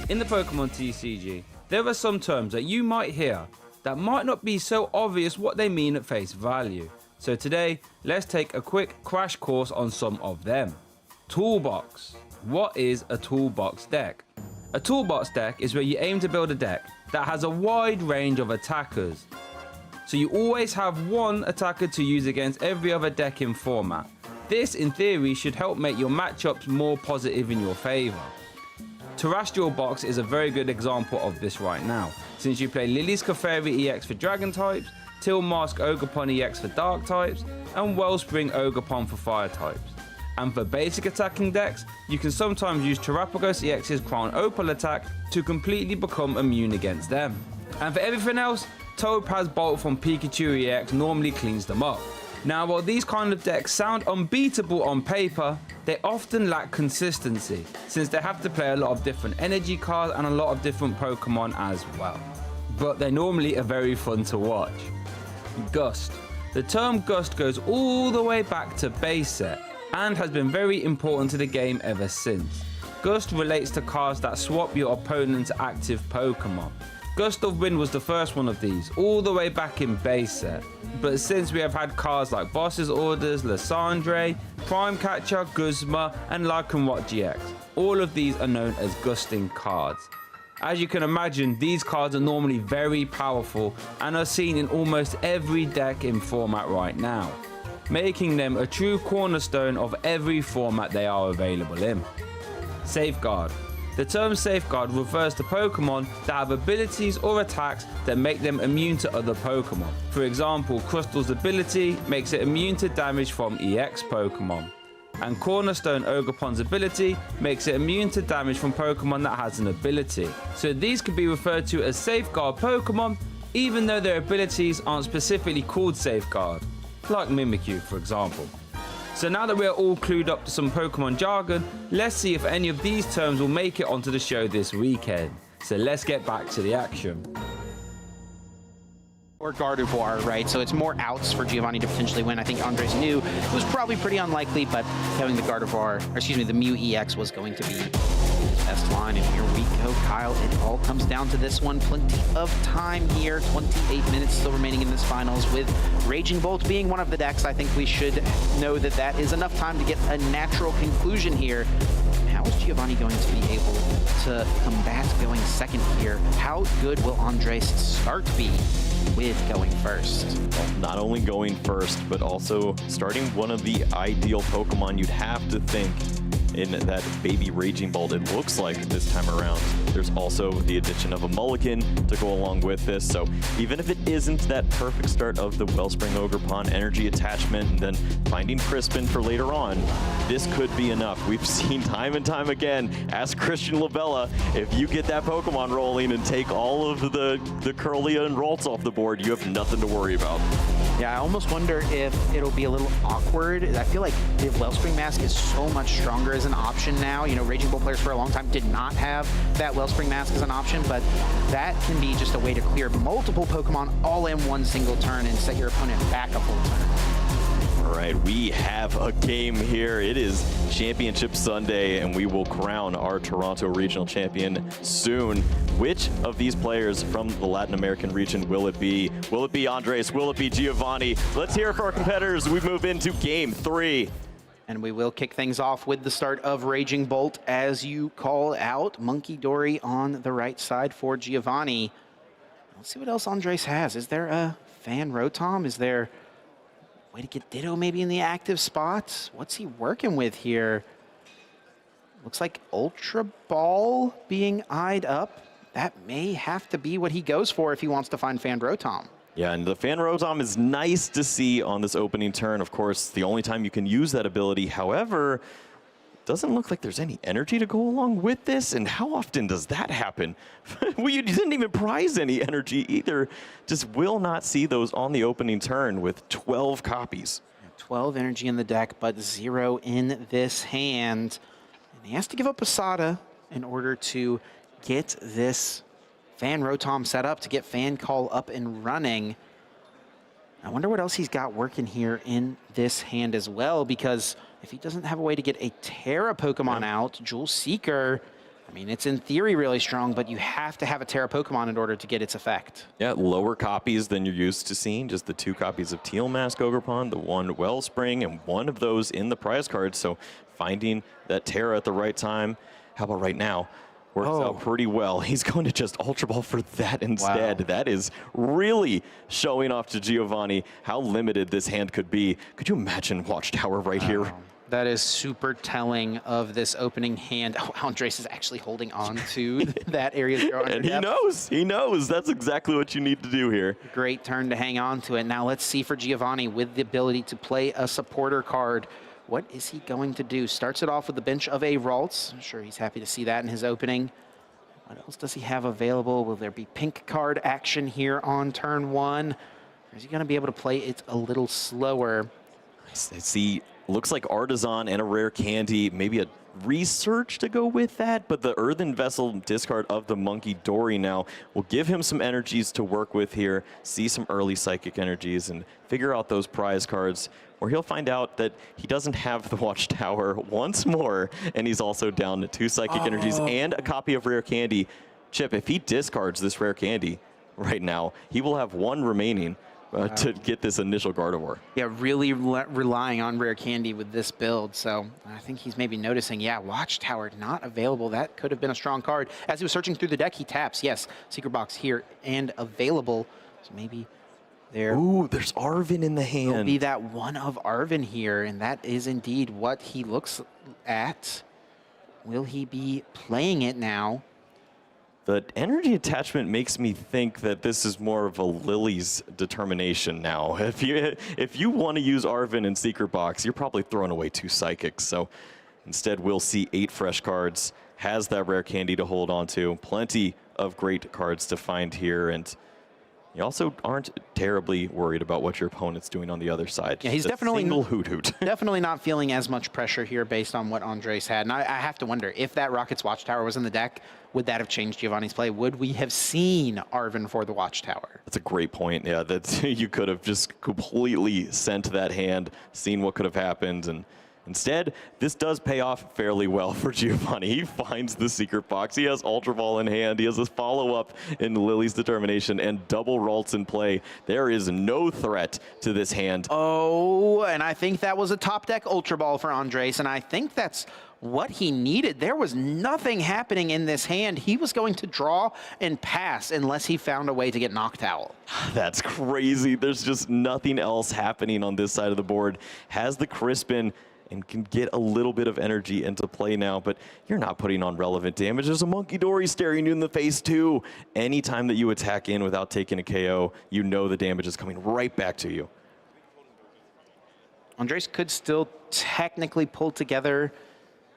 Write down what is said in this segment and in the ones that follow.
In the Pokémon TCG, there are some terms that you might hear that might not be so obvious what they mean at face value. So today, let's take a quick crash course on some of them. Toolbox. What is a toolbox deck? A toolbox deck is where you aim to build a deck that has a wide range of attackers. So you always have one attacker to use against every other deck in format. This, in theory, should help make your matchups more positive in your favour. Terrestrial Box is a very good example of this right now, since you play Lily's Clefairy EX for Dragon types, Tilmask Ogerpon EX for Dark types, and Wellspring Ogerpon for Fire types. And for basic attacking decks, you can sometimes use Terrapagos EX's Crown Opal attack to completely become immune against them. And for everything else, Topaz Bolt from Pikachu EX normally cleans them up. Now, while these kind of decks sound unbeatable on paper, they often lack consistency, since they have to play a lot of different energy cards and a lot of different Pokemon as well. But they normally are very fun to watch. Gust. The term Gust goes all the way back to base set, and has been very important to the game ever since. Gust relates to cards that swap your opponent's active Pokemon. Gust of Wind was the first one of these, all the way back in base set. But since we have had cards like Boss's Orders, Lysandre, Prime Catcher, Guzma, and Lycanroc GX, all of these are known as Gusting cards. As you can imagine, these cards are normally very powerful and are seen in almost every deck in format right now, making them a true cornerstone of every format they are available in. Safeguard. The term Safeguard refers to Pokemon that have abilities or attacks that make them immune to other Pokemon. For example, Crystal's ability makes it immune to damage from EX Pokemon, and Cornerstone Ogerpon's ability makes it immune to damage from Pokemon that has an ability. So these could be referred to as Safeguard Pokemon, even though their abilities aren't specifically called Safeguard, like Mimikyu for example. So now that we're all clued up to some Pokemon jargon, let's see if any of these terms will make it onto the show this weekend. So let's get back to the action. Or Gardevoir, right? So it's more outs for Giovanni to potentially win. I think Andres knew it was probably pretty unlikely, but having the Gardevoir, or excuse me, the Mew EX was going to be his best line. And here we go, Kyle. It all comes down to this one. Plenty of time here. 28 minutes still remaining in this finals, with Raging Bolt being one of the decks. I think we should know that that is enough time to get a natural conclusion here. How is Giovanni going to be able to combat going second here? How good will Andres' start be with going first? Well, not only going first, but also starting one of the ideal Pokemon you'd have to think in that baby Raging Bolt, it looks like this time around. There's also the addition of a Mulligan to go along with this, so even if it isn't that perfect start of the Wellspring Ogerpon energy attachment and then finding Crispin for later on, this could be enough. We've seen time and time again, ask Christian Labella, if you get that Pokemon rolling and take all of the Curlia and Ralts off the board, you have nothing to worry about. Yeah, I almost wonder if it'll be a little awkward. I feel like the Wellspring Mask is so much stronger as an option now. You know, Raging Bull players for a long time did not have that Wellspring Mask as an option, but that can be just a way to clear multiple Pokemon all in one single turn and set your opponent back a full turn. All right, we have a game here. It is Championship Sunday, and we will crown our Toronto Regional Champion soon. Which of these players from the Latin American region will it be? Will it be Andres? Will it be Giovanni? Let's hear it for our competitors. We move into Game 3. And we will kick things off with the start of Raging Bolt, as you call out. Monkey Dory on the right side for Giovanni. Let's see what else Andres has. Is there a Fan Rotom? Is there a way to get Ditto maybe in the active spots? What's he working with here? Looks like Ultra Ball being eyed up. That may have to be what he goes for if he wants to find Fan Rotom. Yeah, and the Fan Rotom is nice to see on this opening turn. Of course, the only time you can use that ability. However, doesn't look like there's any energy to go along with this. And how often does that happen? Well, you didn't even prize any energy either. Just will not see those on the opening turn with 12 copies. 12 energy in the deck, but 0 in this hand. And he has to give up a Sato in order to get this Fan Rotom set up, to get Fan Call up and running. I wonder what else he's got working here in this hand as well, because if he doesn't have a way to get a Terra Pokemon out, Jewel Seeker, I mean, it's in theory really strong, but you have to have a Terra Pokemon in order to get its effect. Yeah, lower copies than you're used to seeing. Just the 2 copies of Teal Mask Ogerpon, the 1 Wellspring, and 1 of those in the prize card. So finding that Terra at the right time, how about right now? Works out pretty well. He's going to just Ultra Ball for that instead. Wow. That is really showing off to Giovanni how limited this hand could be. Could you imagine Watchtower right here? That is super telling of this opening hand. Oh, Andres is actually holding on to that area 0 under And depth. he knows. That's exactly what you need to do here. Great turn to hang on to it. Now let's see for Giovanni with the ability to play a supporter card. What is he going to do? Starts it off with the bench of a Ralts. I'm sure he's happy to see that in his opening. What else does he have available? Will there be pink card action here on turn 1? Or is he going to be able to play it a little slower? I see, looks like Artisan and a rare candy, maybe a research to go with that, but the Earthen Vessel discard of the Monkey Dory now will give him some energies to work with here, see some early psychic energies, and figure out those prize cards, where he'll find out that he doesn't have the Watchtower once more, and he's also down to 2 psychic energies and a copy of rare candy. Chip, if he discards this rare candy right now, he will have 1 remaining to get this initial Gardevoir. Yeah, really relying on rare candy with this build. So I think he's maybe noticing, yeah, Watchtower not available. That could have been a strong card. As he was searching through the deck, he taps, yes, Secret Box here and available. So maybe there. Ooh, there's Arven in the hand. Will be that one of Arven here, and that is indeed what he looks at. Will he be playing it now? The energy attachment makes me think that this is more of a Lily's determination now. If you want to use Arven in Secret Box, you're probably throwing away 2 psychics. So instead, we'll see 8 fresh cards. Has that rare candy to hold on to. Plenty of great cards to find here, and you also aren't terribly worried about what your opponent's doing on the other side. Yeah, he's definitely single hoot. Definitely not feeling as much pressure here based on what Andres had. And I have to wonder, if that Rocket's Watchtower was in the deck, would that have changed Giovanni's play? Would we have seen Arven for the Watchtower? That's a great point. Yeah, that you could have just completely sent that hand, seen what could have happened, and instead, this does pay off fairly well for Giovanni. He finds the Secret Box. He has Ultra Ball in hand. He has a follow-up in Lily's Determination and double Ralts in play. There is no threat to this hand. Oh, and I think that was a top deck Ultra Ball for Andres, and I think that's what he needed. There was nothing happening in this hand. He was going to draw and pass unless he found a way to get Noctowl. That's crazy. There's just nothing else happening on this side of the board. Has the Crispin and can get a little bit of energy into play now, but you're not putting on relevant damage. There's a Monkey Dory staring you in the face too. Anytime that you attack in without taking a KO, you know the damage is coming right back to you. Andres could still technically pull together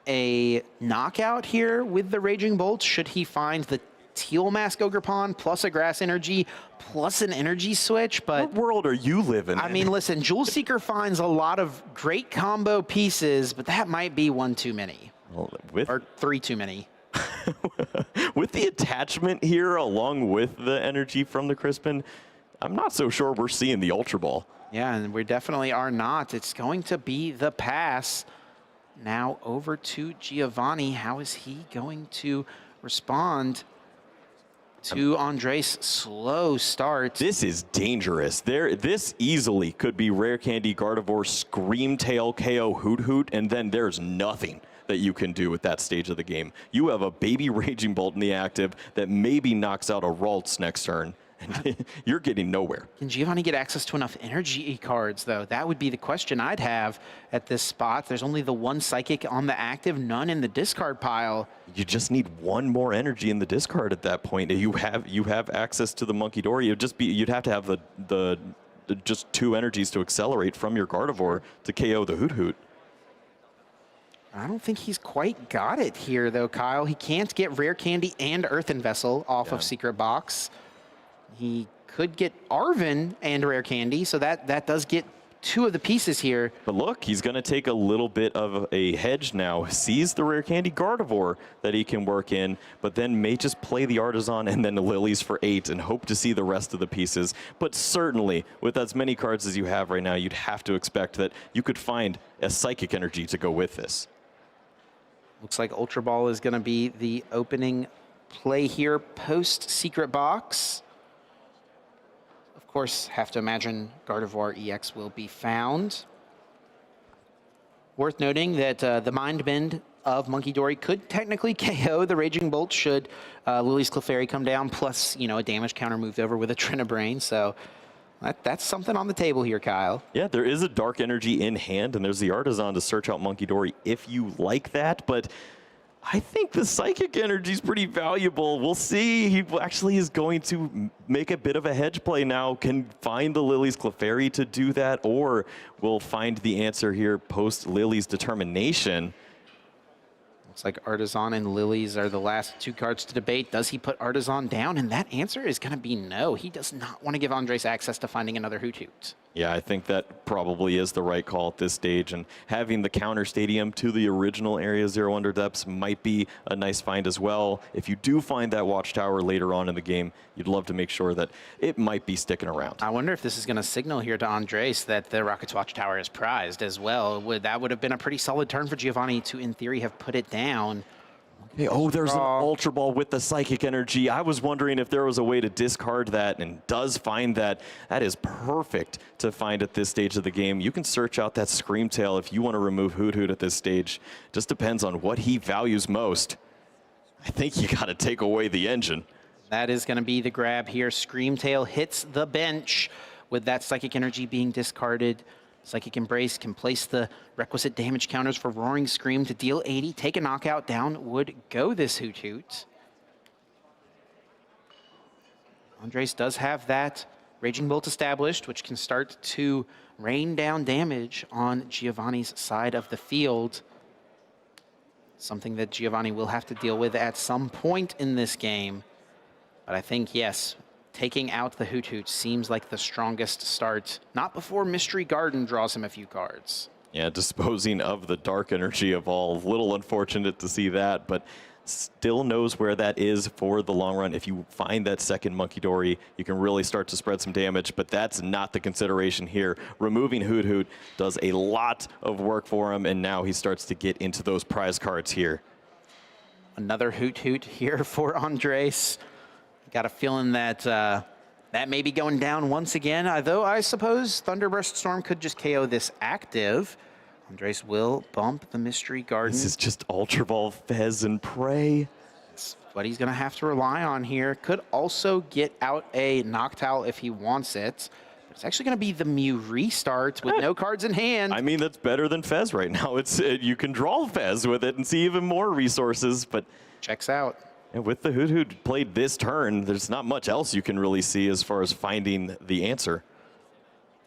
a knockout here with the Raging Bolt should he find the Teal Mask Ogerpon plus a Grass Energy plus an Energy Switch, but what world are you living in? I mean, listen, Jewel Seeker finds a lot of great combo pieces, but that might be 1 too many. Well, or 3 too many. With the attachment here, along with the energy from the Crispin, I'm not so sure we're seeing the Ultra Ball. Yeah, and we definitely are not. It's going to be the pass. Now over to Giovanni. How is he going to respond to Andres' slow start? This is dangerous. This easily could be Rare Candy, Gardevoir, Screamtail, KO, Hoot Hoot, and then there's nothing that you can do at that stage of the game. You have a baby Raging Bolt in the active that maybe knocks out a Ralts next turn, and you're getting nowhere. Can Giovanni get access to enough energy cards, though? That would be the question I'd have at this spot. There's only the one Psychic on the active, none in the discard pile. You just need one more energy in the discard at that point. You have access to the Monkey Door. You'd have to have the just 2 energies to accelerate from your Gardevoir to KO the Hoot Hoot. I don't think he's quite got it here, though, Kyle. He can't get Rare Candy and Earthen Vessel off of Secret Box. He could get Arven and Rare Candy, so that does get 2 of the pieces here. But look, he's going to take a little bit of a hedge now. Sees the Rare Candy Gardevoir that he can work in, but then may just play the Artisan and then the Lilies for 8 and hope to see the rest of the pieces. But certainly, with as many cards as you have right now, you'd have to expect that you could find a Psychic Energy to go with this. Looks like Ultra Ball is going to be the opening play here post Secret Box. Of course, have to imagine Gardevoir EX will be found. Worth noting that the Mind Bend of Monkey Dory could technically KO the Raging Bolt should Lily's Clefairy come down, plus, you know, a damage counter moved over with a Trinabrain. So that's something on the table here, Kyle. Yeah, there is a Dark Energy in hand, and there's the Artisan to search out Monkey Dory if you like that, but I think the Psychic Energy is pretty valuable. We'll see. He actually is going to make a bit of a hedge play now. Can find the Lily's Clefairy to do that, or will find the answer here post Lily's Determination. Looks like Artisan and Lilies are the last 2 cards to debate. Does he put Artisan down? And that answer is going to be no. He does not want to give Andres access to finding another Hoot Hoot. Yeah, I think that probably is the right call at this stage, and having the counter stadium to the original Area Zero Under Depths might be a nice find as well. If you do find that Watchtower later on in the game, you'd love to make sure that it might be sticking around. I wonder if this is going to signal here to Andres that the Rocket's Watchtower is prized as well. That would have been a pretty solid turn for Giovanni to, in theory, have put it down. Hey, oh, there's an Ultra Ball with the Psychic Energy. I was wondering if there was a way to discard that, and does find that. That is perfect to find at this stage of the game. You can search out that Screamtail if you want to remove Hoot Hoot at this stage. Just depends on what he values most. I think you got to take away the engine. That is going to be the grab here. Screamtail hits the bench with that Psychic Energy being discarded. Psychic Embrace can place the requisite damage counters for Roaring Scream to deal 80, take a knockout. Down would go this Hoot Hoot. Andres does have that Raging Bolt established, which can start to rain down damage on Giovanni's side of the field. Something that Giovanni will have to deal with at some point in this game. But I think, yes, taking out the Hoot Hoot seems like the strongest start. Not before Mystery Garden draws him a few cards. Yeah, disposing of the Dark Energy of all. A little unfortunate to see that, but still knows where that is for the long run. If you find that second Monkey Dory, you can really start to spread some damage, but that's not the consideration here. Removing Hoot Hoot does a lot of work for him, and now he starts to get into those prize cards here. Another Hoot Hoot here for Andres. Got a feeling that that may be going down once again, though I suppose Thunderburst Storm could just KO this active. Andres will bump the Mystery Garden. This is just Ultra Ball, Fez, and Prey. That's what he's going to have to rely on here. Could also get out a Noctowl if he wants it. But it's actually going to be the Mew restart with no cards in hand. I mean, that's better than Fez right now. It's you can draw Fez with it and see even more resources, but checks out. And with the Hoot Hoot played this turn, there's not much else you can really see as far as finding the answer.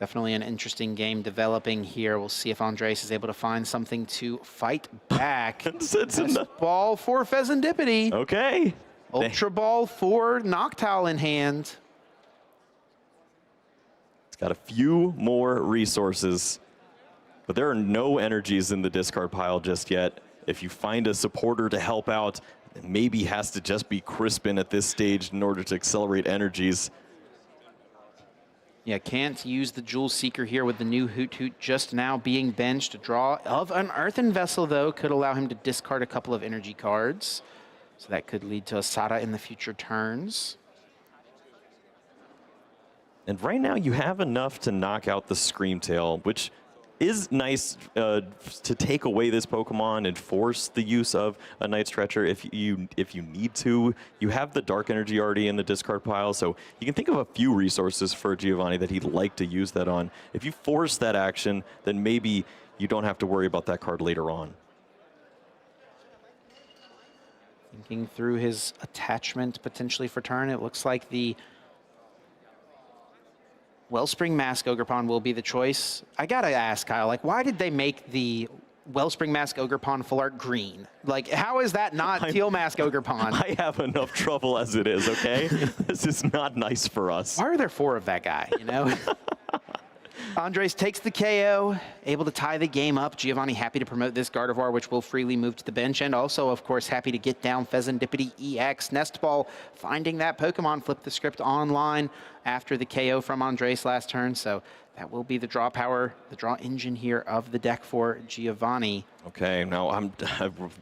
Definitely an interesting game developing here. We'll see if Andres is able to find something to fight back. It's ball for Pheasantipity. Okay. Ultra Ball for Noctowl in hand. It's got a few more resources, but there are no energies in the discard pile just yet. If you find a supporter to help out, maybe has to just be Crispin at this stage in order to accelerate energies. Yeah, can't use the Jewel Seeker here with the new Hoot Hoot just now being benched. A draw of an Earthen Vessel, though, could allow him to discard a couple of energy cards. So that could lead to a Sato in the future turns. And right now you have enough to knock out the Screamtail, which is nice to take away this Pokemon and force the use of a Night Stretcher if you need to. You have the Dark Energy already in the discard pile, so you can think of a few resources for Giovanni that he'd like to use that on. If you force that action, then maybe you don't have to worry about that card later on. Thinking through his attachment potentially for turn, it looks like the Wellspring Mask Ogerpon will be the choice. I gotta ask, Kyle, like, why did they make the Wellspring Mask Ogerpon full art green? Like, how is that not Teal Mask Ogerpon? I have enough trouble as it is, okay? This is not nice for us. Why are there 4 of that guy, you know? Andres takes the KO, able to tie the game up. Giovanni happy to promote this Gardevoir, which will freely move to the bench, and also, of course, happy to get down Pheasantipity EX. Nestball finding that Pokemon, flip the script online after the KO from Andres last turn, so that will be the draw power, the draw engine here of the deck for Giovanni. Okay, now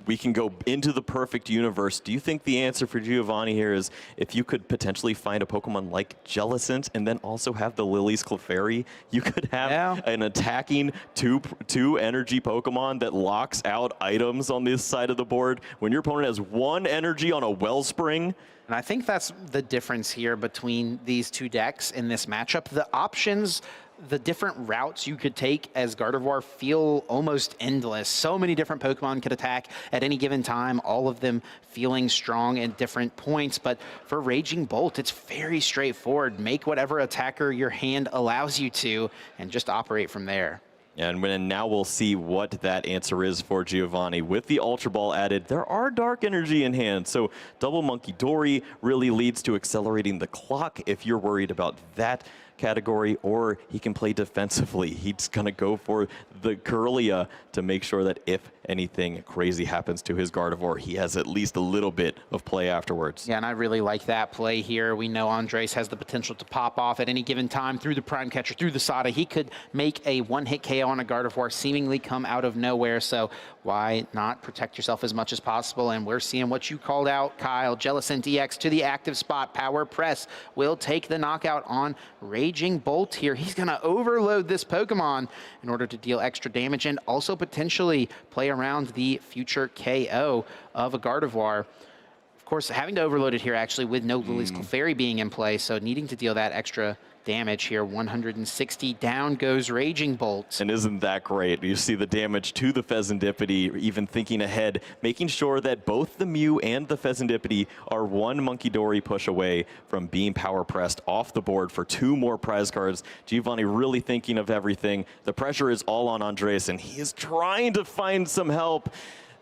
we can go into the perfect universe. Do you think the answer for Giovanni here is if you could potentially find a Pokemon like Jellicent and then also have the Lily's Clefairy, you could have an attacking two energy Pokemon that locks out items on this side of the board when your opponent has 1 energy on a Wellspring? And I think that's the difference here between these two decks in this matchup. The options, the different routes you could take as Gardevoir feel almost endless. So many different Pokemon could attack at any given time, all of them feeling strong at different points. But for Raging Bolt, it's very straightforward. Make whatever attacker your hand allows you to and just operate from there. And now we'll see what that answer is for Giovanni. With the Ultra Ball added, there are Dark Energy in hand. So Double Monkey Dory really leads to accelerating the clock if you're worried about that category, or he can play defensively. He's going to go for the Kirlia to make sure that if anything crazy happens to his Gardevoir, he has at least a little bit of play afterwards. Yeah, and I really like that play here. We know Andres has the potential to pop off at any given time through the Prime Catcher, through the Sato. He could make a one-hit KO on a Gardevoir, seemingly come out of nowhere, so why not protect yourself as much as possible? And we're seeing what you called out, Kyle. Jellicent EX to the active spot. Power Press will take the knockout on Raging Bolt here. He's going to overload this Pokemon in order to deal extra damage and also potentially play around the future KO of a Gardevoir. Of course, having to overload it here actually with no Lily's Clefairy being in play, so needing to deal that extra damage here. 160 down goes Raging Bolt. And isn't that great? You see the damage to the Pheasantipity, even thinking ahead, making sure that both the Mew and the Pheasantipity are 1 Monkey Dory push away from being power pressed off the board for 2 more prize cards. Giovanni really thinking of everything. The pressure is all on Andres, and he is trying to find some help.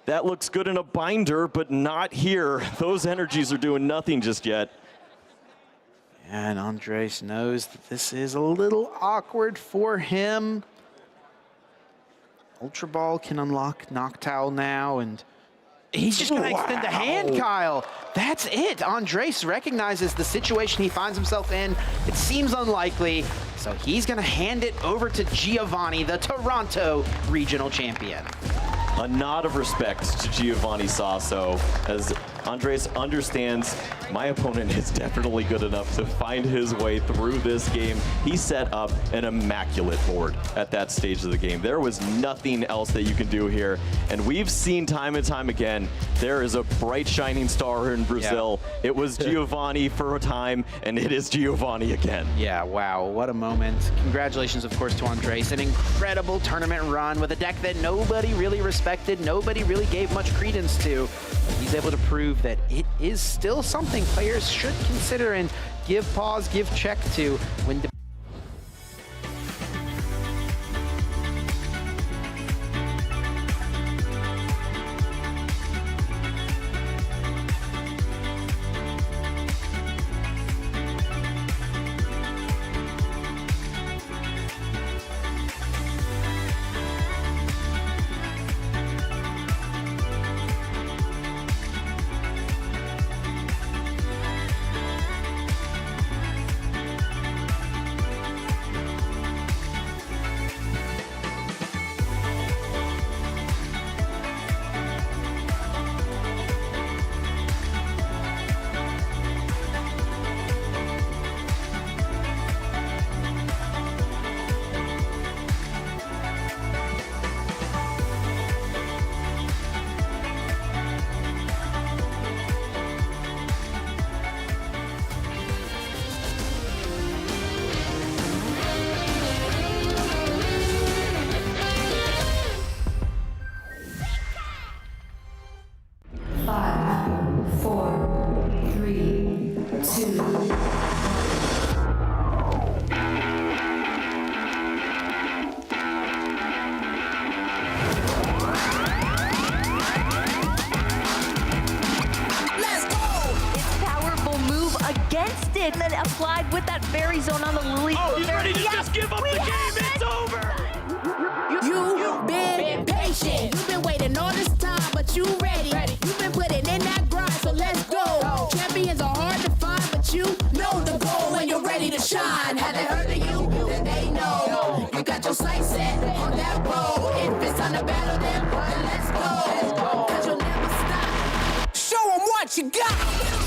That looks good in a binder, but not here. Those energies are doing nothing just yet. And Andres knows that this is a little awkward for him. Ultra Ball can unlock Noctowl now, and he's just going to extend the hand, Kyle. That's it. Andres recognizes the situation he finds himself in. It seems unlikely, so he's going to hand it over to Giovanni, the Toronto regional champion. A nod of respect to Giovanni Sasso, as Andres understands my opponent is definitely good enough to find his way through this game. He set up an immaculate board at that stage of the game. There was nothing else that you can do here. And we've seen time and time again, there is a bright shining star in Brazil. Yeah. It was Giovanni for a time, and it is Giovanni again. Yeah, wow, what a moment. Congratulations, of course, to Andres. An incredible tournament run with a deck that nobody really respected, nobody really gave much credence to. He's able to prove that it is still something players should consider and give pause, give check to when and then applied with that fairy zone on the lily. Oh, he's ready to just give up the game. It's over. You've been patient. You've been waiting all this time, but you ready. You've been putting in that grind, so let's go. Champions are hard to find, but you know the goal when you're ready to shine. Have they heard of you? Then they know. You got your sights set on that road. If it's time to battle them, then let's go. Cause you'll never stop. Show them what you got.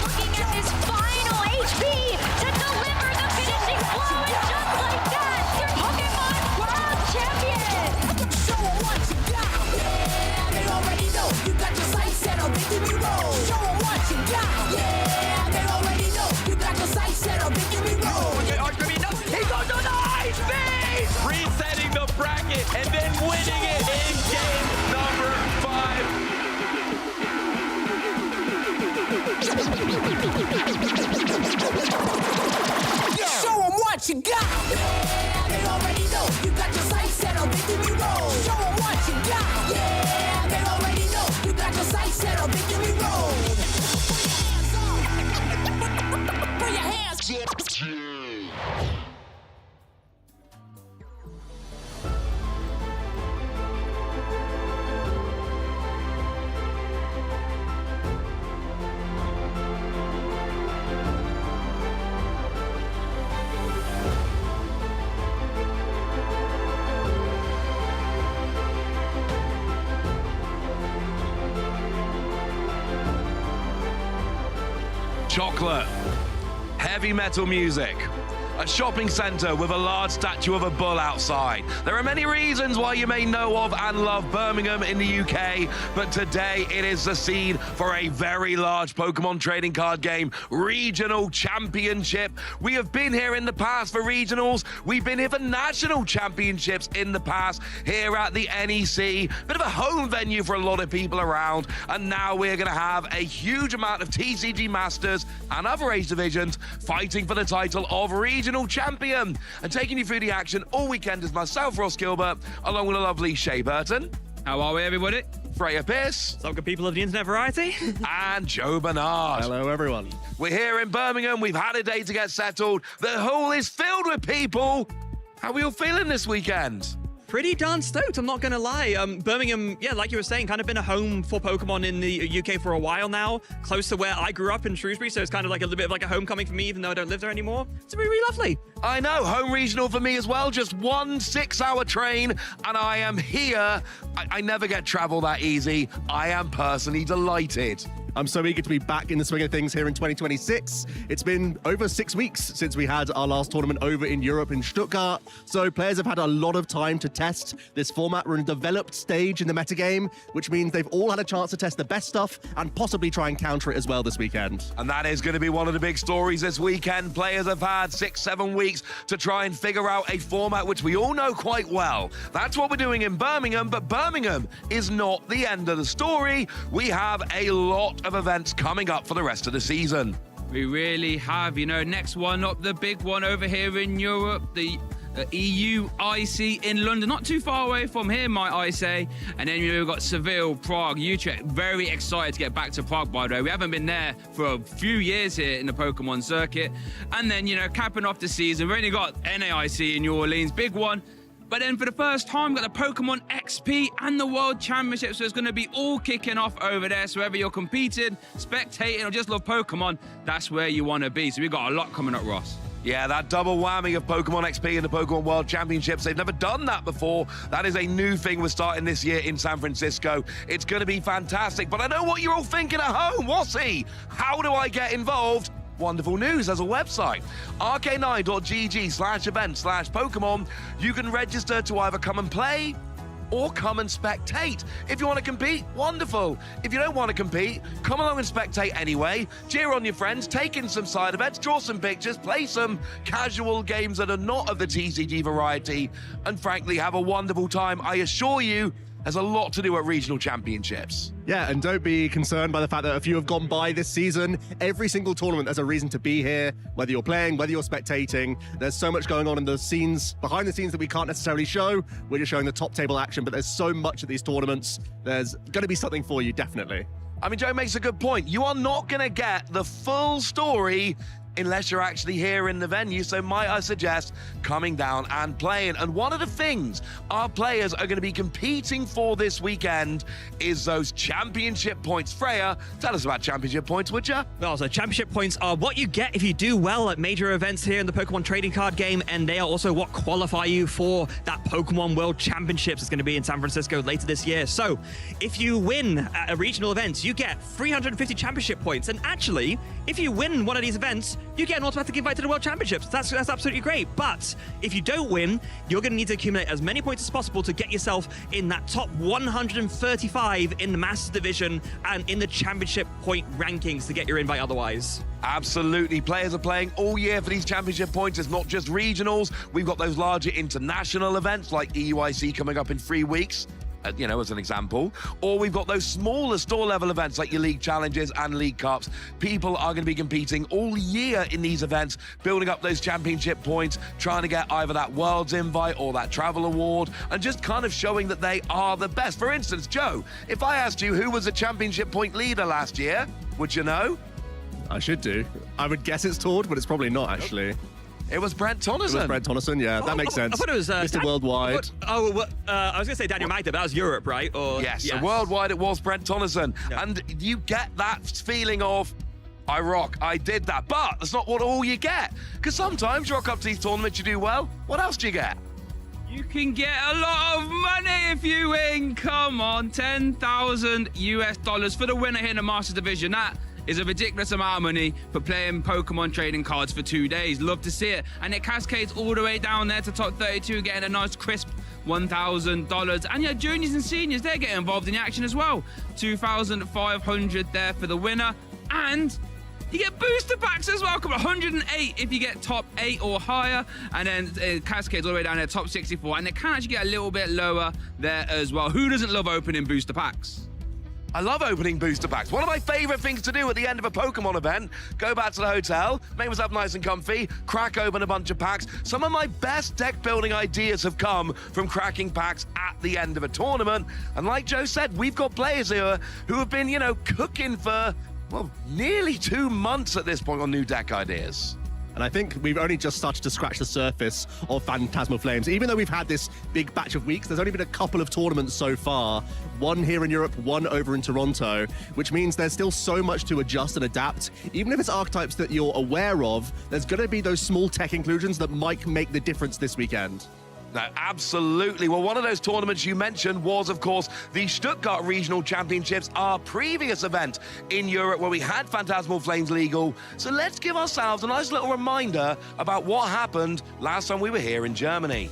Looking at his final HP to deliver the finishing blow, and just like that, your Pokemon World Champion. Show them what you got. Yeah, they already know. You got your sights set on Victory Road. Show them what you got. Yeah, they already know. You got your sights set on Victory Road. He goes on the ice speed! Resetting the bracket and then winning it in game number 5. Show them what you got. Yeah, they already know. You got your sights set on Victory Road. Show them what you got. Yeah, they already know. You got your sights set on Victory Road. Put your hands up. Chocolate, heavy metal music, a shopping center with a large statue of a bull outside. There are many reasons why you may know of and love Birmingham in the UK, but today it is the scene for a very large Pokemon trading card game regional championship. We have been here in the past for regionals. We've been here for national championships in the past here at the NEC. Bit of a home venue for a lot of people around, and now we're going to have a huge amount of TCG Masters and other age divisions fighting for the title of regional champion. And taking you through the action all weekend is myself, Ross Gilbert, along with the lovely Shea Burton. How are we, everybody? Freya Pierce. Some good people of the internet variety. And Joe Bernard. Hello, everyone. We're here in Birmingham. We've had a day to get settled. The hall is filled with people. How are we all feeling this weekend? Pretty darn stoked, I'm not gonna lie. Birmingham, yeah, like you were saying, kind of been a home for Pokemon in the UK for a while now. Close to where I grew up in Shrewsbury, so it's kind of like a little bit of like a homecoming for me, even though I don't live there anymore. It's really, really lovely. I know, home regional for me as well. Just 1 6-hour train, and I am here. I never get travel that easy. I am personally delighted. I'm so eager to be back in the swing of things here in 2026. It's been over 6 weeks since we had our last tournament over in Europe in Stuttgart, so players have had a lot of time to test this format. We're in a developed stage in the metagame, which means they've all had a chance to test the best stuff and possibly try and counter it as well this weekend. And that is going to be one of the big stories this weekend. Players have had 6-7 weeks to try and figure out a format which we all know quite well. That's what we're doing in Birmingham, but Birmingham is not the end of the story. We have a lot of events coming up for the rest of the season. We really have, you know, next one up, the big one over here in Europe, the EUIC in London, not too far away from here, might I say. And then we've got Seville, Prague, Utrecht. Very excited to get back to Prague, by the way. We haven't been there for a few years here in the Pokemon circuit. And then, you know, capping off the season, we've only got NAIC in New Orleans, big one. But then for the first time, we've got the Pokemon XP and the World Championship, so it's going to be all kicking off over there. So whether you're competing, spectating, or just love Pokemon, that's where you want to be. So we've got a lot coming up, Ross. Yeah, that double whammy of Pokemon XP and the Pokemon World Championships. They've never done that before. That is a new thing we're starting this year in San Francisco. It's going to be fantastic. But I know what you're all thinking at home. What's-he? How do I get involved? Wonderful news, there's a website, rk9.gg/event/Pokemon. You can register to either come and play or come and spectate. If you want to compete, wonderful. If you don't want to compete, come along and spectate anyway. Cheer on your friends, take in some side events, draw some pictures, play some casual games that are not of the TCG variety, and frankly, have a wonderful time. I assure you, there's a lot to do at regional championships. Yeah, and don't be concerned by the fact that a few have gone by this season. Every single tournament, there's a reason to be here, whether you're playing, whether you're spectating. There's so much going on in the scenes, behind the scenes, that we can't necessarily show. We're just showing the top table action, but there's so much at these tournaments. There's going to be something for you, definitely. I mean, Joe makes a good point. You are not going to get the full story unless you're actually here in the venue. So might I suggest coming down and playing? And one of the things our players are going to be competing for this weekend is those championship points. Freya, tell us about championship points, would you? Well, so championship points are what you get if you do well at major events here in the Pokemon trading card game, and they are also what qualify you for that Pokemon World Championships that's going to be in San Francisco later this year. So if you win at a regional event, you get 350 championship points, and actually, if you win one of these events, you get an automatic invite to the World Championships. That's absolutely great. But if you don't win, you're going to need to accumulate as many points as possible to get yourself in that top 135 in the Masters Division and in the championship point rankings to get your invite otherwise. Absolutely. Players are playing all year for these championship points. It's not just regionals. We've got those larger international events like EUIC coming up in 3 weeks. As an example, or we've got those smaller store level events like your league challenges and league cups. People are going to be competing all year in these events, building up those championship points, trying to get either that world's invite or that travel award, and just kind of showing that they are the best. For instance, Joe, if I asked you who was the championship point leader last year, would you know? I should do. I would guess it's Tord, but it's probably not actually. It was Brent Tonneson. It was Brent Tonneson, yeah. That makes sense. I thought it was Mr. Worldwide. I was going to say Daniel Magda, but that was Europe, right? Yes, so worldwide it was Brent Tonneson. Yeah. And you get that feeling of, I rock, I did that. But that's not what all you get. Because sometimes you rock up to these tournaments, you do well. What else do you get? You can get a lot of money if you win. Come on, $10,000 for the winner here in the Masters Division. That is a ridiculous amount of money for playing Pokemon trading cards for 2 days. Love to see it. And it cascades all the way down there to top 32, getting a nice crisp $1,000. And your juniors and seniors, they're getting involved in the action as well. $2,500 there for the winner. And you get booster packs as well. Come on, 108 if you get top 8 or higher. And then it cascades all the way down there, top 64. And it can actually get a little bit lower there as well. Who doesn't love opening booster packs? I love opening booster packs. One of my favorite things to do at the end of a Pokemon event, go back to the hotel, make myself nice and comfy, crack open a bunch of packs. Some of my best deck building ideas have come from cracking packs at the end of a tournament. And like Joe said, we've got players here who have been, cooking for, nearly 2 months at this point on new deck ideas. And I think we've only just started to scratch the surface of Phantasmal Flames. Even though we've had this big batch of weeks, there's only been a couple of tournaments so far. One here in Europe, one over in Toronto, which means there's still so much to adjust and adapt. Even if it's archetypes that you're aware of, there's going to be those small tech inclusions that might make the difference this weekend. No, absolutely. Well, one of those tournaments you mentioned was, of course, the Stuttgart Regional Championships, our previous event in Europe where we had Phantasmal Flames legal. So let's give ourselves a nice little reminder about what happened last time we were here in Germany.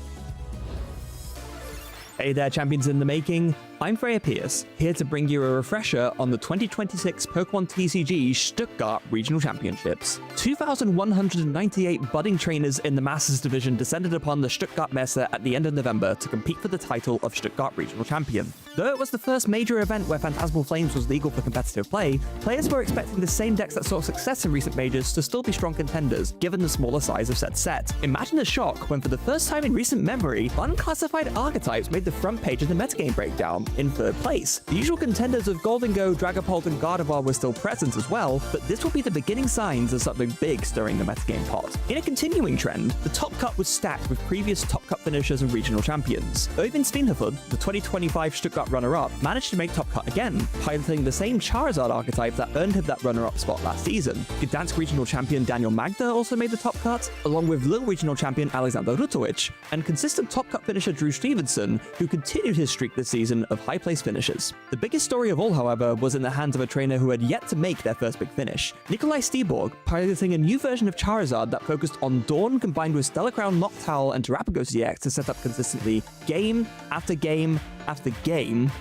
Hey there, champions in the making. I'm Freya Pierce, here to bring you a refresher on the 2026 Pokémon TCG Stuttgart Regional Championships. 2,198 budding trainers in the Masters Division descended upon the Stuttgart Messe at the end of November to compete for the title of Stuttgart Regional Champion. Though it was the first major event where Phantasmal Flames was legal for competitive play, players were expecting the same decks that saw success in recent majors to still be strong contenders, given the smaller size of said set. Imagine the shock when for the first time in recent memory, unclassified archetypes made the front page of the metagame breakdown. In third place. The usual contenders of Go, Dragapult, and Gardevoir were still present as well, but this will be the beginning signs of something big stirring the metagame pot. In a continuing trend, the top cut was stacked with previous top cut finishers and regional champions. Øyvind Stenhufvud, the 2025 Stuttgart runner-up, managed to make top cut again, piloting the same Charizard archetype that earned him that runner-up spot last season. Gdansk regional champion Daniel Magda also made the top cut, along with Lille regional champion Alexander Rutovic, and consistent top cut finisher Drew Stevenson, who continued his streak this season of high place finishes. The biggest story of all, however, was in the hands of a trainer who had yet to make their first big finish. Nikolai Stiborg, piloting a new version of Charizard that focused on Dawn combined with Stellar Crown, Noctowl, and Terrapagos EX to set up consistently game after game after game.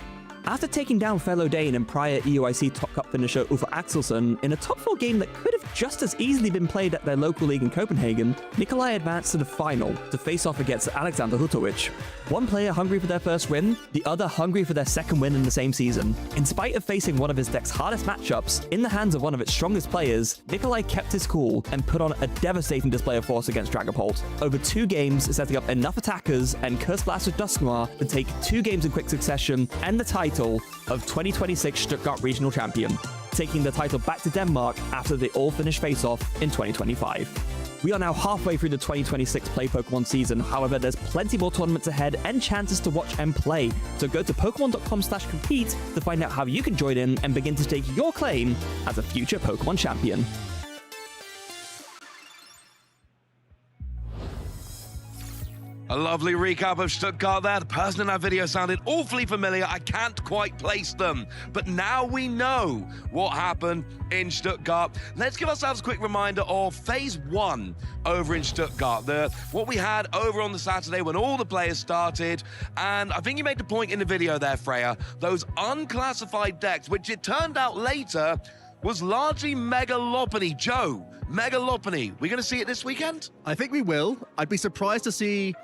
After taking down fellow Dane and prior EUIC top cup finisher Uffe Axelsson in a top 4 game that could have just as easily been played at their local league in Copenhagen, Nikolai advanced to the final to face off against Alexander Rutovic. One player hungry for their first win, the other hungry for their second win in the same season. In spite of facing one of his deck's hardest matchups, in the hands of one of its strongest players, Nikolai kept his cool and put on a devastating display of force against Dragapult. Over 2 games, setting up enough attackers and Curse Blast with Dusknoir to take 2 games in quick succession and the title of 2026 Stuttgart Regional Champion. taking the title back to Denmark after they all finished face-off in 2025. We are now halfway through the 2026 Play Pokemon season, however there's plenty more tournaments ahead and chances to watch and play, so go to pokemon.com/compete to find out how you can join in and begin to stake your claim as a future Pokemon champion. A lovely recap of Stuttgart there. The person in that video sounded awfully familiar. I can't quite place them. But now we know what happened in Stuttgart. Let's give ourselves a quick reminder of Phase 1 over in Stuttgart. What we had over on the Saturday when all the players started. And I think you made the point in the video there, Freya. Those unclassified decks, which it turned out later was largely Megalopony. Joe, Megalopony. We going to see it this weekend? I think we will. I'd be surprised to see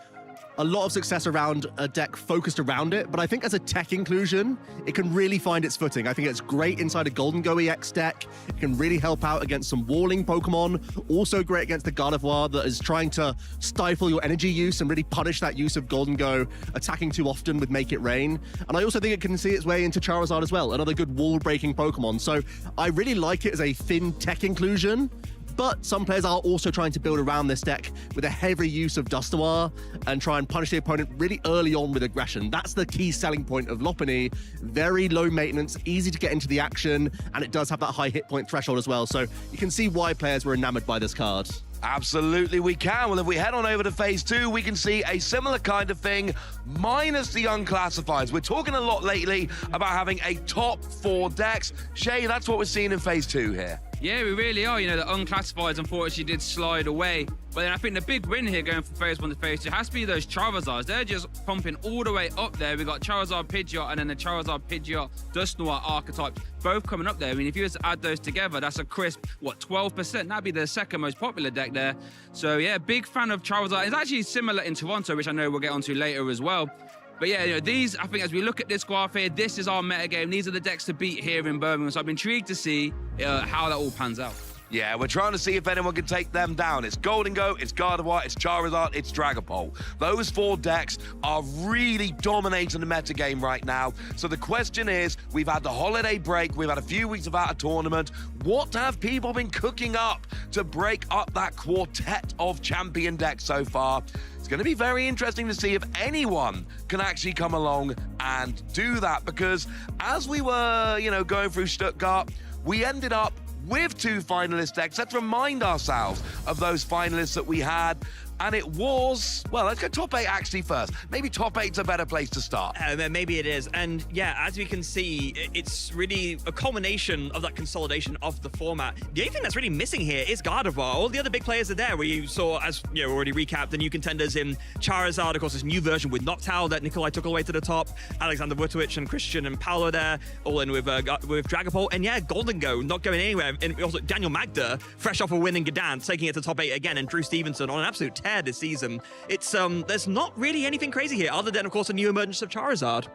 a lot of success around a deck focused around it, but I think as a tech inclusion, it can really find its footing. I think it's great inside a Golden Go EX deck. It can really help out against some walling Pokemon. Also great against the Gardevoir that is trying to stifle your energy use and really punish that use of Golden Go attacking too often with Make It Rain. And I also think it can see its way into Charizard as well, another good wall-breaking Pokemon. So I really like it as a thin tech inclusion. But some players are also trying to build around this deck with a heavy use of Dustoir and try and punish the opponent really early on with aggression. That's the key selling point of Lopunny. Very low maintenance, easy to get into the action, and it does have that high hit point threshold as well. So you can see why players were enamored by this card. Absolutely we can. Well, if we head on over to Phase 2, we can see a similar kind of thing, minus the unclassifieds. We're talking a lot lately about having a top 4 decks. Shay, that's what we're seeing in Phase 2 here. Yeah, we really are. You know, the unclassifieds unfortunately did slide away. But then I think the big win here going from Phase 1 to Phase 2 has to be those Charizards. They're just pumping all the way up there. We've got Charizard Pidgeot and then the Charizard Pidgeot Dustoir archetypes both coming up there. I mean, if you were to add those together, that's a crisp, 12%? That'd be the second most popular deck there. So yeah, big fan of Charizard. It's actually similar in Toronto, which I know we'll get onto later as well. But yeah, you know, these, I think as we look at this graph here, this is our metagame. These are the decks to beat here in Birmingham. So I'm intrigued to see how that all pans out. Yeah, we're trying to see if anyone can take them down. It's Golden Go, it's Gardevoir, it's Charizard, it's Dragapult. Those 4 decks are really dominating the metagame right now. So the question is, we've had the holiday break, we've had a few weeks without a tournament. What have people been cooking up to break up that quartet of champion decks so far? It's going to be very interesting to see if anyone can actually come along and do that, because as we were, going through Stuttgart, we ended up with 2 finalist decks. Let's remind ourselves of those finalists that we had. And it was, well, let's go top 8 actually first. Maybe top 8's a better place to start. Maybe it is. And yeah, as we can see, it's really a culmination of that consolidation of the format. The only thing that's really missing here is Gardevoir. All the other big players are there. We saw, as already recapped, the new contenders in Charizard, of course, this new version with Noctowl that Nikolai took all the way to the top. Alexander Vutovic and Christian and Paolo there, all in with Dragapult. And yeah, Golden Go not going anywhere. And also Daniel Magda, fresh off a win in Gdansk, taking it to top 8 again, and Drew Stevenson on an absolute tear this season. It's there's not really anything crazy here other than, of course, a new emergence of Charizard.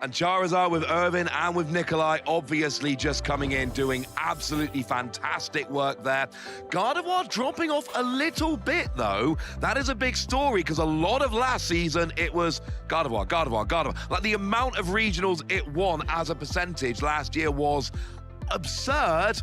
And Charizard with Irvin and with Nikolai obviously just coming in, doing absolutely fantastic work there. Gardevoir dropping off a little bit, though. That is a big story, because a lot of last season, it was Gardevoir. Like, the amount of regionals it won as a percentage last year was absurd,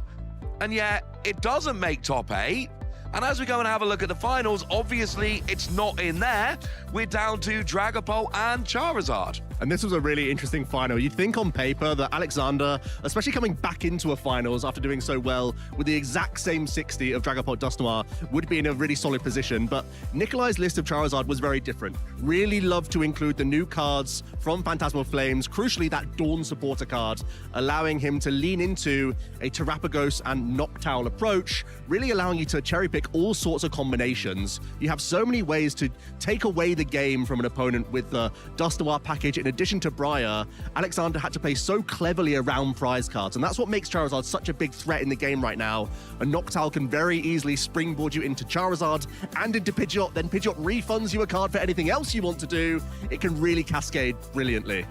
and yet it doesn't make top 8. And as we go and have a look at the finals, obviously it's not in there. We're down to Dragapult and Charizard. And this was a really interesting final. You'd think on paper that Alexander, especially coming back into a finals after doing so well with the exact same 60 of Dragapult Dustoir, would be in a really solid position. But Nikolai's list of Charizard was very different. Really loved to include the new cards from Phantasmal Flames, crucially that Dawn supporter card, allowing him to lean into a Terrapagos and Noctowl approach, really allowing you to cherry pick all sorts of combinations. You have so many ways to take away the game from an opponent with the Dustoir package. In addition to Briar, Alexander had to play so cleverly around prize cards, and that's what makes Charizard such a big threat in the game right now. A Noctowl can very easily springboard you into Charizard and into Pidgeot, then Pidgeot refunds you a card for anything else you want to do. It can really cascade brilliantly.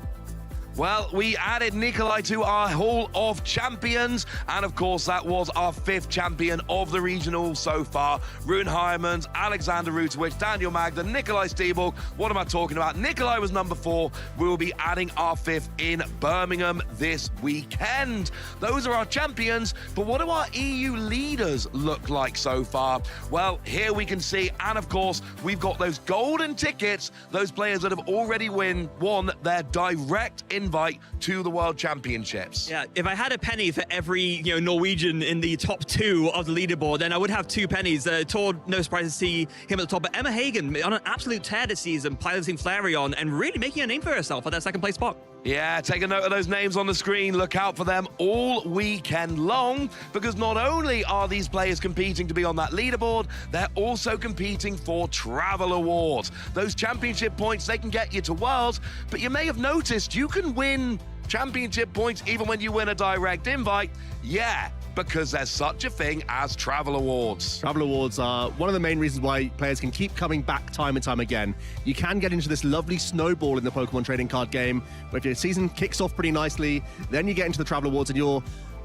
Well, we added Nikolai to our Hall of Champions, and of course that was our 5th champion of the regional so far. Rune Heimans, Alexander Rutowicz, Daniel Magda, Nikolai Stiebel. What am I talking about? Nikolai was number 4. We will be adding our 5th in Birmingham this weekend. Those are our champions, but what do our EU leaders look like so far? Well, here we can see, and of course, we've got those golden tickets, those players that have already won their direct invite to the World Championships. Yeah, if I had a penny for every Norwegian in the top 2 of the leaderboard, then I would have 2 pennies. Tor, no surprise to see him at the top, but Emma Hagen on an absolute tear this season, piloting Flareon and really making a name for herself at that 2nd place spot. Yeah, take a note of those names on the screen. Look out for them all weekend long, because not only are these players competing to be on that leaderboard, they're also competing for travel awards. Those championship points, they can get you to Worlds, but you may have noticed you can win championship points even when you win a direct invite. Yeah, because there's such a thing as travel awards. Travel awards are one of the main reasons why players can keep coming back time and time again. You can get into this lovely snowball in the Pokemon trading card game, where if your season kicks off pretty nicely, then you get into the travel awards and you're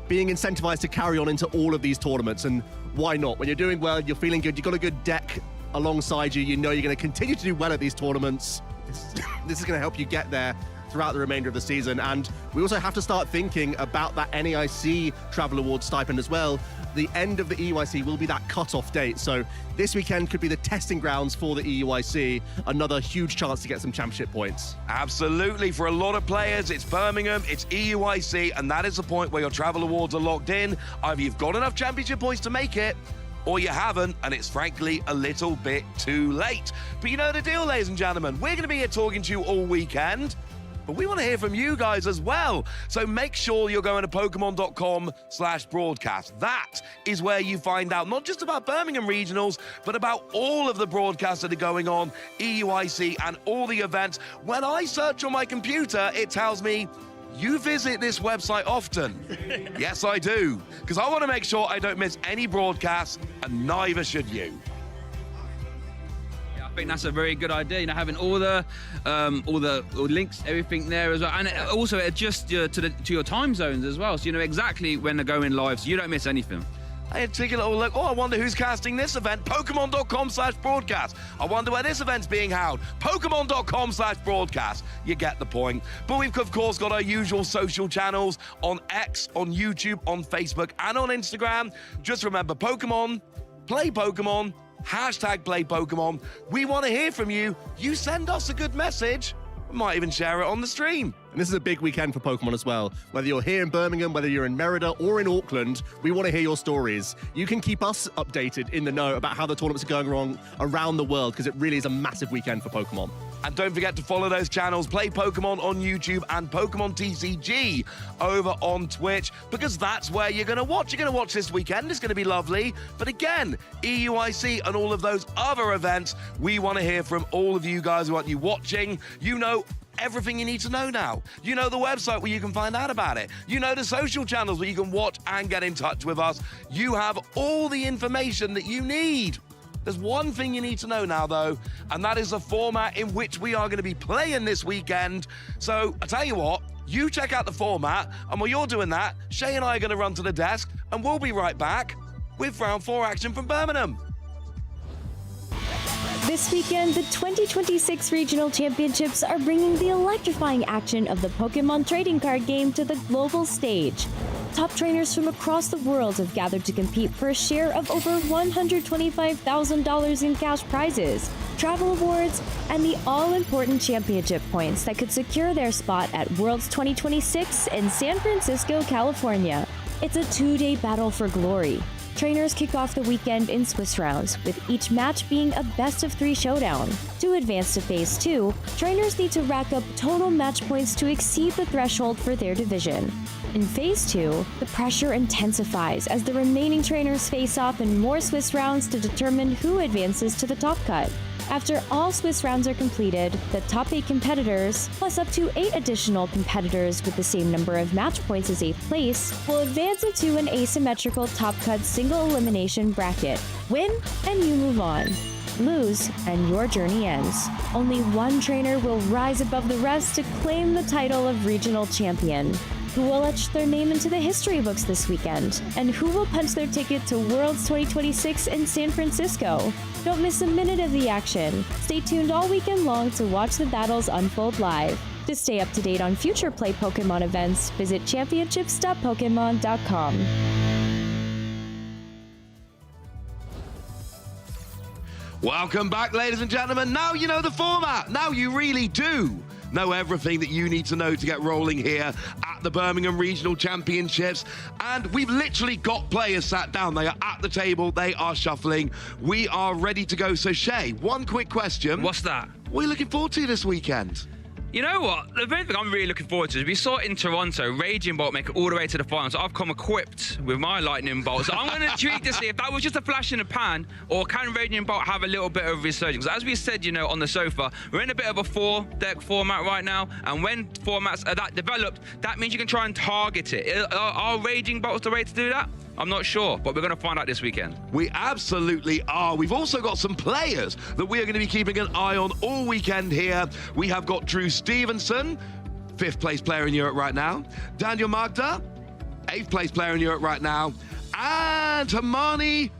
being incentivized to carry on into all of these tournaments. And why not? When you're doing well, you're feeling good, you've got a good deck alongside you, you know you're going to continue to do well at these tournaments. This is going to help you get there throughout the remainder of the season. And we also have to start thinking about that NAIC Travel Awards stipend as well. The end of the EUIC will be that cut-off date. So this weekend could be the testing grounds for the EUIC, another huge chance to get some championship points. Absolutely. For a lot of players, it's Birmingham, it's EUIC, and that is the point where your travel awards are locked in. Either you've got enough championship points to make it, or you haven't, and it's frankly a little bit too late. But you know the deal, ladies and gentlemen. We're going to be here talking to you all weekend, but we want to hear from you guys as well. So make sure you're going to Pokemon.com/broadcast. That is where you find out not just about Birmingham regionals, but about all of the broadcasts that are going on, EUIC, and all the events. When I search on my computer, it tells me, you visit this website often. Yes, I do, because I want to make sure I don't miss any broadcasts, and neither should you. I think that's a very good idea. Having all the links, everything there as well, and also it adjusts to your time zones as well, so you know exactly when they're going live, so you don't miss anything. I had to take a little look. Oh, I wonder who's casting this event. Pokemon.com/broadcast. I wonder where this event's being held. Pokemon.com/broadcast. You get the point. But we've, of course, got our usual social channels on X, on YouTube, on Facebook, and on Instagram. Just remember, Pokemon, play Pokemon, #play Pokemon. We want to hear from you. You send us a good message. We might even share it on the stream. And this is a big weekend for Pokemon as well. Whether you're here in Birmingham, whether you're in Merida or in Auckland, we want to hear your stories. You can keep us updated in the know about how the tournaments are going wrong around the world, because it really is a massive weekend for Pokemon. And don't forget to follow those channels, Play Pokemon on YouTube and Pokemon TCG over on Twitch, because that's where you're going to watch. You're going to watch this weekend. It's going to be lovely. But again, EUIC and all of those other events, we want to hear from all of you guys who want you watching. You know everything you need to know now. You know the website where you can find out about it. You know the social channels where you can watch and get in touch with us. You have all the information that you need. There's one thing you need to know now, though, and that is the format in which we are going to be playing this weekend. So I tell you what, you check out the format, and while you're doing that, Shay and I are going to run to the desk, and we'll be right back with round 4 action from Birmingham. This weekend, the 2026 Regional Championships are bringing the electrifying action of the Pokemon trading card game to the global stage. Top trainers from across the world have gathered to compete for a share of over $125,000 in cash prizes, travel awards, and the all-important championship points that could secure their spot at Worlds 2026 in San Francisco, California. It's a 2-day battle for glory. Trainers kick off the weekend in Swiss rounds, with each match being a best-of-3 showdown. To advance to Phase 2, trainers need to rack up total match points to exceed the threshold for their division. In Phase 2, the pressure intensifies as the remaining trainers face off in more Swiss rounds to determine who advances to the top cut. After all Swiss rounds are completed, the top 8 competitors, plus up to 8 additional competitors with the same number of match points as 8th place, will advance into an asymmetrical top cut single elimination bracket. Win, and you move on. lose, and your journey ends. Only one trainer will rise above the rest to claim the title of regional champion. Who will etch their name into the history books this weekend? And who will punch their ticket to Worlds 2026 in San Francisco? Don't miss a minute of the action. Stay tuned all weekend long to watch the battles unfold live. To stay up to date on future Play Pokemon events, visit championships.pokemon.com. Welcome back, ladies and gentlemen. Now you know the format. Now you really do know everything that you need to know to get rolling here at the Birmingham Regional Championships. And we've literally got players sat down. They are at the table. They are shuffling. We are ready to go. So, Shay, one quick question. What's that? What are you looking forward to this weekend? You know what? The main thing I'm really looking forward to is we saw it in Toronto, Raging Bolt make it all the way to the final. So I've come equipped with my Lightning Bolt. So I'm going to intrigue to see if that was just a flash in the pan, or can Raging Bolt have a little bit of resurgence? As we said, you know, on the sofa, we're in a bit of a 4-deck format right now. And when formats are that developed, that means you can try and target it. Are Raging Bolts the way to do that? I'm not sure, but we're going to find out this weekend. We absolutely are. We've also got some players that we are going to be keeping an eye on all weekend here. We have got Drew Stevenson, 5th place player in Europe right now. Daniel Magda, 8th place player in Europe right now. And Hermione,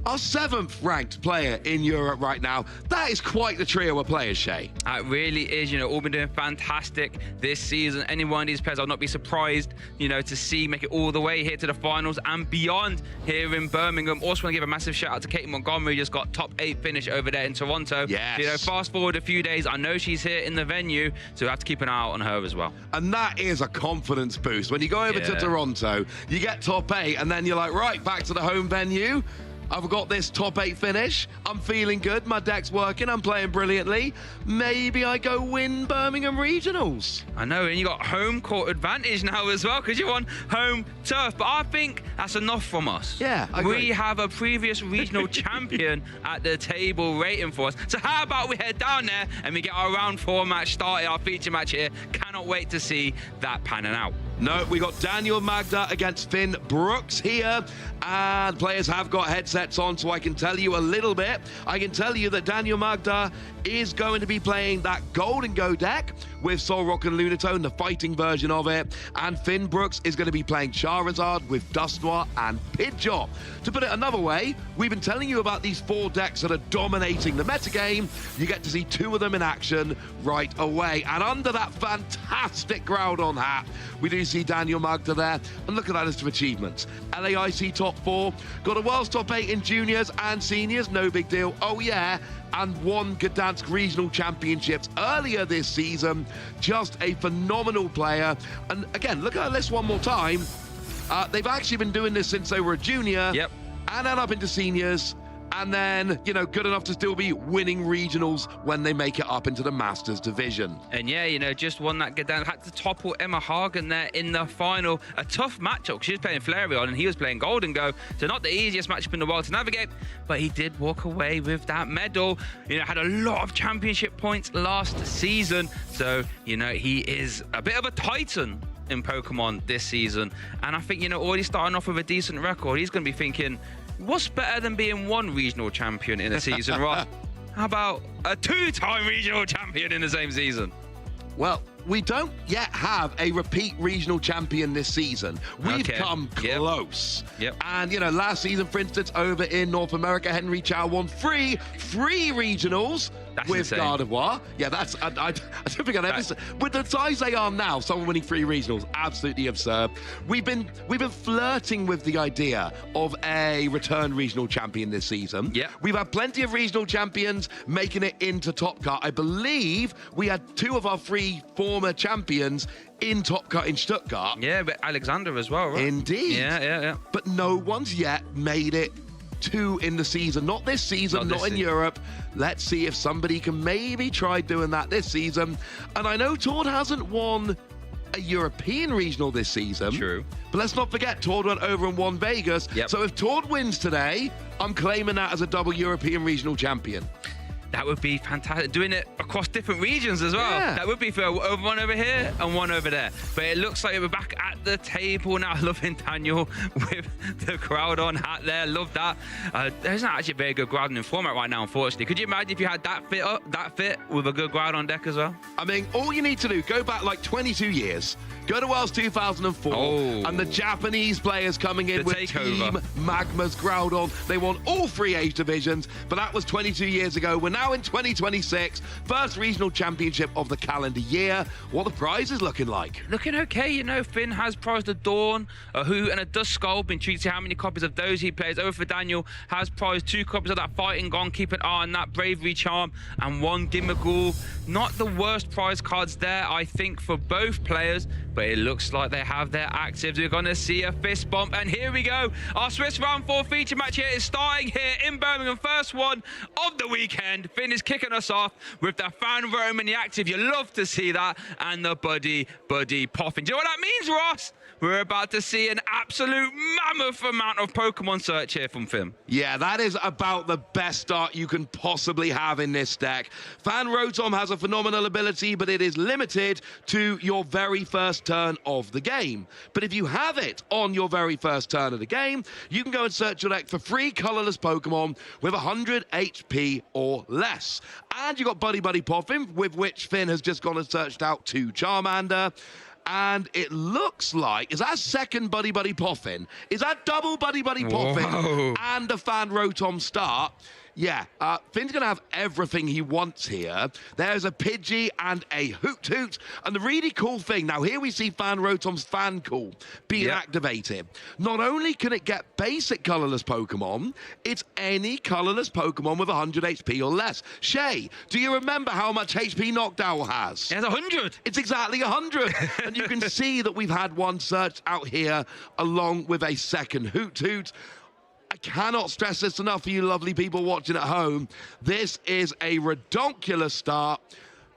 our 7th ranked player in Europe right now. That is quite the trio of players, Shay. It really is. You know, all been doing fantastic this season. Any one of these players, I'll not be surprised, you know, to see make it all the way here to the finals and beyond here in Birmingham. Also want to give a massive shout out to Katie Montgomery, just got top 8 finish over there in Toronto. Yes. You know, fast forward a few days, I know she's here in the venue, so we have to keep an eye out on her as well. And that is a confidence boost. When you go over to Toronto, you get top 8, and then you're like, right, back to the home venue. I've got this top 8 finish. I'm feeling good. My deck's working. I'm playing brilliantly. Maybe I go win Birmingham Regionals. I know, and you got home court advantage now as well because you're on home turf. But I think that's enough from us. Yeah, I agree. We have a previous regional champion at the table waiting for us. So how about we head down there and we get our round 4 match started, our feature match here. Cannot wait to see that panning out. No, we got Daniel Magda against Finn Brooks here, and players have got headsets on, so I can tell you a little bit. I can tell you that Daniel Magda is going to be playing that Golden Go deck with Solrock and Lunatone, the fighting version of it, and Finn Brooks is going to be playing Charizard with Dusknoir and Pidgeot. To put it another way, we've been telling you about these 4 decks that are dominating the metagame. You get to see 2 of them in action right away, and under that fantastic Groudon hat, we do see Daniel Magda there, and look at that list of achievements. LAIC top 4, got a World's top 8 in juniors and seniors, no big deal. Oh yeah, and won Gdansk Regional Championships earlier this season. Just a phenomenal player. And again, look at that list one more time. They've actually been doing this since they were a junior. Yep. And then up into seniors. And then, you know, good enough to still be winning regionals when they make it up into the Masters division. And yeah, you know, just won that Gdansk. Had to topple Emma Hagen there in the final. A tough matchup. She was playing Flareon and he was playing Golden Go. So not the easiest matchup in the world to navigate. But he did walk away with that medal. You know, had a lot of championship points last season. So, you know, he is a bit of a titan in Pokemon this season. And I think, you know, already starting off with a decent record, he's going to be thinking, what's better than being 1 regional champion in a season, Ross? How about a 2-time regional champion in the same season? Well, we don't yet have a repeat regional champion this season. We've come close. Yep. And, you know, last season, for instance, over in North America, Henry Chow won 3 regionals. That's with insane. Gardevoir. Yeah, that's, I don't think I'd ever say, with the size they are now, someone winning 3 regionals, absolutely absurd. We've been flirting with the idea of a return regional champion this season. Yeah. We've had plenty of regional champions making it into Top Cut. I believe we had 2 of our 3 former champions in Top Cut in Stuttgart. Yeah, but Alexander as well, right? Indeed. Yeah. But no one's yet made it 2 in the season. Not this season, not in Europe. Let's see if somebody can maybe try doing that this season. And I know Tord hasn't won a European regional this season. True. But let's not forget, Tord went over and won Vegas. Yep. So if Tord wins today, I'm claiming that as a double European regional champion. That would be fantastic. Doing it across different regions as well. Yeah. That would be for one over here and one over there. But it looks like we're back at the table now. Loving Daniel with the Groudon hat there. Love that. There's not actually a very good Groudon in format right now, unfortunately. Could you imagine if you had that fit with a good Groudon deck as well? I mean, all you need to do, go back like 22 years, go to Worlds 2004, and the Japanese players coming in The with takeover. Team Magma's Groudon. They won all 3 age divisions, but that was 22 years ago. We're now in 2026, first regional championship of the calendar year. What the prize is looking like? Looking okay, you know. Finn has prized a Dawn, a Hoot, and a Duskull. Been treated to how many copies of those he plays. Over for Daniel, has prized 2 copies of that Fighting Gong. Keep an eye on that Bravery Charm, and 1 Gimmighoul. Not the worst prize cards there, I think, for both players, but it looks like they have their actives. We're going to see a fist bump, and here we go. Our Swiss Round 4 feature match here is starting here in Birmingham. First one of the weekend. Finn is kicking us off with the fan roam and the active. You love to see that, and the buddy popping. Do you know what that means, Ross? We're about to see an absolute mammoth amount of Pokemon search here from Finn. Yeah, that is about the best start you can possibly have in this deck. Fan Rotom has a phenomenal ability, but it is limited to your very first turn of the game. But if you have it on your very first turn of the game, you can go and search your deck for 3 colorless Pokemon with 100 HP or less. And you got Buddy Poffin, with which Finn has just gone and searched out 2 Charmander. And it looks like, is that a second Buddy Poffin? Is that double Buddy Poffin and a Fan Rotom start? Yeah, Finn's going to have everything he wants here. There's a Pidgey and a Hoot. And the really cool thing, now here we see Fan Rotom's Fan Call being activated. Not only can it get basic colorless Pokemon, it's any colorless Pokemon with 100 HP or less. Shay, do you remember how much HP Noctowl has? It has 100. It's exactly 100. And you can see that we've had one searched out here along with a second Hoot. I cannot stress this enough for you lovely people watching at home. This is a redonkulous start.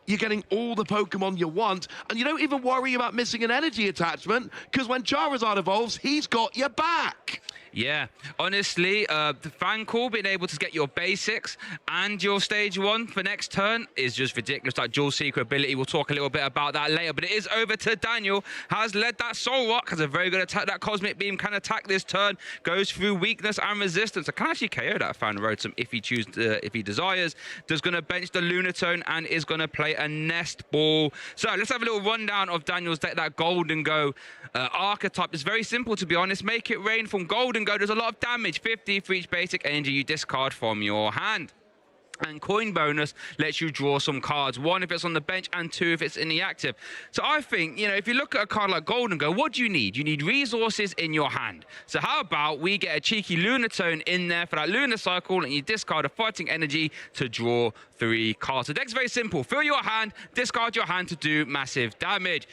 You're getting all the Pokemon you want, and you don't even worry about missing an energy attachment, because when Charizard evolves, he's got your back. Yeah, honestly, the fan call, being able to get your basics and your stage 1 for next turn is just ridiculous. That dual secret ability, we'll talk a little bit about that later, but it is over to Daniel. Has led that Solrock, has a very good attack. That Cosmic Beam can attack this turn, goes through weakness and resistance. I can actually KO that Fan Rotom if he desires. Does going to bench the Lunatone and is going to play a Nest Ball. So let's have a little rundown of Daniel's deck. That Golden Go archetype is very simple, to be honest. Make it rain from Golden Go. There's a lot of damage, 50 for each basic energy you discard from your hand. And coin bonus lets you draw some cards. 1 if it's on the bench, and 2 if it's in the active. So I think, you know, if you look at a card like Golden Go, what do you need? You need resources in your hand. So how about we get a cheeky Lunatone in there for that Lunar Cycle, and you discard a fighting energy to draw 3 cards. The deck's very simple. Fill your hand, discard your hand to do massive damage.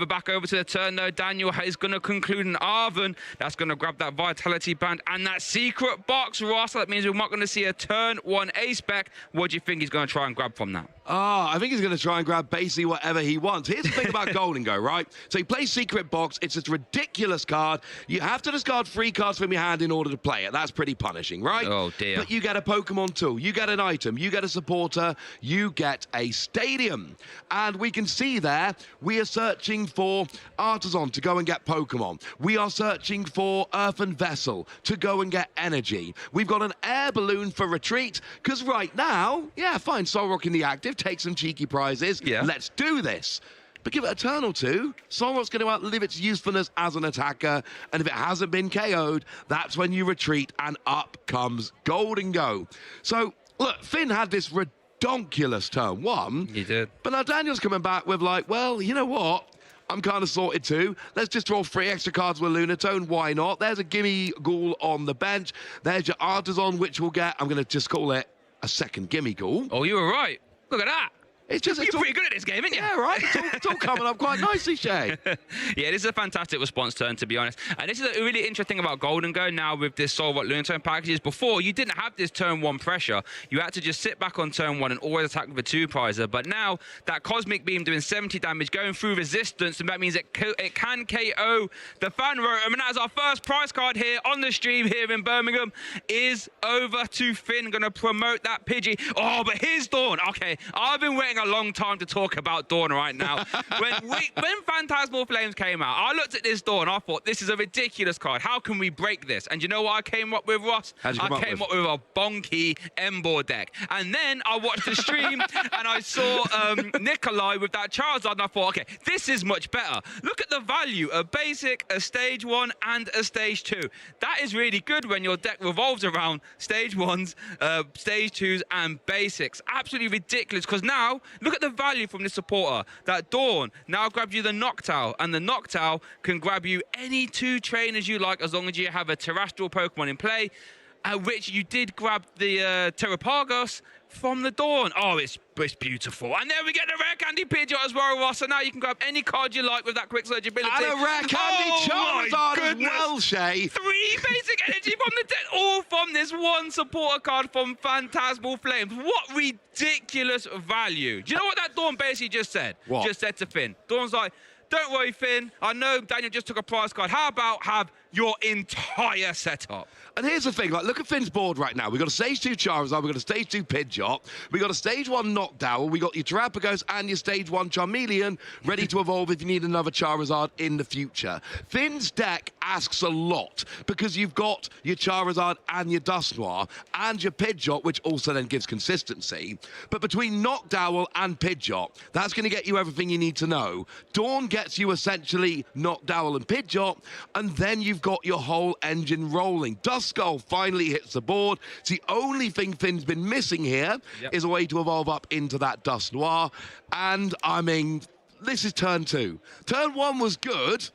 Back over to the turn though. Daniel is going to conclude an Arven. That's going to grab that Vitality Band and that Secret Box, Ross. That means we're not going to see a turn 1 A-Spec. What do you think he's going to try and grab from that? I think he's going to try and grab basically whatever he wants. Here's the thing about Golden Go, right? So he plays Secret Box. It's this ridiculous card. You have to discard 3 cards from your hand in order to play it. That's pretty punishing, right? Oh, dear. But you get a Pokemon tool. You get an item. You get a supporter. You get a stadium. And we can see there, we are searching for Artisan to go and get Pokemon. We are searching for Earthen Vessel to go and get energy. We've got an Air Balloon for Retreat, because right now, yeah, fine, Solrock in the active, take some cheeky prizes. Yeah. Let's do this. But give it a turn or 2. Solrock's going to outlive its usefulness as an attacker, and if it hasn't been KO'd, that's when you retreat, and up comes Golden Go. So, look, Finn had this redonkulous turn 1. He did. But now Daniel's coming back with like, well, you know what? I'm kind of sorted too. Let's just draw 3 extra cards with Lunatone. Why not? There's a Gimmighoul on the bench. There's your Artisan, which we'll get, I'm going to just call it a second Gimmighoul. Oh, you were right. Look at that. It's just You're pretty good at this game, aren't you? Yeah, right. It's all coming up quite nicely, Shay. Yeah, this is a fantastic response turn, to be honest. And this is a really interesting about Golden Go now with this Solrock Lunatone packages. Before, you didn't have this turn 1 pressure. You had to just sit back on turn 1 and always attack with a 2-prizer. But now, that Cosmic Beam doing 70 damage, going through resistance, and that means it can KO the Fan Rotom. And that's our first prize card here on the stream here in Birmingham, is over to Finn. Going to promote that Pidgey. Oh, but here's Dawn. Okay, I've been waiting a long time to talk about Dawn right now. when Phantasmal Flames came out, I looked at this Dawn. I thought, this is a ridiculous card. How can we break this? And you know what I came up with, Ross? I came up with a bonky M-board deck. And then I watched the stream and I saw Nikolai with that Charizard, and I thought, okay, this is much better. Look at the value: a basic, a stage 1, and a stage 2. That is really good when your deck revolves around stage 1s, stage 2s, and basics. Absolutely ridiculous, because now, look at the value from this supporter. That Dawn now grabs you the Noctowl, and the Noctowl can grab you any 2 trainers you like, as long as you have a terrestrial Pokemon in play, which you did grab the Terrapagos from the Dawn. Oh, it's beautiful. And then we get the Rare Candy Pidgeot as well, Ross. So now you can grab any card you like with that quick surge ability. And a Rare Candy Charizard as well, Shay. 3 basic energy from the deck, all from this one supporter card from Phantasmal Flames. What ridiculous value. Do you know what that Dawn basically just said? What? Just said to Finn. Dawn's like, don't worry, Finn. I know Daniel just took a prize card. How about have your entire setup? And here's the thing, like, look at Finn's board right now. We've got a stage 2 Charizard, we've got a stage 2 Pidgeot, we've got a stage 1 Noctowl, we've got your Terrapagos and your stage 1 Charmeleon ready to evolve if you need another Charizard in the future. Finn's deck asks a lot, because you've got your Charizard and your Dusknoir and your Pidgeot, which also then gives consistency. But between Noctowl and Pidgeot, that's going to get you everything you need to know. Dawn gets you essentially Noctowl and Pidgeot, and then you've got your whole engine rolling. Duskull finally hits the board. It's the only thing Finn's been missing here is a way to evolve up into that Dusknoir. And, I mean, this is turn 2. Turn 1 was good.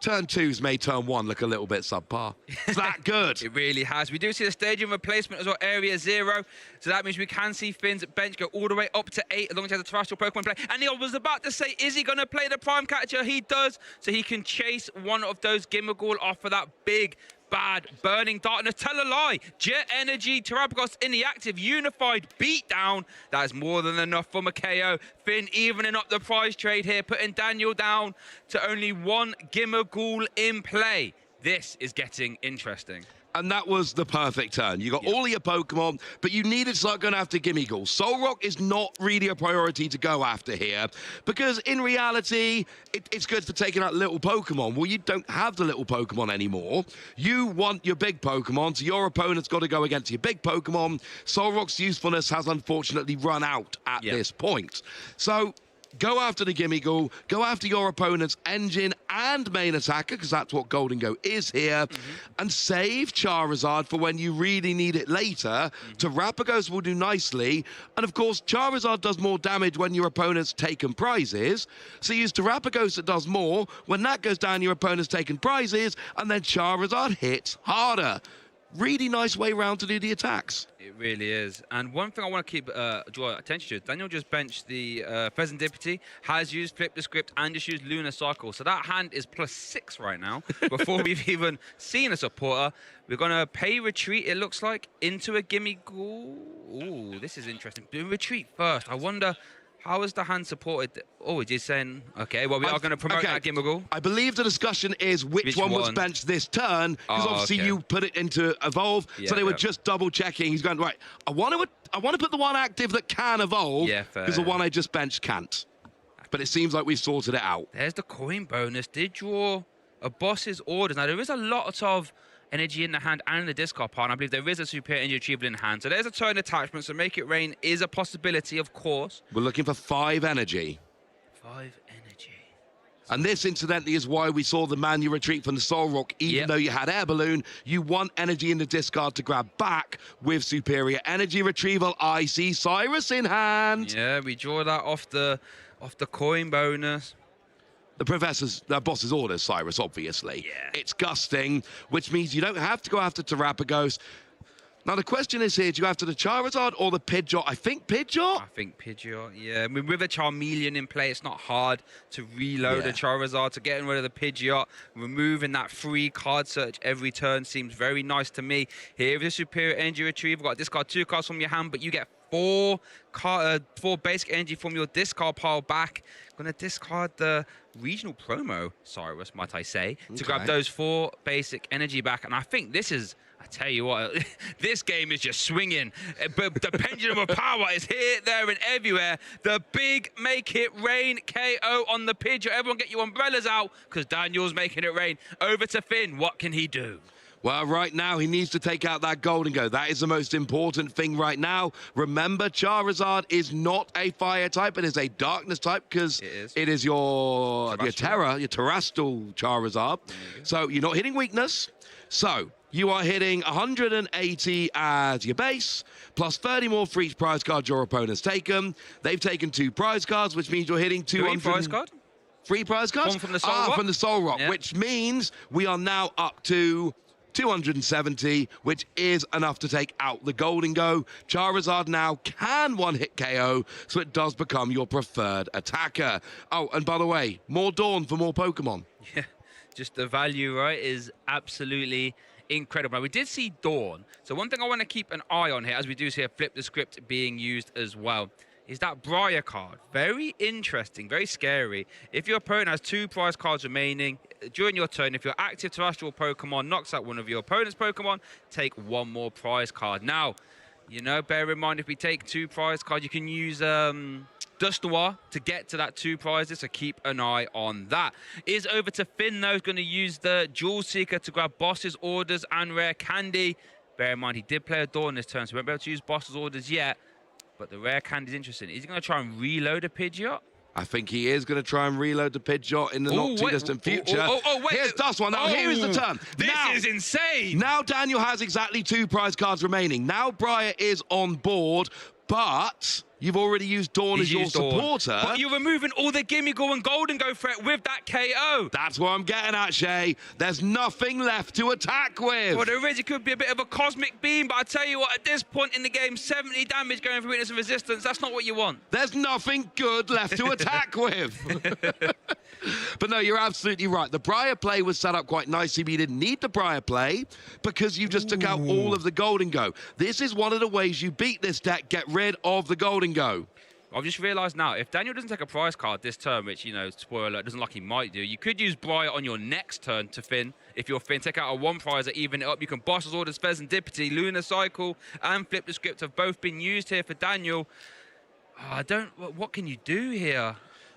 Turn 2's made turn 1 look a little bit subpar. It's that good. It really has. We do see the stadium replacement as well, area 0. So that means we can see Finn's bench go all the way up to 8, as long as he has a terrestrial Pokemon play. And he was about to say, is he going to play the Prime Catcher? He does. So he can chase one of those Gimmighoul off for that big, bad Burning Darkness. Tell a lie. Jet Energy, Terrapagos in the active, Unified Beatdown. That is more than enough for McKay. Finn evening up the prize trade here, putting Daniel down to only 1 Gimmighoul in play. This is getting interesting. And that was the perfect turn. You got all your Pokemon, but you needed to start going after Gimmighoul. Solrock is not really a priority to go after here, because in reality, it's good for taking out little Pokemon. Well, you don't have the little Pokemon anymore. You want your big Pokemon, so your opponent's got to go against your big Pokemon. Solrock's usefulness has unfortunately run out at this point. So go after the Gimmighoul, go after your opponent's engine and main attacker, because that's what Golden Go is here, and save Charizard for when you really need it later. Terrapagos will do nicely, and of course, Charizard does more damage when your opponent's taken prizes, so use Terrapagos that does more. When that goes down, your opponent's taken prizes, and then Charizard hits harder. Really nice way round to do the attacks. It really is. And one thing I want to keep draw attention to is Daniel just benched the Pheasantipity, has used Flip the Script, and just used Lunar Cycle. So that hand is +6 right now. Before we've even seen a supporter, we're going to pay Retreat, it looks like, into a Gimmighoul. Ooh, this is interesting. Do Retreat first. I wonder, how is the hand supported? Oh, it is saying, okay, well, we are going to promote that Gimmighoul. I believe the discussion is which one was benched this turn, because obviously you put it into Evolve, so they were just double-checking. He's going, right, I want to put the one active that can evolve, because the one I just benched can't. But it seems like we've sorted it out. There's the coin bonus. Did draw a boss's orders. Now, there is a lot of energy in the hand and in the discard pile, and I believe there is a superior energy retrieval in hand. So there's a turn attachment, so Make It Rain is a possibility, of course. We're looking for 5 energy. 5 energy. And this, incidentally, is why we saw the manual retreat from the Solrock. Even though you had Air Balloon, you want energy in the discard to grab back with superior energy retrieval. I see Cyrus in hand. Yeah, we draw that off the coin bonus. The boss's orders, Cyrus, obviously. It's gusting, which means you don't have to go after Terrapagos. Now, the question is here, do you have to the Charizard or the Pidgeot? I think Pidgeot. I think Pidgeot, yeah. I mean, with a Charmeleon in play, it's not hard to reload a Charizard. So getting rid of the Pidgeot, removing that free card search every turn seems very nice to me. Here with the Superior Energy Retrieval, got to discard 2 cards from your hand, but you get 4 basic energy from your discard pile back. Going to discard the regional promo, Cyrus, might I say, to grab those 4 basic energy back. And I think this is... I tell you what, this game is just swinging. But the pendulum of power is here, there, and everywhere. The big make it rain KO on the Pidgeot. Everyone get your umbrellas out because Daniel's making it rain. Over to Finn. What can he do? Well, right now, he needs to take out that Golden Go. That is the most important thing right now. Remember, Charizard is not a fire type. It is a darkness type because it is your terrestrial Charizard. So you're not hitting weakness. So you are hitting 180 as your base, plus 30 more for each prize card your opponent's taken. They've taken 2 prize cards, which means you're hitting 200. 3 prize card? 3 prize cards? One from the Soul Rock? From the Soul Rock, which means we are now up to 270, which is enough to take out the Golden Go. Charizard now can one-hit KO, so it does become your preferred attacker. Oh, and by the way, more Dawn for more Pokemon. Yeah, just the value, right, is absolutely incredible. Now, we did see Dawn, so one thing I want to keep an eye on here, as we do see a Flip the Script being used as well, is that Briar card. Very interesting, very scary. If your opponent has 2 prize cards remaining, during your turn, if your active terrestrial Pokemon knocks out one of your opponent's Pokemon, take 1 more prize card. Now, you know, bear in mind, if we take 2 prize cards, you can use Dustoir to get to that 2 prizes, so keep an eye on that. Is over to Finn, though, going to use the Jewel Seeker to grab Boss's Orders and Rare Candy. Bear in mind, he did play a Dawn this turn, so we won't be able to use Boss's Orders yet. But the Rare Candy is interesting. Is he going to try and reload a Pidgeot? I think he is going to try and reload the Pidgeot in the not-too-distant future. Wait. Here's Dustoir. Now, here is the turn. This is insane. Now Daniel has exactly 2 prize cards remaining. Now Briar is on board, but you've already used Dawn as your supporter. But you're removing all the Gimme Go and Golden Go threat with that KO. That's what I'm getting at, Shay. There's nothing left to attack with. Well, there is. It could be a bit of a Cosmic Beam, but I tell you what, at this point in the game, 70 damage going for Witness and Resistance, that's not what you want. There's nothing good left to attack with. But no, you're absolutely right. The Briar play was set up quite nicely, but you didn't need the Briar play because you just took out all of the Golden Go. This is one of the ways you beat this deck. Get rid of the Golden Go. I've just realised now, if Daniel doesn't take a prize card this turn, which, you know, spoiler alert, doesn't look like he might do, you could use Briar on your next turn to Finn. If you're Finn, take out a 1 prize or even it up. You can Boss's Orders, Pheasantipity, Lunar Cycle, and Flip the Script have both been used here for Daniel. What can you do here?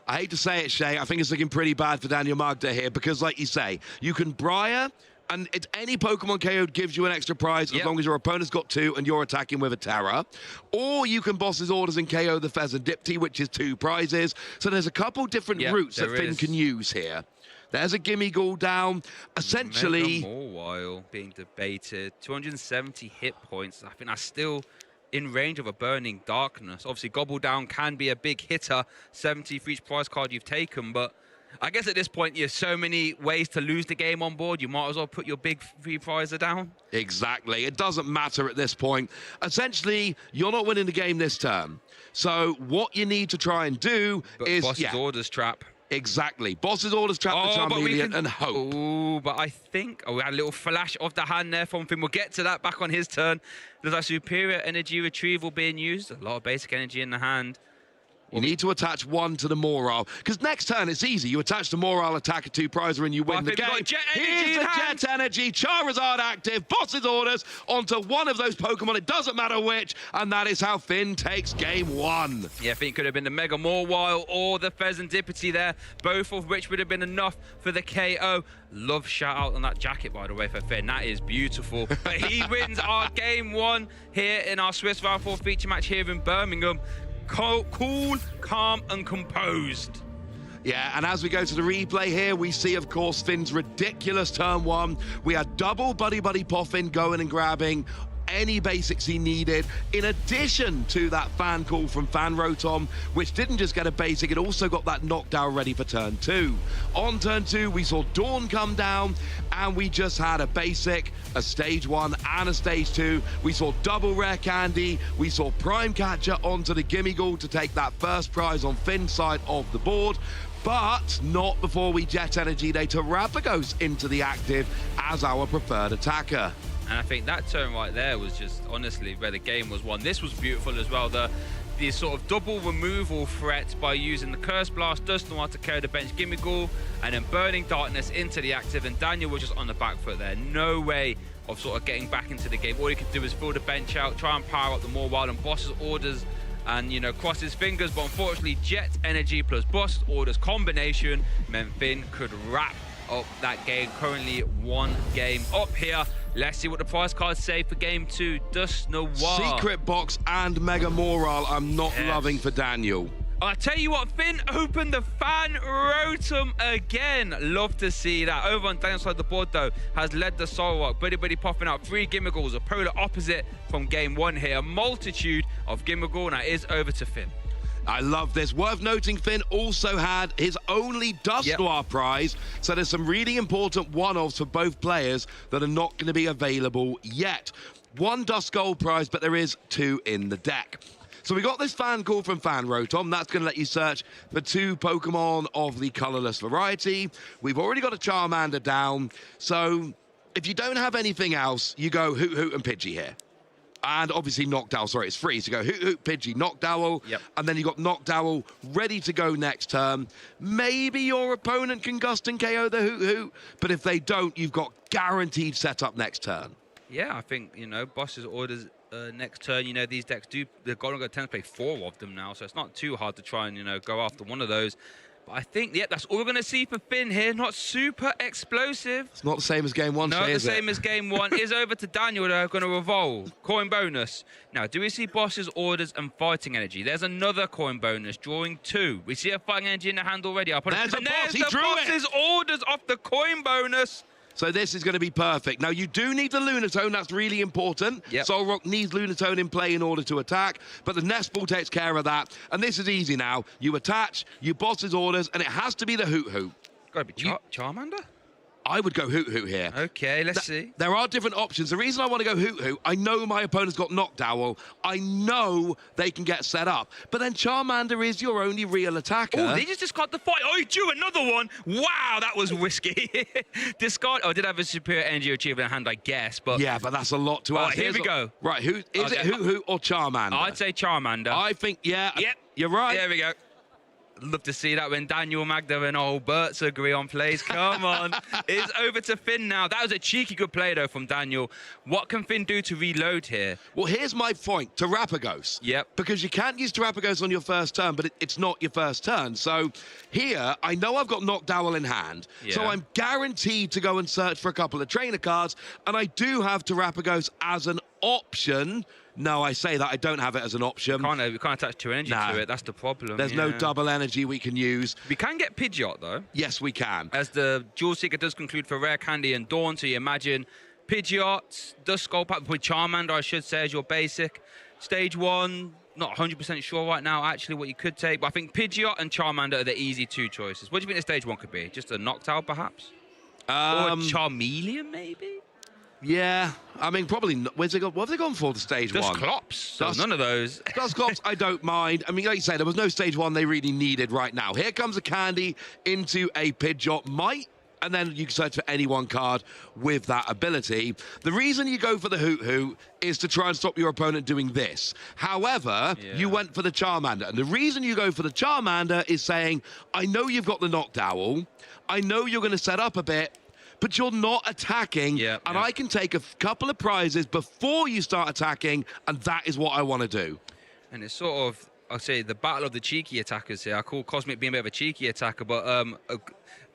I hate to say it, Shay. I think it's looking pretty bad for Daniel Magda here because, like you say, you can Briar, and it's any Pokemon KO gives you an extra prize as long as your opponent's got 2 and you're attacking with a Terra. Or you can Boss's Orders and KO the Pheasantipity, which is 2 prizes. So there's a couple different routes that Finn can use here. There's a Gimme Ghoul down. Essentially... Mega Mawile being debated. 270 hit points. I think that's still in range of a Burning Darkness. Obviously, Gobble Down can be a big hitter. 70 for each prize card you've taken, but I guess at this point, you have so many ways to lose the game on board, you might as well put your big free prizer down. Exactly. It doesn't matter at this point. Essentially, you're not winning the game this turn. So what you need to try and do is... Boss's Orders trap. Exactly. Boss's Orders trap the Charmeleon and hope. Oh, but I think... we had a little flash of the hand there from Finn. We'll get to that back on his turn. There's a Superior Energy Retrieval being used. A lot of basic energy in the hand. You need to attach 1 to the Moral. Because next turn, it's easy. You attach the Moral, attack a 2 prizer, and you win the game. Here's the Jet Energy, Charizard active, Boss's Orders onto one of those Pokemon. It doesn't matter which. And that is how Finn takes game 1. Yeah, I think it could have been the Mega Mawile or the Pheasantipity there, both of which would have been enough for the KO. Love shout out on that jacket, by the way, for Finn. That is beautiful. But he wins our game 1 here in our Swiss Round 4 feature match here in Birmingham. Cool, calm, and composed. Yeah, and as we go to the replay here, we see, of course, Finn's ridiculous turn 1. We had double Buddy Poffin going and grabbing any basics he needed, in addition to that fan call from Fan Rotom, which didn't just get a basic, it also got that knockdown ready for turn 2. On turn 2, we saw Dawn come down, and we just had a basic, a stage 1 and a stage 2. We saw double rare candy, we saw Prime Catcher onto the Gimmighoul to take that first prize on Finn's side of the board. But not before we Jet Energy they Terrapagos into the active as our preferred attacker. And I think that turn right there was just honestly where the game was won. This was beautiful as well. The sort of double removal threat by using the Curse Blast, Dust Noir to carry the bench Gimmighoul, and then Burning Darkness into the active, and Daniel was just on the back foot there. No way of sort of getting back into the game. All he could do is fill the bench out, try and power up the Mawile and Boss's orders, and, you know, cross his fingers, but unfortunately Jet Energy plus Boss's orders combination meant Finn could wrap up that game. Currently 1 game up here. Let's see what the prize cards say for game 2. Dust Noir. Secret Box and Mega Morale I'm not loving for Daniel. I tell you what, Finn opened the Fan Rotom again. Love to see that. Over on Daniel's side of the board, though, has led the Solrock. Buddy popping out 3 Gimmighouls, a polar opposite from game 1 here. A multitude of Gimmighoul. Now it is over to Finn. I love this. Worth noting, Finn also had his only Dust Noir prize, so there's some really important one-offs for both players that are not going to be available yet. 1 Dust Gold prize, but there is 2 in the deck. So we got this fan call from Fan Rotom. That's going to let you search for 2 Pokemon of the colorless variety. We've already got a Charmander down, so if you don't have anything else, you go Hoot Hoot and Pidgey here. And obviously Knockdown, sorry, it's free. So you go Hoot Hoot, Pidgey, Knockdown, and then you got Knockdown ready to go next turn. Maybe your opponent can Gust and KO the Hoot Hoot, but if they don't, you've got guaranteed setup next turn. Yeah, I think, you know, Boss's orders next turn, you know, these decks they're going to tend to play 4 of them now, so it's not too hard to try and, you know, go after one of those. But I think, yeah, that's all we're going to see for Finn here. Not super explosive. It's not the same as game 1, not Shay, the same as game 1. Is over to Daniel. They're going to revolve. Coin bonus. Now, do we see Boss's orders and fighting energy? There's another coin bonus. Drawing 2. We see a fighting energy in the hand already. I'll put There's it. a boss. He the drew Boss's orders off the coin bonus. So this is going to be perfect. Now, you do need the Lunatone. That's really important. Solrock needs Lunatone in play in order to attack, but the Nest Ball takes care of that. And this is easy now. You attach, you Boss's orders, and it has to be the Hoot Hoot. Got to be Charmander? I would go Hoot Hoot here. Okay, let's see. There are different options. The reason I want to go Hoot Hoot, I know my opponent's got Knockdown. I know they can get set up. But then Charmander is your only real attacker. Oh, they just got the fight. Oh, he drew another one. Wow, that was risky. Discard. Oh, I did have a superior energy achiever in hand, I guess. But yeah, but that's a lot to ask. Here we go. Right, is it Hoot Hoot or Charmander? I'd say Charmander. I think, yeah. Yep. You're right. There we go. Love to see that when Daniel, Magda and old Bert's agree on plays. Come on. It's over to Finn now. That was a cheeky good play, though, from Daniel. What can Finn do to reload here? Well, here's my point. Terrapagos. Yep. Because you can't use Terrapagos on your first turn, but it's not your first turn. So here, I know I've got Knockdown in hand. Yeah. So I'm guaranteed to go and search for a couple of trainer cards. And I do have Terrapagos as an option. No, I say that. I don't have it as an option. We can't attach 2 energy to it. That's the problem. There's no double energy we can use. We can get Pidgeot, though. Yes, we can. As the Jewel Seeker does conclude for Rare Candy and Dawn, so you imagine Pidgeot, Duskull Pack with Charmander, I should say, as your basic. Stage 1, not 100% sure right now, actually, what you could take. But I think Pidgeot and Charmander are the easy 2 choices. What do you think the stage 1 could be? Just a Noctowl, perhaps? Or a Charmeleon, maybe? Yeah, I mean, probably. What have they gone for the stage 1? Dusclops. So none of those. Dusclops, I don't mind. I mean, like you say, there was no stage 1 they really needed right now. Here comes a candy into a Pidgeot. And then you can search for any one card with that ability. The reason you go for the Hoot Hoot is to try and stop your opponent doing this. However, you went for the Charmander. And the reason you go for the Charmander is saying, I know you've got the Knockdown. I know you're going to set up a bit, but you're not attacking, and I can take a couple of prizes before you start attacking, and that is what I want to do. And it's sort of, I'll say, the battle of the cheeky attackers here. I call Cosmic being a bit of a cheeky attacker, but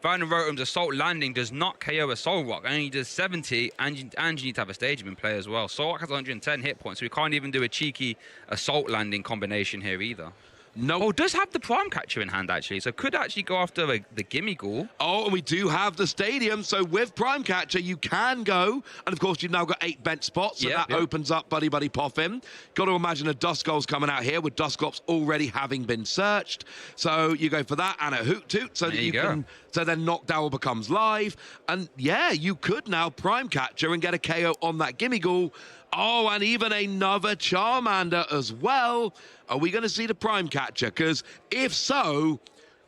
Van Rotom's Assault Landing does not KO a Solrock. Only does 70, and you need to have a stadium in play as well. Solrock has 110 hit points, so we can't even do a cheeky Assault Landing combination here either. No. Oh, does have the Prime Catcher in hand, actually. So could actually go after the Gimme Ghoul. Oh, and we do have the stadium. So with Prime Catcher, you can go. And of course, you've now got 8 bench spots. So that opens up Buddy Buddy Poffin. Got to imagine a Duskull's coming out here with Dusclops already having been searched. So you go for that and a Hoot Toot so that you can. So then Noctowl becomes live. And yeah, you could now Prime Catcher and get a KO on that Gimme Ghoul. Oh, and even another Charmander as well. Are we going to see the Prime Catcher? Because if so,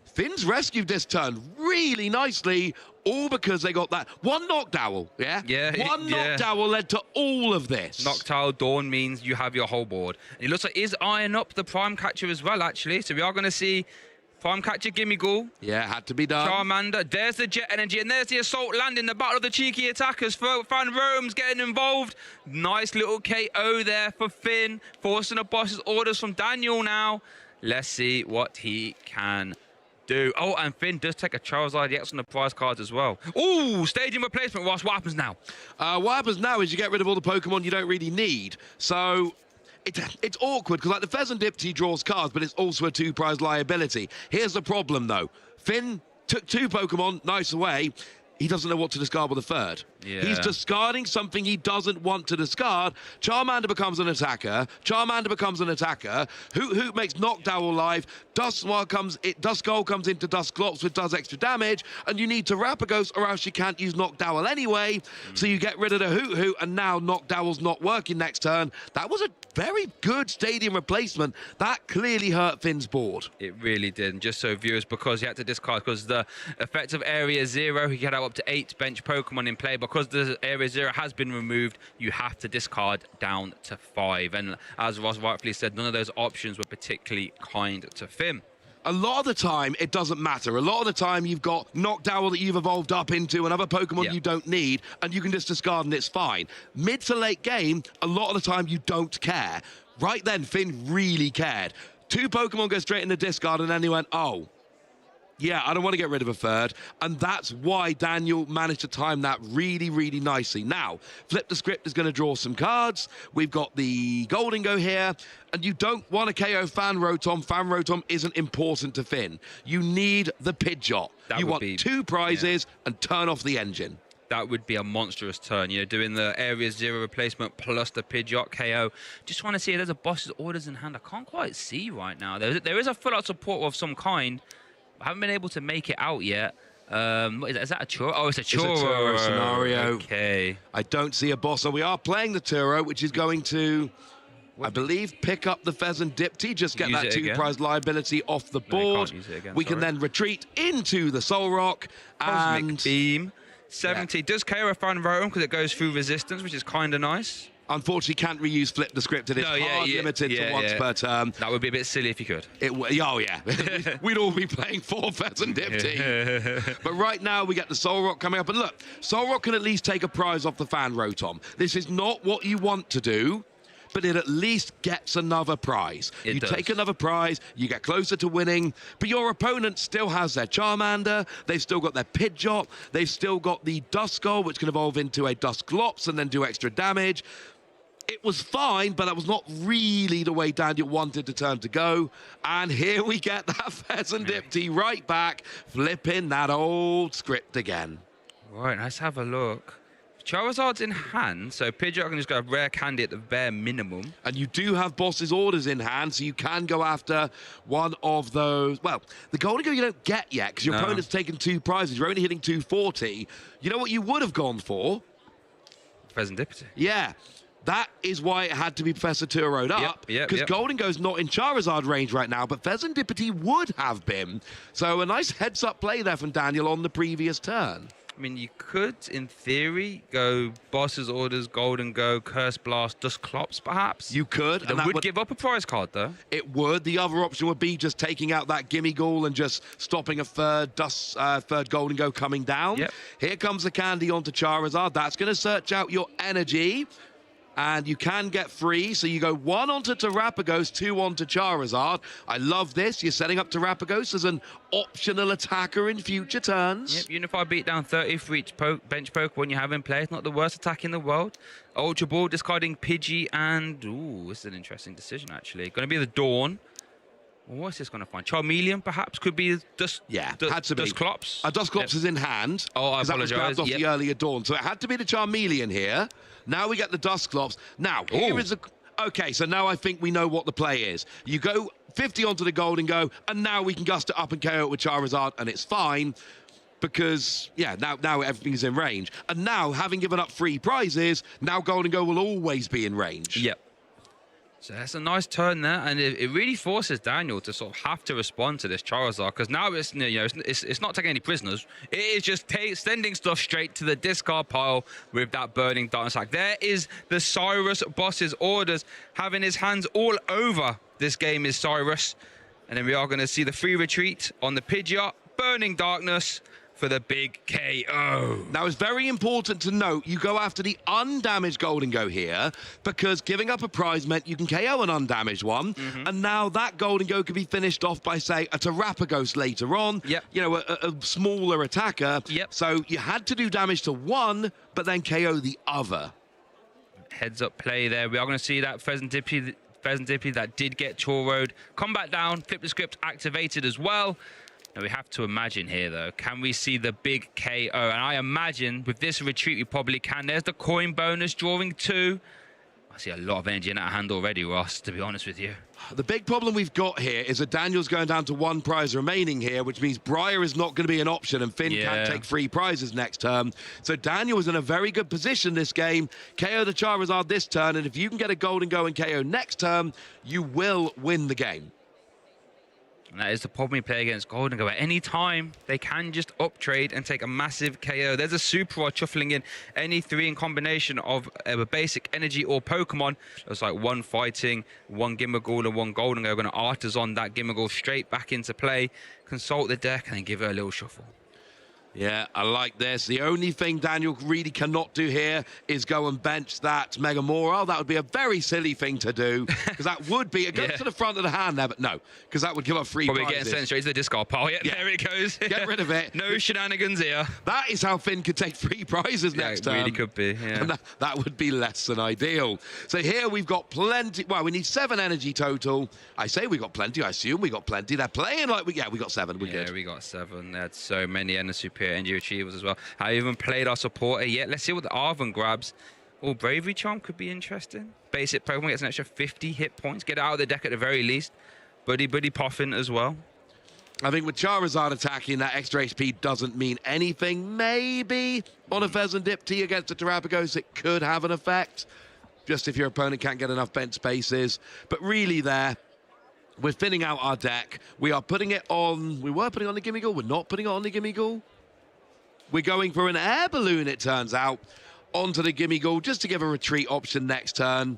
Finn's rescued this turn really nicely, all because they got that one Noctowl, yeah? Yeah. One Noctowl led to all of this. Noctowl Dawn means you have your whole board. And it looks like he's eyeing up the Prime Catcher as well, actually. So we are going to see Prime Catcher, Gimme Ghoul. Yeah, had to be done. Charmander, there's the Jet Energy, and there's the Assault landing, the battle of the cheeky attackers. Fan Rome's getting involved. Nice little KO there for Finn, forcing the boss's orders from Daniel now. Let's see what he can do. Oh, and Finn does take a Charizard EX on the prize cards as well. Ooh, stadium replacement, Ross. What happens now? What happens now is you get rid of all the Pokemon you don't really need. So it's awkward because like the Pheasantipty draws cards, but it's also a 2-prize liability. Here's the problem though. Finn took 2 Pokemon, nice away. He doesn't know what to discard with a third. Yeah. He's discarding something he doesn't want to discard. Charmander becomes an attacker. Charmander becomes an attacker. Hoot makes Noctowl live. Duskull comes into Dusclops, which does extra damage. And you need to Terrapagos or else you can't use Noctowl anyway. So you get rid of the Hoot, and now Noctowl's not working next turn. That was a very good stadium replacement. That clearly hurt Finn's board. It really did. And just so viewers, because he had to discard, because the effect of Area 0, he had up to 8 bench Pokemon in play. Because the Area 0 has been removed, you have to discard down to 5. And as Ross rightfully said, none of those options were particularly kind to Finn. A lot of the time, it doesn't matter. A lot of the time, you've got Noctowl that you've evolved up into another Pokemon you don't need, and you can just discard and it's fine. Mid to late game, a lot of the time, you don't care. Right then, Finn really cared. 2 Pokemon go straight in the discard, and then he went, oh, yeah, I don't want to get rid of a third. And that's why Daniel managed to time that really, really nicely. Now, Flip the Script is going to draw some cards. We've got the Golden Go here. And you don't want to KO Fan Rotom. Fan Rotom isn't important to Finn. You need the Pidgeot. You want 2 prizes and turn off the engine. That would be a monstrous turn, you know, doing the Area 0 replacement plus the Pidgeot KO. Just want to see if there's a boss's orders in hand. I can't quite see right now. There is a full-out support of some kind. I haven't been able to make it out yet. What is that a Churro? Oh, it's a Churro. It's a Churro scenario. Okay. I don't see a boss. So we are playing the Churro, which is going to, I believe, pick up the Pheasantipty. Just get that 2-prize liability off the board. We can then retreat into the Soul Rock. Cosmic Beam. 70 does KO a Fan Rotom because it goes through resistance, which is kind of nice. Unfortunately, can't reuse Flip the Script. It is limited to once per turn. That would be a bit silly if you could. Oh, yeah. We'd all be playing 4 Pheasantipty. But right now, we get the Soul Rock coming up. And look, Soul Rock can at least take a prize off the Fan Rotom. This is not what you want to do, but it at least gets another prize. You take another prize, you get closer to winning, but your opponent still has their Charmander, they've still got their Pidgeot, they've still got the Duskull, which can evolve into a Dusclops and then do extra damage. It was fine, but that was not really the way Daniel wanted the turn to go. And here we get that Pheasantipty right back, flipping that old script again. Right, let's have a look. Charizard's in hand, so Pidgeot can just go rare candy at the bare minimum. And you do have boss's orders in hand, so you can go after one of those. Well, the Golden Go you don't get yet, because your opponent's taken 2 prizes. You're only hitting 240. You know what you would have gone for? Pheasantipty. Yeah. That is why it had to be Professor Turo'd up, because Golden Go's not in Charizard range right now, but Pheasantipty would have been. So a nice heads-up play there from Daniel on the previous turn. I mean, you could, in theory, go Boss's Orders, Golden Go, Curse Blast, Dusclops, perhaps. You could. And that would give up a prize card, though. It would. The other option would be just taking out that Gimme Ghoul and just stopping a third Golden Go coming down. Here comes the candy onto Charizard. That's going to search out your energy. And you can get 3, so you go 1 onto Terrapagos, 2 onto Charizard. I love this. You're setting up Terrapagos as an optional attacker in future turns. Yep, Unify beatdown 30 for each bench Pokemon you have in play. It's not the worst attack in the world. Ultra Ball, discarding Pidgey, and... Ooh, this is an interesting decision, actually. Going to be the Dawn. Well, what's this going to find? Charmeleon, perhaps, could be Dust. Yeah, had to be. Dusclops. Dusclops is in hand. Oh, I That was grabbed off the earlier Dawn. So it had to be the Charmeleon here. Now we get the Dusclops. Now, here is a... Okay, so now I think we know what the play is. You go 50 onto the Golden Go, and now we can gust it up and KO it with Charizard, and it's fine. Because, yeah, now everything's in range. And now, having given up 3 prizes, now Golden Go will always be in range. Yep. So that's a nice turn there, and it really forces Daniel to sort of have to respond to this Charizard, because now it's, you know, it's not taking any prisoners. It is just sending stuff straight to the discard pile with that Burning Darkness attack. There is the Cyrus boss's orders, having his hands all over this game is Cyrus. And then we are going to see the free retreat on the Pidgeot, Burning Darkness for the big KO. Now, it's very important to note you go after the undamaged Golden Go here, because giving up a prize meant you can KO an undamaged one, and now that Golden Go can be finished off by, say, a Terrapagos later on, you know, a smaller attacker. So you had to do damage to one, but then KO the other. Heads up play there. We are going to see that Pheasant Dippy that did get Choroed. Combat down, flip the script activated as well. Now we have to imagine here, though, can we see the big KO? And I imagine with this retreat, we probably can. There's the coin bonus, drawing 2. I see a lot of energy in that hand already, Ross, to be honest with you. The big problem we've got here is that Daniel's going down to 1 prize remaining here, which means Briar is not going to be an option, and Finn can't take 3 prizes next turn. So Daniel is in a very good position this game. KO the Charizard this turn, and if you can get a Golden Go and KO next turn, you will win the game. And that is the problem we play against Golden Go. At any time, they can just up-trade and take a massive KO. There's a Super Rod shuffling in any 3 in combination of a basic energy or Pokemon. It's like 1 fighting, 1 Gimmighoul, and 1 Golden Go. Going to Artisan that Gimmighoul straight back into play, consult the deck, and then give it a little shuffle. Yeah, I like this. The only thing Daniel really cannot do here is go and bench that Mega Moral. That would be a very silly thing to do, because that would be... It goes to the front of the hand there, but no, because that would give up 3 Probably prizes. getting sent straight to the discard pile. Yeah, there it goes. Get rid of it. No shenanigans here. That is how Finn could take 3 prizes next time. It really could be, yeah. And that would be less than ideal. So here we've got plenty... Well, we need 7 energy total. I say we got plenty. I assume we got plenty. They're playing like... we got 7. We're good. Yeah, we got 7. They had so many and the superior energy achievers as well. I haven't played our supporter yet. Let's see what the Arven grabs. Oh, Bravery Charm could be interesting. Basic Pokemon gets an extra 50 hit points. Get it out of the deck at the very least. Buddy Puffin as well. I think with Charizard attacking, that extra HP doesn't mean anything. Maybe on a Pheasant Dip T against a Terrapagos, it could have an effect. Just if your opponent can't get enough bent spaces. But really there, we're thinning out our deck. We are putting it on... We were putting on the Gimmighoul. We're not putting it on the Gimmighoul. We're going for an air balloon, it turns out, onto the Gimmighoul, just to give a retreat option next turn.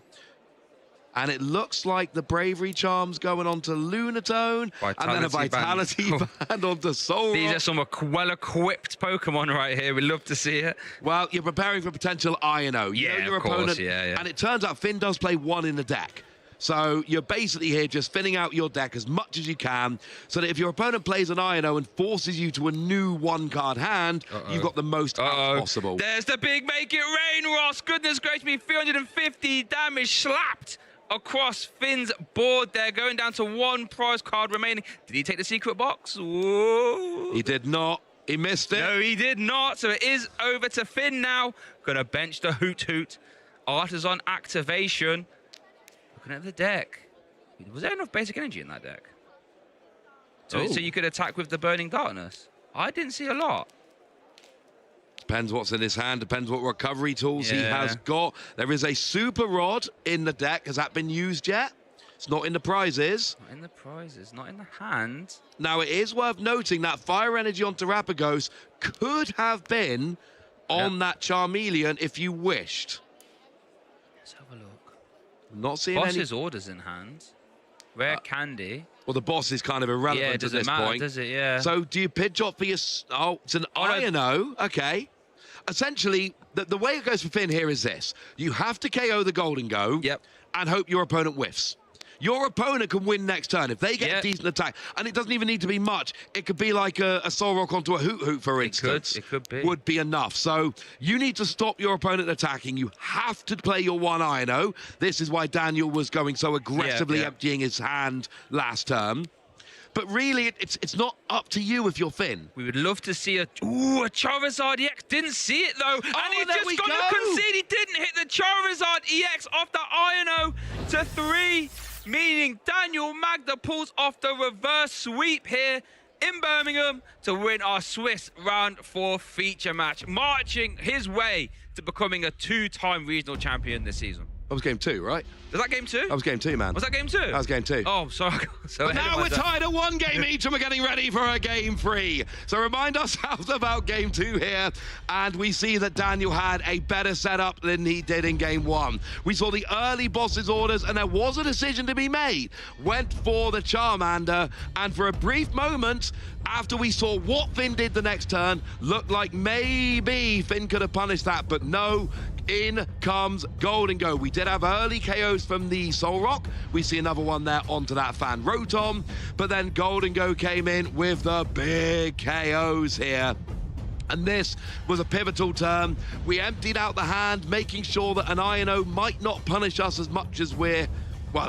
And it looks like the Bravery Charm's going on to Lunatone, and then a Vitality Band onto Soul. These are some well-equipped Pokemon right here. We'd love to see it. Well, you're preparing for potential INO. You know your opponent, and it turns out Finn does play 1 in the deck. So you're basically here just thinning out your deck as much as you can, so that if your opponent plays an INO and forces you to a new 1-card hand, you've got the most outs possible. There's the big Make It Rain, Ross. Goodness gracious me, 350 damage slapped across Finn's board there, going down to 1 prize card remaining. Did he take the secret box? Whoa. He did not. He missed it. No, he did not. So it is over to Finn now. Gonna bench the Hoot Hoot. Artisan activation. At the deck. Was there enough basic energy in that deck? So you could attack with the Burning Darkness? I didn't see a lot. Depends what's in his hand, depends what recovery tools he has got. There is a Super Rod in the deck. Has that been used yet? It's not in the prizes. Not in the prizes, not in the hand. Now, it is worth noting that Fire Energy on Terrapagos could have been on that Charmeleon if you wished. Let's have a look. Not seeing Boss's orders in hand. Rare candy. Well, the boss is kind of irrelevant at this point. Does it? Yeah. So do you Pidgeot for your... Oh, it's an INO. Okay. Essentially, the way it goes for Finn here is this. You have to KO the Golden Go and hope your opponent whiffs. Your opponent can win next turn if they get a decent attack. And it doesn't even need to be much. It could be like a Solrock onto a Hoot Hoot, for instance. It could be. Would be enough. So you need to stop your opponent attacking. You have to play your 1 INO. This is why Daniel was going so aggressively emptying his hand last turn. but really, it's not up to you if you're Finn. We would love to see a Charizard EX. Didn't see it though, and he's there just we gonna go. concede. He didn't hit the Charizard EX off the Iono to 3, meaning Daniel Magda pulls off the reverse sweep here in Birmingham to win our Swiss round 4 feature match, marching his way to becoming a 2-time regional champion this season. That was game 2, right? Was that game 2? That was game 2, man. Was that game 2? That was game 2. Oh, sorry. So Now we're tied at 1 game each and we're getting ready for a game 3. So remind ourselves about game 2 here. And we see that Daniel had a better setup than he did in game 1. We saw the early boss's orders and there was a decision to be made. Went for the Charmander, and for a brief moment, after we saw what Finn did the next turn, looked like maybe Finn could have punished that, but no. In comes Golden Go. We did have early KOs from the Soul Rock. We see another one there onto that Fan Rotom. But then Golden Go came in with the big KOs here. And this was a pivotal turn. We emptied out the hand, making sure that an Iono might not punish us as much as our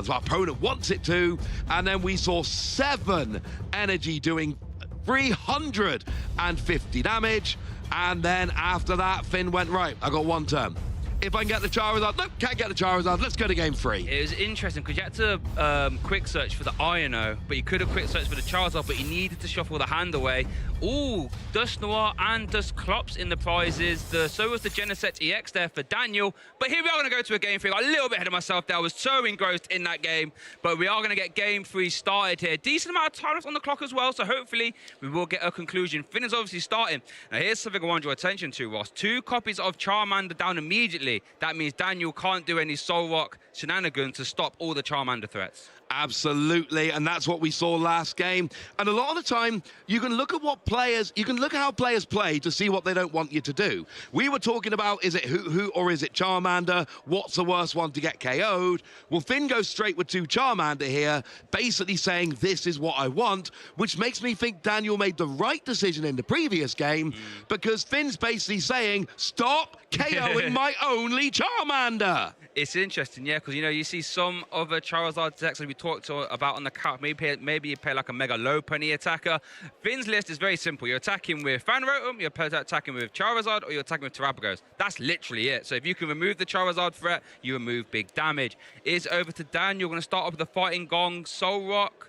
opponent wants it to. And then we saw 7 energy doing 350 damage. And then after that, Finn went, right, I got 1 turn. If I can get the Charizard, nope, can't get the Charizard, let's go to game 3. It was interesting because you had to quick search for the Iono, but you could have quick searched for the Charizard, but you needed to shuffle the hand away. Ooh, Dust Noir and Dust Clops in the prizes. So was the Genesect EX there for Daniel. But here we are going to go to a game 3. I got a little bit ahead of myself there. I was so engrossed in that game. But we are going to get game 3 started here. Decent amount of time left on the clock as well, so hopefully we will get a conclusion. Finn is obviously starting. Now here's something I want your attention to, Ross. 2 copies of Charmander down immediately. That means Daniel can't do any Soul Rock shenanigans to stop all the Charmander threats. Absolutely, and that's what we saw last game. And a lot of the time, you can look at how players play to see what they don't want you to do. We were talking about, is it Hoot or is it Charmander? What's the worst one to get KO'd? Well, Finn goes straight with 2 Charmander here, basically saying, this is what I want, which makes me think Daniel made the right decision in the previous game, because Finn's basically saying, stop KOing my only Charmander. It's interesting, yeah, because, you see some other Charizard decks that we talked about on the couch. Maybe you play like a Mega Low Pony attacker. Finn's list is very simple. You're attacking with Fan Rotom, you're attacking with Charizard, or you're attacking with Terrapagos. That's literally it. So if you can remove the Charizard threat, you remove big damage. It's over to Dan. You're going to start off with the Fighting Gong, Soul Rock,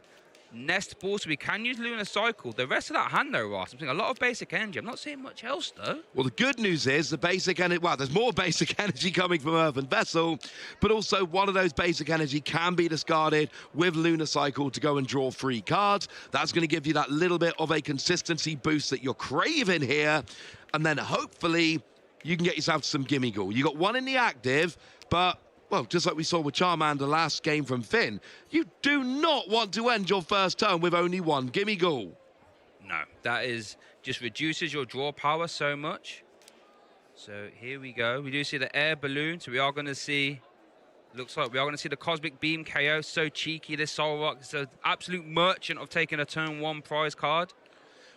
Nest Ball, so we can use Lunar Cycle. The rest of that hand, though, Ross, I'm seeing a lot of basic energy. I'm not seeing much else, though. Well, the good news is the basic energy, well, there's more basic energy coming from Earthen Vessel, but also one of those basic energy can be discarded with Lunar Cycle to go and draw 3 cards. That's going to give you that little bit of a consistency boost that you're craving here, and then hopefully you can get yourself some Gimme Ghoul. You got 1 in the active, but well, just like we saw with Charmander last game from Finn, you do not want to end your first turn with only 1 Gimme Ghoul. No, that is just reduces your draw power so much. So here we go. We do see the Air Balloon, so we are going to see, looks like we are going to see the Cosmic Beam KO. So cheeky, this Soul Rock. It's an absolute merchant of taking a turn 1 prize card.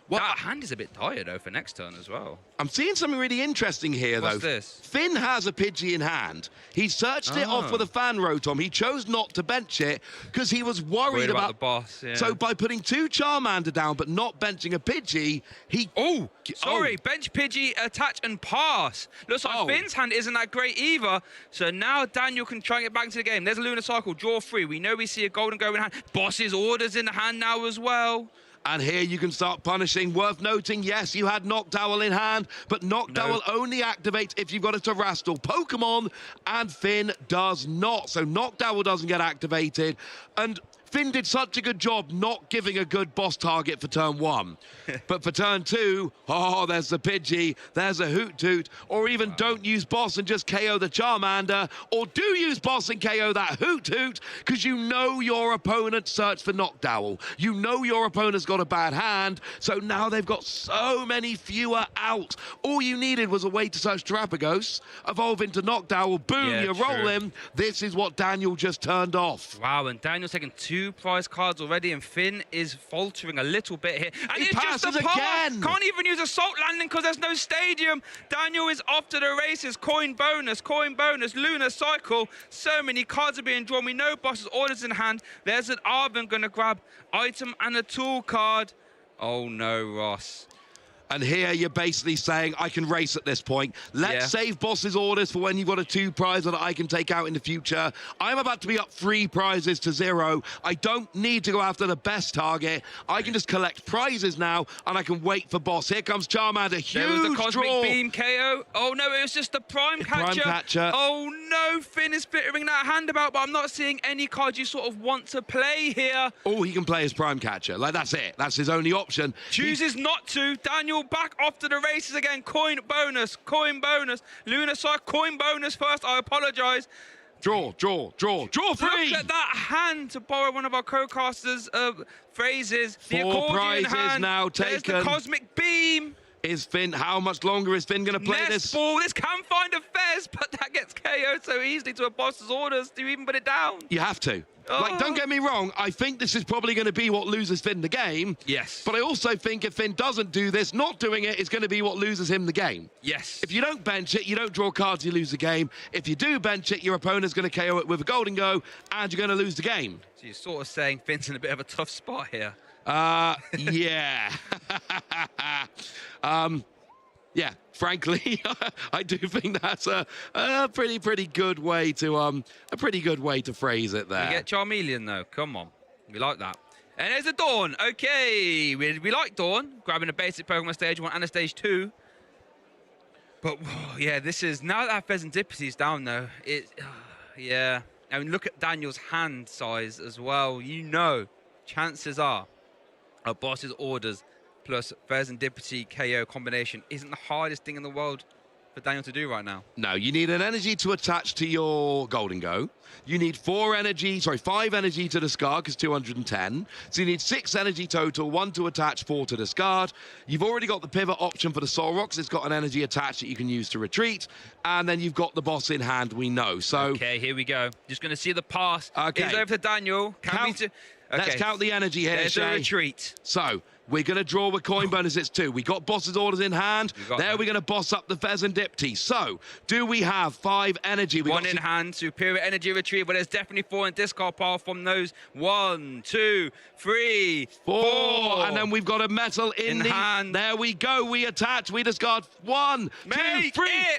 Well, that hand is a bit dire, though, for next turn as well. I'm seeing something really interesting here, though. What's this? Finn has a Pidgey in hand. He searched it off with a Fan Rotom. He chose not to bench it because he was worried about the boss. Yeah. So by putting 2 Charmander down but not benching a Pidgey, he... Oh, sorry. Bench Pidgey, attach and pass. Looks like Finn's hand isn't that great either. So now Daniel can try and get back into the game. There's a Lunar Cycle, draw 3. We know we see a Golden Go in hand. Boss's orders in the hand now as well. And here you can start punishing. Worth noting, yes, you had Noctowl in hand, but Noctowl only activates if you've got a Terrestrial Pokemon, and Finn does not. So Noctowl doesn't get activated, and Finn did such a good job not giving a good boss target for turn 1. But for turn 2, there's the Pidgey, there's a Hoot Toot, or even don't use boss and just KO the Charmander, or do use boss and KO that Hoot Toot, because you know your opponent searched for Noctowl. You know your opponent's got a bad hand, so now they've got so many fewer out. All you needed was a way to search Terrapagos, evolve into Noctowl, boom, you roll him. This is what Daniel just turned off. Wow, and Daniel's taking 2 2 prize cards already, and Finn is faltering a little bit here. And He it's just passes a power. again. Can't even use Assault Landing because there's no stadium. Daniel is off to the races. Coin bonus, Lunar Cycle. So many cards are being drawn. We know Boss's orders in hand. There's an Arben going to grab item and a tool card. Oh no, Ross. And here you're basically saying, I can race at this point. Let's save Boss's orders for when you've got a 2 prize that I can take out in the future. I'm about to be up 3 prizes to 0. I don't need to go after the best target. I can just collect prizes now, and I can wait for Boss. Here comes Charmander. Huge There was the Cosmic draw. Beam KO. Oh no, it was just the Prime Catcher. Oh no, Finn is flittering that hand about, but I'm not seeing any cards you sort of want to play here. Oh, he can play his Prime Catcher. Like, that's it. That's his only option. Chooses not to. Daniel back off to the races again. Coin bonus. Lunar Cycle, coin bonus first. I apologize. Draw 3. Look at that hand, to borrow one of our co-casters' phrases. The 4 accordion prizes hand. now There's the taken. Cosmic Beam. Is Finn, how much longer is Finn going to play Nest this? Ball. This can find a Fez, but that gets KO'd so easily to a Boss's orders. Do you even put it down? You have to. Like, don't get me wrong, I think this is probably going to be what loses Finn the game. Yes. But I also think if Finn doesn't do this, not doing it is going to be what loses him the game. Yes. If you don't bench it, you don't draw cards, you lose the game. If you do bench it, your opponent's going to KO it with a Golden Go, and you're going to lose the game. So you're sort of saying Finn's in a bit of a tough spot here. Yeah. Yeah, frankly, I do think that's a pretty good way to phrase it there. We get Charmeleon though. Come on, we like that. And there's a Dawn. Okay, we like Dawn grabbing a basic Pokemon stage 1 and a stage 2. But yeah, this is now that Pheasantipity is down though. Yeah. I mean, look at Daniel's hand size as well. You know, chances are a Boss's orders plus Pheasantipity KO combination isn't the hardest thing in the world for Daniel to do right now. No, you need an energy to attach to your Golden Go. You need 5 energy to discard, because 210. So you need 6 energy total, 1 to attach, 4 to discard. You've already got the pivot option for the Solrox. It's got an energy attached that you can use to retreat. And then you've got the Boss in hand, we know. So okay, here we go. Just going to see the pass. Okay. It's over to Daniel. Let's count the energy here, There's Shay. a retreat. So we're going to draw with coin bonus. It's 2. We got Boss's orders in hand. There we're going to boss up the Pheasantipity. So do we have 5 energy? 1 in hand, superior energy retrieval. There's definitely 4 in discard pile from those. 1, 2, 3, 4. And then we've got a metal in the hand. There we go. We attach. We discard 1, 2, 3,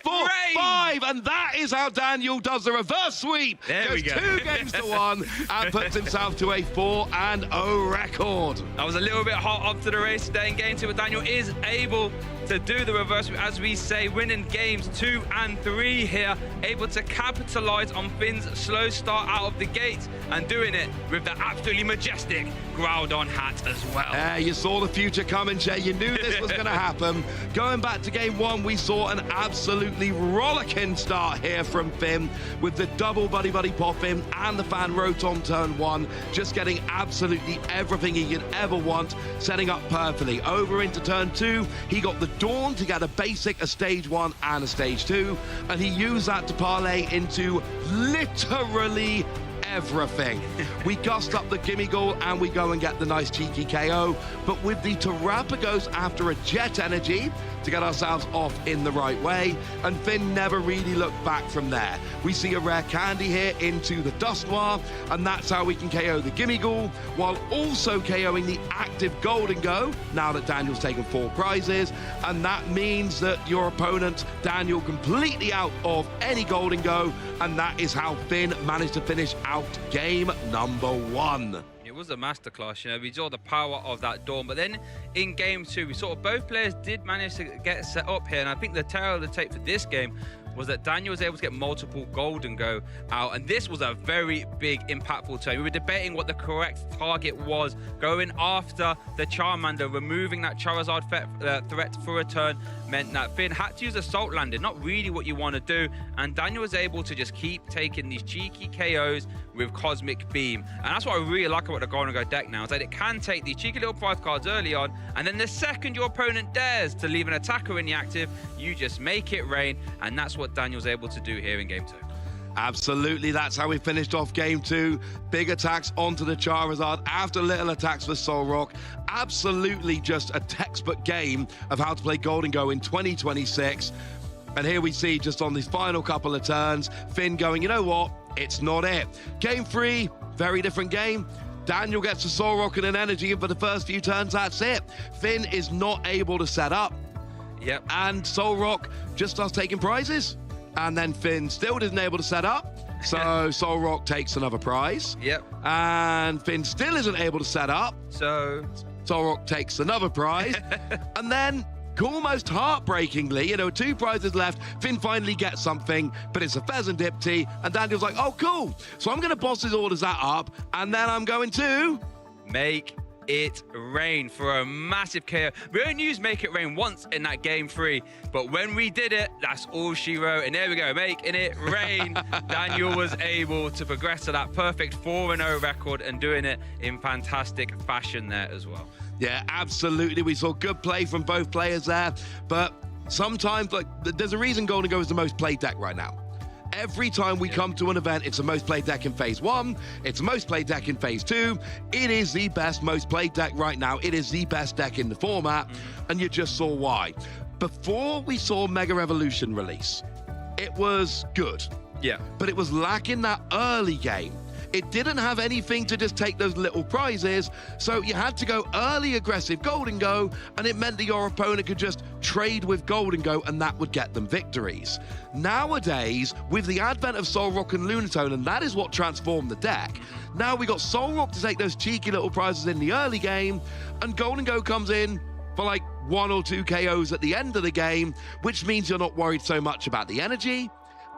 4, 5. And that is how Daniel does the reverse sweep. There we go. 2 games to 1 and puts himself to a 4-0 record. That was a little bit hot up to the race today in game 2, but Daniel is able to do the reverse, as we say, winning games 2 and 3 here, able to capitalize on Finn's slow start out of the gate and doing it with the absolutely majestic Groudon hat as well. You saw the future coming, Jay. You knew this was going to happen. Going back to game 1, we saw an absolutely rollicking start here from Finn with the double Buddy Pop in and the Fan Rotom turn 1, just getting absolutely everything he could ever want, setting up perfectly. Over into turn 2, he got the Dawn to get a basic, a stage 1 and a stage 2, and he used that to parlay into literally everything. We gust up the Gimmighoul and we go and get the nice cheeky KO, but with the Terrapagos after a Jet Energy to get ourselves off in the right way, and Finn never really looked back from there. We see a rare candy here into the Dusknoir, and that's how we can KO the Gimmighoul, while also KOing the active Golden Go, now that Daniel's taken 4 prizes, and that means that your opponent, Daniel, completely out of any Golden Go, and that is how Finn managed to finish out game number 1. It was a masterclass, you know. We saw the power of that Dawn, but then in game 2, we saw both players did manage to get set up here, and I think the tale of the tape for this game was that Daniel was able to get multiple Golden Go out, and this was a very big, impactful turn. We were debating what the correct target was, going after the Charmander, removing that Charizard threat for a turn meant that Finn had to use Assault Landing, not really what you want to do, and Daniel was able to just keep taking these cheeky KOs with Cosmic Beam. And that's what I really like about the Golden Go deck now, is that it can take these cheeky little prize cards early on, and then the second your opponent dares to leave an attacker in the active, you just make it rain, and that's what Daniel's able to do here in game 2. Absolutely, that's how we finished off game 2. Big attacks onto the Charizard after little attacks for Solrock. Absolutely just a textbook game of how to play Golden Go in 2026. And here we see just on these final couple of turns, Finn going, you know what? It's not it. Game 3, very different game. Daniel gets a Solrock and an energy, and for the first few turns, that's it. Finn is not able to set up. Yep. And Solrock just starts taking prizes. And then Finn still isn't able to set up. So Solrock takes another prize. Yep. And Finn still isn't able to set up. So Solrock takes another prize. And then, almost heartbreakingly, 2 prizes left. Finn finally gets something, but it's a Pheasant Dipty. And Daniel's like, oh, cool. So I'm going to boss his orders that up. And then I'm going to make it rain for a massive KO. We only used Make It Rain once in that game 3, but when we did it, that's all she wrote. And there we go, making it rain. Daniel was able to progress to that perfect 4-0 record and doing it in fantastic fashion there as well. Yeah, absolutely. We saw good play from both players there, but sometimes, there's a reason Golden Go is the most played deck right now. Every time we come to an event, it's the most played deck in phase 1, it's the most played deck in phase 2. It is the best, most played deck right now. It is the best deck in the format, and you just saw why. Before we saw Mega Evolution release, it was good. Yeah. But it was lacking that early game. It didn't have anything to just take those little prizes, so you had to go early aggressive Golden Go, and it meant that your opponent could just trade with Golden Go, and that would get them victories. Nowadays, with the advent of Solrock and Lunatone, and that is what transformed the deck, now we got Solrock to take those cheeky little prizes in the early game, and Golden Go comes in for like 1 or 2 KOs at the end of the game, which means you're not worried so much about the energy.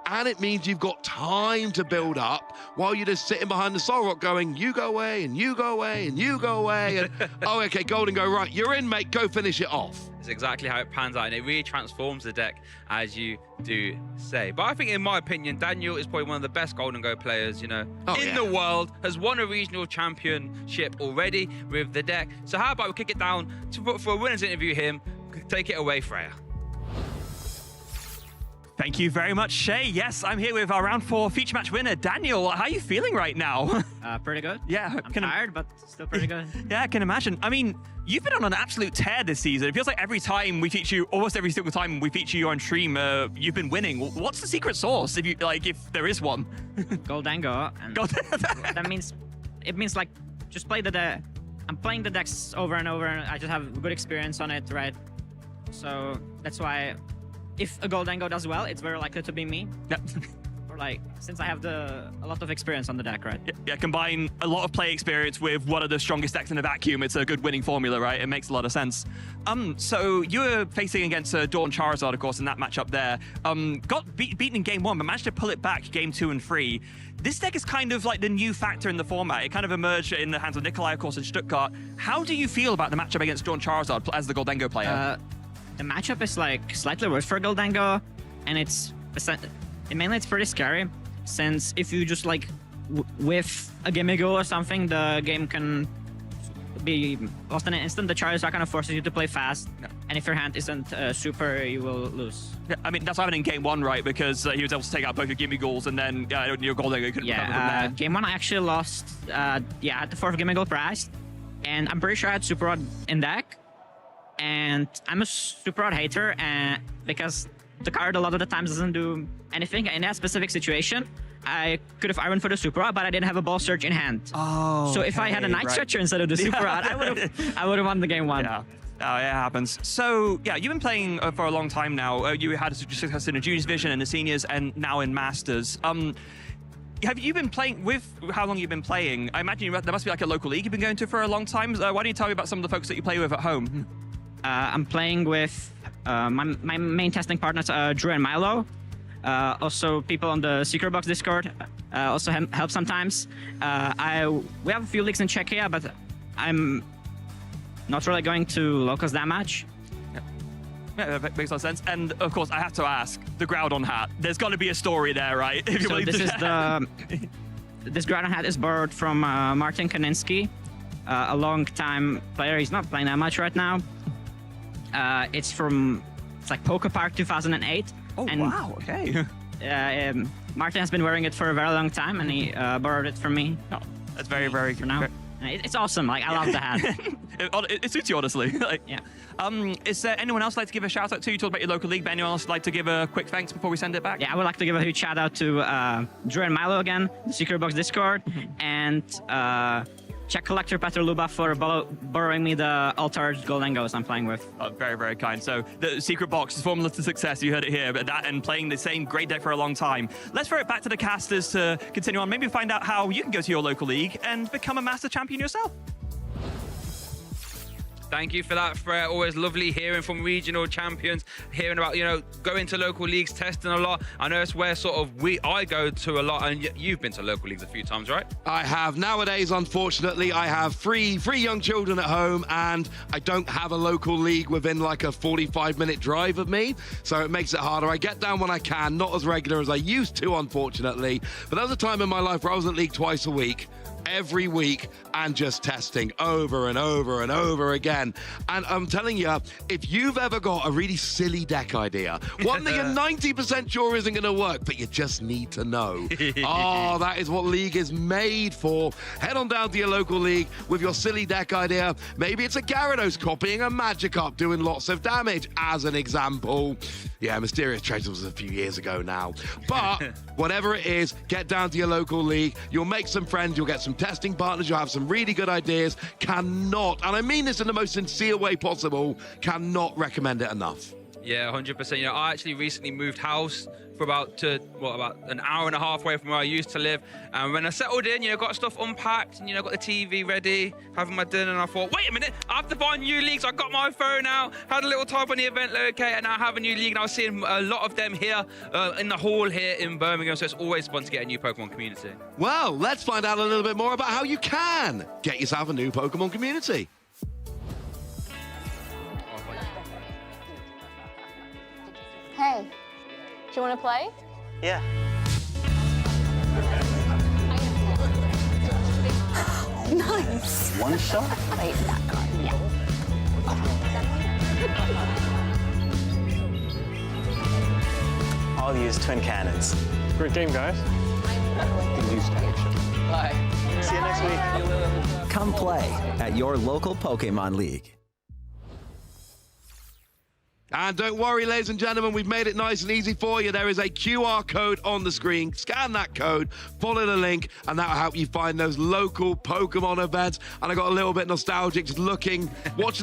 And it means you've got time to build up while you're just sitting behind the Solrock going, you go away, and you go away, and you go away. And, oh, okay, Golden Go, right, you're in, mate, go finish it off. It's exactly how it pans out, and it really transforms the deck, as you do say. But I think, in my opinion, Daniel is probably one of the best Golden Go players, in the world, has won a regional championship already with the deck. So how about we kick it down for a winner's interview him, take it away, Freya. Thank you very much, Shay. Yes, I'm here with our round 4 feature match winner, Daniel. How are you feeling right now? Pretty good. Yeah. I'm tired, but still pretty good. Yeah, I can imagine. I mean, you've been on an absolute tear this season. It feels like every time we feature you, almost every single time we feature you on stream, you've been winning. What's the secret sauce, if there is one? Goldango. That means, like, just play the deck. I'm playing the decks over and over, and I just have good experience on it, right? So that's why, if a Goldango does well, it's very likely to be me. Yep. Or since I have a lot of experience on the deck, right? Yeah, combine a lot of play experience with one of the strongest decks in a vacuum. It's a good winning formula, right? It makes a lot of sense. So you were facing against Dawn Charizard, of course, in that matchup there. Got beaten in game 1, but managed to pull it back game 2 and 3. This deck is kind of like the new factor in the format. It kind of emerged in the hands of Nikolai, of course, in Stuttgart. How do you feel about the matchup against Dawn Charizard as the Goldango player? The matchup is slightly worse for Goldango, and mainly it's pretty scary, since if you just whiff a Gimmighoul or something, the game can be lost in an instant. The Charizard kind of forces you to play fast, and if your hand isn't super, you will lose. Yeah, I mean, that's what happened in game 1, right? Because he was able to take out both your Gimmighouls, and then your Goldango couldn't recover from there. Game 1 I actually lost, at the 4th Gimmighoul prize, and I'm pretty sure I had Super Rod in deck. And I'm a Super Rod hater, because the card a lot of the times doesn't do anything. In that specific situation, I could have Iron for the Super Rod, but I didn't have a Ball Surge in hand. Oh, so if I had a Night Stretcher instead of the Super Rod, I would have won the game 1. Yeah. Oh, it happens. So, yeah, you've been playing for a long time now. You had success in the Juniors Division and the Seniors, and now in Masters. Have you been playing how long you've been playing? I imagine there must be a local league you've been going to for a long time. Why don't you tell me about some of the folks that you play with at home? I'm playing with my main testing partners, Drew and Milo. Also, people on the Secret Box Discord also help sometimes. We have a few leagues in Czechia, but I'm not really going to locals that much. Yeah, that makes a lot of sense. And of course, I have to ask, the Groudon hat. There's got to be a story there, right? So this Groudon hat is borrowed from Martin Kaninsky, a long-time player. He's not playing that much right now. It's like Poké Park 2008. Oh, wow, okay. Martin has been wearing it for a very long time, and he borrowed it from me. Oh, that's very, very for now. It's awesome. Like, I love the hat. It suits you, honestly. Like, yeah. Is there anyone else like to give a shout out to? You talked about your local league, but anyone else like to give a quick thanks before we send it back? Yeah, I would like to give a huge shout out to Drew and Milo again, the Secret Box Discord, and Czech collector Petr Luba for borrowing me the altered Golden Ghost I'm playing with. Oh, very, very kind. So the Secret Box is formula to success. You heard it here, but that and playing the same great deck for a long time. Let's throw it back to the casters to continue on. Maybe find out how you can go to your local league and become a master champion yourself. Thank you for that, Fred. Always lovely hearing from regional champions, hearing about, going to local leagues, testing a lot. I know it's where I go to a lot, and you've been to local leagues a few times, right? I have. Nowadays, unfortunately, I have three young children at home, and I don't have a local league within like a 45-minute drive of me, so it makes it harder. I get down when I can, not as regular as I used to, unfortunately. But there was a time in my life where I was at league twice a week, every week, and just testing over and over and over again. And I'm telling you, if you've ever got a really silly deck idea, one that you're 90% sure isn't going to work, but you just need to know, that is what League is made for. Head on down to your local league with your silly deck idea. Maybe it's a Gyarados copying a Magikarp doing lots of damage, as an example. Yeah, Mysterious Treasure was a few years ago now. But whatever it is, get down to your local league. You'll make some friends. You'll get some testing partners. You'll have some really good ideas. Cannot, and I mean this in the most sincere way possible, cannot recommend it enough. Yeah, 100%. I actually recently moved house for about an hour and a half away from where I used to live. And when I settled in, got stuff unpacked and, got the TV ready, having my dinner, and I thought, wait a minute, I have to find new leagues. I got my phone out, had a little type on the event locator, and I have a new league. And I was seeing a lot of them here in the hall here in Birmingham. So it's always fun to get a new Pokemon community. Well, let's find out a little bit more about how you can get yourself a new Pokemon community. Hey, do you want to play? Yeah. Nice. One shot? Wait, that card, yeah. I'll use twin cannons. Great game, guys. Bye. See you next week. Come play at your local Pokemon League. And don't worry, ladies and gentlemen, we've made it nice and easy for you. There is a QR code on the screen. Scan that code, follow the link, and that will help you find those local Pokemon events. And I got a little bit nostalgic just watching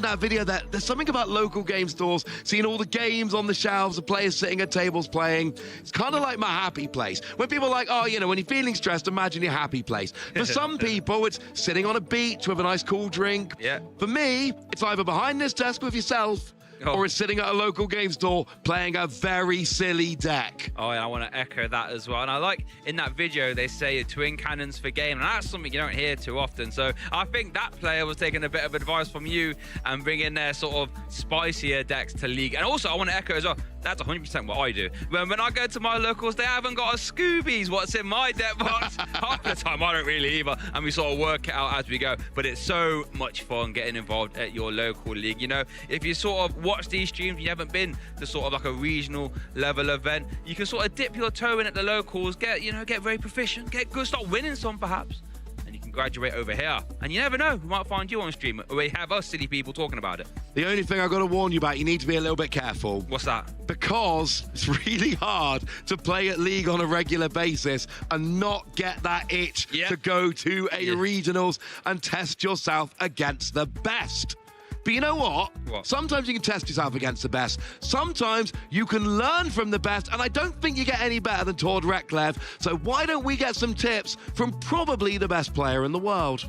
that video. There's something about local game stores, seeing all the games on the shelves, the players sitting at tables playing. It's kind of like my happy place. When people are like, when you're feeling stressed, imagine your happy place. For some people, it's sitting on a beach with a nice cool drink. Yeah. For me, it's either behind this desk with yourself, or is sitting at a local game store playing a very silly deck. Oh, and I want to echo that as well. And I like in that video, they say twin cannons for game. And that's something you don't hear too often. So I think that player was taking a bit of advice from you and bringing their sort of spicier decks to League. And also, I want to echo as well, that's 100% what I do. When I go to my locals, they haven't got a Scoobies what's in my deck box. Half the time, I don't really either. And we sort of work it out as we go. But it's so much fun getting involved at your local league. If you sort of watch these streams, you haven't been to sort of like a regional level event, you can sort of dip your toe in at the locals, get very proficient, get good, start winning some perhaps, and you can graduate over here. And you never know, we might find you on stream, or we have us silly people talking about it. The only thing I've got to warn you about, you need to be a little bit careful. What's that? Because it's really hard to play at League on a regular basis and not get that itch to go to a regionals and test yourself against the best. But you know what? Sometimes you can test yourself against the best. Sometimes you can learn from the best, and I don't think you get any better than Tord Reklev. So why don't we get some tips from probably the best player in the world?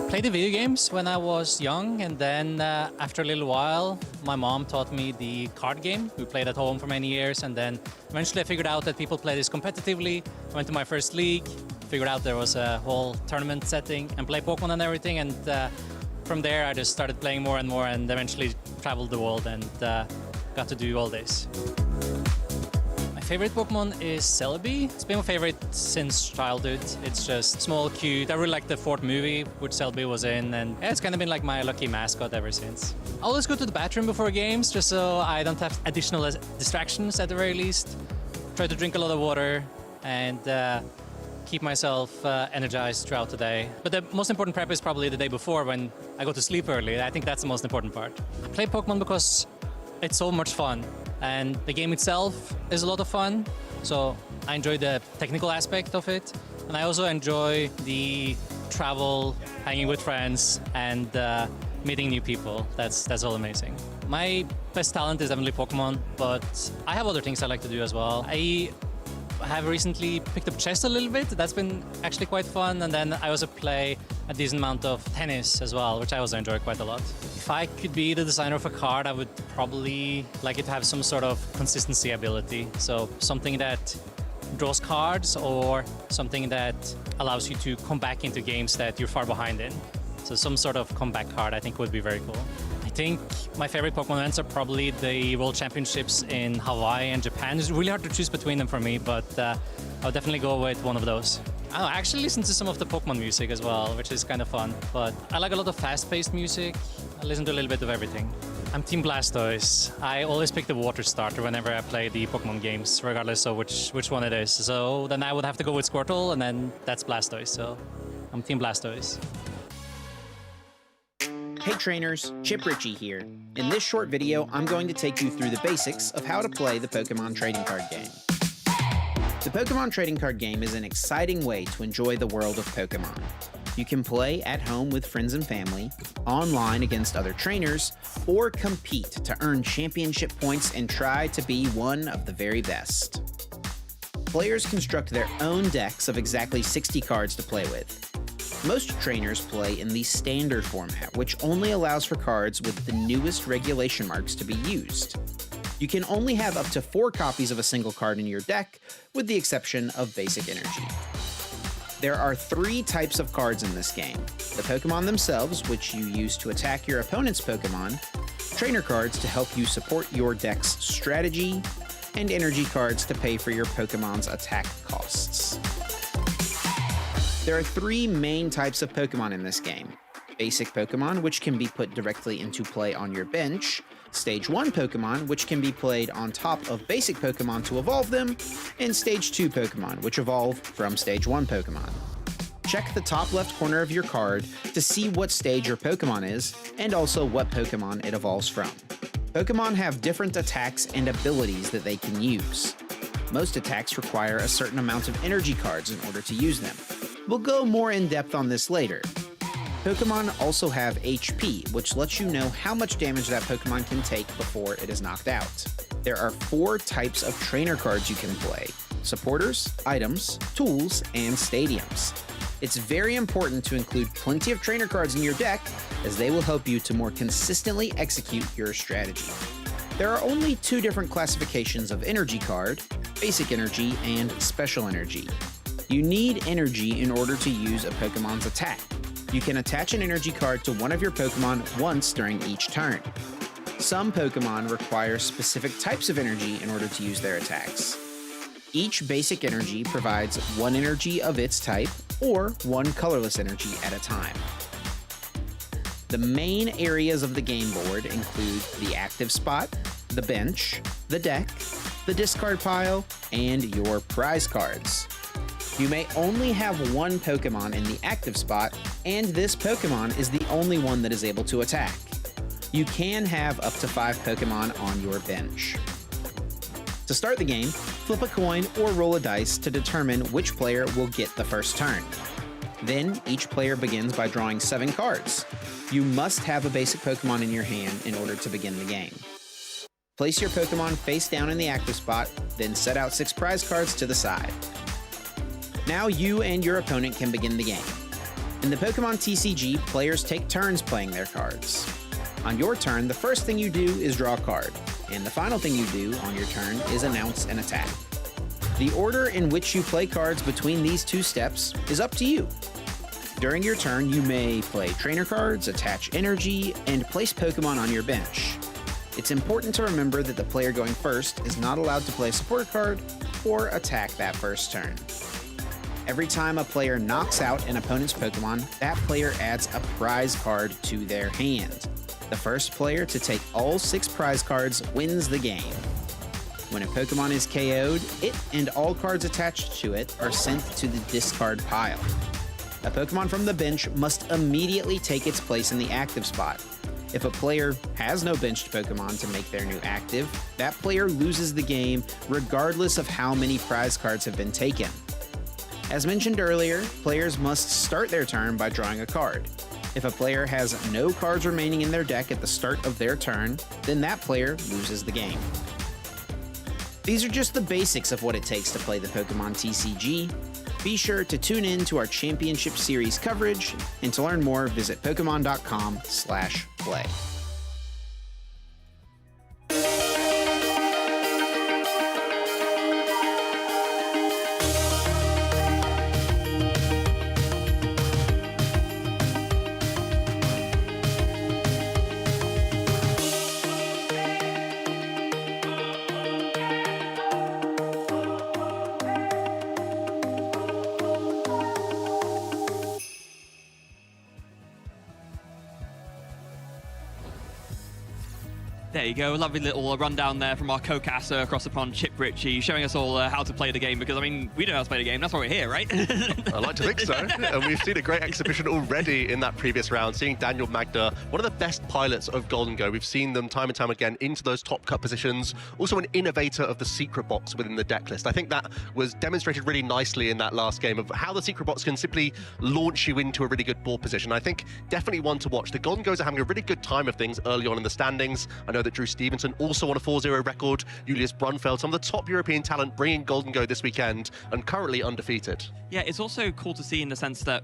Played the video games when I was young, and then after a little while, my mom taught me the card game. We played at home for many years, and then eventually I figured out that people play this competitively. I went to my first league, figured out there was a whole tournament setting and play Pokemon and everything. And from there, I just started playing more and more and eventually traveled the world and got to do all this. My favorite Pokemon is Celebi. It's been my favorite since childhood. It's just small, cute. I really like the fourth movie, which Celebi was in, and yeah, it's kind of been like my lucky mascot ever since. I always go to the bathroom before games, just so I don't have additional distractions at the very least. Try to drink a lot of water and keep myself energized throughout the day. But the most important prep is probably the day before when I go to sleep early. I think that's the most important part. I play Pokemon because it's so much fun. And the game itself is a lot of fun, so I enjoy the technical aspect of it. And I also enjoy the travel, hanging with friends, and meeting new people. That's all amazing. My best talent is definitely Pokemon, but I have other things I like to do as well. I have recently picked up chess a little bit. That's been actually quite fun. And then I also play a decent amount of tennis as well, which I also enjoy quite a lot. If I could be the designer of a card, I would probably like it to have some sort of consistency ability. So something that draws cards or something that allows you to come back into games that you're far behind in. So some sort of comeback card I think would be very cool. I think my favorite Pokemon events are probably the World Championships in Hawaii and Japan. It's really hard to choose between them for me, but I'll definitely go with one of those. I actually listen to some of the Pokemon music as well, which is kind of fun. But I like a lot of fast-paced music. I listen to a little bit of everything. I'm Team Blastoise. I always pick the water starter whenever I play the Pokemon games, regardless of which one it is. So then I would have to go with Squirtle, and then that's Blastoise. So I'm Team Blastoise. Hey trainers, Chip Ritchie here. In this short video, I'm going to take you through the basics of how to play the Pokemon trading card game. The Pokemon trading card game is an exciting way to enjoy the world of Pokemon. You can play at home with friends and family, online against other trainers, or compete to earn championship points and try to be one of the very best. Players construct their own decks of exactly 60 cards to play with. Most trainers play in the standard format, which only allows for cards with the newest regulation marks to be used. You can only have up to 4 copies of a single card in your deck, with the exception of basic energy. There are 3 types of cards in this game: the Pokemon themselves, which you use to attack your opponent's Pokemon, trainer cards to help you support your deck's strategy, and energy cards to pay for your Pokemon's attack costs. There are 3 main types of Pokemon in this game: basic Pokemon, which can be put directly into play on your bench, Stage 1 Pokemon, which can be played on top of basic Pokemon to evolve them, and Stage 2 Pokemon, which evolve from Stage 1 Pokemon. Check the top left corner of your card to see what stage your Pokemon is, and also what Pokemon it evolves from. Pokemon have different attacks and abilities that they can use. Most attacks require a certain amount of energy cards in order to use them. We'll go more in depth on this later. Pokemon also have HP, which lets you know how much damage that Pokemon can take before it is knocked out. There are 4 types of trainer cards you can play: supporters, items, tools, and stadiums. It's very important to include plenty of trainer cards in your deck, as they will help you to more consistently execute your strategy. There are only 2 different classifications of energy card: basic energy and special energy. You need energy in order to use a Pokemon's attack. You can attach an energy card to one of your Pokemon once during each turn. Some Pokemon require specific types of energy in order to use their attacks. Each basic energy provides 1 energy of its type, or 1 colorless energy at a time. The main areas of the game board include the active spot, the bench, the deck, the discard pile, and your prize cards. You may only have 1 Pokemon in the active spot, and this Pokemon is the only one that is able to attack. You can have up to 5 Pokemon on your bench. To start the game, flip a coin or roll a dice to determine which player will get the first turn. Then, each player begins by drawing 7 cards. You must have a basic Pokemon in your hand in order to begin the game. Place your Pokemon face down in the active spot, then set out 6 prize cards to the side. Now you and your opponent can begin the game. In the Pokemon TCG, players take turns playing their cards. On your turn, the first thing you do is draw a card, and the final thing you do on your turn is announce an attack. The order in which you play cards between these two steps is up to you. During your turn, you may play trainer cards, attach energy, and place Pokemon on your bench. It's important to remember that the player going first is not allowed to play a support card or attack that first turn. Every time a player knocks out an opponent's Pokemon, that player adds a prize card to their hand. The first player to take all 6 prize cards wins the game. When a Pokemon is KO'd, it and all cards attached to it are sent to the discard pile. A Pokemon from the bench must immediately take its place in the active spot. If a player has no benched Pokemon to make their new active, that player loses the game regardless of how many prize cards have been taken. As mentioned earlier, players must start their turn by drawing a card. If a player has no cards remaining in their deck at the start of their turn, then that player loses the game. These are just the basics of what it takes to play the Pokemon TCG. Be sure to tune in to our Championship Series coverage, and to learn more, visit Pokemon.com/play. There you go, lovely little rundown there from our co-caster across the pond, Chip Ritchie, showing us all how to play the game, because, I mean, we know how to play the game, that's why we're here, right? I like to think so. And we've seen a great exhibition already in that previous round, seeing Daniel, Magda, one of the best pilots of Golden Go. We've seen them time and time again into those top cut positions, also an innovator of the secret box within the deck list. I think that was demonstrated really nicely in that last game of how the secret box can simply launch you into a really good board position. I think definitely one to watch. The Golden Goes are having a really good time of things early on in the standings. I know that Drew Stevenson also on a 4-0 record. Julius Brunfeld, some of the top European talent bringing Golden Go this weekend and currently undefeated. Yeah, it's also cool to see in the sense that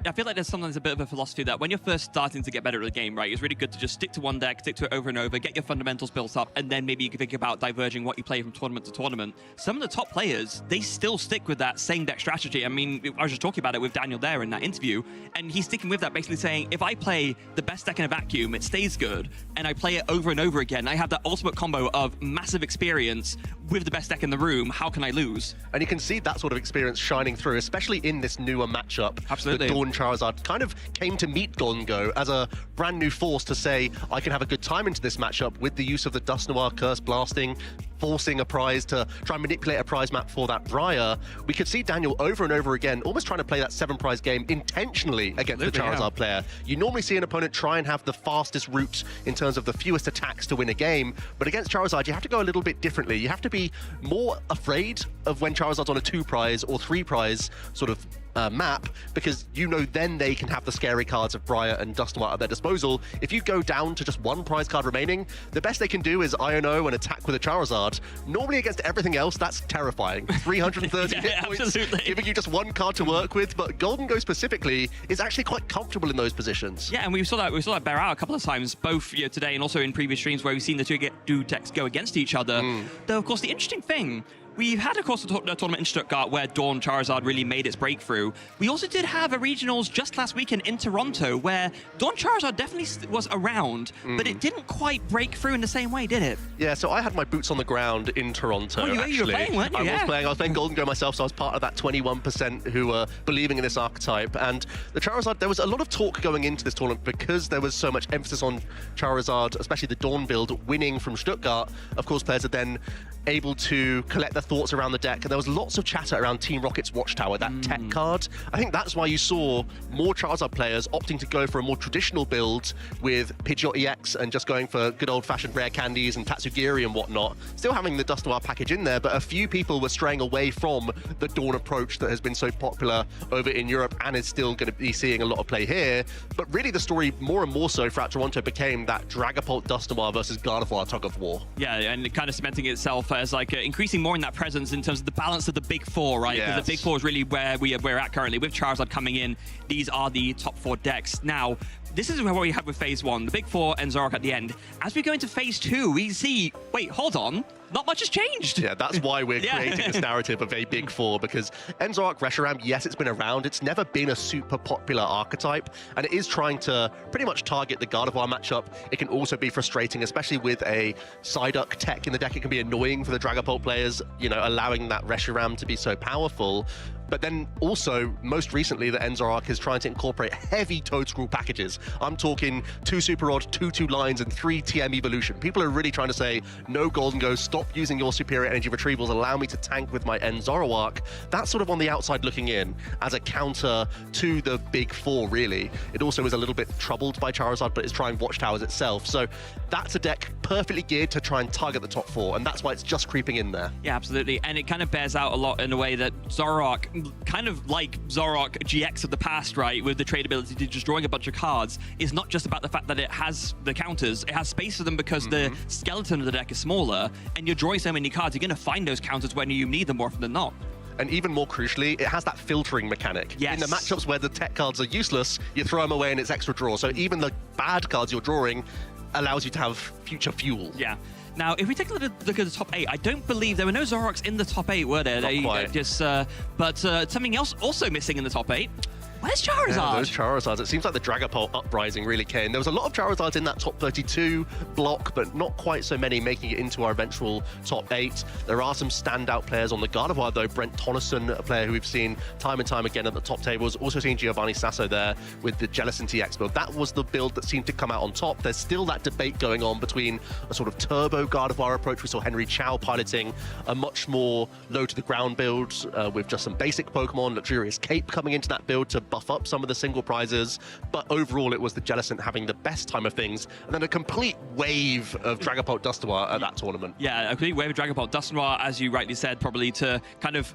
I feel like there's sometimes a bit of a philosophy that when you're first starting to get better at the game, right, it's really good to just stick to one deck, stick to it over and over, get your fundamentals built up, and then maybe you can think about diverging what you play from tournament to tournament. Some of the top players, they still stick with that same deck strategy. I mean, I was just talking about it with Daniel there in that interview, and he's sticking with that, basically saying, if I play the best deck in a vacuum, it stays good, and I play it over and over again, I have that ultimate combo of massive experience with the best deck in the room. How can I lose? And you can see that sort of experience shining through, especially in this newer matchup. Absolutely. The Dawn Charizard kind of came to meet Golden Go as a brand new force to say, I can have a good time into this matchup with the use of the Dust Noir Curse Blasting, forcing a prize to try and manipulate a prize map for that Briar. We could see Daniel over and over again almost trying to play that 7-prize game intentionally against the Charizard player. You normally see an opponent try and have the fastest route in terms of the fewest attacks to win a game, but against Charizard you have to go a little bit differently. You have to be more afraid of when Charizard's on a 2-prize or 3-prize sort of map, because you know then they can have the scary cards of Briar and Dust Noir at their disposal. If you go down to just 1 prize card remaining, the best they can do is INO and attack with a Charizard. Normally against everything else, that's terrifying. 330 hit points, absolutely. giving you just 1 card to work with, but Golden Go specifically is actually quite comfortable in those positions. Yeah, and we saw that bear out a couple of times, both today and also in previous streams where we've seen the two decks go against each other. Though, of course, the interesting thing, we've had, of course, the tournament in Stuttgart where Dawn Charizard really made its breakthrough. We also did have a regionals just last weekend in Toronto where Dawn Charizard definitely was around, but it didn't quite break through in the same way, did it? Yeah, so I had my boots on the ground in Toronto, actually. You were playing, weren't you? I was playing Golden Go myself, so I was part of that 21% who were believing in this archetype. And the Charizard, there was a lot of talk going into this tournament because there was so much emphasis on Charizard, especially the Dawn build, winning from Stuttgart. Of course, players are then able to collect their thoughts around the deck, and there was lots of chatter around Team Rocket's Watchtower, that tech card. I think that's why you saw more Charizard players opting to go for a more traditional build with Pidgeot EX and just going for good old-fashioned rare candies and Tatsugiri and whatnot. Still having the Dust Noir package in there, but a few people were straying away from the Dawn approach that has been so popular over in Europe and is still going to be seeing a lot of play here. But really the story, more and more so throughout Toronto, became that Dragapult Dust Noir versus Gardevoir tug of war. Yeah, and kind of cementing itself as like increasing more in that presence in terms of the balance of the big four, right? Because the big four is really where we're at currently with Charizard coming in. These are the top 4 decks. Now, this is what we had with phase 1, the big 4 and Zorok at the end. As we go into phase 2, we see, wait, hold on, not much has changed. Yeah, that's why we're creating this narrative of a big 4, because Enzorok Reshiram, yes, it's been around. It's never been a super popular archetype, and it is trying to pretty much target the Gardevoir matchup. It can also be frustrating, especially with a Psyduck tech in the deck. It can be annoying for the Dragapult players, you know, allowing that Reshiram to be so powerful. But then also, most recently, the Enzorok is trying to incorporate heavy Toad Scroll packages. I'm talking 2 Super Rod, 2 Lines, and 3 TM Evolution. People are really trying to say, no Golden Go, stop using your superior energy retrievals, allow me to tank with my Enzorok. That's sort of on the outside looking in as a counter to the big 4, really. It also is a little bit troubled by Charizard, but it's trying Watchtowers itself. So that's a deck perfectly geared to try and target the top 4, and that's why it's just creeping in there. Yeah, absolutely. And it kind of bears out a lot in a way that Zorok, kind of like Zorok GX of the past, right, with the trade ability to just drawing a bunch of cards, is not just about the fact that it has the counters, it has space for them because the skeleton of the deck is smaller, and you're drawing so many cards, you're going to find those counters when you need them more often than not. And even more crucially, it has that filtering mechanic. Yes. In the matchups where the tech cards are useless, you throw them away and it's extra draw. So even the bad cards you're drawing allows you to have future fuel. Yeah. Now, if we take a look at the top 8, I don't believe there were no Zoroks in the top 8, were there? Not quite. But something else also missing in the top 8. Where's Charizard? Yeah, those Charizards. It seems like the Dragapult uprising really came. There was a lot of Charizards in that top 32 block, but not quite so many making it into our eventual top 8. There are some standout players on the Gardevoir, though. Brent Tonneson, a player who we've seen time and time again at the top tables. Also seen Giovanni Sasso there with the Jellicent TX build. That was the build that seemed to come out on top. There's still that debate going on between a sort of turbo Gardevoir approach. We saw Henry Chow piloting a much more low-to-the-ground build with just some basic Pokemon, Luxurious Cape coming into that build to buff up some of the single prizes, but overall it was the Jellicent having the best time of things, and then a complete wave of Dragapult Dustoir at that tournament. Yeah, a complete wave of Dragapult Dustoir, as you rightly said, probably to kind of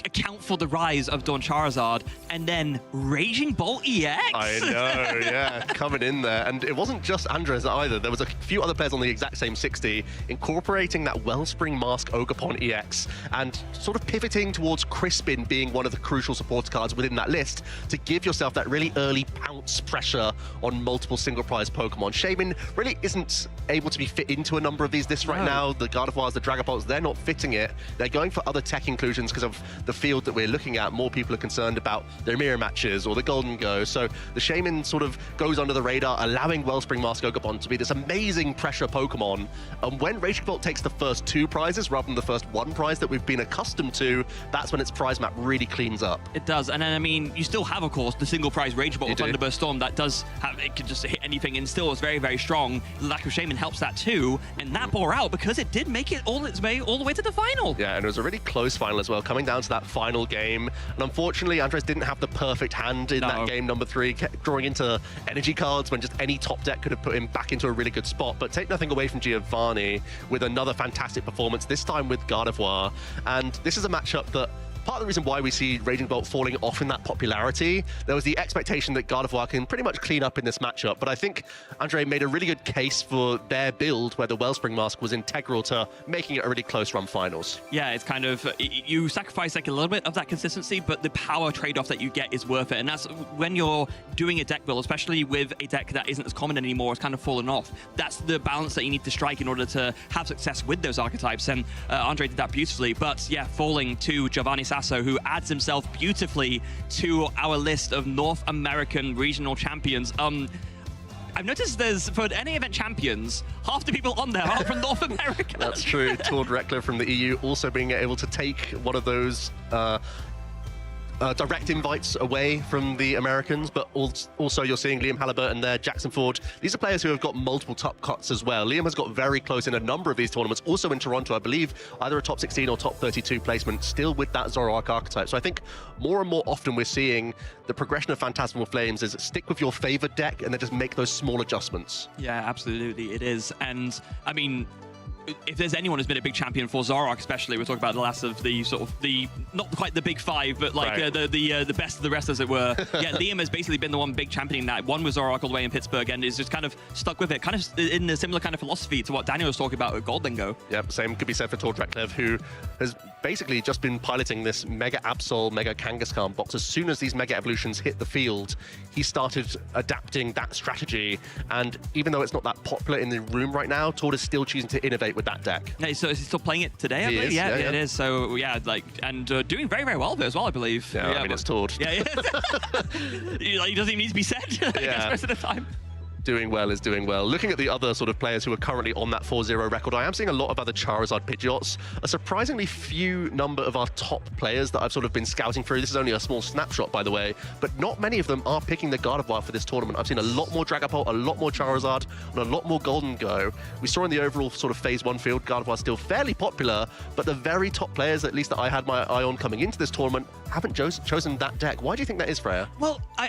account for the rise of Dawn Charizard, and then Raging Bolt EX. I know, yeah, coming in there. And it wasn't just Andres either. There was a few other players on the exact same 60 incorporating that Wellspring Mask Ogerpon EX and sort of pivoting towards Crispin being one of the crucial support cards within that list to give yourself that really early pounce pressure on multiple single prize Pokemon. Shaman really isn't able to be fit into a number of these lists right now. The Gardevoirs, the Dragapults, they're not fitting it. They're going for other tech inclusions because of the field that we're looking at. More people are concerned about their mirror matches or the Golden Go. So the Shaman sort of goes under the radar, allowing Wellspring Mask Ogerpon to be this amazing pressure Pokemon. And when Raging Bolt takes the first 2 prizes rather than the first 1 prize that we've been accustomed to, that's when its prize map really cleans up. It does. And then, I mean, you still have, of course, the single prize Rage Bolt Thunderburst Storm that does have, it can just hit anything and still is very, very strong. The lack of Shaman helps that too. And that bore out because it did make it all its way all the way to the final. Yeah, and it was a really close final as well, coming down to that final game. And unfortunately, Andres didn't have the perfect hand in that game number 3, kept drawing into energy cards when just any top deck could have put him back into a really good spot. But take nothing away from Giovanni with another fantastic performance, this time with Gardevoir. And this is a matchup that part of the reason why we see Raging Bolt falling off in that popularity, there was the expectation that Gardevoir can pretty much clean up in this matchup. But I think Andre made a really good case for their build where the Wellspring Mask was integral to making it a really close run finals. Yeah, it's kind of, you sacrifice like a little bit of that consistency, but the power trade-off that you get is worth it. And that's when you're doing a deck build, especially with a deck that isn't as common anymore, it's kind of fallen off. That's the balance that you need to strike in order to have success with those archetypes. And Andre did that beautifully. But yeah, falling to Giovanni Sasso, who adds himself beautifully to our list of North American regional champions. I've noticed there's, for any event champions, half the people on there are from North America. That's true. Tord Reklev from the EU also being able to take one of those direct invites away from the Americans, but also you're seeing Liam Halliburton there, Jackson Ford. These are players who have got multiple top cuts as well. Liam has got very close in a number of these tournaments, also in Toronto, I believe, either a top 16 or top 32 placement, still with that Zoroark archetype. So I think more and more often we're seeing the progression of Phantasmal Flames is stick with your favored deck and then just make those small adjustments. Yeah, absolutely, it is. And I mean, if there's anyone who's been a big champion for Zoroark, especially, we're talking about the last of the sort of the not quite the big five, but like the best of the rest, as it were. Yeah, Liam has basically been the one big championing that. One with Zoroark all the way in Pittsburgh, and is just kind of stuck with it, kind of in a similar kind of philosophy to what Daniel was talking about at Golden Go. Yep, same could be said for Reklev, who has basically just been piloting this Mega Absol, Mega Kangaskhan box. As soon as these Mega Evolutions hit the field, he started adapting that strategy, and even though it's not that popular in the room right now, Tord is still choosing to innovate with that deck. Yeah, so is he still playing it today, I believe? Yeah, it is. So, yeah, like, and doing very, very well there as well, I believe. Yeah, I mean, it's Tord. Yeah. He doesn't even need to be said, I guess, most of the time. Doing well is doing well. Looking at the other sort of players who are currently on that 4-0 record, I am seeing a lot of other Charizard Pidgeots. A surprisingly few number of our top players that I've sort of been scouting through. This is only a small snapshot, by the way, but not many of them are picking the Gardevoir for this tournament. I've seen a lot more Dragapult, a lot more Charizard, and a lot more Golden Go. We saw in the overall sort of Phase 1 field, Gardevoir still fairly popular, but the very top players, at least that I had my eye on coming into this tournament, haven't chosen that deck. Why do you think that is, Freya? Well, I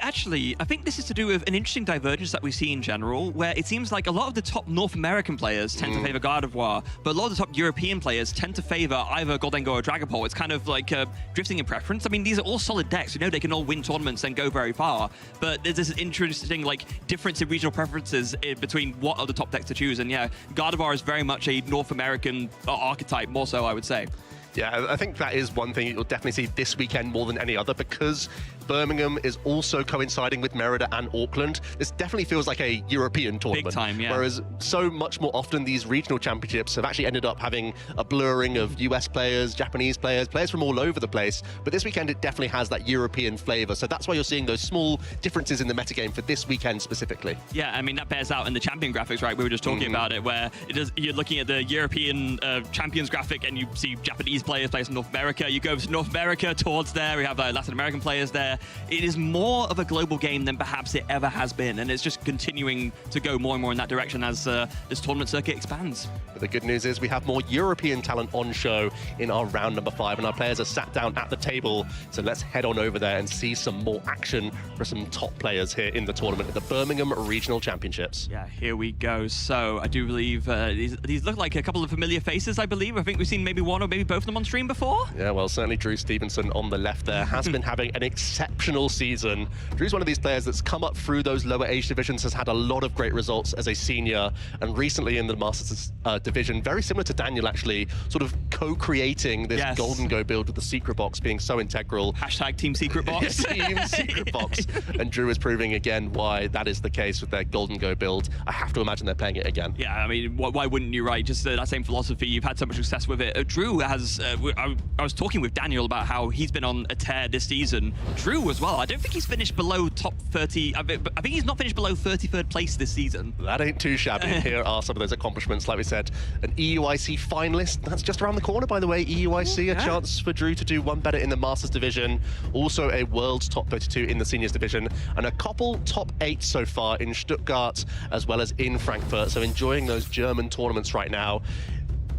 think this is to do with an interesting divergence that we see in general, where it seems like a lot of the top North American players tend to favor Gardevoir, but a lot of the top European players tend to favor either Golden Go or Dragapult. It's kind of like drifting in preference. I mean, these are all solid decks. You know, they can all win tournaments and go very far, but there's this interesting like difference in regional preferences between what are the top decks to choose. And yeah, Gardevoir is very much a North American archetype, more so, I would say. Yeah, I think that is one thing you'll definitely see this weekend more than any other, because Birmingham is also coinciding with Merida and Auckland. This definitely feels like a European tournament. Big time, yeah. Whereas so much more often these regional championships have actually ended up having a blurring of US players, Japanese players, players from all over the place. But this weekend it definitely has that European flavor. So that's why you're seeing those small differences in the metagame for this weekend specifically. Yeah, I mean, that bears out in the champion graphics, right? We were just talking about it, where you're looking at the European champions graphic and you see Japanese players from North America. You go to North America, towards there, we have Latin American players there. It is more of a global game than perhaps it ever has been, and it's just continuing to go more and more in that direction as this tournament circuit expands. But the good news is we have more European talent on show in our round number 5, and our players are sat down at the table. So let's head on over there and see some more action for some top players here in the tournament at the Birmingham Regional Championships. Yeah, here we go. So I do believe these look like a couple of familiar faces, I believe. I think we've seen maybe one or maybe both of them on stream before. Yeah, well, certainly Drew Stevenson on the left there has been having an exceptional season. Drew's one of these players that's come up through those lower age divisions, has had a lot of great results as a senior, and recently in the Masters division, very similar to Daniel actually, sort of co-creating this Golden Go build with the Secret Box being so integral. Hashtag Team Secret Box. Team Secret Box. And Drew is proving again why that is the case with their Golden Go build. I have to imagine they're playing it again. Yeah, I mean, why wouldn't you, right? Just that same philosophy. You've had so much success with it. Drew has, I was talking with Daniel about how he's been on a tear this season. Drew as well. I don't think he's finished below top 30. I think he's not finished below 33rd place this season. That ain't too shabby. Here are some of those accomplishments. Like we said, an EUIC finalist. That's just around the corner, by the way. EUIC, a chance for Drew to do one better in the Masters division. Also a World's top 32 in the Seniors division. And a couple top 8 so far in Stuttgart as well as in Frankfurt. So enjoying those German tournaments right now.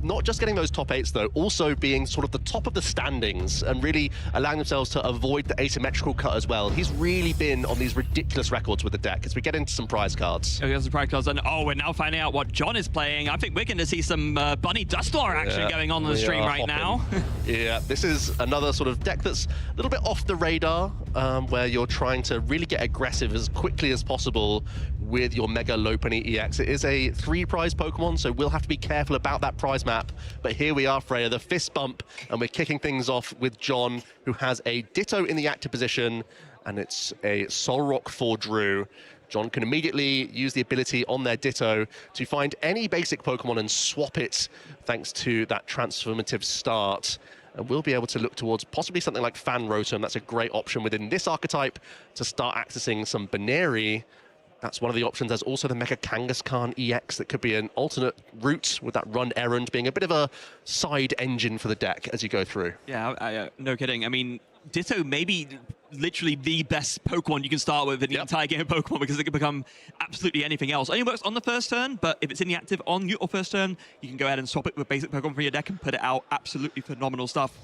Not just getting those top 8s though, also being sort of the top of the standings and really allowing themselves to avoid the asymmetrical cut as well. He's really been on these ridiculous records with the deck as we get into some prize cards. We got some prize cards, and we're now finding out what John is playing. I think we're going to see some Bunny Dustlar action going on the stream right now. Yeah, this is another sort of deck that's a little bit off the radar, where you're trying to really get aggressive as quickly as possible with your Mega Lopunny EX. It is a 3-prize Pokemon, so we'll have to be careful about that prize map. But here we are, Freya, the fist bump, and we're kicking things off with John, who has a Ditto in the active position, and it's a Solrock for Drew. John can immediately use the ability on their Ditto to find any basic Pokemon and swap it, thanks to that transformative start. And we'll be able to look towards possibly something like Fan Rotom. That's a great option within this archetype to start accessing some Baneri. That's one of the options. There's also the Mega Kangaskhan EX that could be an alternate route, with that Run Errand being a bit of a side engine for the deck as you go through. Yeah, no kidding. I mean, Ditto may be literally the best Pokemon you can start with in the entire game of Pokemon, because it can become absolutely anything else. Only works on the first turn, but if it's in the active on your first turn, you can go ahead and swap it with basic Pokemon from your deck and put it out. Absolutely phenomenal stuff.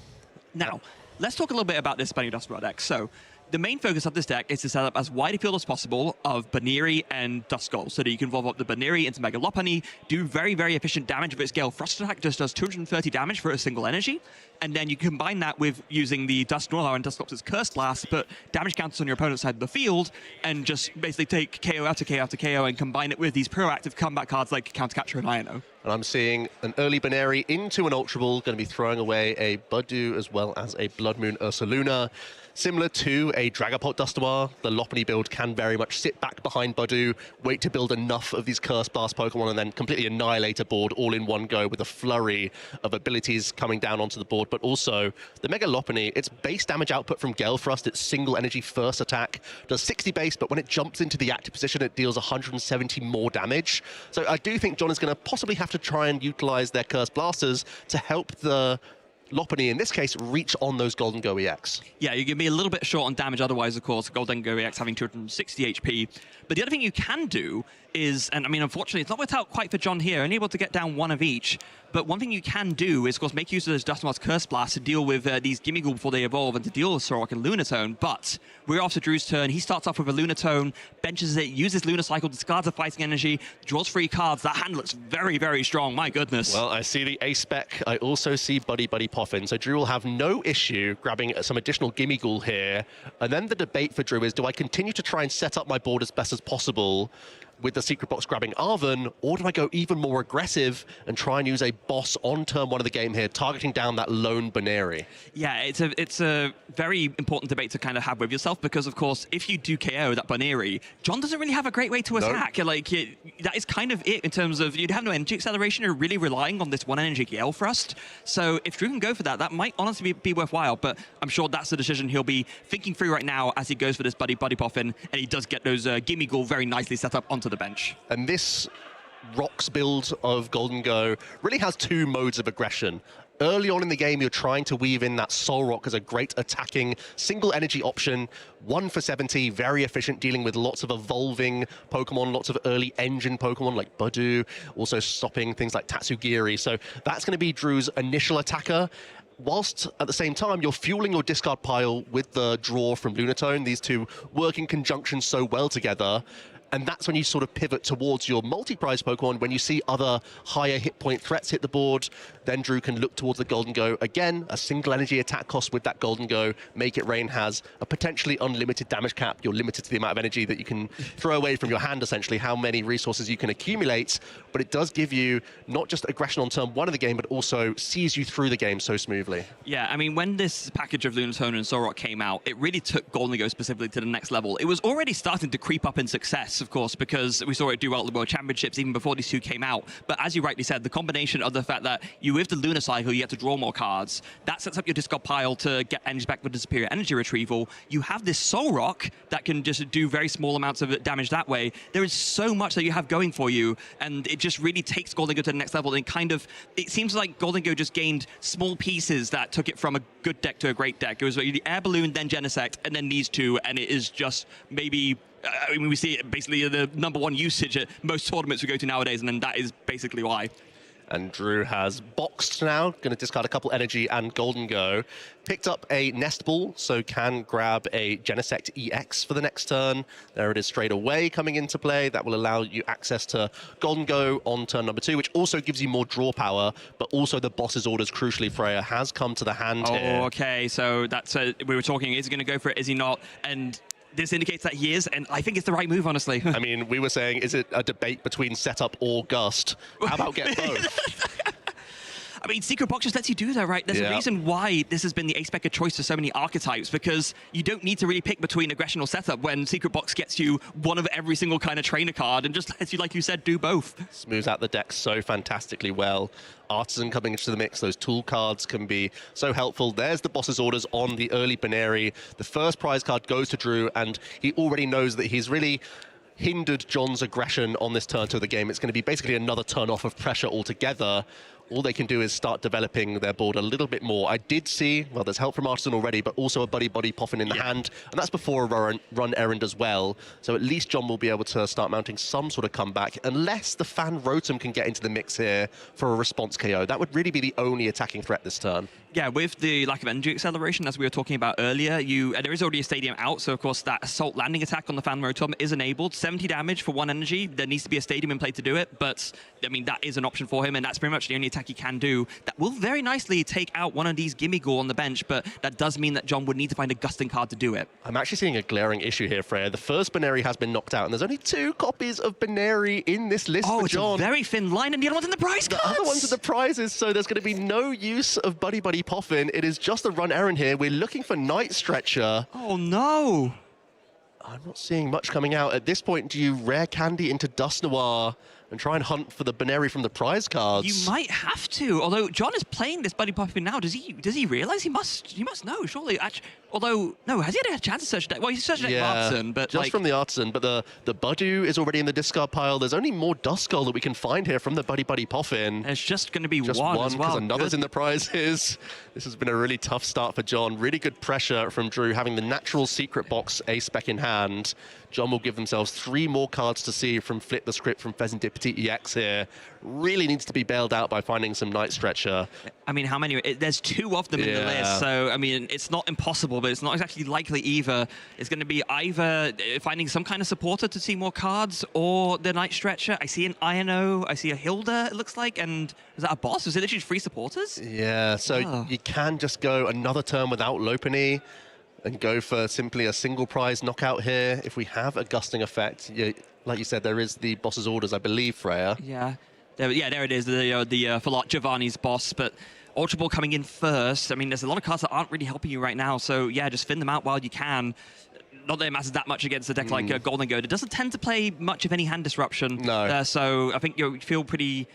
Now, let's talk a little bit about this Bunny Dustlar deck. So, The main focus of this deck is to set up as wide a field as possible of Baneri and Duskull, so that you can evolve up the Baneri into Mega Lopunny, do very, very efficient damage with its Gale Frost attack, just does 230 damage for a single energy, and then you combine that with using the Dusknoir and Dusclops's Curse Blast, put damage counters on your opponent's side of the field, and just basically take KO after KO after KO and combine it with these proactive combat cards like Counter Capture and Iono. And I'm seeing an early Baneri into an Ultra Ball, going to be throwing away a Budew as well as a Blood Moon Ursaluna. Similar to a Dragapult Dustoir, the Lopunny build can very much sit back behind Budew, wait to build enough of these Curse Blast Pokemon, and then completely annihilate a board all in one go with a flurry of abilities coming down onto the board. But also, the Mega Lopunny, its base damage output from Gale Thrust, its single energy first attack, does 60 base, but when it jumps into the active position, it deals 170 more damage. So I do think John is going to possibly have to try and utilize their Curse Blasters to help the Lopunny, in this case, reach on those Golden Go EX. Yeah, you're going to be a little bit short on damage otherwise, of course, Golden Go EX having 260 HP. But the other thing you can do is, and I mean, unfortunately, it's not worked out quite for John here, only able to get down one of each. But one thing you can do is, of course, make use of those Dusknoir's Curse Blast to deal with these Gimmighoul before they evolve and to deal with Sorok and Lunatone. But we're after Drew's turn. He starts off with a Lunatone, benches it, uses Lunar Cycle, discards a fighting energy, draws 3 cards. That hand looks very, very strong. My goodness. Well, I see the A-Spec. I also see Buddy Poffin. So Drew will have no issue grabbing some additional Gimmighoul here. And then the debate for Drew is, do I continue to try and set up my board as best as possible with the Secret Box grabbing Arven, or do I go even more aggressive and try and use a boss on turn 1 of the game here, targeting down that lone Baneri? Yeah, it's a very important debate to kind of have with yourself, because, of course, if you do KO that Baneri, John doesn't really have a great way to attack. Like, that is kind of it in terms of you'd have no energy acceleration. You're really relying on this one energy Gale Thrust. So if Drew can go for that, that might honestly be worthwhile, but I'm sure that's the decision he'll be thinking through right now as he goes for this Buddy Poffin, and he does get those Gimmighoul very nicely set up onto the bench. And this Rocks build of Golden Go really has 2 modes of aggression. Early on in the game, you're trying to weave in that Solrock as a great attacking single energy option. 1 for 70, very efficient, dealing with lots of evolving Pokemon, lots of early engine Pokemon like Budew, also stopping things like Tatsugiri. So that's going to be Drew's initial attacker. Whilst at the same time, you're fueling your discard pile with the draw from Lunatone. These 2 work in conjunction so well together. And that's when you sort of pivot towards your multi-prize Pokemon. When you see other higher hit point threats hit the board, then Drew can look towards the Golden Go. Again, a single energy attack cost with that Golden Go. Make It Rain has a potentially unlimited damage cap. You're limited to the amount of energy that you can throw away from your hand, essentially, how many resources you can accumulate. But it does give you not just aggression on turn 1 of the game, but also sees you through the game so smoothly. Yeah, I mean, when this package of Lunatone and Solrock came out, it really took Golden Go specifically to the next level. It was already starting to creep up in success, of course, because we saw it do well at the World Championships even before these 2 came out. But as you rightly said, the combination of the fact that you with the Lunar Cycle, you get to draw more cards, that sets up your discard pile to get energies back with the superior energy retrieval. You have this Solrock that can just do very small amounts of damage that way. There is so much that you have going for you, and it just really takes Golden Go to the next level. And it seems like Golden Go just gained small pieces that took it from a good deck to a great deck. It was the Air Balloon, then Genesect, and then these 2, and it is just maybe... I mean, we see it basically the #1 usage at most tournaments we go to nowadays, and then that is basically why. And Drew has boxed now, going to discard a couple energy and Golden Go. Picked up a Nest Ball, so can grab a Genesect EX for the next turn. There it is straight away coming into play. That will allow you access to Golden Go on turn number 2, which also gives you more draw power, but also the boss's orders, crucially, Freya, has come to the hand here. Oh, okay, so that's we were talking, is he going to go for it, is he not? And this indicates that he is, and I think it's the right move, honestly. I mean, we were saying, is it a debate between setup or Gust? How about get both? I mean, Secret Box just lets you do that, right? There's a reason why this has been the A-Spec of choice for so many archetypes, because you don't need to really pick between aggression or setup when Secret Box gets you one of every single kind of trainer card and just lets you, like you said, do both. Smooths out the deck so fantastically well. Artisan coming into the mix, those tool cards can be so helpful. There's the boss's orders on the early Baneri. The first prize card goes to Drew, and he already knows that he's really hindered John's aggression on this turn to the game. It's going to be basically another turn off of pressure altogether. all they can do is start developing their board a little bit more. I did see, well, there's help from Artisan already, but also a Buddy Poffin in the hand, and that's before a run errand as well. So at least John will be able to start mounting some sort of comeback, unless the Fan Rotom can get into the mix here for a response KO. That would really be the only attacking threat this turn. Yeah, with the lack of energy acceleration, as we were talking about earlier, there is already a stadium out, so of course that assault landing attack on the Fan Rotom is enabled. 70 damage for 1 energy. There needs to be a stadium in play to do it, but I mean, that is an option for him, and that's pretty much the only attack he can do. That will very nicely take out one of these Gimmighoul on the bench, but that does mean that John would need to find a Gusting card to do it. I'm actually seeing a glaring issue here, Freya. The first Baneri has been knocked out, and there's only 2 copies of Baneri in this list for John. It's a very thin line, and the other one's in the prize cards! The other one's in the prizes, so there's going to be no use of Buddy Poffin. It is just a run errand here. We're looking for Night Stretcher. Oh, no! I'm not seeing much coming out. At this point, do you rare candy into Dust Noir and try and hunt for the Baneri from the prize cards? You might have to. Although John is playing this Buddy Poffin now, does he realize he must know? Surely. Although no, has he had a chance to search deck? Well, he's searched deck Artisan, but just from the Artisan. But the Budu is already in the discard pile. There's only more Dust Skull that we can find here from the Buddy Poffin. There's just going to be just one as well. Because another's Good. in the prizes. This has been a really tough start for John. Really good pressure from Drew, having the natural secret box A-Spec in hand. John will give themselves 3 more cards to see from Flip the Script from Pheasantipity EX here. Really needs to be bailed out by finding some Night Stretcher. I mean, how many? There's 2 of them in the list, so I mean, it's not impossible, but it's not exactly likely either. It's going to be either finding some kind of supporter to see more cards, or the Night Stretcher. I see an Iono, I see a Hilda, it looks like, and is that a boss? Is it literally 3 supporters? Yeah, so you can just go another turn without Lopunny and go for simply a single prize knockout here. If we have a Gusting effect, like you said, there is the boss's orders, I believe, Freya. Yeah. There it is, the Fallout Giovanni's boss, but Ultra Ball coming in first. I mean, there's a lot of cards that aren't really helping you right now, so yeah, just thin them out while you can. Not that it matters that much against a deck like Golden Goat. It doesn't tend to play much of any hand disruption. No. So I think you feel pretty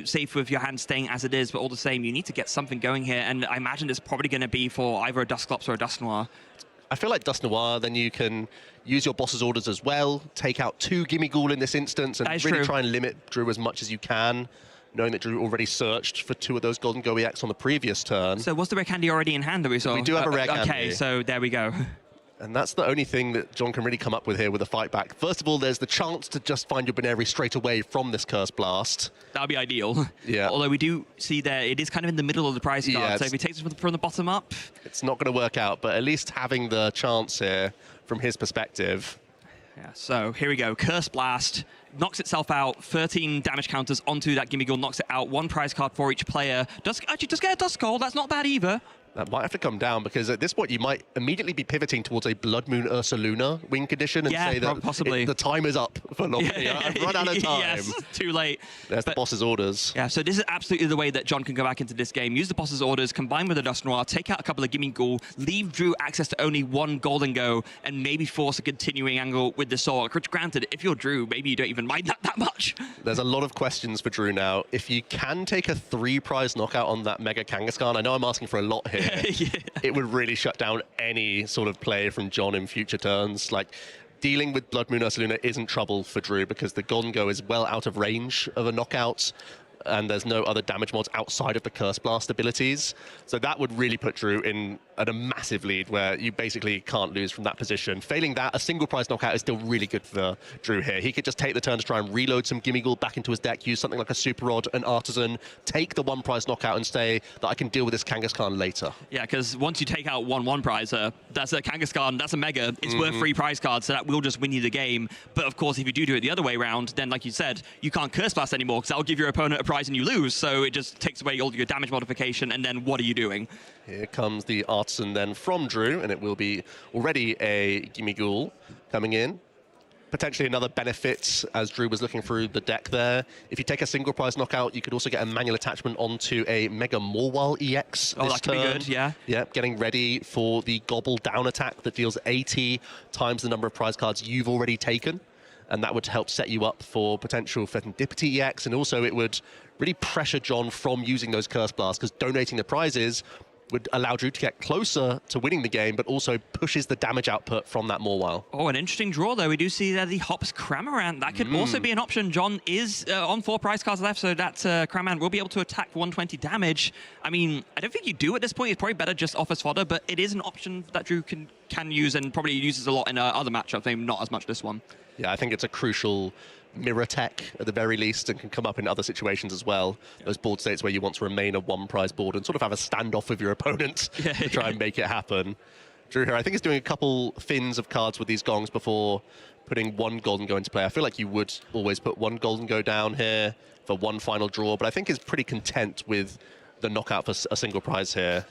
safe with your hand staying as it is, but all the same, you need to get something going here, and I imagine it's probably going to be for either a Dusclops or a Dust Noir. I feel like Dust Noir, then you can use your boss's orders as well, take out 2 Gimmighoul in this instance, and really try and limit Drew as much as you can, knowing that Drew already searched for 2 of those Golden Go EX on the previous turn. So was the rare candy already in hand that we saw? We do have a rare candy. Okay, so there we go. And that's the only thing that John can really come up with here with a fight back. First of all, there's the chance to just find your Baneri straight away from this Curse Blast. That would be ideal. Yeah. Although we do see there, it is kind of in the middle of the prize card, Yeah, so if he takes it from the bottom up... It's not going to work out, but at least having the chance here from his perspective. Yeah, so here we go. Curse Blast knocks itself out. 13 damage counters onto that Gimmighoul, knocks it out. 1 prize card for each player. Actually, does get a Dust Skull. That's not bad either. That might have to come down, because at this point you might immediately be pivoting towards a Blood Moon Ursaluna win condition and say that possibly. the time is up for Lopunny. I've run out of time. Yes, too late. There's the boss's orders. Yeah, so this is absolutely the way that John can go back into this game. Use the boss's orders, combine with the Dust Noir, take out a couple of Gimmighoul, leave Drew access to only 1 Golden Go, and maybe force a continuing angle with the Soul. Which, granted, if you're Drew, maybe you don't even mind that much. There's a lot of questions for Drew now. If you can take a 3 prize knockout on that Mega Kangaskhan, I know I'm asking for a lot here. It would really shut down any sort of play from John in future turns. Like, dealing with Blood Moon Ursaluna isn't trouble for Drew, because the Golden Go is well out of range of a knockout, and there's no other damage mods outside of the Curse Blast abilities. So that would really put Drew in at a massive lead where you basically can't lose from that position. Failing that, a single prize knockout is still really good for Drew here. He could just take the turn to try and reload some Gimmighoul back into his deck, use something like a Super Rod, an Artisan, take the 1 prize knockout and say that I can deal with this Kangaskhan later. Yeah, because once you take out 1 prizer, that's a Kangaskhan, that's a Mega, it's worth 3 prize cards, so that will just win you the game. But of course, if you do it the other way around, then like you said, you can't Curse Blast anymore, because that'll give your opponent a prize and you lose, so it just takes away all your damage modification, and then what are you doing? Here comes the Artisan then from Drew, and it will be already a Gimmighoul coming in. Potentially another benefit, as Drew was looking through the deck there. If you take a single prize knockout, you could also get a manual attachment onto a Mega Morwal EX Oh, this that could turn. be good, yeah. Yeah, getting ready for the Gobble Down attack that deals 80 times the number of prize cards you've already taken. And that would help set you up for potential Pheasantipity EX, and also it would really pressure John from using those Curse Blasts, because donating the prizes would allow Drew to get closer to winning the game, but also pushes the damage output from that Mawile. Oh, an interesting draw, though. We do see the Hops Cramorant. That could also be an option. John is on 4 prize cards left, so that Cramorant will be able to attack for 120 damage. I mean, I don't think you do at this point. It's probably better just off as fodder, but it is an option that Drew can use and probably uses a lot in other matchups, maybe not as much this one. Yeah, I think it's a crucial mirror tech at the very least, and can come up in other situations as well. Those board states where you want to remain a 1 prize board and sort of have a standoff with your opponent to try and make it happen. Drew here, I think, is doing a couple fins of cards with these gongs before putting 1 Golden Go into play. I feel like you would always put 1 Golden Go down here for 1 final draw, but I think is pretty content with the knockout for a single prize here.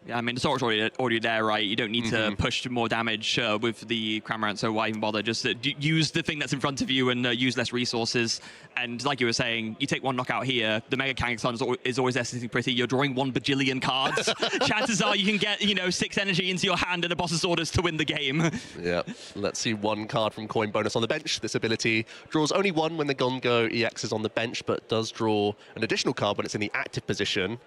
Yeah, I mean, the Sort's already there, right? You don't need to push more damage with the Cramorant, so why even bother? Just use the thing that's in front of you and use less resources. And like you were saying, you take 1 knockout here, the Mega Kangaskhan is always there sitting pretty. You're drawing 1 bajillion cards. Chances are you can get, 6 energy into your hand and a boss's orders to win the game. Yeah, let's see 1 card from Coin Bonus on the bench. This ability draws only 1 when the Gongo EX is on the bench, but does draw an additional card when it's in the active position.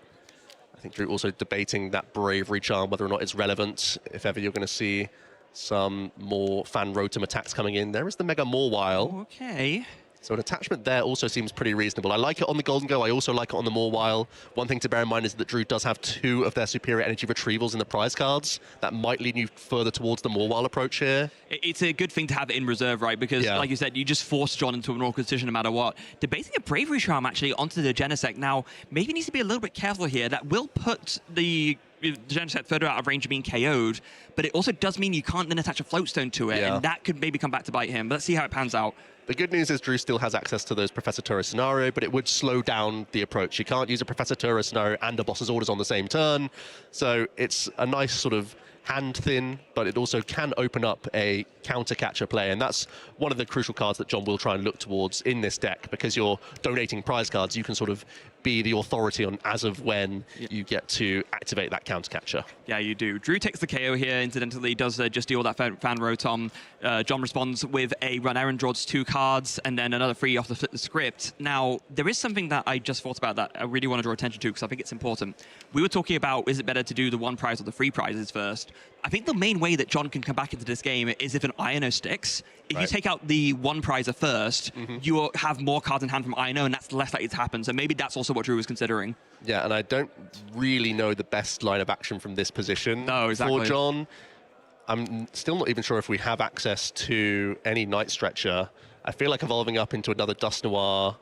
I think Drew also debating that Bravery Charm, whether or not it's relevant, if ever you're going to see some more Fan Rotom attacks coming in. There is the Mega Mawile. Okay. So an attachment there also seems pretty reasonable. I like it on the Golden Go. I also like it on the Mawile. One thing to bear in mind is that Drew does have 2 of their superior energy retrievals in the prize cards. That might lead you further towards the Mawile approach here. It's a good thing to have it in reserve, right? Because, like you said, you just force John into an awkward position no matter what. Debating a Bravery Charm, actually, onto the Genesect. Now, maybe needs to be a little bit careful here. That will put the Genesect further out of range of being KO'd, but it also does mean you can't then attach a Floatstone to it, and that could maybe come back to bite him. But let's see how it pans out. The good news is Drew still has access to those Professor Turo scenario, but it would slow down the approach. You can't use a Professor Turo scenario and a boss's orders on the same turn. So it's a nice sort of hand thin, but it also can open up a counter catcher play. And that's one of the crucial cards that John will try and look towards in this deck, because you're donating prize cards. You can sort of be the authority on as of when you get to activate that counter catcher. Yeah, you do. Drew takes the KO here, incidentally, does just deal that Fan Rotom. John responds with a Run Errand, draws 2 cards, and then another 3 off the flip the script. Now, there is something that I just thought about that I really want to draw attention to, because I think it's important. We were talking about, is it better to do the 1 prize or the 3 prizes first? I think the main way that John can come back into this game is if an Iono sticks. If you take out the 1 prizer first, you will have more cards in hand from Iono, and that's less likely to happen. So maybe that's also what Drew was considering. Yeah, and I don't really know the best line of action from this position for John. I'm still not even sure if we have access to any Night Stretcher. I feel like evolving up into another Dust Noir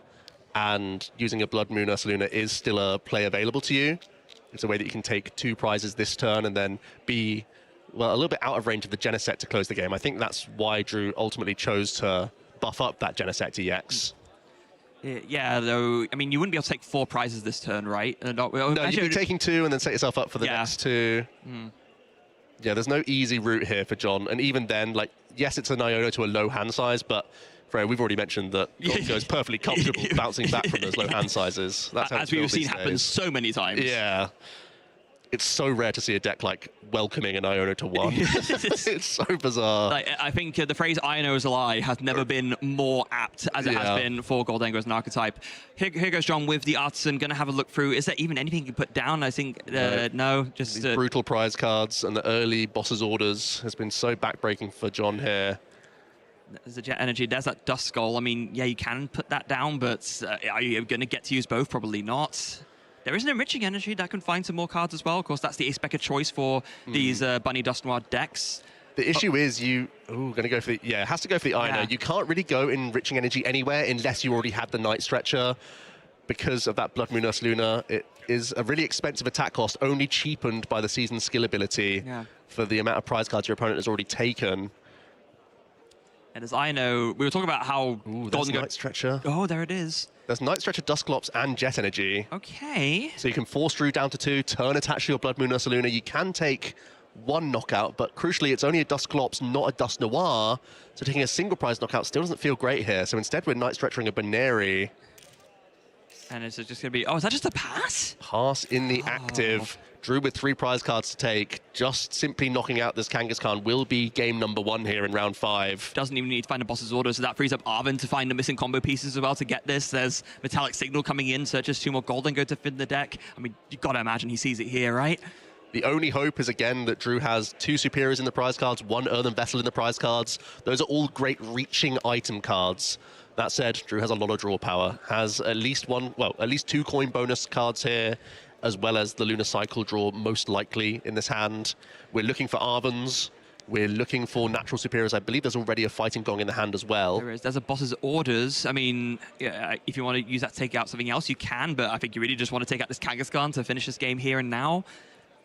and using a Blood Moon Ursaluna is still a play available to you. It's a way that you can take 2 prizes this turn and then be, well, a little bit out of range of the Genesect to close the game. I think that's why Drew ultimately chose to buff up that Genesect EX. Yeah, though, I mean, you wouldn't be able to take 4 prizes this turn, right? No, you'd be taking 2 and then set yourself up for the next 2. Yeah, there's no easy route here for John. And even then, like, yes, it's an Iono to a low hand size, but Freya, we've already mentioned that Golden is perfectly comfortable bouncing back from those low hand sizes. That's how as we've seen happen so many times. Yeah. It's so rare to see a deck like welcoming an Iono to 1. It's so bizarre. Like, I think the phrase Iono is a lie has never been more apt as it has been for Goldengo as an archetype. Here goes John with the Artisan, going to have a look through. Is there even anything you can put down? I think, no. Just these brutal prize cards and the early boss's orders has been so backbreaking for John here. There's a Jet Energy, there's that Dust Skull. I mean, yeah, you can put that down, but are you going to get to use both? Probably not. There is an Enriching Energy that can find some more cards as well. Of course, that's the ace-spec choice for these Bunny Dust Noir decks. The issue is going to go for the, it has to go for the Iono. You can't really go Enriching Energy anywhere unless you already had the Night Stretcher. Because of that Blood Moon Ursaluna, it is a really expensive attack cost, only cheapened by the Seasoned Skill ability for the amount of prize cards your opponent has already taken. And as I know, we were talking about how Golden Night Stretcher. Oh, there it is. There's Night Stretcher, Dusclops, and Jet Energy. Okay. So you can force Drew down to 2, turn attach to your Blood Moon Ursaluna. You can take 1 knockout, but crucially, it's only a Dusclops, not a Dust Noir. So taking a single prize knockout still doesn't feel great here. So instead, we're Night Stretchering a Baneri. And it's just going to be... Oh, is that just a pass? Pass in the active. Drew with 3 prize cards to take. Just simply knocking out this Kangaskhan will be game number 1 here in round 5. Doesn't even need to find a boss's order, so that frees up Arvin to find the missing combo pieces as well to get this. There's Metallic Signal coming in, so just 2 more Golden go to fit the deck. I mean, you got to imagine he sees it here, right? The only hope is, again, that Drew has 2 Superiors in the prize cards, 1 Earthen Vessel in the prize cards. Those are all great reaching item cards. That said, Drew has a lot of draw power, has at least 2 coin bonus cards here, as well as the Lunar Cycle draw most likely in this hand. We're looking for Arvins. We're looking for Natural Superiors. I believe there's already a Fighting Gong in the hand as well. There is. There's a boss's orders. I mean, yeah, if you want to use that to take out something else, you can, but I think you really just want to take out this Kangaskhan to finish this game here and now.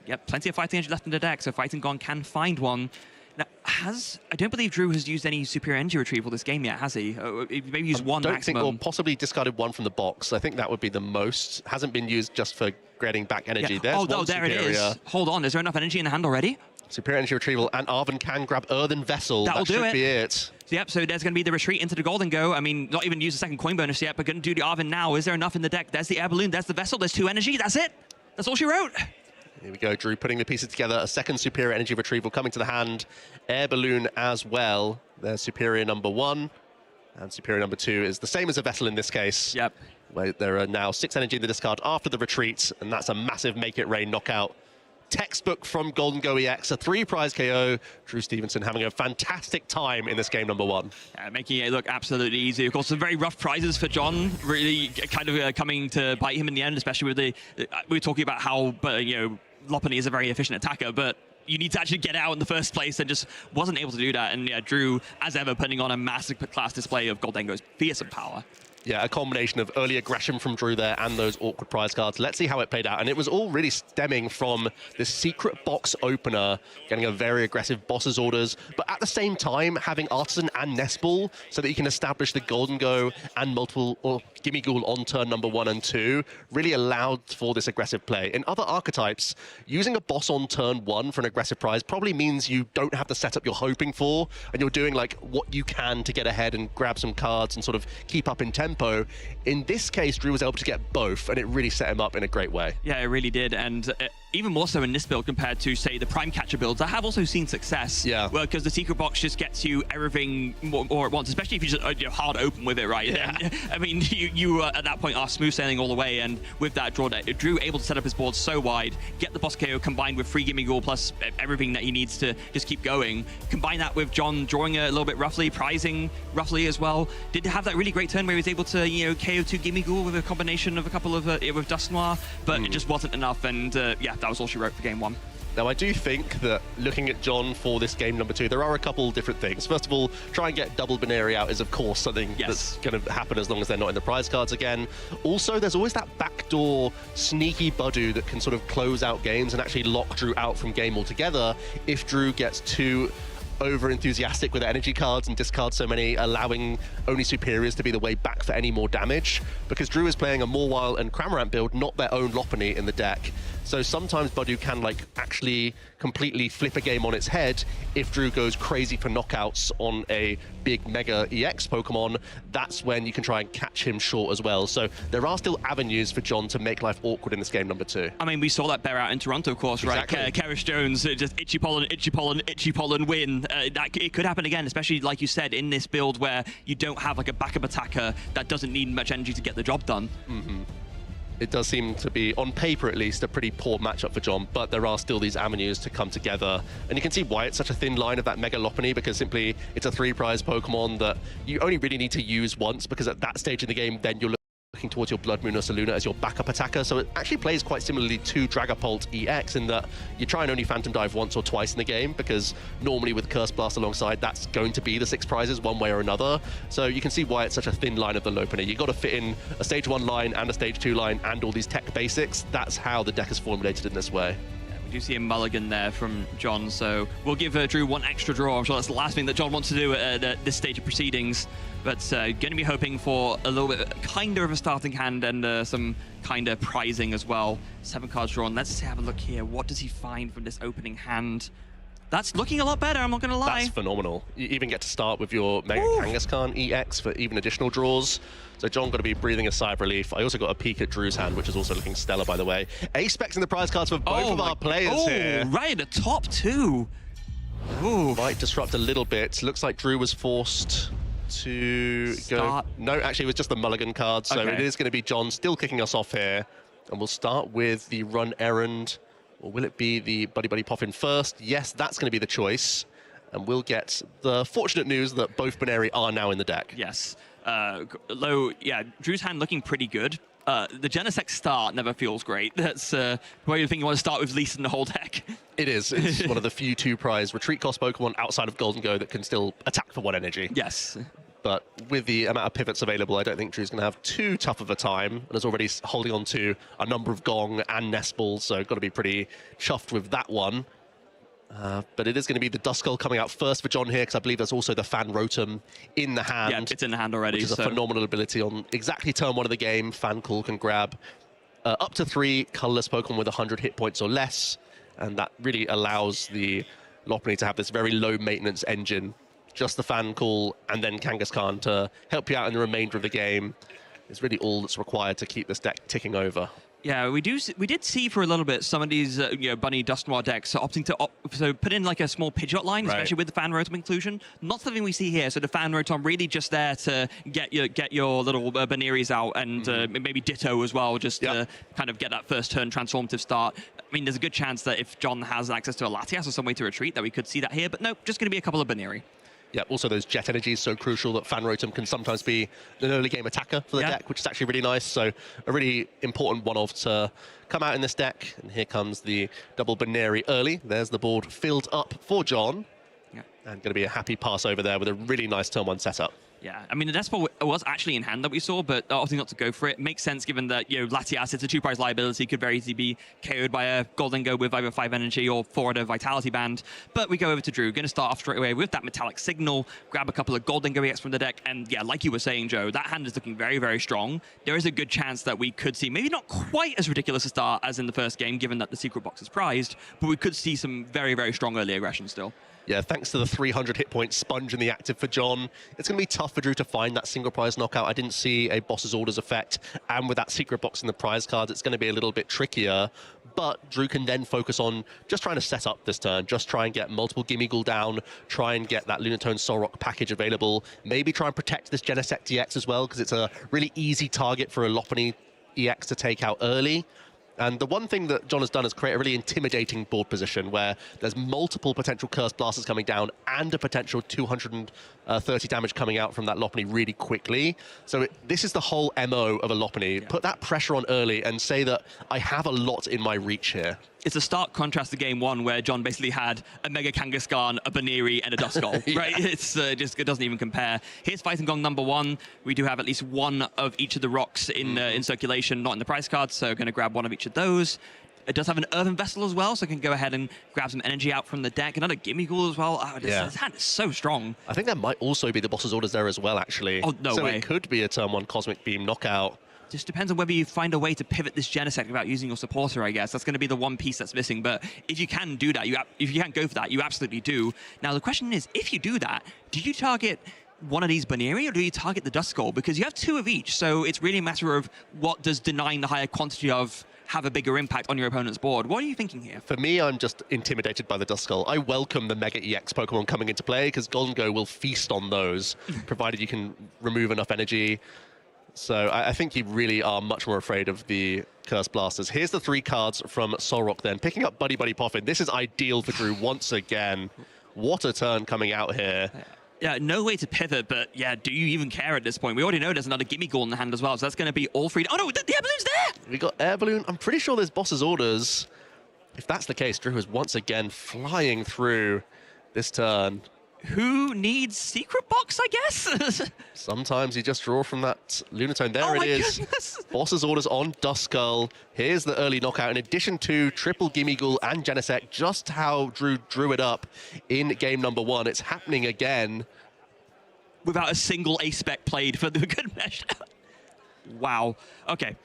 Yep, plenty of Fighting Energy left in the deck, so Fighting Gong can find one. Now, I don't believe Drew has used any Superior Energy Retrieval this game yet, has he? Maybe used one maximum. Or possibly discarded 1 from the box. I think that would be the most. Hasn't been used just for getting back energy. Yeah. There's there Superior. it is. Hold on, is there enough energy in the hand already? Superior Energy Retrieval, and Arvin can grab Earthen Vessel. That'll that should be it. Yep, so there's going to be the retreat into the Golden Go. I mean, not even use the second coin bonus yet, but going to do the Arvin now. Is there enough in the deck? There's the Air Balloon, there's the Vessel, there's 2 energy, that's it. That's all she wrote. Here we go, Drew putting the pieces together. A second Superior Energy Retrieval coming to the hand. Air Balloon as well. There's Superior number 1. And Superior number 2 is the same as a Vessel in this case. Yep. Where there are now 6 energy in the discard after the retreat. And that's a massive Make It Rain knockout. Textbook from Golden Go EX, a 3 prize KO. Drew Stevenson having a fantastic time in this game number 1. Yeah, making it look absolutely easy. Of course, some very rough prizes for John, really kind of coming to bite him in the end, especially with the... we were talking about how, Lopunny is a very efficient attacker, but you need to actually get out in the first place and just wasn't able to do that. And yeah, Drew, as ever, putting on a massive class display of Goldengo's fearsome power. Yeah, a combination of early aggression from Drew there and those awkward prize cards. Let's see how it played out. And it was all really stemming from this secret box opener, getting a very aggressive boss's orders, but at the same time having Artisan and Nest Ball so that you can establish the Golden Go and multiple or Gimme Ghoul on turn number 1 and 2 really allowed for this aggressive play. In other archetypes, using a boss on turn 1 for an aggressive prize probably means you don't have the setup you're hoping for, and you're doing like what you can to get ahead and grab some cards and sort of keep up in tempo. In this case, Drew was able to get both, and it really set him up in a great way. Yeah, it really did, and even more so in this build compared to, say, the Prime Catcher builds. I have also seen success. Yeah. Well, because the Secret Box just gets you everything more at once, especially if you just hard open with it, right? Yeah. And, I mean, you at that point are smooth sailing all the way, and with that draw, Drew able to set up his board so wide, get the boss KO combined with free Gimme Ghoul plus everything that he needs to just keep going. Combine that with John drawing a little bit roughly, prizing roughly as well. Did have that really great turn where he was able to, KO 2 Gimme Ghoul with a combination of a couple of with Dust Noir, but it just wasn't enough, and yeah, that was all she wrote for game 1. Now, I do think that looking at John for this game number 2, there are a couple different things. First of all, try and get double Binary out is, of course, something that's going to happen as long as they're not in the prize cards again. Also, there's always that backdoor sneaky Budu that can sort of close out games and actually lock Drew out from game altogether if Drew gets too over-enthusiastic with energy cards and discards so many, allowing only Superiors to be the way back for any more damage. Because Drew is playing a Morwile and Cramorant build, not their own Lopunny in the deck. So sometimes Budu can actually completely flip a game on its head if Drew goes crazy for knockouts on a big Mega EX Pokemon. That's when you can try and catch him short as well. So there are still avenues for John to make life awkward in this game number 2. I mean, we saw that bear out in Toronto, of course, exactly. Right? Karish Jones, just itchy pollen, itchy pollen, itchy pollen win. It could happen again, especially like you said, in this build where you don't have a backup attacker that doesn't need much energy to get the job done. It does seem to be, on paper at least, a pretty poor matchup for John, but there are still these avenues to come together. And you can see why it's such a thin line of that Mega Lopunny, because simply it's a 3 prize Pokemon that you only really need to use once, because at that stage in the game, then you're looking towards your Blood Moon or Saluna as your backup attacker. So it actually plays quite similarly to Dragapult EX in that you try and only Phantom Dive once or twice in the game, because normally with Curse Blast alongside, that's going to be the 6 prizes one way or another. So you can see why it's such a thin line of the Lopunny. You've got to fit in a stage 1 line and a stage 2 line and all these tech basics. That's how the deck is formulated in this way. We do see a mulligan there from John, so we'll give Drew one extra draw. I'm sure that's the last thing that John wants to do at this stage of proceedings, but going to be hoping for a little bit kinder of a starting hand and some kind of prizing as well. 7 cards drawn. Let's have a look here. What does he find from this opening hand? That's looking a lot better, I'm not going to lie. That's phenomenal. You even get to start with your Mega Kangaskhan EX for even additional draws. So John got to be breathing a sigh of relief. I also got a peek at Drew's hand, which is also looking stellar, by the way. Ace-specs in the prize cards for both of our players here. Right at the top, too. Ooh. Might disrupt a little bit. Looks like Drew was forced to go. No, actually, it was just the mulligan card. So it is going to be John still kicking us off here. And we'll start with the run errand. Or will it be the Buddy Buddy Poffin first? Yes, that's going to be the choice. And we'll get the fortunate news that both Baneri are now in the deck. Yes. Though, yeah, Drew's hand looking pretty good. The Genesect start never feels great. That's where you think you want to start with least in the whole deck. It is. It's one of the few 2-prize retreat cost Pokemon outside of Golden Go that can still attack for 1 energy. Yes. But with the amount of pivots available, I don't think Drew's going to have too tough of a time. And is already holding on to a number of Gong and Nest Balls, so got to be pretty chuffed with that one. But it is going to be the Duskull coming out first for John here, because I believe there's also the Fan Rotom in the hand. Yeah, it's in the hand already. Which is a phenomenal ability on exactly turn 1 of the game. Fan Call can grab up to 3 colorless Pokemon with 100 hit points or less. And that really allows the Lopunny to have this very low maintenance engine. Just the Fan Call and then Kangaskhan to help you out in the remainder of the game is really all that's required to keep this deck ticking over. Yeah, we did see for a little bit some of these Bunny Dusknoir decks opting to put in like a small Pidgeot line, especially with the Fan Rotom inclusion. Not something we see here. So the Fan Rotom really just there to get your little Baneries out and maybe Ditto as well, just to kind of get that first turn transformative start. I mean, there's a good chance that if John has access to a Latias or some way to retreat, that we could see that here. But no, just going to be a couple of Baneri. Yeah, also those jet energies so crucial that Fan Rotom can sometimes be an early game attacker for the deck, which is actually really nice. So a really important one-off to come out in this deck. And here comes the double Baneri early. There's the board filled up for John. Yeah. And going to be a happy pass over there with a really nice turn 1 setup. Yeah, I mean, the Nest Ball was actually in hand that we saw, but opting not to go for it makes sense given that, Latias, it's a 2-prize liability, could very easily be KO'd by a Golden Go with either 5 energy or 4 at a Vitality Band. But we go over to Drew, going to start off straight away with that Metallic Signal, grab a couple of Golden Go EX from the deck, and yeah, like you were saying, Joe, that hand is looking very, very strong. There is a good chance that we could see, maybe not quite as ridiculous a start as in the first game, given that the Secret Box is prized, but we could see some very, very strong early aggression still. Yeah, thanks to the 300 hit point sponge in the active for John, it's going to be tough for Drew to find that single prize knockout. I didn't see a Boss's Orders effect, and with that secret box in the prize cards, it's going to be a little bit trickier. But Drew can then focus on just trying to set up this turn, just try and get multiple Gimmighoul down, try and get that Lunatone Solrock package available, maybe try and protect this Genesect EX as well, because it's a really easy target for a Lopunny EX to take out early. And the one thing that John has done is create a really intimidating board position where there's multiple potential Curse Blasters coming down and a potential 230 damage coming out from that Lopunny really quickly. So this is the whole MO of a Lopunny. Yeah. Put that pressure on early and say that I have a lot in my reach here. It's a stark contrast to game 1 where John basically had a Mega Kangaskhan, a Baneri, and a Duskull, right? It's just, it doesn't even compare. Here's Fighting Gong number 1. We do have at least one of each of the rocks in circulation, not in the prize cards, so going to grab one of each of those. It does have an Earthen Vessel as well, so I can go ahead and grab some energy out from the deck. Another Gimmighoul as well. Oh, this hand is so strong. I think that might also be the Boss's Orders there as well, actually. Oh, no way. So it could be a turn 1 Cosmic Beam knockout. Just depends on whether you find a way to pivot this Genesect without using your supporter, I guess. That's going to be the one piece that's missing. But if you can do that, if you can go for that, you absolutely do. Now, the question is, if you do that, do you target one of these Baneri or do you target the Duskull? Because you have 2 of each, so it's really a matter of what does denying the higher quantity of have a bigger impact on your opponent's board. What are you thinking here? For me, I'm just intimidated by the Duskull. I welcome the Mega EX Pokemon coming into play because Golden Go will feast on those, provided you can remove enough energy. So I think you really are much more afraid of the Curse Blasters. Here's the 3 cards from Solrock then. Picking up Buddy Buddy Poffin. This is ideal for Drew once again. What a turn coming out here. Yeah, no way to pivot, but yeah, do you even care at this point? We already know there's another Gimmighoul in the hand as well, so that's going to be all 3. Oh no, the Air Balloon's there! We got Air Balloon. I'm pretty sure there's Boss's Orders. If that's the case, Drew is once again flying through this turn. Who needs Secret Box, I guess? Sometimes you just draw from that Lunatone. There it is. Goodness. Boss's Orders on Duskull. Here's the early knockout. In addition to triple Gimmighoul and Genesect, just how Drew drew it up in game number 1. It's happening again. Without a single ace spec played for the good measure. Wow. Okay.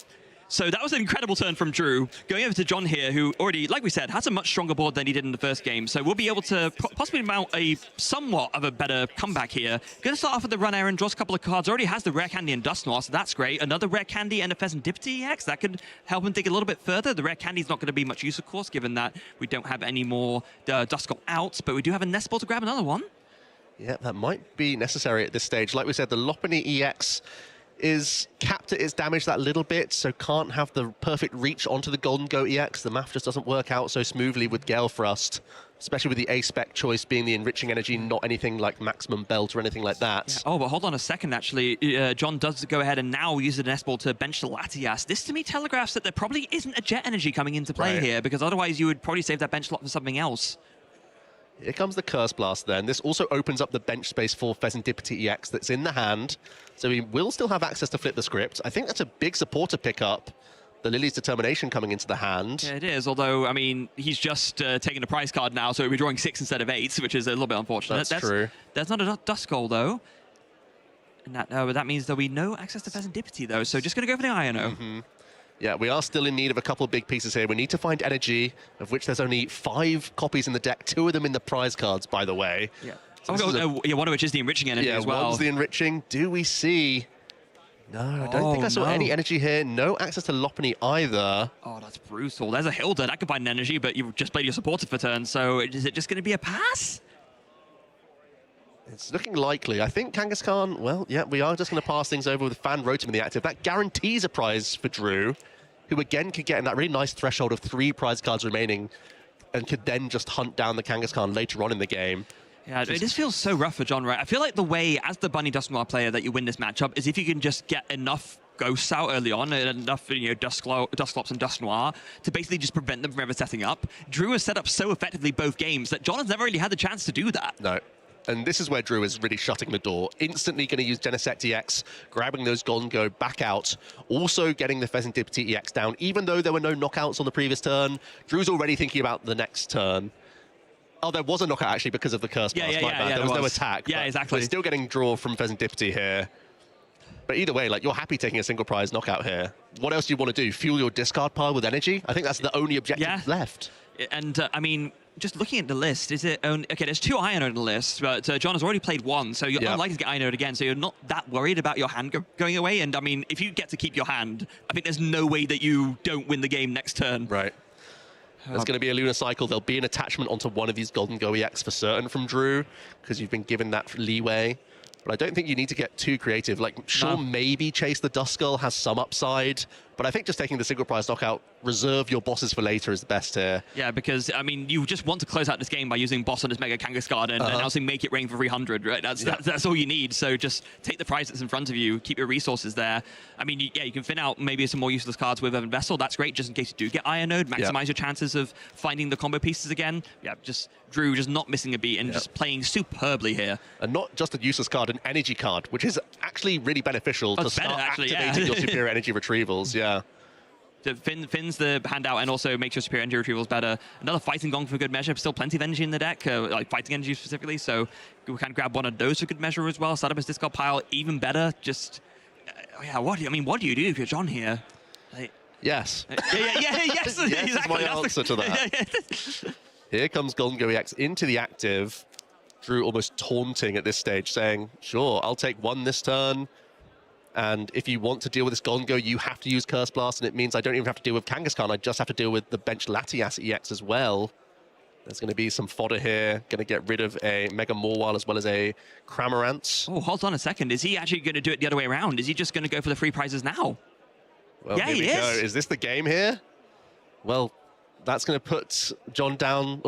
So that was an incredible turn from Drew. Going over to John here, who already, like we said, has a much stronger board than he did in the first game. So we'll be able to possibly mount a somewhat of a better comeback here. Going to start off with the run Aaron, draws a couple of cards. Already has the Rare Candy and Dust Noir, so that's great. Another Rare Candy and a Pheasantipity EX. That could help him dig a little bit further. The Rare Candy is not going to be much use, of course, given that we don't have any more Duskull out. But we do have a Nest Ball to grab another one. Yeah, that might be necessary at this stage. Like we said, the Lopunny EX is capped at its damage that little bit, so can't have the perfect reach onto the Golden Go EX. The math just doesn't work out so smoothly with Gale Thrust, especially with the A-spec choice being the enriching energy, not anything like maximum belt or anything like that. Yeah. Oh, but hold on a second, actually. John does go ahead and now use the Nest Ball to bench the Latias. This, to me, telegraphs that there probably isn't a Jet Energy coming into play here, because otherwise you would probably save that bench slot for something else. Here comes the Curse Blast then. This also opens up the bench space for Pheasantipity EX that's in the hand. So he will still have access to flip the script. I think that's a big supporter pickup. The Lily's Determination coming into the hand. Yeah, it is, although, I mean, he's just taking a prize card now, so he'll be drawing 6 instead of 8, which is a little bit unfortunate. That's true. There's not a Duskull, though. And that means there'll be no access to Pheasantipity, though, so just going to go for the Iono. Yeah, we are still in need of a couple of big pieces here. We need to find energy, of which there's only 5 copies in the deck, 2 of them in the prize cards, by the way. Yeah. So yeah, one of which is the enriching energy as well. One's the enriching. Do we see... No, I don't think I saw any energy here. No access to Lopunny either. Oh, that's brutal. There's a Hilda. That could find an energy, but you've just played your supporter for turn, so is it just going to be a pass? It's looking likely. I think Kangaskhan, well, yeah, we are just going to pass things over with Fan Rotom in the active. That guarantees a prize for Drew, who again could get in that really nice threshold of 3 prize cards remaining and could then just hunt down the Kangaskhan later on in the game. Yeah, it just feels so rough for John, right? I feel like the way, as the Bunny Dust Noir player, that you win this matchup is if you can just get enough Ghosts out early on and enough, Dusclops and Dust Noir to basically just prevent them from ever setting up. Drew has set up so effectively both games that John has never really had the chance to do that. No. And this is where Drew is really shutting the door. Instantly going to use Genesect EX, grabbing those Golden Go back out, also getting the Pheasantipity EX down. Even though there were no knockouts on the previous turn, Drew's already thinking about the next turn. Oh, there was a knockout actually because of the Curse Blast. There was no attack. Yeah, exactly. We're still getting draw from Pheasantipity here. But either way, like, you're happy taking a single prize knockout here. What else do you want to do? Fuel your discard pile with energy? I think that's the only objective left. And, I mean, just looking at the list, is it only... Okay, there's 2 Iron on the list, but John has already played 1, so you're unlikely to get Iron again, so you're not that worried about your hand going away. And, I mean, if you get to keep your hand, I think there's no way that you don't win the game next turn. Right. There's going to be a Lunar Cycle. There'll be an attachment onto one of these Golden Go EX for certain from Drew, because you've been given that leeway. But I don't think you need to get too creative. Like, sure, maybe Chase the Duskull has some upside, but I think just taking the single prize knockout, reserve your bosses for later is the best here. Yeah, because, I mean, you just want to close out this game by using boss on his Mega Kangaskhan and announcing Make It Rain for 300, right? That's all you need. So just take the prize that's in front of you, keep your resources there. I mean, yeah, you can fin out maybe some more useless cards with Evan Vessel. That's great, just in case you do get Iron Node. Maximize your chances of finding the combo pieces again. Yeah, just Drew just not missing a beat and just playing superbly here. And not just a useless card, an energy card, which is actually really beneficial to start activating your superior energy retrievals. Fins the handout and also makes your superior energy retrievals better. Another Fighting Gong for good measure. Still plenty of energy in the deck, like fighting energy specifically, so we can grab one of those for good measure as well. Start up his discard pile, even better. Just, yeah, what do you do if you're John here? Like, yes. Yes, exactly. Is my answer to that. Here comes Golden Go EX into the active. Drew almost taunting at this stage, saying, sure, I'll take 1 this turn. And if you want to deal with this Golden Go, you have to use Curse Blast, and it means I don't even have to deal with Kangaskhan. I just have to deal with the bench Latias EX as well. There's going to be some fodder here. Going to get rid of a Mega Mawile as well as a Cramorant. Oh, hold on a second. Is he actually going to do it the other way around? Is he just going to go for the free prizes now? Well, here we go. Is this the game here? Well, that's going to put Drew down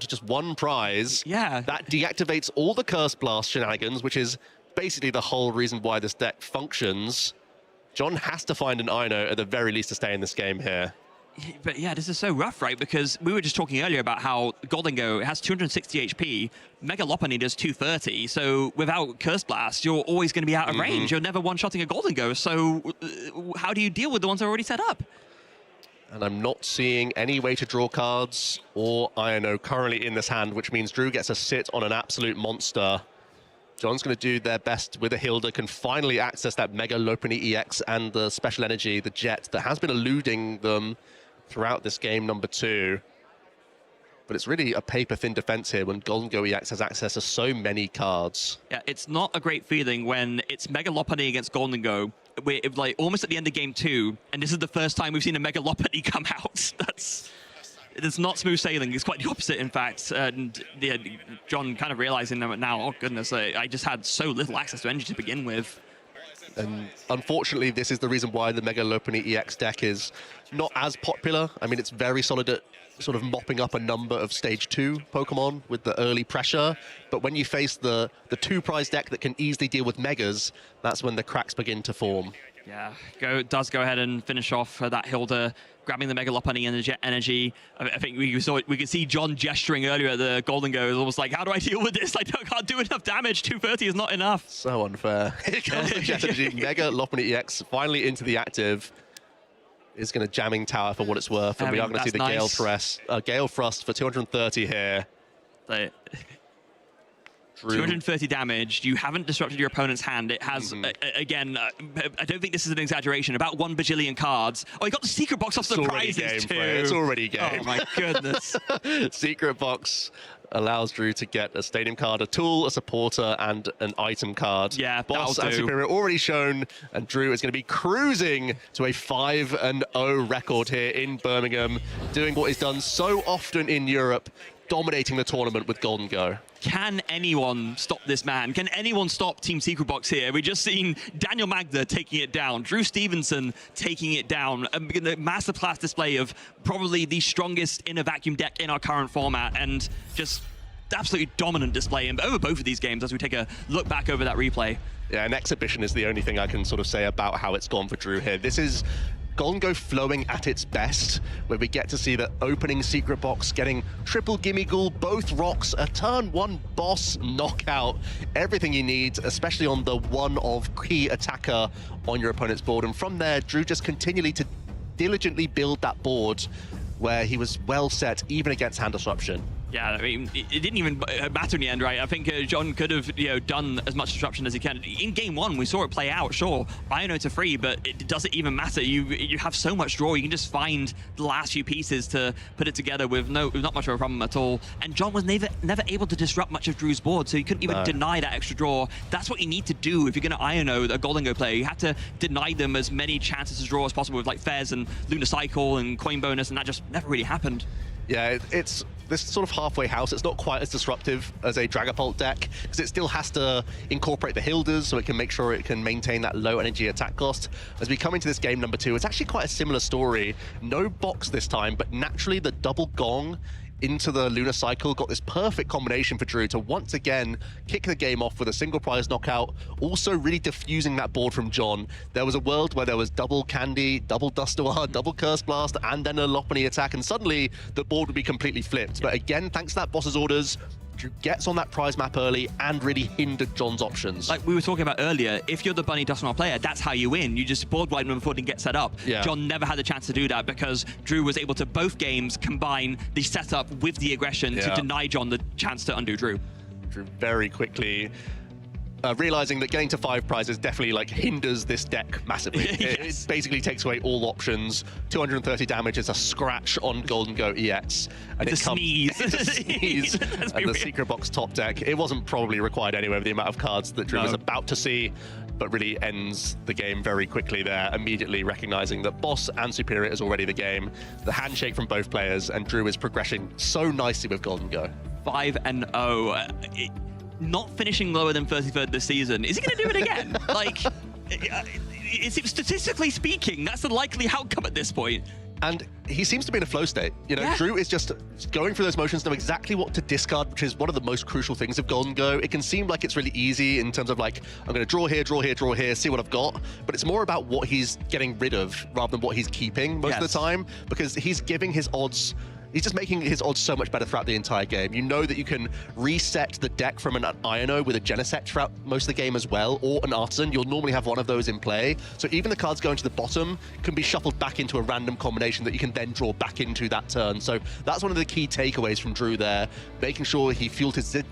to just 1 prize. Yeah. That deactivates all the Curse Blast shenanigans, which is basically the whole reason why this deck functions. John has to find an Ino at the very least to stay in this game here. But yeah, this is so rough, right? Because we were just talking earlier about how Golden Go has 260 HP, Mega Lopunny does 230, so without Curse Blast, you're always going to be out of range. You're never one-shotting a Golden Go, so how do you deal with the ones that are already set up? And I'm not seeing any way to draw cards or Ino currently in this hand, which means Drew gets to sit on an absolute monster. John's going to do their best with a Hilda, can finally access that Mega Lopunny EX and the special energy, the Jet, that has been eluding them throughout this game number 2. But it's really a paper-thin defense here when Golden Go EX has access to so many cards. Yeah, it's not a great feeling when it's Mega Lopunny against Golden Go. We're like almost at the end of game 2, and this is the first time we've seen a Mega Lopunny come out. It's not smooth sailing. It's quite the opposite, in fact. And yeah, John kind of realizing that now, oh goodness, I just had so little access to energy to begin with. And unfortunately, this is the reason why the Mega Lopunny EX deck is not as popular. I mean, it's very solid at sort of mopping up a number of Stage 2 Pokemon with the early pressure. But when you face the 2-prize deck that can easily deal with Megas, that's when the cracks begin to form. Yeah, does go ahead and finish off that Hilda, grabbing the Mega Lopunny and the Jet Energy. I think we could see John gesturing earlier at the Golden Go. It was almost like, how do I deal with this? I can't do enough damage. 230 is not enough. So unfair. Here comes the Jet Energy. Mega Lopunny EX finally into the active. Is going to jamming tower for what it's worth. And we are going to see the nice. Gale Thrust for 230 here. 230 damage. You haven't disrupted your opponent's hand. It has, again, I don't think this is an exaggeration, about 1 bajillion cards. Oh, he got the secret box off the prizes too. It's already game. Oh my goodness. Secret box allows Drew to get a stadium card, a tool, a supporter, and an item card. Yeah, Boss and Superior already shown, and Drew is going to be cruising to a 5-0 record here in Birmingham, doing what he's done so often in Europe, dominating the tournament with Golden Go. Can anyone stop this man? Can anyone stop Team Secret Box here? We've just seen Daniel Magda taking it down, Drew Stevenson taking it down, a masterclass display of probably the strongest inner vacuum deck in our current format, and just absolutely dominant display over both of these games as we take a look back over that replay. Yeah, an exhibition is the only thing I can sort of say about how it's gone for Drew here. This is Golden Go flowing at its best, where we get to see the opening Secret Box, getting triple Gimme Ghoul, both rocks, a turn 1 boss knockout, everything you need, especially on the one of key attacker on your opponent's board. And from there, Drew just continually to diligently build that board where he was well set, even against hand disruption. Yeah, I mean, it didn't even matter in the end, right? I think John could have, done as much disruption as he can. In game 1, we saw it play out, sure. Iono to free, but it doesn't even matter. You have so much draw, you can just find the last few pieces to put it together with not much of a problem at all. And John was never able to disrupt much of Drew's board, so he couldn't even deny that extra draw. That's what you need to do if you're going to Iono a Golden Go player. You have to deny them as many chances to draw as possible with like Fez and Lunar Cycle and Coin Bonus, and that just never really happened. Yeah, it's this sort of halfway house. It's not quite as disruptive as a Dragapult deck, because it still has to incorporate the Hildas so it can make sure it can maintain that low energy attack cost. As we come into this game number 2, it's actually quite a similar story. No box this time, but naturally the double gong into the Lunar Cycle got this perfect combination for Drew to once again kick the game off with a single prize knockout, also really diffusing that board from John. There was a world where there was double Candy, double Dustoir, double Curse Blast, and then a Lopunny attack, and suddenly the board would be completely flipped. But again, thanks to that boss's orders, Drew gets on that prize map early and really hindered John's options. Like we were talking about earlier, if you're the Bunny Dustoir player, that's how you win. You just board widen before it get set up. Yeah. John never had the chance to do that because Drew was able to both games combine the setup with the aggression to deny John the chance to undo Drew. Drew very quickly realizing that getting to 5 prizes definitely like hinders this deck massively. It basically takes away all options. 230 damage is a scratch on Golden Go EX. And it's a sneeze. It's a sneeze. And the Secret Box top deck, it wasn't probably required anyway with the amount of cards that Drew was about to see, but really ends the game very quickly there, immediately recognizing that Boss and Superior is already the game. The handshake from both players, and Drew is progressing so nicely with Golden Go. 5-0. Not finishing lower than 33rd this season. Is he going to do it again? Like, statistically speaking, that's the likely outcome at this point. And he seems to be in a flow state. Drew is just going through those motions, know exactly what to discard, which is one of the most crucial things of Golden Go. It can seem like it's really easy in terms of like, I'm going to draw here, draw here, draw here, see what I've got. But it's more about what he's getting rid of rather than what he's keeping most of the time, because he's giving his odds he's just making his odds so much better throughout the entire game. You know that you can reset the deck from an Iono with a Genesect throughout most of the game as well, or an Artisan. You'll normally have one of those in play. So even the cards going to the bottom can be shuffled back into a random combination that you can then draw back into that turn. So that's one of the key takeaways from Drew there, making sure he fueled his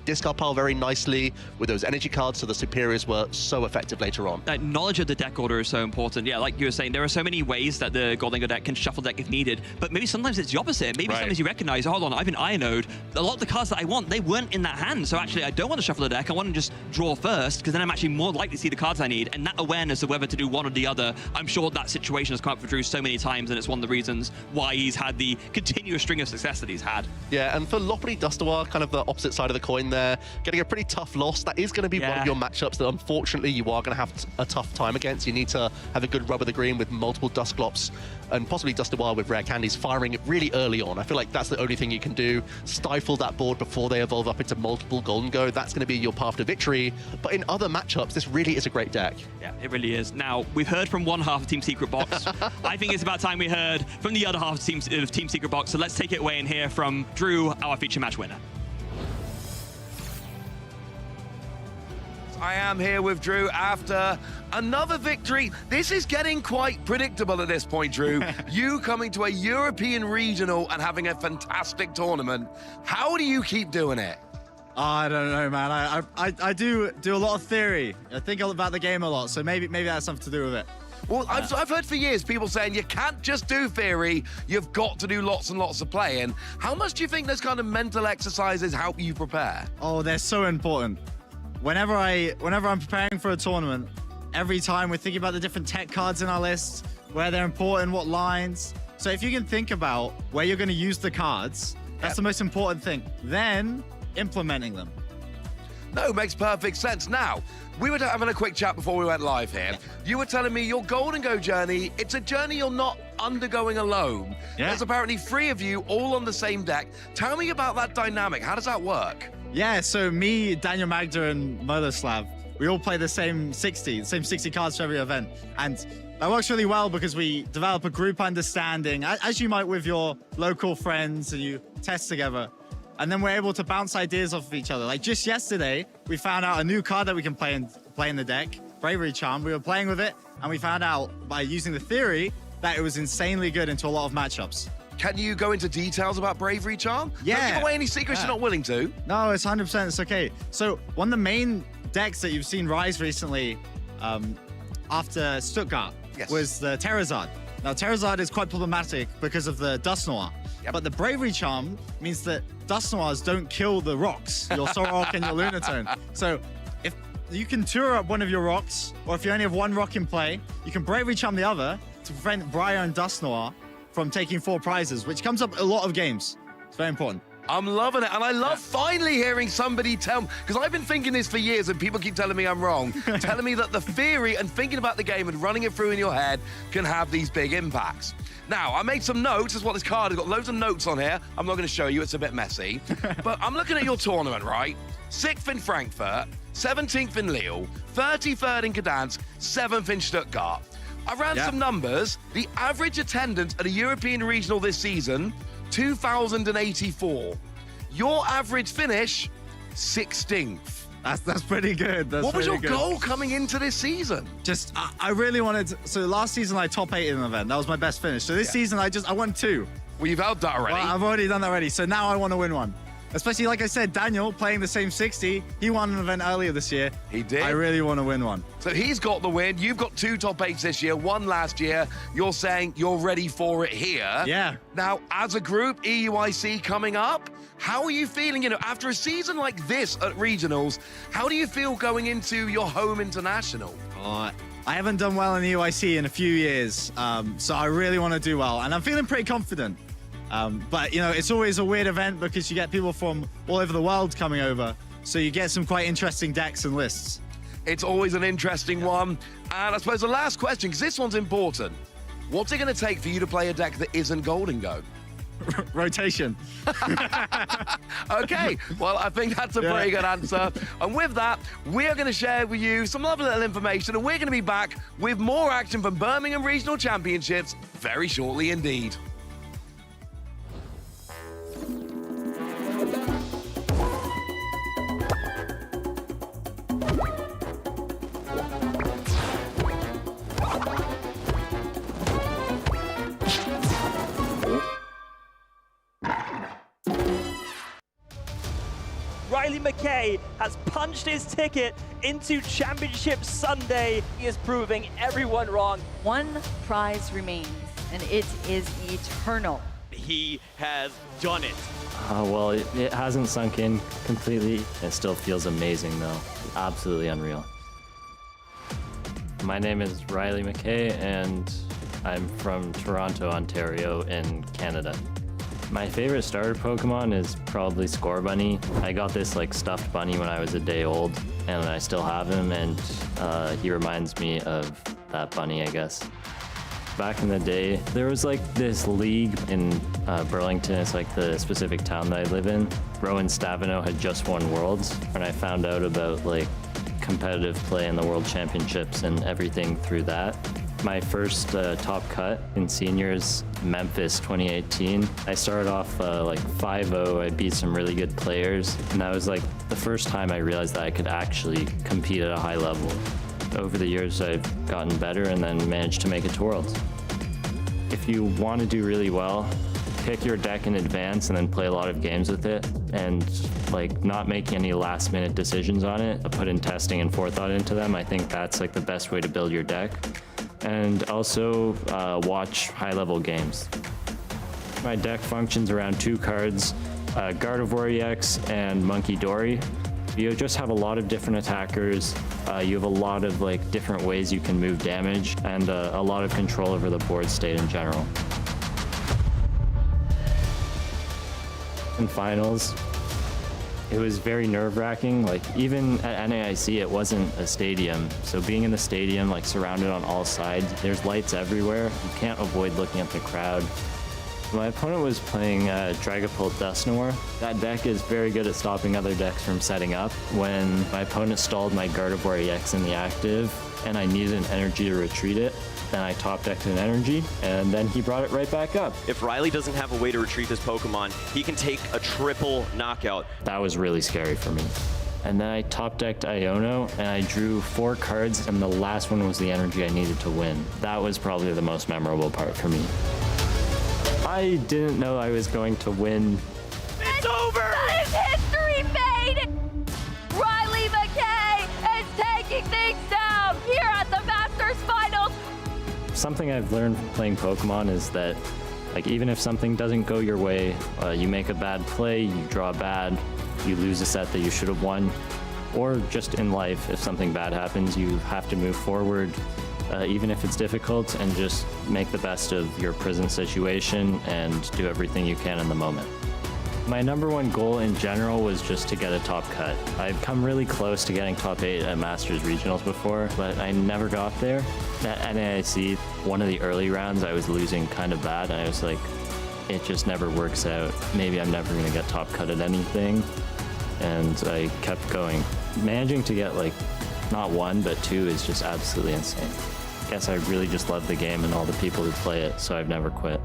discard pile very nicely with those energy cards, so the superiors were so effective later on. That knowledge of the deck order is so important. Yeah, like you were saying, there are so many ways that the Goldingo deck can shuffle deck if needed, but maybe sometimes it's the opposite. Maybe sometimes you recognize, hold on, I've been Ionoed. A lot of the cards that I want, they weren't in that hand. So actually, I don't want to shuffle the deck. I want to just draw first, because then I'm actually more likely to see the cards I need. And that awareness of whether to do one or the other, I'm sure that situation has come up for Drew so many times, and it's one of the reasons why he's had the continuous string of success that he's had. Yeah, and for Lopunny Dustoir, kind of the opposite side of the coin there, getting a pretty tough loss. That is going to be one of your matchups that unfortunately you are going to have a tough time against. You need to have a good rub of the green with multiple Dusclops and possibly Dustoir with rare candies firing really early on. I feel like that's the only thing you can do. Stifle that board before they evolve up into multiple Goldingo. That's going to be your path to victory. But in other matchups, this really is a great deck. Yeah, it really is. Now, we've heard from one half of Team Secret Box. I think it's about time we heard from the other half of Team Secret Box. So let's take it away and hear from Drew, our feature match winner. I am here with Drew after another victory. This is getting quite predictable at this point, Drew. You coming to a European regional and having a fantastic tournament. How do you keep doing it? I don't know, man. I do a lot of theory. I think about the game a lot, so maybe that's something to do with it. Well, I've heard for years people saying you can't just do theory, you've got to do lots and lots of playing. How much do you think those kind of mental exercises help you prepare? Oh, they're so important. Whenever I'm preparing for a tournament, every time we're thinking about the different tech cards in our list, where they're important, what lines. So if you can think about where you're going to use the cards, that's the most important thing. Then implementing them. No, makes perfect sense. Now, we were having a quick chat before we went live here. You were telling me your Goldingo journey, it's a journey you're not undergoing alone. There's apparently 3 of you all on the same deck. Tell me about that dynamic. How does that work? Yeah, so me, Daniel, Magda, and Motherslav, we all play the same 60 cards for every event. And that works really well because we develop a group understanding, as you might with your local friends, and you test together. And then we're able to bounce ideas off of each other. Like just yesterday, we found out a new card that we can play in the deck, Bravery Charm. We were playing with it, and we found out by using the theory that it was insanely good into a lot of matchups. Can you go into details about Bravery Charm? Yeah. Don't give away any secrets you're not willing to. No, it's 100%. It's okay. So one of the main decks that you've seen rise recently after Stuttgart was the Terrazard. Now, Terrazard is quite problematic because of the Dustoir. But the Bravery Charm means that Dustoirs don't kill the rocks, your Sorok and your Lunatone. So if you can tour up one of your rocks, or if you only have one rock in play, you can Bravery Charm the other to prevent Briar and Dustoir from taking 4 prizes, which comes up a lot of games. It's very important. I'm loving it, and I love finally hearing somebody tell me, because I've been thinking this for years and people keep telling me I'm wrong, telling me that the theory and thinking about the game and running it through in your head can have these big impacts. Now, I made some notes. This is what this card has got. Loads of notes on here. I'm not going to show you. It's a bit messy. But I'm looking at your tournament, right? 6th in Frankfurt, 17th in Lille, 33rd in Gdansk, 7th in Stuttgart. I ran some numbers. The average attendance at a European regional this season, 2,084. Your average finish, 16th. That's pretty good. What was your goal coming into this season? Just, I really wanted to, so last season I top 8 in an event. That was my best finish. So this season I won 2. Well, you've held that already. Well, I've already done that already. So now I want to win one. Especially, like I said, Daniel playing the same 60. He won an event earlier this year. He did. I really want to win one. So he's got the win. You've got 2 top 8s this year, 1 last year. You're saying you're ready for it here. Yeah. Now, as a group, EUIC coming up, how are you feeling? You know, after a season like this at regionals, how do you feel going into your home international? I haven't done well in the EUIC in a few years, so I really want to do well, and I'm feeling pretty confident. But, you know, it's always a weird event because you get people from all over the world coming over, so you get some quite interesting decks and lists. It's always an interesting one. And I suppose the last question, because this one's important, what's it going to take for you to play a deck that isn't Goldingo? Rotation. Okay, well, I think that's a pretty good answer. And with that, we're going to share with you some lovely little information, and we're going to be back with more action from Birmingham Regional Championships very shortly indeed. Riley McKay has punched his ticket into Championship Sunday. He is proving everyone wrong. One prize remains, and it is eternal. He has done it. Well, it hasn't sunk in completely. It still feels amazing, though. Absolutely unreal. My name is Riley McKay, and I'm from Toronto, Ontario, in Canada. My favorite starter Pokemon is probably Scorbunny. I got this like stuffed bunny when I was a day old, and I still have him, and he reminds me of that bunny, I guess. Back in the day, there was like this league in Burlington. It's like the specific town that I live in. Rowan Stavino had just won Worlds, and I found out about like competitive play in the World Championships and everything through that. My first top cut in seniors, Memphis 2018. I started off like 5-0. I beat some really good players, and that was like the first time I realized that I could actually compete at a high level. Over the years, I've gotten better and then managed to make it to Worlds. If you want to do really well, pick your deck in advance and then play a lot of games with it, and like not make any last minute decisions on it. Put in testing and forethought into them. I think that's like the best way to build your deck. And also watch high-level games. My deck functions around 2 cards, Gardevoir EX and Monkey Dory. You just have a lot of different attackers. You have a lot of like different ways you can move damage, and a lot of control over the board state in general. In finals, it was very nerve-wracking. Like even at NAIC, it wasn't a stadium. So being in the stadium, like surrounded on all sides, there's lights everywhere. You can't avoid looking at the crowd. My opponent was playing Dragapult Dusknoir. That deck is very good at stopping other decks from setting up. When my opponent stalled my Gardevoir EX in the active, and I needed an energy to retreat it, then I top decked an energy, and then he brought it right back up. If Riley doesn't have a way to retrieve his Pokemon, he can take a triple knockout. That was really scary for me. And then I top decked Iono, and I drew 4 cards, and the last one was the energy I needed to win. That was probably the most memorable part for me. I didn't know I was going to win. It's over! That is history made! Riley McKay is taking things down here at the Masters Finals. Something I've learned from playing Pokemon is that, like, even if something doesn't go your way, you make a bad play, you draw bad, you lose a set that you should have won, or just in life, if something bad happens, you have to move forward, even if it's difficult, and just make the best of your present situation and do everything you can in the moment. My #1 goal in general was just to get a top cut. I've come really close to getting top 8 at Masters Regionals before, but I never got there. At NAIC, one of the early rounds, I was losing kind of bad, and I was like, it just never works out. Maybe I'm never gonna get top cut at anything. And I kept going. Managing to get like, not 1, but 2 is just absolutely insane. I guess I really just love the game and all the people who play it, so I've never quit.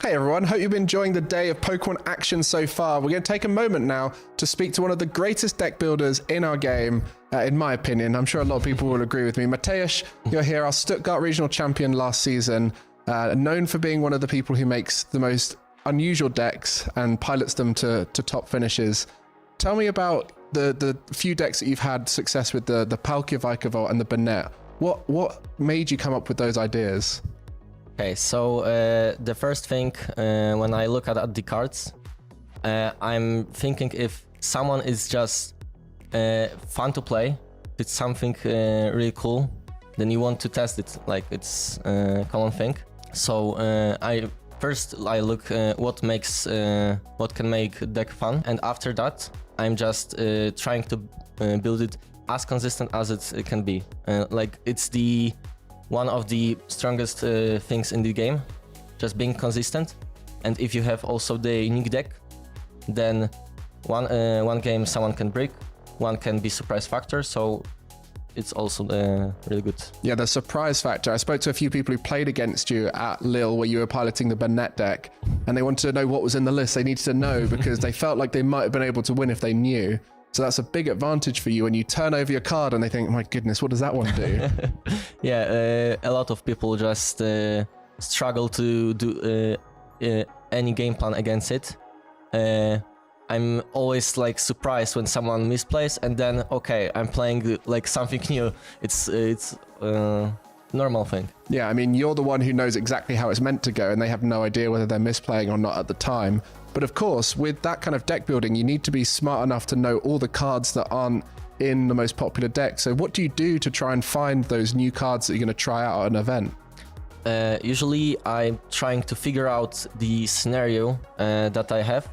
Hey everyone, hope you've been enjoying the day of Pokemon action so far. We're going to take a moment now to speak to one of the greatest deck builders in our game, in my opinion. I'm sure a lot of people will agree with me. Mateusz, you're here, our Stuttgart regional champion last season, known for being one of the people who makes the most unusual decks and pilots them to top finishes. Tell me about the few decks that you've had success with, the Palkia Vikavolt and the Banette. What made you come up with those ideas? Okay, so the first thing, when I look at the cards, I'm thinking if someone is just fun to play, it's something really cool, then you want to test it, like it's a common thing. So I look what can make deck fun, and after that, I'm just trying to build it as consistent as it can be. Like it's one of the strongest things in the game, just being consistent. And if you have also the unique deck, then one game someone can break, one can be surprise factor. So it's also really good. Yeah, the surprise factor. I spoke to a few people who played against you at Lille where you were piloting the Burnett deck, and they wanted to know what was in the list. They needed to know because they felt like they might have been able to win if they knew. So that's a big advantage for you when you turn over your card and they think, my goodness, what does that one do? Yeah, a lot of people just struggle to do any game plan against it. I'm always like surprised when someone misplays, and then okay, I'm playing like something new. It's normal thing. Yeah, I mean, you're the one who knows exactly how it's meant to go, and they have no idea whether they're misplaying or not at the time. But of course, with that kind of deck building, you need to be smart enough to know all the cards that aren't in the most popular deck. So what do you do to try and find those new cards that you're going to try out at an event? Usually I'm trying to figure out the scenario that I have.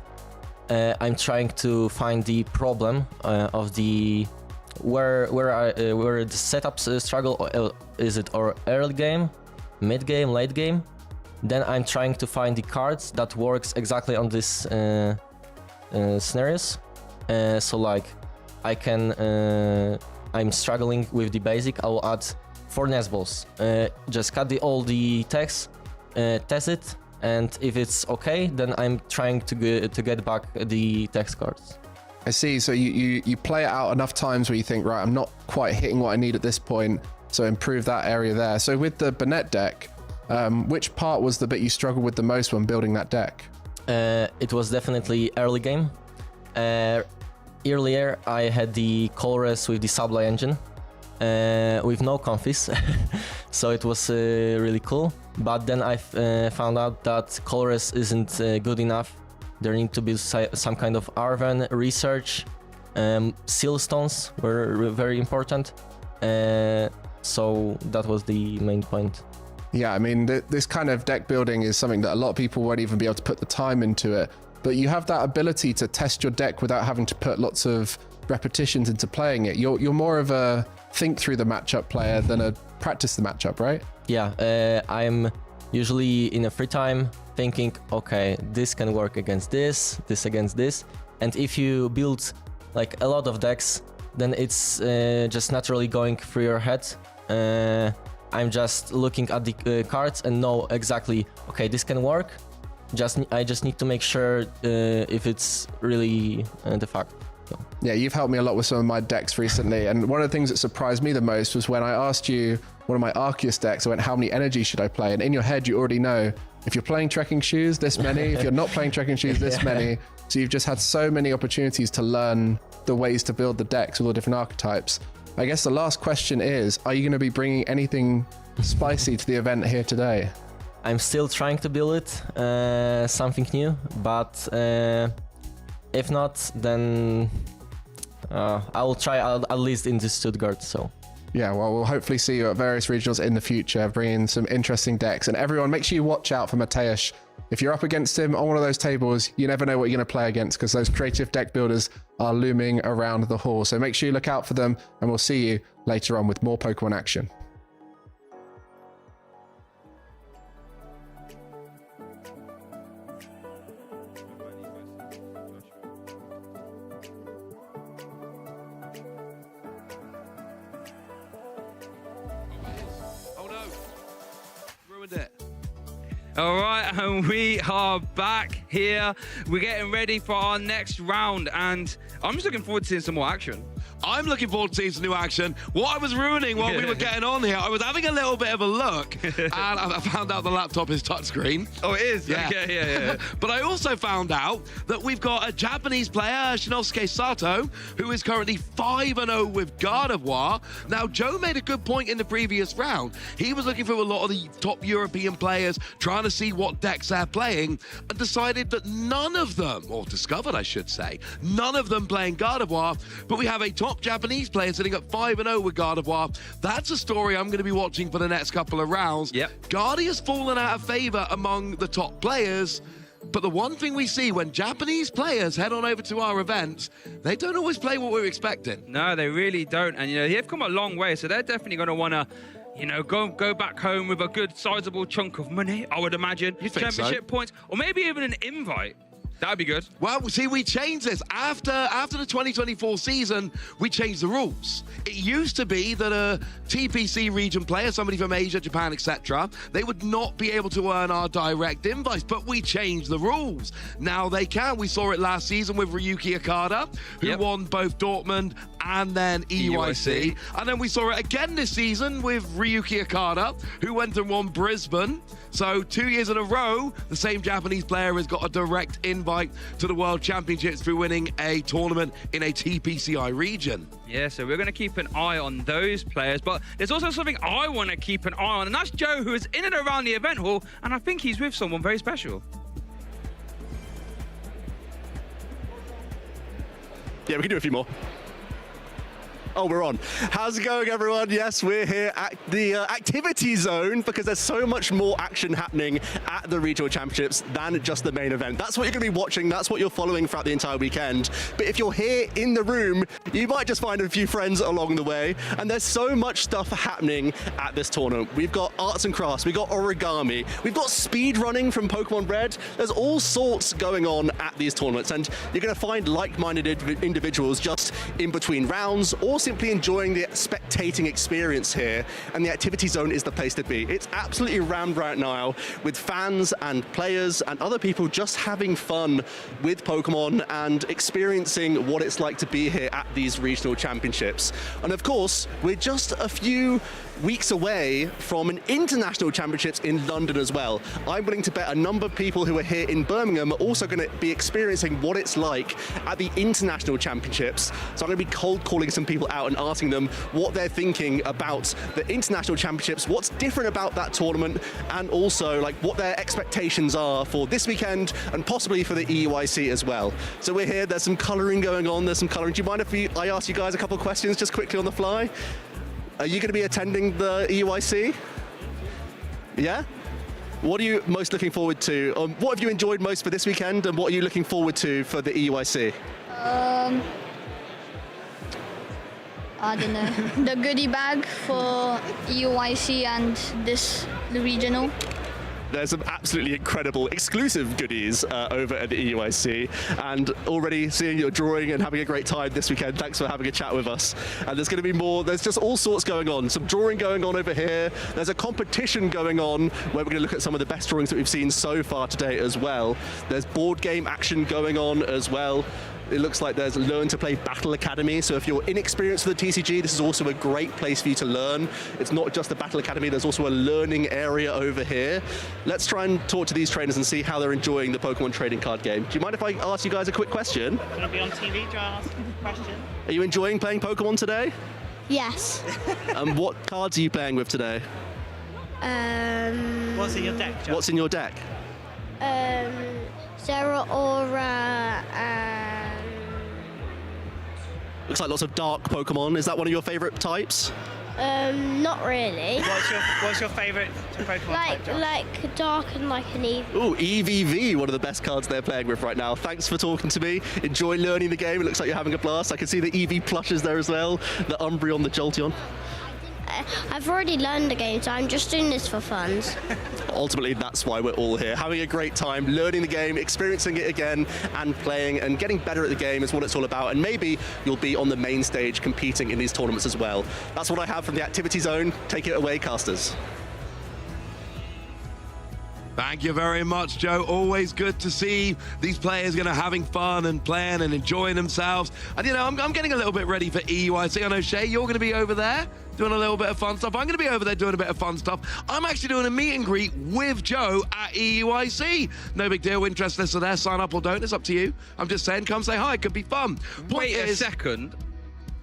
I'm trying to find the problem of the where the setups struggle. Is it or early game, mid game, late game? Then I'm trying to find the cards that works exactly on this scenarios. So like I'm struggling with the basic. I will add 4 Nesballs. Just cut all the text, test it, and if it's okay, then I'm trying to get back the text cards. I see. So you play it out enough times where you think, right, I'm not quite hitting what I need at this point, so improve that area there. So with the Burnett deck, which part was the bit you struggled with the most when building that deck? It was definitely early game. Earlier, I had the Colress with the Sublime engine, with no confis, so it was really cool. But then I found out that Colress isn't good enough. There need to be some kind of Arven research. Seal stones were very important, so that was the main point. Yeah, I mean, this kind of deck building is something that a lot of people won't even be able to put the time into it. But you have that ability to test your deck without having to put lots of repetitions into playing it. You're more of a think through the matchup player than a practice the matchup, right? Yeah, I'm usually in a free time thinking, okay, this can work against this against this. And if you build like a lot of decks, then it's just naturally going through your head. I'm just looking at the cards and know exactly, okay, this can work. I just need to make sure if it's really the fact. So. Yeah, you've helped me a lot with some of my decks recently, and one of the things that surprised me the most was when I asked you one of my Arceus decks, I went, how many energies should I play? And in your head, you already know, if you're playing Trekking Shoes, this many. If you're not playing Trekking Shoes, this many. So you've just had so many opportunities to learn the ways to build the decks with all the different archetypes. I guess the last question is, are you going to be bringing anything spicy to the event here today? I'm still trying to build it, something new, but if not, then I will try at least in the Stuttgart. So yeah, well, we'll hopefully see you at various regionals in the future, bringing some interesting decks. And everyone, make sure you watch out for Mateusz. If you're up against him on one of those tables, you never know what you're going to play against, because those creative deck builders are looming around the hall. So make sure you look out for them, and we'll see you later on with more Pokemon action. All right, and we are back here. We're getting ready for our next round, and I'm just looking forward to seeing some more action. I'm looking forward to seeing some new action. What I was ruining while we were getting on here, I was having a little bit of a look, and I found out the laptop is touchscreen. Oh, it is? Yeah. Okay, yeah. But I also found out that we've got a Japanese player, Shinosuke Sato, who is currently 5-0 with Gardevoir. Now, Joe made a good point in the previous round. He was looking through a lot of the top European players, trying to see what decks they're playing, and decided that none of them, or discovered, I should say, none of them playing Gardevoir, but we have a top Japanese player sitting at 5-0 with Gardevoir. That's a story I'm going to be watching for the next couple of rounds. Yep. Guardi has fallen out of favor among the top players, but the one thing we see when Japanese players head on over to our events, they don't always play what we're expecting. No, they really don't. And, they've come a long way, so they're definitely going to want to go back home with a good sizable chunk of money, I would imagine. You think Championship so? points, or maybe even an invite That'd be good. Well, see, we changed this. After the 2024 season, we changed the rules. It used to be that a TPC region player, somebody from Asia, Japan, etc., they would not be able to earn our direct invites, but we changed the rules. Now they can. We saw it last season with Ryuki Okada, who won both Dortmund and then EUIC. And then we saw it again this season with Ryuki Okada, who went and won Brisbane. So 2 years in a row, the same Japanese player has got a direct invite to the World Championships through winning a tournament in a TPCI region. Yeah, so we're going to keep an eye on those players, but there's also something I want to keep an eye on, and that's Joe, who is in and around the event hall, and I think he's with someone very special. Yeah, we can do a few more. Oh, we're on. How's it going, everyone? Yes, we're here at the activity zone because there's so much more action happening at the regional championships than just the main event. That's what you're going to be watching. That's what you're following throughout the entire weekend. But if you're here in the room, you might just find a few friends along the way. And there's so much stuff happening at this tournament. We've got arts and crafts. We've got origami. We've got speed running from Pokemon Red. There's all sorts going on at these tournaments. And you're going to find like-minded individuals just in between rounds or simply enjoying the spectating experience here, and the activity zone is the place to be. It's absolutely rammed right now with fans and players and other people just having fun with Pokemon and experiencing what it's like to be here at these regional championships. And of course, we're just a few weeks away from an international championships in London as well. I'm willing to bet a number of people who are here in Birmingham are also going to be experiencing what it's like at the international championships. So I'm going to be cold calling some people out and asking them what they're thinking about the international championships, what's different about that tournament, and also like what their expectations are for this weekend and possibly for the EUIC as well. So we're here, there's some colouring going on, there's some colouring. Do you mind if I ask you guys a couple of questions just quickly on the fly? Are you going to be attending the EUIC? Yeah? What are you most looking forward to? What have you enjoyed most for this weekend, and what are you looking forward to for the EUIC? I don't know. The goodie bag for EUIC and the regional. There's some absolutely incredible exclusive goodies over at the EUIC, and already seeing your drawing and having a great time this weekend. Thanks for having a chat with us. And there's going to be more. There's just all sorts going on. Some drawing going on over here. There's a competition going on where we're going to look at some of the best drawings that we've seen so far today as well. There's board game action going on as well. It looks like there's Learn to Play Battle Academy, so if you're inexperienced with the TCG, this is also a great place for you to learn. It's not just the Battle Academy, there's also a learning area over here. Let's try and talk to these trainers and see how they're enjoying the Pokemon trading card game. Do you mind if I ask you guys a quick question? Going to be on TV, do you want to ask a question? Are you enjoying playing Pokemon today? Yes. And what cards are you playing with today? What's in your deck, John? What's in your deck? Zeraora and... Looks like lots of dark Pokemon. Is that one of your favorite types? Not really. What's your favorite Pokemon type, John? Like dark and like an Eevee. Ooh, EVV, one of the best cards they're playing with right now. Thanks for talking to me. Enjoy learning the game. It looks like you're having a blast. I can see the EV plushes there as well. The Umbreon, the Jolteon. I've already learned the game, so I'm just doing this for fun. Ultimately, that's why we're all here. Having a great time, learning the game, experiencing it again, and playing and getting better at the game is what it's all about. And maybe you'll be on the main stage competing in these tournaments as well. That's what I have from the activity zone. Take it away, casters. Thank you very much, Joe. Always good to see these players having fun and playing and enjoying themselves. And, you know, I'm getting a little bit ready for EUIC. I know, Shay, you're going to be over there doing a little bit of fun stuff. I'm going to be over there doing a bit of fun stuff. I'm actually doing a meet and greet with Joe at EUIC. No big deal. Interest lists are there. Sign up or don't. It's up to you. I'm just saying, come say hi. It could be fun. Wait a second.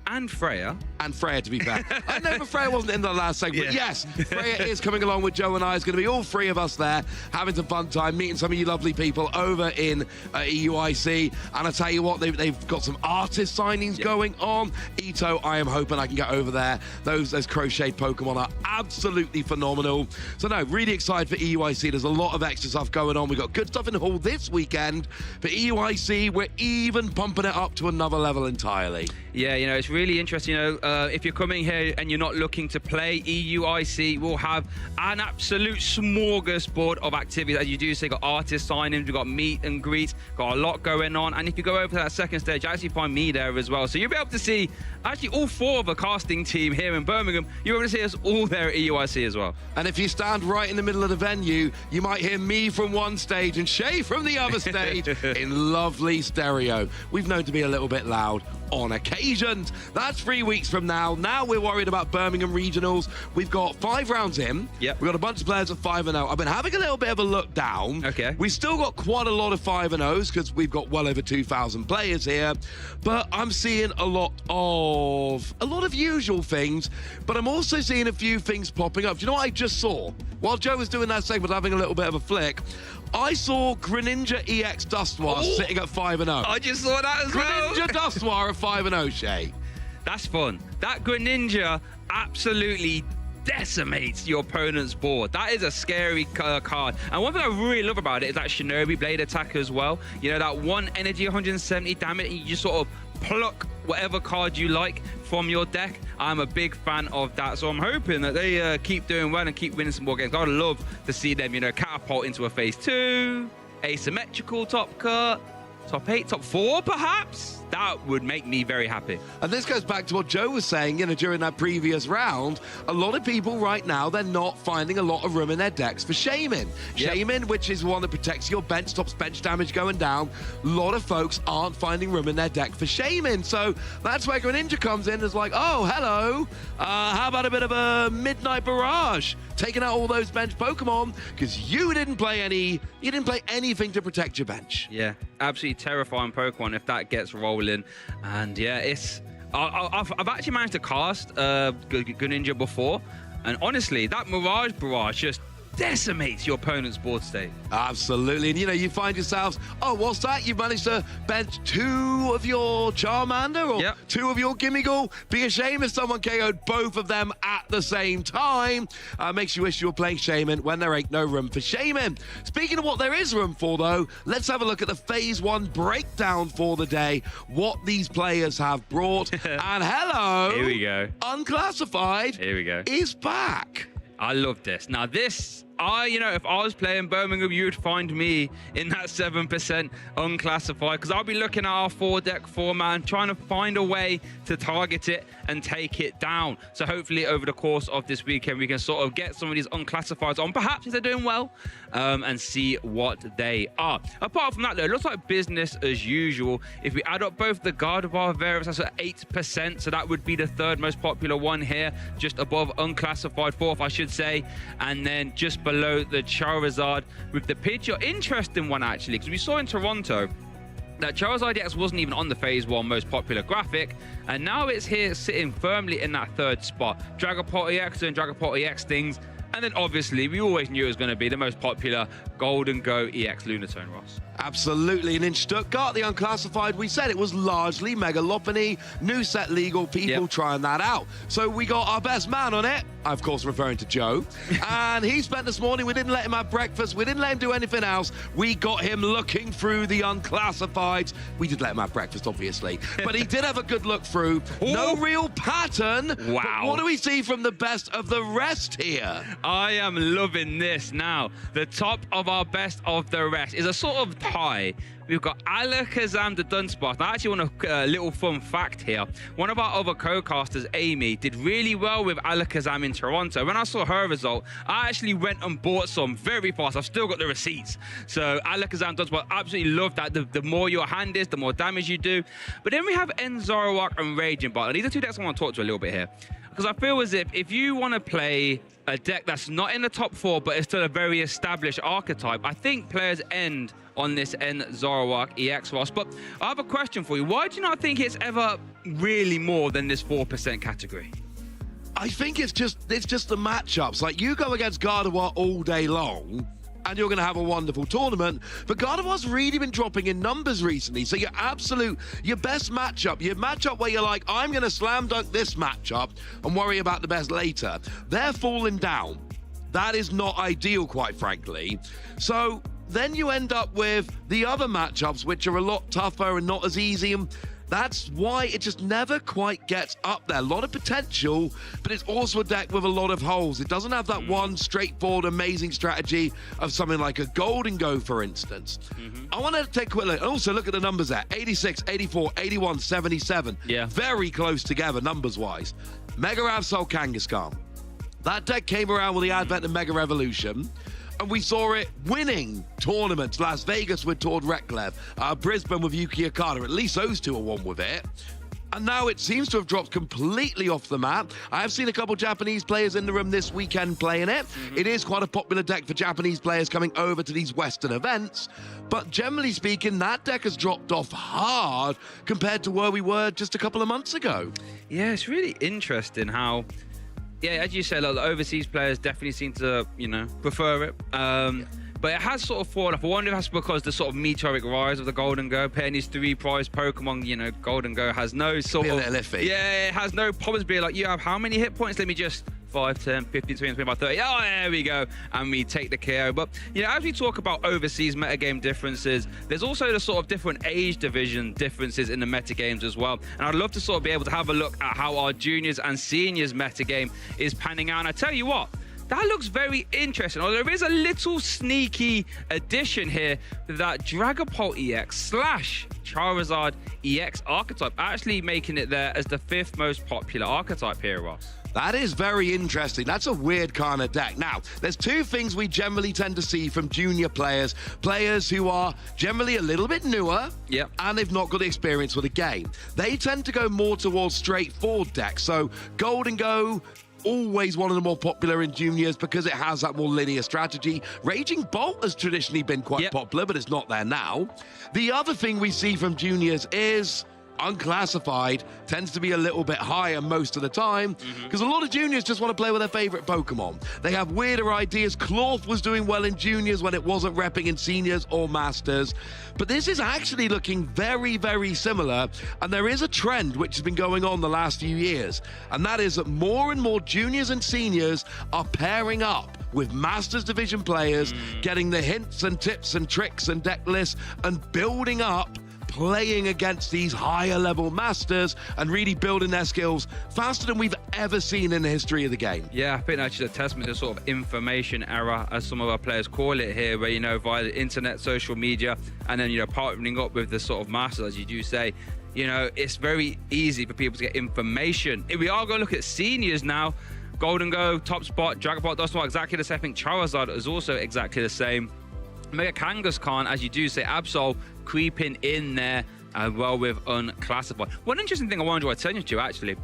And Freya. And Freya, to be fair. I know, but Freya wasn't in the last segment. Yeah. Yes, Freya is coming along with Joe and I. It's going to be all three of us there, having some fun time, meeting some of you lovely people over in EUIC. And I tell you what, they've got some artist signings going on. Ito, I am hoping I can get over there. Those crocheted Pokemon are absolutely phenomenal. So no, really excited for EUIC. There's a lot of extra stuff going on. We've got good stuff in the hall this weekend. For EUIC, we're even pumping it up to another level entirely. Yeah, you know, it's really really interesting. If you're coming here and you're not looking to play, EUIC will have an absolute smorgasbord of activities. As you do say, got artist signings, we've got meet and greets, got a lot going on. And if you go over to that second stage, you actually find me there as well. So you'll be able to see actually all 4 of the casting team here in Birmingham. You're able to see us all there at EUIC as well. And if you stand right in the middle of the venue, you might hear me from one stage and Shay from the other stage in lovely stereo. We've known to be a little bit loud on occasions. That's 3 weeks from now. Now we're worried about Birmingham regionals. We've got 5 rounds in. Yep. We've got a bunch of players at 5-0. I've been having a little bit of a look down. Okay. We've still got quite a lot of 5-0s because we've got well over 2,000 players here. But I'm seeing a lot of usual things, but I'm also seeing a few things popping up. Do you know what I just saw? While Joe was doing that segment, having a little bit of a flick, I saw Greninja EX Dustwar sitting at 5-0. I just saw that as well. Greninja Dustwar at 5-0, Shay. That's fun. That Greninja absolutely decimates your opponent's board. That is a scary card. And one thing I really love about it is that Shinobi Blade attack as well. You know, that 1 energy, 170 damage, and you just sort of pluck whatever card you like from your deck. I'm a big fan of that, so I'm hoping that they keep doing well and keep winning some more games. I'd love to see them, catapult into a phase 2, asymmetrical top cut, top 8, top 4 perhaps. That would make me very happy. And this goes back to what Joe was saying, during that previous round. A lot of people right now, they're not finding a lot of room in their decks for Shaman. Yep. Shaman, which is one that protects your bench, stops bench damage going down. A lot of folks aren't finding room in their deck for Shaman. So that's where Greninja comes in and is like, oh, hello. How about a bit of a Midnight Barrage? Taking out all those bench Pokemon because you didn't play anything to protect your bench. Yeah, absolutely terrifying Pokemon if that gets rolling. And yeah, I've actually managed to cast Greninja before, and honestly, that Mirage Barrage just decimates your opponent's board state. Absolutely. And you find yourselves, oh, what's that? You've managed to bench 2 of your Charmander or 2 of your Gimmighoul. Be a shame if someone KO'd both of them at the same time. Makes you wish you were playing Shaman when there ain't no room for Shaman. Speaking of what there is room for, though, let's have a look at the Phase 1 breakdown for the day, what these players have brought. And hello, here we go. Unclassified here we go. Is back. I love this. Now this, if I was playing Birmingham, you would find me in that 7% unclassified, because I'll be looking at our 4-deck 4-man, trying to find a way to target it and take it down. So hopefully over the course of this weekend, we can sort of get some of these unclassifieds on, perhaps if they're doing well, and see what they are. Apart from that, though, it looks like business as usual. If we add up both the Gardevoir variants, that's at 8%, so that would be the 3rd most popular one here, just above unclassified, 4th, I should say, and then just below the Charizard with the Pidgeot. Interesting one, actually, because we saw in Toronto that Charizard EX wasn't even on the Phase 1 most popular graphic, and now it's here sitting firmly in that 3rd spot. Dragapult EX doing Dragapult EX things, and then obviously we always knew it was going to be the most popular Golden Go EX Lunatone, Ross. Absolutely. And in Stuttgart, the unclassified, we said it was largely Megalophony, new set legal, people trying that out. So we got our best man on it, of course referring to Joe, and he spent this morning, we didn't let him have breakfast, we didn't let him do anything else, we got him looking through the unclassifieds. We did let him have breakfast, obviously, but he did have a good look through. No real pattern. Wow. What do we see from the best of the rest here? I am loving this now. The top of our best of the rest is a sort of tie. We've got Alakazam the Dunsparce. I actually want a little fun fact here. One of our other co-casters, Amy, did really well with Alakazam in Toronto. When I saw her result, I actually went and bought some very fast. I've still got the receipts. So Alakazam Dunsparce, absolutely love that. The more your hand is, the more damage you do. But then we have Enzoroark and Raging Bot. These are 2 decks I want to talk to a little bit here, because I feel as if you want to play a deck that's not in the top 4, but it's still a very established archetype, I think players end on this Zoroark EX, Ross. But I have a question for you. Why do you not think it's ever really more than this 4% category? I think it's just the matchups. Like, you go against Gardevoir all day long, and you're going to have a wonderful tournament. But Gardevoir's really been dropping in numbers recently. So your best matchup, your matchup where you're like, I'm going to slam dunk this matchup and worry about the best later, they're falling down. That is not ideal, quite frankly. So then you end up with the other matchups, which are a lot tougher and not as easy. And That's why it just never quite gets up there. A lot of potential, but it's also a deck with a lot of holes. It doesn't have that one straightforward, amazing strategy of something like a Golden Go, for instance. I want to take a quick look. Also, look at the numbers there. 86, 84, 81, 77. Yeah. Very close together, numbers-wise. Mega Absol Kangaskhan. That deck came around with the advent of Mega Evolution. And we saw it winning tournaments. Las Vegas with Tord Reklev, Brisbane with Yuki Okada. At least those two are one with it. And now it seems to have dropped completely off the map. I have seen a couple Japanese players in the room this weekend playing it. It is quite a popular deck for Japanese players coming over to these Western events. But generally speaking, that deck has dropped off hard compared to where we were just a couple of months ago. Yeah, it's really interesting how... Yeah, as you said, like, the overseas players definitely seem to, you know, prefer it. But it has sort of fallen off. I wonder if that's because the sort of meteoric rise of the Golden Go, paying these 3 prize Pokemon, you know, Golden Go has no sort of... a little iffy. Yeah, it has no problems being like, you have how many hit points? Let me just 5, 10, 15, 20, 25, 30. Oh, there we go. And we take the KO. But, you know, as we talk about overseas metagame differences, there's also the sort of different age division differences in the metagames as well. And I'd love to sort of be able to have a look at how our juniors and seniors metagame is panning out. And I tell you what, that looks very interesting. Although there is a little sneaky addition here with that Dragapult EX / Charizard EX archetype, actually making it there as the 5th most popular archetype here, Ross. That is very interesting. That's a weird kind of deck. Now, there's 2 things we generally tend to see from junior players. Players who are generally a little bit newer, and they've not got the experience with the game. They tend to go more towards straightforward decks. So Golden Go, always one of the more popular in juniors because it has that more linear strategy. Raging Bolt has traditionally been quite popular, but it's not there now. The other thing we see from juniors is unclassified tends to be a little bit higher most of the time because a lot of juniors just want to play with their favorite Pokemon. They have weirder ideas. Cloth was doing well in juniors when it wasn't repping in seniors or masters. But this is actually looking very, very similar. And there is a trend which has been going on the last few years. And that is that more and more juniors and seniors are pairing up with Masters Division players, getting the hints and tips and tricks and deck lists and building up, playing against these higher level masters and really building their skills faster than we've ever seen in the history of the game. Yeah, I think that's just a testament to sort of information era, as some of our players call it here, where, you know, via the internet, social media, and then, you know, partnering up with the sort of masters, as you do say, you know, it's very easy for people to get information. If we are going to look at seniors now, Golden Go, top spot, Dragapult does not exactly the same. I think Charizard is also exactly the same. Mega Kangaskhan, as you do say, Absol creeping in there well with unclassified. One interesting thing I wanted to attention to, actually,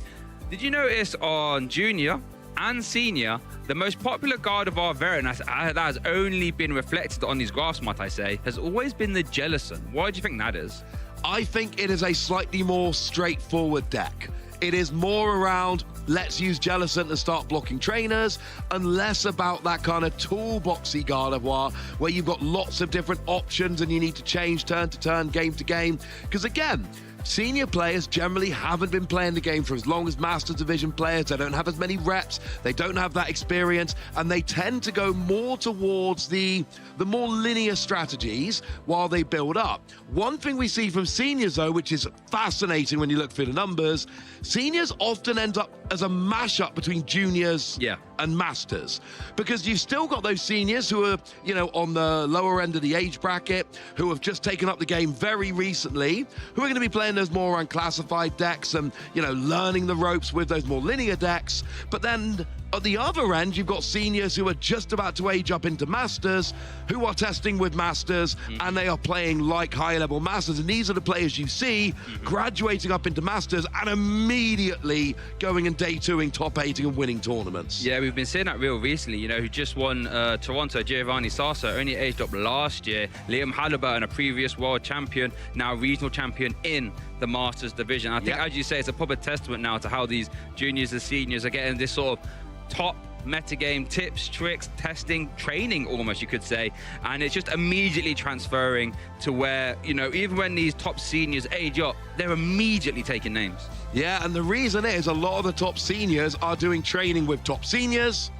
did you notice on junior and senior, the most popular Gardevoir variant that has only been reflected on these graphs, might I say, has always been the Jellicent. Why do you think that is? I think it is a slightly more straightforward deck. It is more around, let's use Jellicent to start blocking trainers, and less about that kind of toolboxy Gardevoir where you've got lots of different options and you need to change turn to turn, game to game. Because again, senior players generally haven't been playing the game for as long as Masters Division players. They don't have as many reps, they don't have that experience, and they tend to go more towards the more linear strategies while they build up. One thing we see from seniors, though, which is fascinating when you look through the numbers, seniors often end up as a mashup between juniors and masters, because you've still got those seniors who are, you know, on the lower end of the age bracket, who have just taken up the game very recently, who are going to be playing those more unclassified decks and, you know, learning the ropes with those more linear decks. But then at the other end, you've got seniors who are just about to age up into masters, who are testing with masters, and they are playing like higher level masters. And these are the players you see graduating up into masters and immediately going and day 2ing, top 8ing and winning tournaments. Yeah, we've been seeing that real recently, you know, who just won Toronto, Giovanni Sasso, only aged up last year. Liam Halliburton, a previous world champion, now regional champion in the Masters division. I think, as you say, it's a proper testament now to how these juniors and seniors are getting this sort of top metagame tips, tricks, testing, training almost, you could say, and it's just immediately transferring to where, you know, even when these top seniors age up, they're immediately taking names. Yeah, and the reason is a lot of the top seniors are doing training with top seniors,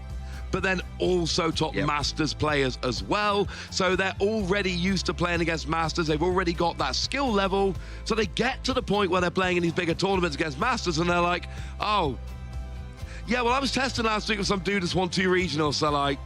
but then also top Masters players as well. So they're already used to playing against Masters. They've already got that skill level. So they get to the point where they're playing in these bigger tournaments against Masters, and they're like, oh, yeah, well, I was testing last week with some dude that's won 2 regionals, so like,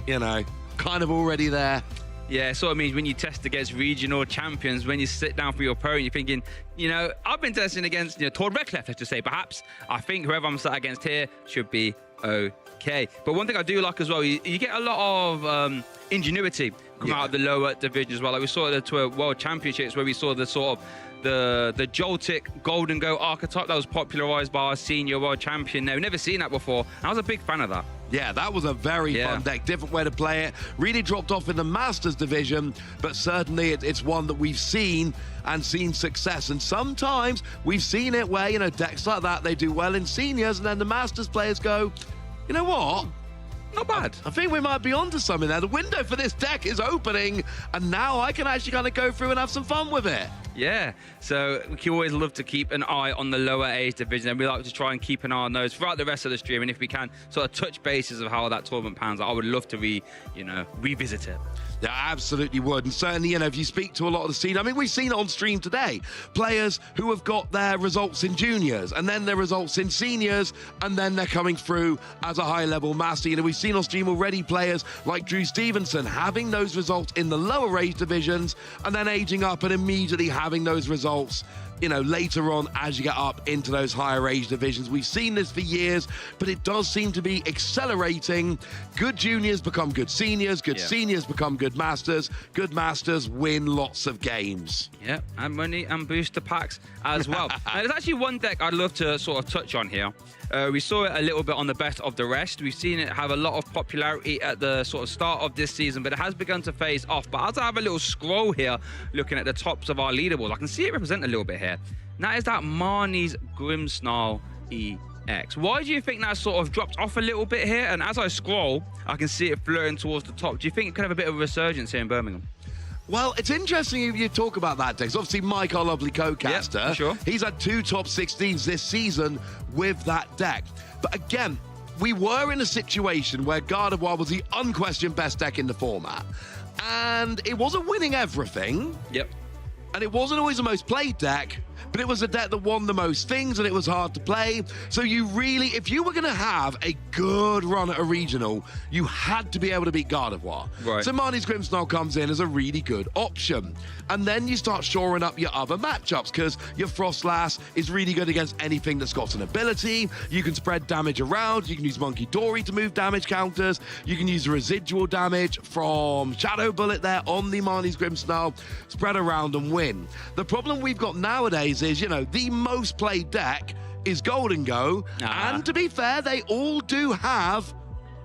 you know, kind of already there. Yeah, it sort of means when you test against regional champions, when you sit down for your opponent, you're thinking, you know, I've been testing against, you know, Tord Reklev, let's just say, perhaps. I think whoever I'm sat against here should be okay. But one thing I do like as well, you get a lot of ingenuity come out of the lower division as well. Like we saw at the World Championships where we saw the sort of the Joltik Golden Go archetype that was popularized by our senior world champion. Now, we've never seen that before. I was a big fan of that. Yeah, that was a very fun deck. Different way to play it. Really dropped off in the Masters division, but certainly it's one that we've seen and seen success. And sometimes we've seen it where, you know, decks like that, they do well in seniors, and then the Masters players go, you know what? Not bad. I think we might be onto something there. The window for this deck is opening, and now I can actually kind of go through and have some fun with it. Yeah, so we always love to keep an eye on the lower age division, and we like to try and keep an eye on those throughout the rest of the stream. And if we can sort of touch bases of how that tournament pans out, I would love to revisit it. Yeah, absolutely would. And certainly, you know, if you speak to a lot of the scene, I mean, we've seen it on stream today. Players who have got their results in juniors and then their results in seniors, and then they're coming through as a high-level master. You know, we've seen on stream already players like Drew Stevenson having those results in the lower age divisions and then aging up and immediately having those results, you know, later on as you get up into those higher age divisions. We've seen this for years, but it does seem to be accelerating. Good juniors become good seniors, good seniors become good masters win lots of games. Yeah, and money and booster packs as well. There's actually one deck I'd love to sort of touch on here. We saw it a little bit on the Best of the Rest. We've seen it have a lot of popularity at the sort of start of this season, but it has begun to phase off. But as I have a little scroll here, looking at the tops of our leaderboard, I can see it represent a little bit here. And that is that Marnie's Grimmsnarl EX. Why do you think that sort of dropped off a little bit here? And as I scroll, I can see it flirting towards the top. Do you think it could have a bit of a resurgence here in Birmingham? Well, it's interesting you talk about that, Dex. Obviously, Mike, our lovely co-caster, he's had 2 top 16s this season with that deck. But again, we were in a situation where Gardevoir was the unquestioned best deck in the format. And it wasn't winning everything. And it wasn't always the most played deck, but it was a deck that won the most things, and it was hard to play. So you really, if you were going to have a good run at a regional, you had to be able to beat Gardevoir. So Marnie's Grimmsnarl comes in as a really good option. And then you start shoring up your other matchups, because your Frostlass is really good against anything that's got an ability. You can spread damage around. You can use Monkey Dory to move damage counters. You can use the residual damage from Shadow Bullet there on the Marnie's Grimmsnarl, spread around and win. The problem we've got nowadays is, you know, the most played deck is Golden Go. And to be fair, they all do have,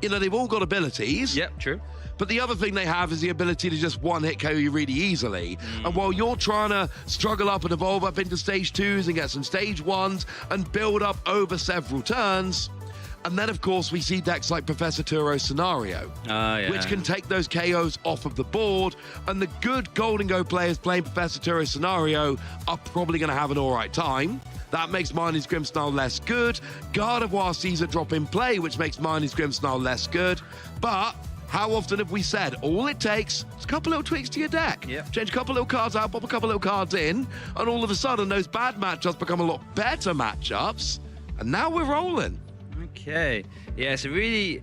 you know, they've all got abilities. True. But the other thing they have is the ability to just one-hit KO you really easily. And while you're trying to struggle up and evolve up into stage 2s and get some stage 1s and build up over several turns, and then, of course, we see decks like Professor Turo's Scenario, which can take those KOs off of the board. And the good Golden Go players playing Professor Turo's Scenario are probably going to have an all right time. That makes Marnie's Grimmsnarl less good. Gardevoir sees a drop in play, which makes Marnie's Grimmsnarl less good. But how often have we said all it takes is a couple little tweaks to your deck? Change a couple little cards out, pop a couple little cards in, and all of a sudden those bad matchups become a lot better matchups. And now we're rolling. Okay. Yeah, it's a really,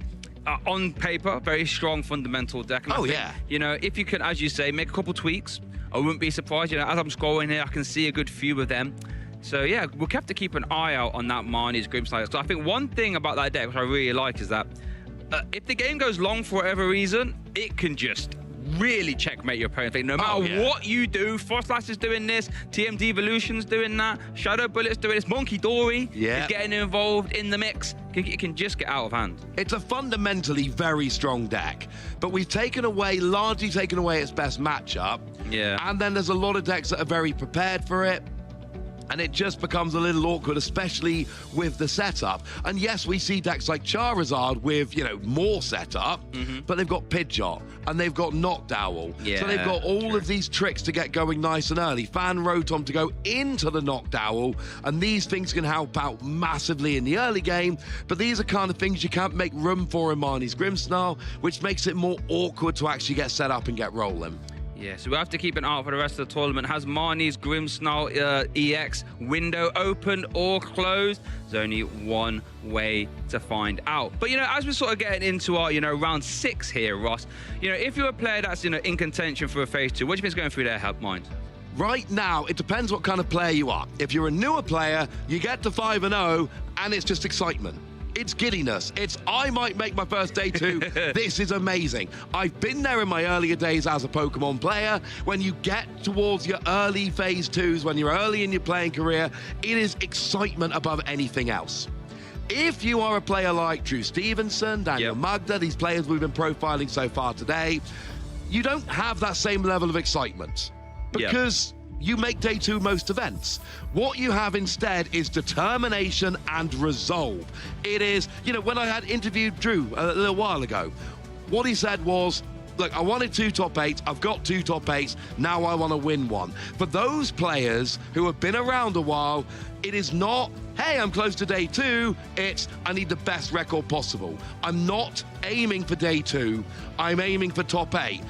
on paper, very strong fundamental deck. And I think, you know, if you can, as you say, make a couple tweaks, I wouldn't be surprised. You know, as I'm scrolling here, I can see a good few of them. So, yeah, we'll have to keep an eye out on that Marnie's Grimmsnarl. So I think one thing about that deck, which I really like, is that if the game goes long for whatever reason, it can just really checkmate your opponent. No matter what you do, Frostlass is doing this, TMD Evolution's doing that, Shadow Bullet's doing this, Monkey Dory is getting involved in the mix. It can just get out of hand. It's a fundamentally very strong deck, but we've largely taken away its best matchup. And then there's a lot of decks that are very prepared for it. and it just becomes a little awkward, especially with the setup. And yes, we see decks like Charizard with, you know, more setup, but they've got Pidgeot and they've got Noctowl. Yeah, so they've got all of these tricks to get going nice and early. Fan Rotom to go into the Noctowl, and these things can help out massively in the early game, but these are kind of things you can't make room for in Marnie's Grimmsnarl, which makes it more awkward to actually get set up and get rolling. Yeah, so we'll have to keep an eye out for the rest of the tournament. Has Marnie's Grimmsnarl EX window opened or closed? There's only one way to find out. But, you know, as we're sort of getting into our, you know, round 6 here, Ross, you know, if you're a player that's, you know, in contention for a phase 2, what do you think is going through their mind? Right now, it depends what kind of player you are. If you're a newer player, you get to 5-0, and it's just excitement. It's giddiness. It's, I might make my first day 2. This is amazing. I've been there in my earlier days as a Pokemon player. When you get towards your early phase 2s, when you're early in your playing career, it is excitement above anything else. If you are a player like Drew Stevenson, Daniel Magda, these players we've been profiling so far today, you don't have that same level of excitement because you make day 2 most events. What you have instead is determination and resolve. It is, you know, when I had interviewed Drew a little while ago, what he said was, look, I wanted 2 top 8s, I've got 2 top 8s, now I want to win one. For those players who have been around a while, it is not, hey, I'm close to day 2, it's, I need the best record possible. I'm not aiming for day 2, I'm aiming for top 8.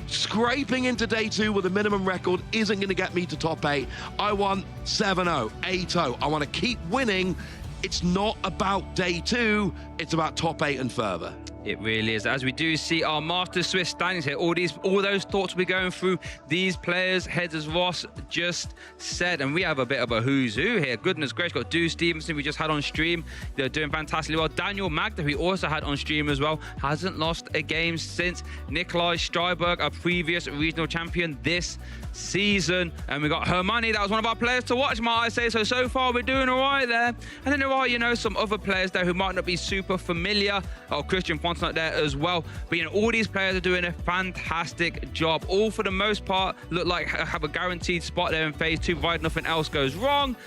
Scraping into day 2 with a minimum record isn't going to get me to top 8. I want 7-0, 8-0. I want to keep winning. It's not about day 2, it's about top 8 and further. It really is. As we do see our Master Swiss standings here, all those thoughts we're going through these players' heads, as Ross just said, and we have a bit of a who's who here. Goodness gracious, got Drew Stevenson we just had on stream. They're doing fantastically well. Daniel Magda, who we also had on stream as well, hasn't lost a game since. Nikolai Streiberg, a previous regional champion this season. And we got Hermione, that was one of our players to watch, might I say. So far we're doing all right there. And then there are, you know, some other players there who might not be super familiar. Oh, Christian Fontenot there as well. But, you know, all these players are doing a fantastic job. All for the most part look like have a guaranteed spot there in phase 2, provided nothing else goes wrong.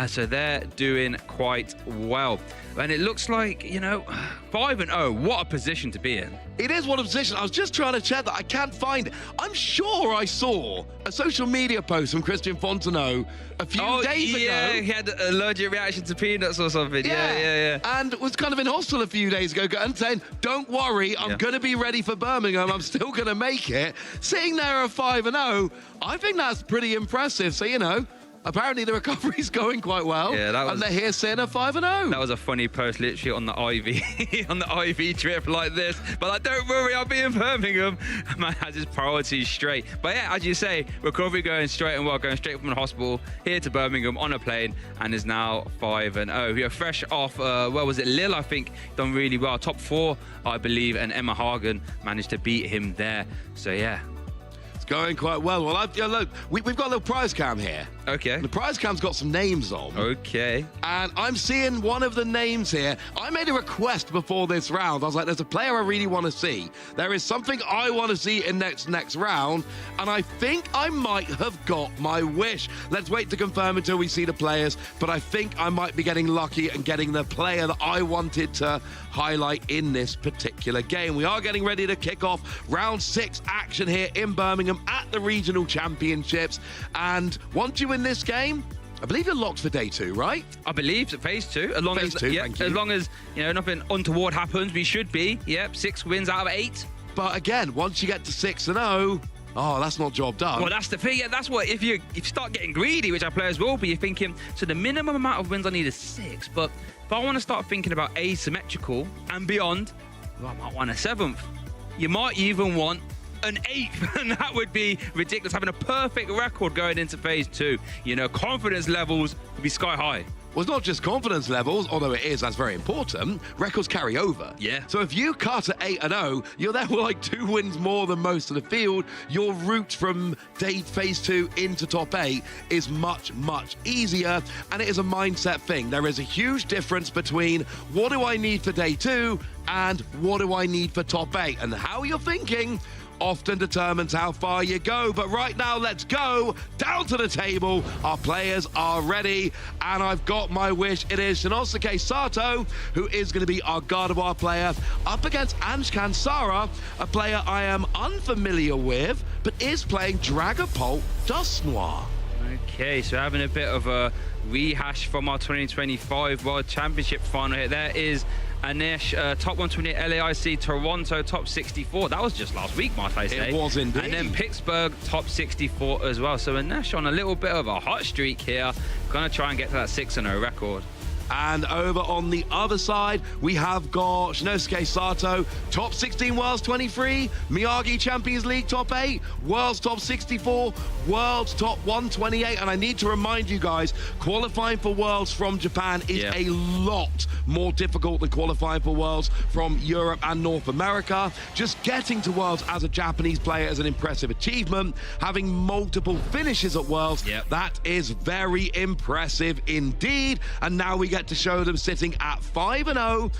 So they're doing quite well. And it looks like, you know, 5-0, what a position to be in. It is what a position. I was just trying to check that. I can't find it. I'm sure I saw a social media post from Christian Fontenot a few days ago. Yeah, he had an allergic reaction to peanuts or something. Yeah. And was kind of in hospital a few days ago and saying, don't worry, I'm going to be ready for Birmingham. I'm still going to make it. Sitting there at 5-0, I think that's pretty impressive. So, you know, apparently the recovery's going quite well. Yeah, that was, and they're here sitting at 5-0. That was a funny post, literally on the IV, on the IV trip like this. But like, don't worry, I'll be in Birmingham. Man has his priorities straight. But yeah, as you say, recovery going straight and well, going straight from the hospital here to Birmingham on a plane, and is now 5-0. We are fresh off, where was it? Lille, I think, done really well. Top 4, I believe, and Emma Hagen managed to beat him there. So yeah. Going quite well. Well, look, we've got a little prize cam here. Okay. The prize cam's got some names on. Okay. And I'm seeing one of the names here. I made a request before this round. I was like, there's a player I really want to see. There is something I want to see in next round. And I think I might have got my wish. Let's wait to confirm until we see the players. But I think I might be getting lucky and getting the player that I wanted to highlight in this particular game. We are getting ready to kick off round 6 action here in Birmingham at the regional championships. And once you win this game, I believe you're locked for day 2, right? I believe so, phase 2. As long phase 2, thank you. As long as, you know, nothing untoward happens, we should be. Yep, 6 wins out of 8. But again, once you get to 6-0, oh, that's not job done. Well, that's the thing. Yeah, that's what, if you start getting greedy, which our players will be, you're thinking, so the minimum amount of wins I need is 6. But if I want to start thinking about asymmetrical and beyond, well, I might want a 7th. You might even want an 8th, and that would be ridiculous. Having a perfect record going into phase 2, you know, confidence levels would be sky high. Well, it's not just confidence levels, although it is, that's very important. Records carry over. Yeah. So if you cut at 8-0, you're there with like 2 wins more than most of the field. Your route from phase 2 into top 8 is much, much easier. And it is a mindset thing. There is a huge difference between what do I need for day 2 and what do I need for top 8. And how you're thinking often determines how far you go. But right now, let's go down to the table. Our players are ready, and I've got my wish. It is Shinosuke Sato, who is going to be our Gardevoir player, up against Anshkan Sara, a player I am unfamiliar with, but is playing Dragapult Dusknoir. Okay, so having a bit of a rehash from our 2025 World Championship final here. There is Anish, top 128 LAIC, Toronto, top 64. That was just last week, might I say. It was indeed. And then Pittsburgh, top 64 as well. So Anish on a little bit of a hot streak here. Gonna try and get to that 6-0 record. And over on the other side, we have got Shinosuke Sato, top 16 Worlds 23, Miyagi Champions League top 8, Worlds top 64, Worlds top 128. And I need to remind you guys, qualifying for Worlds from Japan is a lot more difficult than qualifying for Worlds from Europe and North America. Just getting to Worlds as a Japanese player is an impressive achievement. Having multiple finishes at Worlds, that is very impressive indeed. And now we get to show them sitting at 5-0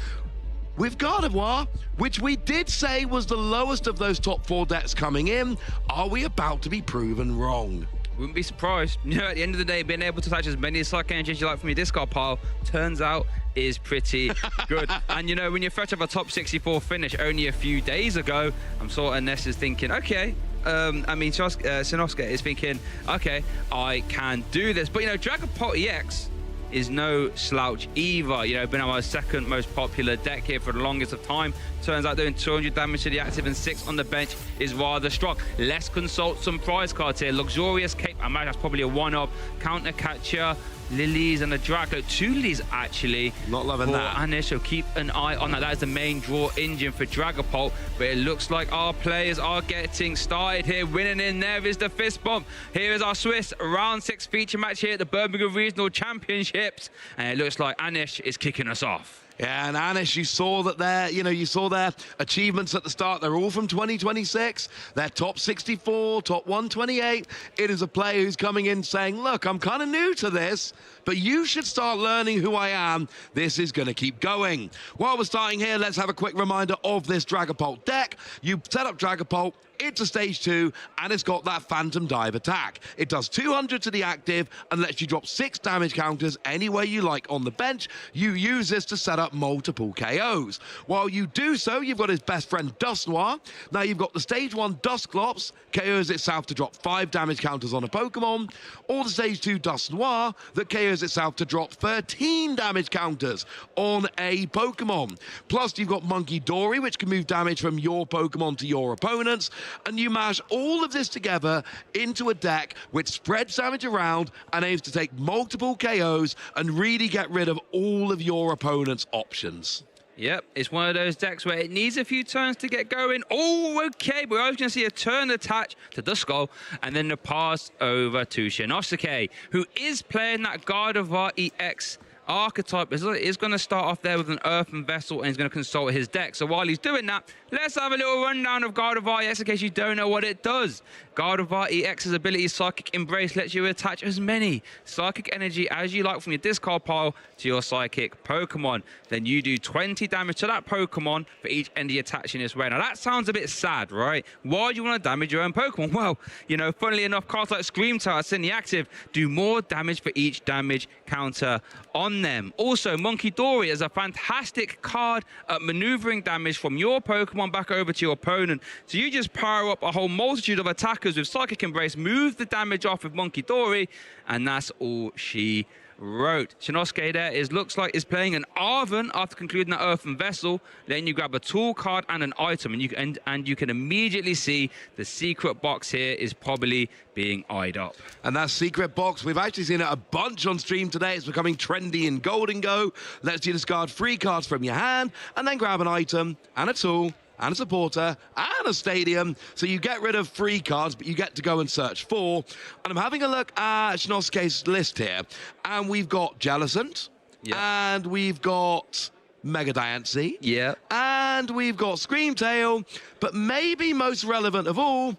with Gardevoir, which we did say was the lowest of those top 4 decks coming in. Are we about to be proven wrong? Wouldn't be surprised. You know, at the end of the day, being able to touch as many psychic energies as you like from your discard pile turns out is pretty good. And you know, when you're fresh off a top 64 finish only a few days ago, I'm sort of Ness is thinking, okay, I mean, Shinosuke is thinking, okay, I can do this. But you know, Dragapult EX is no slouch either. You know, been our second most popular deck here for the longest of time. Turns out doing 200 damage to the active and 6 on the bench is rather strong. Let's consult some prize cards here. Luxurious Cape, I imagine that's probably a one-up. Counter Catcher, Lilies and a Draco. 2 Lilies actually. Not loving that. Anish, so keep an eye on that. That is the main draw engine for Dragapult. But it looks like our players are getting started here. Winning in there is the fist bump. Here is our Swiss round 6 feature match here at the Birmingham Regional Championships. And it looks like Anish is kicking us off. Yeah, and Anish, you saw that you saw their achievements at the start. They're all from 2026. They're top 64, top 128. It is a player who's coming in saying, look, I'm kind of new to this, but you should start learning who I am. This is going to keep going. While we're starting here, let's have a quick reminder of this Dragapult deck. You set up Dragapult. It's a stage 2, and it's got that Phantom Dive attack. It does 200 to the active and lets you drop 6 damage counters anywhere you like on the bench. You use this to set up multiple KOs. While you do so, you've got his best friend Dusknoir. Now you've got the stage 1 Dusclops, KOs itself to drop 5 damage counters on a Pokemon, or the stage 2 Dusknoir that KOs itself to drop 13 damage counters on a Pokemon. Plus you've got Monkey Dory, which can move damage from your Pokemon to your opponents. And you mash all of this together into a deck which spreads damage around and aims to take multiple KOs and really get rid of all of your opponent's options. Yep, it's one of those decks where it needs a few turns to get going. Oh, okay, but I was going to see a turn attach to Duskull and then the pass over to Shinosuke, who is playing that Gardevoir EX archetype. Is going to start off there with an Earthen Vessel and he's going to consult his deck. So while he's doing that, let's have a little rundown of Gardevoir EX in case you don't know what it does. Gardevoir EX's ability, Psychic Embrace, lets you attach as many Psychic Energy as you like from your discard pile to your Psychic Pokemon. Then you do 20 damage to that Pokemon for each energy attached in this way. Now that sounds a bit sad, right? Why do you want to damage your own Pokemon? Well, you know, funnily enough, cards like Scream Tail that's in the active do more damage for each damage counter on them. Also, Monkey Dory is a fantastic card at maneuvering damage from your Pokemon back over to your opponent. So you just power up a whole multitude of attackers with Psychic Embrace, move the damage off with Monkey Dory, and that's all she wrote. Shinosuke there looks like is playing an Arven after concluding that Earthen Vessel. Then you grab a tool card and an item, and you can immediately see the secret box here is probably being eyed up. And that secret box, we've actually seen it a bunch on stream today. It's becoming trendy in Golden Go. Lets you discard 3 cards from your hand and then grab an item and a tool and a supporter and a stadium. So you get rid of 3 cards, but you get to go and search 4. And I'm having a look at Shinosuke's list here. And we've got Jellicent. And we've got Mega Diancie. And we've got Screamtail. But maybe most relevant of all,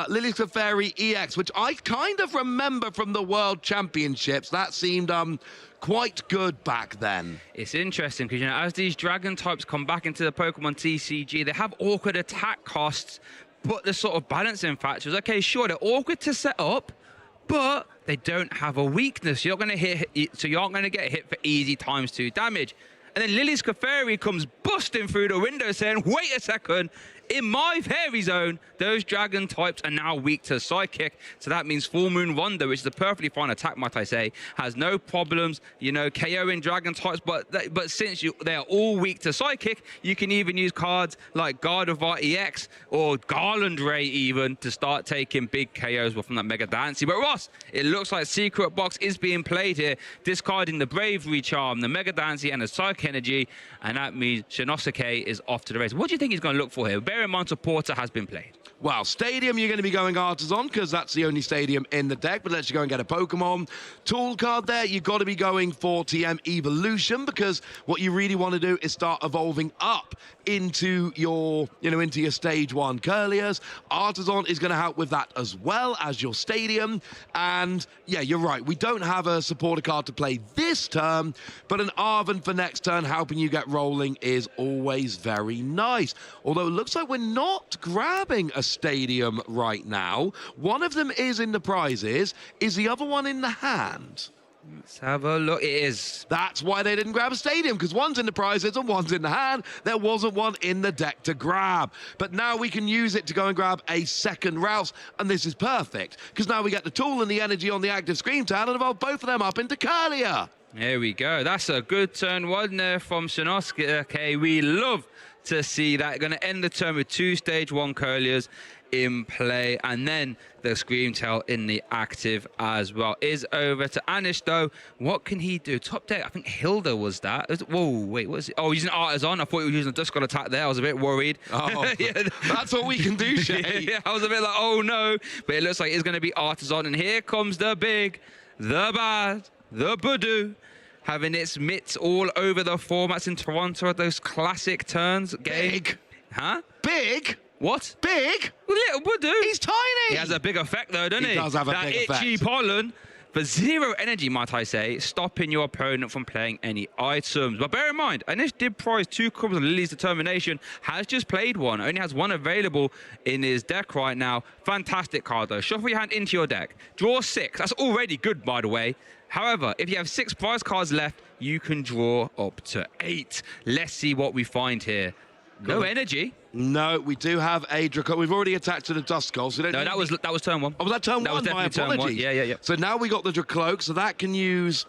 Lily's Clefairy EX, which I kind of remember from the World Championships. That seemed quite good back then. It's interesting because, you know, as these dragon types come back into the Pokemon TCG, they have awkward attack costs, But the sort of balancing factors, okay, sure, they're awkward to set up, but they don't have a weakness. You're not going to hit, so you aren't going to get hit for easy ×2 damage. And then Lily's Clefairy comes busting through the window saying, wait a second, in my fairy zone, those dragon types are now weak to Psychic. So that means Full Moon Wonder, which is a perfectly fine attack, might I say, has no problems, you know, KOing dragon types. But since they're all weak to Psychic, you can even use cards like Gardevoir EX or Garland Ray even to start taking big KOs from that Mega Dancy. But Ross, it looks like Secret Box is being played here, discarding the Bravery Charm, the Mega Dancy, and the Psychic Energy. And that means Shinosuke is off to the race. What do you think he's going to look for here? Bear in mind, Supporter has been played. Well, Stadium, you're going to be going Artisan because that's the only Stadium in the deck, but let's you go and get a Pokemon. Tool card there, you've got to be going for TM Evolution because what you really want to do is start evolving up into your, into your stage 1 Curliers. Artisan is going to help with that as well as your Stadium. And yeah, you're right. We don't have a supporter card to play this turn, but an Arven for next turn helping you get rolling is always very nice. Although it looks like we're not grabbing a Stadium right now. One of them is in the prizes. Is the other one in the hand? Let's have a look. It is. That's why they didn't grab a Stadium, because one's in the prizes and one's in the hand. There wasn't one in the deck to grab. But now we can use it to go and grab a second Rouse, and this is perfect, because now we get the tool and the energy on the active Screamtail and evolve both of them up into Curlier. There we go. That's a good turn one there from Shinosuke. Okay, we love to see that. Going to end the turn with 2 stage 1 Curliers in play, and then the Screamtail in the active as well. Is over to Anish though. What can he do? Top deck, I think Hilda was that. Whoa, wait, what is it? Oh, he's using Artisan. I thought he was using a Dusk God attack there. I was a bit worried. Oh, yeah, that's what we can do, Shay. Yeah, I was a bit like, oh no. But it looks like it's going to be Artisan, and here comes the big, the bad, the Budu, having its mitts all over the formats in Toronto at those classic turns. Big. Huh? Big? What? Big? Little Budu. He's tiny. He has a big effect though, doesn't he? He does have a that big itchy effect. pollen. For 0 energy, might I say, stopping your opponent from playing any items. But bear in mind, Anish did prize 2 copies of Lily's Determination, has just played one, only has 1 available in his deck right now. Fantastic card though. Shuffle your hand into your deck. Draw 6. That's already good, by the way. However, if you have 6 prize cards left, you can draw up to 8. Let's see what we find here. No energy. No, we do have a Draco. We've already attached to the Duskull. So no, that was turn 1. Oh, was that turn 1? That was definitely turn 1. Yeah. So now we got the Dracloak, so that can use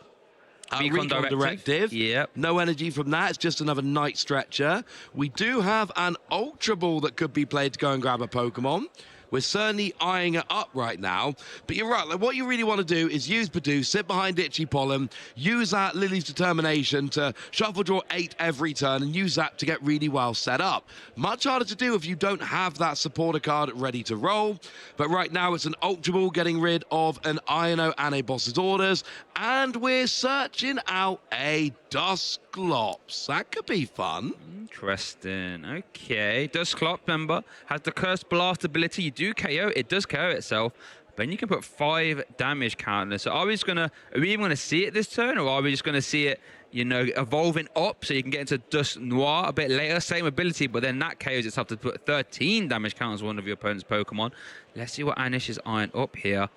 Recon Directive. Yep. No energy from that. It's just another Night Stretcher. We do have an Ultra Ball that could be played to go and grab a Pokemon. We're certainly eyeing it up right now. But you're right, like, what you really want to do is use Badoo, sit behind Itchy Pollen, use that Lily's Determination to shuffle draw 8 every turn and use that to get really well set up. Much harder to do if you don't have that supporter card ready to roll. But right now it's an Ultra Ball getting rid of an Iono and a Boss's Orders. And we're searching out a Dusclops. That could be fun. Interesting. Okay. Dusclops, remember, has the Cursed Blast ability. You do KO. It does KO itself. But then you can put 5 damage counters. So are we even going to see it this turn? Or are we just going to see it, evolving up so you can get into Dusk Noir a bit later? Same ability, but then that KOs itself to put 13 damage counters on one of your opponent's Pokemon. Let's see what Anish is eyeing up here.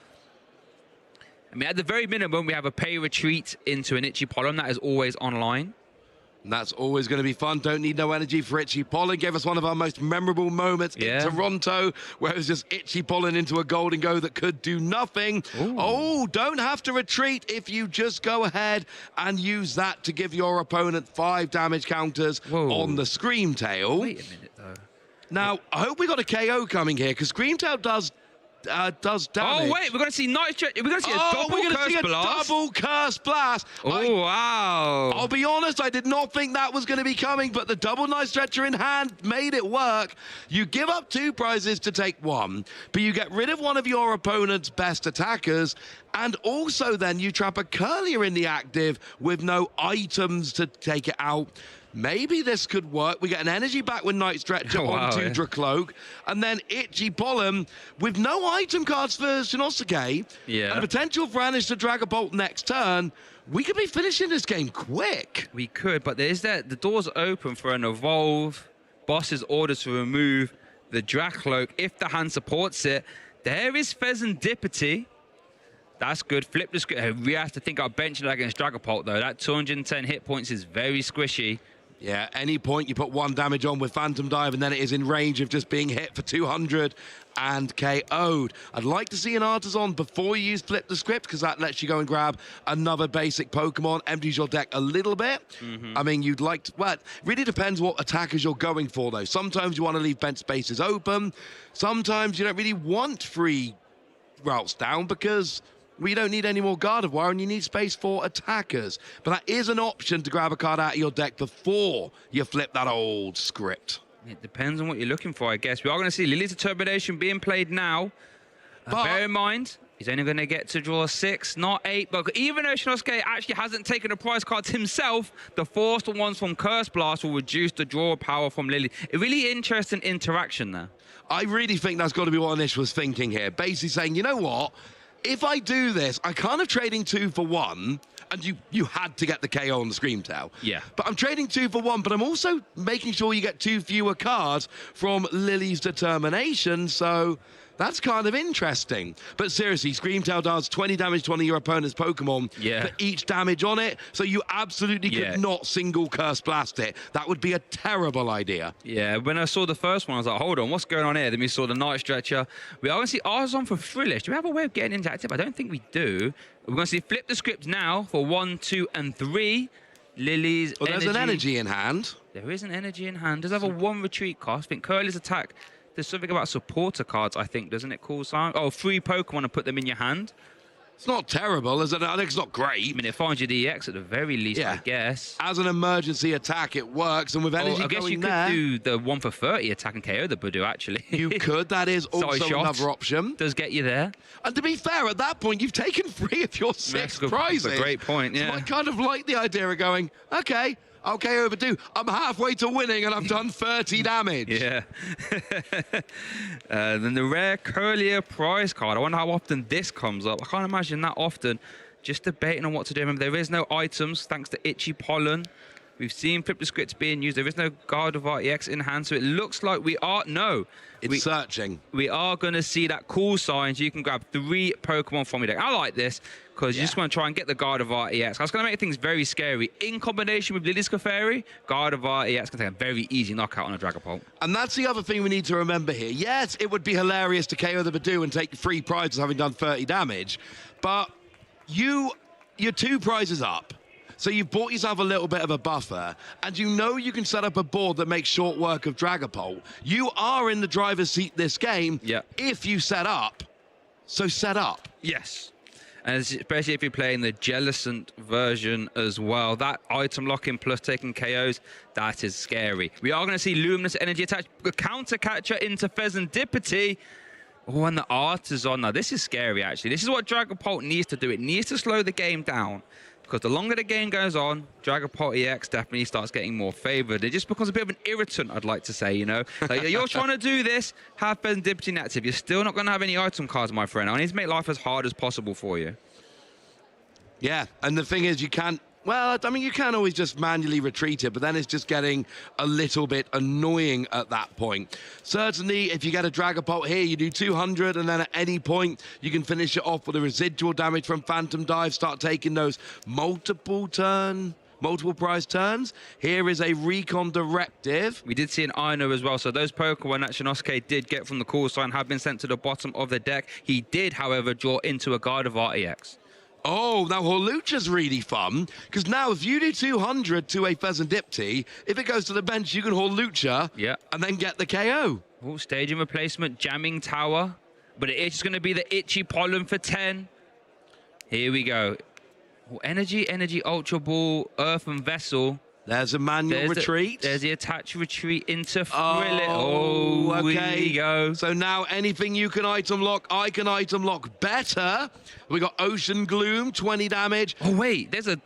I mean, at the very minimum, we have a pay retreat into an Itchy Pollen. That is always online. And that's always going to be fun. Don't need no energy for Itchy Pollen. Gave us one of our most memorable moments in Toronto, where it was just Itchy Pollen into a Golden Go that could do nothing. Ooh. Oh, don't have to retreat if you just go ahead and use that to give your opponent 5 damage counters on the Screamtail. Wait a minute, though. Now, I hope we got a KO coming here, because Screamtail does damage. Oh, wait, we're going to see Night Stretch. We're going to see a double Curse Blast. Oh, wow. I'll be honest, I did not think that was going to be coming, but the double Night Stretcher in hand made it work. You give up 2 prizes to take 1, but you get rid of one of your opponent's best attackers, and also then you trap a Curlier in the active with no items to take it out. Maybe this could work. We get an energy back with Night Stretcher onto Dracloak, and then Itchy Pollen with no item cards for Shinosuke, and a potential for Anish to drag a Bolt next turn. We could be finishing this game quick. We could, but the door's open for an Evolve, Boss's Orders to remove the Dracloak if the hand supports it. There is Pheasantipity. That's good. Flip the script. We have to think about benching that against Dragapult, though. That 210 hit points is very squishy. Yeah, any point you put 1 damage on with Phantom Dive, and then it is in range of just being hit for 200 and KO'd. I'd like to see an Artisan before you use Flip the Script, because that lets you go and grab another basic Pokemon, empties your deck a little bit. I mean, you'd like to... Well, it really depends what attackers you're going for, though. Sometimes you want to leave bench spaces open. Sometimes you don't really want free routes down, because... we don't need any more Gardevoir, and you need space for attackers. But that is an option to grab a card out of your deck before you flip that old script. It depends on what you're looking for, I guess. We are going to see Lily's Determination being played now. But bear in mind, he's only going to get to draw 6, not 8. But even though Shinosuke actually hasn't taken the prize cards himself, the forced ones from Curse Blast will reduce the draw power from Lily. A really interesting interaction there. I really think that's got to be what Anish was thinking here. Basically saying, you know what? If I do this, I'm kind of trading 2 for 1, and you had to get the KO on the Screamtail. Yeah. But I'm trading 2 for 1, but I'm also making sure you get 2 fewer cards from Lily's Determination, so that's kind of interesting. But seriously, Screamtail does 20 damage to one of your opponent's Pokemon for each damage on it, so you absolutely could not single Curse Blast it. That would be a terrible idea. Yeah, when I saw the first one, I was like, hold on, what's going on here? Then we saw the Night Stretcher. We are going to see Artisan for Frillish. Do we have a way of getting interactive? I don't think we do. We're going to see Flip the Script now for 1, 2, and 3. Lily's Well, there's an energy in hand. There is an energy in hand. Does have a 1 retreat cost. I think Curly's attack... There's something about supporter cards, I think, doesn't it, call sign? Oh, 3 Pokemon and put them in your hand. It's not terrible, is it? I think it's not great. I mean, it finds you the EX at the very least, I guess. As an emergency attack, it works, and with energy I guess going you there... could do the 1 for 30 attack and KO the Budu, actually. You could. That is also another option. Does get you there. And to be fair, at that point, you've taken 3 of your 6 prizes. That's a great point, yeah. So I kind of like the idea of going, okay, overdue. I'm halfway to winning, and I've done 30 damage. Yeah. Then the rare Curlier prize card. I wonder how often this comes up. I can't imagine that often. Just debating on what to do. Remember, there is no items thanks to Itchy Pollen. We've seen Flip the Scripts being used. There is no Gardevoir EX in hand, so it looks like we are... No. It's searching. We are going to see that cool sign, so you can grab 3 Pokemon from your deck. I like this, because you just want to try and get the Gardevoir EX. That's going to make things very scary. In combination with Lily's Clefairy, Gardevoir EX can take a very easy knockout on a Dragapult. And that's the other thing we need to remember here. Yes, it would be hilarious to KO the Badoo and take 3 prizes having done 30 damage, but you're 2 prizes up. So you've bought yourself a little bit of a buffer, and you know you can set up a board that makes short work of Dragapult. You are in the driver's seat this game if you set up. So set up. Yes. And especially if you're playing the Jellicent version as well. That item lock-in plus taking KOs, that is scary. We are going to see Luminous Energy attach, counter catcher into Pheasantipity. Oh, and the Artisan. Now, this is scary, actually. This is what Dragapult needs to do. It needs to slow the game down. Because the longer the game goes on, Dragapult EX definitely starts getting more favoured. It just becomes a bit of an irritant, I'd like to say, you know. Like, you're trying to do this, have Pheasantipity inactive. You're still not going to have any item cards, my friend. I need to make life as hard as possible for you. Yeah, and the thing is, you can't... Well, I mean, you can always just manually retreat it, but then it's just getting a little bit annoying at that point. Certainly, if you get a Dragapult here, you do 200, and then at any point, you can finish it off with a residual damage from Phantom Dive, start taking those multiple prize turns. Here is a Recon Directive. We did see an Ino as well, so those Pokemon that Shinosuke did get from the call sign have been sent to the bottom of the deck. He did, however, draw into a Gardevoir EX. Oh, now Hawlucha's really fun, because now if you do 200 to a Pheasantipity, if it goes to the bench, you can Hawlucha and then get the KO. Oh, staging replacement, Jamming Tower, but it is just going to be the Itchy Pollen for 10. Here we go. Oh, Energy, Ultra Ball, Earthen Vessel. There's a manual retreat. There's the attached retreat into Frillet. Oh, okay. Here we go. So now anything you can item lock, I can item lock better. We got Ocean Gloom, 20 damage. Oh, wait. There's a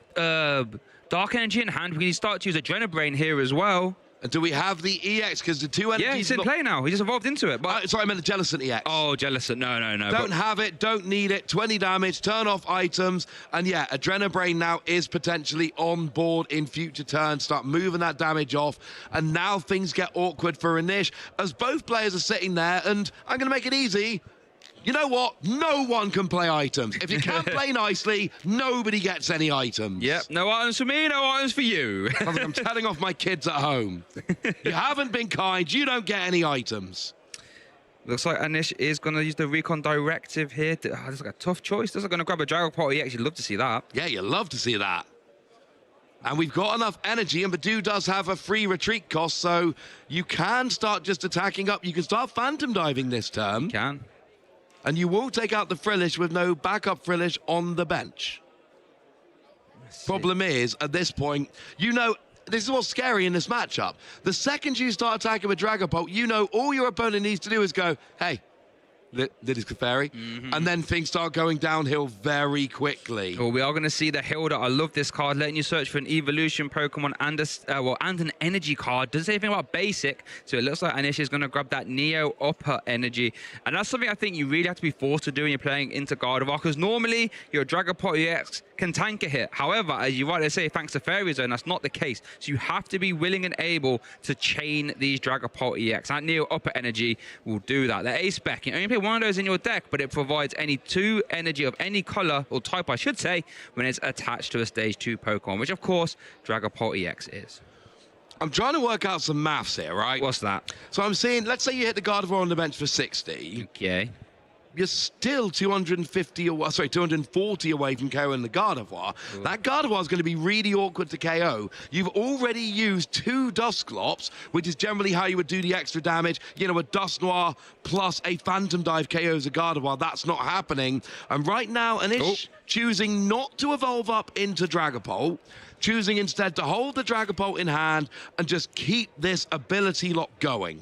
Dark Energy in hand. We can start to use Adrenabrain here as well. And do we have the EX? Because the two energies... Yeah, he's in play now. He just evolved into it. But sorry, I meant the Jellicent EX. Oh, Jellicent. No. Don't have it. Don't need it. 20 damage. Turn off items. And yeah, Adrenabrain now is potentially on board in future turns. Start moving that damage off. And now things get awkward for Anish as both players are sitting there. And I'm going to make it easy. You know what? No one can play items. If you can't play nicely, nobody gets any items. Yep, no items for me, no items for you. Sounds like I'm telling off my kids at home. You haven't been kind, you don't get any items. Looks like Anish is going to use the Recon Directive here. This is like a tough choice. This is going to grab a Dragapult EX. You'd love to see that. Yeah, you'd love to see that. And we've got enough energy, and Badoo does have a free retreat cost, so you can start just attacking up. You can start Phantom Diving this turn. You can. And you will take out the Frillish with no backup Frillish on the bench. Problem is, at this point, you know, this is what's scary in this matchup. The second you start attacking with Dragapult, you know all your opponent needs to do is go, hey, Liddy's Clefairy, and then things start going downhill very quickly. Well, we are going to see the Hilda. I love this card, letting you search for an evolution Pokemon and an energy card. Doesn't say anything about basic, so it looks like Anish is going to grab that Neo upper energy, and that's something I think you really have to be forced to do when you're playing into Gardevoir, because normally your Dragapult EX can tank a hit. However, as you rightly say, thanks to Fairy Zone, that's not the case. So you have to be willing and able to chain these Dragapult EX. That Neo upper energy will do that. The Ace Spec, you only play one of those in your deck, but it provides any 2 energy of any color, or type I should say, when it's attached to a stage 2 Pokemon, which of course Dragapult EX is. I'm trying to work out some maths here, right? What's that? So I'm saying, let's say you hit the Gardevoir on the bench for 60. Okay. You're still 240 away from KO in the Gardevoir. Ooh. That Gardevoir is going to be really awkward to KO. You've already used 2 Dusclops, which is generally how you would do the extra damage. You know, a Dusknoir plus a Phantom Dive KOs a Gardevoir. That's not happening. And right now, Anish choosing not to evolve up into Dragapult, choosing instead to hold the Dragapult in hand and just keep this ability lock going.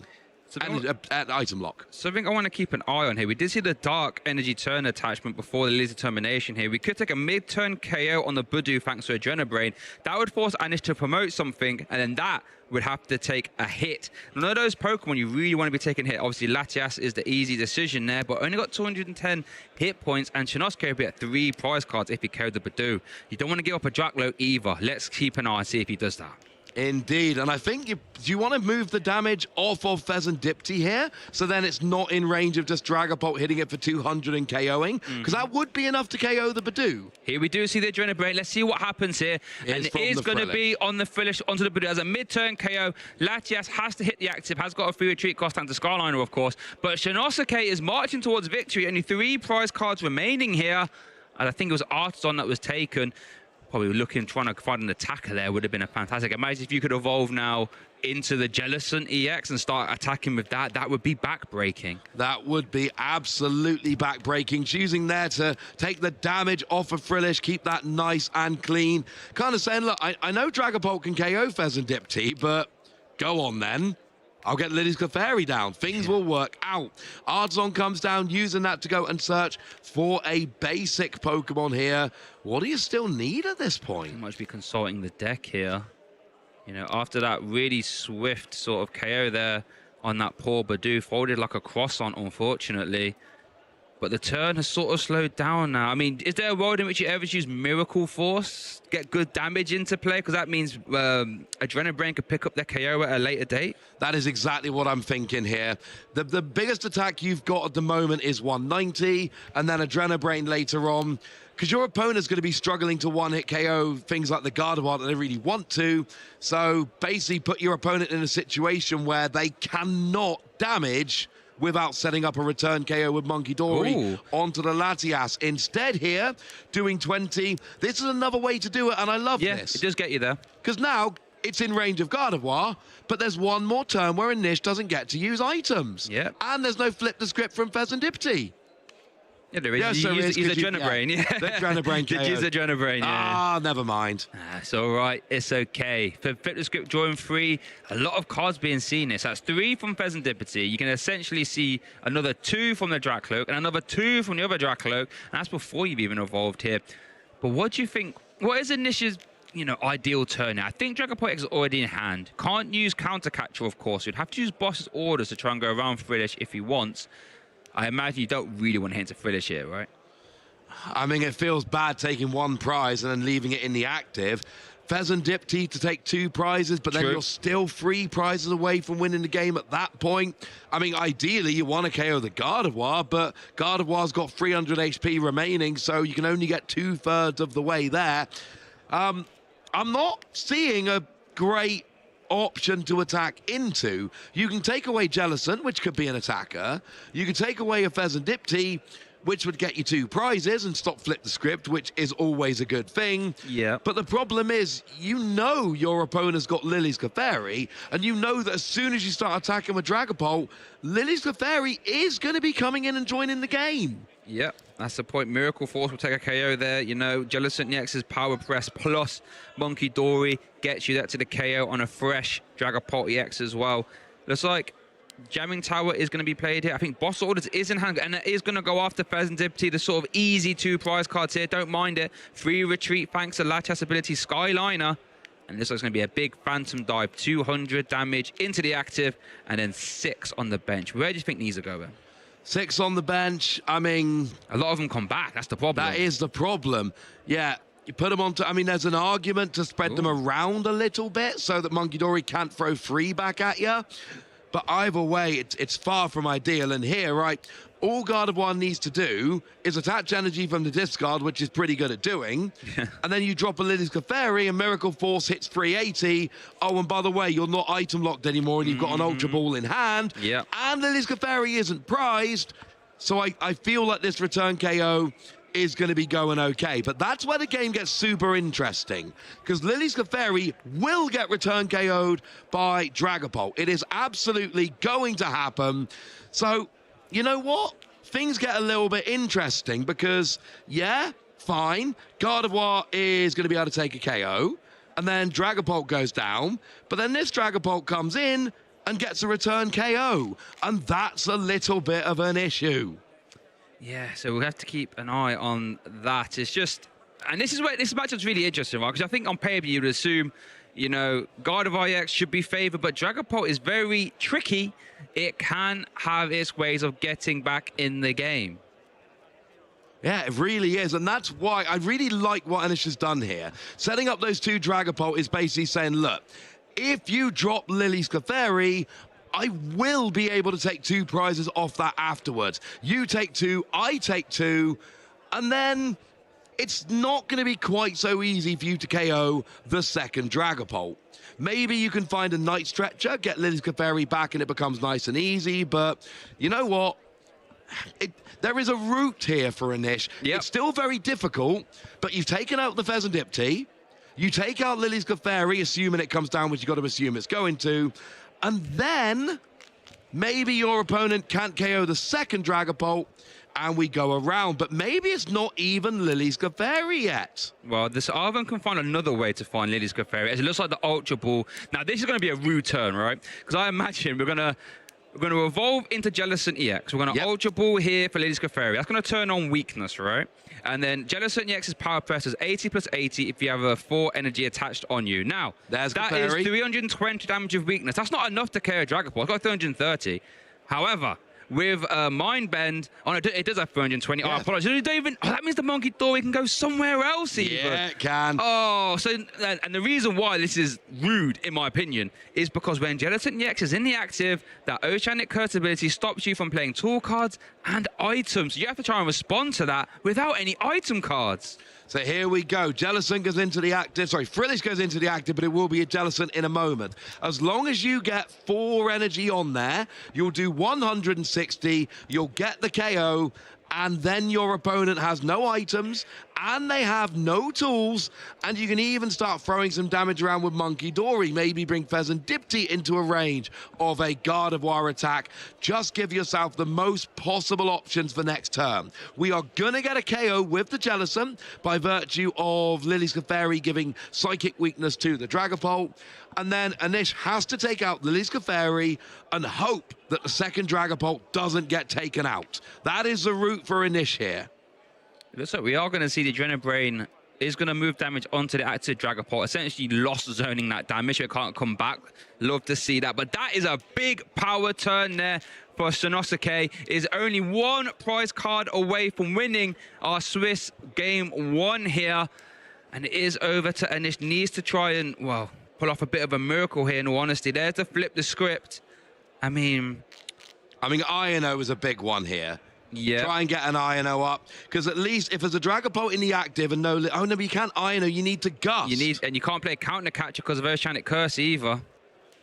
And item lock. Something I want to keep an eye on here. We did see the Dark Energy turn attachment before the Laser Termination here. We could take a mid-turn KO on the Badoo thanks to Adrenabrain. That would force Anish to promote something, and then that would have to take a hit. None of those Pokemon you really want to be taking hit. Obviously, Latias is the easy decision there, but only got 210 hit points, and Chinosuke will be at 3 prize cards if he carried the Badoo. You don't want to give up a Draklo either. Let's keep an eye and see if he does that. Indeed, and I think you want to move the damage off of Pheasant Dipty here, so then it's not in range of just Dragapult hitting it for 200 and KOing, because that would be enough to KO the Badoo. Here we do see the Adrenabrain. Let's see what happens here. And it is going to be on the Frillish onto the Badoo as a mid-turn KO. Latias has to hit the active, has got a free retreat cost down to Skyliner, of course, but Shinosuke is marching towards victory. Only 3 prize cards remaining here, and I think it was Artisan that was taken. Probably looking, trying to find an attacker there would have been a fantastic. Imagine if you could evolve now into the Jellicent EX and start attacking with that. That would be backbreaking. That would be absolutely backbreaking. Choosing there to take the damage off of Frillish, keep that nice and clean. Kind of saying, look, I know Dragapult can KO Pheasant Dipty, but go on then. I'll get Liddy's Clefairy down. Things will work out. Ardzon comes down, using that to go and search for a basic Pokemon here. What do you still need at this point? You might be consulting the deck here. You know, after that really swift sort of KO there on that poor Badoo, folded like a croissant, unfortunately. But the turn has sort of slowed down now. I mean, is there a world in which you ever use Miracle Force, get good damage into play? Because that means Adrenabrain could pick up their KO at a later date. That is exactly what I'm thinking here. The biggest attack you've got at the moment is 190, and then Adrenabrain later on. Because your opponent's going to be struggling to one-hit KO things like the Gardevoir that they really want to. So basically put your opponent in a situation where they cannot damage without setting up a return KO with Monkey Dory onto the Latias. Instead here, doing 20. This is another way to do it, and I love this. It does get you there. Because now it's in range of Gardevoir, but there's one more turn where Anish doesn't get to use items. Yep. And there's no flip the script from Pheasant Dipty. Yeah, there is. Yes, he's Adrenabrain. Yeah. The Adrenabrain KO. Use Adrenabrain, yeah. Ah, never mind. It's all right. It's okay. For Flip the Script drawing 3, a lot of cards being seen here. So that's 3 from Pheasant Dipty. You can essentially see another 2 from the Drakloak and another 2 from the other Drakloak. And that's before you've even evolved here. But what do you think? What is Anish's ideal turn now. I think Dragapult X is already in hand. Can't use Counter Catcher, of course. You'd have to use Boss's Orders to try and go around Frillish if he wants. I imagine you don't really want to hit into Frillish here, right? I mean, it feels bad taking one prize and then leaving it in the active. Pheasant Dipty to take 2 prizes, but then you're still 3 prizes away from winning the game at that point. I mean, ideally, you want to KO the Gardevoir, but Gardevoir's got 300 HP remaining, so you can only get 2/3 of the way there. I'm not seeing a great option to attack into. You can take away Jellicent, which could be an attacker. You can take away a Pheasant Dipty, which would get you 2 prizes and stop flip the script, which is always a good thing. Yeah. But the problem is, your opponent's got Lily's Clefairy, and you know that as soon as you start attacking with Dragapult, Lily's Clefairy is going to be coming in and joining the game. Yep, that's the point. Miracle Force will take a KO there. Jellicent EX's Power Press plus Monkey Dory gets you that to the KO on a fresh Dragapult EX as well. Looks like Jamming Tower is going to be played here. I think Boss Orders is in hand, and it is going to go after Pheasant Dipty, the sort of easy 2 prize cards here. Don't mind it. Free Retreat thanks to Latias ability Skyliner. And this looks going to be a big Phantom Dive. 200 damage into the active, and then 6 on the bench. Where do you think these are going? 6 on the bench. I mean, a lot of them come back. That's the problem. That is the problem. Yeah. You put them onto, there's an argument to spread them around a little bit so that Monkey Dory can't throw 3 back at you. But either way, it's far from ideal. And here, right, all Gardevoir needs to do is attach energy from the discard, which is pretty good at doing. And then you drop a Lily's Clefairy and Miracle Force hits 380. Oh, and by the way, you're not item locked anymore and you've got an Ultra Ball in hand. Yeah. And Lily's Clefairy isn't prized. So I feel like this return KO is going to be going okay. But that's where the game gets super interesting, because Lily's Clefairy will get return KO'd by Dragapult. It is absolutely going to happen. So, you know what? Things get a little bit interesting because, yeah, fine, Gardevoir is going to be able to take a KO, and then Dragapult goes down, but then this Dragapult comes in and gets a return KO, and that's a little bit of an issue. Yeah, so we'll have to keep an eye on that. It's just, and this is where this matchup's really interesting, right? Because I think on paper you would assume, Gardevoir EX should be favored, but Dragapult is very tricky. It can have its ways of getting back in the game. Yeah, it really is, and that's why I really like what Anish has done here. Setting up those 2 Dragapult is basically saying, look, if you drop Lily's Clefairy, I will be able to take 2 prizes off that afterwards. You take 2, I take 2, and then it's not going to be quite so easy for you to KO the second Dragapult. Maybe you can find a Night Stretcher, get Lily's Clefairy back, and it becomes nice and easy, but you know what? There is a route here for Anish. Yep. It's still very difficult, but you've taken out the Pheasant Dipty, you take out Lily's Clefairy, assuming it comes down, which you've got to assume it's going to, and then maybe your opponent can't KO the second Dragapult and we go around. But maybe it's not even Lily's Clefairy yet. Well, this Arvin can find another way to find Lily's Clefairy, as it looks like the Ultra Ball. Now, this is going to be a rude turn, right? Because I imagine we're going to evolve into Jellicent EX. We're going to Ultra Ball here for Lily's Clefairy. That's going to turn on weakness, right? And then Jellicent EX's Power Press is 80 plus 80 if you have a 4 energy attached on you. Now, that is 320 damage of weakness. That's not enough to KO Dragapult. It's got 330. However, with Mind Bend, it does have 420. Yeah. Oh, I apologize. That means the Monkey Dory can go somewhere else even. Yeah, it can. Oh, and the reason why this is rude, in my opinion, is because when Jellicent EX is in the active, that Oceanic Curse ability stops you from playing tool cards and items. You have to try and respond to that without any item cards. So here we go. Jellicent goes into the active. Sorry, Frillish goes into the active, but it will be a Jellicent in a moment. As long as you get 4 energy on there, you'll do 160, you'll get the KO, and then your opponent has no items, and they have no tools, and you can even start throwing some damage around with Monkey Dory. Maybe bring Pheasant Dipty into a range of a Gardevoir attack. Just give yourself the most possible options for next turn. We are going to get a KO with the Jellicent by virtue of Lily's Clefairy giving Psychic Weakness to the Dragapult. And then Anish has to take out Lily's Clefairy and hope that the second Dragapult doesn't get taken out. That is the route for Anish here. It looks like we are going to see the Adrenabrain is going to move damage onto the active Dragapult, essentially lost zoning that damage, so it can't come back. Love to see that, but that is a big power turn there for Shinosuke. Is only one prize card away from winning our Swiss game 1 here, and it is over to Anish. Needs to try and, well, pull off a bit of a miracle here, in all honesty. There to flip the script. I mean, Iono was a big one here. Yeah. Try and get an Iono up, because at least if there's a Dragapult in the active and no, oh no, but you can't Iono, you need to Gust. And you can't play counter catcher because of Oceanic Curse either.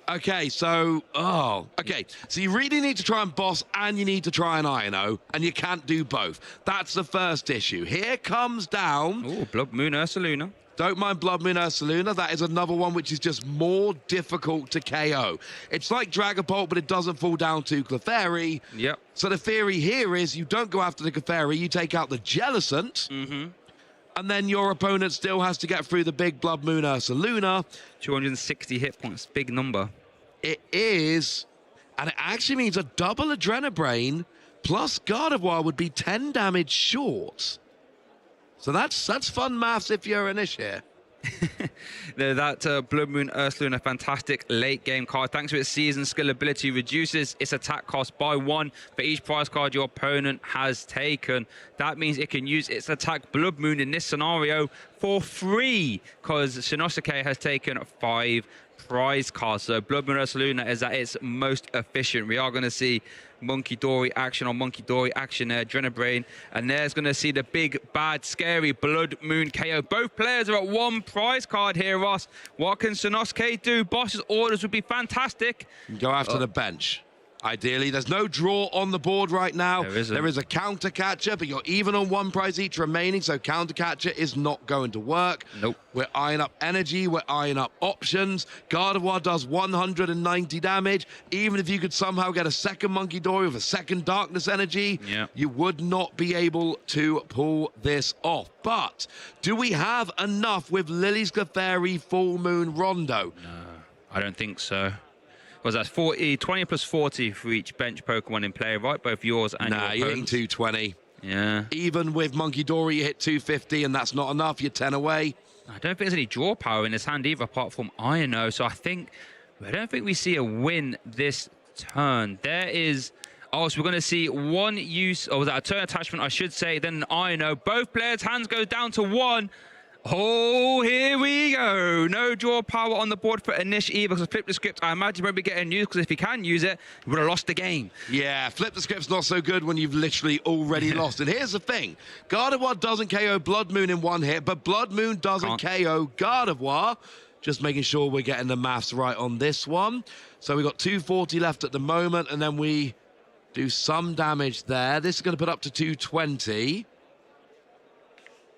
Okay, so so you really need to try and boss, and you need to try and Iono, and you can't do both. That's the first issue. Here comes down. Oh, Blood Moon Ursaluna. Don't mind Blood Moon Ursaluna. That is another one which is just more difficult to KO. It's like Dragapult, but it doesn't fall down to Clefairy. Yep. So the theory here is you don't go after the Clefairy, you take out the Jellicent, and then your opponent still has to get through the big Blood Moon Ursaluna. 260 hit points, big number. It is, and it actually means a double Adrenabrain plus Gardevoir would be 10 damage short. So that's fun maths if you're Anish here. That Blood Moon Ursaluna, a fantastic late game card. Thanks to its season skill ability, reduces its attack cost by 1 for each prize card your opponent has taken. That means it can use its attack Blood Moon in this scenario for free, because Shinosuke has taken 5 prize cards. So Blood Moon Ursaluna is at its most efficient. We are going to see Monkey Dory action on Monkey Dory action there, Adrenabrain, and there's going to see the big, bad, scary Blood Moon KO. Both players are at 1 prize card here, Ross. What can Shinosuke do? Boss's orders would be fantastic. Go after the bench. Ideally, there's no draw on the board right now. There is a counter catcher, but you're even on 1 prize each remaining, so counter catcher is not going to work. Nope. We're eyeing up energy, we're eyeing up options. Gardevoir does 190 damage. Even if you could somehow get a second Monkey Dory with a second Darkness Energy, you would not be able to pull this off. But do we have enough with Lily's Clefairy Full Moon Rondo? No, I don't think so. Was that 20 plus 40 for each bench Pokemon in play, right? Both yours and your you're hitting 220. Yeah. Even with Monkey Dory, you hit 250, and that's not enough. You're 10 away. I don't think there's any draw power in his hand either, apart from Iono. So I don't think we see a win this turn. There is... Oh, so we're going to see 1 use... Or was that a turn attachment, I should say, then an Iono. Both players' hands go down to 1. Oh, here we go. No draw power on the board for Anish either, because flip the script, I imagine, won't be getting used, because if he can use it, he would have lost the game. Yeah, flip the script's not so good when you've literally already lost. And here's the thing. Gardevoir doesn't KO Blood Moon in 1 hit, but Blood Moon doesn't KO Gardevoir. Just making sure we're getting the maths right on this one. So we've got 240 left at the moment, and then we do some damage there. This is going to put up to 220.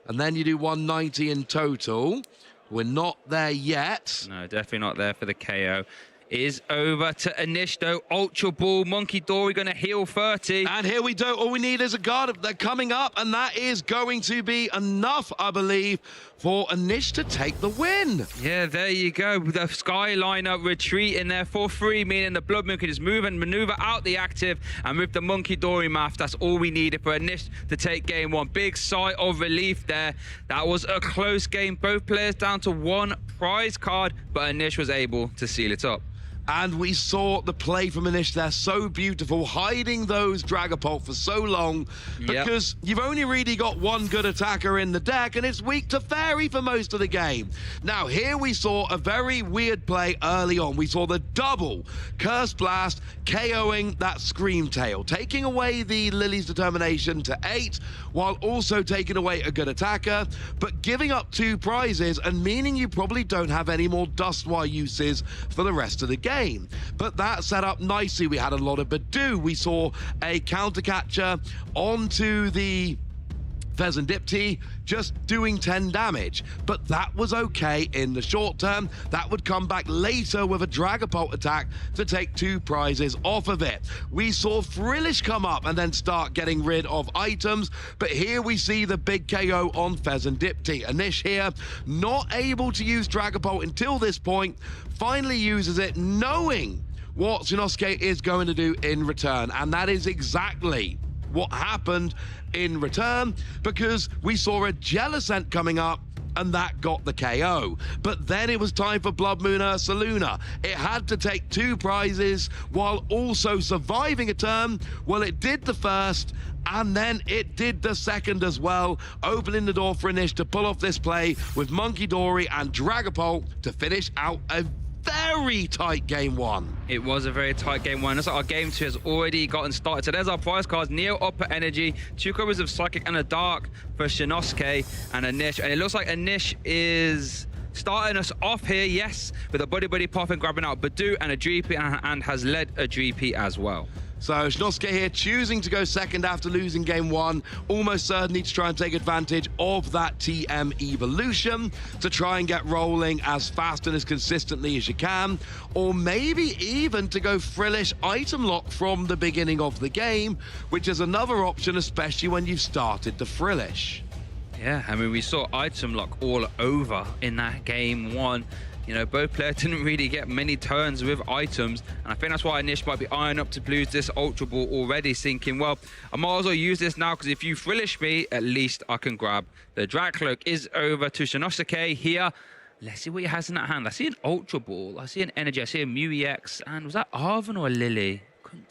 And then you do 190 in total. We're not there yet. No, definitely not there for the KO. Is over to Anish, though. Ultra Ball, Monkey Dory going to heal 30. And here we go. All we need is a guard. They're coming up, and that is going to be enough, I believe, for Anish to take the win. Yeah, there you go. The Skyliner retreating there for free, meaning the Blood Moon can just move and maneuver out the active. And with the Monkey Dory math, that's all we needed for Anish to take game 1. Big sigh of relief there. That was a close game. Both players down to 1 prize card, but Anish was able to seal it up. And we saw the play from Anish there, so beautiful, hiding those Dragapult for so long, because you've only really got 1 good attacker in the deck, and it's weak to Fairy for most of the game. Now, here we saw a very weird play early on. We saw the double Curse Blast KOing that Screamtail, taking away the Lily's Determination to 8, while also taking away a good attacker, but giving up 2 prizes, and meaning you probably don't have any more Dusknoir uses for the rest of the game. But that set up nicely. We had a lot of Badoo. We saw a counter catcher onto the Pheasant-Dipty, just doing 10 damage. But that was okay in the short term. That would come back later with a Dragapult attack to take 2 prizes off of it. We saw Frillish come up and then start getting rid of items, but here we see the big KO on Pheasant-Dipty. Anish here, not able to use Dragapult until this point, finally uses it knowing what Shinosuke is going to do in return, and that is exactly what happened in return, because we saw a Jellicent coming up and that got the KO. But then it was time for Blood Moon Ursaluna. It had to take 2 prizes while also surviving a turn. Well, it did the first, and then it did the second as well, opening the door for Anish to pull off this play with Monkey Dory and Dragapult to finish out a very tight game 1. It was a very tight game 1. Looks like our game 2 has already gotten started. So there's our prize cards. Neo Upper Energy, 2 copies of Psychic and a Dark for Shinosuke and Anish. And it looks like Anish is starting us off here, yes, with a Buddy Buddy Puff and grabbing out Badoo and a Dreepy, and has led a Dreepy as well. So Shinosuke here choosing to go second after losing game 1, almost certainly to try and take advantage of that TM Evolution to try and get rolling as fast and as consistently as you can, or maybe even to go Frillish item lock from the beginning of the game, which is another option, especially when you've started the Frillish. Yeah, I mean, we saw item lock all over in that game 1. You know, both players didn't really get many turns with items, and I think that's why Anish might be eyeing up to lose this Ultra Ball already, thinking, well, I might as well use this now, because if you Frillish me, at least I can grab the Drag Cloak. Is over to Shinosuke here. Let's see what he has in that hand. I see an Ultra Ball, I see an Energy, I see a Mew EX, and was that Arven or a Lily?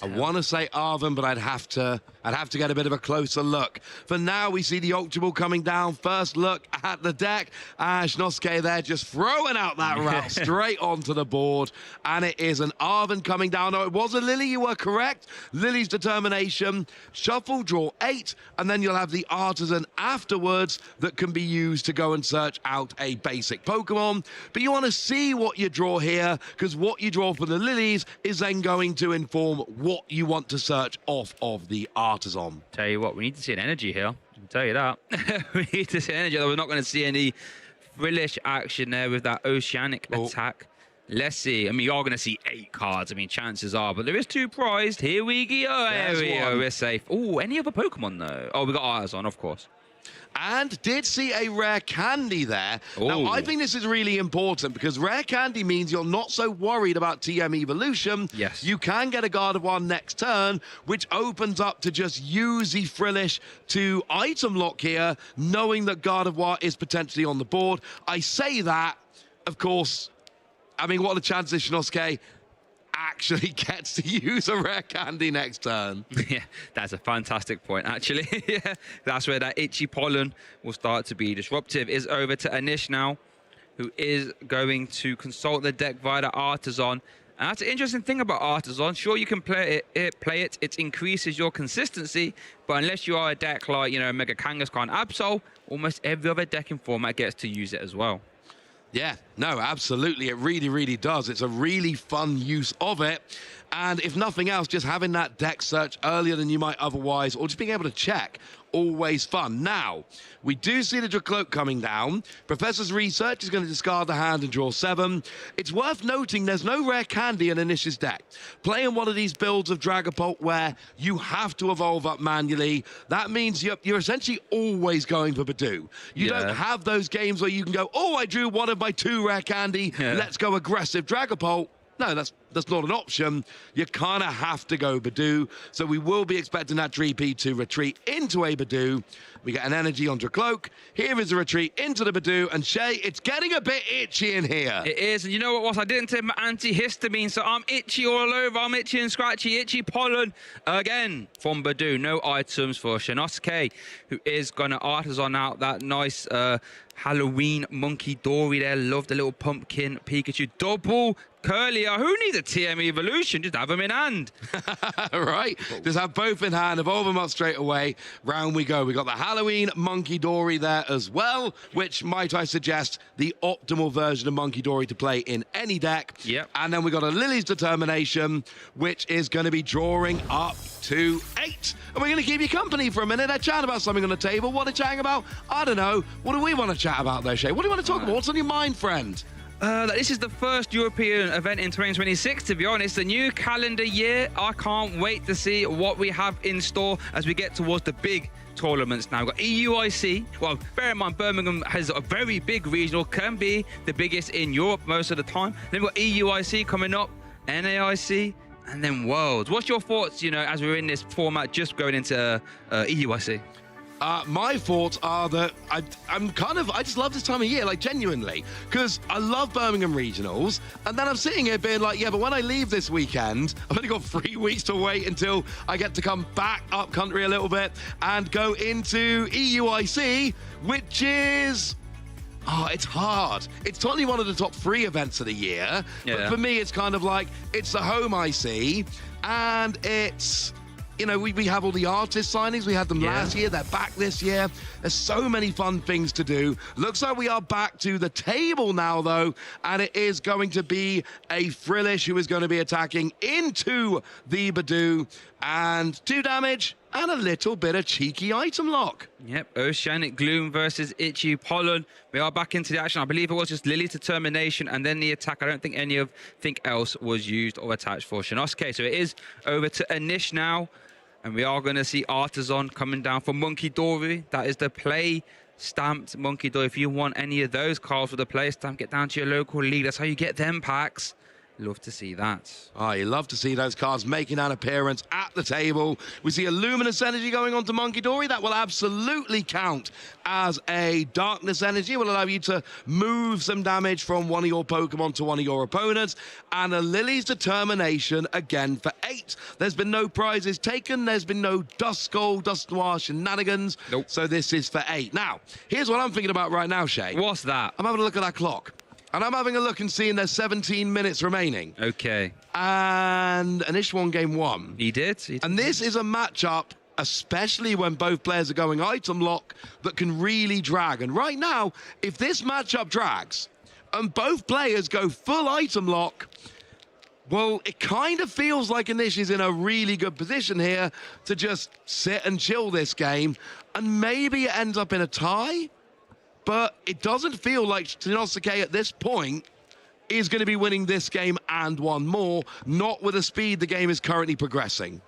I want to say Arven, but I'd have to get a bit of a closer look. For now, we see the Ultra Ball coming down. First look at the deck. Shinosuke there just throwing out that route straight onto the board. And it is an Arven coming down. No, it was a Lily, you were correct. Lily's Determination. Shuffle, draw 8, and then you'll have the Artisan afterwards that can be used to go and search out a basic Pokemon. But you want to see what you draw here, because what you draw for the Lilies is then going to inform what you want to search off of the Artisan. Tell you what, we need to see an Energy here. I can tell you that. We need to see Energy. We're not going to see any Frillish action there with that Oceanic attack. Let's see. I mean, you're going to see 8 cards. I mean, chances are. But there is 2 prized. Here we go. There we go. We're safe. Oh, any other Pokemon, though? Oh, we got Artisan, of course. And did see a Rare Candy there. Now, I think this is really important, because Rare Candy means you're not so worried about TM Evolution. Yes. You can get a Gardevoir next turn, which opens up to just use the Frillish to item lock here, knowing that Gardevoir is potentially on the board. I say that, of course, I mean, what are the chances Shinosuke actually gets to use a Rare Candy next turn? Yeah, that's a fantastic point, actually. Yeah, that's where that Itchy Pollen will start to be disruptive. Is over to Anish now, who is going to consult the deck via the Artisan. And that's an interesting thing about Artisan. Sure, you can play it. It increases your consistency, but unless you are a deck like, you know, Mega Kangaskhan Absol, almost every other deck in format gets to use it as well. Yeah, no, absolutely. It really, really does. It's a really fun use of it. And if nothing else, just having that deck search earlier than you might otherwise, or just being able to check, always fun. Now, we do see the Dracloak coming down. Professor's Research is going to discard the hand and draw 7. It's worth noting there's no Rare Candy in Anish's deck. Playing one of these builds of Dragapult where you have to evolve up manually, that means you're essentially always going for Badoo. You don't have those games where you can go, oh, I drew one of my 2 Rare Candy, let's go aggressive Dragapult. No, that's not an option. You kind of have to go Badoo. So we will be expecting that Dreepy to retreat into a Badoo. We get an Energy on Dracloak. Here is a retreat into the Badoo. And Shay, it's getting a bit itchy in here. It is. And you know what, Ross? I didn't take my antihistamine, so I'm itchy all over. I'm itchy and scratchy. Itchy Pollen again from Badoo. No items for Shinosuke, who is going to Artisan out that nice Halloween Monkey Dory there. Love the little pumpkin Pikachu. Double Curlier. Who needs a TM Evolution? Just have them in hand. Right? Just have both in hand. Evolve them up straight away. Round we go. We got the Halloween Monkey Dory there as well, which might I suggest the optimal version of Monkey Dory to play in any deck. Yep. And then we got a Lily's Determination, which is going to be drawing up to 8. And we're going to keep you company for a minute. They're chatting about something on the table. What are they chatting about? I don't know. What do we want to chat about there, Shay? What do you want to talk about? What's on your mind, friend? This is the first European event in 2026, to be honest. The new calendar year. I can't wait to see what we have in store as we get towards the big tournaments now. We've got EUIC. Well, bear in mind, Birmingham has a very big regional, can be the biggest in Europe most of the time. Then we've got EUIC coming up, NAIC, and then Worlds. What's your thoughts, you know, as we're in this format just going into EUIC? My thoughts are that I just love this time of year, like genuinely, because I love Birmingham regionals, and then I'm sitting here being like, yeah, but when I leave this weekend, I've only got 3 weeks to wait until I get to come back up country a little bit and go into EUIC, which is... it's hard. It's totally one of the top 3 events of the year, but for me, it's kind of like, it's the home IC, and it's... You know, we have all the artist signings. We had them last year. They're back this year. There's so many fun things to do. Looks like we are back to the table now, though, and it is going to be a Frillish who is going to be attacking into the Badoo, and 2 damage and a little bit of cheeky item lock. Yep, Oceanic Gloom versus Itchy Pollen. We are back into the action. I believe it was just Lily's determination and then the attack. I don't think anything else was used or attached for Shinosuke. So it is over to Anish now. And we are going to see Artisan coming down for Monkey Dory. That is the play stamped Monkey Dory. If you want any of those cards for the play stamp, get down to your local league. That's how you get them packs. Love to see that. Oh, you love to see those cards making an appearance at the table. We see a Luminous Energy going on to Monkey Dory. That will absolutely count as a Darkness Energy. It will allow you to move some damage from one of your Pokemon to one of your opponents. And a Lily's Determination again for 8. There's been no prizes taken. There's been no Duskull, Dust Noir shenanigans. Nope. So this is for 8. Now, here's what I'm thinking about right now, Shay. What's that? I'm having a look at that clock. And I'm having a look and seeing there's 17 minutes remaining. Okay. And Anish won game 1. He did. And this is a matchup, especially when both players are going item lock, that can really drag. And right now, if this matchup drags and both players go full item lock, well, it kind of feels like Anish is in a really good position here to just sit and chill this game. And maybe it ends up in a tie. But it doesn't feel like Shinosuke at this point is going to be winning this game and one more, not with the speed the game is currently progressing.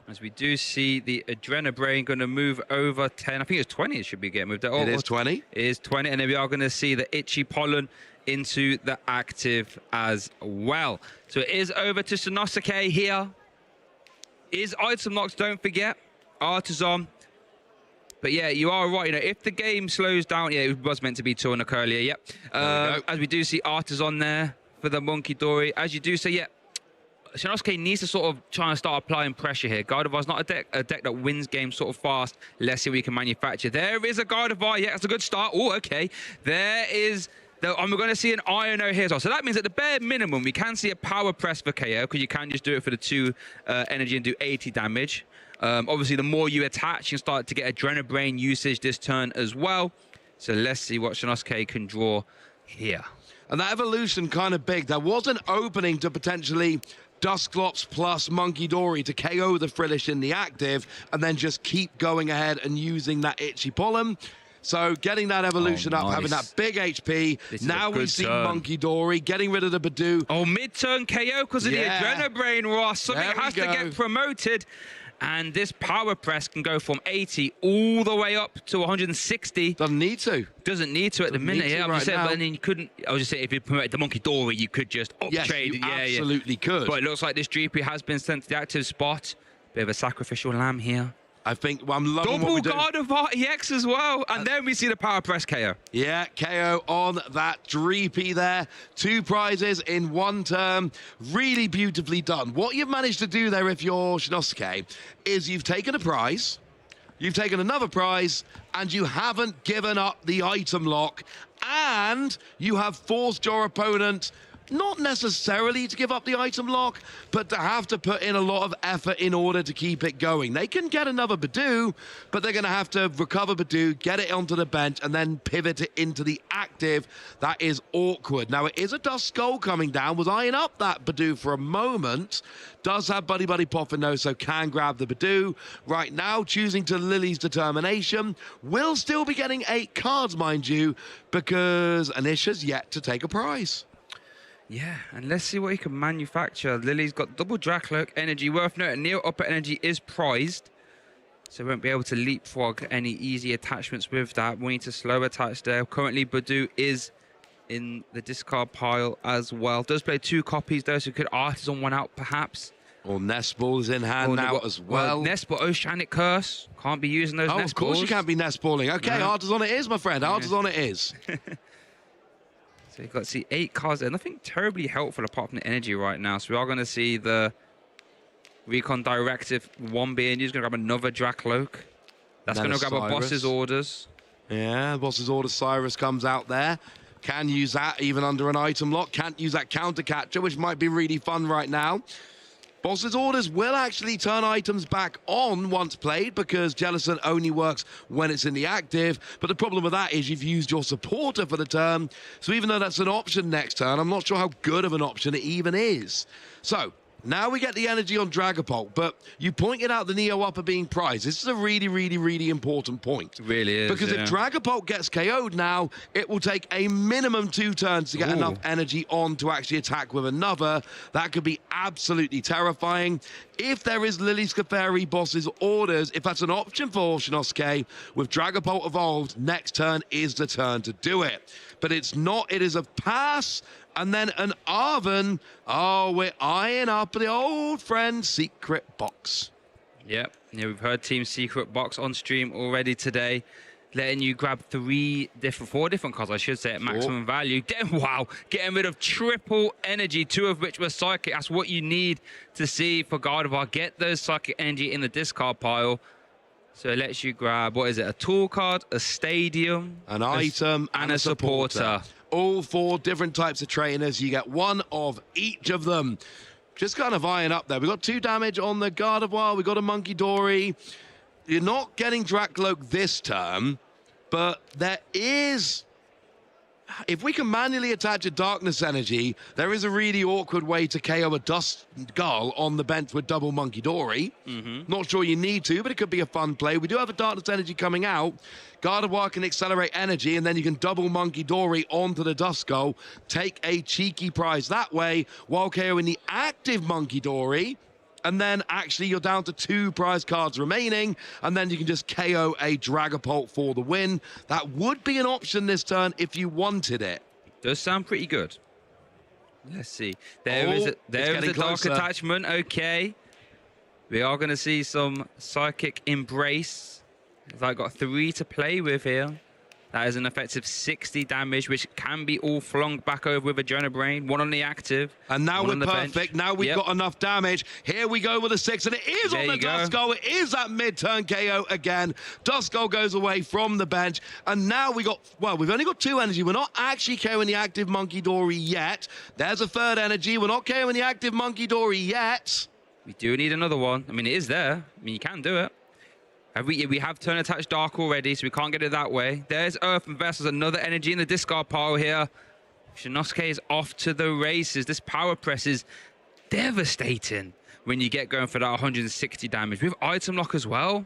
As we do see the Adrenabrain going to move over 10. I think it's 20 it should be getting moved. It is 20. It is 20. And then we are going to see the Itchy Pollen into the active as well. So it is over to Shinosuke here. Is item locks, don't forget. Artisan. But yeah, you are right. You know, if the game slows down, yeah, it was meant to be 2 on the earlier. Yep. As we do see Artisan there for the Monkey Dory. As you do say, yeah, Shinosuke needs to sort of try and start applying pressure here. Gardevoir is not a deck that wins games sort of fast. Let's see what we can manufacture. There is a Gardevoir. Yeah, that's a good start. Oh, okay. There is. And we're going to see an Iono here as well. So that means at the bare minimum, we can see a power press for KO because you can just do it for the 2 energy and do 80 damage. Obviously, the more you attach, you start to get Adrenabrain usage this turn as well. So let's see what Shinosuke can draw here. And that evolution kind of big. There was an opening to potentially Dusclops plus Monkey Dory to KO the Frillish in the active and then just keep going ahead and using that Itchy Pollen. So getting that evolution up, having that big HP. Now we see Monkey Dory getting rid of the Badoo. Oh, mid-turn KO because of the Adrenabrain, Ross. Something has to get promoted. And this power press can go from 80 all the way up to 160. Doesn't need to. Doesn't need to at the minute. Yeah, I'm just saying, but then you couldn't. I was just saying, if you promoted the Monkey Dory, you could just uptrade. Yes, you absolutely could. But it looks like this GP has been sent to the active spot. Bit of a sacrificial lamb here. I think I'm loving what we do. Double Gardevoir EX as well. And then we see the power press KO. Yeah, KO on that Dreepy there. 2 prizes in 1 turn. Really beautifully done. What you've managed to do there, if you're Shinosuke, is you've taken a prize, you've taken another prize, and you haven't given up the item lock, and you have forced your opponent not necessarily to give up the item lock, but to have to put in a lot of effort in order to keep it going. They can get another Badoo, but they're going to have to recover Badoo, get it onto the bench, and then pivot it into the active. That is awkward. Now, it is a Duskull coming down. Was eyeing up that Badoo for a moment. Does have Buddy Buddy Poffin, though, so can grab the Badoo. Right now, choosing to Lily's Determination. Will still be getting 8 cards, mind you, because Anish has yet to take a prize. Yeah, and let's see what he can manufacture. Lily's got double Dracloak energy. Worth noting, Neo Upper Energy is prized, so won't be able to leapfrog any easy attachments with that. We need to slow attach there. Currently, Badoo is in the discard pile as well. Does play 2 copies, though, so could Artisan one out, perhaps. Or Nest Ball is in hand now as well. Nest Ball, Oceanic Curse. Can't be using those Nest Balls. Of course you can't be Nest Balling. Okay, hard as on it is, my friend. Hard as on it is. So you've got to see 8 cards there. Nothing terribly helpful apart from the energy right now. So we are going to see the Recon Directive 1 being used. Going to grab another Drakloak. That's going to grab a Boss's Orders. Yeah, Boss's Orders Cyrus comes out there. Can use that even under an item lock. Can't use that Counter Catcher, which might be really fun right now. Boss's Orders will actually turn items back on once played because Jellicent only works when it's in the active. But the problem with that is you've used your supporter for the turn. So even though that's an option next turn, I'm not sure how good of an option it even is. So now we get the energy on Dragapult, but you pointed out the Neo Upper being prized. This is a really, really, really important point. It really is, because if Dragapult gets KO'd now, it will take a minimum 2 turns to get enough energy on to actually attack with another. That could be absolutely terrifying. If there is Lily Scatheri Boss's Orders, if that's an option for Shinosuke, with Dragapult evolved, next turn is the turn to do it. But it's not. It is a pass. And then an Arven. Oh, we're eyeing up the old friend Secret Box. Yep. Yeah, we've heard Team Secret Box on stream already today, letting you grab 4 different cards, I should say, at maximum value. Wow, getting rid of triple energy, 2 of which were Psychic. That's what you need to see for Gardevoir. Get those Psychic energy in the discard pile. So it lets you grab, what is it, a tool card, a stadium, an item, and a supporter. All 4 different types of trainers. You get 1 of each of them. Just kind of eyeing up there. We've got 2 damage on the Gardevoir. We've got a Monkey Dory. You're not getting Drakloak this turn, but there is... If we can manually attach a Darkness Energy, there is a really awkward way to KO a Dust Gull on the bench with double Monkey Dory. Not sure you need to, but it could be a fun play. We do have a Darkness Energy coming out. Gardevoir can accelerate energy, and then you can double Monkey Dory onto the Dust Gull. Take a cheeky prize that way, while KOing the active Monkey Dory. And then actually you're down to 2 prize cards remaining, and then you can just KO a Dragapult for the win. That would be an option this turn if you wanted it. Does sound pretty good. Let's see. There is a Dark Attachment. Okay. We are going to see some Psychic Embrace. I've got 3 to play with here. That is an effective 60 damage, which can be all flung back over with Adrena Brain. 1 on the active. And now we're perfect. Bench. Now we've got enough damage. Here we go with a 6, and it is on the Duskull. It is that mid-turn KO again. Duskull goes away from the bench, and now we've only got 2 energy. We're not actually KOing the active Monkey Dory yet. There's a 3rd energy. We're not KOing the active Monkey Dory yet. We do need another one. I mean, it is there. I mean, you can do it. We have turn attached Dark already, so we can't get it that way. There's Earthen Vessels, another energy in the discard pile here. Shinosuke is off to the races. This power press is devastating when you get going for that 160 damage. With item lock as well,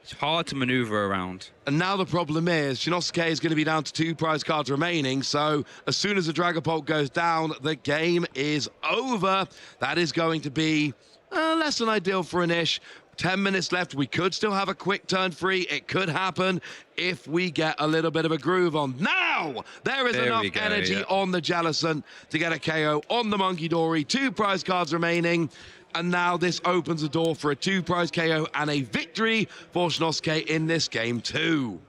it's hard to maneuver around. And now the problem is Shinosuke is going to be down to 2 prize cards remaining. So as soon as the Dragapult goes down, the game is over. That is going to be less than ideal for an ish. 10 minutes left. We could still have a quick turn free. It could happen if we get a little bit of a groove on. Now there is enough energy on the Jellicent to get a KO on the Monkey Dory. 2 prize cards remaining. And now this opens the door for a 2 prize KO and a victory for Shinosuke in this game too.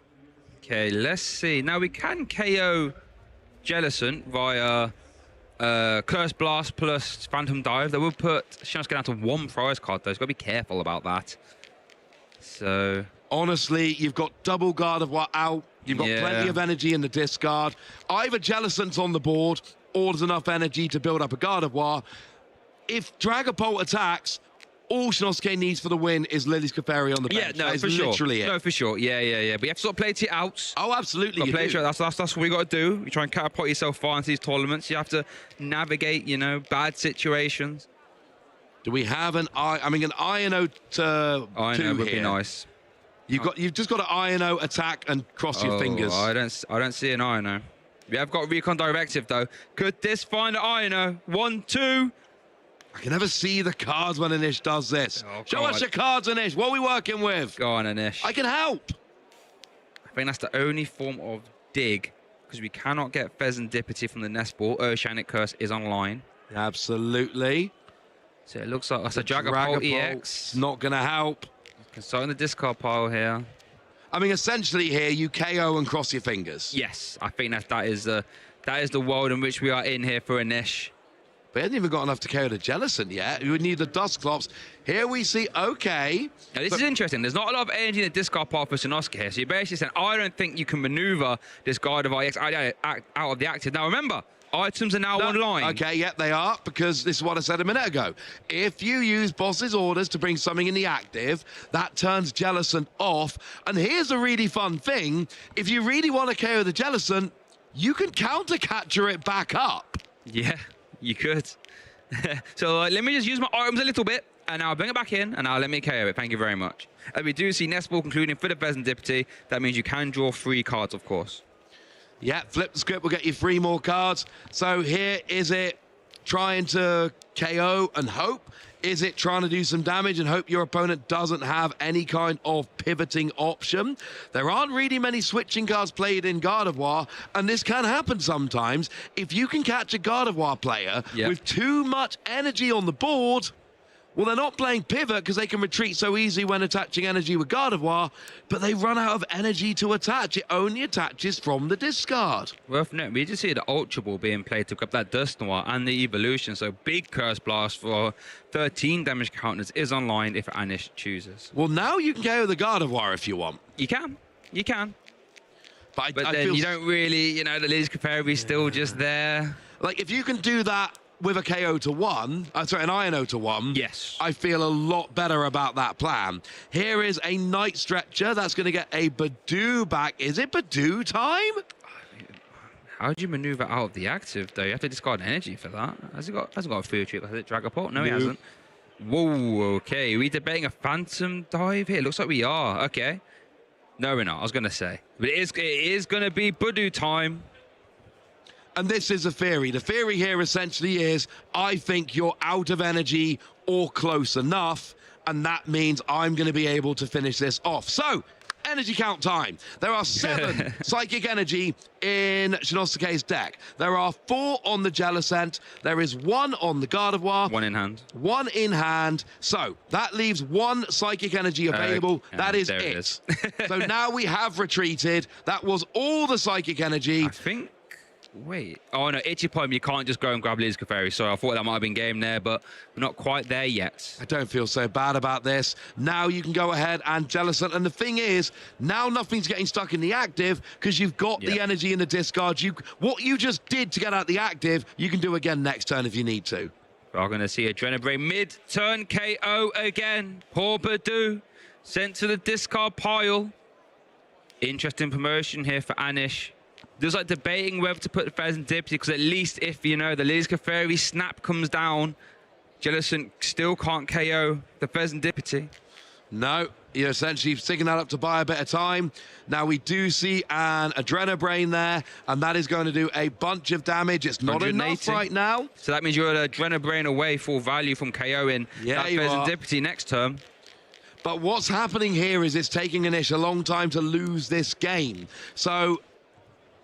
Okay, let's see. Now we can KO Jellicent via Curse Blast plus Phantom Dive. That will put Shinosuke down to 1 prize card, though. So got to be careful about that. So honestly, you've got double Gardevoir out. You've got plenty of energy in the discard. Either Jellicent's on the board, or there's enough energy to build up a Gardevoir. If Dragapult attacks, all Shinosuke needs for the win is Lily Scatheri on the bench. Yeah, no, for sure. Literally it. No, for sure. Yeah. But you have to sort of play to your outs. Oh, absolutely. That's what we got to do. You try and catapult yourself far into these tournaments. You have to navigate, bad situations. Do we have an Iono to Iono 2 would here? be nice. You've just got to Iono attack and cross your fingers. I don't see an Iono. We have got Recon Directive though. Could this find an Iono? 1, 2. I can never see the cards when Anish does this. Show us your cards, Anish. What are we working with? Go on, Anish. I can help. I think that's the only form of dig, because we cannot get Pheasant Dippity from the Nest Ball. Oceanic Curse is online. Absolutely. So it looks like that's a Dragapult EX. Not going to help. Consulting the discard pile here. I mean, essentially here, you KO and cross your fingers. Yes, I think that is the world in which we are in here for Anish. But he hasn't even got enough to KO the Jellicent yet. You would need the Dusclops. Here we see, okay. Now, this is interesting. There's not a lot of energy in the discard pile for Shiinosuke here. So you're basically saying, I don't think you can maneuver this Gardevoir EX out of the active. Now, remember, items are now online. Okay, yeah, they are, because this is what I said a minute ago. If you use boss's orders to bring something in the active, that turns Jellicent off. And here's a really fun thing. If you really want to KO the Jellicent, you can counter-catcher it back up. Yeah, you could. So let me just use my items a little bit, and I'll bring it back in, and I'll let me KO it. Thank you very much. We do see Nest Ball concluding for the Serendipity. That means you can draw 3 cards, of course. Yeah, flip the script, we'll get you 3 more cards. So here, is it trying to KO and hope? Is it trying to do some damage and hope your opponent doesn't have any kind of pivoting option? There aren't really many switching cards played in Gardevoir, and this can happen sometimes. If you can catch a Gardevoir player with too much energy on the board, well, they're not playing pivot because they can retreat so easy when attaching energy with Gardevoir, but they run out of energy to attach. It only attaches from the discard. Worth noting, we just see the Ultra Ball being played to grab that Dusknoir and the Evolution, so big Curse Blast for 13 damage counters is online if Anish chooses. Well, now you can KO the Gardevoir if you want. You can. You can. But then you don't really, you know, the Liz Caperi is still just there. Like, if you can do that with a KO to 1, an INO to 1, yes, I feel a lot better about that plan. Here is a Night Stretcher. That's going to get a Badoo back. Is it Badoo time? How do you maneuver out of the active, though? You have to discard energy for that. Hasn't got a food trip. Has it Dragapult? No, he hasn't. Whoa, okay. Are we debating a Phantom Dive here? Looks like we are. Okay. No, we're not. I was going to say. But it is going to be Badoo time. And this is a theory. The theory here essentially is, I think you're out of energy or close enough, and that means I'm going to be able to finish this off. So, energy count time. There are 7 Psychic Energy in Shiinosuke's deck. There are 4 on the Jellicent. There is 1 on the Gardevoir. 1 in hand. 1 in hand. So, that leaves 1 Psychic Energy available. That is it. So now we have retreated. That was all the Psychic Energy. I think... Wait. Oh, no. Ichipom, you can't just go and grab Liz Clefairy. Sorry, I thought that might have been game there, but we're not quite there yet. I don't feel so bad about this. Now you can go ahead and Jellicent. And the thing is, now nothing's getting stuck in the active because you've got the energy in the discard. What you just did to get out the active, you can do again next turn if you need to. We're going to see a Drenabrain mid-turn KO again. Poor Badoo. Sent to the discard pile. Interesting promotion here for Anish. There's like debating whether to put the Serendipity, because at least if, you know, the Liz Clefairy snap comes down, Jellicent still can't KO the Serendipity. No, you're essentially sticking that up to buy a bit of time. Now we do see an Adrenabrain there, and that is going to do a bunch of damage. It's not enough right now. So that means you're an Adrenabrain away full value from KOing that Serendipity next turn. But what's happening here is it's taking Anish a long time to lose this game. So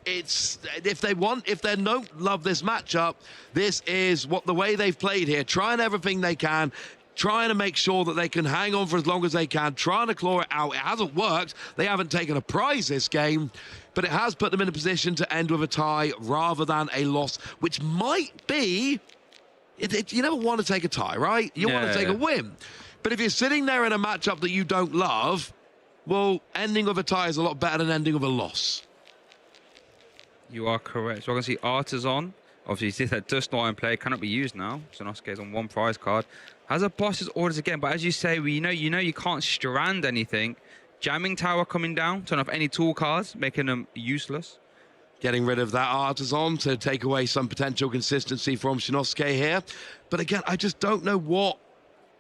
it's if they don't love this matchup, this is the way they've played here, trying everything they can, trying to make sure that they can hang on for as long as they can, trying to claw it out. It hasn't worked. They haven't taken a prize this game, but it has put them in a position to end with a tie rather than a loss, which might be, you never want to take a tie, right? You want to take a win. But if you're sitting there in a matchup that you don't love, well, ending with a tie is a lot better than ending with a loss. You are correct. So we're going to see Artisan. Obviously, you see that Dusknoir in play cannot be used now. So Shiinosuke's on 1 prize card. Has a boss's orders again, but as you say, you know you can't strand anything. Jamming Tower coming down, turn off any tool cards, making them useless. Getting rid of that Artisan to take away some potential consistency from Shiinosuke here. But again, I just don't know what.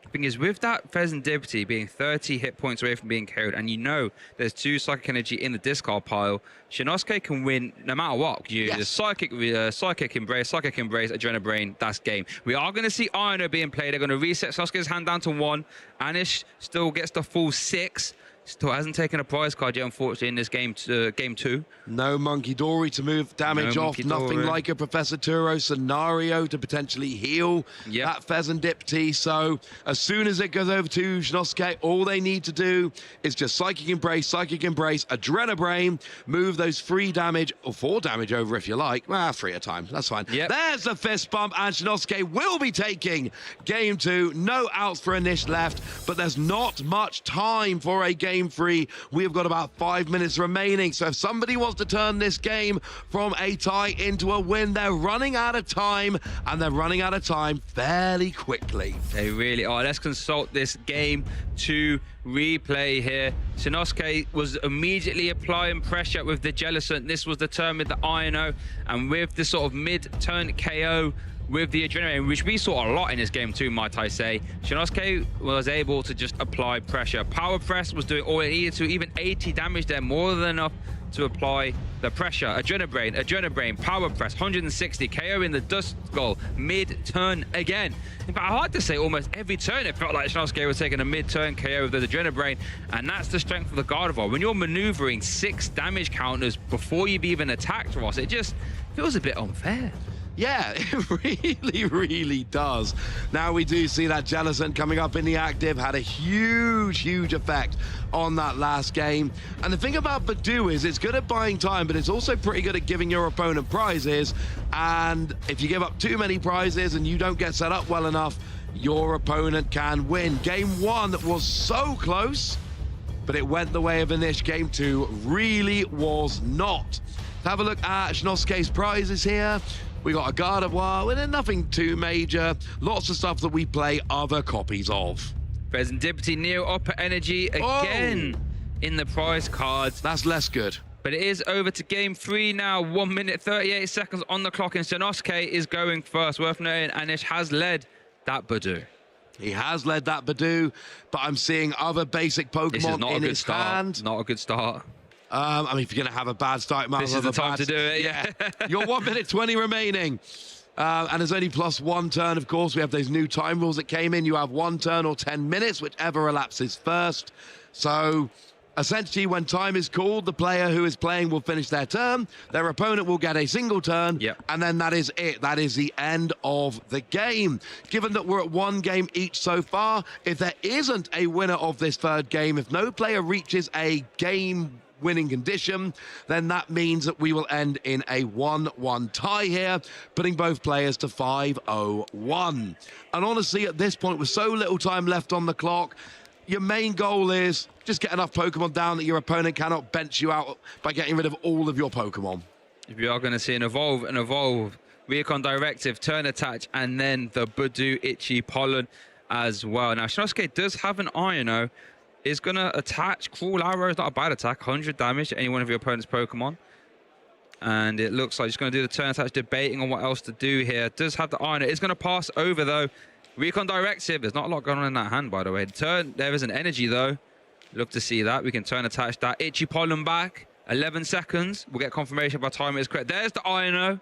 The thing is, with that Serendipity being 30 hit points away from being KO'd, and you know there's 2 Psychic Energy in the discard pile, Shiinosuke can win no matter what. Psychic Embrace, Adrenabrain, that's game. We are going to see Ino being played. They're going to reset Sasuke's hand down to 1. Anish still gets the full 6. Still hasn't taken a prize card yet, unfortunately, in this game two. No Monkey Dory to move damage No off. Monkey Nothing Dory. like a Professor Turo scenario to potentially heal that Fezandipti. So as soon as it goes over to Shinosuke, all they need to do is just Psychic Embrace, Adrenabrain, move those 3 damage, or 4 damage over if you like. Well, 3 at a time. That's fine. There's the fist bump, and Shinosuke will be taking game 2. No outs for Anish left, but there's not much time for a game 3. We've got about 5 minutes remaining. So if somebody wants to turn this game from a tie into a win, they're running out of time, and they're running out of time fairly quickly. They really are. Let's consult this game 2 replay here. Shinosuke was immediately applying pressure with the Jellicent. This was the turn with the Ino, and with the sort of mid-turn KO with the Adrenaline, which we saw a lot in this game too, might I say. Shinosuke was able to just apply pressure. Power Press was doing all it needed to, even 80 damage there, more than enough to apply the pressure. Adrenabrain, Power Press, 160, KO in the Dust Skull, mid-turn again. In fact, hard to say, almost every turn it felt like Shinosuke was taking a mid-turn KO with the Adrenabrain, and that's the strength of the Gardevoir. When you're maneuvering 6 damage counters before you've even attacked, Ross, it just feels a bit unfair. Yeah, it really does. Now we do see that Jellicent coming up in the active had a huge effect on that last game. And the thing about Badu is it's good at buying time, but it's also pretty good at giving your opponent prizes. And if you give up too many prizes and you don't get set up well enough, your opponent can win. Game 1 was so close, but it went the way of Anish. Game 2 really was not. Let's have a look at Shinosuke's prizes here. We got a Gardevoir, and nothing too major. Lots of stuff that we play other copies of. Fezandipti, Neo, Upper Energy again in the prize cards. That's less good. But it is over to game 3 now. 1 minute, 38 seconds on the clock, and Shinosuke is going first. Worth noting, Anish has led that Badu. He has led that Badu, but I'm seeing other basic Pokemon in his hand. Not a good start. I mean, if you're going to have a bad start, this is the time to do it. Yeah. You're 1 minute 20 remaining. And there's only +1 turn, of course. We have those new time rules that came in. You have 1 turn or 10 minutes, whichever elapses first. So essentially, when time is called, the player who is playing will finish their turn. Their opponent will get a single turn. And then that is it. That is the end of the game. Given that we're at 1 game each so far, if there isn't a winner of this 3rd game, if no player reaches a game winning condition, then that means that we will end in a 1-1 tie here, putting both players to 5-0-1. And honestly, at this point, with so little time left on the clock, your main goal is just get enough Pokemon down that your opponent cannot bench you out by getting rid of all of your Pokemon. If you are going to see an evolve, Recon Directive, turn attach, and then the Badu, Itchy, Pollen as well. Now, Shinosuke does have an Ino, is going to attach Cruel Arrow. Is not a bad attack. 100 damage to any one of your opponent's Pokemon. And it looks like he's going to do the turn attach, debating on what else to do here. Does have the Iron. It's going to pass over, though. Recon Directive. There's not a lot going on in that hand, by the way. Turn. There is an energy, though. Look to see that. We can turn attach that. Itchy Pollen back. 11 seconds. We'll get confirmation by time is correct. There's the Ino.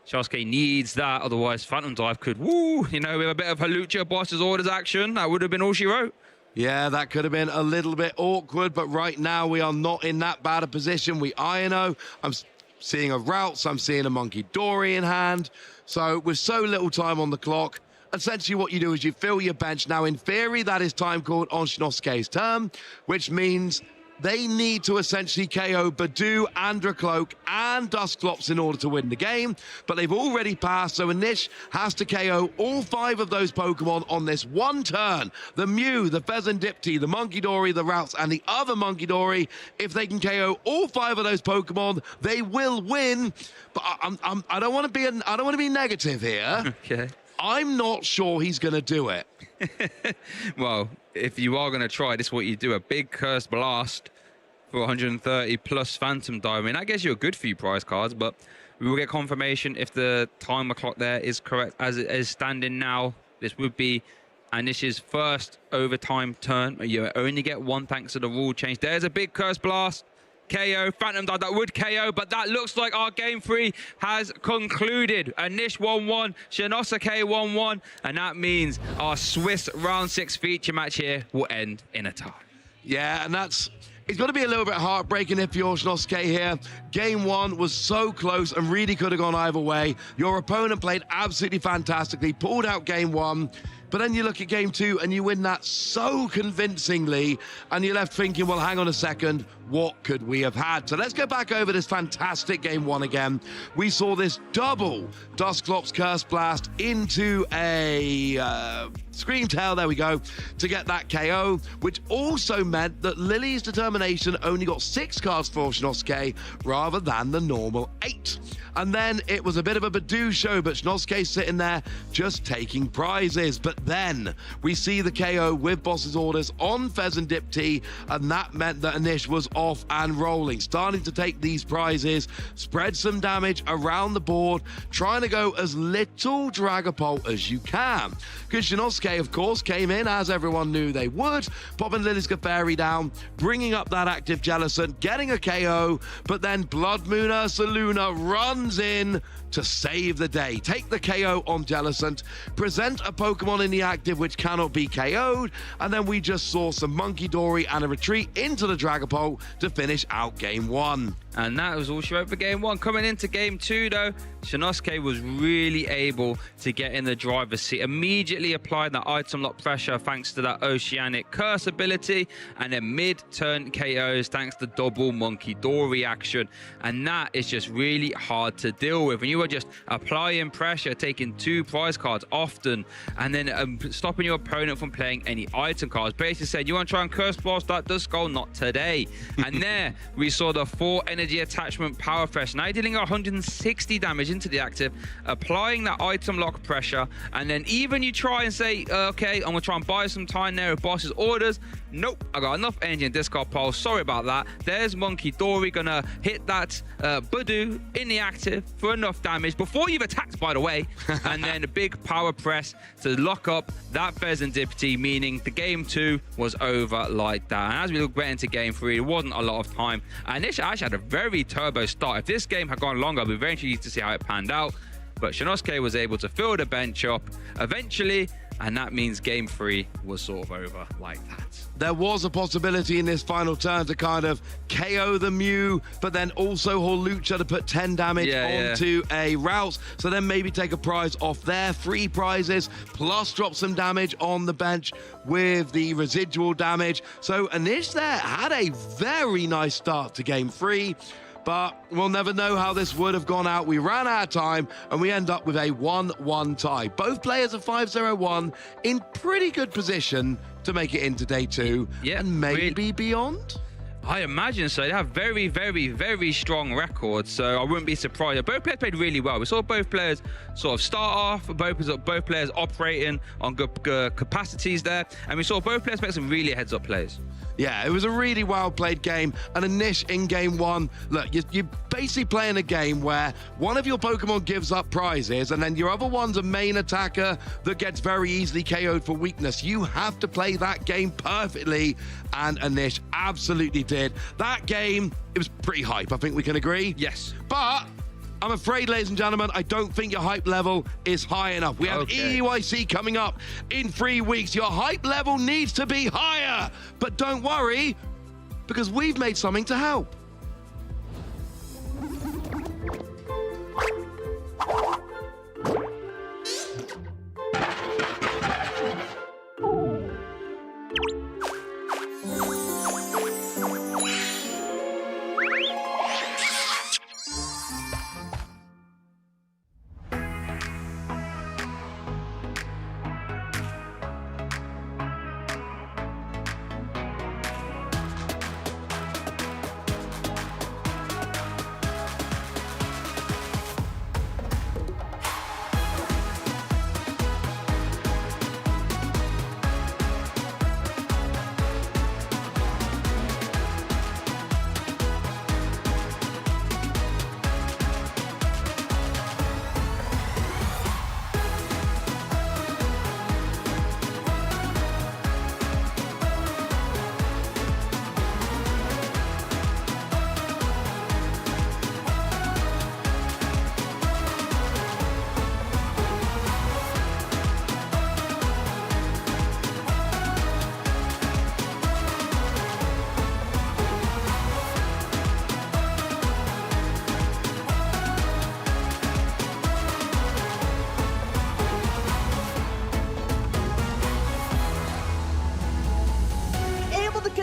Shinosuke needs that. Otherwise, Phantom Dive could, with a bit of Halucha Boss's orders action. That would have been all she wrote. Yeah, that could have been a little bit awkward, but right now we are not in that bad a position. We Ino. I'm seeing a Routes. I'm seeing a Monkey Dory in hand. So with so little time on the clock, essentially what you do is you fill your bench. Now, in theory, that is time called on Shinosuke's turn, which means they need to essentially KO Badu, Androcloak, and Dusclops in order to win the game, but they've already passed, so Anish has to KO all 5 of those Pokemon on this 1 turn. The Mew, the Fezandipti, the Monkey Dory, the Routes, and the other Monkey Dory. If they can KO all 5 of those Pokemon, they will win. But I don't want to be negative here. Okay. I'm not sure he's going to do it. Well, if you are going to try, this is what you do. A big Curse Blast for 130 plus Phantom Dive. I mean, that gets you a good few prize cards, but we will get confirmation if the timer clock there is correct as it is standing now. This would be Anish's first overtime turn. You only get 1 thanks to the rule change. There's a big Curse Blast. KO, Phantom Dive, that would KO, but that looks like our game 3 has concluded. Anish 1-1, Shinosuke 1-1, and that means our Swiss round 6 feature match here will end in a tie. Yeah, and it's got to be a little bit heartbreaking if you're Shinosuke here. Game 1 was so close and really could have gone either way. Your opponent played absolutely fantastically, pulled out Game 1, but then you look at Game 2 and you win that so convincingly, and you're left thinking, well, hang on a second, what could we have had? So let's go back over this fantastic Game 1 again. We saw this double Dusclops Curse Blast into a Scream Tail, there we go, to get that KO, which also meant that Lily's Determination only got 6 cards for Shinosuke rather than the normal 8. And then it was a bit of a Badoo show, but Shinosuke sitting there just taking prizes. But then we see the KO with Boss's Orders on Pheasant Dip Tea, and that meant that Anish was off and rolling, starting to take these prizes, spread some damage around the board, trying to go as little Dragapult as you can. Because Shinosuke, of course, came in, as everyone knew they would, popping Lily's Clefairy down, bringing up that active Jellicent, getting a KO, but then Blood Moon Ursaluna runs in to save the day. Take the KO on Jellicent, present a Pokemon in the active which cannot be KO'd, and then we just saw some Monkey Dory and a retreat into the Dragapult to finish out Game 1. And that was all she wrote for Game 1. Coming into Game 2, though, Shinosuke was really able to get in the driver's seat. Immediately applied that item lock pressure thanks to that Oceanic Curse ability, and then mid-turn KOs thanks to double Monkey Dory action. And that is just really hard to deal with. And you are just applying pressure, taking 2 prize cards often, and then stopping your opponent from playing any item cards. Basically said, you want to try and Curse Blast that Duskull? Not today. And there we saw the 4 energy attachment power press, now dealing 160 damage into the active, applying that item lock pressure, and then even you try and say, okay, I'm gonna try and buy some time there with Boss's Orders. Nope, I got enough energy in discard pile, sorry about that. There's Monkey Dory gonna hit that Badoo in the active for enough damage before you've attacked, by the way, and then a big power press to lock up that Pheasant Dip Tea, meaning the Game 2 was over like that. And as we went into Game 3, there wasn't a lot of time, and this actually had a very turbo start. If this game had gone longer, I'd be very interested to see how it panned out, but Shinosuke was able to fill the bench up eventually, and that means Game 3 was sort of over like that. There was a possibility in this final turn to kind of KO the Mew, but then also Hawlucha to put 10 damage onto a Rouse, so then maybe take a prize off there, 3 prizes, plus drop some damage on the bench with the residual damage. So Anish there had a very nice start to Game 3, but we'll never know how this would have gone out. We ran out of time, and we end up with a 1-1 tie. Both players are 5-0-1 in pretty good position to make it into day 2, and maybe beyond. I imagine so. They have very, very, very strong records, so I wouldn't be surprised. Both players played really well. We saw both players sort of start off, both players operating on good capacities there, and we saw both players make some really heads-up plays. Yeah, it was a really well-played game, and Anish in Game 1, look, you're basically playing a game where one of your Pokemon gives up prizes, and then your other one's a main attacker that gets very easily KO'd for weakness. You have to play that game perfectly, and Anish absolutely did. That game, it was pretty hype, I think we can agree. Yes. But I'm afraid, ladies and gentlemen, I don't think your hype level is high enough. We have EUIC coming up in 3 weeks. Your hype level needs to be higher. But don't worry, because we've made something to help.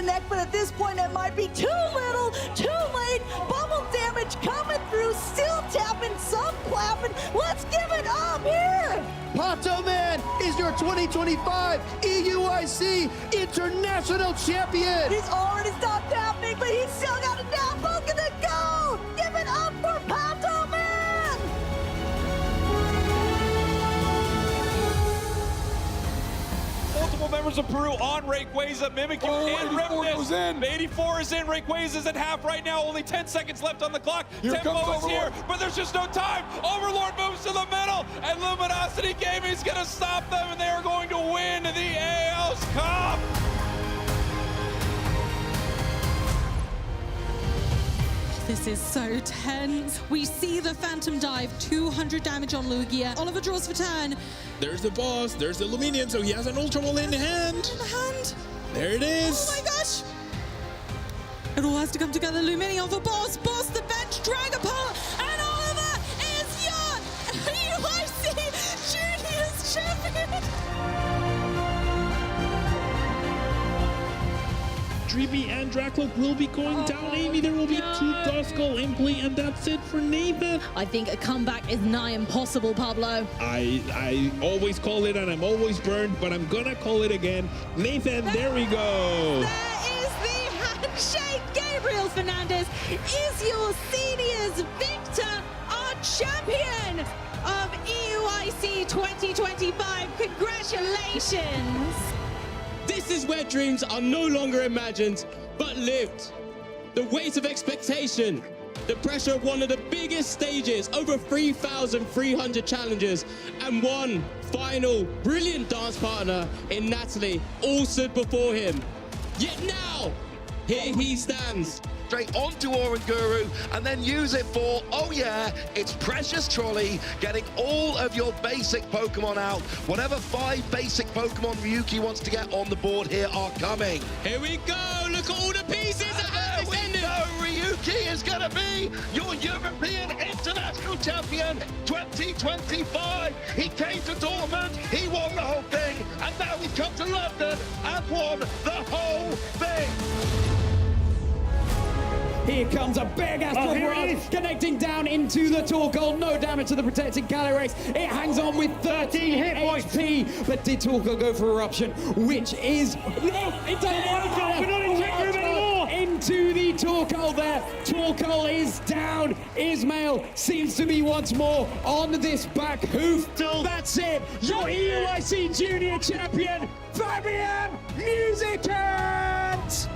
connect, but at this point it might be too little, too late. Bubble damage coming through, still tapping, some clapping. Let's give it up here. Pato Man is your 2025 EUIC International Champion. He's already stopped tapping, but he's still got a down poke in the go. Give it up for Pato Man. Multiple members of Peru on Rayquaza, Mimikyu and Ripness. 84 is in, Rayquaza's at half right now, only 10 seconds left on the clock. Tempo is here, but there's just no time. Overlord moves to the middle, and Luminosity Gaming is gonna stop them, and they are going to win the AL's Cup. This is so tense. We see the Phantom Dive, 200 damage on Lugia. Oliver draws for turn. There's the boss, there's the Luminion, so he has an Ultra Ball in hand. There it is. Oh my gosh. It all has to come together. Luminion for boss, boss the bench, drag apart, and Oliver is your EUIC Juniors champion. Dreamy and Reklev will be going down. Amy, there will be two Duskull in play, and that's it for Nathan. I think a comeback is nigh impossible, Pablo. I always call it, and I'm always burned, but I'm gonna call it again. Nathan, there we go. There is the handshake. Gabriel Fernandez is your seniors victor, our champion of EUIC 2025. Congratulations. This is where dreams are no longer imagined, but lived. The weight of expectation, the pressure of one of the biggest stages, over 3,300 challenges, and one final brilliant dance partner in Natalie, all stood before him. Yet now, here he stands. Straight onto Oranguru and then use it for, oh yeah, it's Precious Trolley, getting all of your basic Pokemon out. Whatever 5 basic Pokemon Ryuki wants to get on the board here are coming. Here we go, look at all the pieces that have descended. Ryuki is gonna be your European International Champion 2025. He came to Dortmund, he won the whole thing, and now he's come to London and won the whole thing. Here comes a big Astral Barrage connecting down into the Torkoal. No damage to the protecting Calyrex. It hangs on with 13 hit HP. But did Torkoal go for Eruption? Which is... No, it doesn't work. We're not in check room anymore. Into the Torkoal there. Torkoal is down. Ismail seems to be once more on this back hoof. That's it. Your EUIC Junior Champion, Fabian Musicant!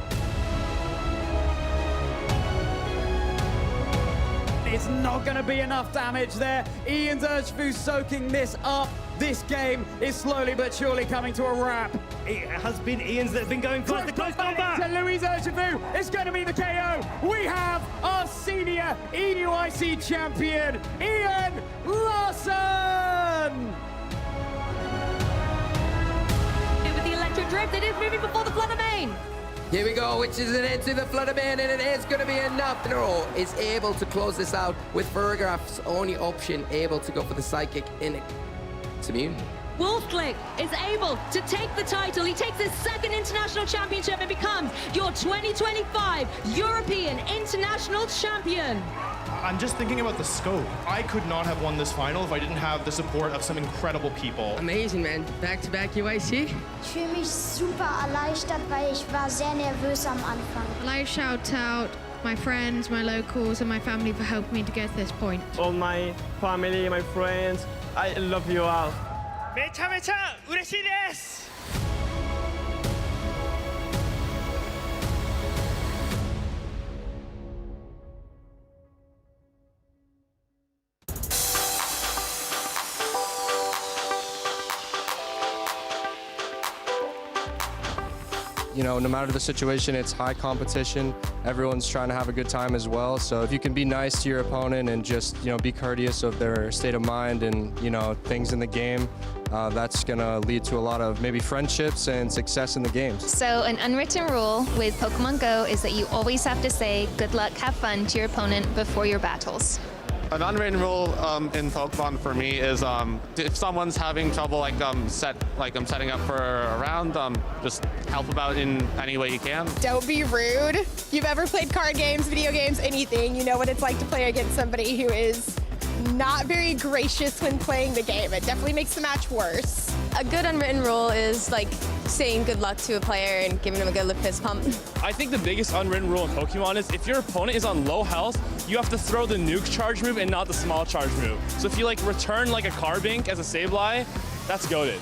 It's not going to be enough damage there. Ian's Urshifu soaking this up. This game is slowly but surely coming to a wrap. It has been Ian's that's been going close to close combat. To Luis Urshifu, it's going to be the KO. We have our senior EUIC champion, Ian Larson. With the electric drift, it is moving before the Flutter Mane. Here we go, which is an into the Flutter Mane, and it is going to be enough. Nero is able to close this out with Ferragraph's only option, able to go for the Psychic in it. It's immune. Wolfclick is able to take the title. He takes his second international championship and becomes your 2025 European International Champion. I'm just thinking about the scope. I could not have won this final if I didn't have the support of some incredible people. Amazing, man. Back-to-back UIC. Ich fühle mich super erleichtert, weil ich war sehr nervös am Anfang. I'd like to shout out my friends, my locals, and my family for helping me to get to this point. All my family, my friends, I love you all. めちゃめちゃ嬉しいです。You know, no matter the situation, it's high competition. Everyone's trying to have a good time as well. So if you can be nice to your opponent and just, you know, be courteous of their state of mind and, you know, things in the game, that's going to lead to a lot of maybe friendships and success in the games. So an unwritten rule with Pokemon Go is that you always have to say good luck, have fun to your opponent before your battles. An unwritten rule in Pokemon for me is if someone's having trouble like setting up for a round, just help them out in any way you can. Don't be rude. If you've ever played card games, video games, anything, you know what it's like to play against somebody who is not very gracious when playing the game. It definitely makes the match worse. A good unwritten rule is like saying good luck to a player and giving them a good fist pump. I think the biggest unwritten rule in Pokemon is if your opponent is on low health, you have to throw the nuke charge move and not the small charge move. So if you like return like a Carbink as a Sableye, that's goated.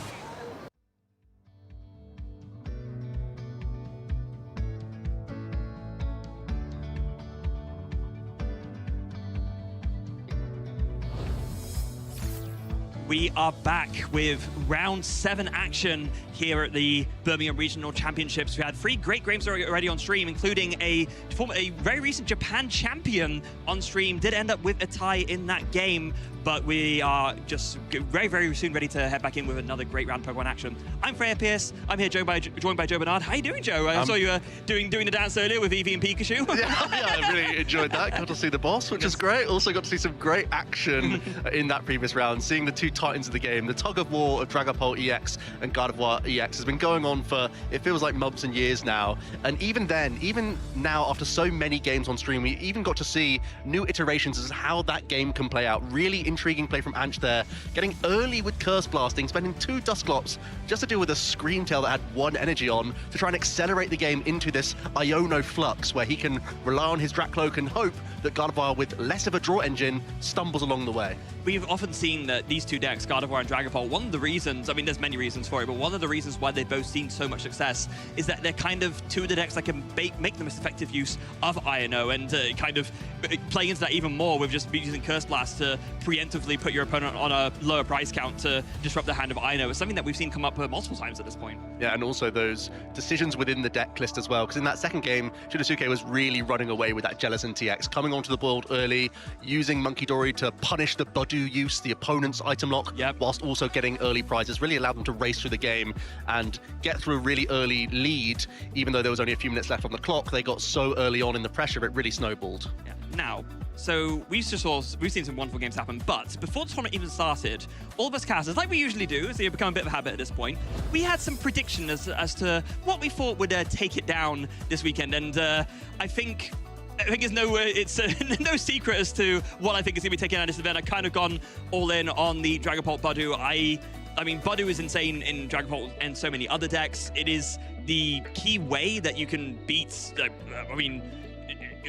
We are back with round 7 action here at the Birmingham Regional Championships. We had 3 great games already on stream, including a very recent Japan champion on stream. Did end up with a tie in that game, but we are just very, very soon ready to head back in with another great round of Pokemon action. I'm Freya Pierce. I'm here joined by Joe Bernard. How you doing, Joe? I saw you doing the dance earlier with Eevee and Pikachu. Yeah, I really enjoyed that. Got to see the boss, which is great. Also got to see some great action in that previous round. Seeing the 2 titans of the game, the tug of war of Dragapult EX and Gardevoir EX has been going on for, it feels like months and years now. And even then, even now, after so many games on stream, we even got to see new iterations as how that game can play out. Really intriguing play from Anch there, getting early with Curse Blasting, spending 2 Dusclops just to deal with a Screamtail that had 1 energy on to try and accelerate the game into this Iono Flux, where he can rely on his Drakloak and hope that Gardevoir, with less of a draw engine, stumbles along the way. We've often seen that these 2 decks, Gardevoir and Dragapult, one of the reasons, I mean, there's many reasons for it, but one of the reasons why they've both seen so much success is that they're kind of 2 of the decks that can make the most effective use of Iono, and kind of play into that even more with just using Curse Blast to preemptively put your opponent on a lower price count to disrupt the hand of Iono. It's something that we've seen come up multiple times at this point. Yeah, and also those decisions within the deck list as well, because in that second game, Shinosuke was really running away with that Jellicent TX, coming onto the board early, using Monkey Dory to punish the Budu use, the opponent's item lock, whilst also getting early prizes. Really allowed them to race through the game and get through a really early lead. Even though there was only a few minutes left on the clock, they got so early on in the pressure, it really snowballed. Yeah. Now, so we've seen some wonderful games happen, but before the tournament even started, all of us casters, like we usually do, so it's become a bit of a habit at this point, we had some predictions as to what we thought would take it down this weekend, and I think it's no secret as to what I think is going to be taken out of this event. I've kind of gone all in on the Dragapult Budu. I mean, Budu is insane in Dragapult and so many other decks. It is the key way that you can beat,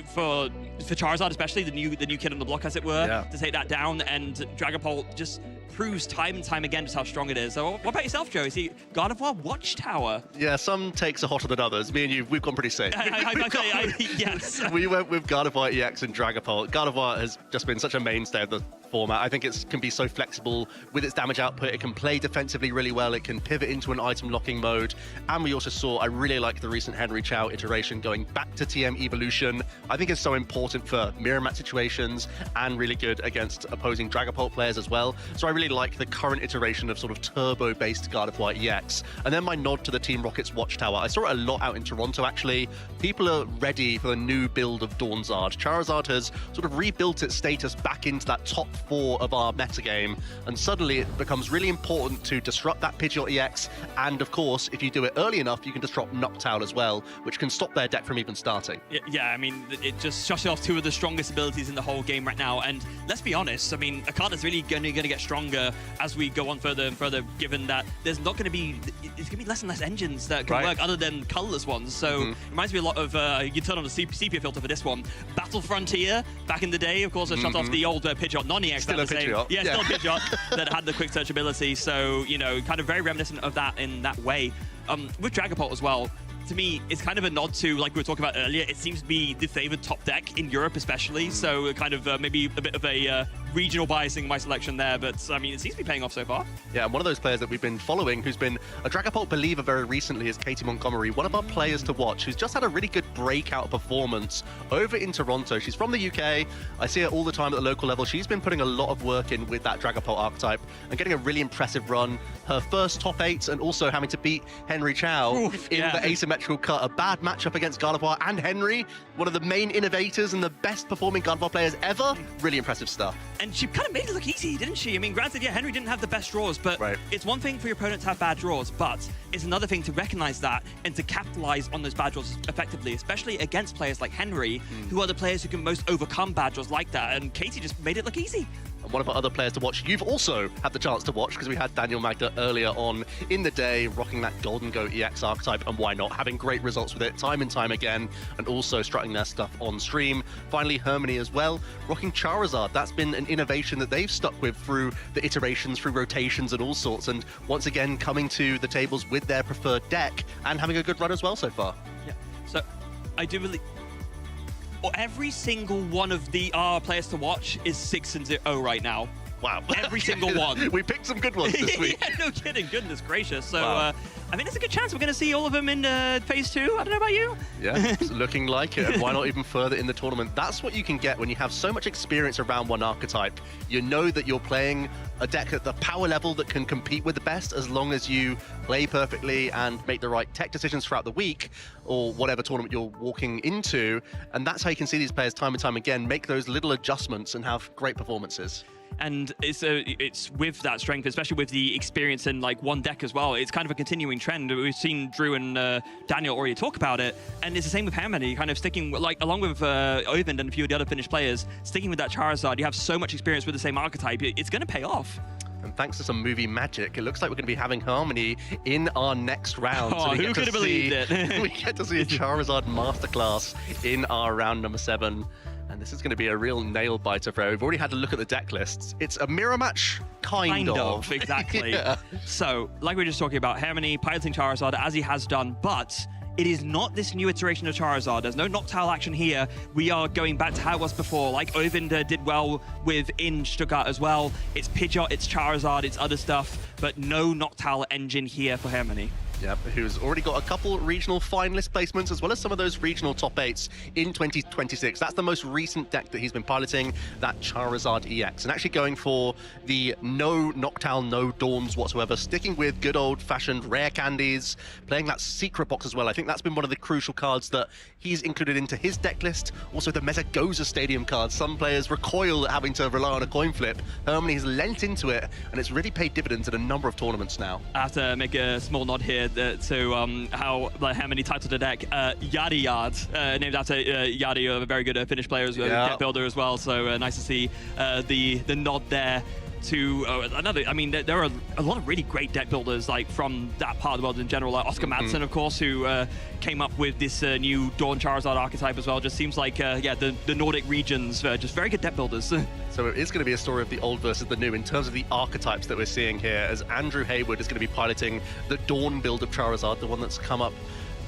for Charizard especially, the new kid on the block, as it were, to take that down, and Dragapult just proves time and time again just how strong it is. So what about yourself, Joe? Is he Gardevoir Watchtower? Yeah, some takes are hotter than others. Me and you, we've gone pretty safe. Yes. We went with Gardevoir EX and Dragapult. Gardevoir has just been such a mainstay of the format. I think it can be so flexible with its damage output. It can play defensively really well. It can pivot into an item locking mode. And we also saw, I really like the recent Henry Chow iteration going back to TM Evolution. I think it's so important for mirror match situations and really good against opposing Dragapult players as well. So I really like the current iteration of sort of turbo-based Gardevoir EX. And then my nod to the Team Rocket's Watchtower. I saw it a lot out in Toronto, actually. People are ready for the new build of Dawnzard. Charizard has sort of rebuilt its status back into that top 4 of our metagame, and suddenly it becomes really important to disrupt that Pidgeot EX, and of course, if you do it early enough, you can disrupt Noctowl as well, which can stop their deck from even starting. Yeah, I mean, it just shuts off 2 of the strongest abilities in the whole game right now, and let's be honest, I mean, a card is really going to get stronger as we go on further and further, given that there's not going to be, it's going to be less and less engines that can work other than colorless ones, so it reminds me a lot of, you turn on the sepia filter for this one, Battle Frontier, back in the day, of course, it shut off the old Pidgeot non-EX. Still a Pidgeot. Yeah, still a Pidgeot that had the quick search ability, so, you know, kind of very reminiscent of that in that way. With Dragapult as well, to me, it's kind of a nod to, like we were talking about earlier, it seems to be the favored top deck in Europe especially, so kind of maybe a bit of a regional biasing my selection there, but I mean, it seems to be paying off so far. Yeah, and one of those players that we've been following who's been a Dragapult believer very recently is Katie Montgomery, one of our players to watch, who's just had a really good breakout performance over in Toronto. She's from the UK. I see her all the time at the local level. She's been putting a lot of work in with that Dragapult archetype and getting a really impressive run. Her first top 8 and also having to beat Henry Chow in the asymmetrical cut. A bad matchup against Gardevoir and Henry, one of the main innovators and the best performing Gardevoir players ever. Really impressive stuff. And she kind of made it look easy, didn't she? I mean, granted, yeah, Henry didn't have the best draws, but it's one thing for your opponent to have bad draws, but it's another thing to recognize that and to capitalize on those bad draws effectively, especially against players like Henry, who are the players who can most overcome bad draws like that. And Katie just made it look easy. And one of our other players to watch, you've also had the chance to watch because we had Daniel Magda earlier on in the day rocking that Golden Go EX archetype, and why not, having great results with it time and time again, and also strutting their stuff on stream. Finally, Hermione as well, rocking Charizard. That's been an innovation that they've stuck with through the iterations, through rotations and all sorts, and once again coming to the tables with their preferred deck and having a good run as well so far. Yeah, so I do believe every single one of our players to watch is 6-0 right now. Wow. Every single one. We picked some good ones this week. Yeah, no kidding. Goodness gracious. So, I mean, there's a good chance we're going to see all of them in phase 2. I don't know about you. Yeah, it's looking like it. And why not even further in the tournament? That's what you can get when you have so much experience around one archetype. You know that you're playing a deck at the power level that can compete with the best as long as you play perfectly and make the right tech decisions throughout the week or whatever tournament you're walking into. And that's how you can see these players time and time again make those little adjustments and have great performances. And it's with that strength, especially with the experience in like one deck as well. It's kind of a continuing trend. We've seen Drew and Daniel already talk about it, and it's the same with Hermione, kind of sticking like along with Oyvind and a few of the other Finnish players, sticking with that Charizard. You have so much experience with the same archetype. It's going to pay off. And thanks to some movie magic, it looks like we're going to be having Harmony in our next round. Oh, who could have believed it? We get to see a Charizard masterclass in our round number 7. And this is going to be a real nail-biter for her. We've already had a look at the deck lists. It's a mirror match, kind of. Exactly. Yeah. So, like we were just talking about, Hermione piloting Charizard as he has done, but it is not this new iteration of Charizard. There's no Noctowl action here. We are going back to how it was before, like Oyvind did well in Stuttgart as well. It's Pidgeot, it's Charizard, it's other stuff, but no Noctowl engine here for Hermione. Yep, who's already got a couple regional finalist placements as well as some of those regional top 8s in 2026. That's the most recent deck that he's been piloting, that Charizard EX, and actually going for the no Noctowl, no Dawns whatsoever, sticking with good old-fashioned rare candies, playing that secret box as well. I think that's been one of the crucial cards that he's included into his deck list. Also the Metagoza Stadium cards. Some players recoil at having to rely on a coin flip. Hermione has lent into it, and it's really paid dividends in a number of tournaments now. I have to make a small nod here to how Hermione titled the deck Yadi Yard, named after Yadi, a very good Finnish player, deck builder as well. So nice to see the nod there to another. I mean, there are a lot of really great deck builders like from that part of the world in general, like Oscar Madsen, of course, who came up with this new Dawn Charizard archetype as well. Just seems like the Nordic regions just very good deck builders. So it is going to be a story of the old versus the new in terms of the archetypes that we're seeing here, as Andrew Hayward is going to be piloting the Dawn build of Charizard, the one that's come up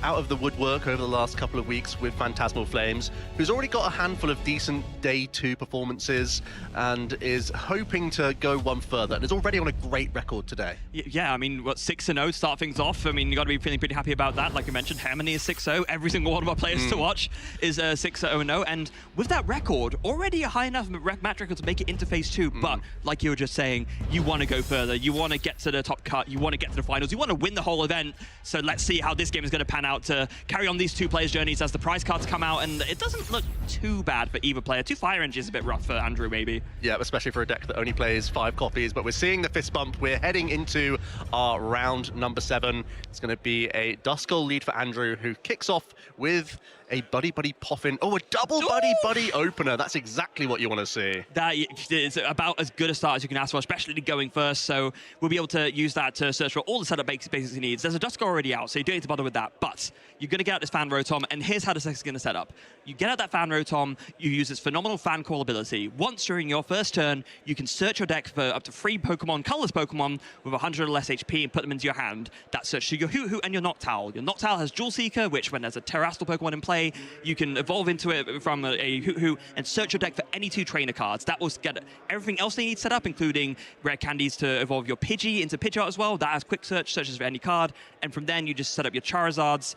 out of the woodwork over the last couple of weeks with Phantasmal Flames, who's already got a handful of decent Day 2 performances and is hoping to go one further, and is already on a great record today. Yeah, I mean, 6-0 start things off. I mean, you got to be feeling pretty happy about that. Like you mentioned, Hermione is 6-0. Every single one of our players to watch is 6-0-0, and with that record, already a high enough match record to make it into phase 2, but like you were just saying, you want to go further. You want to get to the top cut. You want to get to the finals. You want to win the whole event. So let's see how this game is going to pan out to carry on these two players' journeys as the prize cards come out, and it doesn't look too bad for either player. 2 Fire Engines is a bit rough for Andrew, maybe. Yeah, especially for a deck that only plays 5 copies, but we're seeing the fist bump. We're heading into our round number 7. It's going to be a Duskull lead for Andrew, who kicks off with a Buddy Buddy Poffin. Oh, a double Buddy Buddy opener. That's exactly what you want to see. That is about as good a start as you can ask for, especially going first. So we'll be able to use that to search for all the setup basics he needs. There's a Duskull already out, so you don't need to bother with that. But But you're going to get out this fan rotom, and here's how this deck is going to set up. You get out that fan rotom, you use its phenomenal fan call ability. Once during your first turn, you can search your deck for up to 3 Pokemon, colorless Pokemon, with 100 or less HP and put them into your hand. That search to your Hoot and your Noctowl. Your Noctowl has Jewel Seeker, which when there's a Terrestrial Pokemon in play, you can evolve into it from a Hoot and search your deck for any 2 trainer cards. That will get everything else they need set up, including rare candies to evolve your Pidgey into Pidgeot as well. That has quick search, searches for any card. And from then, you just set up your Charizards.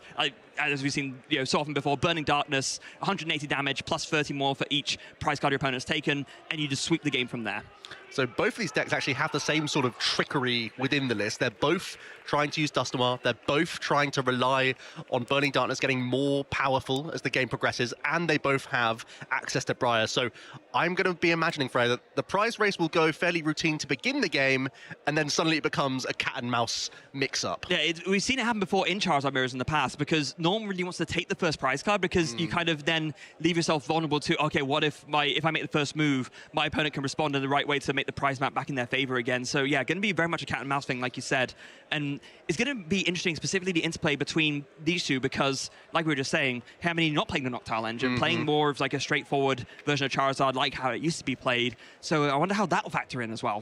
As we've seen so often before, Burning Darkness, 180 damage, plus 30 more for each prize card your opponent's taken, and you just sweep the game from there. So both of these decks actually have the same sort of trickery within the list. They're both trying to use Dustomer. They're both trying to rely on Burning Darkness getting more powerful as the game progresses, and they both have access to Briar. So I'm going to be imagining, Freya, that the prize race will go fairly routine to begin the game, and then suddenly it becomes a cat and mouse mix-up. Yeah, we've seen it happen before in Charizard Mirrors in the past, because no one really wants to take the first prize card, because you kind of then leave yourself vulnerable to, okay, what if I make the first move, my opponent can respond in the right way to make the prize map back in their favor again. So yeah, going to be very much a cat and mouse thing, like you said. And it's going to be interesting, specifically the interplay between these two, because like we were just saying, Hermione not playing the Noctowl engine, playing more of like a straightforward version of Charizard, like how it used to be played. So I wonder how that will factor in as well.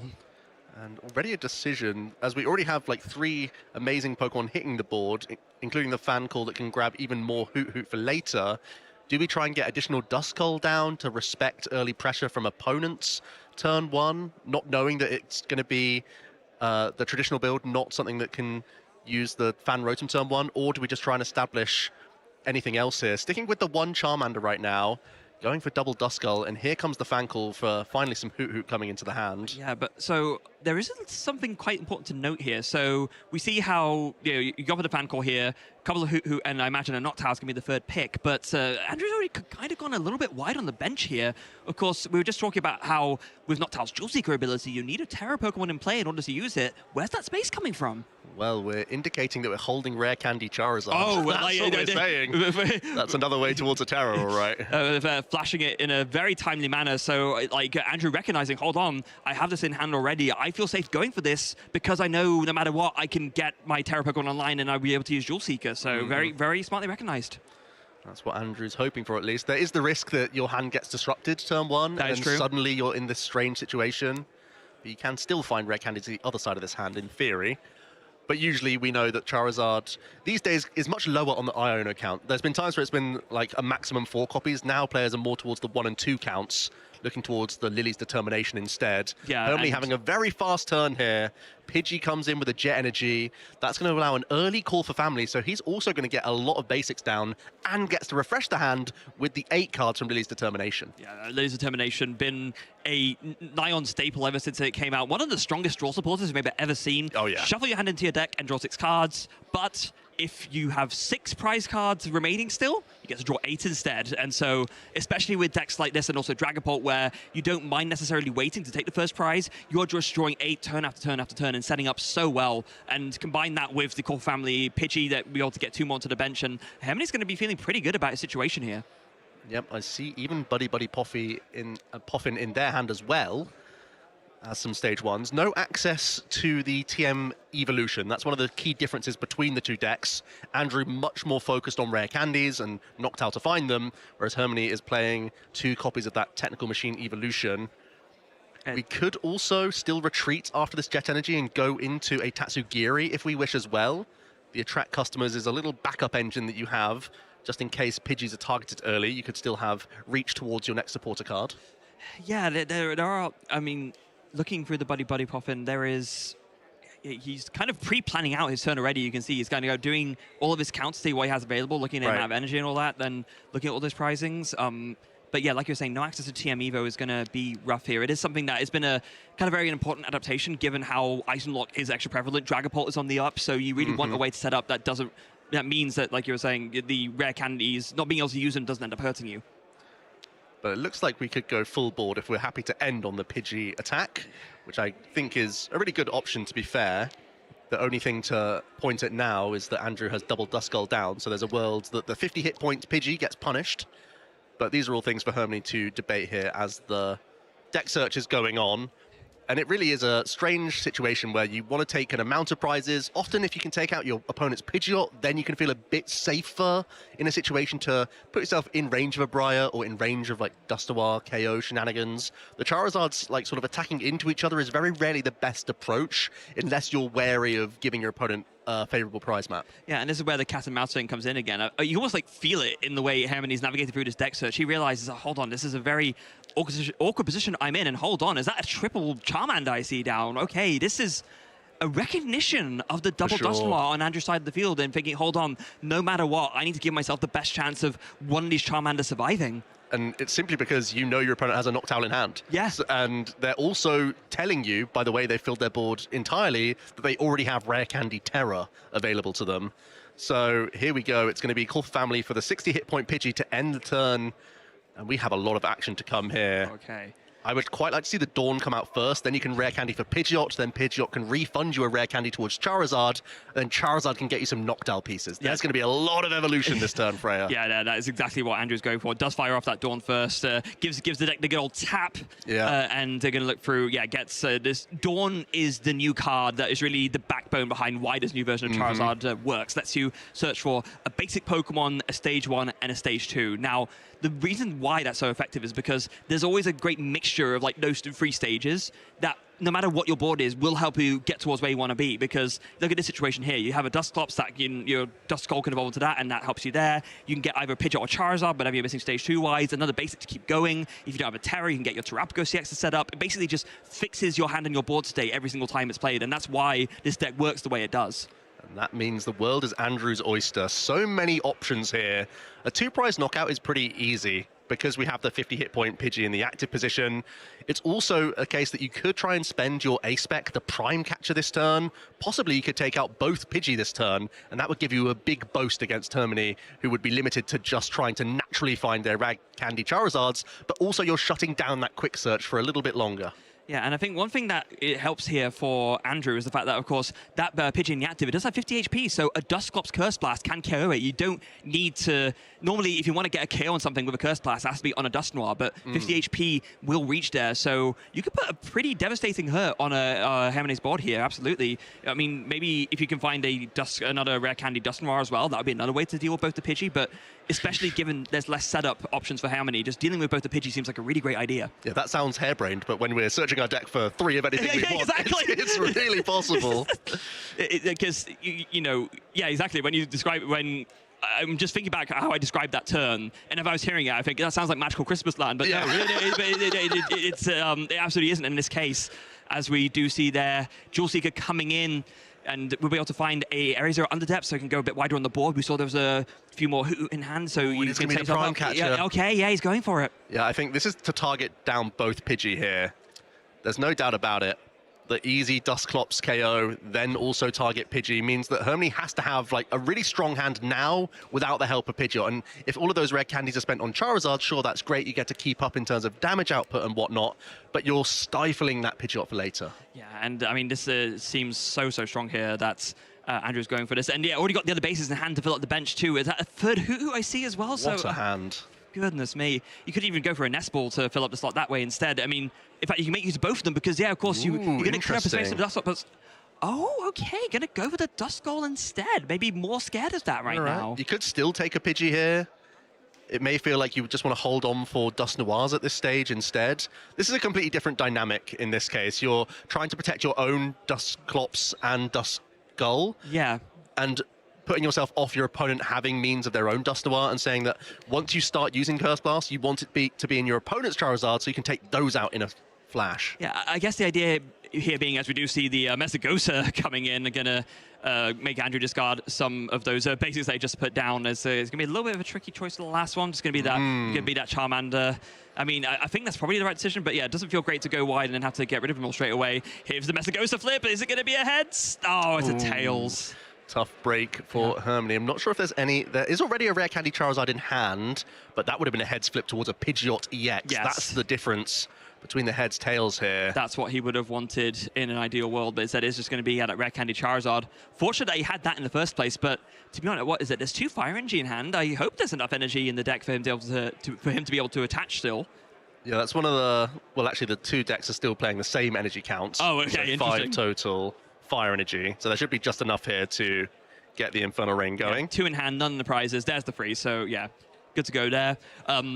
And already a decision, as we already have like 3 amazing Pokemon hitting the board, including the fan call that can grab even more Hoot for later. Do we try and get additional Duskull down to respect early pressure from opponents turn 1, not knowing that it's going to be the traditional build, not something that can use the fan rotom turn 1, or do we just try and establish anything else here? Sticking with the 1 Charmander right now, going for double Duskull, and here comes the fan call for finally some Hoot coming into the hand. Yeah, but so there is something quite important to note here. So we see how you go for the fan call here, a couple of Hoot, and I imagine a Noctowl's going to be the 3rd pick, but Andrew's already kind of gone a little bit wide on the bench here. Of course, we were just talking about how with Noctowl's Jewel Seeker ability, you need a Terra Pokemon in play in order to use it. Where's that space coming from? Well, we're indicating that we're holding Rare Candy Charizard. Oh, well, that's what we're saying. That's another way towards a Terra, all right. Flashing it in a very timely manner. So, like, Andrew recognizing, hold on, I have this in hand already. I feel safe going for this because I know no matter what, I can get my Terra Pokemon online and I'll be able to use Jewel Seeker. So, very, very smartly recognized. That's what Andrew's hoping for, at least. There is the risk that your hand gets disrupted turn 1, and then suddenly you're in this strange situation. But you can still find Rare Candy to the other side of this hand, in theory. But usually we know that Charizard these days is much lower on the Iono count. There's been times where it's been like a maximum 4 copies. Now players are more towards the 1 and 2 counts, looking towards the Lily's Determination instead. Yeah, Hermione having a very fast turn here. Pidgey comes in with a Jet Energy. That's going to allow an early call for family, so he's also going to get a lot of basics down and gets to refresh the hand with the 8 cards from Lily's Determination. Yeah, Lily's Determination, been a nigh-on staple ever since it came out. One of the strongest draw supporters we've ever seen. Oh, yeah. Shuffle your hand into your deck and draw 6 cards, but if you have 6 prize cards remaining still, you get to draw 8 instead. And so, especially with decks like this and also Dragapult, where you don't mind necessarily waiting to take the first prize, you're just drawing 8 turn after turn after turn and setting up so well. And combine that with the core family Pidgey that we ought to get 2 more to the bench, and Hermione's going to be feeling pretty good about his situation here. Yep, I see even Buddy Poffin in their hand as well as some stage 1s. No access to the TM Evolution. That's one of the key differences between the 2 decks. Andrew much more focused on rare candies and Noctowl to find them, whereas Hermione is playing 2 copies of that Technical Machine Evolution. We could also still retreat after this Jet Energy and go into a Tatsugiri if we wish as well. The Attract Customers is a little backup engine that you have, just in case Pidgeys are targeted early. You could still have reach towards your next supporter card. Yeah, there are, I mean, looking through the Buddy Poffin, there is, he's kind of pre-planning out his turn already. You can see he's kind of go doing all of his counts to see what he has available, looking at amount of energy and all that, then looking at all those prizings. But yeah, like you're saying, no access to TM Evo is going to be rough here. It is something that has been a kind of very important adaptation, given how Ice Unlock is extra prevalent. Dragapult is on the up, so you really want a way to set up that doesn't. That means that, like you were saying, the rare candies, not being able to use them doesn't end up hurting you. But it looks like we could go full board if we're happy to end on the Pidgey attack, which I think is a really good option, to be fair. The only thing to point at now is that Andrew has double Duskull down, so there's a world that the 50 hit point Pidgey gets punished. But these are all things for Hermione to debate here as the deck search is going on. And it really is a strange situation where you want to take an amount of prizes. Often if you can take out your opponent's Pidgeot, then you can feel a bit safer in a situation to put yourself in range of a Briar or in range of like Dustoir, KO shenanigans. The Charizards like sort of attacking into each other is very rarely the best approach unless you're wary of giving your opponent a favorable prize map. Yeah, and this is where the cat and mouse thing comes in again. You almost like feel it in the way Hermione's navigating through this deck search. He realizes, oh, hold on, this is a very awkward position I'm in, and hold on, is that a triple Charmander I see down? Okay, this is a recognition of the double Dustoir on Andrew's side of the field and thinking, hold on, no matter what, I need to give myself the best chance of one of these Charmanders surviving. And it's simply because you know your opponent has a Noctowl in hand. Yes. And they're also telling you, by the way they filled their board entirely, that they already have Rare Candy Terra available to them. So here we go. It's going to be Call for Family for the 60 hit point Pidgey to end the turn. And we have a lot of action to come here. Okay. I would quite like to see the Dawn come out first, then you can Rare Candy for Pidgeot, then Pidgeot can refund you a Rare Candy towards Charizard, then Charizard can get you some Noctowl pieces. There's going to be a lot of evolution this turn, Freya. Yeah, that is exactly what Andrew's going for. Does fire off that Dawn first, gives the deck the good old tap, and they're going to look through, gets this. Dawn is the new card that is really the backbone behind why this new version of Charizard works. Lets you search for a basic Pokemon, a stage 1, and a stage 2. Now, the reason why that's so effective is because there's always a great mixture of like those 3 stages that no matter what your board is will help you get towards where you want to be. Because look at this situation here. You have a Dusclops that your Duskull can evolve into that, and that helps you there. You can get either Pidgeot or Charizard, whatever you're missing stage 2-wise. Another basic to keep going. If you don't have a Terra, you can get your Terapagos CX to set up. It basically just fixes your hand and your board state every single time it's played, and that's why this deck works the way it does. And that means the world is Andrew's oyster. So many options here. A 2-prize knockout is pretty easy because we have the 50 hit point Pidgey in the active position. It's also a case that you could try and spend your A-Spec, the Prime Catcher this turn. Possibly you could take out both Pidgey this turn, and that would give you a big boast against Termini, who would be limited to just trying to naturally find their Rare Candy Charizards, but also you're shutting down that quick search for a little bit longer. Yeah, and I think one thing that it helps here for Andrew is the fact that, of course, that Pidgey in the active, it does have 50 HP, so a Dusclops Curse Blast can KO it. You don't need to... Normally, if you want to get a KO on something with a Curse Blast, it has to be on a Dustoir, but 50 HP will reach there, so you could put a pretty devastating hurt on a Hermione's board here, absolutely. I mean, maybe if you can find another Rare Candy Dustoir as well, that would be another way to deal with both the Pidgey, but especially given there's less setup options for Hermione, just dealing with both the Pidgey seems like a really great idea. Yeah, that sounds harebrained, but when we're searching our deck for 3 of anything we want, it's really possible. Because, exactly. When you describe it, I'm just thinking back how I described that turn, and if I was hearing it, I think that sounds like Magical Christmas Land, but no, it absolutely isn't in this case, as we do see there, Jewel Seeker coming in, and we'll be able to find a Area 0 under depth, so it can go a bit wider on the board. We saw there was a few more Hoot in hand, so you can be the Prime Catcher. Yeah, okay, yeah, he's going for it. Yeah, I think this is to target down both Pidgey here. There's no doubt about it. The easy Dusclops KO, then also target Pidgey, means that Hermione has to have like a really strong hand now without the help of Pidgeot. And if all of those Rare Candies are spent on Charizard, sure, that's great. You get to keep up in terms of damage output and whatnot, but you're stifling that Pidgeot for later. Yeah, and I mean, this seems so strong here that Andrew's going for this. And yeah, already got the other bases in hand to fill up the bench too. Is that a third Hoot I see as well? What a hand. Goodness me. You could even go for a Nest Ball to fill up the slot that way instead. I mean, in fact, you can make use of both of them because, yeah, of course, you're going to clear up a space for the Duskull. But oh, okay, going to go for the Duskull instead. Maybe more scared of that right now. You could still take a Pidgey here. It may feel like you just want to hold on for Dusknoirs at this stage instead. This is a completely different dynamic in this case. You're trying to protect your own Dusclops and Duskull. Yeah. And putting yourself off your opponent having means of their own Dustoir and saying that once you start using Curse Blast, you want it to be in your opponent's Charizard so you can take those out in a flash. Yeah, I guess the idea here being, as we do see the Mesagosa coming in, are going to make Andrew discard some of those basics they just put down. It's going to be a little bit of a tricky choice for the last one. It's going to be that Charmander. I mean, I think that's probably the right decision, but yeah, it doesn't feel great to go wide and then have to get rid of him all straight away. Here's the Mesagosa flip. Is it going to be a heads? Oh, it's a tails. Tough break for Hermione. I'm not sure if there's any... There is already a Rare Candy Charizard in hand, but that would have been a heads flip towards a Pidgeot EX. Yes. That's the difference between the heads, tails here. That's what he would have wanted in an ideal world, but instead it's just going to be that Rare Candy Charizard. Fortunate that he had that in the first place, but to be honest, what is it? There's 2 Fire Energy in hand. I hope there's enough energy in the deck for him to be able to attach still. Yeah, that's one of the... Well, actually, the 2 decks are still playing the same energy count. Oh, okay, so 5 interesting. total fire energy. So there should be just enough here to get the Infernal Rain going. Yeah, 2 in hand, none in the prizes. There's the freeze, so yeah. Good to go there.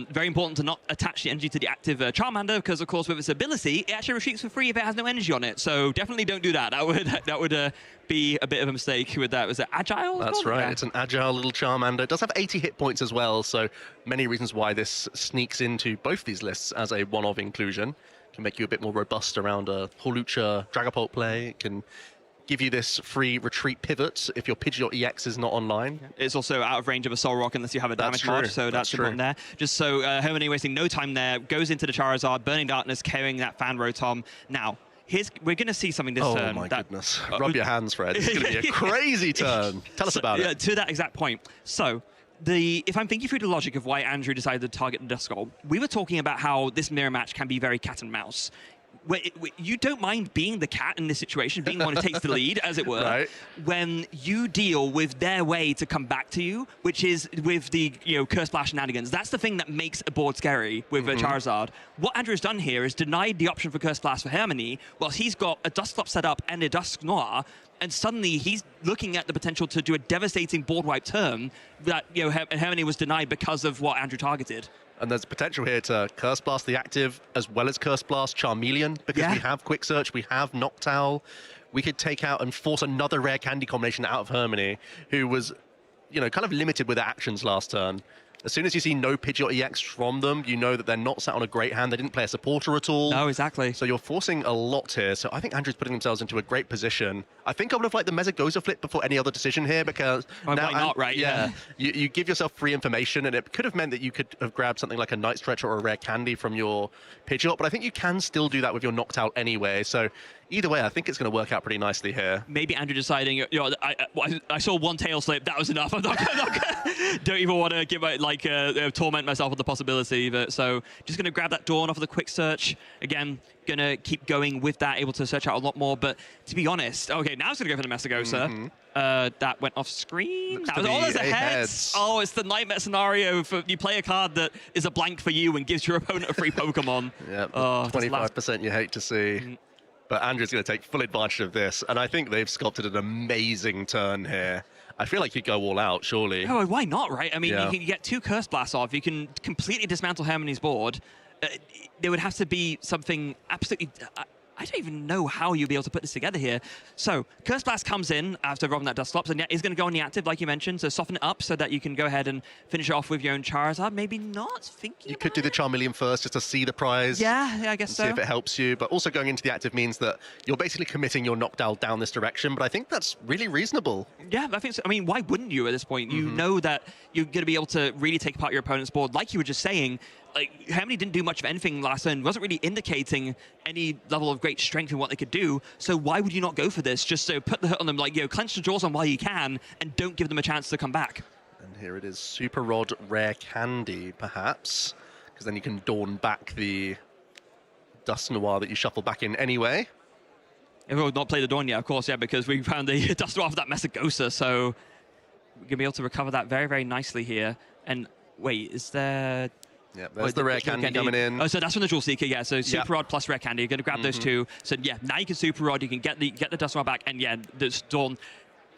Very important to not attach the energy to the active Charmander, because of course with its ability, it actually retreats for free if it has no energy on it. So definitely don't do that. That would be a bit of a mistake with that. Was it agile? That's right. Yeah. It's an agile little Charmander. It does have 80 hit points as well, so many reasons why this sneaks into both these lists as a one-of inclusion. It can make you a bit more robust around a Holucha Dragapult play. It can give you this free retreat pivot if your Pidgeot EX is not online. It's also out of range of a Soul Rock unless you have a damage mod, so that's important there. Just so Hermione wasting no time there, goes into the Charizard, Burning Darkness, carrying that Fan Rotom. Now, we're going to see something this turn. Oh my goodness. Rub your hands, Fred. It's going to be a crazy turn. Tell us about it. To that exact point. So, if I'm thinking through the logic of why Andrew decided to target the Duskull, we were talking about how this mirror match can be very cat and mouse. You don't mind being the cat in this situation, being the one who takes the lead, as it were, right, when you deal with their way to come back to you, which is with the Curse Blast shenanigans. That's the thing that makes a board scary with Charizard. What Andrew's done here is denied the option for Curse Blast for Hermione, whilst he's got a Dusclops set up and a Dusk Noir, and suddenly he's looking at the potential to do a devastating board wipe turn that Hermione was denied because of what Andrew targeted. And there's potential here to Curse Blast the active, as well as Curse Blast Charmeleon, because we have Quick Search, we have Noctowl. We could take out and force another rare candy combination out of Hermione, who was, kind of limited with their actions last turn. As soon as you see no Pidgeot EX from them, you know that they're not sat on a great hand. They didn't play a supporter at all. No, exactly. So you're forcing a lot here. So I think Andrew's putting themselves into a great position. I think I would have liked the Mesagoza flip before any other decision here, because why not, right? Yeah. You give yourself free information, and it could have meant that you could have grabbed something like a Night Stretcher or a rare candy from your Pidgeot, but I think you can still do that with your Noctowl anyway. So either way, I think it's going to work out pretty nicely here. Maybe Andrew deciding, I saw one tail slip, that was enough. I'm not gonna, don't even want to give torment myself with the possibility. But so just going to grab that Dawn off of the Quick Search again. Going to keep going with that, able to search out a lot more. But to be honest, okay, now it's going to go for the Mesagoza. That went off screen. That was all as a heads. Oh, it's the nightmare scenario for you play a card that is a blank for you and gives your opponent a free Pokemon. Yeah, 25% you hate to see. But Andrew's going to take full advantage of this, and I think they've sculpted an amazing turn here. I feel like he'd go all out, surely. Oh, why not, right? I mean, you can get 2 Curse Blasts off. You can completely dismantle Hermione's board. There would have to be something absolutely... I don't even know how you'll be able to put this together here. So, Curse Blast comes in after robbing that Dusclops, and is going to go on the active, like you mentioned, so soften it up so that you can go ahead and finish it off with your own Charizard. Maybe not thinking You could do the Charmeleon first just to see the prize. Yeah, I guess so. See if it helps you. But also going into the active means that you're basically committing your Noctowl down this direction, but I think that's really reasonable. Yeah, I think so. I mean, why wouldn't you at this point? You know that you're going to be able to really take apart your opponent's board. Like you were just saying, like Hermione didn't do much of anything last turn, wasn't really indicating any level of great strength in what they could do. So why would you not go for this? Just so put the hit on them, clench the jaws on while you can, and don't give them a chance to come back. And here it is, Super Rod Rare Candy, perhaps, because then you can Dawn back the Dust Noir that you shuffle back in anyway. We've not played the Dawn yet, of course, because we found the Dust Noir for that Mesagoza, so we're going to be able to recover that very, very nicely here. And wait, is there... Yeah, there's the Rare Candy coming in. Oh, so that's from the Jewel Seeker, yeah. So Super Rod plus Rare Candy. You're going to grab those 2. So yeah, now you can Super Rod, you can get the Dust Noir back, and yeah, this Dawn.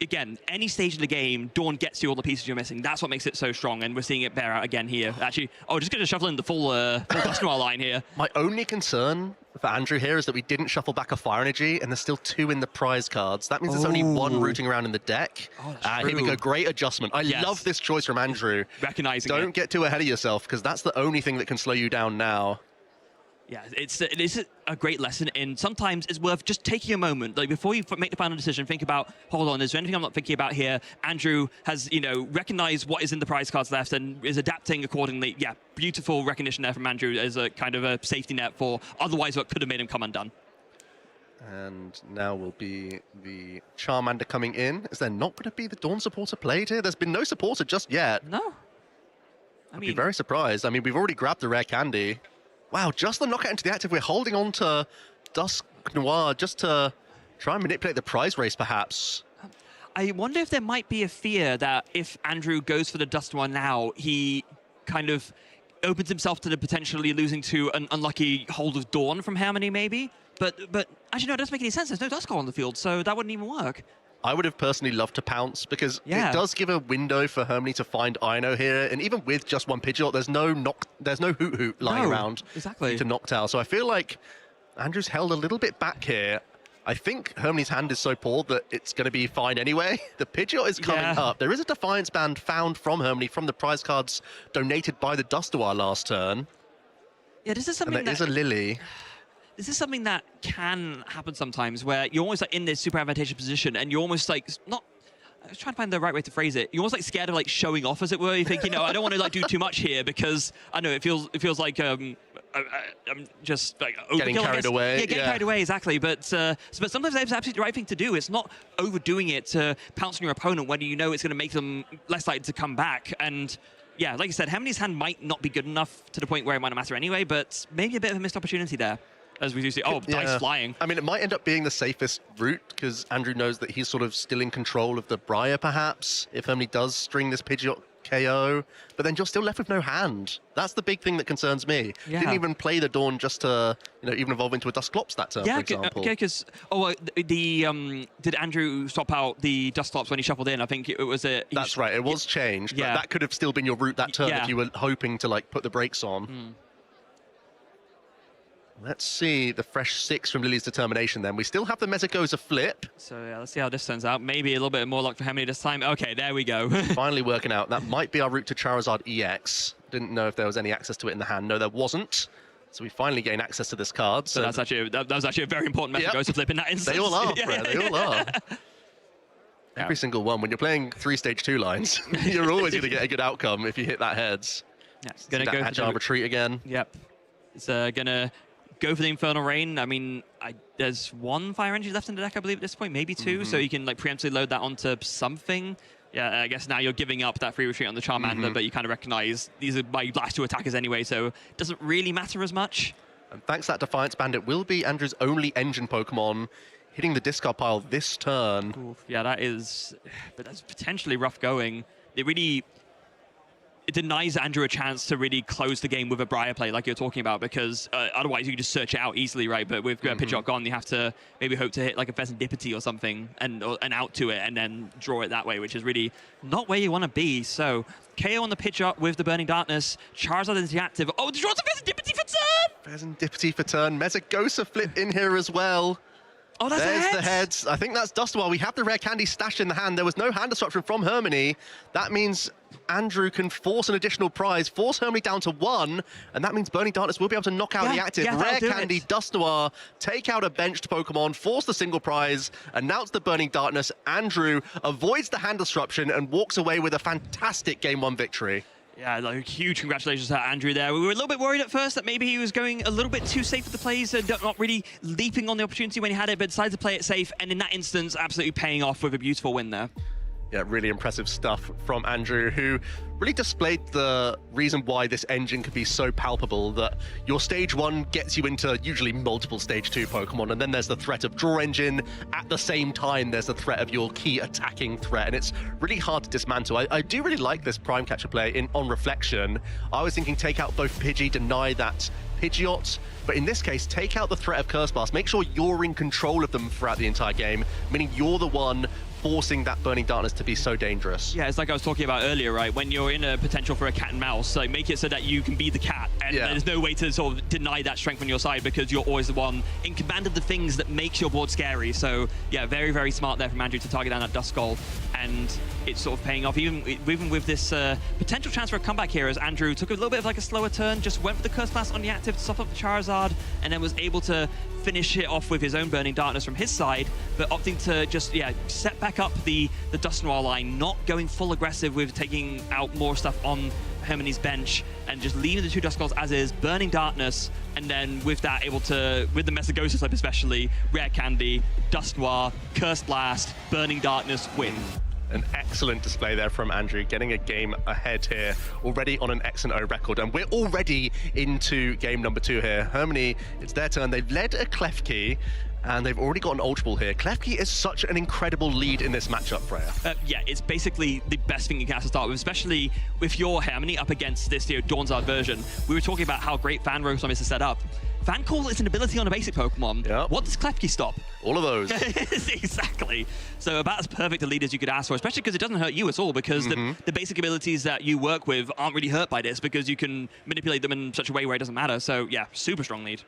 Again, any stage of the game, Dawn gets you all the pieces you're missing. That's what makes it so strong, and we're seeing it bear out again here. Actually, just going to shuffle in the full Dust Noir line here. My only concern for Andrew here is that we didn't shuffle back a Fire Energy, and there's still 2 in the prize cards. That means there's only 1 rooting around in the deck. Oh, that's here we go, great adjustment. I love this choice from Andrew. Recognizing Don't get too ahead of yourself, because that's the only thing that can slow you down now. Yeah, it is a great lesson, and sometimes it's worth just taking a moment. Like, before you make the final decision, think about, hold on, is there anything I'm not thinking about here? Andrew has, recognized what is in the prize cards left and is adapting accordingly. Yeah, beautiful recognition there from Andrew as a kind of a safety net for otherwise what could have made him come undone. And now will be the Charmander coming in. Is there not going to be the Dawn supporter played here? There's been no supporter just yet. No. I'd be very surprised. I mean, we've already grabbed the Rare Candy. Wow, just the knockout into the active. We're holding on to Dusk Noir just to try and manipulate the prize race, perhaps. I wonder if there might be a fear that if Andrew goes for the Dust Noir now, he kind of opens himself to the potentially losing to an unlucky hold of Dawn from Harmony, maybe. But actually, no, it doesn't make any sense. There's no Duskull on the field, so that wouldn't even work. I would have personally loved to pounce because it does give a window for Harmony to find Ino here, and even with just one Pidgeot, there's no Hoot lying around to Noctowl. So I feel like Andrew's held a little bit back here. I think Harmony's hand is so poor that it's going to be fine anyway. The Pidgeot is coming up. There is a Defiance Band found from Harmony from the prize cards donated by the Dustoir last turn. Yeah, this is something and there is a Lily. This is something that can happen sometimes where you're almost like in this super advantageous position and you're almost like not... I was trying to find the right way to phrase it. You're almost like scared of like showing off, as it were. You think, you know, I don't want to like do too much here because I know it feels like I'm just like getting carried away. Yeah, getting carried away, exactly. But sometimes that's absolutely the right thing to do. It's not overdoing it to pounce on your opponent when you know it's going to make them less likely to come back. And yeah, like I said, Harmony's hand might not be good enough to the point where it might not matter anyway, but maybe a bit of a missed opportunity there. As we do see, dice flying. I mean, it might end up being the safest route because Andrew knows that he's sort of still in control of the Briar, perhaps, if Harmony does string this Pidgeot KO. But then you're still left with no hand. That's the big thing that concerns me. Yeah. Didn't even play the Dawn just to, you know, even evolve into a Dusclops that turn, for example. Yeah, because did Andrew swap out the Dusclops when he shuffled in? I think it was a... That's right, it was changed, but that could have still been your route that turn if you were hoping to, like, put the brakes on. Let's see the fresh 6 from Lily's Determination then. We still have the Mesagoza flip. So yeah, let's see how this turns out. Maybe a little bit more luck for Harmony this time. Okay, there we go. Finally working out. That might be our route to Charizard EX. Didn't know if there was any access to it in the hand. No, there wasn't. So we finally gain access to this card. So that's actually that was actually a very important Mesagoza flip in that instance. They all are, Fred. They all are. Every single one. When you're playing 3 stage 2 lines, you're always going to get a good outcome if you hit that heads. Yeah, it's going to go Agile for Retreat again. Yep. It's going to go for the Infernal Rain. I mean, there's 1 Fire Energy left in the deck, I believe, at this point, maybe 2, so you can like preemptively load that onto something. Yeah, I guess now you're giving up that free retreat on the Charmander, but you kind of recognize these are my last 2 attackers anyway, so it doesn't really matter as much. And thanks to that Defiance Band, it will be Andrew's only engine Pokemon hitting the discard pile this turn. Oof, yeah, that's potentially rough going. It denies Andrew a chance to really close the game with a Briar play like you're talking about, because otherwise you can just search it out easily, right? But with Pidgeot gone, you have to maybe hope to hit like a Pheasantipity or something and out to it and then draw it that way, which is really not where you want to be. So KO on the Pidgeot with the Burning Darkness. Charizard is active. Oh, draws a Pheasantipity for turn! Pheasantipity for turn. Mesagoza flip in here as well. Oh, that's There's the heads. I think that's Dustoir. We have the rare candy stashed in the hand. There was no hand disruption from Harmony. That means Andrew can force an additional prize, force Harmony down to 1, and that means Burning Darkness will be able to knock out the active. Rare candy, Dustoir, take out a benched Pokemon, force the single prize, announce the Burning Darkness. Andrew avoids the hand disruption and walks away with a fantastic Game 1 victory. Yeah, like, huge congratulations to Andrew there. We were a little bit worried at first that maybe he was going a little bit too safe with the plays and not really leaping on the opportunity when he had it, but decided to play it safe, and in that instance, absolutely paying off with a beautiful win there. Yeah, really impressive stuff from Andrew, who really displayed the reason why this engine can be so palpable, that your stage 1 gets you into usually multiple stage 2 Pokemon, and then there's the threat of draw engine. At the same time, there's the threat of your key attacking threat, and it's really hard to dismantle. I do really like this Prime Catcher play on reflection. I was thinking take out both Pidgey, deny that Pidgeot, but in this case, take out the threat of Curse Blast. Make sure you're in control of them throughout the entire game, meaning you're the one forcing that Burning Darkness to be so dangerous. Yeah, it's like I was talking about earlier, right? When you're in a potential for a cat and mouse, like make it so that you can be the cat, and there's no way to sort of deny that strength on your side, because you're always the one in command of the things that makes your board scary. So yeah, very, very smart there from Andrew to target down that Duskull, and it's sort of paying off, even with this potential chance for a comeback here, as Andrew took a little bit of like a slower turn, just went for the Curse Blast on the active to stop up the Charizard, and then was able to finish it off with his own Burning Darkness from his side, but opting to just, set back up the Dustoir line, not going full aggressive with taking out more stuff on Harmony's bench, and just leaving the 2 Duskulls as is, Burning Darkness, and then with that able to, with the Mesagoza slip especially, Rare Candy, Dustoir, Curse Blast, Burning Darkness, win. An excellent display there from Andrew, getting a game ahead here, already on an X&O record. And we're already into game number 2 here. Harmony, it's their turn. They've led a Klefki, and they've already got an Ultra Ball here. Klefki is such an incredible lead in this matchup, Freya. Yeah, it's basically the best thing you can have to start with, especially with your Harmony up against this Dawnzard version. We were talking about how great Fan Rotom is to set up. Fan Call is an ability on a basic Pokemon. Yep. What does Klefki stop? All of those. Exactly. So about as perfect a lead as you could ask for, especially because it doesn't hurt you at all, because the basic abilities that you work with aren't really hurt by this, because you can manipulate them in such a way where it doesn't matter. So yeah, super strong lead.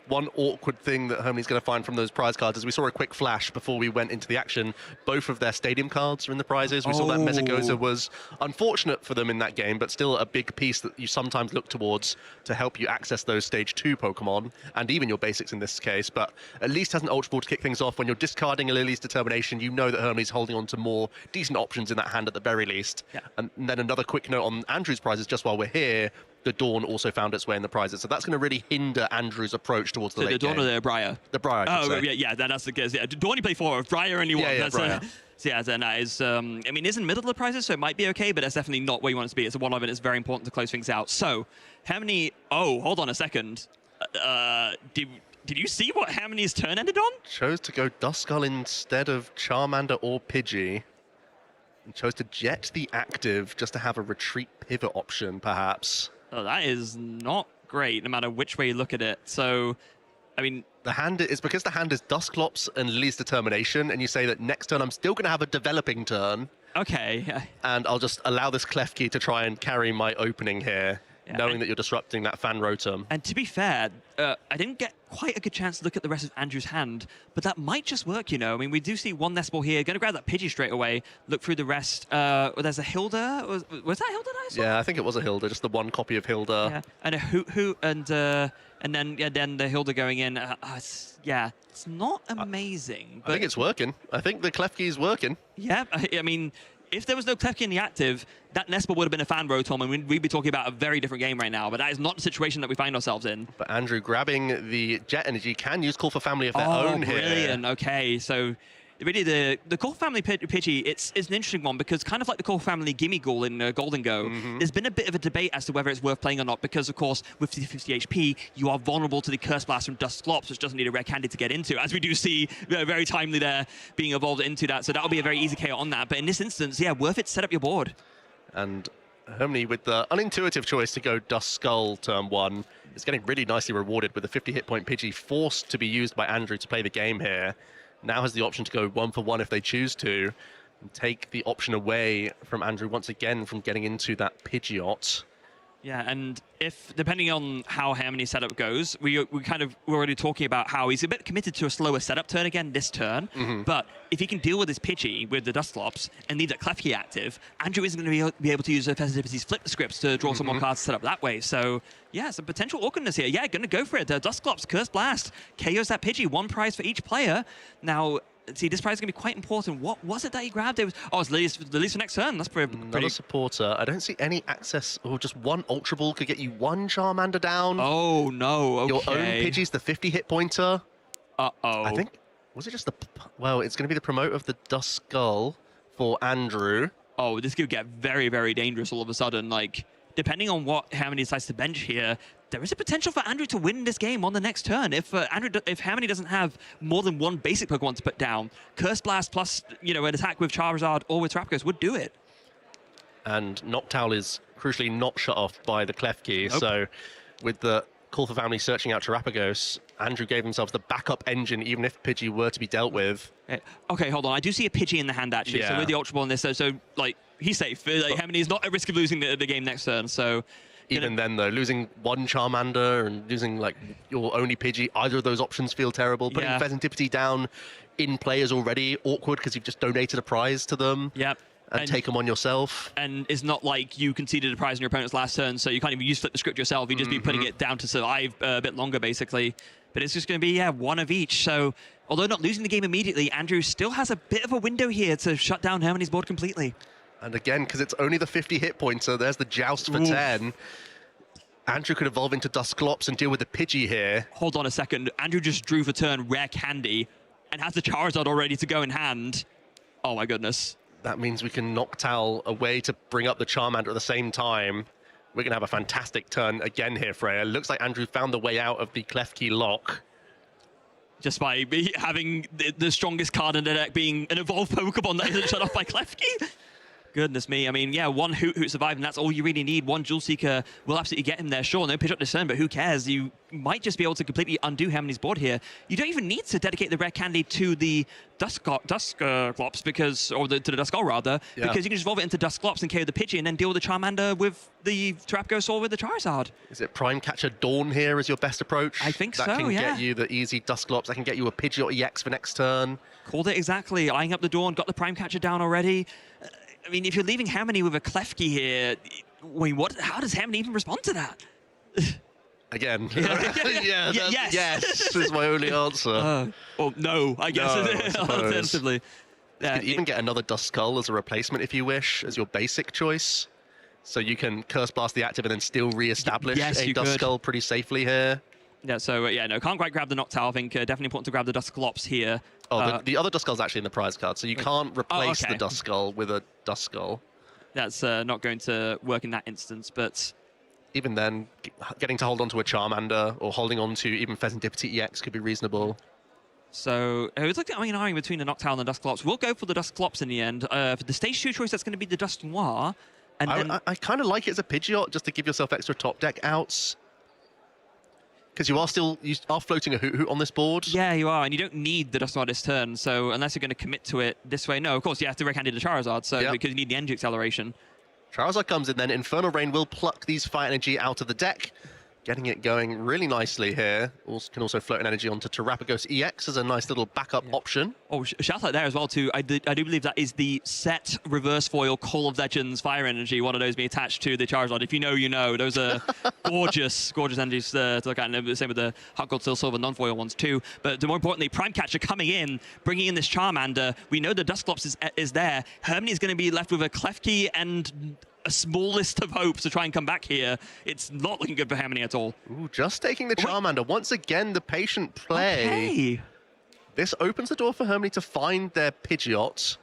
One awkward thing that Harmony's going to find from those prize cards is we saw a quick flash before we went into the action. Both of their stadium cards are in the prizes. We saw that Mesagoza was unfortunate for them in that game, but still a big piece that you sometimes look towards to help you access those stage 2 Pokemon, and even your basics in this case. But at least has an Ultra Ball to kick things off. When you're discarding a Lily's Determination, you know that Harmony's holding on to more decent options in that hand at the very least. Yeah. And then another quick note on Andrew's prizes, just while we're here. The Dawn also found its way in the prizes, so that's going to really hinder Andrew's approach towards the late Dawn game. or the Briar? The Briar, I should say. yeah, that's the case. Yeah, Dawn you play 4, Briar only 1. Yeah, That's Briar. So yeah, then that is, I mean, it's in the middle of the prizes, so it might be okay, but that's definitely not where you want it to be. It's a one of it. It's very important to close things out. So, Harmony, hold on a second. Did you see what Harmony's turn ended on? Chose to go Duskull instead of Charmander or Pidgey. And chose to jet the active just to have a retreat pivot option, perhaps. Oh, that is not great, no matter which way you look at it. So, I mean... The hand is because the hand is Dusclops and Lily's Determination, and you say that next turn I'm still going to have a developing turn. Okay. And I'll just allow this Klefki to try and carry my opening here, knowing that you're disrupting that Fan Rotom. And to be fair, I didn't get quite a good chance to look at the rest of Andrew's hand, but that might just work, you know. I mean, we do see one Nest Ball here. Going to grab that Pidgey straight away, look through the rest. There's a Hilda. Was that Hilda that I saw? Yeah, I think it was a Hilda, just the one copy of Hilda. Yeah, and a Hoot, and then the Hilda going in. It's not amazing. But I think it's working. I think the Klefki is working. Yeah, I mean, if there was no Klefki in the active, that Nest Ball would have been a Fan Rotom, and we'd be talking about a very different game right now. But that is not the situation that we find ourselves in. But Andrew grabbing the Jet Energy can use Call for Family of their own here. Brilliant. Okay, so really the Call for Family Pidgey, it's an interesting one, because kind of like the Call for Family Gimme Ghoul in Golden Go, there's been a bit of a debate as to whether it's worth playing or not, because of course with the 50 HP you are vulnerable to the Curse Blast from Dusclops, which doesn't need a rare candy to get into, as we do see very timely there being evolved into that. So that'll be a very easy KO on that. But in this instance, yeah, worth it to set up your board. And Harmony, with the unintuitive choice to go Duskull turn 1, is getting really nicely rewarded with the 50 hit point Pidgey forced to be used by Andrew to play the game here. Now has the option to go 1 for 1 if they choose to, and take the option away from Andrew once again from getting into that Pidgeot. Yeah, and if, depending on how Harmony's setup goes, we're already talking about how he's a bit committed to a slower setup turn again this turn, but if he can deal with his Pidgey with the Dusclops and leave that Klefki active, Andrew isn't going to be able to use the Festivity's Flip the Scripts to draw some more cards to set up that way. So, yeah, some potential awkwardness here. Yeah, going to go for it. Dusclops, Curse Blast, KOs that Pidgey, 1 prize for each player. Now, see, this prize is going to be quite important. What was it that he grabbed? It's Lily's for next turn. That's pretty... Another supporter. I don't see any access, or just one Ultra Ball could get you 1 Charmander down. Oh, no. Okay. Your own Pidgey's the 50 hit pointer. Uh-oh. I think, was it just the... Well, it's going to be the promote of the Duskull for Andrew. Oh, this could get very, very dangerous all of a sudden. Like, depending on what Harmony decides to bench here, there is a potential for Andrew to win this game on the next turn. If Harmony doesn't have more than 1 basic Pokemon to put down, Curse Blast plus, an attack with Charizard or with Terapagos would do it. And Noctowl is crucially not shut off by the Klefki. So with the Call for Family searching out Terapagos, Andrew gave himself the backup engine even if Pidgey were to be dealt with. Okay, hold on. I do see a Pidgey in the hand, actually. So with the Ultra Ball in this, so like, he's safe. Like, Harmony is not at risk of losing the game next turn, so... Even then, though, losing 1 Charmander and losing, like, your only Pidgey, either of those options feel terrible. Putting Pheasantipity down in play is already awkward because you've just donated a prize to them. Yep. And take them on yourself. And it's not like you conceded a prize in your opponent's last turn, so you can't even use Flip the Script yourself. You'd just be putting it down to survive a bit longer, basically. But it's just going to be, 1 of each. So, although not losing the game immediately, Andrew still has a bit of a window here to shut down Harmony's board completely. And again, because it's only the 50 hit pointer, there's the Joust for 10. Andrew could evolve into Dusclops and deal with the Pidgey here. Hold on a second. Andrew just drew for turn Rare Candy and has the Charizard all ready to go in hand. Oh my goodness. that means we can Noctowl away to bring up the Charmander at the same time. We're going to have a fantastic turn again here, Freya. Looks like Andrew found the way out of the Klefki lock. Just by having the strongest card in the deck being an evolved Pokemon that isn't shut off by Klefki. Goodness me. I mean, yeah, one Hoot survived, and that's all you really need. One Jewel Seeker will absolutely get him there. Sure, no pitch up discern, but who cares? You might just be able to completely undo Harmony's board here. You don't even need to dedicate the rare candy to the Dusclops because, or to the Duskull rather, because you can just evolve it into Dusclops and KO the Pidgey and then deal with the Charmander with the Terapagos with the Charizard. Is it Prime Catcher Dawn here as your best approach? I think that so, can yeah. get you the easy Dusclops. That can get you a Pidgeot EX for next turn. Called it exactly. Eyeing up the Dawn, got the Prime Catcher down already. I mean, if you're leaving Harmony with a Klefki here, wait, what? How does Harmony even respond to that? Again. Yes. Yes is my only answer. Well, no, I guess. No, Alternatively. You could even get another Duskull as a replacement if you wish, as your basic choice. So you can Curse Blast the active and then still re-establish a Duskull pretty safely here. Yeah, so yeah, no, can't quite grab the Noctowl. I think definitely important to grab the Dusclops here. Oh, the other Duskull's actually in the prize card, so you can't replace the Duskull with a Duskull. That's not going to work in that instance, but... Even then, getting to hold on to a Charmander or holding on to even Pheasantipity EX could be reasonable. So it was like arguing between the Noctowl and the Dusclops. We'll go for the Dusclops in the end. For the stage 2 choice, that's going to be the Dusknoir. And I kind of like it as a Pidgeot, just to give yourself extra top deck outs. Because you are floating a Hoot on this board. Yeah, you are, and you don't need the Dusknoir this turn, so unless you're going to commit to it this way, no, of course you have to Red-handed the Charizard, so because you need the energy acceleration. Charizard comes in then, Infernal Rain will pluck these Fire Energy out of the deck, getting it going really nicely here. Can also float an energy onto Terapagos EX as a nice little backup option. Oh, shout out there as well too. I do believe that is the set reverse foil Call of Legends Fire Energy. One of those being attached to the Charizard. If you know, you know. Those are gorgeous energies to look at. And the same with the Hot Gold, Steel, Silver non-foil ones too. But more importantly, Prime Catcher coming in, bringing in this Charmander. We know the Dusclops is there. Harmony is going to be left with a Klefki and a small list of hopes to try and come back here. It's not looking good for Harmony at all. Ooh, just taking the Charmander. Once again, the patient play. Okay. This opens the door for Harmony to find their Pidgeot,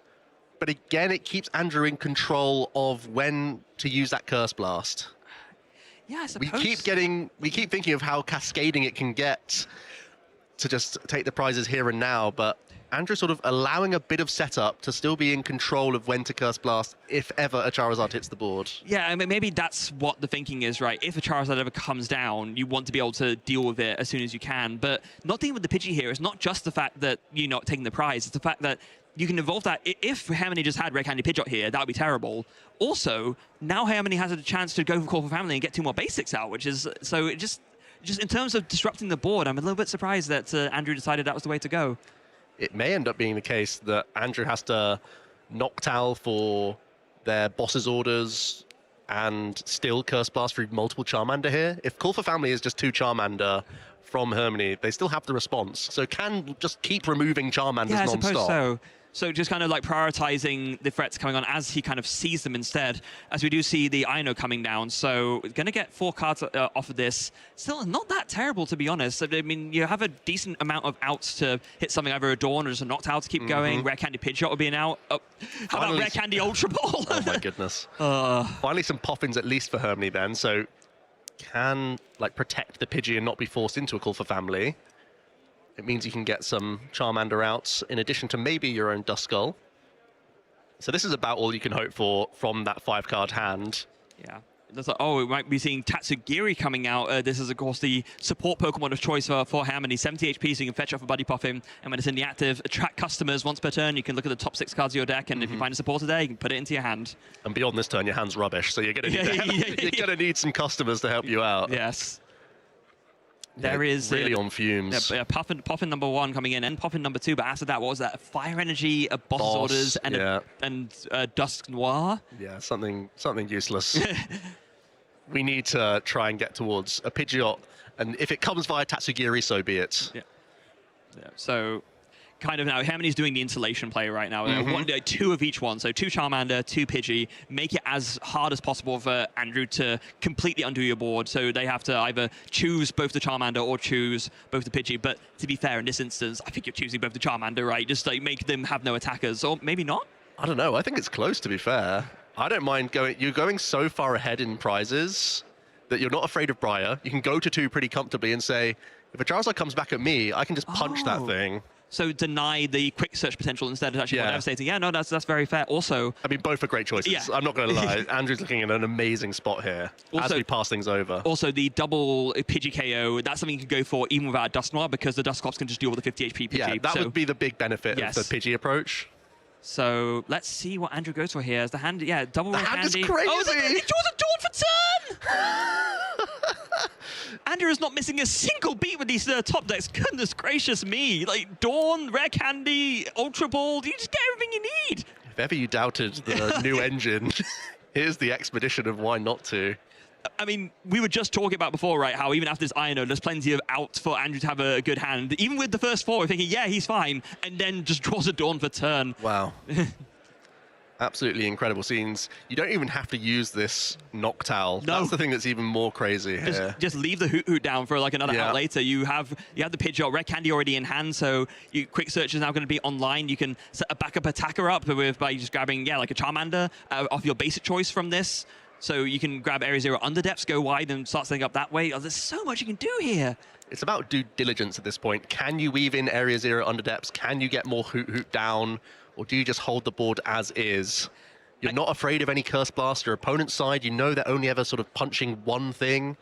but again, it keeps Andrew in control of when to use that Curse Blast. Yeah, I suppose. We keep thinking of how cascading it can get to just take the prizes here and now, but Andrew sort of allowing a bit of setup to still be in control of when to Curse Blast if ever a Charizard hits the board. Yeah, I mean, maybe that's what the thinking is, right? If a Charizard ever comes down, you want to be able to deal with it as soon as you can. But not dealing with the Pidgey here is not just the fact that you're not taking the prize. It's the fact that you can evolve that. If Harmony just had Red Candy Pidgeot here, that would be terrible. Also, now Harmony has a chance to go for Call for Family and get 2 more basics out, which is... So it just in terms of disrupting the board, I'm a little bit surprised that Andrew decided that was the way to go. It may end up being the case that Andrew has to Noctowl for their boss's orders and still Curse Blast through multiple Charmander here. If Call for Family is just 2 Charmander from Harmony, they still have the response. So can just keep removing Charmanders non-stop. I suppose so. So just kind of like prioritizing the threats coming on as he kind of sees them instead, as we do see the Ino coming down. So going to get 4 cards off of this. Still not that terrible, to be honest. I mean, you have a decent amount of outs to hit something, either a Dawn or just a Noctowl to keep going. Rare Candy Pidgeot will be an out. Oh, how about Rare Candy Ultra Ball? Oh my goodness. Finally some Poffins at least for Harmony then. So can like protect the Pidgey and not be forced into a Call for Family. It means you can get some Charmander outs in addition to maybe your own Duskull. So this is about all you can hope for from that 5-card hand. Yeah. Like, oh, we might be seeing Tatsugiri coming out. This is, of course, the support Pokemon of choice for Harmony. 70 HP, so you can fetch off a Buddy Puffin. And when it's in the active, attract customers once per turn. You can look at the top 6 cards of your deck, and if you find a supporter there, you can put it into your hand. And beyond this turn, your hand's rubbish, so you're going to need some customers to help you out. Yes. There is really on fumes. Puffin #1 coming in, and Puffin #2. But after that, what was that? Fire Energy, a boss orders, and Dusknoir. Yeah, something useless. We need to try and get towards a Pidgeot, and if it comes via Tatsugiri, so be it. Yeah. So kind of now, Harmony's doing the insulation play right now. 2 of each one, so 2 Charmander, 2 Pidgey. Make it as hard as possible for Andrew to completely undo your board. So they have to either choose both the Charmander or choose both the Pidgey. But to be fair, in this instance, I think you're choosing both the Charmander, right? Just like make them have no attackers, or maybe not. I don't know. I think it's close, to be fair. I don't mind going. You're going so far ahead in prizes that you're not afraid of Briar. You can go to 2 pretty comfortably and say, if a Charizard comes back at me, I can just punch that thing. So deny the quick search potential instead of actually devastating. Yeah, no, that's very fair. Also, I mean, both are great choices. Yeah. I'm not going to lie. Andrew's looking at an amazing spot here as we pass things over. Also, the double Pidgey KO, that's something you can go for even without Dust Noir, because the Dusclops can just deal with the 50 HP Pidgey. Yeah, that would be the big benefit of the Pidgey approach. So let's see what Andrew goes for here. As the hand, double the Red hand Candy. is crazy. Oh, he draws a Dawn for turn! Andrew is not missing a single beat with these top decks. Goodness gracious me. Like, Dawn, Rare Candy, Ultra Ball, you just get everything you need. If ever you doubted the new engine, here's the expedition of why not to. I mean, we were just talking about before, right, how even after this Ino, there's plenty of out for Andrew to have a good hand. Even with the first 4, we're thinking, yeah, he's fine, and then just draws a Dawn for turn. Wow. Absolutely incredible scenes. You don't even have to use this Noctowl. No. That's the thing that's even more crazy here. Just leave the Hoot down for like another out later. You have the Pidgeot, Red Candy already in hand, so Quick Search is now going to be online. You can set a backup attacker up by just grabbing, like a Charmander off your basic choice from this. So you can grab Area 0 under depths, go wide, and start setting up that way. Oh, there's so much you can do here. It's about due diligence at this point. Can you weave in Area 0 under depths? Can you get more Hoot down? Or do you just hold the board as is? You're not afraid of any Curse Blast. Your opponent's side, you know they're only ever sort of punching one thing.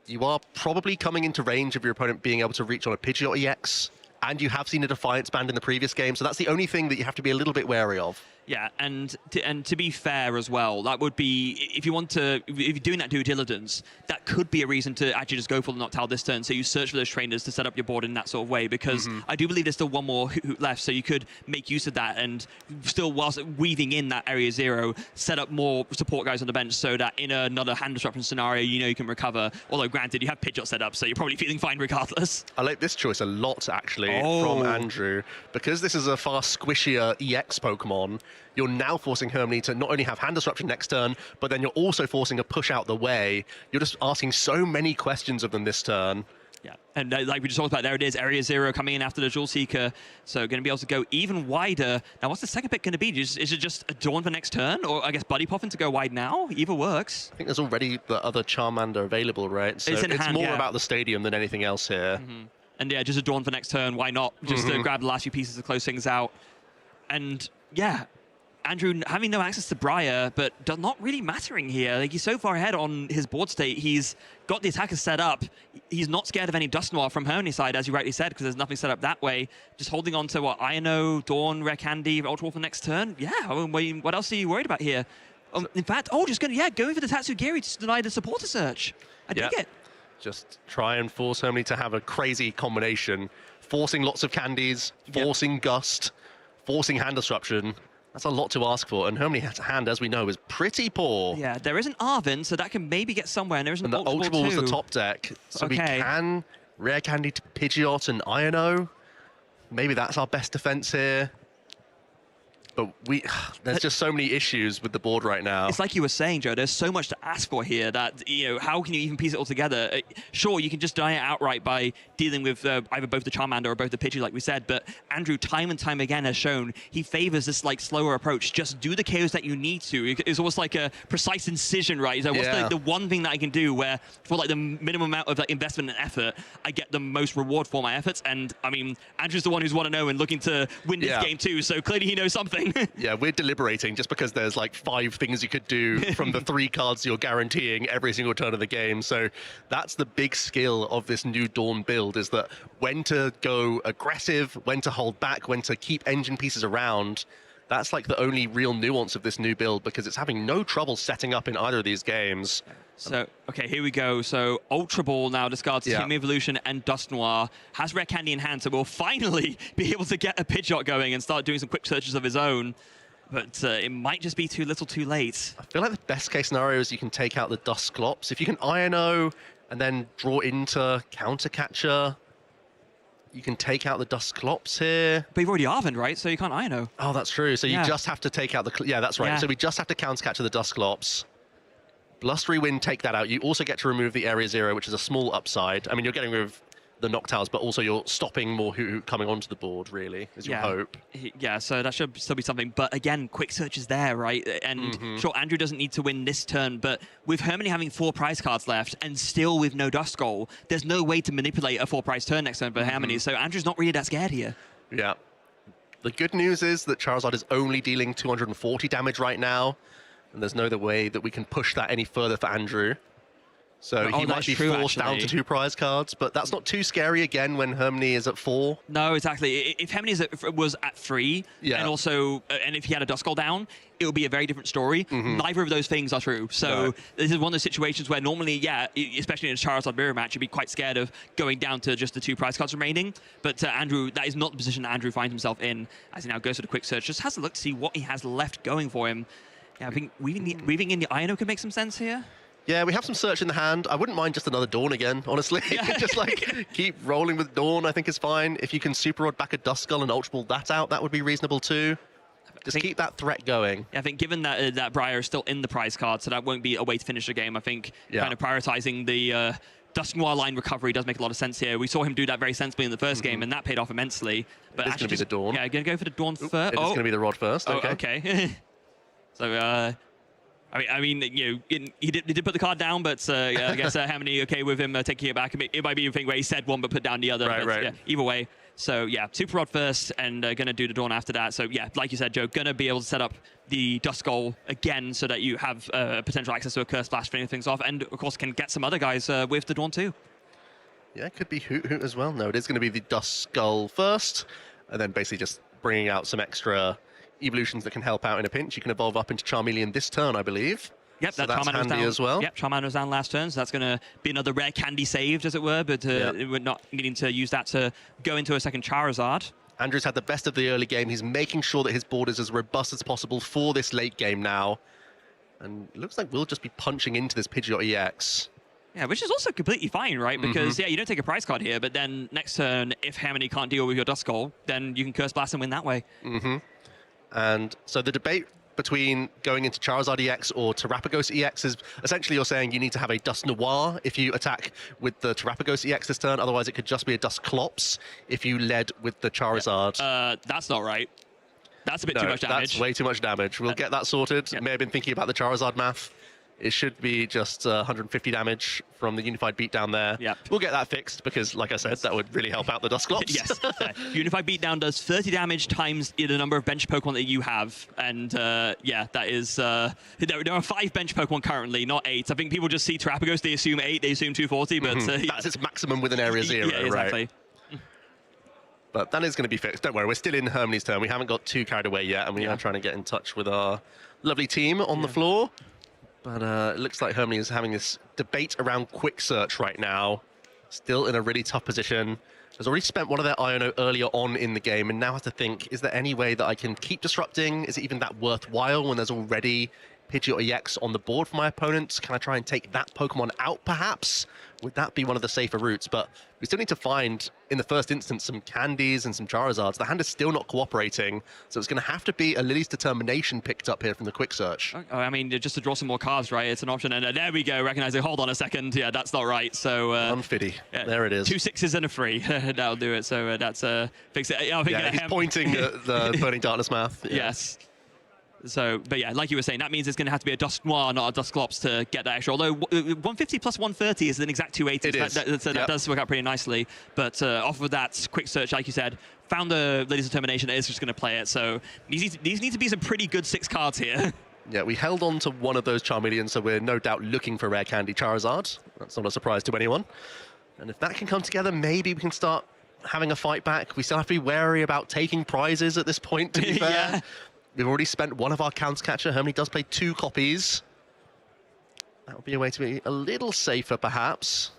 You are probably coming into range of your opponent being able to reach on a Pidgeot EX. And you have seen a Defiance band in the previous game, so that's the only thing that you have to be a little bit wary of. Yeah, and to be fair as well, that would be, if you're doing that due diligence, that could be a reason to actually just go for the Noctowl this turn. So you search for those trainers to set up your board in that sort of way, because I do believe there's still one more Hoot left, so you could make use of that and still, whilst weaving in that Area 0, set up more support guys on the bench so that in another hand disruption scenario, you can recover. Although granted, you have Pidgeot set up, so you're probably feeling fine regardless. I like this choice a lot, actually, from Andrew. Because this is a far squishier EX Pokemon, you're now forcing Hermione to not only have hand disruption next turn, but then you're also forcing a push out the way. You're just asking so many questions of them this turn. Yeah, and like we just talked about, there it is, Area 0 coming in after the Jewel Seeker. So going to be able to go even wider. Now, what's the second pick going to be? Is it just a Dawn for next turn? Or I guess Buddy Poppin to go wide now? Either works. I think there's already the other Charmander available, right? So it's more about the stadium than anything else here. And yeah, just a Dawn for next turn. Why not? Just to grab the last few pieces to close things out. And yeah, Andrew having no access to Briar, but not really mattering here. Like, he's so far ahead on his board state. He's got the attacker set up. He's not scared of any Dust Noir from Hermione's side, as you rightly said, because there's nothing set up that way. Just holding on to what, Ino, Dawn, Rare Candy, Ultra Wolf for next turn. Yeah, I mean, what else are you worried about here? In fact, just going for the Tatsugiri to deny the supporter search. I dig it. Just try and force Hermione to have a crazy combination. Forcing lots of candies, forcing Gust, forcing hand disruption. That's a lot to ask for, and Hermione's hand, as we know, is pretty poor. Yeah, there is an Arvin, so that can maybe get somewhere, and there is an Ultra Ball. And the Ultra Ball is the top deck, so we can Rare Candy to Pidgeot and Ino. Maybe that's our best defense here. But there's just so many issues with the board right now. It's like you were saying, Joe, there's so much to ask for here that, how can you even piece it all together? Sure, you can just deny it outright by dealing with either both the Charmander or both the Pidgey, like we said, but Andrew, time and time again, has shown he favors this, slower approach. Just do the KOs that you need to. It's almost like a precise incision, right? So what's the one thing that I can do where, for, the minimum amount of, investment and effort, I get the most reward for my efforts? And, I mean, Andrew's the one who's 1-0 and looking to win this game too, so clearly he knows something. Yeah, we're deliberating just because there's 5 things you could do from the 3 cards you're guaranteeing every single turn of the game. So that's the big skill of this new Dawn build, is that when to go aggressive, when to hold back, when to keep engine pieces around. That's the only real nuance of this new build, because it's having no trouble setting up in either of these games. So, okay, here we go. So Ultra Ball now discards Team Evolution and Dust Noir. Has Rare Candy in hand, so we'll finally be able to get a Pidgeot going and start doing some quick searches of his own. But it might just be too little too late. I feel like the best case scenario is you can take out the Dusclops. If you can Ino and then draw into Counter Catcher, you can take out the Dusclops here. But you've already Arvin, right? So you can't Ino. Oh, that's true. So you just have to take out the... Yeah, that's right. So we just have to Counter Catcher the Dusclops. Blustery Wind, take that out. You also get to remove the Area 0, which is a small upside. I mean, you're getting rid of the Noctowers, but also you're stopping more Hoot coming onto the board, really, is your hope. Yeah, so that should still be something. But again, quick search is there, right? And sure, Andrew doesn't need to win this turn, but with Hermione having 4 prize cards left and still with no Dust Goal, there's no way to manipulate a 4 prize turn next turn for Hermione. So Andrew's not really that scared here. Yeah. The good news is that Charizard is only dealing 240 damage right now, and there's no other way that we can push that any further for Andrew. So he might be forced down to 2 prize cards, but that's not too scary again when Hermione is at 4. No, exactly. If Hermione was at 3, and also, and if he had a Dust Goal down, it would be a very different story. Neither of those things are true. So this is one of those situations where normally, yeah, especially in a Charizard mirror match, you'd be quite scared of going down to just the 2 prize cards remaining. But Andrew, that is not the position that Andrew finds himself in as he now goes to the quick search. Just has a look to see what he has left going for him. Yeah, I think weaving in the Iono could make some sense here. Yeah, we have some search in the hand. I wouldn't mind just another Dawn again, honestly. Just like keep rolling with Dawn, I think is fine. If you can Super Rod back a Dust Skull and Ultra Ball that out, that would be reasonable too. Just keep that threat going. Yeah, I think given that that Briar is still in the prize card, so that won't be a way to finish the game. I think kind of prioritizing the Dusk Noir line recovery does make a lot of sense here. We saw him do that very sensibly in the first game, and that paid off immensely. But it's going to be the Dawn. Yeah, going to go for the Dawn first. It's going to be the Rod first. Okay. So, I mean, you know, he did put the card down, but I guess Hermione okay with him taking it back. It might be a thing where he said one but put down the other. Right. Yeah, either way. So yeah, Super Rod first, and going to do the Dawn after that. So yeah, like you said, Joe, going to be able to set up the Dust Goal again so that you have potential access to a Curse Blast, finishing things off, and of course can get some other guys with the Dawn too. Yeah, it could be Hoot as well. No, it is going to be the Dust Skull first, and then basically just bringing out some extra evolutions that can help out in a pinch. You can evolve up into Charmeleon this turn, I believe. Yep, so that's handy as well. Yep, Charmander was down last turn, so that's going to be another rare candy saved, as it were, but we're not needing to use that to go into a second Charizard. Andrew's had the best of the early game. He's making sure that his board is as robust as possible for this late game now. And it looks like we'll just be punching into this Pidgeot EX. Yeah, which is also completely fine, right? Because, yeah, you don't take a prize card here, but then next turn, if Hermione can't deal with your Dust Goal, then you can Curse Blast and win that way. And so the debate between going into Charizard EX or Terrapagos EX is essentially you're saying you need to have a Dust Noir if you attack with the Terrapagos EX this turn. Otherwise, it could just be a Dust Clops if you led with the Charizard. That's not right. That's a bit too much damage. That's way too much damage. We'll get that sorted. May have been thinking about the Charizard math. It should be just 150 damage from the Unified Beatdown there. We'll get that fixed because, like I said, that would really help out the Dusclops. Yes. Unified Beatdown does 30 damage times the number of bench Pokemon that you have. And, yeah, that is... there are 5 bench Pokemon currently, not 8. I think people just see Terrapagos, they assume 8, they assume 240, but... That's its maximum with an Area 0, exactly. Right? But that is going to be fixed. Don't worry, we're still in Hermione's turn. We haven't got too carried away yet, and we are trying to get in touch with our lovely team on the floor. But it looks like Hermione is having this debate around quick search right now. Still in a really tough position. Has already spent one of their Iono earlier on in the game and now has to think, is there any way that I can keep disrupting? Is it even that worthwhile when there's already Pidgeot EX on the board for my opponents? Can I try and take that Pokemon out perhaps? Would that be one of the safer routes? But we still need to find, in the first instance, some Candies and some Charizards. The hand is still not cooperating, so it's going to have to be a Lily's Determination picked up here from the quick search. I mean, just to draw some more cards, right? It's an option, and there we go, recognizing, hold on a second, yeah, that's not right, so... Unfiddy, there it is. 2 6s and a 3, that'll do it, so that's... fix it. I think, he's pointing at the Burning Darkness math. Yes. So, but yeah, like you were saying, that means it's going to have to be a Dust Noir, not a Dust Clops to get that extra. Although 150 plus 130 is an exact 280. That does work out pretty nicely. But off of that quick search, like you said, found the Lily's Determination that is just going to play it. So these need to be some pretty good 6 cards here. Yeah, we held on to one of those Charmeleons, so we're no doubt looking for Rare Candy Charizard. That's not a surprise to anyone. And if that can come together, maybe we can start having a fight back. We still have to be wary about taking prizes at this point, to be fair. We've already spent one of our Counts Catcher. Hermione does play 2 copies. That would be a way to be a little safer, perhaps.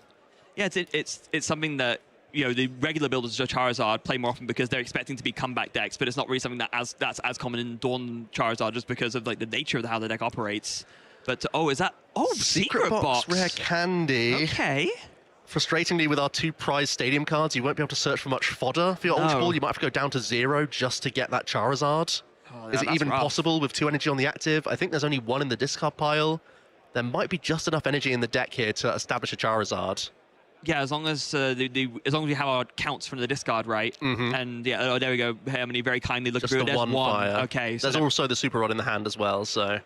Yeah, it's something that, you know, the regular builders of Charizard play more often because they're expecting to be comeback decks, but it's not really something that's as common in Dawn Charizard just because of like the nature of how the deck operates. But is that Secret Box Rare Candy? Okay. Frustratingly, with our 2 prize stadium cards, you won't be able to search for much fodder for your Ultra Ball. You might have to go down to 0 just to get that Charizard. Is it even possible with 2 energy on the active? I think there's only 1 in the discard pile. There might be just enough energy in the deck here to establish a Charizard. Yeah, as long as as long as we have our counts from the discard right, and yeah, oh, there we go. Harmony very kindly looked through. Just the one fire. Okay, so there's also the super rod in the hand as well, so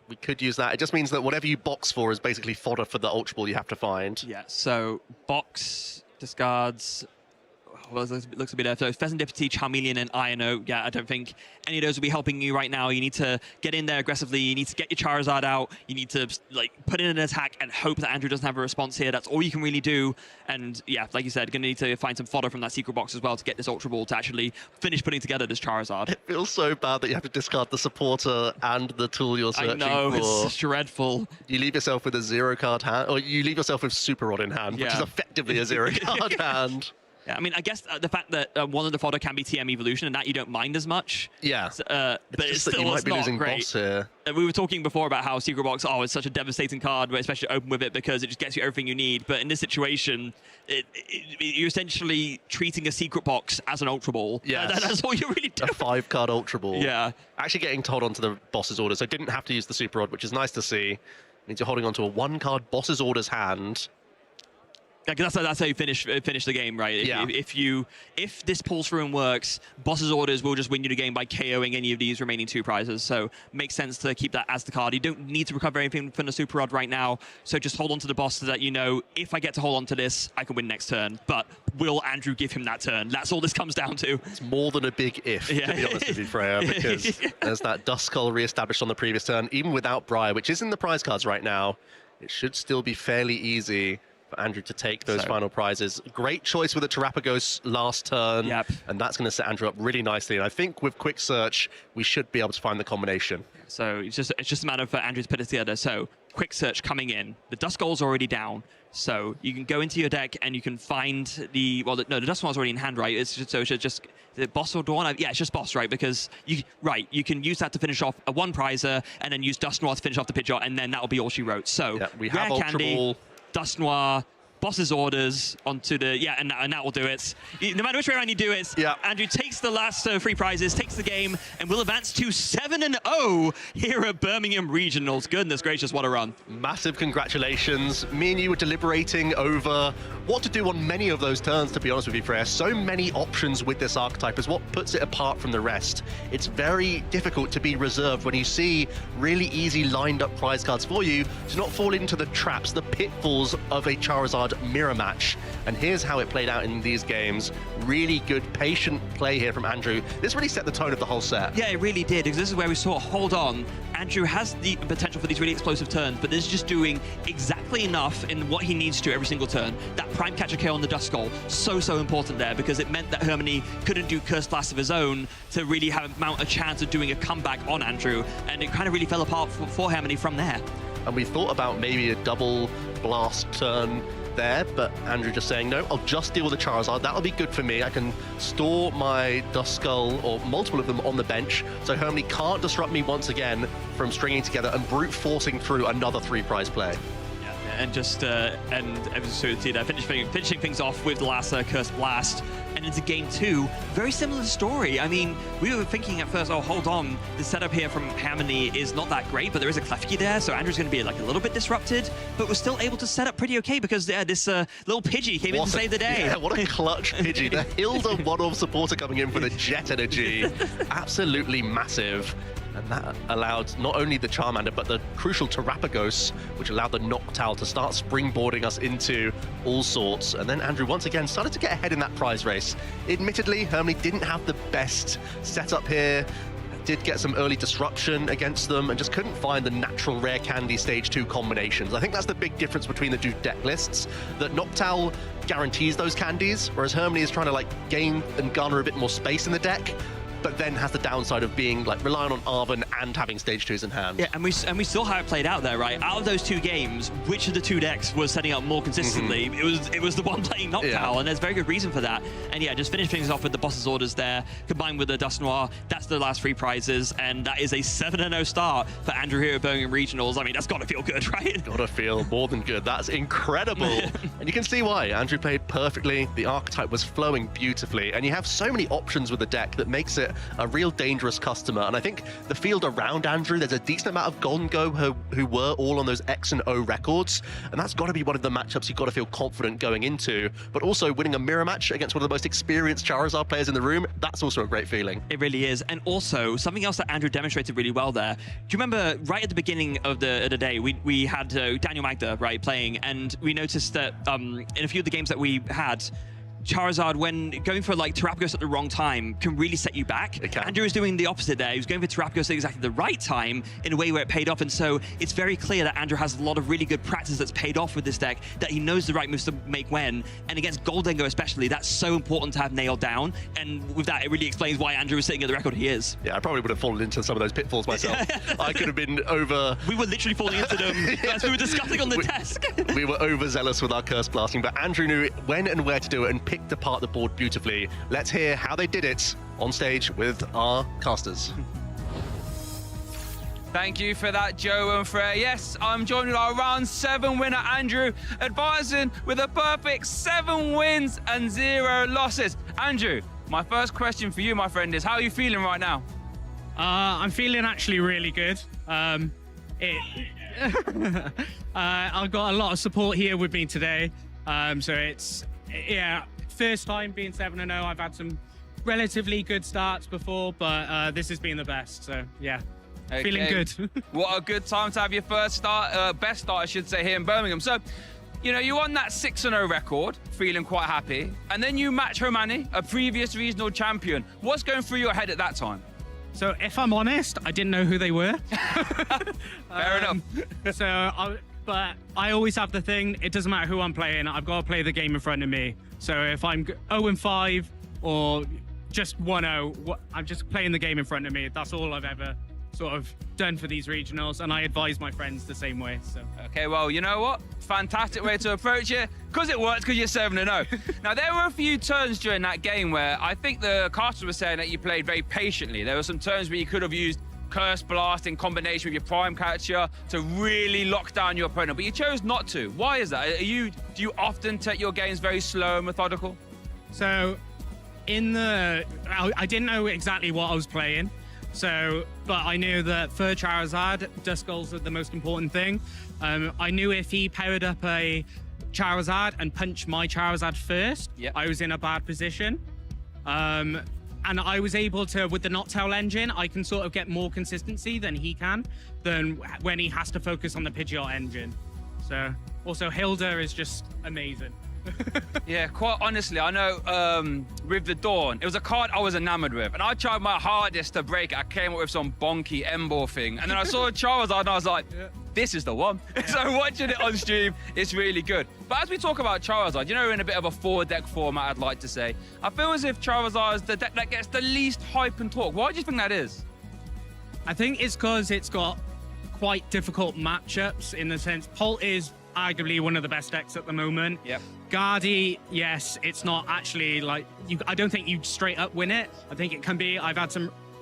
we could use that. It just means that whatever you box for is basically fodder for the Ultra Ball you have to find. Yeah. So box discards. Well, it looks a bit so Pheasantipity, Charmeleon, and Iono. Yeah, I don't think any of those will be helping you right now. You need to get in there aggressively. You need to get your Charizard out. You need to like put in an attack and hope that Andrew doesn't have a response here. That's all you can really do. And yeah, like you said, going to need to find some fodder from that secret box as well to get this Ultra Ball to actually finish putting together this Charizard. It feels so bad that you have to discard the supporter and the tool you're searching for. I know, it's dreadful. You leave yourself with a 0-card hand, or you leave yourself with Super Rod in hand, which is effectively a 0-card hand. Yeah, I mean, I guess the fact that one of the fodder can be TM Evolution and that you don't mind as much. Yeah. But it's still you might be losing great. boss here. We were talking before about how Secret Box, it's such a devastating card, but especially open with it because it just gets you everything you need. But in this situation, you're essentially treating a Secret Box as an Ultra Ball. Yeah. That's all you really do. A 5-card Ultra Ball. Yeah. Actually getting told onto the boss's order, so didn't have to use the Super Rod, which is nice to see. Means you're holding onto a 1-card boss's orders hand. Yeah, that's how you finish the game, right? Yeah. If this pulls through and works, boss's orders will just win you the game by KOing any of these remaining 2 prizes. So makes sense to keep that as the card. You don't need to recover anything from the Super Rod right now. So just hold on to the boss so that you know if I get to hold on to this, I can win next turn. But will Andrew give him that turn? That's all this comes down to. It's more than a big if, to be honest with you, Freya, because there's that Dust Skull re-established on the previous turn, even without Briar, which is in the prize cards right now. It should still be fairly easy for Andrew to take those final prizes. Great choice with the Terapagos last turn, and that's going to set Andrew up really nicely. And I think with Quick Search, we should be able to find the combination. So it's just a matter for Andrew to put it together. So Quick Search coming in. The Dust Skull's already down. So you can go into your deck and you can find the the Dust Skull's already in hand, right? It's just the boss or Dawn. Yeah, it's just boss, right? Because you can use that to finish off a 1 prizer and then use Dust Noir to finish off the Pidgeot, and then that'll be all she wrote. So we have Rare Ultra Candy, Ball. Dust Noir, boss's orders onto the and that will do it. No matter which way around you do it, Andrew takes the last 3 prizes, takes the game, and will advance to 7-0 here at Birmingham Regionals. Goodness gracious, what a run! Massive congratulations. Me and you were deliberating over what to do on many of those turns, to be honest with you, Freya. So many options with this archetype is what puts it apart from the rest. It's very difficult to be reserved when you see really easy lined up prize cards for you to not fall into the traps, the pitfalls of a Charizard mirror match. And here's how it played out in these games. Really good, patient play here from Andrew. This really set the tone of the whole set. Yeah, it really did, because this is where we saw, hold on, Andrew has the potential for these really explosive turns, but this is just doing exactly enough in what he needs to every single turn. That Prime Catcher KO on the Dust Skull, so important there, because it meant that Hermione couldn't do Curse Blast of his own to really mount a chance of doing a comeback on Andrew, and it kind of really fell apart for Hermione from there. And we thought about maybe a double blast turn there, but Andrew just saying, no, I'll just deal with the Charizard. That'll be good for me. I can store my Dust Skull, or multiple of them, on the bench, so Hermione can't disrupt me once again from stringing together and brute forcing through another 3-prize play. And just finishing things off with the last Curse Blast, and into game 2, very similar story. I mean, we were thinking at first, oh, hold on, the setup here from Hermione is not that great, but there is a Klefki there, so Andrew's going to be like a little bit disrupted, but we're still able to set up pretty okay because this little Pidgey came in to save the day. Yeah, what a clutch Pidgey. The Hilda one-off supporter coming in for the Jet Energy. Absolutely massive. And that allowed not only the Charmander, but the crucial Terapagos, which allowed the Noctowl to start springboarding us into all sorts. And then Andrew once again started to get ahead in that prize race. Admittedly, Hermione didn't have the best setup here. Did get some early disruption against them and just couldn't find the natural Rare Candy Stage 2 combinations. I think that's the big difference between the two deck lists, that Noctowl guarantees those candies, whereas Hermione is trying to gain and garner a bit more space in the deck, but then has the downside of being relying on Arven and having stage 2s in hand. Yeah, and we saw how it played out there, right? Out of those 2 games, which of the 2 decks was setting up more consistently? It was the one playing Noctowl, and there's very good reason for that. And yeah, just finish things off with the boss's orders there, combined with the Dust Noir. That's the last 3 prizes, and that is a 7-0 start for Andrew here at Birmingham Regionals. I mean, that's got to feel good, right? Got to feel more than good. That's incredible. And you can see why. Andrew played perfectly. The archetype was flowing beautifully, and you have so many options with the deck that makes it it a real dangerous customer. And I think the field around Andrew, there's a decent amount of Golden Go who were all on those X and O records, and that's got to be one of the matchups you've got to feel confident going into. But also winning a mirror match against one of the most experienced Charizard players in the room, that's also a great feeling. It really is. And also, something else that Andrew demonstrated really well there. Do you remember right at the beginning of the day, we had Daniel Magda, right, playing, and we noticed that in a few of the games that we had, Charizard, when going for like Terapagos at the wrong time, can really set you back. Andrew was doing the opposite there. He was going for Terapagos at exactly the right time in a way where it paid off. And so it's very clear that Andrew has a lot of really good practice that's paid off with this deck, that he knows the right moves to make when. And against Goldengo especially, that's so important to have nailed down. And with that, it really explains why Andrew is sitting at the record he is. Yeah, I probably would have fallen into some of those pitfalls myself. I could have been over... We were literally falling into them as we were discussing on the desk. We were overzealous with our curse blasting, but Andrew knew when and where to do it and picked apart the board beautifully. Let's hear how they did it on stage with our casters. Thank you for that, Joe and Freya. Yes, I'm joined with our round 7 winner, Andrew, advancing with a perfect 7 wins and 0 losses. Andrew, my first question for you, my friend, is how are you feeling right now? I'm feeling actually really good. I've got a lot of support here with me today. So it's, yeah, first time being 7-0. I've had some relatively good starts before, but this has been the best. So yeah, okay. Feeling good. What a good time to have your first start, best start, I should say, here in Birmingham. So, you know, you won that 6-0 record, feeling quite happy. And then you match Romani, a previous regional champion. What's going through your head at that time? So if I'm honest, I didn't know who they were. Fair enough. But I always have the thing, it doesn't matter who I'm playing, I've got to play the game in front of me. So if I'm 0-5 or just 1-0, I'm just playing the game in front of me. That's all I've ever sort of done for these regionals, and I advise my friends the same way. So okay, well, you know what? Fantastic way to approach it, because it works, because you're 7-0. Now, there were a few turns during that game where I think the casters were saying that you played very patiently. There were some turns where you could have used Curse Blast in combination with your Prime Catcher to really lock down your opponent, but you chose not to. Why is that? Do you often take your games very slow and methodical? So I didn't know exactly what I was playing. So, but I knew that for Charizard, Duskull's the most important thing. I knew if he powered up a Charizard and punched my Charizard first, I was in a bad position. And I was able to, with the Noctowl engine, I can sort of get more consistency than he can, than when he has to focus on the Pidgeot engine. So, also Hilda is just amazing. Yeah, quite honestly, I know with the Dawn, it was a card I was enamored with, and I tried my hardest to break it. I came up with some bonky Ember thing, and then I saw Charizard, and I was like, this is the one. So watching it on stream, it's really good. But as we talk about Charizard, you know, in a bit of a 4-deck format, I'd like to say, I feel as if Charizard is the deck that gets the least hype and talk. Why do you think that is? I think it's because it's got quite difficult matchups in the sense, Pult is arguably one of the best decks at the moment. Yep. Guardy, yes, it's not actually like, I don't think you straight up win it. I think it can be, I've had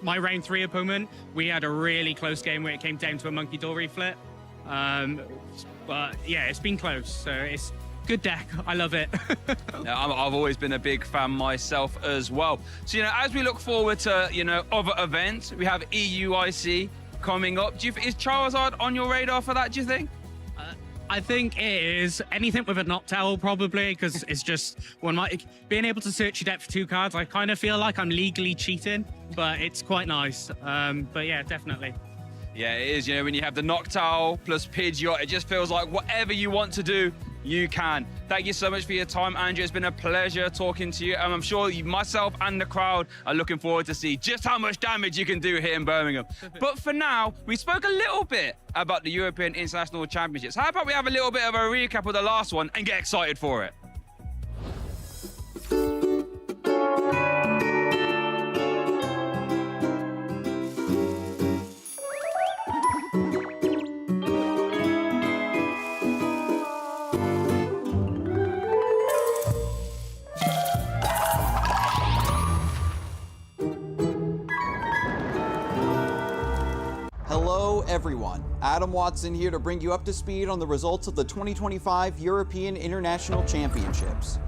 my round 3 opponent, we had a really close game where it came down to a Monkey Dory flip. But yeah, it's been close, so it's good deck. I love it. Yeah, I've always been a big fan myself as well. So, you know, as we look forward to, you know, other events, we have EUIC coming up. Is Charizard on your radar for that, do you think? I think it is. Anything with a Noctowl, probably, because it's just being able to search your deck for 2 cards. I kind of feel like I'm legally cheating, but it's quite nice. But yeah, definitely. Yeah, it is. You know, when you have the Noctowl plus Pidgeot, it just feels like whatever you want to do, you can. Thank you so much for your time, Andrew. It's been a pleasure talking to you. And I'm sure myself and the crowd are looking forward to see just how much damage you can do here in Birmingham. But for now, we spoke a little bit about the European International Championships. How about we have a little bit of a recap of the last one and get excited for it? Hello everyone, Adam Watson here to bring you up to speed on the results of the 2025 European International Championships.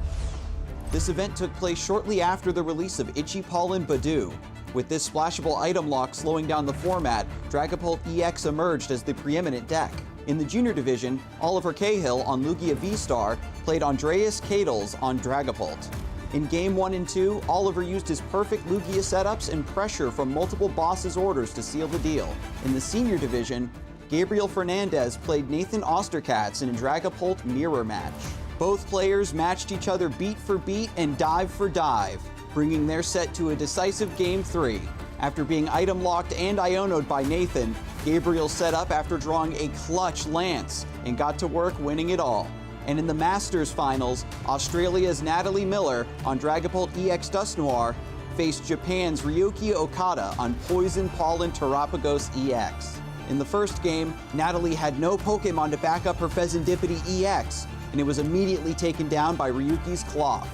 This event took place shortly after the release of Ichi Pollen Badoo, With this splashable item lock slowing down the format, Dragapult EX emerged as the preeminent deck. In the junior division, Oliver Cahill on Lugia V-Star played Andreas Kadels on Dragapult. In Game 1 and 2, Oliver used his perfect Lugia setups and pressure from multiple bosses' orders to seal the deal. In the senior division, Gabriel Fernandez played Nathan Osterkatz in a Dragapult mirror match. Both players matched each other beat for beat and dive for dive, bringing their set to a decisive Game 3. After being item locked and Iono'd by Nathan, Gabriel set up after drawing a clutch Lance and got to work winning it all. And in the Masters Finals, Australia's Natalie Miller on Dragapult EX Dusknoir faced Japan's Ryuki Okada on Poison Pollen Terapagos EX. In the first game, Natalie had no Pokemon to back up her Fezandipity EX, and it was immediately taken down by Ryuki's Cloth.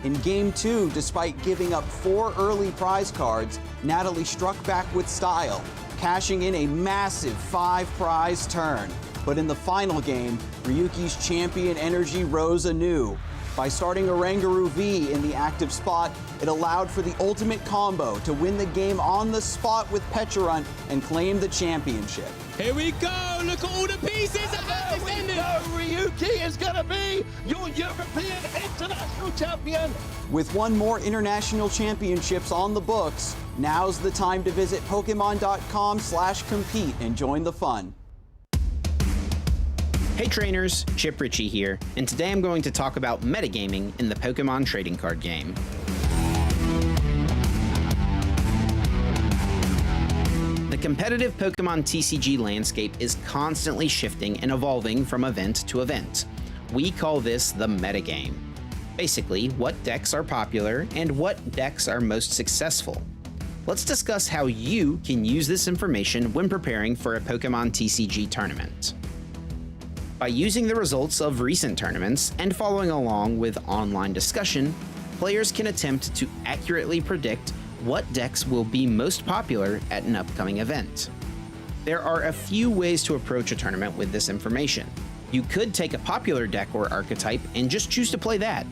In Game 2, despite giving up 4 early prize cards, Natalie struck back with style, cashing in a massive 5-prize turn. But in the final game, Ryuki's champion energy rose anew. By starting Oranguru V in the active spot, it allowed for the ultimate combo to win the game on the spot with Pecharunt and claim the championship. Here we go! Look at all the pieces at this ending! Ryuki is gonna be your European International Champion! With one more international championships on the books, now's the time to visit Pokemon.com/compete and join the fun. Hey trainers, Chip Ritchie here, and today I'm going to talk about metagaming in the Pokemon trading card game. The competitive Pokemon TCG landscape is constantly shifting and evolving from event to event. We call this the metagame. Basically, what decks are popular and what decks are most successful. Let's discuss how you can use this information when preparing for a Pokemon TCG tournament. By using the results of recent tournaments and following along with online discussion, players can attempt to accurately predict what decks will be most popular at an upcoming event. There are a few ways to approach a tournament with this information. You could take a popular deck or archetype and just choose to play that.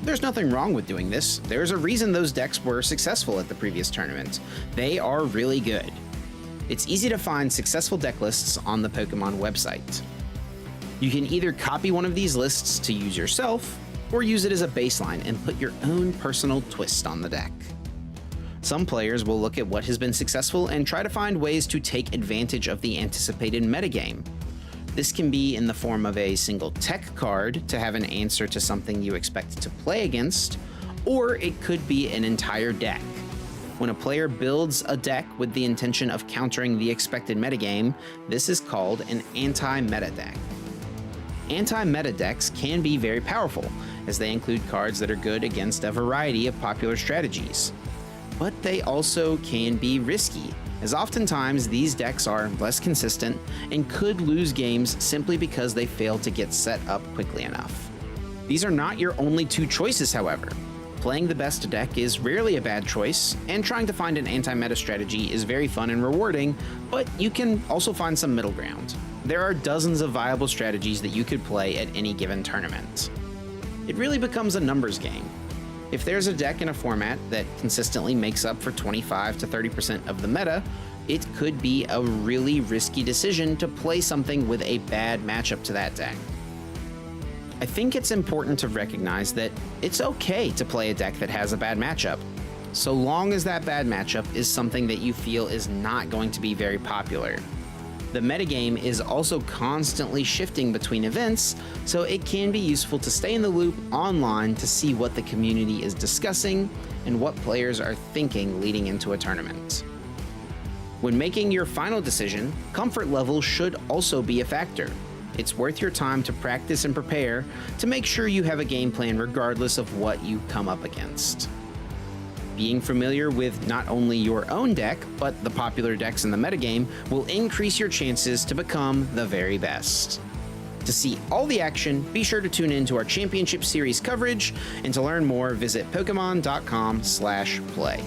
There's nothing wrong with doing this. There's a reason those decks were successful at the previous tournament. They are really good. It's easy to find successful deck lists on the Pokemon website. You can either copy one of these lists to use yourself, or use it as a baseline and put your own personal twist on the deck. Some players will look at what has been successful and try to find ways to take advantage of the anticipated metagame. This can be in the form of a single tech card to have an answer to something you expect to play against, or it could be an entire deck. When a player builds a deck with the intention of countering the expected metagame, this is called an anti-meta deck. Anti-meta decks can be very powerful, as they include cards that are good against a variety of popular strategies. But they also can be risky, as oftentimes these decks are less consistent and could lose games simply because they fail to get set up quickly enough. These are not your only two choices, however. Playing the best deck is rarely a bad choice, and trying to find an anti-meta strategy is very fun and rewarding, but you can also find some middle ground. There are dozens of viable strategies that you could play at any given tournament. It really becomes a numbers game. If there's a deck in a format that consistently makes up for 25 to 30% of the meta, it could be a really risky decision to play something with a bad matchup to that deck. I think it's important to recognize that it's okay to play a deck that has a bad matchup, so long as that bad matchup is something that you feel is not going to be very popular. The metagame is also constantly shifting between events, so it can be useful to stay in the loop online to see what the community is discussing and what players are thinking leading into a tournament. When making your final decision, comfort level should also be a factor. It's worth your time to practice and prepare to make sure you have a game plan regardless of what you come up against. Being familiar with not only your own deck, but the popular decks in the metagame will increase your chances to become the very best. To see all the action, be sure to tune in to our Championship Series coverage, and to learn more, visit Pokemon.com/play.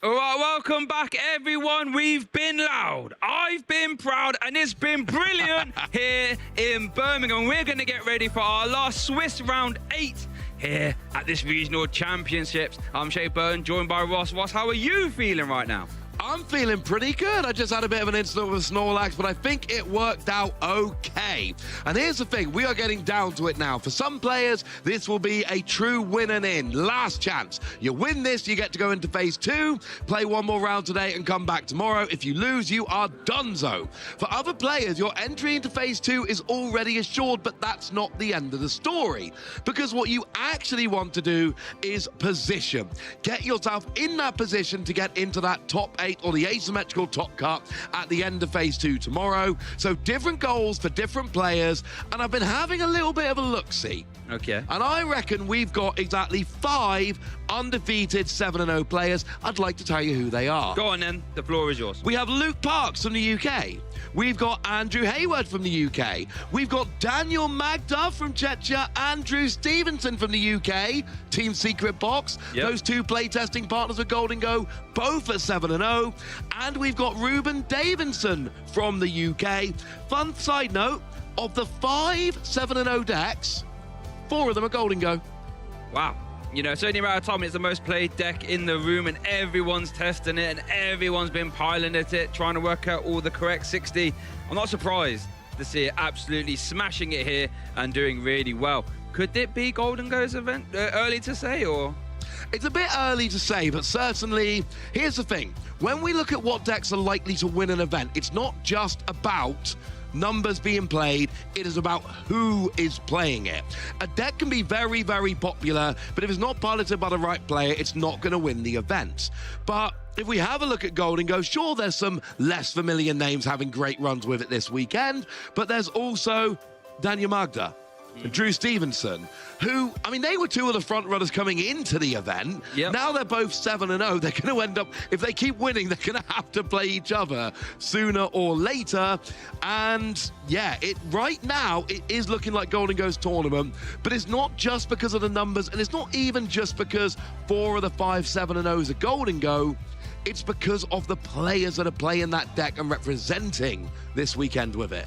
All right, welcome back, everyone. We've been loud, I've been proud, and it's been brilliant here in Birmingham. We're going to get ready for our last Swiss round 8 here at this regional championships. I'm Shay Burton, joined by Ross. Ross, how are you feeling right now? I'm feeling pretty good. I just had a bit of an incident with Snorlax, but I think it worked out okay. And here's the thing, we are getting down to it now. For some players, this will be a true win and in. Last chance. You win this, you get to go into phase 2, play one more round today and come back tomorrow. If you lose, you are donezo. For other players, your entry into phase 2 is already assured, but that's not the end of the story. Because what you actually want to do is position. Get yourself in that position to get into that top 8 or the asymmetrical top cut at the end of phase 2 tomorrow. So different goals for different players, and I've been having a little bit of a look-see. Okay. And I reckon we've got exactly 5 undefeated 7-0 players. I'd like to tell you who they are. Go on then, the floor is yours. We have Luke Parks from the UK. We've got Andrew Hayward from the UK. We've got Daniel Magda from Czechia, Andrew Stevenson from the UK, Team Secret Box. Yep. Those 2 playtesting partners with Golden Go, both at 7-0. And we've got Ruben Davidson from the UK. Fun side note, of the 5 7-0 decks, 4 of them are Golden Go. Wow. You know, it's only a matter of time. It's the most played deck in the room, and everyone's testing it, and everyone's been piling at it, trying to work out all the correct 60. I'm not surprised to see it absolutely smashing it here and doing really well. Could it be Golden Go's event? Early to say, or? It's a bit early to say, but certainly, here's the thing. When we look at what decks are likely to win an event, it's not just about numbers being played, it is about who is playing it. A deck can be very, very popular, but if it's not piloted by the right player, it's not going to win the event. But if we have a look at Golden Go, sure, there's some less familiar names having great runs with it this weekend, but there's also Daniel Magda and Drew Stevenson, who, I mean, they were 2 of the front runners coming into the event. Yep. Now they're both 7-0. They're going to end up, if they keep winning, they're going to have to play each other sooner or later. And yeah, right now, it is looking like Golden Go's tournament, but it's not just because of the numbers, and it's not even just because 4 of the 5 7-0s are Golden Go. It's because of the players that are playing that deck and representing this weekend with it.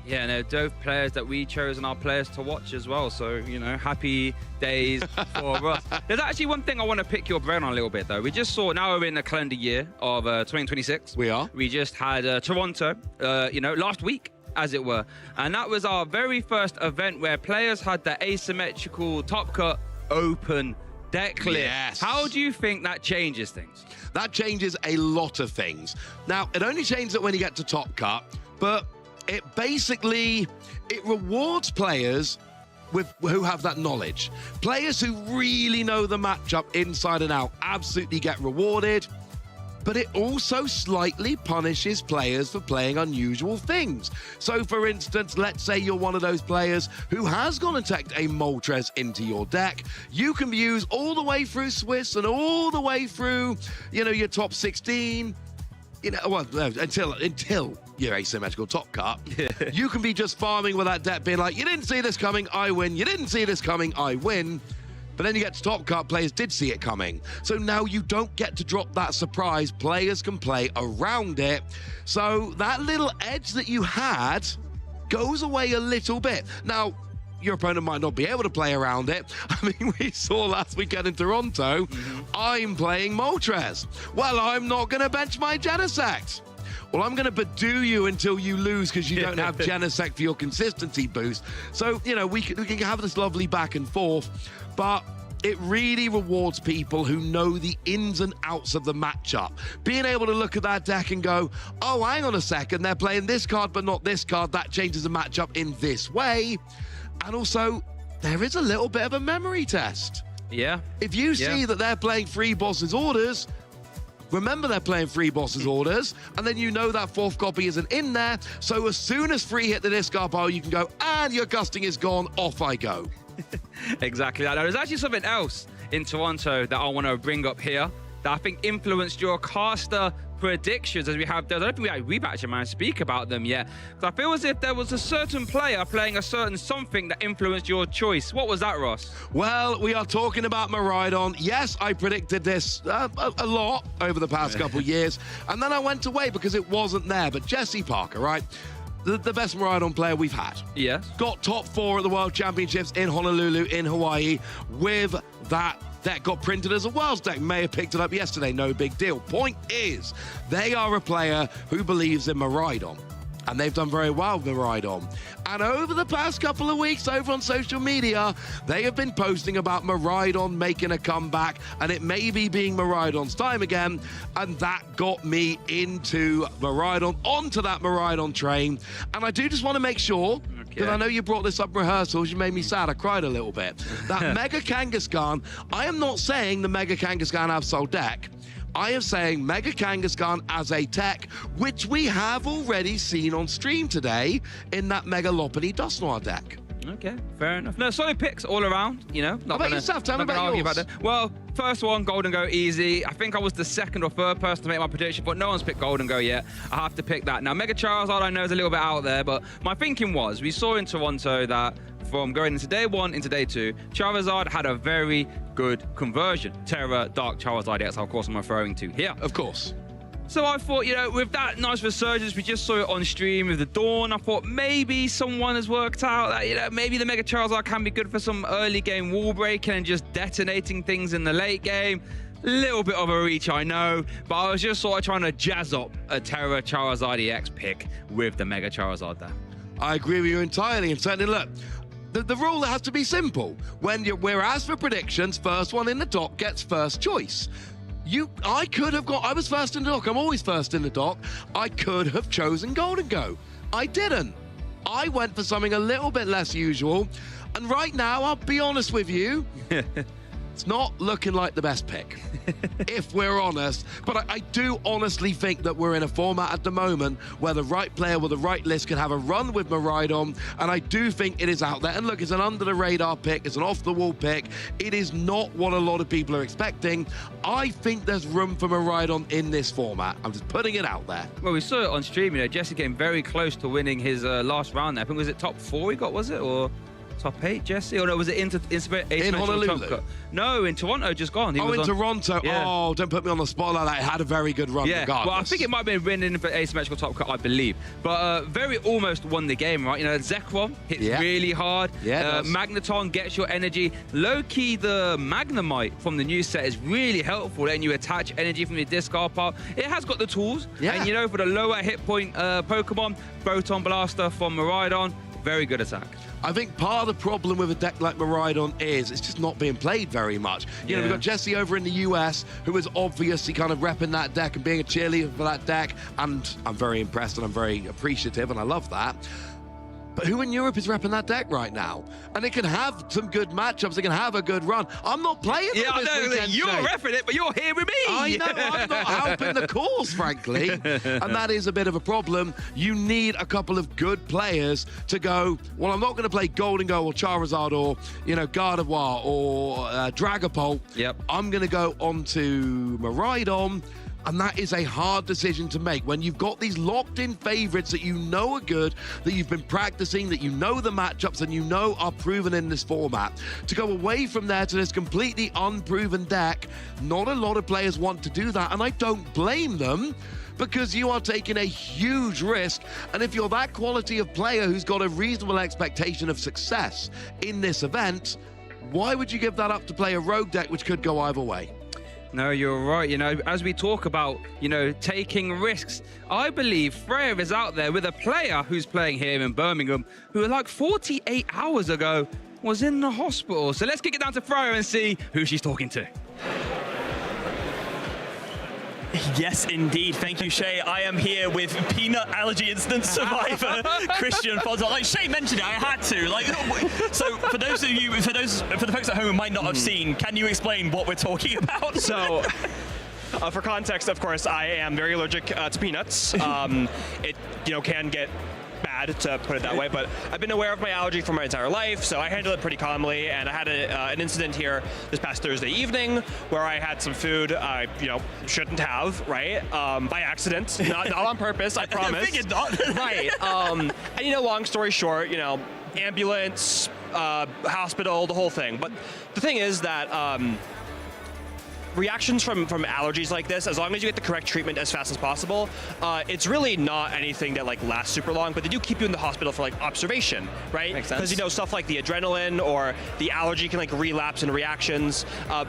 Yeah, no, those players that we chose and our players to watch as well. So, you know, happy days for us. There's actually one thing I want to pick your brain on a little bit, though. We just saw, now we're in the calendar year of 2026. We are. We just had Toronto, you know, last week, as it were. And that was our very first event where players had the asymmetrical top cut open deck list. Yes. How do you think that changes things? That changes a lot of things. Now, it only changes it when you get to top cut, but it rewards players who have that knowledge. Players who really know the matchup inside and out absolutely get rewarded, but it also slightly punishes players for playing unusual things. So for instance, let's say you're one of those players who has gone and teched a Moltres into your deck. You can be used all the way through Swiss and all the way through, you know, your top 16, you know, well, until your asymmetrical top cut. You can be just farming with that deck, being like, you didn't see this coming, I win. You didn't see this coming, I win. But then you get to top cut, players did see it coming. So now you don't get to drop that surprise. Players can play around it. So that little edge that you had goes away a little bit. Now, your opponent might not be able to play around it. I mean, we saw last weekend in Toronto, I'm playing Moltres. Well, I'm not going to bench my Genesect. Well, I'm going to Badoo you until you lose because you don't have Genesect for your consistency boost. So, you know, we can have this lovely back and forth, but it really rewards people who know the ins and outs of the matchup. Being able to look at that deck and go, oh, hang on a second, they're playing this card but not this card. That changes the matchup in this way. And also, there is a little bit of a memory test. Yeah. If you see that they're playing 3 bosses orders, remember they're playing 3 bosses orders, and then you know that 4th copy isn't in there. So as soon as 3 hit the discard pile, you can go, and your gusting is gone, off I go. Exactly that. Now, there's actually something else in Toronto that I want to bring up here that I think influenced your caster predictions as we have those. I don't think we've actually managed to speak about them yet. Because I feel as if there was a certain player playing a certain something that influenced your choice. What was that, Ross? Well, we are talking about Miraidon. Yes, I predicted this a lot over the past couple of years, and then I went away because it wasn't there. But Jesse Parker, right? The best Miraidon player we've had. Yes. Got top 4 at the World Championships in Honolulu, in Hawaii, with that deck. Got printed as a Worlds deck. May have picked it up yesterday. No big deal. Point is, they are a player who believes in Miraidon. And they've done very well with Miraidon. And over the past couple of weeks over on social media, they have been posting about Miraidon making a comeback, and it may be being Miraidon's time again. And that got me into Miraidon, onto that Miraidon train. And I do just want to make sure, because I know you brought this up in rehearsals, you made me sad, I cried a little bit. That Mega Kangaskhan, I am not saying the Mega Kangaskhan Absol deck. I am saying Mega Kangaskhan as a tech, which we have already seen on stream today in that Mega Lopunny Dusknoir deck. Okay, fair enough. No, solid picks all around, you know. How about yourself? Tell me about yours. Well, first one, Golden Go, easy. I think I was the second or third person to make my prediction, but no one's picked Golden Go yet. I have to pick that. Now, Mega Charizard, I know is a little bit out there, but my thinking was, we saw in Toronto that from going into day 1 into day 2, Charizard had a very good conversion. Terra, Dark Charizard, that's of course I'm referring to here. Of course. So I thought, you know, with that nice resurgence, we just saw it on stream with the Dawn. I thought maybe someone has worked out that, you know, maybe the Mega Charizard can be good for some early game wall breaking and just detonating things in the late game. Little bit of a reach, I know, but I was just sort of trying to jazz up a Terra Charizard EX pick with the Mega Charizard there. I agree with you entirely. And certainly, look, the rule has to be simple. We're asked for predictions, first one in the dock gets first choice. I was first in the dock. I'm always first in the dock. I could have chosen Golden Go. I didn't. I went for something a little bit less usual. And right now, I'll be honest with you, it's not looking like the best pick, if we're honest. But I do honestly think that we're in a format at the moment where the right player with the right list can have a run with Miraidon, and I do think it is out there. And look, it's an under-the-radar pick, it's an off-the-wall pick. It is not what a lot of people are expecting. I think there's room for Miraidon in this format. I'm just putting it out there. Well, we saw it on stream, you know, Jesse came very close to winning his last round there. I think, was it top 4 he got, was it? Or top 8, Jesse? Or no, was it in Honolulu? No, in Toronto, just gone. In Toronto. Yeah. Oh, don't put me on the spot like that. It had a very good run regardless. Well, I think it might have been winning for asymmetrical top cut, I believe. But very almost won the game, right? You know, Zekrom hits really hard. Yeah, Magneton gets your energy. Low-key, the Magnemite from the new set is really helpful, letting you attach energy from the discard pile. It has got the tools. Yeah. And, you know, for the lower hit point Pokemon, Photon Blaster from Miraidon, very good attack. I think part of the problem with a deck like Miraidon is it's just not being played very much. You know, we've got Jesse over in the US who is obviously kind of repping that deck and being a cheerleader for that deck, and I'm very impressed and I'm very appreciative and I love that. But who in Europe is repping that deck right now? And it can have some good matchups. It can have a good run. I'm not playing it I this know weekend. you're repping it, but you're here with me. I know. I'm not helping the cause, frankly. And that is a bit of a problem. You need a couple of good players to go, well, I'm not going to play Golden Go or Charizard or, you know, Gardevoir or Dragapult. Yep. I'm going to go on to Miraidon. And that is a hard decision to make when you've got these locked-in favorites that you know are good, that you've been practicing, that you know the matchups and you know are proven in this format. To go away from there to this completely unproven deck, not a lot of players want to do that, and I don't blame them, because you are taking a huge risk. And if you're that quality of player who's got a reasonable expectation of success in this event, why would you give that up to play a rogue deck which could go either way? No, you're right. You know, as we talk about, you know, taking risks, I believe Freya is out there with a player who's playing here in Birmingham who, like 48 hours ago, was in the hospital. So let's kick it down to Freya and see who she's talking to. Yes, indeed. Thank you, Shay. I am here with peanut allergy incident survivor Christian Fonzo. Like Shay mentioned it, I had to. Like, so for those of you, for the folks at home who might not have seen, can you explain what we're talking about? So, for context, of course, I am very allergic to peanuts. It, you know, can get bad bad, to put it that way, but I've been aware of my allergy for my entire life, so I handle it pretty calmly. And I had an incident here this past Thursday evening where I had some food I, shouldn't have, right? By accident, not on purpose, I promise. I figured not. Right. And long story short, ambulance, hospital, the whole thing. But the thing is that reactions from allergies like this, as long as you get the correct treatment as fast as possible, it's really not anything that lasts super long, but they do keep you in the hospital for observation, right? Makes sense. Because stuff like the adrenaline or the allergy can relapse in reactions.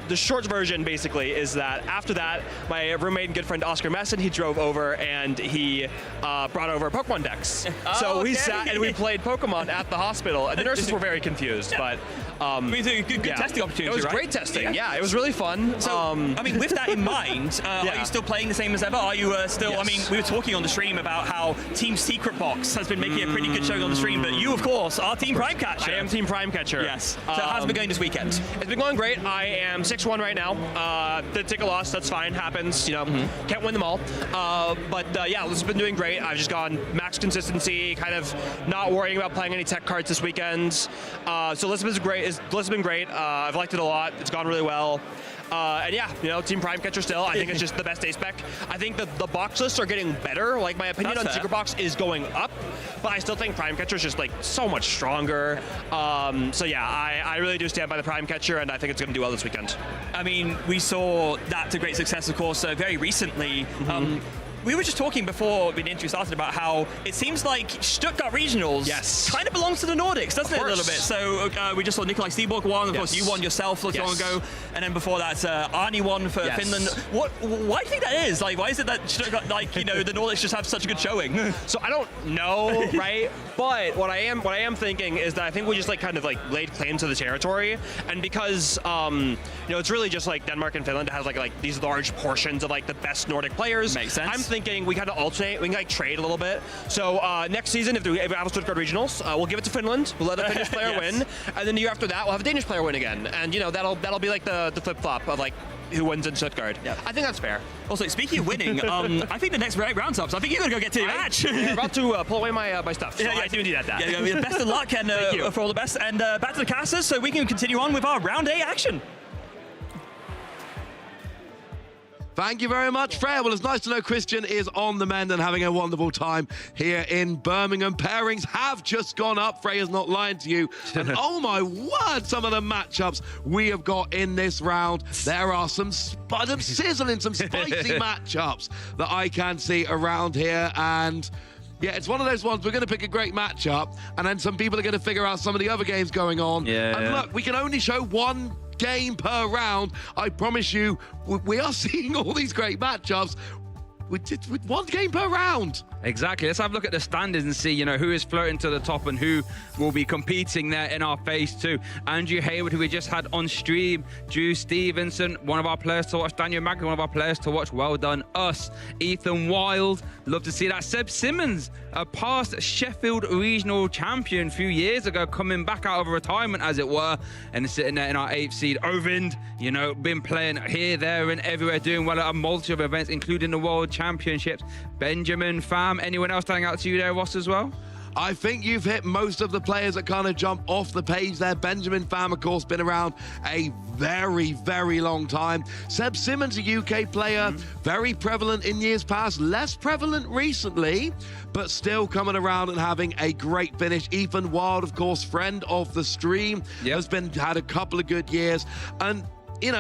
The short version basically is that after that, my roommate and good friend Oscar Messon, he drove over and he brought over Pokemon decks. So we sat and we played Pokemon at the hospital, and the nurses were very confused, but good testing opportunity. It was right? great testing. Yeah, it was really fun. So, with that in mind, are you still playing the same as ever? Are you still, Yes. we were talking on the stream about how Team Secret Box has been making a pretty good showing on the stream, but you, of course, are Team Prime Catcher. I am Team Prime Catcher. Yes. So how's it been going this weekend? It's been going great. I am 6-1 right now. Did take a loss. That's fine. Happens. Can't win them all. But this has been doing great. I've just gone max consistency, kind of not worrying about playing any tech cards this weekend. So Lisbon's great. Lisbon's been great. I've liked it a lot. It's gone really well. Team Prime Catcher still. I think it's just the best ace spec. I think the box lists are getting better. My opinion on Secret Box is going up, but I still think Prime Catcher is just so much stronger. I really do stand by the Prime Catcher, and I think it's going to do well this weekend. I mean, we saw that to great success, of course, very recently. We were just talking before the interview started about how it seems like Stuttgart Regionals kind of belongs to the Nordics, doesn't it, a little bit? So we just saw Nikolai Steborg won, of course you won yourself not long ago, and then before that Arnie won for Finland. Why do you think that is? Why is it that Stuttgart, the Nordics just have such a good showing? So I don't know, right? But what I am thinking is that I think we just kind of laid claim to the territory, and because it's really just Denmark and Finland has these large portions of the best Nordic players. Makes sense. I'm thinking we kind of alternate, we can trade a little bit. So next season, if we have Stuttgart Regionals, we'll give it to Finland. We'll let a Finnish player win, and then the year after that, we'll have a Danish player win again, and that'll be the flip flop of who wins in Stuttgart. Yeah. I think that's fair. Also, speaking of winning, I think the next round's up, so I think you're going to go get to the match. We're about to pull away my stuff, so I do need that. Yeah, best of luck and for all the best. And back to the casters, so we can continue on with our round A action. Thank you very much, Freya. Well, it's nice to know Christian is on the mend and having a wonderful time here in Birmingham. Pairings have just gone up. Freya's not lying to you. And oh my word, some of the matchups we have got in this round. There are some sizzling, some spicy matchups that I can see around here. And yeah, it's one of those ones, we're going to pick a great matchup, and then some people are going to figure out some of the other games going on. And look, we can only show one game per round. I promise you, we are seeing all these great matchups with one game per round. Exactly. Let's have a look at the standings and see, who is floating to the top and who will be competing there in our phase 2. Andrew Hayward, who we just had on stream. Drew Stevenson, one of our players to watch. Daniel Magda, one of our players to watch. Well done, us. Ethan Wild, love to see that. Seb Simmons, a past Sheffield regional champion a few years ago, coming back out of retirement, as it were, and sitting there in our 8th seed. Ovind, been playing here, there, and everywhere, doing well at a multitude of events, including the World Championships. Benjamin Pham, anyone else standing out to you there, Ross, as well? I think you've hit most of the players that kind of jump off the page there. Benjamin Pham, of course, been around a very, very long time. Seb Simmons, a UK player, very prevalent in years past, less prevalent recently, but still coming around and having a great finish. Ethan Wild, of course, friend of the stream, has had a couple of good years. And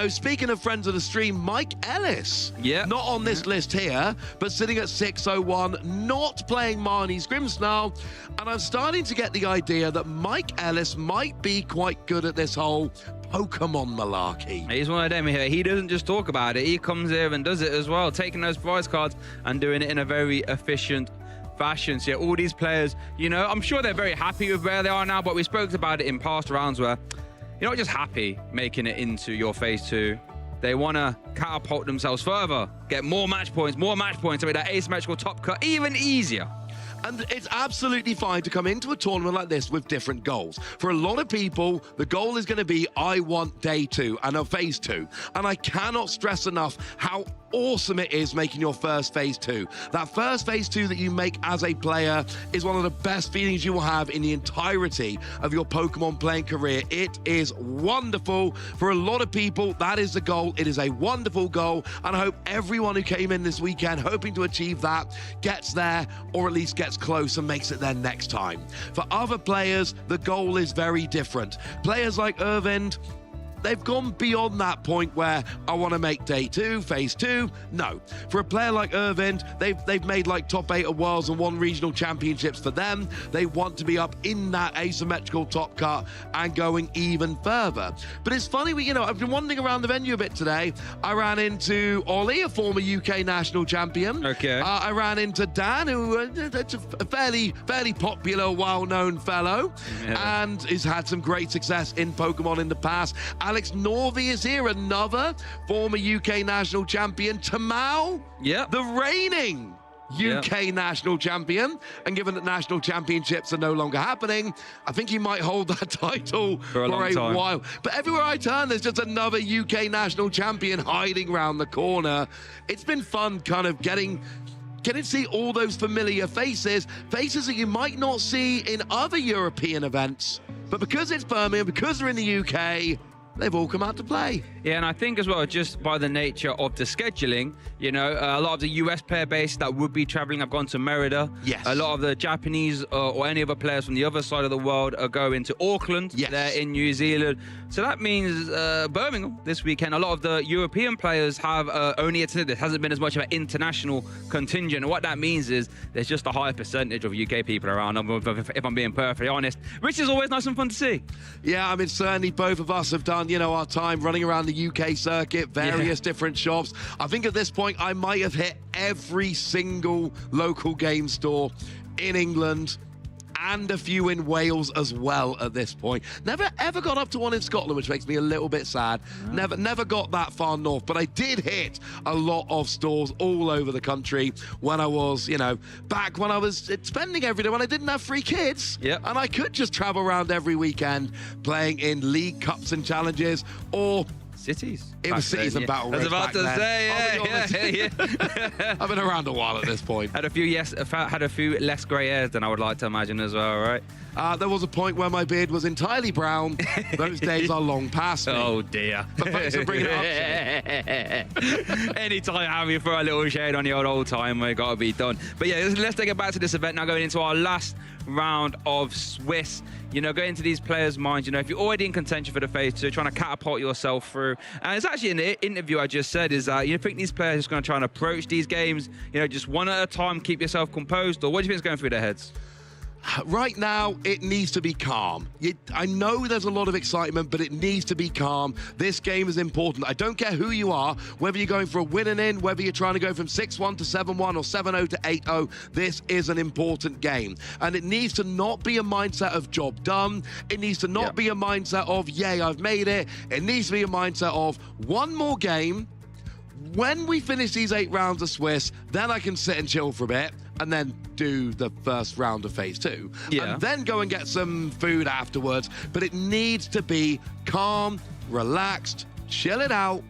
speaking of friends of the stream, Mike Ellis, not on this list here, but sitting at 601, not playing Marnie's Grimsnarl, and I'm starting to get the idea that Mike Ellis might be quite good at this whole Pokemon malarkey. He's one of them here. He doesn't just talk about it, he comes here and does it as well, taking those prize cards and doing it in a very efficient fashion. So all these players, I'm sure they're very happy with where they are now, but we spoke about it in past rounds where you're not just happy making it into your phase 2. They want to catapult themselves further, get more match points, to make that asymmetrical top cut even easier. And it's absolutely fine to come into a tournament like this with different goals. For a lot of people, the goal is going to be, I want day 2 and a phase 2. And I cannot stress enough how awesome it is making your first phase 2. That first phase 2 that you make as a player is one of the best feelings you will have in the entirety of your Pokemon playing career. It is wonderful. For a lot of people, that is the goal. It is a wonderful goal, and I hope everyone who came in this weekend hoping to achieve that gets there, or at least gets close and makes it there next time. For other players, the goal is very different. Players like Irvind, they've gone beyond that point where I want to make day 2, phase 2. No. For a player like Irvind, they've made like top 8 of Worlds and won regional championships. For them, they want to be up in that asymmetrical top cut and going even further. But it's funny, I've been wandering around the venue a bit today. I ran into Ollie, a former UK national champion. Okay. I ran into Dan, who that's a fairly popular, well-known fellow, and has had some great success in Pokemon in the past. Alex Norvey is here, another former UK national champion. Tamao, the reigning UK national champion. And given that national championships are no longer happening, I think he might hold that title for a while. But everywhere I turn, there's just another UK national champion hiding around the corner. It's been fun kind of getting to see all those familiar faces that you might not see in other European events. But because it's Birmingham, because they're in the UK, they've all come out to play. Yeah, and I think as well, just by the nature of the scheduling, a lot of the US player base that would be traveling have gone to Merida. Yes. A lot of the Japanese or any other players from the other side of the world are going to Auckland. Yes. They're in New Zealand. So that means Birmingham this weekend, a lot of the European players have only attended. There hasn't been as much of an international contingent. And what that means is there's just a higher percentage of UK people around, if I'm being perfectly honest, which is always nice and fun to see. Yeah, I mean, certainly both of us have done, our time running around the UK circuit, various different shops. I think at this point, I might have hit every single local game store in England and a few in Wales as well at this point. Never ever got up to one in Scotland, which makes me a little bit sad. Never got that far north, but I did hit a lot of stores all over the country when I was, back when I was spending every day, when I didn't have 3 kids. Yep. And I could just travel around every weekend playing in League Cups and Challenges, or cities. It was cities and battle roads. I was about to say, I've been around a while at this point. Had a few less grey hairs than I would like to imagine as well, right? There was a point where my beard was entirely brown. Those days are long past me. Oh dear. But thanks for bringing it up. Anytime have you throw a little shade on the old time, we got to be done. But yeah, let's take it back to this event now, going into our last round of Swiss. Going into these players' minds, if you're already in contention for the phase 2, trying to catapult yourself through. And it's actually in the interview I just said is that you think these players are just going to try and approach these games, just one at a time, keep yourself composed, or what do you think is going through their heads? Right now, it needs to be calm. I know there's a lot of excitement, but it needs to be calm. This game is important. I don't care who you are, whether you're going for a win and in, whether you're trying to go from 6-1 to 7-1 or 7-0 to 8-0, this is an important game. And it needs to not be a mindset of job done. It needs to not be a mindset of, yay, I've made it. It needs to be a mindset of one more game. When we finish these 8 rounds of Swiss, then I can sit and chill for a bit and then do the first round of phase 2. And then go and get some food afterwards. But it needs to be calm, relaxed, chill it out.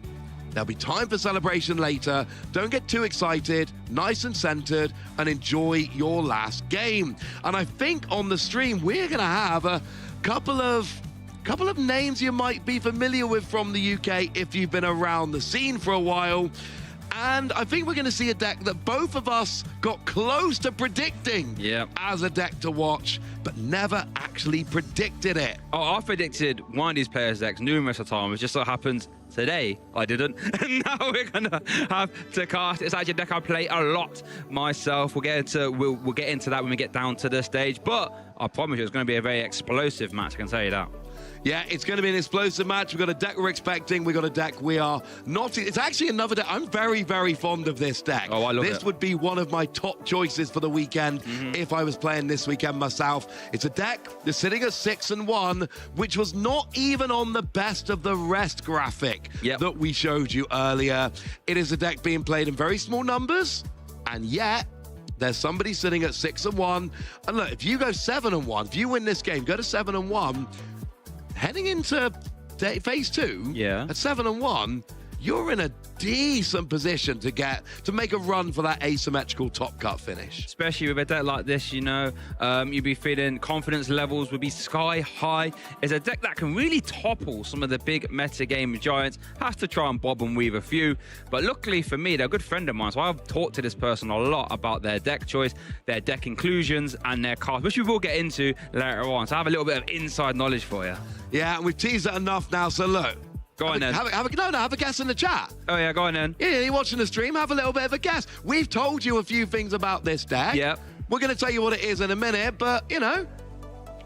There'll be time for celebration later. Don't get too excited, nice and centered, and enjoy your last game. And I think on the stream, we're going to have a couple of names you might be familiar with from the UK if you've been around the scene for a while. And I think we're going to see a deck that both of us got close to predicting as a deck to watch, but never actually predicted it. Oh, I predicted one of these players' decks numerous times. It just so happens today I didn't. And now we're going to have to cast. It's actually a deck I play a lot myself. We'll get into that when we get down to the stage. But I promise you, it's going to be a very explosive match, I can tell you that. Yeah, it's going to be an explosive match. We've got a deck we're expecting. We've got a deck we are not. It's actually another deck. I'm very, very fond of this deck. Oh, I love it. This would be one of my top choices for the weekend if I was playing this weekend myself. It's a deck that's sitting at 6-1, which was not even on the best of the rest graphic that we showed you earlier. It is a deck being played in very small numbers, and yet There's somebody sitting at 6-1. And look, if you go 7-1, if you win this game, go to 7-1, heading into phase 2 at 7-1, you're in a decent position to make a run for that asymmetrical top cut finish. Especially with a deck like this, you know, you'd be feeling confidence levels would be sky high. It's a deck that can really topple some of the big metagame giants. Has to try and bob and weave a few, but luckily for me, they're a good friend of mine, so I've talked to this person a lot about their deck choice, their deck inclusions, and their cards, which we will get into later on. So I have a little bit of inside knowledge for you. Yeah, and we've teased it enough now, so look. Go on then. Have a guess in the chat. Oh yeah, go on then. Yeah, you're watching the stream, have a little bit of a guess. We've told you a few things about this deck. Yep. We're going to tell you what it is in a minute, but, you know,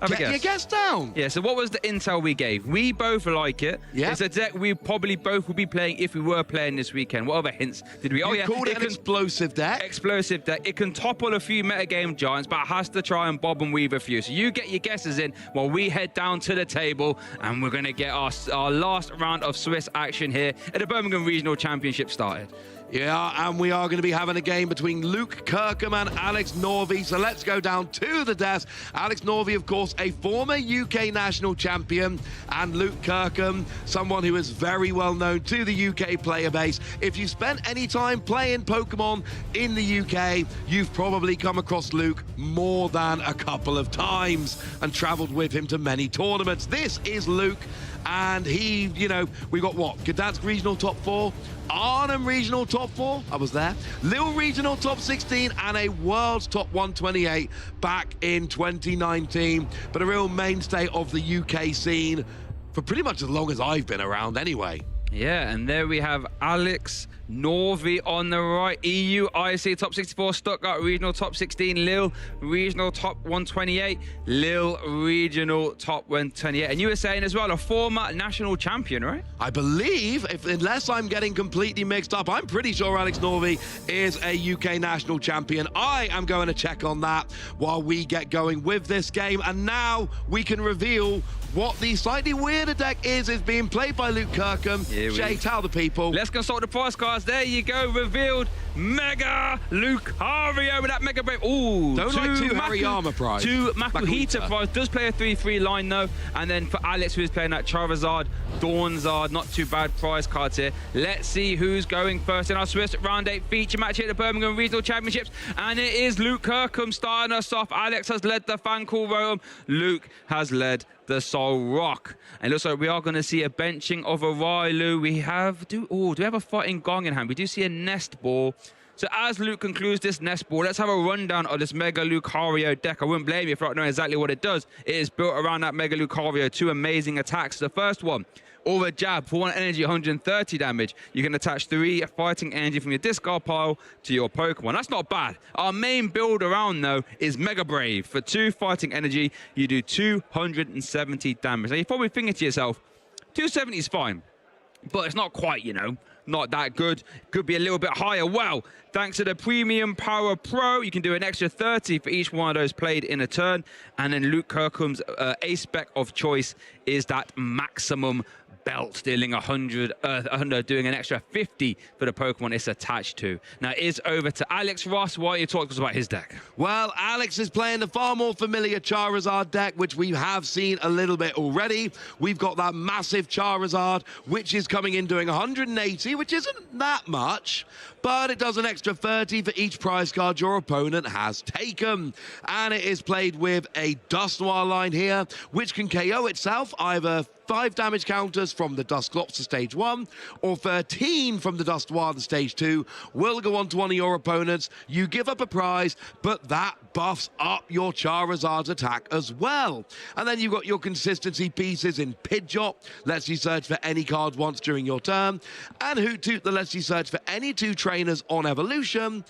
get your guess down. Yeah, so what was the intel we gave? We both like it. Yeah. It's a deck we probably both would be playing if we were playing this weekend. What other hints did we? You called it an explosive deck. Explosive deck. It can topple a few metagame giants, but it has to try and bob and weave a few. So you get your guesses in while we head down to the table, and we're going to get our last round of Swiss action here at the Birmingham Regional Championship started. Yeah, and we are going to be having a game between Luke Kirkham and Alex Norvey. So let's go down to the desk. Alex Norvey, of course, a former UK national champion, and Luke Kirkham, someone who is very well known to the UK player base. If you spent any time playing Pokemon in the UK, you've probably come across Luke more than a couple of times and traveled with him to many tournaments. This is Luke. And he, you know, we got what? Gdansk Regional Top 4, Arnhem Regional Top 4, I was there, Lille Regional Top 16, and a World's Top 128 back in 2019. But a real mainstay of the UK scene for pretty much as long as I've been around anyway. Yeah, and there we have Alex Norvey on the right. EUIC Top 64, Stuttgart Regional Top 16, Lille Regional Top 128, Lille Regional Top 128. And you were saying as well, a former national champion, right? I believe, unless I'm getting completely mixed up, I'm pretty sure Alex Norvey is a UK national champion. I am going to check on that while we get going with this game. And now we can reveal what the slightly weirder deck is being played by Luke Kirkham. Shay, tell the people. Let's consult the prize cards. There you go, revealed Mega Lucario with that Mega Brave. Ooh, don't like two Hariyama prize. Two Makuhita prize. Does play a 3/3 line though. And then for Alex, who's playing that Charizard, Dawnzard, not too bad prize cards here. Let's see who's going first in our Swiss Round 8 feature match here at the Birmingham Regional Championships. And it is Luke Kirkham starting us off. Alex has led the fan call roam. Luke has led the Soul Rock. And it looks like we are going to see a benching of a Railu. We have, do we have a fighting Gong in hand? We do see a Nest Ball. So as Luke concludes this Nest Ball, let's have a rundown of this Mega Lucario deck. I wouldn't blame you for not knowing exactly what it does. It is built around that Mega Lucario. Two amazing attacks. The first one, Aura Jab, for 1 energy, 130 damage. You can attach 3 fighting energy from your discard pile to your Pokemon. That's not bad. Our main build around, though, is Mega Brave. For 2 fighting energy, you do 270 damage. Now, you're probably thinking to yourself, 270 is fine, but it's not quite, you know, not that good. Could be a little bit higher. Well, thanks to the Premium Power Pro, you can do an extra 30 for each one of those played in a turn. And then Luke Kirkham's ace spec of choice is that Maximum Belt, dealing 100, doing an extra 50 for the Pokemon it's attached to. Now it is over to Alex Ross. Why don't you talk to us about his deck? Well, Alex is playing the far more familiar Charizard deck, which we have seen a little bit already. We've got that massive Charizard, which is coming in doing 180, which isn't that much, but it does an extra 30 for each prize card your opponent has taken. And it is played with a Dusknoir line here, which can KO itself, either 5 damage counters from the Dusclops to stage 1, or 13 from the Dusknoir to stage 2 will go on to one of your opponents. You give up a prize, but that buffs up your Charizard's attack as well. And then you've got your consistency pieces in Pidgeot, lets you search for any card once during your turn, and Hoot Toot that lets you search for any 2 trainers on evolution,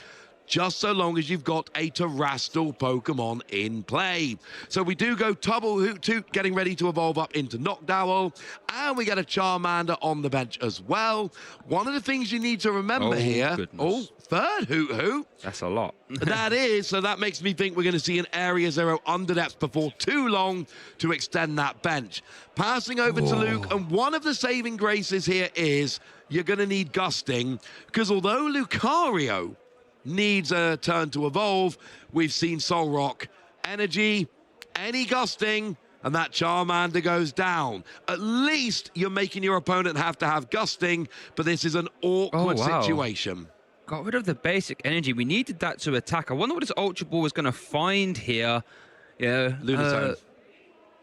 just so long as you've got a Terrestrial Pokemon in play. So we do go Tubble Hoot Toot, getting ready to evolve up into Noctowl, and we get a Charmander on the bench as well. One of the things you need to remember here, third Hoot Hoot. That's a lot. That is, so that makes me think we're going to see an Area 0 Underdepth before too long to extend that bench. Passing over to Luke, and one of the saving graces here is you're going to need Gusting, because although Lucario needs a turn to evolve. We've seen Soul Rock, energy, any gusting, and that Charmander goes down. At least you're making your opponent have to have gusting, but this is an awkward situation. Got rid of the basic energy. We needed that to attack. I wonder what this Ultra Ball is going to find here. Yeah, Lunatone.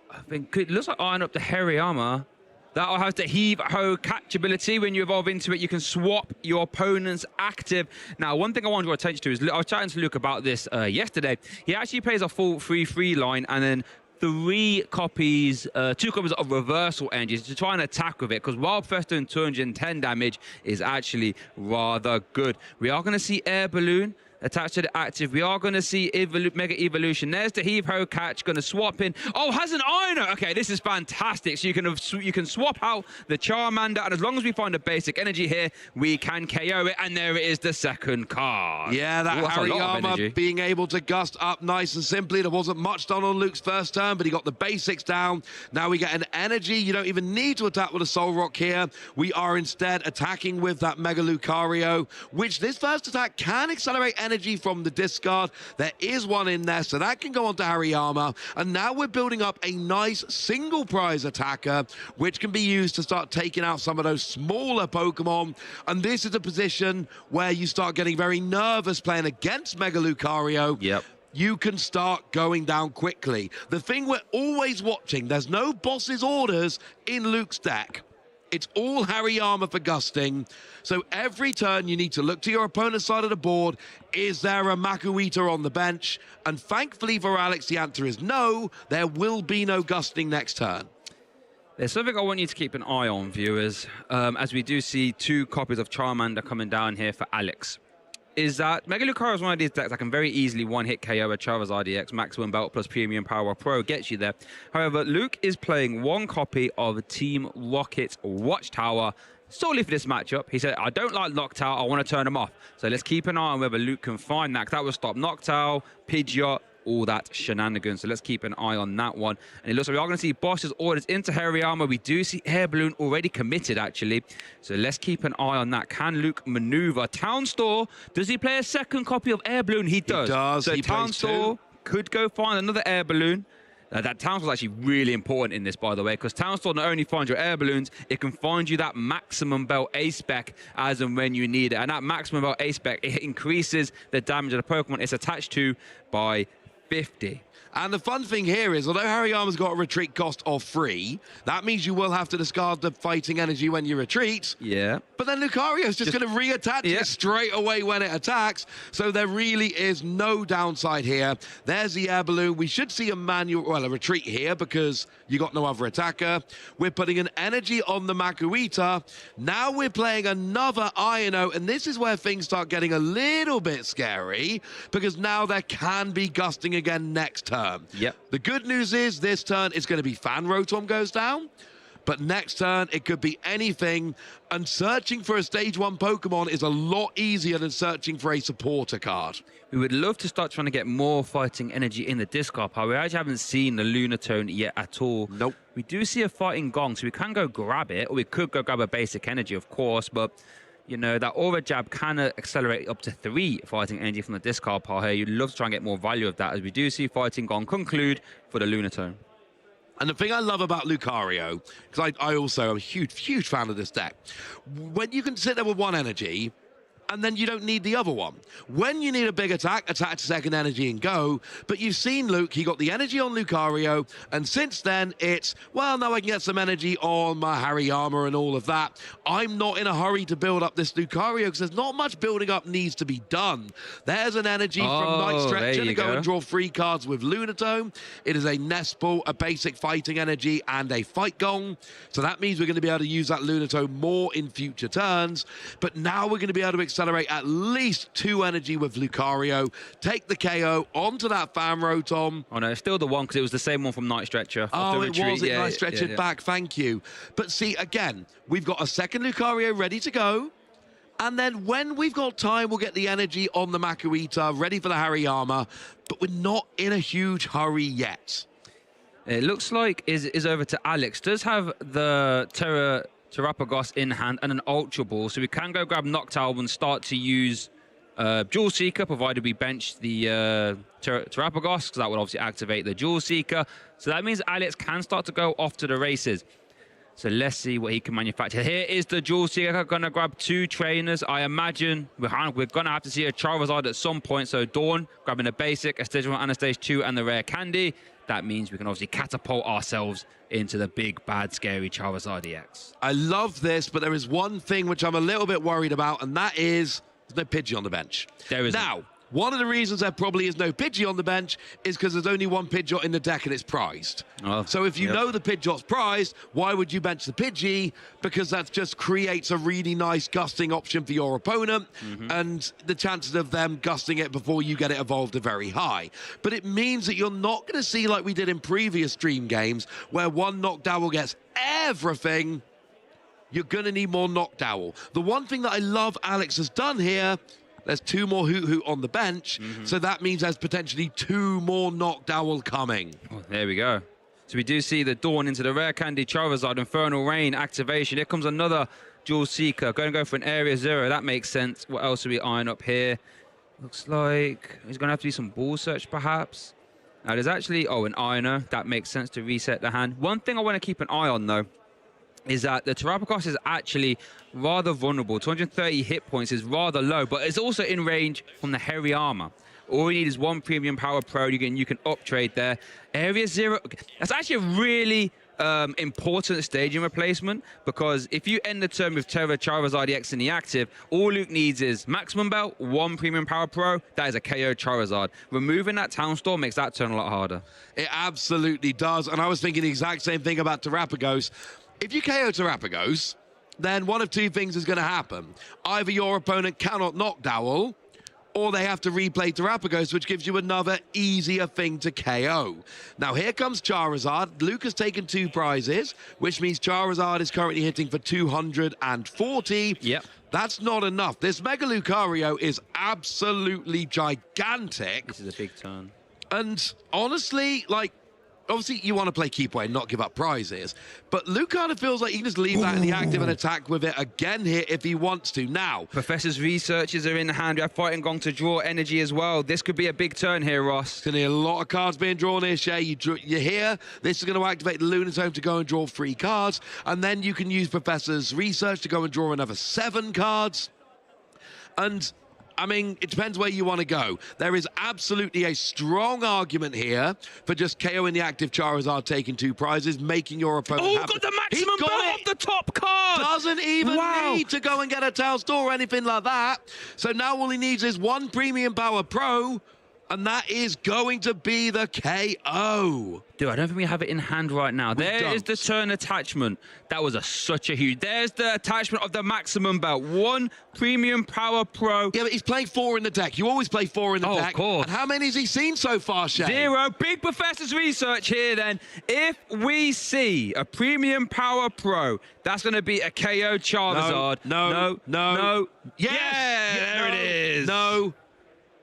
I think it looks like Iron Up the Hariyama. That'll have the heave-ho catch ability. When you evolve into it, you can swap your opponent's active. Now, one thing I want to draw attention to is, I was chatting to Luke about this yesterday. He actually plays a full 3-3 line and then 2 copies of reversal energies to try and attack with it, because Wild Festo and 210 damage is actually rather good. We are going to see Air Balloon attached to the active. We are going to see Mega Evolution. There's the Heave-Ho catch, going to swap in. Oh, has an Iron. Okay, this is fantastic. So you can swap out the Charmander, and as long as we find a basic energy here, we can KO it, and there it is, the second card. Yeah, that Hariyama being able to gust up nice and simply. There wasn't much done on Luke's first turn, but he got the basics down. Now we get an energy. You don't even need to attack with a Soul Rock here. We are instead attacking with that Mega Lucario, which this first attack can accelerate energy from the discard. There is one in there, so that can go on to Hariyama. And now we're building up a nice single prize attacker, which can be used to start taking out some of those smaller Pokemon. And this is a position where you start getting very nervous playing against Mega Lucario. Yep. You can start going down quickly. The thing we're always watching, there's no boss's orders in Luke's deck. It's all Hariyama for gusting. So every turn you need to look to your opponent's side of the board. Is there a Makuhita on the bench? And thankfully for Alex, the answer is no. There will be no gusting next turn. There's something I want you to keep an eye on, viewers, as we do see 2 copies of Charmander coming down here for Alex. Is that Mega Lucario is one of these decks that can very easily one-hit KO a Charizard EX. Maximum Belt plus Premium Power Pro gets you there. However, Luke is playing 1 copy of Team Rocket's Watchtower solely for this matchup. He said, I don't like Noctowl, I want to turn them off. So let's keep an eye on whether Luke can find that. That will stop Noctowl, Pidgeot, all that shenanigans. So let's keep an eye on that one. And it looks like we are going to see boss's orders into Hariyama. We do see Air Balloon already committed, actually. So let's keep an eye on that. Can Luke maneuver? Town Store, does he play a second copy of Air Balloon? He does. He does. So he Town Store could go find another Air Balloon. That Town Store is actually really important in this, by the way, because Town Store not only finds your Air Balloons, it can find you that Maximum Belt A-Spec as and when you need it. And that Maximum Belt A-Spec, it increases the damage of the Pokemon it's attached to by 50. And the fun thing here is, although Hariyama's got a retreat cost of 3, that means you will have to discard the fighting energy when you retreat. Yeah. But then Lucario's just going to reattach it straight away when it attacks. So there really is no downside here. There's the Air Balloon. We should see a retreat here because you got no other attacker. We're putting an energy on the Makuhita. Now we're playing another Iono, and this is where things start getting a little bit scary because now there can be gusting again next turn. Yep. The good news is this turn is going to be Fan Rotom goes down, but next turn it could be anything, and searching for a stage 1 Pokemon is a lot easier than searching for a supporter card. We would love to start trying to get more fighting energy in the discard pile. We actually haven't seen the Lunatone yet at all. Nope. We do see a fighting Gong, so we can go grab it, or we could go grab a basic energy, of course, but you know, that Aura Jab can accelerate up to 3 fighting energy from the discard pile here. You'd love to try and get more value of that, as we do see Fighting Gong conclude for the Lunatone. And the thing I love about Lucario, because I also am a huge fan of this deck, when you can sit there with 1 energy, and then you don't need the other one. When you need a big attack to second energy and go. But you've seen Luke, he got the energy on Lucario, and since then it's, well, now I can get some energy on my Hariyama and all of that. I'm not in a hurry to build up this Lucario because there's not much building up needs to be done. There's an energy from Night Stretcher to go and draw 3 cards with Lunatone. It is a Nest Ball, a basic fighting energy, and a Fight Gong. So that means we're going to be able to use that Lunatone more in future turns. But now we're going to be able to accelerate at least 2 energy with Lucario, take the KO onto that Fan Rotom. Oh no, it's still the one because it was the same one from Night Stretcher. Oh, it was Night Stretcher back, thank you. But see, again, we've got a second Lucario ready to go. And then when we've got time, we'll get the energy on the Makuhita, ready for the Hariyama. But we're not in a huge hurry yet. It looks like is over to Alex. Does have the Terrapagos in hand and an Ultra Ball, so we can go grab Noctowl and start to use Jewel Seeker, provided we bench the Terapagos, because that would obviously activate the Jewel Seeker. So that means Alex can start to go off to the races. So let's see what he can manufacture. Here is the Jewel Seeker. Going to grab 2 trainers. I imagine we're going to have to see a Charizard at some point. So Dawn grabbing a basic, a Stage 1 and a Stage 2 and the rare candy. That means we can obviously catapult ourselves into the big, bad, scary Charizard EX. I love this, but there is one thing which I'm a little bit worried about, and that is there's no Pidgey on the bench. There is. Now, one of the reasons there probably is no Pidgey on the bench is because there's only one Pidgeot in the deck and it's prized. Oh, so if you know the Pidgeot's prized, why would you bench the Pidgey? Because that just creates a really nice gusting option for your opponent, and the chances of them gusting it before you get it evolved are very high. But it means that you're not going to see like we did in previous stream games where one Knockdown gets everything. You're going to need more Knockdown. The one thing that I love Alex has done here, there's 2 more Hoot on the bench, so that means there's potentially 2 more Knockdown coming. Oh, there we go. So we do see the Dawn into the rare candy Charizard, Infernal Rain activation. Here comes another Jewel Seeker. Going to go for an Area 0. That makes sense. What else are we eyeing up here? Looks like he's going to have to do some ball search, perhaps. Now, there's actually, an Ironer. That makes sense to reset the hand. One thing I want to keep an eye on, though, is that the Terapagos is actually rather vulnerable. 230 hit points is rather low, but it's also in range from the Heavy Armor. All you need is 1 Premium Power Pro. You can uptrade there. Area 0, that's actually a really important staging replacement, because if you end the turn with Terra Charizard EX in the active, all Luke needs is Maximum Belt, 1 Premium Power Pro. That is a KO Charizard. Removing that Town Store makes that turn a lot harder. It absolutely does, and I was thinking the exact same thing about Terapagos. If you KO Terapagos, then one of 2 things is going to happen. Either your opponent cannot knock Dowel, or they have to replay Terapagos, which gives you another easier thing to KO. Now, here comes Charizard. Luke has taken 2 prizes, which means Charizard is currently hitting for 240. Yep. That's not enough. This Mega Lucario is absolutely gigantic. This is a big turn. And honestly, like, obviously, you want to play keep away and not give up prizes. But Luke kind of feels like he can just leave that in the active and attack with it again here if he wants to. Now, Professor's researches are in hand. We have Fighting Gong to draw energy as well. This could be a big turn here, Ross. Going to be a lot of cards being drawn here, Shay. You're here. This is going to activate the Luna's Home to go and draw 3 cards. And then you can use Professor's research to go and draw another 7 cards. And I mean, it depends where you want to go. There is absolutely a strong argument here for just KOing the active Charizard, taking 2 prizes, making your opponent happy. Got the maximum belt off the top card! Doesn't even need to go and get a Town Store or anything like that. So now all he needs is 1 Premium Power Pro, and that is going to be the KO. Dude, I don't think we have it in hand right now. There is the turn attachment. That was such a huge... There's the attachment of the Maximum Belt. 1 Premium Power Pro. Yeah, but he's played 4 in the deck. You always play 4 in the deck. Of course. And how many has he seen so far, Shay? 0. Big Professor's research here, then. If we see a Premium Power Pro, that's going to be a KO Charizard. No. Yes! Yeah, there it is. No.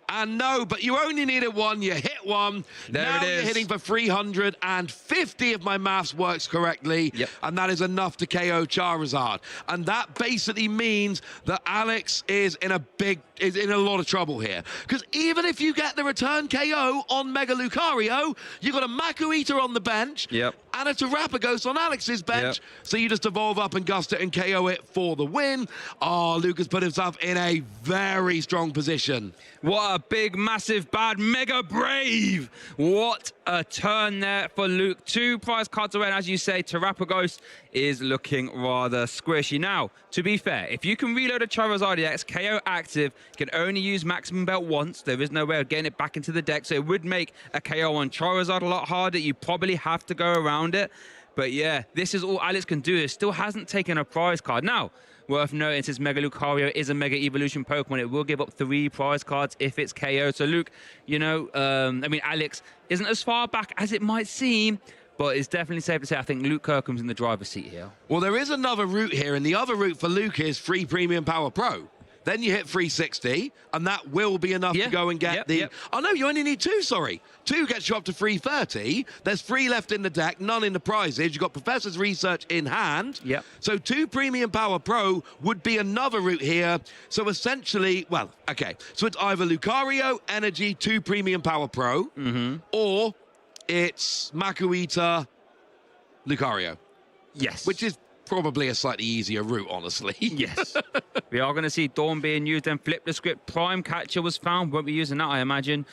And no, but you only needed 1. You hit 1. There it is. You're hitting for 350 if my maths works correctly. Yep. And that is enough to KO Charizard. And that basically means that Alex is in a lot of trouble here. Because even if you get the return KO on Mega Lucario, you've got a Maku Eater on the bench. Yep. And a Terapagos on Alex's bench. Yep. So you just evolve up and gust it and KO it for the win. Oh, Luke has put himself in a very strong position. What a big, massive, bad, mega brave. What a turn there for Luke. 2 prize cards away, and as you say, Terapagos is looking rather squishy. Now, to be fair, if you can reload a Charizard EX, KO active, can only use Maximum Belt once. There is no way of getting it back into the deck, so it would make a KO on Charizard a lot harder. You probably have to go around it. But yeah, this is all Alex can do. It still hasn't taken a prize card. Now, worth noting, since Mega Lucario is a Mega Evolution Pokemon, it will give up 3 prize cards if it's KO. So Luke, you know, I mean, Alex isn't as far back as it might seem, but it's definitely safe to say I think Luke Kirkham's in the driver's seat here. Well, there is another route here, and the other route for Luke is 3 Premium Power Pro. then you hit 360, and that will be enough to go and get Oh no, you only need 2, sorry. 2 gets you up to 330. There's 3 left in the deck, none in the prizes. You've got Professor's Research in hand. So 2 Premium Power Pro would be another route here. So essentially, well, okay. So it's either Lucario, Energy, 2 Premium Power Pro, or it's Makuhita, Lucario. Yes. Which is probably a slightly easier route, honestly. Yes. We are going to see Dawn being used, then flip the script. Prime Catcher was found. Won't be using that, I imagine.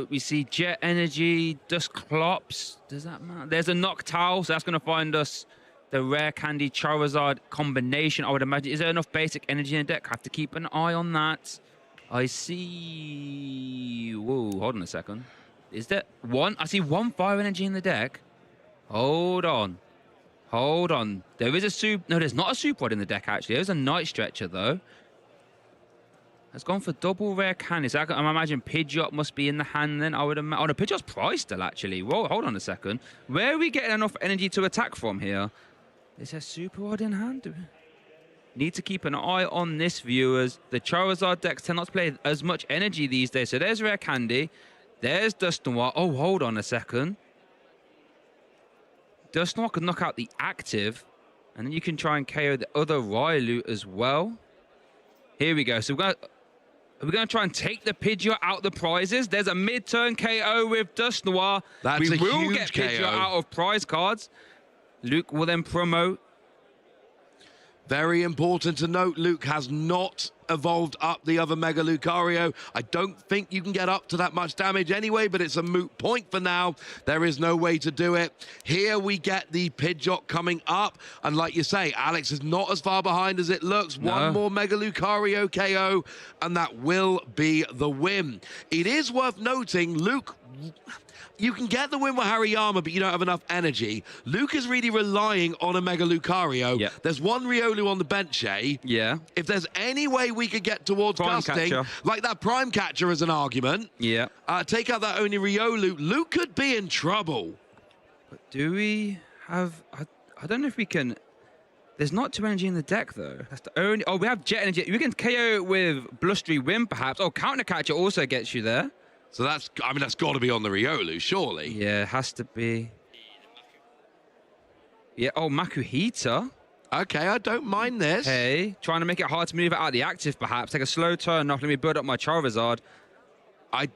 We see Jet Energy, Dusclops. Does that matter? There's a Noctowl, so that's going to find us the Rare Candy Charizard combination, I would imagine. Is there enough basic energy in the deck? Have to keep an eye on that. I see... Whoa, hold on a second. Is there one? I see 1 Fire Energy in the deck. Hold on. Hold on. There is a super... No, there's not a Super Rod in the deck, actually. There's a Night Stretcher, though. Has gone for double Rare Candy. So I imagine Pidgeot must be in the hand then. I would imagine... Oh, no, Pidgeot's priced still, actually. Whoa, hold on a second. Where are we getting enough energy to attack from here? Is there Super Rod in hand? Need to keep an eye on this, viewers. The Charizard decks tend not to play as much energy these days. So there's Rare Candy. There's Dusknoir. Oh, hold on a second. Dusknoir can knock out the active, and then you can try and KO the other Rylute as well. Here we go. So we're going to try and take the Pidgeot out the prizes. There's a mid-turn KO with Dusknoir. That's we a will huge get Pidgeot KO. out of prize cards. Luke will then promote. Very important to note, Luke has not evolved up the other Mega Lucario. I don't think you can get up to that much damage anyway, but it's a moot point for now. There is no way to do it. Here we get the Pidgeot coming up, and like you say, Alex is not as far behind as it looks. No. One more Mega Lucario KO, and that will be the win. It is worth noting, Luke... You can get the win with Hariyama, but you don't have enough energy. Luke is really relying on a Mega Lucario. There's 1 Riolu on the bench, eh? Yeah. If there's any way we could get towards Prime Gusting, Catcher. like that Prime Catcher as an argument, take out that only Riolu, Luke could be in trouble. But do we have... I don't know if we can... There's not 2 energy in the deck, though. That's the only... Oh, we have Jet Energy. We can KO it with Blustery Wind, perhaps. Oh, Counter Catcher also gets you there. So that's, I mean, that's got to be on the Riolu, surely. Yeah, it has to be. Yeah, oh, Makuhita. Okay, I don't mind this. Hey, trying to make it hard to move it out of the active, perhaps. Take a slow turn off. Let me build up my Charizard.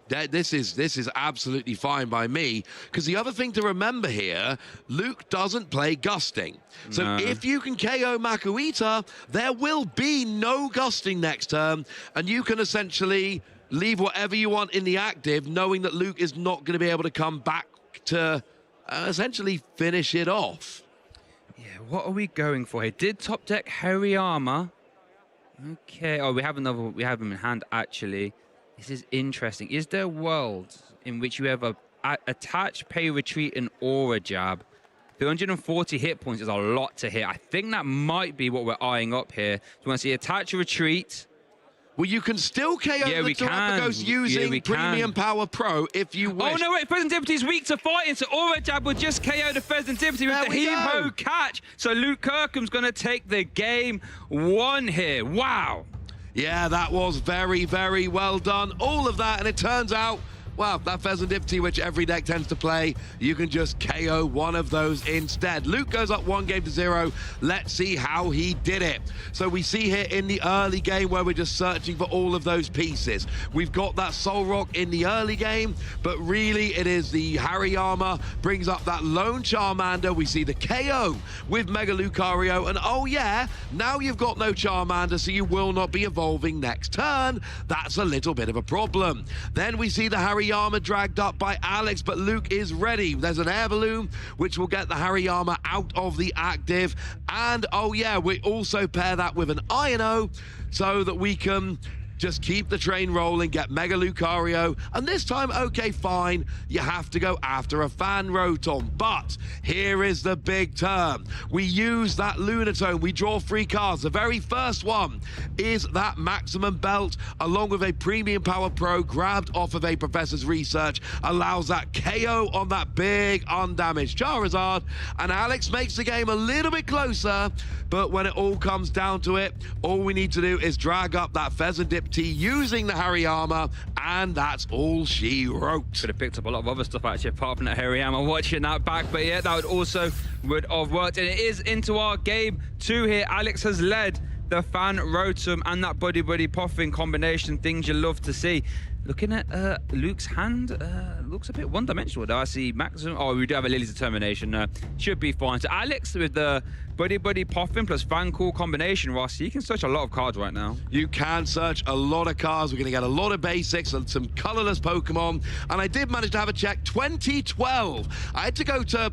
This is absolutely fine by me, because the other thing to remember here, Luke doesn't play Gusting. So if you can KO Makuhita, there will be no Gusting next turn, and you can essentially leave whatever you want in the active, knowing that Luke is not going to be able to come back to essentially finish it off. Yeah, what are we going for here? Did top deck Hariyama? Okay. Oh, we have him in hand, actually. This is interesting. Is there a world in which you have a attach, pay, retreat, and aura jab? 340 hit points is a lot to hit. I think that might be what we're eyeing up here. So we want to see attach, retreat. Well, you can still KO the Galapagos using Premium Power Pro if you wish. Oh, no, wait. Presentivity is weak to fighting, so Aura Jab will just KO the Presentivity with the Heave-Ho catch. So Luke Kirkham's going to take the game 1 here. Wow. Yeah, that was very, very well done. All of that, and it turns out, well, that Pheasantipity, which every deck tends to play, you can just KO one of those instead. Luke goes up 1-0. Let's see how he did it. So we see here in the early game where we're just searching for all of those pieces. We've got that Soul Rock in the early game, but really it is the Hariyama brings up that lone Charmander. We see the KO with Mega Lucario, and oh yeah, now you've got no Charmander, so you will not be evolving next turn. That's a little bit of a problem. Then we see the Hariyama dragged up by Alex, but Luke is ready. There's an Air Balloon, which will get the Hariyama out of the active. And, oh yeah, we also pair that with an Ino so that we can just keep the train rolling, get Mega Lucario, and this time, okay, fine, you have to go after a Fan Rotom. But here is the big term. We use that Lunatone, we draw 3 cards. The very first one is that Maximum Belt, along with a Premium Power Pro grabbed off of a Professor's Research, allows that KO on that big undamaged Charizard, and Alex makes the game a little bit closer, but when it all comes down to it, all we need to do is drag up that Fezandipiti using the Hariyama, and that's all she wrote. Could have picked up a lot of other stuff actually apart from that Hariyama, watching that back, but yeah, that would have worked. And it is into our game 2 here. Alex has led the Fan Rotom and that Buddy Buddy Puffin combination, things you love to see. Looking at Luke's hand, looks a bit one-dimensional though. I see Maximum. Oh, we do have a Lily's Determination. Should be fine. So Alex with the Buddy Buddy Puffin plus Fan Cool combination, Ross, you can search a lot of cards right now. You can search a lot of cards. We're going to get a lot of basics and some colorless Pokemon. And I did manage to have a check. 2012. I had to go to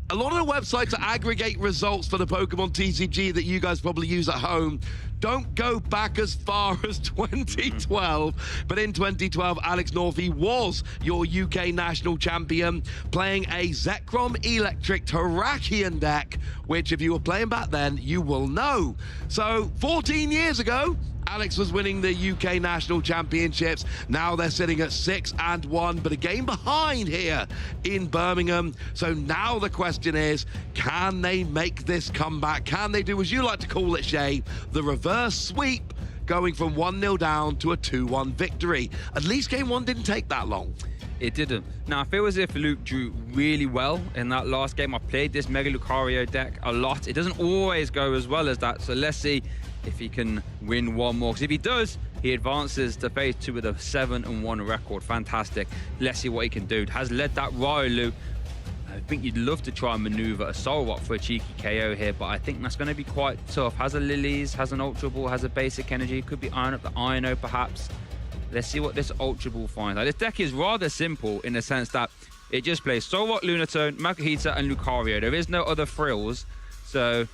a lot of the websites to aggregate results for the Pokemon TCG that you guys probably use at home. Don't go back as far as 2012, but in 2012, Alex Northey was your UK national champion, playing a Zekrom Electric Terrakion deck, which if you were playing back then, you will know. So 14 years ago, Alex was winning the UK National Championships. Now they're sitting at 6-1, but a game behind here in Birmingham. So now the question is, can they make this comeback? Can they do, as you like to call it, Shay, the reverse sweep, going from 1-0 down to a 2-1 victory? At least game 1 didn't take that long. It didn't. Now, I feel as if Luke drew really well in that last game. I played this Mega Lucario deck a lot. It doesn't always go as well as that, so let's see if he can win one more. Because if he does, he advances to phase 2 with a 7-1 record. Fantastic. Let's see what he can do. Has led that Luke. I think you'd love to try and maneuver a Solrock for a cheeky KO here, but I think that's going to be quite tough. Has a Lilies, has an Ultra Ball, has a basic energy. Could be Iron Up the Ino perhaps. Let's see what this Ultra Ball finds. Now, this deck is rather simple in the sense that it just plays Solrock, Lunatone, Makuhita, and Lucario. There is no other frills, so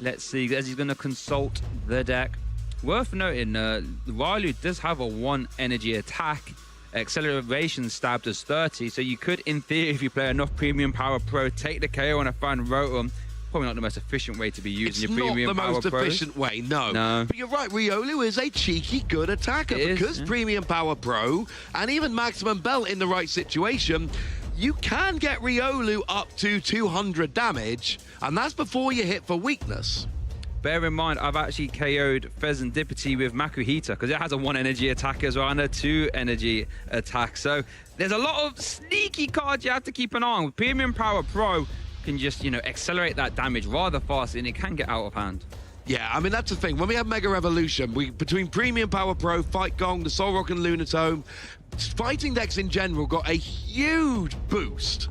let's see as he's going to consult the deck. Worth noting, Railu does have a 1 energy attack. Acceleration stab does 30, so you could, in theory, if you play enough Premium Power Pro, take the KO on a Fan Rotom. Probably not the most efficient way to be using your Premium Power Pro. It's not the most efficient way, no. But you're right, Riolu is a cheeky good attacker because Premium Power Pro and even Maximum Belt in the right situation, you can get Riolu up to 200 damage, and that's before you hit for weakness. Bear in mind, I've actually KO'd Fezandipiti with Makuhita because it has a 1 energy attack as well and a 2 energy attack. So there's a lot of sneaky cards you have to keep an eye on. With Premium Power Pro can just, accelerate that damage rather fast, and it can get out of hand. Yeah, I mean, that's the thing. When we have Mega Evolution, between Premium Power Pro, Fight Gong, the Solrock and Lunatone, fighting decks in general got a huge boost.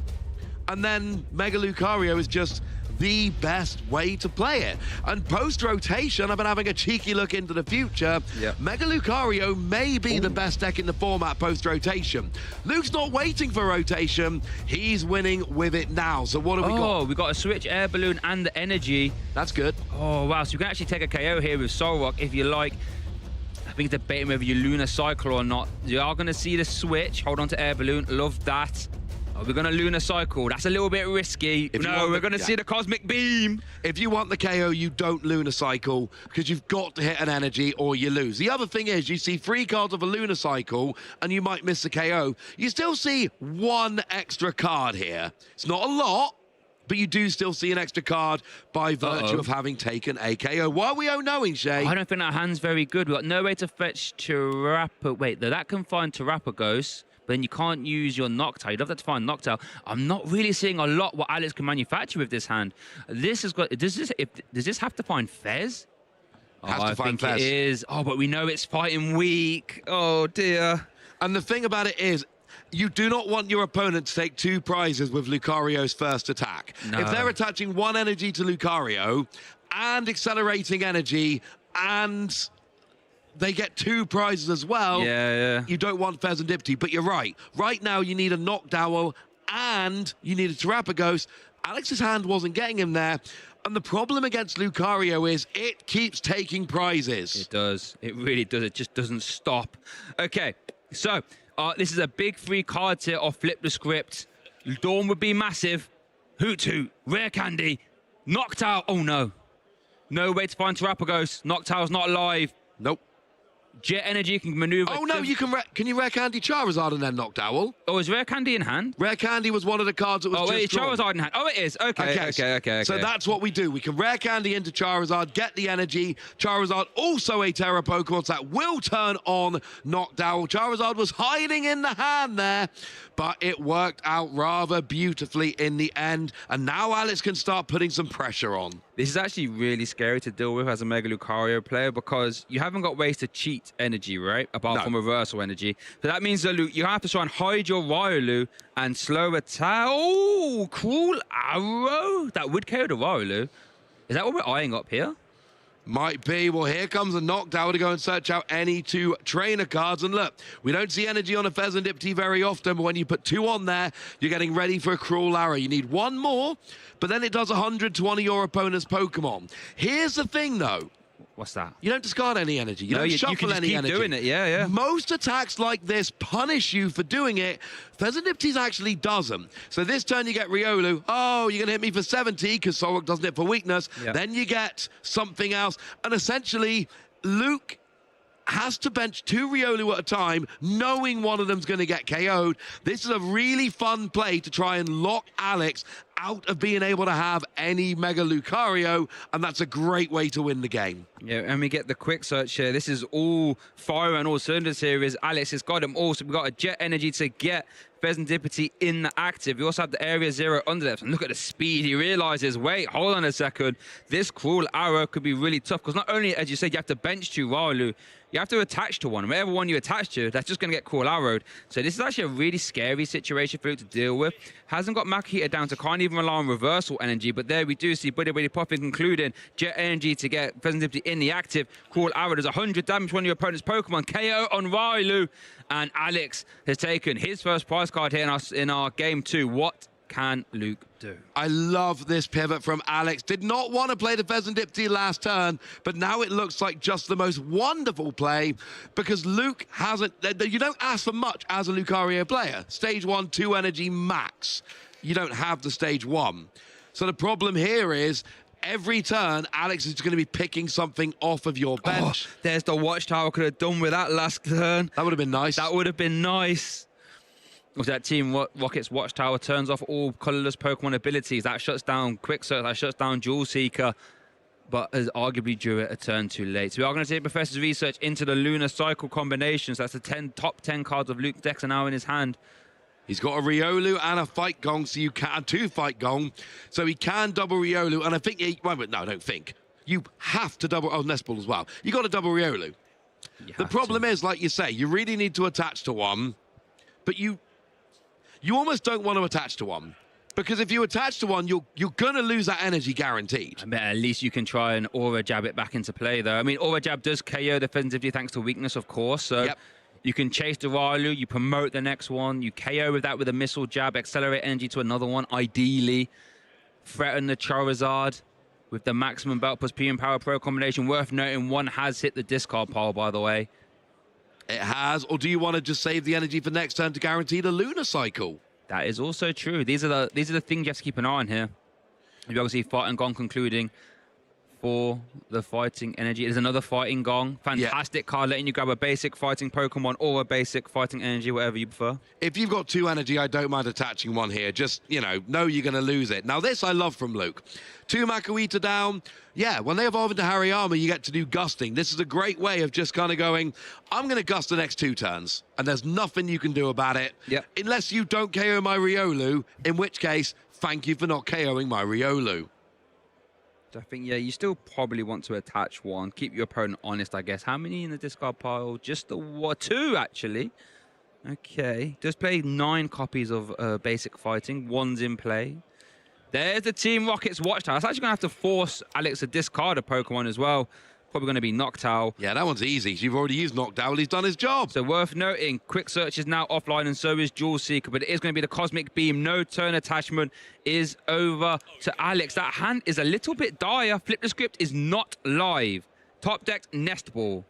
And then Mega Lucario is just the best way to play it. And post-rotation, I've been having a cheeky look into the future. Yep. Mega Lucario may be the best deck in the format post-rotation. Luke's not waiting for rotation. He's winning with it now. So what have we got? Oh, we got a Switch Air Balloon and the Energy. That's good. Oh, wow. So you can actually take a KO here with Solrock if you like. I think debating whether you Luna Cycle or not. You are going to see the Switch. Hold on to Air Balloon. Love that. We're going to Luna Cycle. That's a little bit risky. No, we're going to see the Cosmic Beam. If you want the KO, you don't Luna Cycle because you've got to hit an energy or you lose. The other thing is you see 3 cards of a Luna Cycle and you might miss the KO. You still see 1 extra card here. It's not a lot, but you do still see an extra card by virtue of having taken a KO. Why are we knowing, Shay? I don't think that hand's very good. We've got no way to fetch Terrapagos. Wait, that can find Terrapagos. But then you can't use your Noctowl. You'd have to find Noctowl. I'm not really seeing a lot what Alex can manufacture with this hand. This has got. Does this have to find Fez? Has to find Fez. It is. Oh, but we know it's fighting weak. Oh dear. And the thing about it is, you do not want your opponent to take 2 prizes with Lucario's first attack. No. If they're attaching 1 energy to Lucario and accelerating energy and they get 2 prizes as well. Yeah. You don't want Fezandipiti, but you're right. Right now, you need a Noctowl and you need a Terrapagos. Alex's hand wasn't getting him there. And the problem against Lucario is it keeps taking prizes. It does. It really does. It just doesn't stop. Okay, so this is a big 3 cards here off Flip the Script. Dawn would be massive. Hoot Hoot, Rare Candy, Noctowl. Oh no. No way to find Terrapagos. Noctowl's not alive. Nope. Jet Energy can maneuver. Oh no, you can Rare Candy Charizard and then Noctowl? Oh, is Rare Candy in hand? Rare Candy was one of the cards that was just wait, drawn. Charizard in hand. Oh, it is. Okay. So that's what we do. We can Rare Candy into Charizard, get the energy. Charizard also a Terra Pokemon, so that will turn on Noctowl. Charizard was hiding in the hand there, but it worked out rather beautifully in the end. And now Alex can start putting some pressure on. This is actually really scary to deal with as a Mega Lucario player because you haven't got ways to cheat energy, right? Apart from reversal energy. So that means that you have to try and hide your Riolu and slow attack. Oh, Cruel Arrow. That would KO the Riolu. Is that what we're eyeing up here? Might be. Well, here comes a Noctowl to go and search out any 2 trainer cards. And look, we don't see energy on a Fezandipity very often, but when you put 2 on there, you're getting ready for a Cruel Arrow. You need 1 more, but then it does 100 to one of your opponent's Pokemon. Here's the thing, though. What's that? You don't discard any energy. You don't shuffle you can just any keep energy. doing it. Yeah. Most attacks like this punish you for doing it. Fezandipity actually doesn't. So this turn you get Riolu. Oh, you're going to hit me for 70 because Solrock doesn't hit for weakness. Yeah. Then you get something else. And essentially, Luke has to bench 2 Riolu at a time, knowing one of them's going to get KO'd. This is a really fun play to try and lock Alex out of being able to have any Mega Lucario, and that's a great way to win the game. Yeah, and we get the quick search here. This is all fire and all cylinders here. Alex has got them all, so we've got a Jet Energy to get Fezandipity in the active. We also have the Area 0 under there. And look at the speed. He realizes, wait, hold on a second. This Cruel Arrow could be really tough because not only, as you said, you have to bench 2 Riolu, you have to attach to one. And whatever one you attach to, that's just going to get Cruel Arrowed. So this is actually a really scary situation for Luke to deal with. Hasn't got Makita down, so can't even rely on reversal energy. But there we do see Buddy Buddy popping, concluding Jet Energy to get Fezandipity in the active. Cruel Arrow does 100 damage to one of your opponent's Pokemon. KO on Riolu. And Alex has taken his first prize card here in our game 2. What can Luke do? I love this pivot from Alex. Did not want to play the Fezandipity last turn, but now it looks like just the most wonderful play because Luke hasn't... You don't ask for much as a Lucario player. Stage 1, 2 energy max. You don't have the stage 1. So the problem here is every turn, Alex is going to be picking something off of your bench. Oh, there's the Watchtower. Could have done with that last turn. That would have been nice. That would have been nice. With that Team Rocket's Watchtower turns off all colorless Pokemon abilities. That shuts down Quick Search, that shuts down Jewel Seeker, but has arguably drew it a turn too late. So we are going to take Professor's research into the Lunar Cycle combinations. That's the top 10 cards of Luke Dex are now in his hand. He's got a Riolu and a Fight Gong, so you can 2 Fight Gong, so he can double Riolu. And I think no, I don't think. You have to double Nest Ball as well. You got to double Riolu. The problem is, like you say, you really need to attach to one, but you almost don't want to attach to one. Because if you attach to one, you're going to lose that energy guaranteed. I bet at least you can try and Aura Jab it back into play, though. I mean, Aura Jab does KO defensively thanks to weakness, of course. So you can chase the Riolu, you promote the next one, you KO with that with a Missile Jab, accelerate energy to another one, ideally. Threaten the Charizard with the maximum Belt plus P and Power Pro combination. Worth noting, one has hit the discard pile, by the way. It has. Or do you want to just save the energy for next turn to guarantee the Lunar Cycle? That is also true. These are the things you have to keep an eye on here. You obviously Fighting Gong concluding for the Fighting Energy. There's another Fighting Gong. Fantastic card, letting you grab a basic Fighting Pokemon or a basic Fighting Energy, whatever you prefer. If you've got 2 energy, I don't mind attaching one here. Just, know you're going to lose it. Now, this I love from Luke. 2 Makuhita down. Yeah, when they evolve into Hariyama, you get to do Gusting. This is a great way of just kind of going, I'm going to Gust the next 2 turns, and there's nothing you can do about it. Unless you don't KO my Riolu, in which case, thank you for not KOing my Riolu. I think, you still probably want to attach one. Keep your opponent honest, I guess. How many in the discard pile? Just the 2, actually. Okay. Just play 9 copies of basic Fighting. 1's in play. There's the Team Rocket's Watchtower. That's actually going to have to force Alex to discard a Pokemon as well. probably going to be Noctowl. Yeah, that one's easy. You've already used Noctowl. He's done his job. So worth noting, Quick Search is now offline, and so is Jewel Seeker, but it is going to be the Cosmic Beam. No turn attachment is over to Alex. That hand is a little bit dire. Flip the Script is not live. Top deck, Nest Ball.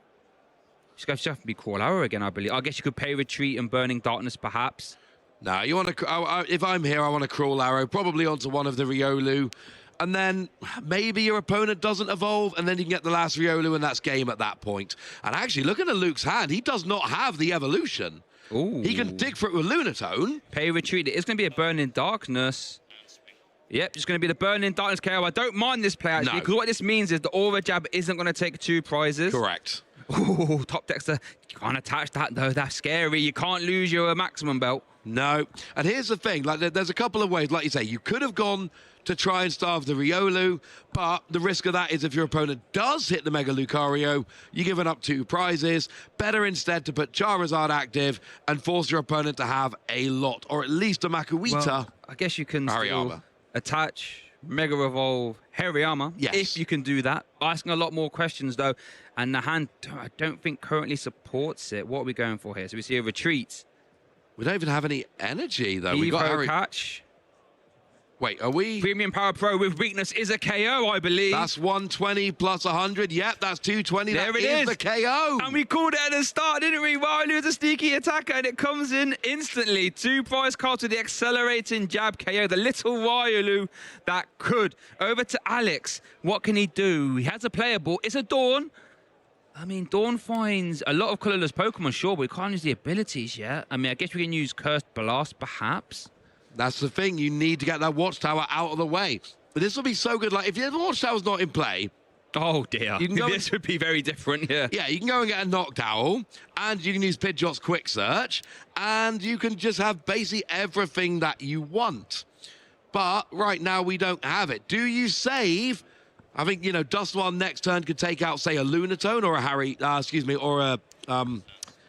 She's going to have to be Crawl Arrow again, I believe. I guess you could pay Retreat and Burning Darkness, perhaps. No, you want to. If I'm here, I want to Crawl Arrow, probably onto one of the Riolu. And then maybe your opponent doesn't evolve, and then you can get the last Riolu, and that's game at that point. And actually, looking at Luke's hand, he does not have the evolution. Ooh. He can dig for it with Lunatone. Pay Retreat. It is going to be a Burning Darkness. Yep, just going to be the Burning Darkness KO. I don't mind this play, actually, because what this means is the Aura Jab isn't going to take 2 prizes. Correct. Ooh, top Dexter. You can't attach that, though. That's scary. You can't lose your maximum belt. No. And here's the thing. Like, there's a couple of ways. Like you say, you could have gone to try and starve the Riolu, but the risk of that is if your opponent does hit the Mega Lucario, you're giving up 2 prizes. Better instead to put Charizard active and force your opponent to have a lot, or at least a Makuhita. Well, I guess you can still attach Mega Evolve Hariyama, if you can do that. Asking a lot more questions, though, and the hand, I don't think currently supports it. What are we going for here? So we see a Retreat. We don't even have any energy, though. We got catch. Wait, are we? Premium Power Pro with weakness is a KO, I believe. That's 120 plus 100. Yep, that's 220. There that it is. The KO. And we called it at the start, didn't we? Riley was a sneaky attacker, and it comes in instantly. 2 prize cards with the accelerating jab KO. The little Riolu that could. Over to Alex. What can he do? He has a playable. It's a Dawn. I mean, Dawn finds a lot of colorless Pokemon, sure, but we can't use the abilities yet. I mean, I guess we can use Cursed Blast, perhaps. That's the thing. You need to get that Watchtower out of the way. But this will be so good. Like, if the Watchtower's not in play... Oh, dear. You can go this would be very different, yeah. Yeah, you can go and get a Noctowl, and you can use Pidgeot's Quick Search, and you can just have basically everything that you want. But right now, we don't have it. Do you save... I think, you know, Dusknoir next turn could take out, say, a Lunatone or a or a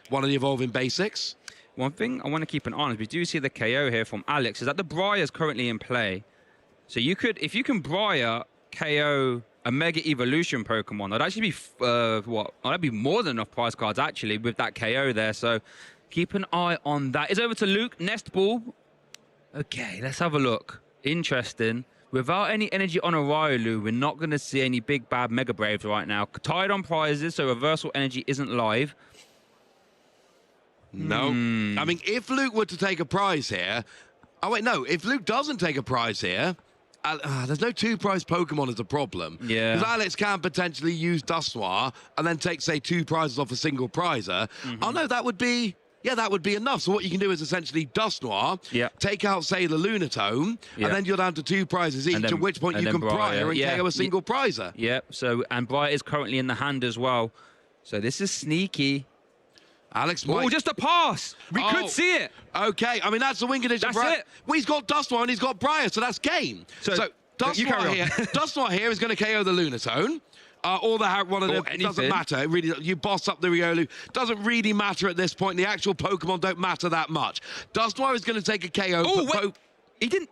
one of the evolving basics. One thing I want to keep an eye on is we do see the KO here from Alex, is that the Briar is currently in play. So you could, if you can Briar KO a Mega Evolution Pokemon, that'd actually be, what? Oh, that'd be more than enough prize cards, actually, with that KO there. So keep an eye on that. It's over to Luke, Nest Ball. Okay, let's have a look. Interesting. Without any energy on a Riolu, we're not going to see any big bad Mega Braves right now. Tied on prizes, so reversal energy isn't live. No. I mean, if Luke were to take a prize here... Oh, wait, no. If Luke doesn't take a prize here, there's no 2-prize Pokemon as a problem. Yeah. Because Alex can potentially use Dusknoir and then take, say, 2 prizes off a single prizer. Oh, no, that would be... Yeah, that would be enough. So what you can do is essentially Dusknoir, take out, say, the Lunatone, and then you're down to 2 prizes each, at which point you can Briar and KO a single prizer. Yep, so, and Briar is currently in the hand as well. So this is sneaky. Alex might... Oh, just a pass! We could see it! Okay, I mean, that's the win condition. That's it! Well, he's got Dusknoir and he's got Briar, so that's game. So Dusknoir here, Dusknoir here is going to KO the Lunatone. Or one of them, it doesn't matter. It really, you boss up the Riolu. Doesn't really matter at this point. The actual Pokemon don't matter that much. Dusknoir is going to take a KO. Oh, wait. He didn't.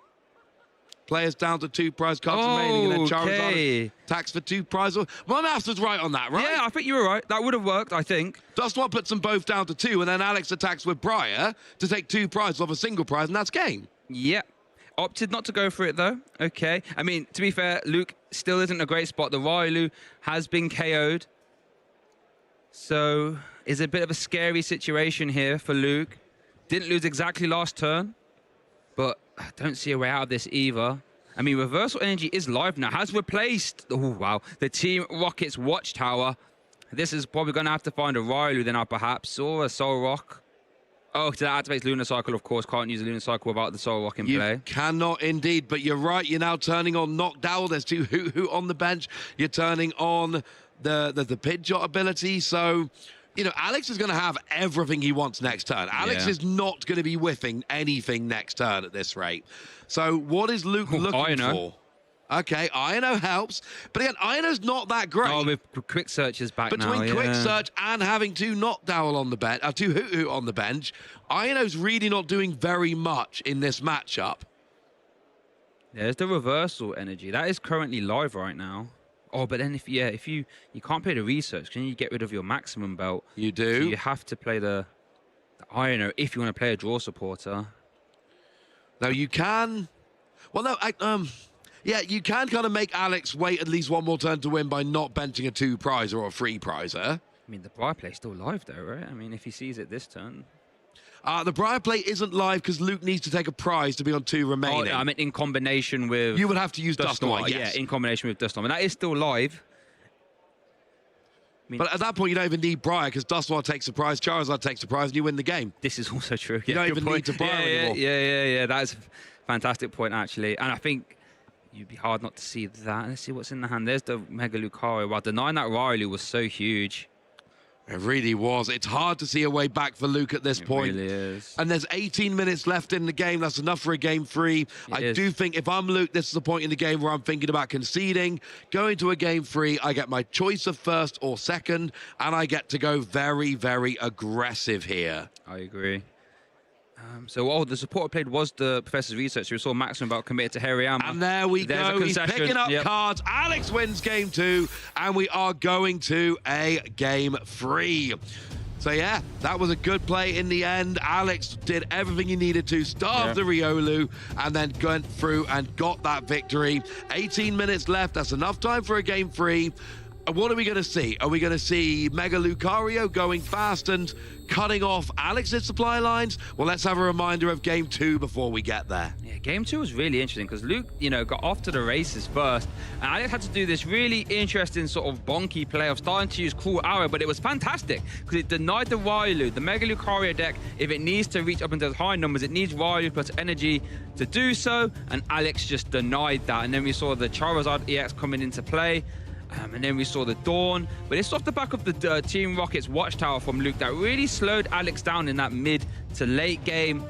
Players down to 2 prize cards remaining, and then Charizard attacks for 2 prizes. My maths was right on that, right? Yeah, I think you were right. That would have worked, I think. Dusknoir puts them both down to 2, and then Alex attacks with Briar to take 2 prizes off a single prize, and that's game. Yep. Opted not to go for it, though. Okay. I mean, to be fair, Luke still isn't a great spot. The Riolu has been KO'd. So, it's a bit of a scary situation here for Luke. Didn't lose exactly last turn, but I don't see a way out of this either. I mean, Reversal Energy is live now. Has replaced, oh, wow, the Team Rocket's Watchtower. This is probably going to have to find a Riolu then, perhaps, or a Soul Rock. Oh, that activates Lunar Cycle, of course. Can't use a Lunar Cycle without the Soul Rock in play. You cannot indeed, but you're right. You're now turning on Noctowl. There's 2 Hoot on the bench. You're turning on the Pidgeot ability. So, you know, Alex is going to have everything he wants next turn. Alex is not going to be whiffing anything next turn at this rate. So what is Luke looking for? Okay, Ino helps. But again, Ino's not that great. Oh, with Quick Search is back now. Between Quick Search and having 2 Noctowl on the bench, 2 Hoot Hoot on the bench, Ino's really not doing very much in this matchup. There's the Reversal Energy. That is currently live right now. Oh, but then if you can't play the research, can you get rid of your maximum belt? You do. So you have to play the Ironer if you want to play a draw supporter. Now you can. Well, no, yeah, you can kind of make Alex wait at least one more turn to win by not benching a 2 prizer or a 3 prizer. I mean, the Briar play's still live though, right? I mean, if he sees it this turn. The Briar play isn't live because Luke needs to take a prize to be on 2 remaining. Oh, I mean, in combination with... You would have to use Duststorm, yes. Yeah, in combination with Duststorm. And that is still live. I mean, but at that point, you don't even need Briar because Duststorm takes the prize, Charizard takes the prize, and you win the game. This is also true. You don't even need to Briar anymore. Yeah. That's a fantastic point, actually. And I think you'd be hard not to see that. Let's see what's in the hand. There's the Mega Lucario. Wow, denying that Riley was so huge. It really was. It's hard to see a way back for Luke at this point. It really is. And there's 18 minutes left in the game. That's enough for a game 3. I do think if I'm Luke, this is the point in the game where I'm thinking about conceding. Going to a game 3, I get my choice of first or second, and I get to go very, very aggressive here. I agree. So the supporter played was the Professor's Researcher. We saw Maximum about committed to Hariyama. And there we go. He's picking up cards. Alex wins game 2, and we are going to a game 3. So yeah, that was a good play in the end. Alex did everything he needed to, starved the Riolu, and then went through and got that victory. 18 minutes left. That's enough time for a game 3. What are we going to see? Are we going to see Mega Lucario going fast and cutting off Alex's supply lines? Well, let's have a reminder of game 2 before we get there. Yeah, game 2 was really interesting because Luke, got off to the races first, and Alex had to do this really interesting sort of bonky play of starting to use Cruel Arrow, but it was fantastic because it denied the Riolu. The Mega Lucario deck, if it needs to reach up into those high numbers, it needs Riolu plus energy to do so, and Alex just denied that. And then we saw the Charizard EX coming into play. And then we saw the Dawn, but it's off the back of the Team Rocket's Watchtower from Luke that really slowed Alex down in that mid to late game.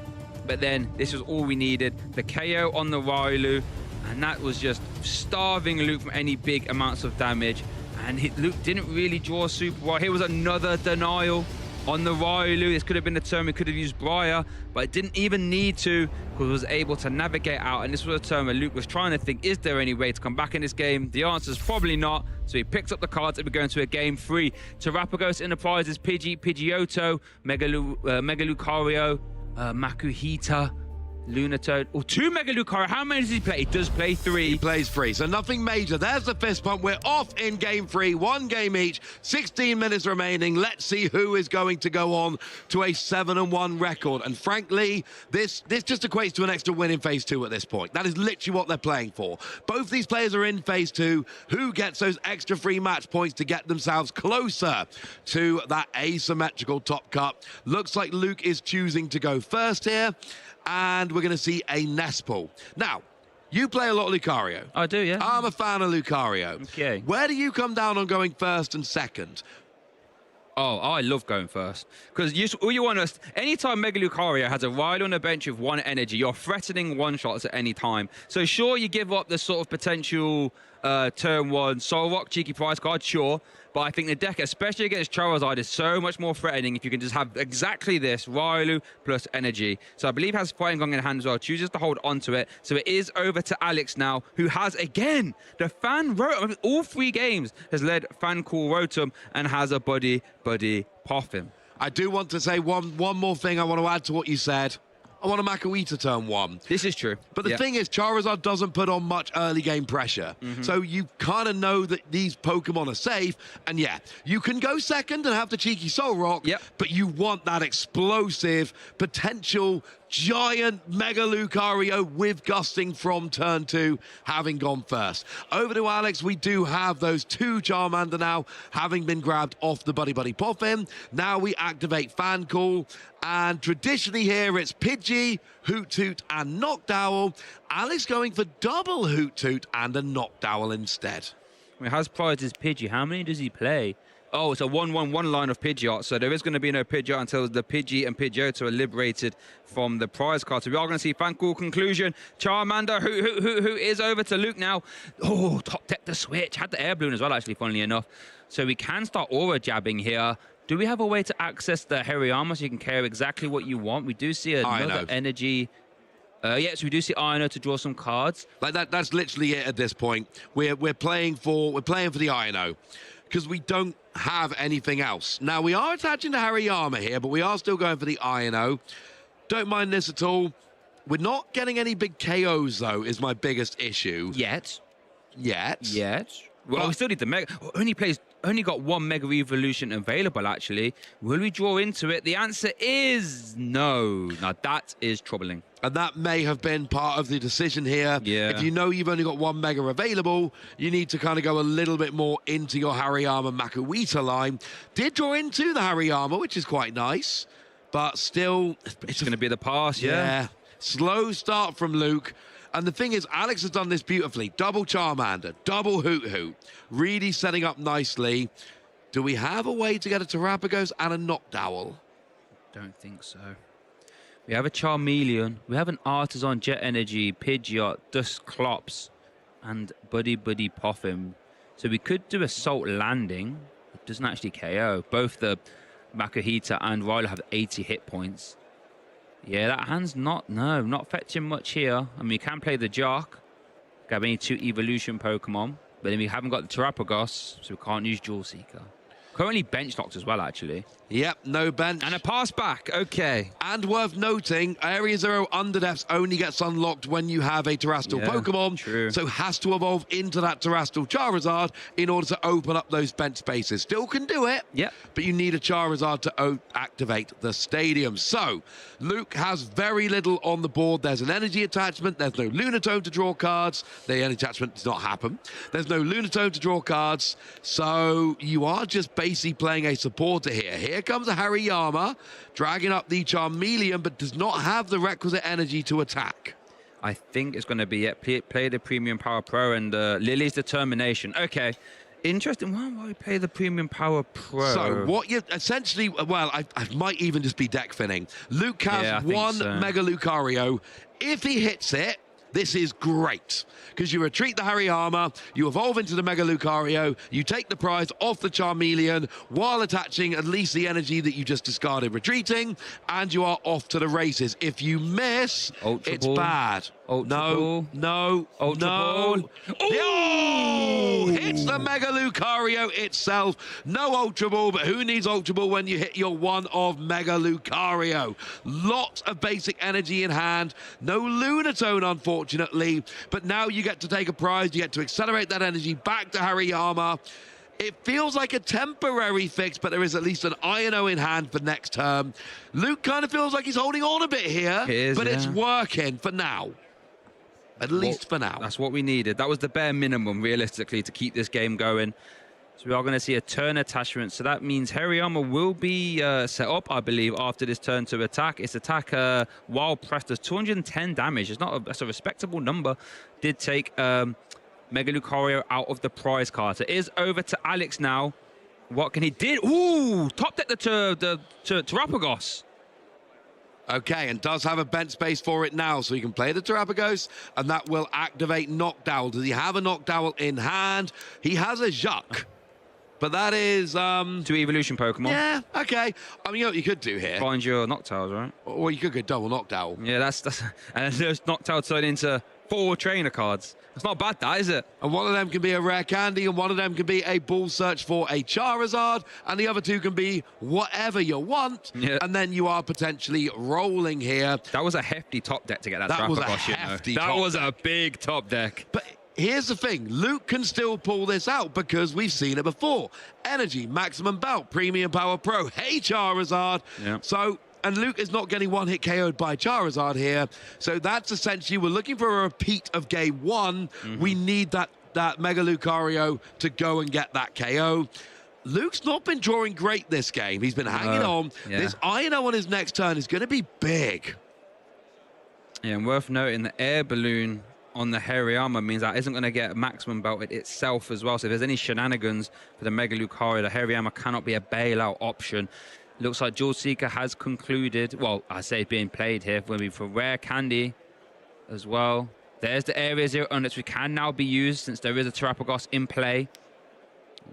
But then this was all we needed, the KO on the Riolu, and that was just starving Luke from any big amounts of damage. And Luke didn't really draw super well. Here was another denial on the Riolu. This could have been a turn we could have used Briar, but it didn't even need to because it was able to navigate out. And this was a turn where Luke was trying to think, is there any way to come back in this game? The answer is probably not. So he picks up the cards and we're going to a game 3. Terrapagos Enterprises, Pidgeotto, Mega Lucario, Makuhita, Lunatone. Oh, 2 Mega Lucario. How many does he play? He does play 3. He plays 3, so nothing major. There's the fist pump. We're off in game 3. 1 game each. 16 minutes remaining. Let's see who is going to go on to a 7-1 record. And frankly, this just equates to an extra win in phase 2 at this point. That is literally what they're playing for. Both these players are in phase 2. Who gets those extra free match points to get themselves closer to that asymmetrical top cut? Looks like Luke is choosing to go first here. And we're going to see a Nespal. Now, you play a lot of Lucario. I do, yeah. I'm a fan of Lucario. Okay. Where do you come down on going first and second? Oh, I love going first. Because all you want to... Anytime Mega Lucario has a ride on the bench with 1 energy, you're threatening one-shots at any time. So sure, you give up the sort of potential turn 1 Soul Rock, cheeky prize card, sure. But I think the deck, especially against Charizard, is so much more threatening if you can just have exactly this, Riolu plus energy. So I believe has Fighting Gong in hand as well, chooses to hold onto it. So it is over to Alex now, who has, again, the Fan Rotom. All 3 games has led Fan Cool Rotom and has a Buddy Poffin. I do want to say one more thing I want to add to what you said. I want a Makuhita turn 1. This is true. But the thing is, Charizard doesn't put on much early game pressure. So you kind of know that these Pokemon are safe. And yeah, you can go second and have the cheeky Soul Rock, but you want that explosive, potential, giant Mega Lucario with gusting from turn 2, having gone first. Over to Alex, we do have those 2 Charmander now, having been grabbed off the Buddy Poffin. Now we activate Fan Call, and traditionally here it's Pidgey, Hoot Toot, and Noctowl. Alex going for double Hoot Toot and a Noctowl instead. He has prizes Pidgey. How many does he play? Oh, it's a 1-1-1 line of Pidgeot, so there is going to be no Pidgeot until the Pidgey and Pidgeotto are liberated from the prize card. So we are going to see Fancool conclusion. Charmander, who is over to Luke now. Oh, top deck the switch. Had the air balloon as well, actually, funnily enough. So we can start aura jabbing here. Do we have a way to access the Hariyama so you can care exactly what you want? We do see another energy. Yeah, so we do see Ino to draw some cards. Like that's literally it at this point. We're playing for the Ino because we don't have anything else. Now we are attaching the Hariyama here, but we are still going for the Ino. Don't mind this at all. We're not getting any big KOs though, is my biggest issue. Yet. But Well, we still need the Mega. Only got one Mega Evolution available, actually. Will we draw into it? The answer is no. Now, that is troubling. And that may have been part of the decision here. Yeah. If you know you've only got one Mega available, you need to kind of go a little bit more into your Hariyama Makuita line. Did draw into the Hariyama, which is quite nice. But still... It's going to be the pass, yeah. Slow start from Luke. And the thing is, Alex has done this beautifully. Double Charmander, double Hoot Hoot. Really setting up nicely. Do we have a way to get a Terrapagos and a Noctowl? Don't think so. We have a Charmeleon. We have an Artisan, Jet Energy, Pidgeot, Dusclops, and Buddy Poffin. So we could do Assault Landing. It doesn't actually KO. Both the Makuhita and Rylo have 80 hit points. Yeah, that hand's not fetching much here. I mean, you can play the Jock. Got any 2 Evolution Pokemon. But then we haven't got the Terrapagos, so we can't use Dual Seeker. Currently bench locked as well, actually. Yep, no bench. And a pass back, okay. And worth noting, Area 0 Underdepths only gets unlocked when you have a Terrestrial Pokemon. True. So has to evolve into that Terrestrial Charizard in order to open up those bench spaces. Still can do it. Yep. But you need a Charizard to activate the stadium. So Luke has very little on the board. There's an energy attachment. There's no Lunatone to draw cards. The energy attachment does not happen. There's no Lunatone to draw cards. So you are just basically playing a supporter here. Here comes a Hariyama, dragging up the Charmeleon, but does not have the requisite energy to attack. I think it's going to be play the Premium Power Pro and Lily's Determination. Okay, interesting. Why we play the Premium Power Pro? So what you essentially, well, I might even just be deck thinning. Luke has one Mega Lucario. If he hits it, this is great, because you retreat the Hariyama, you evolve into the Mega Lucario, you take the prize off the Charmeleon while attaching at least the energy that you just discarded retreating, and you are off to the races. If you miss, it's bad. No. Oh! Hits the Mega Lucario itself. No Ultra Ball, but who needs Ultra Ball when you hit your one of Mega Lucario? Lot of basic energy in hand. No Lunatone, unfortunately, but now you get to take a prize. You get to accelerate that energy back to Hariyama. It feels like a temporary fix, but there is at least an Ino in hand for next turn. Luke kind of feels like he's holding on a bit here, but it's working for now. At least for now. That's what we needed. That was the bare minimum, realistically, to keep this game going. So we are going to see a turn attachment. So that means Hariyama will be set up, I believe, after this turn to attack. Its attack while pressed does 210 damage. That's a respectable number. Did take Mega Lucario out of the prize card. It is over to Alex now. What can he do? Ooh, top deck the Terrapagos. Okay, and does have a bench space for it now, so he can play the Terrapagos, and that will activate Noctowl. Does he have a Noctowl in hand? He has a Jacq, but that is... 2 Evolution Pokemon. Yeah, okay. I mean, you know what you could do here? Find your Noctowls, right? Or you could go double Noctowl. Yeah, that's and there's Noctowl turn into 4 trainer cards. It's not bad, that, is it? And one of them can be a rare candy, and one of them can be a ball search for a Charizard, and the other 2 can be whatever you want, and then you are potentially rolling here. That was a hefty top deck to get that was a Terrapagos, hefty That was top a big top deck. But here's the thing, Luke can still pull this out because we've seen it before. Energy, Maximum Bout, Premium Power Pro, hey Charizard. And Luke is not getting one-hit KO'd by Charizard here. So that's essentially, we're looking for a repeat of game 1. We need that Mega Lucario to go and get that KO. Luke's not been drawing great this game. He's been hanging on. This Ino on his next turn is going to be big. Yeah, and worth noting, the Air Balloon on the Hariyama means that isn't going to get Maximum Belted itself as well. So if there's any shenanigans for the Mega Lucario, the Hariyama cannot be a bailout option. Looks like Dual Seeker has concluded. Well, I say it's being played here for Rare Candy as well. There's the Area 0 Units, which can now be used since there is a Terrapagos in play.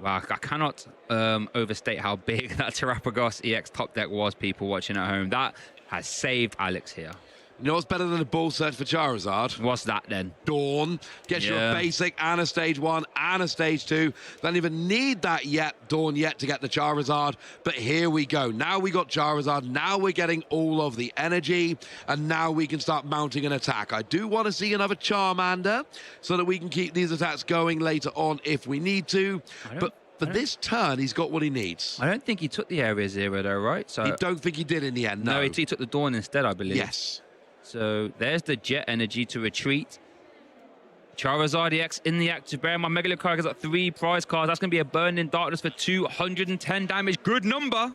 Wow, I cannot overstate how big that Terrapagos EX top deck was, people watching at home. That has saved Alex here. You know what's better than a ball search for Charizard? What's that then? Dawn. Gets you a basic and a stage 1 and a stage 2. Don't even need that yet, Dawn, yet to get the Charizard. But here we go. Now we got Charizard. Now we're getting all of the energy. And now we can start mounting an attack. I do want to see another Charmander so that we can keep these attacks going later on if we need to. But for this turn, he's got what he needs. I don't think he took the Area Zero, though, right? So you don't think he did in the end, no. No, he took the Dawn instead, I believe. Yes. So there's the Jet Energy to retreat. Charizard EX in the active bear. My Mega Lucario has got 3 prize cards. That's going to be a Burning Darkness for 210 damage. Good number.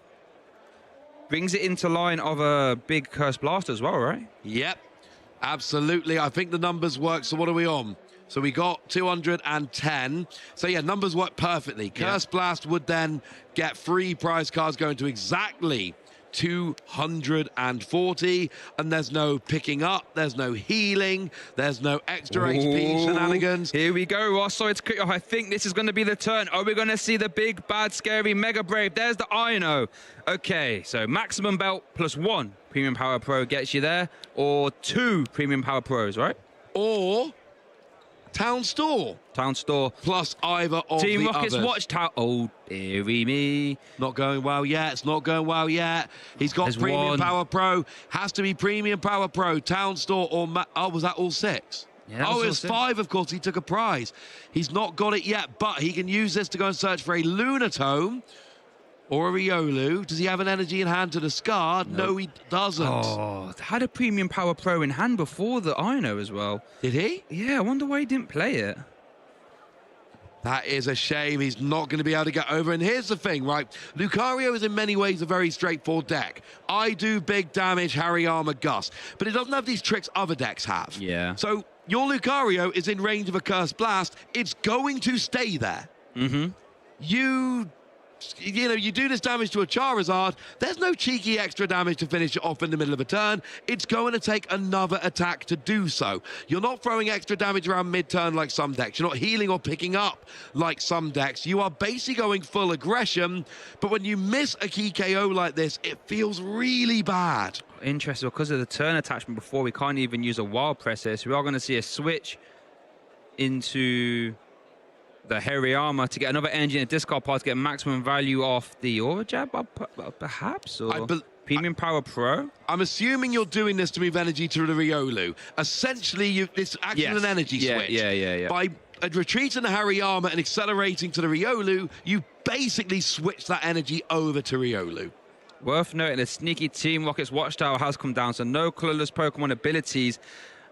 Brings it into line of a big Curse Blast as well, right? Yep, absolutely. I think the numbers work. So what are we on? So we got 210. So yeah, numbers work perfectly. Curse Blast would then get 3 prize cards going to exactly 240, and there's no picking up, there's no healing, there's no extra HP shenanigans. Here we go, Ross. Sorry to cut you off. I think this is going to be the turn. Are we going to see the big, bad, scary Mega Brave? There's the Ino. Okay, so maximum belt plus 1 Premium Power Pro gets you there, or 2 Premium Power Pros, right? Or Town Store. Town Store. Plus either of Team the Rocket's others. Watchtower. Oh, dearie me. Not going well yet. It's not going well yet. He's got Premium Power Pro. Has to be Premium Power Pro, Town Store, or... oh, was that all 6? Yeah, oh, it's 5, of course. He took a prize. He's not got it yet, but he can use this to go and search for a Lunatone or a Riolu. Does he have an energy in hand to discard? Nope. No, he doesn't. Oh, had a Premium Power Pro in hand before the Ino as well. Did he? Yeah, I wonder why he didn't play it. That is a shame. He's not going to be able to get over. And here's the thing, right? Lucario is in many ways a very straightforward deck. I do big damage, Harry Armor, Gust. But it doesn't have these tricks other decks have. Yeah. So your Lucario is in range of a Curse Blast. It's going to stay there. Mm-hmm. You know, you do this damage to a Charizard, there's no cheeky extra damage to finish it off in the middle of a turn. It's going to take another attack to do so. You're not throwing extra damage around mid-turn like some decks. You're not healing or picking up like some decks. You are basically going full aggression, but when you miss a key KO like this, it feels really bad. Interesting, because of the turn attachment before, we can't even use a Wild Process. We are going to see a switch into the Hariyama to get another energy and a discard part to get maximum value off the Aura Jab, perhaps? Or Premium Power Pro? I'm assuming you're doing this to move energy to the Riolu. Essentially, it's actually an energy switch. Yeah. By retreating the Hariyama and accelerating to the Riolu, you basically switch that energy over to Riolu. Worth noting, the sneaky Team Rocket's Watchtower has come down, so no colorless Pokemon abilities.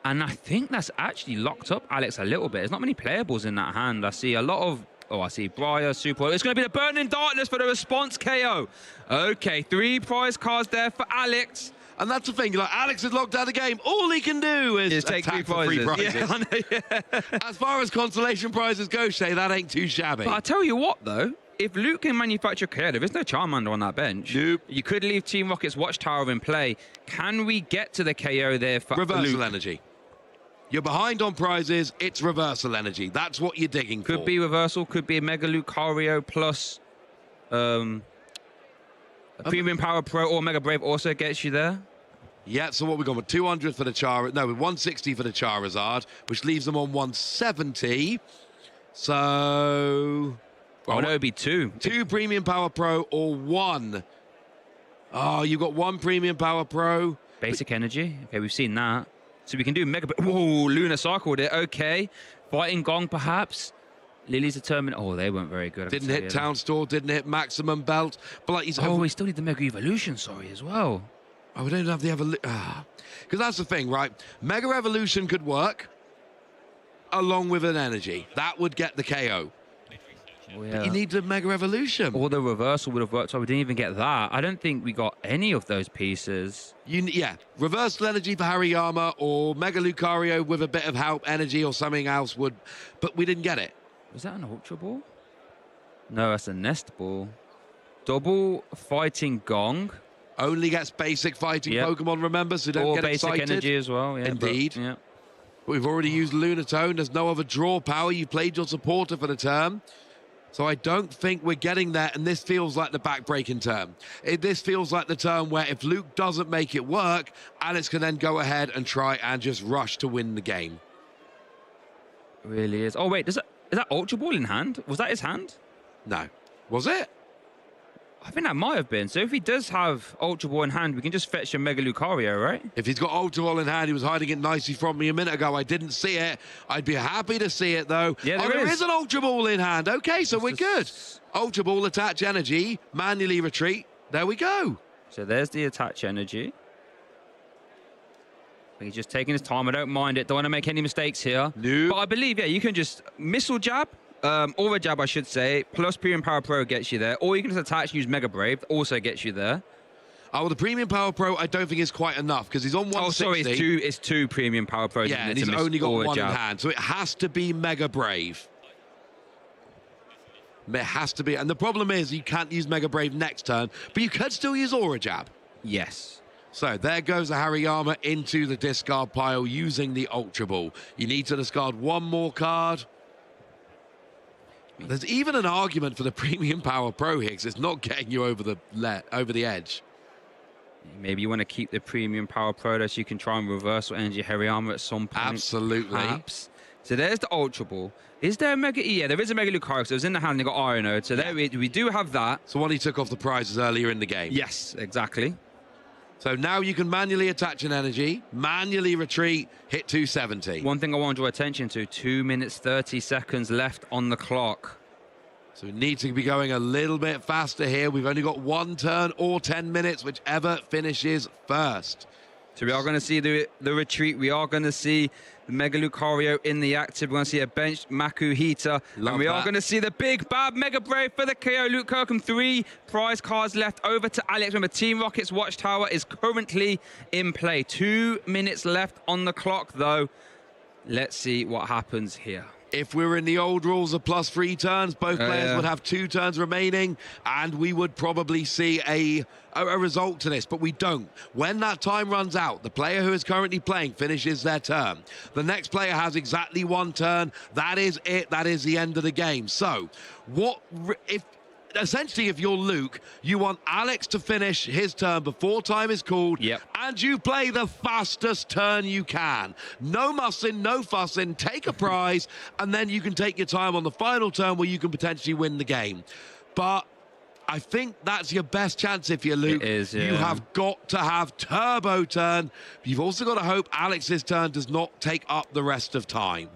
And I think that's actually locked up Alex a little bit. There's not many playables in that hand. I see a lot of... Oh, I see Briar, Super... It's going to be the Burning Darkness for the response KO. Okay, 3 prize cards there for Alex. And that's the thing, like, Alex has locked out the game. All he can do is take attack 3 for 3 prizes. prizes. Yeah. As far as consolation prizes go, Shay, that ain't too shabby. But I tell you what, though, if Luke can manufacture KO, there is no Charmander on that bench. Nope. You could leave Team Rocket's Watchtower in play. Can we get to the KO there for Reversal Luke? energy. You're behind on prizes, it's reversal energy. That's what you're digging for. Could be reversal, could be a Mega Lucario plus a Premium Power Pro or Mega Brave also gets you there. Yeah, so what we got with 200 for the Charizard, no, with 160 for the Charizard, which leaves them on 170. So... Well, no, it'd be 2. 2 Premium Power Pro or 1. Oh, you've got 1 Premium Power Pro. Basic energy. Okay, we've seen that. So we can do Mega... Whoa, Luna cycled it. Okay. Fighting Gong, perhaps. Lily's determined... Oh, they weren't very good. Didn't hit Town Store, didn't hit Maximum Belt. But like you said... Oh, we still need the Mega Evolution, sorry, as well. Oh, we don't have the Evolution... Because that's the thing, right? Mega Evolution could work along with an energy. That would get the KO. Oh, yeah. But you need the Mega Evolution. Or the reversal would have worked, so we didn't even get that. I don't think we got any of those pieces. Yeah, reversal energy for Hariyama or Mega Lucario with a bit of help energy or something else would... But we didn't get it. Was that an Ultra Ball? No, that's a Nest Ball. Double Fighting Gong. Only gets basic fighting Pokemon, remember, so don't get basic excited. energy as well, yeah. Indeed. But, yeah. We've already used Lunatone. There's no other draw power. You've played your supporter for the turn. So I don't think we're getting there, and this feels like the back-breaking turn. This feels like the turn where if Luke doesn't make it work, Alex can then go ahead and try and just rush to win the game. It really is. Oh, wait, is that Ultra Ball in hand? Was that his hand? No. Was it? I think that might have been. So if he does have Ultra Ball in hand, we can just fetch a Mega Lucario, right? If he's got Ultra Ball in hand, he was hiding it nicely from me a minute ago. I didn't see it. I'd be happy to see it, though. Yeah, there is an Ultra Ball in hand. Okay, so we're good. Ultra Ball, attach energy, manually retreat. There we go. So there's the attach energy. He's just taking his time. I don't mind it. Don't want to make any mistakes here. No. But I believe, yeah, you can just missile jab. Aura Jab, I should say, plus Premium Power Pro gets you there. Or you can just attach and use Mega Brave, also gets you there. Oh, well, the Premium Power Pro, I don't think is quite enough because he's on 160. Oh, sorry, it's two Premium Power Pros. Yeah, and he's only got one in hand, so it has to be Mega Brave. It has to be, and the problem is you can't use Mega Brave next turn, but you could still use Aura Jab. Yes. So there goes the Hariyama into the discard pile using the Ultra Ball. You need to discard one more card. There's even an argument for the Premium Power Pro here because it's not getting you over the edge. Maybe you want to keep the Premium Power Pro so you can try and reverse Energy Hariyama at some point. Absolutely. Perhaps. So there's the Ultra Ball. Is there a Mega... Yeah, there is a Mega Lucario. So it was in the hand and they got Iron Node. So there we do have that. So one he took off the prizes earlier in the game. Yes, exactly. So now you can manually attach an energy, manually retreat, hit 270. One thing I want to draw attention to, 2 minutes, 30 seconds left on the clock. So we need to be going a little bit faster here. We've only got one turn or 10 minutes, whichever finishes first. So we are going to see the retreat. We are going to see the Mega Lucario in the active. We're going to see a benched Makuhita. And we are going to see the big bad Mega Brave for the KO. Luke Kirkham, 3 prize cards left over to Alex. Remember, Team Rocket's Watchtower is currently in play. 2 minutes left on the clock, though. Let's see what happens here. If we were in the old rules of +3 turns, both players would have 2 turns remaining, and we would probably see a result to this, but we don't. When that time runs out, the player who is currently playing finishes their turn. The next player has exactly 1 turn. That is it. That is the end of the game. So, essentially, if you're Luke, you want Alex to finish his turn before time is called, and you play the fastest turn you can. No mussing, no fussing, take a prize, and then you can take your time on the final turn where you can potentially win the game. But I think that's your best chance if you're Luke. It is, yeah. You have got to have turbo turn. You've also got to hope Alex's turn does not take up the rest of time.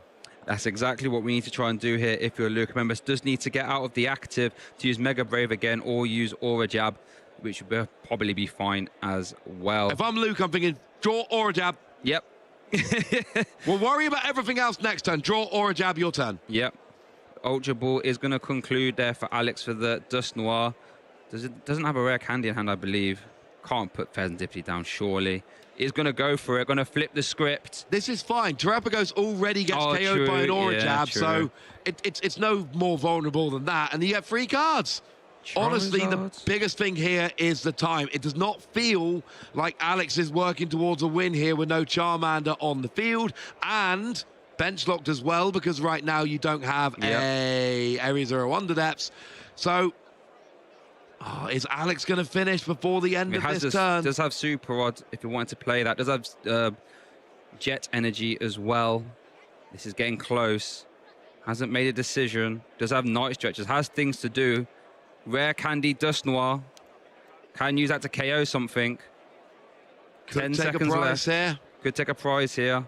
That's exactly what we need to try and do here if you're Luke. Remember, does need to get out of the active to use Mega Brave again or use Aura Jab, which will probably be fine as well. If I'm Luke, I'm thinking, draw Aura Jab. Yep. We'll worry about everything else next turn. Draw Aura Jab, your turn. Yep. Ultra Ball is going to conclude there for Alex for the Dust Noir. Doesn't have a rare candy in hand, I believe. Can't put Pheasantipsy down, surely. Is going to go for it, going to flip the script. This is fine. Terrapagos already gets KO'd by an Aura Jab, so it's no more vulnerable than that. And you get 3 cards. Honestly, the biggest thing here is the time. It does not feel like Alex is working towards a win here with no Charmander on the field. And bench locked as well, because right now you don't have a Area Zero Wonder Depths. So... is Alex going to finish before the end of this turn? Does have Super Rod if you wanted to play that. Does have Jet Energy as well. This is getting close. Hasn't made a decision. Does have Night Stretchers. Has things to do. Rare Candy Dust Noir. Can use that to KO something. Could 10 take seconds a prize left. here. Could take a prize here.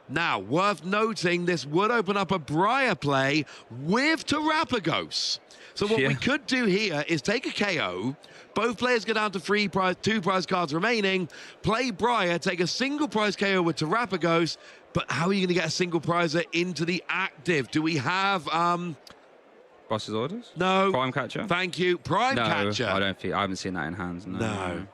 Now, worth noting, this would open up a Briar play with Terrapagos. So what we could do here is take a KO, both players go down to 2 prize cards remaining, play Briar, take a single prize KO with Terrapagos, but how are you going to get a single prizer into the active? Do we have... Boss's Orders? No. Prime Catcher? Thank you. Prime Catcher. I haven't seen that in hands. No.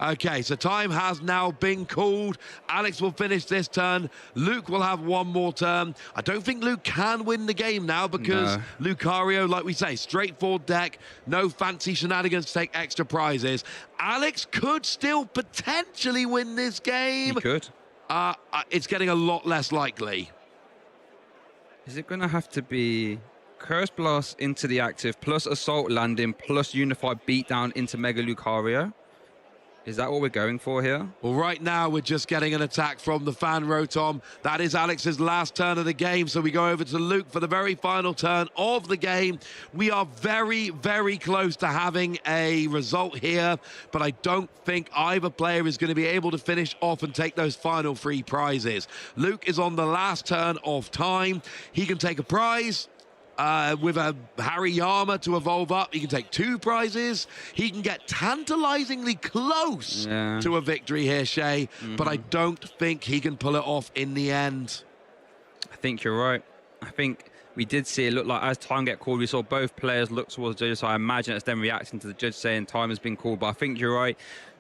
Okay, so time has now been called. Alex will finish this turn. Luke will have 1 more turn. I don't think Luke can win the game now because Lucario, like we say, straightforward deck, no fancy shenanigans to take extra prizes. Alex could still potentially win this game. He could. It's getting a lot less likely. Is it going to have to be Curse Blast into the active, plus Assault Landing, plus Unified Beatdown into Mega Lucario. Is that what we're going for here? Well, right now, we're just getting an attack from the fan Rotom. That is Alex's last turn of the game, so we go over to Luke for the very final turn of the game. We are very, very close to having a result here, but I don't think either player is going to be able to finish off and take those final 3 prizes. Luke is on the last turn of time. He can take a prize. With a Hariyama to evolve up, he can take 2 prizes. He can get tantalizingly close to a victory here, Shay, but I don't think he can pull it off in the end. I think you're right. I think we did see it look like as time get called, we saw both players look towards the judges, so I imagine it's them reacting to the judge saying time has been called, but I think you're right.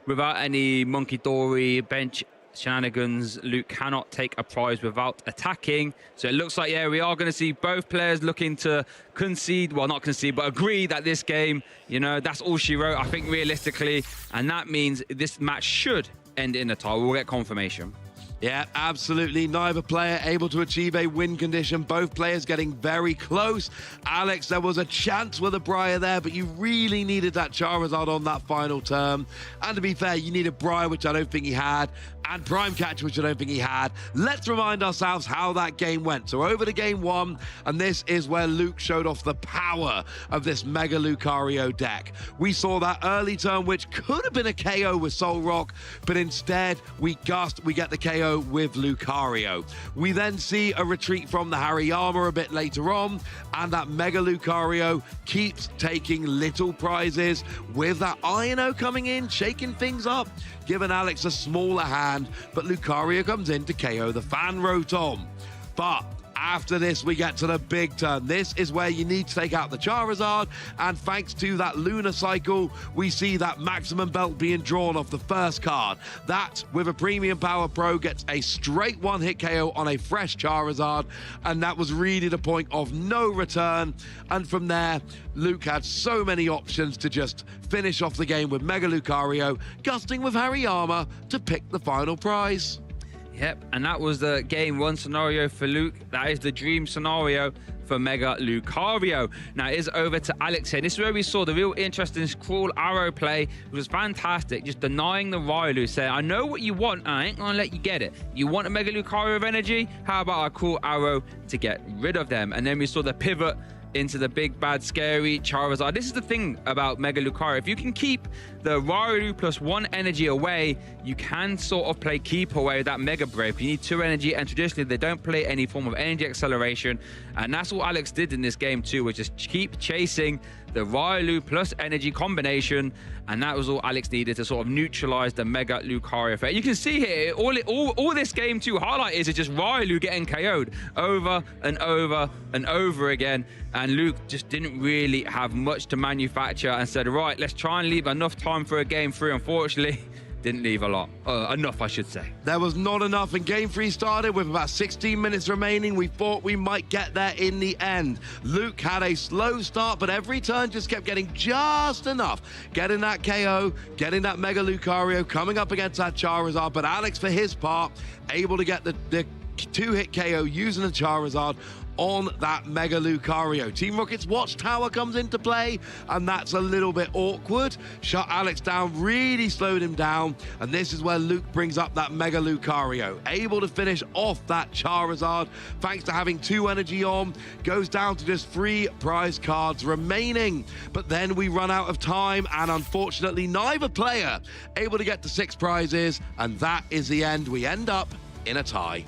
Without any Monkey Dory bench shenanigans, Luke cannot take a prize without attacking. So it looks like, yeah, we are going to see both players looking to concede, well, not concede, but agree that this game, you know, that's all she wrote, I think, realistically. And that means this match should end in a tie. We'll get confirmation. Yeah, absolutely. Neither player able to achieve a win condition. Both players getting very close. Alex, there was a chance with a Briar there, but you really needed that Charizard on that final turn. And to be fair, you needed Briar, which I don't think he had, and Prime Catch, which I don't think he had. Let's remind ourselves how that game went. So over to game 1, and this is where Luke showed off the power of this Mega Lucario deck. We saw that early turn, which could have been a KO with Soul Rock, but instead we get the KO with Lucario. We then see a retreat from the Hariyama a bit later on, and that Mega Lucario keeps taking little prizes with that Ino coming in, shaking things up, giving Alex a smaller hand, but Lucario comes in to KO the fan Rotom. But after this, we get to the big turn. This is where you need to take out the Charizard, and thanks to that Lunar Cycle, we see that Maximum Belt being drawn off the first card. That, with a Premium Power Pro, gets a straight one-hit KO on a fresh Charizard, and that was really the point of no return. And from there, Luke had so many options to just finish off the game with Mega Lucario, gusting with Hariyama to pick the final prize. Yep, and that was the game 1 scenario for Luke. That is the dream scenario for Mega Lucario. Now it is over to Alex here. This is where we saw the real interesting Cruel Arrow play. It was fantastic, just denying the Railu, saying, I know what you want, and I ain't gonna let you get it. You want a Mega Lucario of energy? How about a Cruel Arrow to get rid of them? And then we saw the pivot into the big, bad, scary Charizard. This is the thing about Mega Lucario. If you can keep the Railu +1 energy away, you can sort of play keep away with that Mega Brave. You need 2 energy, and traditionally they don't play any form of energy acceleration. And that's what Alex did in this game too, was just keep chasing the Railu plus energy combination, and that was all Alex needed to sort of neutralize the Mega Lucario effect. You can see here, all this game to highlight is just Railu getting KO'd over and over and over again, and Luke just didn't really have much to manufacture and said, right, let's try and leave enough time for a game 3. Unfortunately, didn't leave a lot. Enough, I should say. There was not enough, and game 3 started with about 16 minutes remaining. We thought we might get there in the end. Luke had a slow start, but every turn just kept getting just enough. Getting that KO, getting that Mega Lucario, coming up against that Charizard, but Alex, for his part, able to get the 2-hit KO using the Charizard on that Mega Lucario. Team Rocket's Watchtower comes into play, and that's a little bit awkward. Shut Alex down, really slowed him down, and this is where Luke brings up that Mega Lucario. Able to finish off that Charizard, thanks to having 2 energy on, goes down to just 3 prize cards remaining. But then we run out of time, and unfortunately, neither player able to get to 6 prizes, and that is the end. We end up in a tie.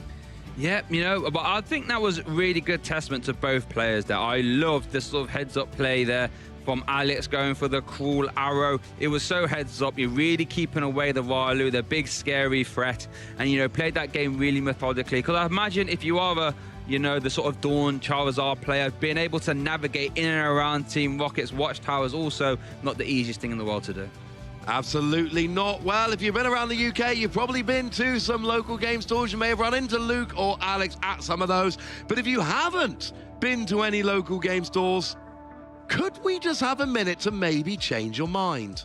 Yeah, you know, but I think that was really good testament to both players there. I loved this sort of heads-up play there from Alex going for the Cruel Arrow. It was so heads-up. You're really keeping away the Railu, the big, scary threat, and, you know, played that game really methodically. Because I imagine if you are the sort of Dawn Charizard player, being able to navigate in and around Team Rocket's Watchtower is also not the easiest thing in the world to do. Absolutely not. Well, if you've been around the UK, you've probably been to some local game stores. You may have run into Luke or Alex at some of those. But if you haven't been to any local game stores, could we just have a minute to maybe change your mind?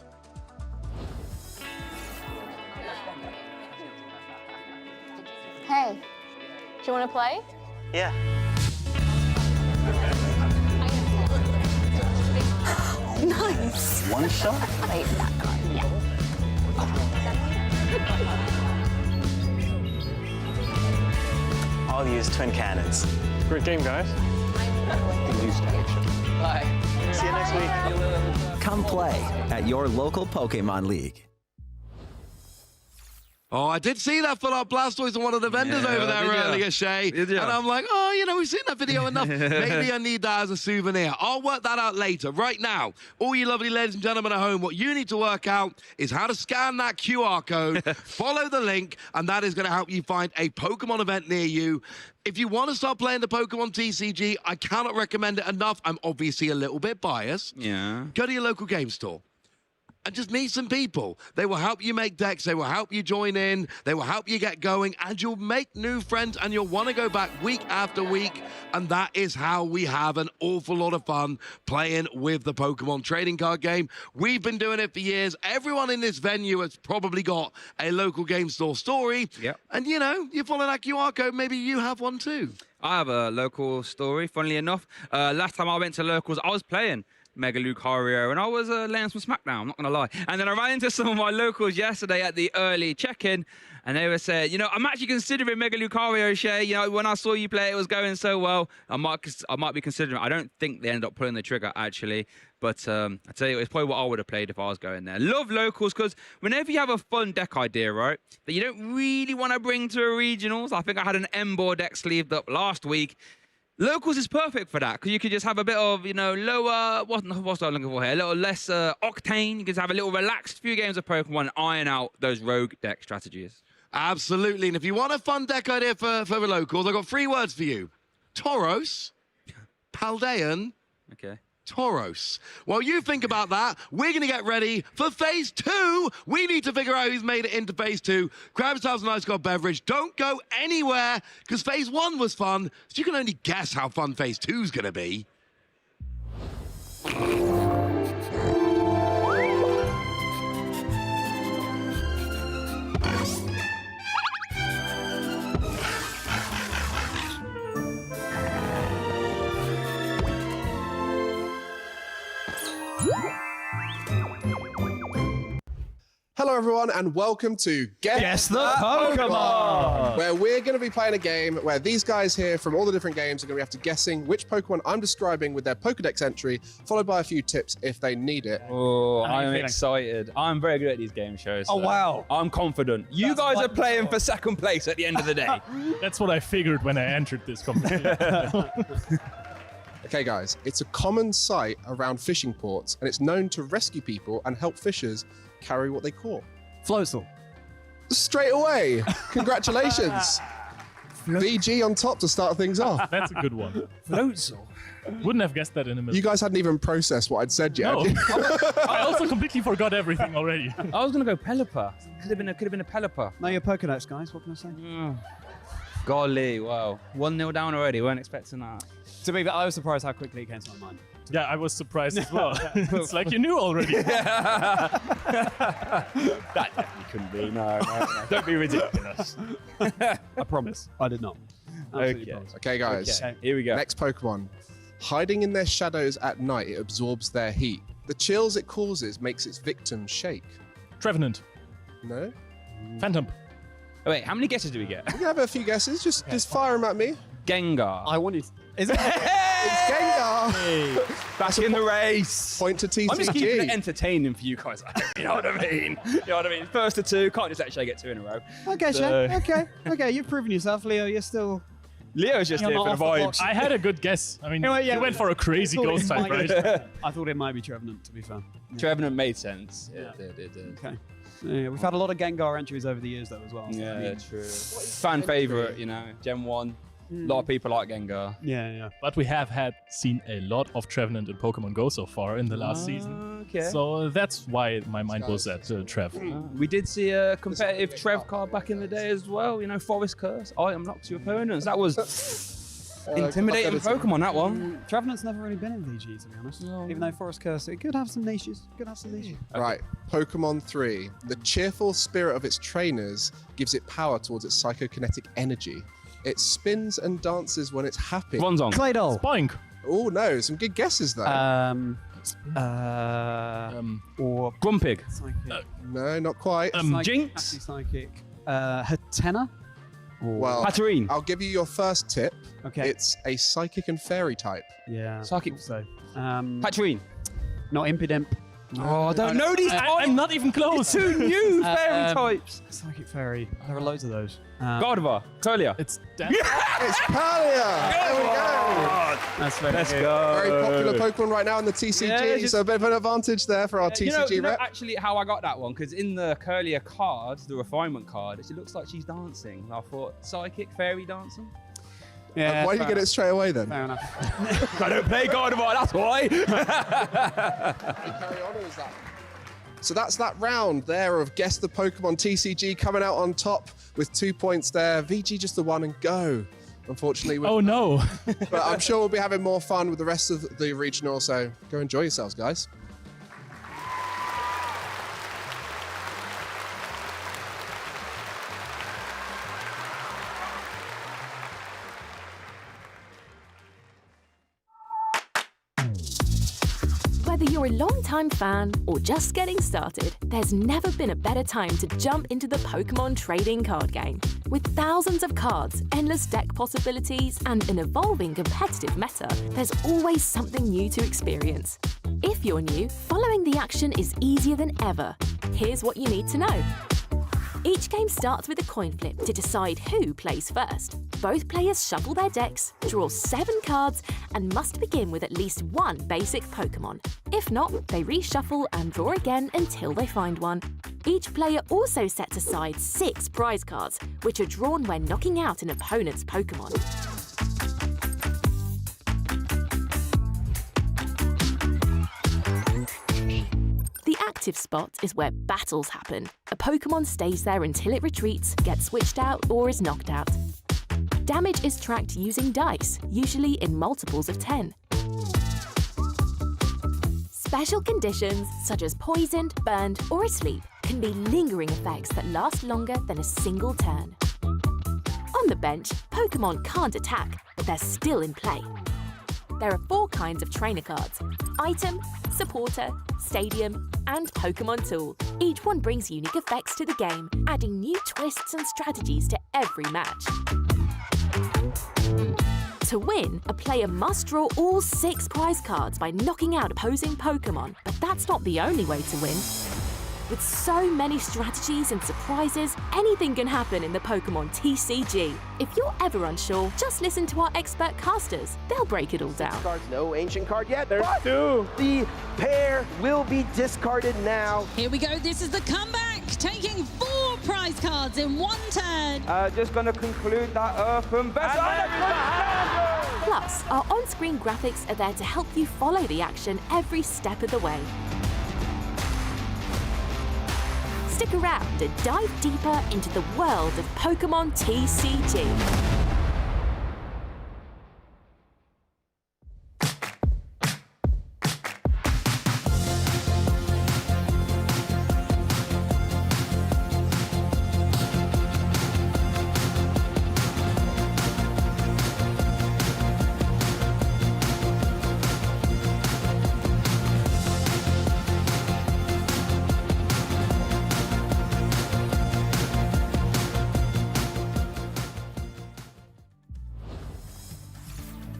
Hey, do you want to play? Yeah. One shot? Wait, that card, yeah. I'll use twin cannons. Great game, guys. Bye. See you next week. Come play at your local Pokémon League. Oh, I did see that Full Art Blastoise on one of the vendors over there earlier, Shay. And I'm like, oh, you know, we've seen that video enough. Maybe I need that as a souvenir. I'll work that out later. Right now, all you lovely ladies and gentlemen at home, what you need to work out is how to scan that QR code, follow the link, and that is going to help you find a Pokemon event near you. If you want to start playing the Pokemon TCG, I cannot recommend it enough. I'm obviously a little bit biased. Yeah. Go to your local game store and just meet some people. They will help you make decks, they will help you join in, they will help you get going, and you'll make new friends, and you'll want to go back week after week, and that is how we have an awful lot of fun playing with the Pokemon trading card game. We've been doing it for years. Everyone in this venue has probably got a local game store story, and you know, you follow that QR code, maybe you have one too. I have a local story, funnily enough. Last time I went to locals, I was playing Mega Lucario, and I was laying some smackdown, I'm not going to lie. And then I ran into some of my locals yesterday at the early check-in, and they were saying, you know, I'm actually considering Mega Lucario, Shay. You know, when I saw you play, it was going so well. I might be considering it. I don't think they ended up pulling the trigger, actually. But I tell you, it's probably what I would have played if I was going there. Love locals, because whenever you have a fun deck idea, right, that you don't really want to bring to a regionals. I think I had an M-board deck sleeved up last week. Locals is perfect for that, because you could just have a bit of, you know, lower, what's I'm looking for here, a little less octane. You can just have a little relaxed few games of Pokemon and iron out those rogue deck strategies. Absolutely, and if you want a fun deck idea for the locals, I've got 3 words for you. Tauros, Paldean, Tauros. While you think about that, we're going to get ready for Phase 2. We need to figure out who's made it into Phase 2. Grab yourselves a nice cold beverage. Don't go anywhere, because Phase 1 was fun, so you can only guess how fun Phase 2 is going to be. Hello everyone and welcome to Guess the Pokemon! Where we're going to be playing a game where these guys here from all the different games are going to be after guessing which Pokemon I'm describing with their Pokedex entry, followed by a few tips if they need it. Oh, I'm excited. I'm very good at these game shows. Oh, wow. I'm confident. You guys are playing for second place at the end of the day. That's what I figured when I entered this competition. Okay guys, it's a common sight around fishing ports and it's known to rescue people and help fishers carry what they caught. Floatzel. Straight away. Congratulations. VG on top to start things off. That's a good one. Floatzel. Wouldn't have guessed that in a minute. You guys hadn't even processed what I'd said yet. No. I also completely forgot everything already. I was going to go Pelipper. Could have been a Pelipper. Know your Pokedex, guys. What can I say? Golly, wow. 1-0 down already. Weren't expecting that. To be fair, I was surprised how quickly it came to my mind. Yeah, I was surprised as well. It's like you knew already. That definitely couldn't be. No. Don't be ridiculous. I promise. I did not. Okay. Okay, guys. Okay. Here we go. Next Pokemon. Hiding in their shadows at night, it absorbs their heat. The chills it causes makes its victims shake. Trevenant. No? Phantom. Oh, wait, how many guesses do we get? You can have a few guesses. Just fire them at me. Gengar. I wanted... Is it? It's Gengar. Hey, back in the race. Point to TCG. I'm just keeping it entertaining for you guys. You know what I mean? You know what I mean? First to 2, can't just actually get 2 in a row. Okay, So- Shay. Okay, you've proven yourself, Leo. You're still... Leo's just You're here not for the off the vibes. block. I had a good guess. I mean, Anyway, yeah, you went for a crazy I thought ghost it type, might- right? I thought it might be Trevenant, to be fair. Trevenant made sense. Yeah. It did. Okay. Yeah, we've had a lot of Gengar entries over the years, though, as well. So, Yeah, I mean, true. Fan favourite, you know, Gen 1. A lot of people like Gengar. Yeah. But we have seen a lot of Trevenant in Pokemon GO so far in the last season. Okay. So that's why my mind was at Trev. We did see a competitive Trev card back in the day as well. You know, Forest Curse. Item lock to opponents. That was intimidating Pokemon, that one. Trevenant's never really been in VG, to be honest. Even though Forest Curse, it could have some niches. Right, Pokemon 3. The cheerful spirit of its trainers gives it power towards its psychokinetic energy. It spins and dances when it's happy. One's on. Claydol. Spoink. Oh no, some good guesses though. Or Grumpig. Psychic. No, not quite. Jinx. Psychic. Hatena. Well, Hatterene. I'll give you your first tip. Okay. It's a psychic and fairy type. Yeah. Psychic. So. Hatterene. Not Impidimp. Oh, I don't know these. I'm not even close. Two new fairy types. Psychic Fairy. There are loads of those. Gardevoir. Curlia. It's It's Palia! There we go! That's very Let's good. go. Very popular Pokemon right now in the TCG, Yeah, so a bit of an advantage there for our TCG you know rep. actually how I got that one, because in the Curlia card, the refinement card, it looks like she's dancing. I thought, psychic fairy dancing? Yeah. Why did you get it straight away then? Fair enough. I don't play Gardevoir, that's why. Carry on, or is that? So that's that round there of Guess the Pokemon TCG coming out on top with 2 points there. VG just the one and go. Unfortunately. Oh no. But I'm sure we'll be having more fun with the rest of the regional, so go enjoy yourselves, guys. Whether you're a long-time fan or just getting started, there's never been a better time to jump into the Pokémon trading card game. With thousands of cards, endless deck possibilities, and an evolving competitive meta, there's always something new to experience. If you're new, following the action is easier than ever. Here's what you need to know. Each game starts with a coin flip to decide who plays first. Both players shuffle their decks, draw 7 cards, and must begin with at least one basic Pokémon. If not, they reshuffle and draw again until they find one. Each player also sets aside 6 prize cards, which are drawn when knocking out an opponent's Pokémon. The active spot is where battles happen. A Pokémon stays there until it retreats, gets switched out, or is knocked out. Damage is tracked using dice, usually in multiples of 10. Special conditions, such as poisoned, burned, or asleep, can be lingering effects that last longer than a single turn. On the bench, Pokémon can't attack, but they're still in play. There are 4 kinds of trainer cards: Item, Supporter, Stadium, and Pokémon Tool. Each one brings unique effects to the game, adding new twists and strategies to every match. To win, a player must draw all 6 prize cards by knocking out opposing Pokémon, but that's not the only way to win. With so many strategies and surprises, anything can happen in the Pokémon TCG. If you're ever unsure, just listen to our expert casters. They'll break it all down. Cards, no ancient card yet. There's 2. The pair will be discarded now. Here we go. This is the comeback, taking 4 prize cards in 1 turn. Just going to conclude that Earthen Vessel. Plus, our on-screen graphics are there to help you follow the action every step of the way. Stick around and dive deeper into the world of Pokémon TCG.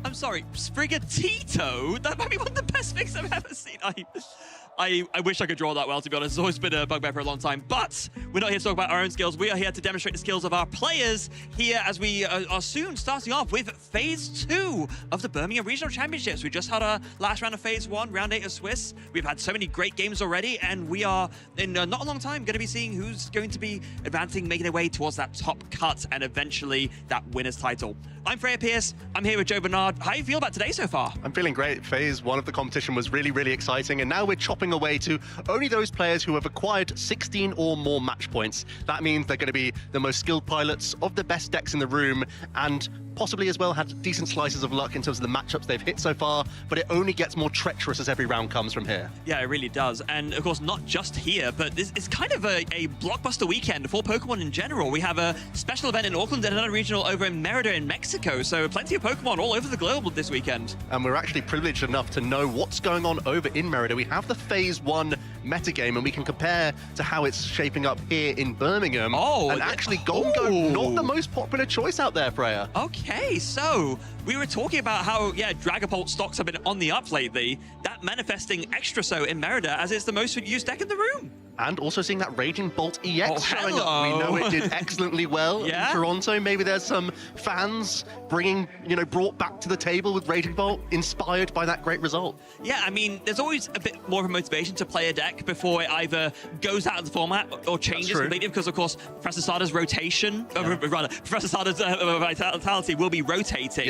I'm sorry, Sprigatito? That might be one of the best things I've ever seen. I wish I could draw that well, to be honest. It's always been a bugbear for a long time. But we're not here to talk about our own skills. We are here to demonstrate the skills of our players here as we are soon starting off with Phase 2 of the Birmingham Regional Championships. We just had our last round of Phase 1, Round 8 of Swiss. We've had so many great games already, and we are, in not a long time, going to be seeing who's going to be advancing, making their way towards that top cut, and eventually that winner's title. I'm Freya Pierce. I'm here with Joe Bernard. How do you feel about today so far? I'm feeling great. Phase 1 of the competition was really, really exciting, and now we're chopping away to only those players who have acquired 16 or more match points. That means they're going to be the most skilled pilots of the best decks in the room, and possibly as well had decent slices of luck in terms of the matchups they've hit so far, but it only gets more treacherous as every round comes from here. Yeah, it really does. And of course, not just here, but this is kind of a blockbuster weekend for Pokemon in general. We have a special event in Auckland and another regional over in Merida in Mexico, so plenty of Pokemon all over the globe this weekend. And we're actually privileged enough to know what's going on over in Merida. We have the Phase 1 metagame, and we can compare to how it's shaping up here in Birmingham. And actually, Go, not the most popular choice out there, Freya. Okay, so we were talking about how, Dragapult stocks have been on the up lately. That manifesting extra so in Merida as it's the most used deck in the room. And also seeing that Raging Bolt EX showing up. We know it did excellently well in Toronto. Maybe there's some fans brought back to the table with Raging Bolt, inspired by that great result. Yeah, I mean, there's always a bit more of a motivation to play a deck before it either goes out of the format or changes completely, because of course, Professor Sada's rotation, Professor Sada's vitality will be rotating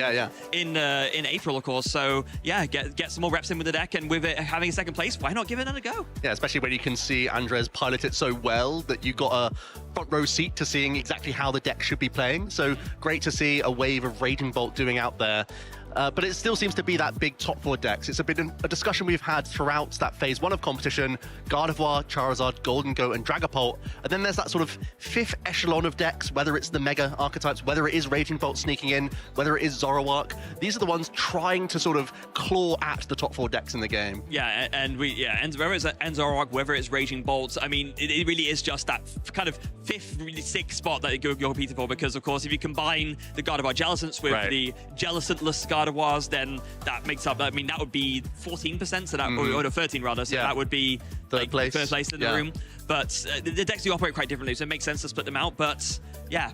in April, of course. So yeah, get some more reps in with the deck, and with it having a second place, why not give it another go? Yeah, especially when you can see Andres pilot it so well that you got a front row seat to seeing exactly how the deck should be playing. So great to see a wave of Raging Bolt doing out there. But it still seems to be that big top 4 decks. It's been a discussion we've had throughout that Phase 1 of competition: Gardevoir, Charizard, Golden Go, and Dragapult. And then there's that sort of 5th echelon of decks, whether it's the Mega archetypes, whether it is Raging Bolt sneaking in, whether it is Zoroark. These are the ones trying to sort of claw at the top 4 decks in the game. Yeah, and whether it's Zoroark, whether it's Raging Bolts, I mean, it really is just that kind of 5th, really 6th spot that you're competing for, because of course, if you combine the Gardevoir Jellicents with the Jellicentless Gardevoirs, then that makes up, I mean, that would be 14%, so that, or 13 rather, so that would be third place in the room. But the decks do operate quite differently, so it makes sense to split them out. But yeah,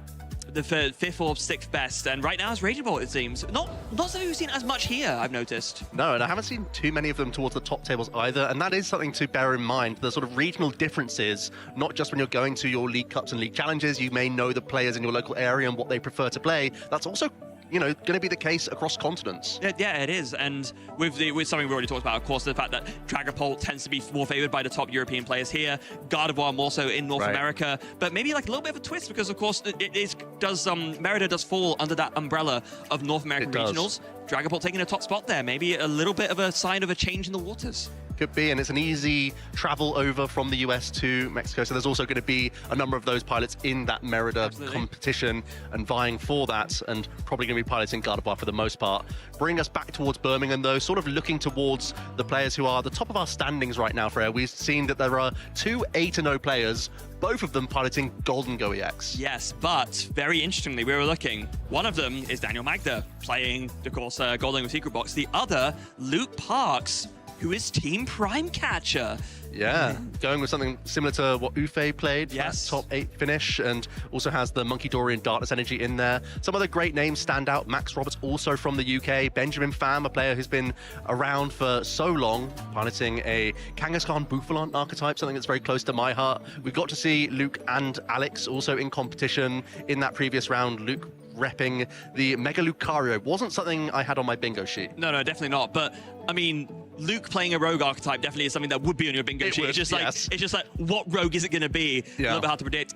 the 5th or 6th best, and right now it's Raging Bolt, it seems. Not something we've seen as much here, I've noticed. No, and I haven't seen too many of them towards the top tables either, and that is something to bear in mind. The sort of regional differences, not just when you're going to your League Cups and League Challenges, you may know the players in your local area and what they prefer to play. That's also going to be the case across continents. Yeah, it is. And with something we already talked about, of course, the fact that Dragapult tends to be more favored by the top European players here, Gardevoir more so in North America, but maybe like a little bit of a twist, because of course Merida does fall under that umbrella of North American regionals. Dragapult taking a top spot there, maybe a little bit of a sign of a change in the waters. Could be, and it's an easy travel over from the US to Mexico, so there's also going to be a number of those pilots in that Merida competition and vying for that, and probably going to be piloting Gardevoir for the most part. Bring us back towards Birmingham though, sort of looking towards the players who are the top of our standings right now, Freya. We've seen that there are 2 8-0 players, both of them piloting Golden Go EX. Yes, but very interestingly, we were looking. One of them is Daniel Magda, playing, of course, Golden Go Secret Box. The other, Luke Parks, who is Team Prime Catcher. Yeah, going with something similar to what Ufe played, that top 8 finish, and also has the Monkey Dory and Darkness Energy in there. Some other great names stand out. Max Roberts, also from the UK. Benjamin Pham, a player who's been around for so long, piloting a Kangaskhan Bouffalon archetype, something that's very close to my heart. We got to see Luke and Alex also in competition in that previous round. Luke repping the Mega Lucario. Wasn't something I had on my bingo sheet. No, definitely not. But I mean, Luke playing a rogue archetype definitely is something that would be on your bingo sheet. It's just like, what rogue is it going to be? A little bit hard to predict.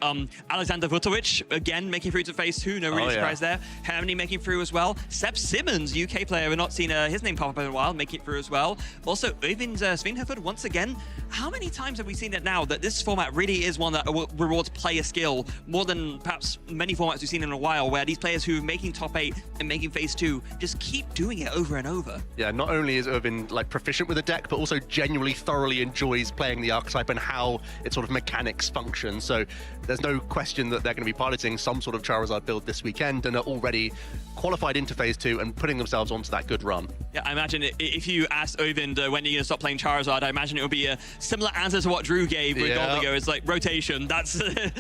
Alexander Vutovic, again, making through to phase 2. No really surprise there. Hermione making through as well. Seb Simmons, UK player. We've not seen his name pop up in a while, making it through as well. Also, Øyvind Svinhufvud, once again. How many times have we seen it now that this format really is one that rewards player skill more than perhaps many formats we've seen in a while, where these players who are making top 8 and making phase 2 just keep doing it over and over? Yeah, not only is Øyvind like proficient with the deck, but also genuinely thoroughly enjoys playing the archetype and how its sort of mechanics function. So there's no question that they're going to be piloting some sort of Charizard build this weekend and are already qualified into phase 2 and putting themselves onto that good run. Yeah, I imagine if you asked Øyvind when are you going to stop playing Charizard, I imagine it would be a similar answer to what Drew gave with Golden Go. It's like rotation. That's the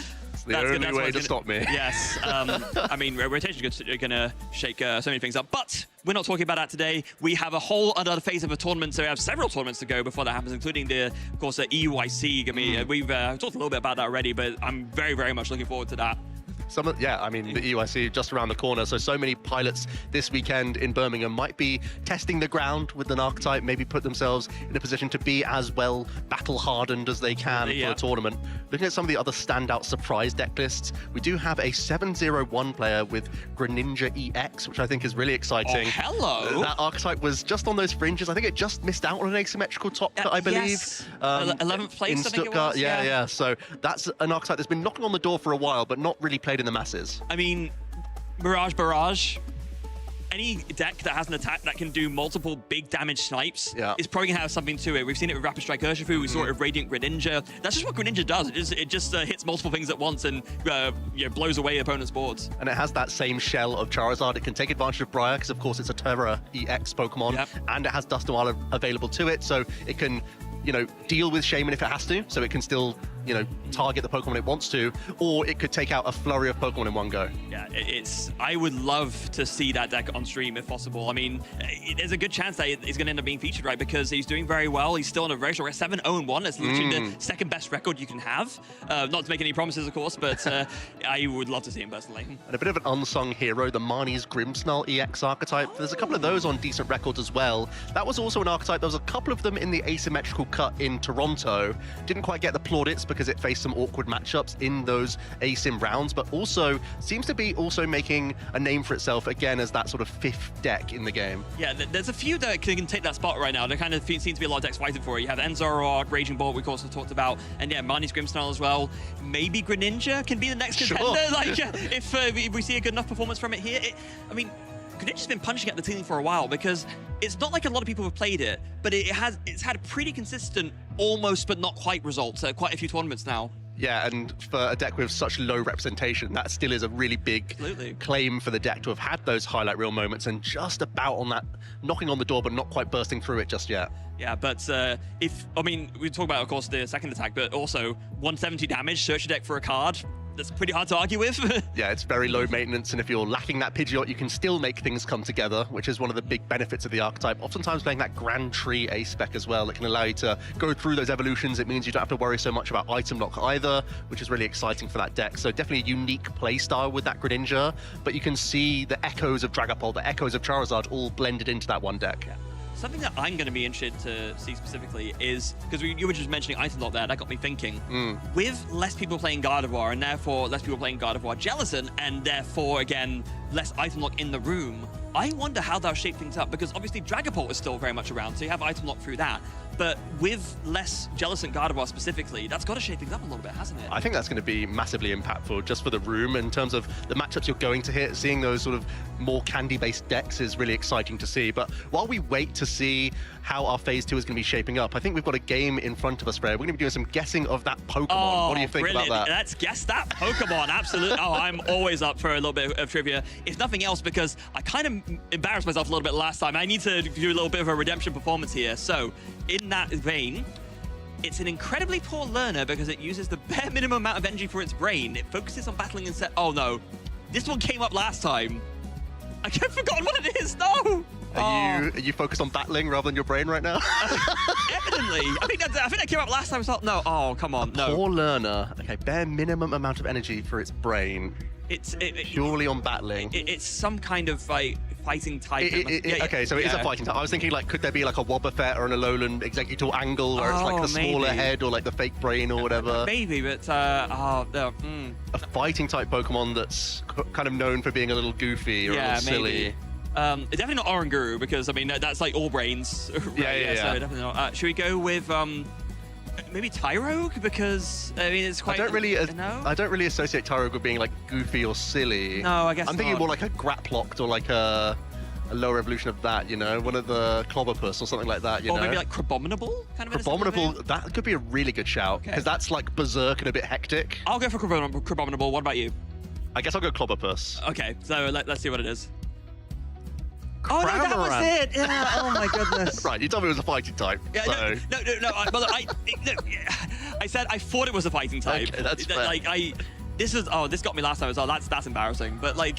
only way to stop me. Yes. I mean, rotation is going to shake so many things up. But we're not talking about that today. We have a whole other phase of a tournament, so we have several tournaments to go before that happens, including of course, the EUIC. I mean, we've talked a little bit about that already, but I'm very, very much looking forward to that. I mean, the EUIC just around the corner, so many pilots this weekend in Birmingham might be testing the ground with an archetype, maybe put themselves in a position to be as well battle-hardened as they can for a tournament. Looking at some of the other standout surprise deck lists, we do have a 701 player with Greninja EX, which I think is really exciting. Oh, hello! That archetype was just on those fringes. I think it just missed out on an asymmetrical top cut, I believe. Yes. 11th place, in I think it Stuttgart. was. Yeah. So that's an archetype that's been knocking on the door for a while, but not really played in the masses. I mean, Barrage. Any deck that has an attack that can do multiple big damage snipes is probably going to have something to it. We've seen it with Rapid Strike Urshifu, we saw it with Radiant Greninja. That's just what Greninja does. It just hits multiple things at once and blows away opponents' boards. And it has that same shell of Charizard. It can take advantage of Briar because, of course, it's a Terra EX Pokemon, and it has Dusknoir available to it, so it can deal with Shaman if it has to, so it can still, target the Pokemon it wants to, or it could take out a flurry of Pokemon in one go. Yeah, I would love to see that deck on stream if possible. I mean, there's a good chance that he's going to end up being featured, right? Because he's doing very well. He's still on a very short 7-0-1. That's literally the second best record you can have. Not to make any promises, of course, but I would love to see him personally. And a bit of an unsung hero, the Marnie's Grimmsnarl EX archetype. There's a couple of those on decent records as well. That was also an archetype. There was a couple of them in the asymmetrical cut in Toronto. Didn't quite get the plaudits because it faced some awkward matchups in those asim rounds, but also seems to be also making a name for itself again as that sort of fifth deck in the game. Yeah, there's a few that can take that spot right now. There kind of seems to be a lot of decks fighting for it. You have Enzoroark, Raging Bolt, we also talked about, and yeah, Marnie's Grimmsnarl as well. Maybe Greninja can be the next contender. If we see a good enough performance from it here. Greninja's been punching at the ceiling for a while because it's not like a lot of people have played it, but it's had pretty consistent, almost but not quite results at quite a few tournaments now. Yeah, and for a deck with such low representation, that still is a really big claim for the deck to have had those highlight reel moments and just about on that, knocking on the door but not quite bursting through it just yet. Yeah, but we talk about, of course, the second attack, but also 170 damage, search your deck for a card. That's pretty hard to argue with. Yeah, it's very low maintenance, and if you're lacking that Pidgeot, you can still make things come together, which is one of the big benefits of the archetype. Oftentimes playing that Grand Tree A spec as well, it can allow you to go through those evolutions. It means you don't have to worry so much about item lock either, which is really exciting for that deck. So definitely a unique play style with that Greninja, but you can see the echoes of Dragapult, the echoes of Charizard all blended into that one deck. Yeah. Something that I'm going to be interested to see specifically is, because you were just mentioning item lock there, that got me thinking, with less people playing Gardevoir and therefore less people playing Gardevoir Jellicent and therefore, again, less item lock in the room, I wonder how that'll shape things up, because obviously Dragapult is still very much around, so you have item lock through that. But with less Jellicent Gardevoir specifically, that's got to shape things up a little bit, hasn't it? I think that's going to be massively impactful just for the room in terms of the matchups you're going to hit. Seeing those sort of more candy-based decks is really exciting to see. But while we wait to see how our Phase 2 is going to be shaping up, I think we've got a game in front of us, Freya. We're going to be doing some guessing of that Pokemon. Oh, what do you think brilliant. about that? Let's guess that Pokemon, absolutely. Oh, I'm always up for a little bit of trivia. If nothing else, because I kind of embarrassed myself a little bit last time. I need to do a little bit of a redemption performance here. So, in that vein, it's an incredibly poor learner because it uses the bare minimum amount of energy for its brain. It focuses on battling and set. Oh no, this one came up last time. I have forgotten what it is. No. Are you focused on battling rather than your brain right now? Evidently. I think that came up last time as well. No. Oh, come on. No. Poor learner. Okay, bare minimum amount of energy for its brain. It's purely on battling. It's some kind of like fighting type. Okay, so it is a fighting type. I was thinking, like, could there be like a Wobbuffet or an Alolan Executor Angle where it's like the smaller head or like the fake brain or whatever? Maybe, but a fighting type Pokemon that's kind of known for being a little goofy or a little silly. Definitely not Oranguru, because I mean that's like all brains. Right? Yeah. So definitely not. Should we go with maybe Tyrogue, because I mean it's quite. I don't really associate Tyrogue with being like goofy or silly. No, I guess I'm thinking more like a Graplocked or like a lower evolution of that, you know, one of the Clobberpuss or something like that, you know. Or maybe like Crabominable, kind of. Crabominable, that could be a really good shout, because that's like berserk and a bit hectic. I'll go for Crabominable. What about you? I guess I'll go Clobberpuss. Okay, so let's see what it is. Oh no, that was it! Yeah, oh my goodness. Right, you told me it was a fighting type. Yeah, so. No. I said I thought it was a fighting type. Okay, that's fair. This got me last time as well. That's embarrassing. But like,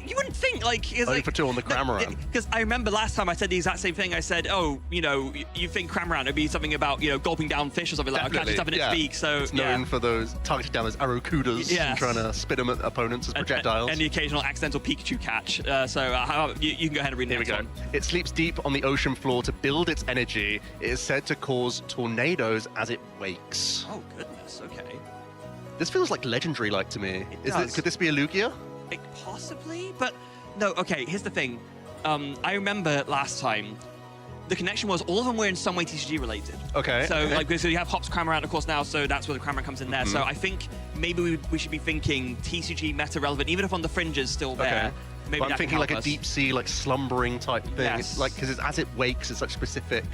you wouldn't think, like... 0 for 2 on the Cramorant. Because I remember last time I said the exact same thing. I said, oh, you know, you think Cramorant would be something about, you know, gulping down fish or something like that, catching stuff in its beak, so... It's known for those targeting down those Arrokudas and trying to spit them at opponents as projectiles. And the occasional accidental Pikachu catch. You can go ahead and read the next one. It sleeps deep on the ocean floor to build its energy. It is said to cause tornadoes as it wakes. Oh, goodness, okay. This feels like legendary-like to me. Could this be a Lugia? Possibly, but no, okay, here's the thing. I remember last time, the connection was all of them were in some way TCG related. Okay. So so you have Hops Cramorant, of course, now, so that's where the Cramorant comes in there. So I think maybe we should be thinking TCG meta relevant, even if on the fringe is still there. Maybe I'm thinking like a deep sea, like slumbering type thing. Yes. Like, because as it wakes, it's such specific.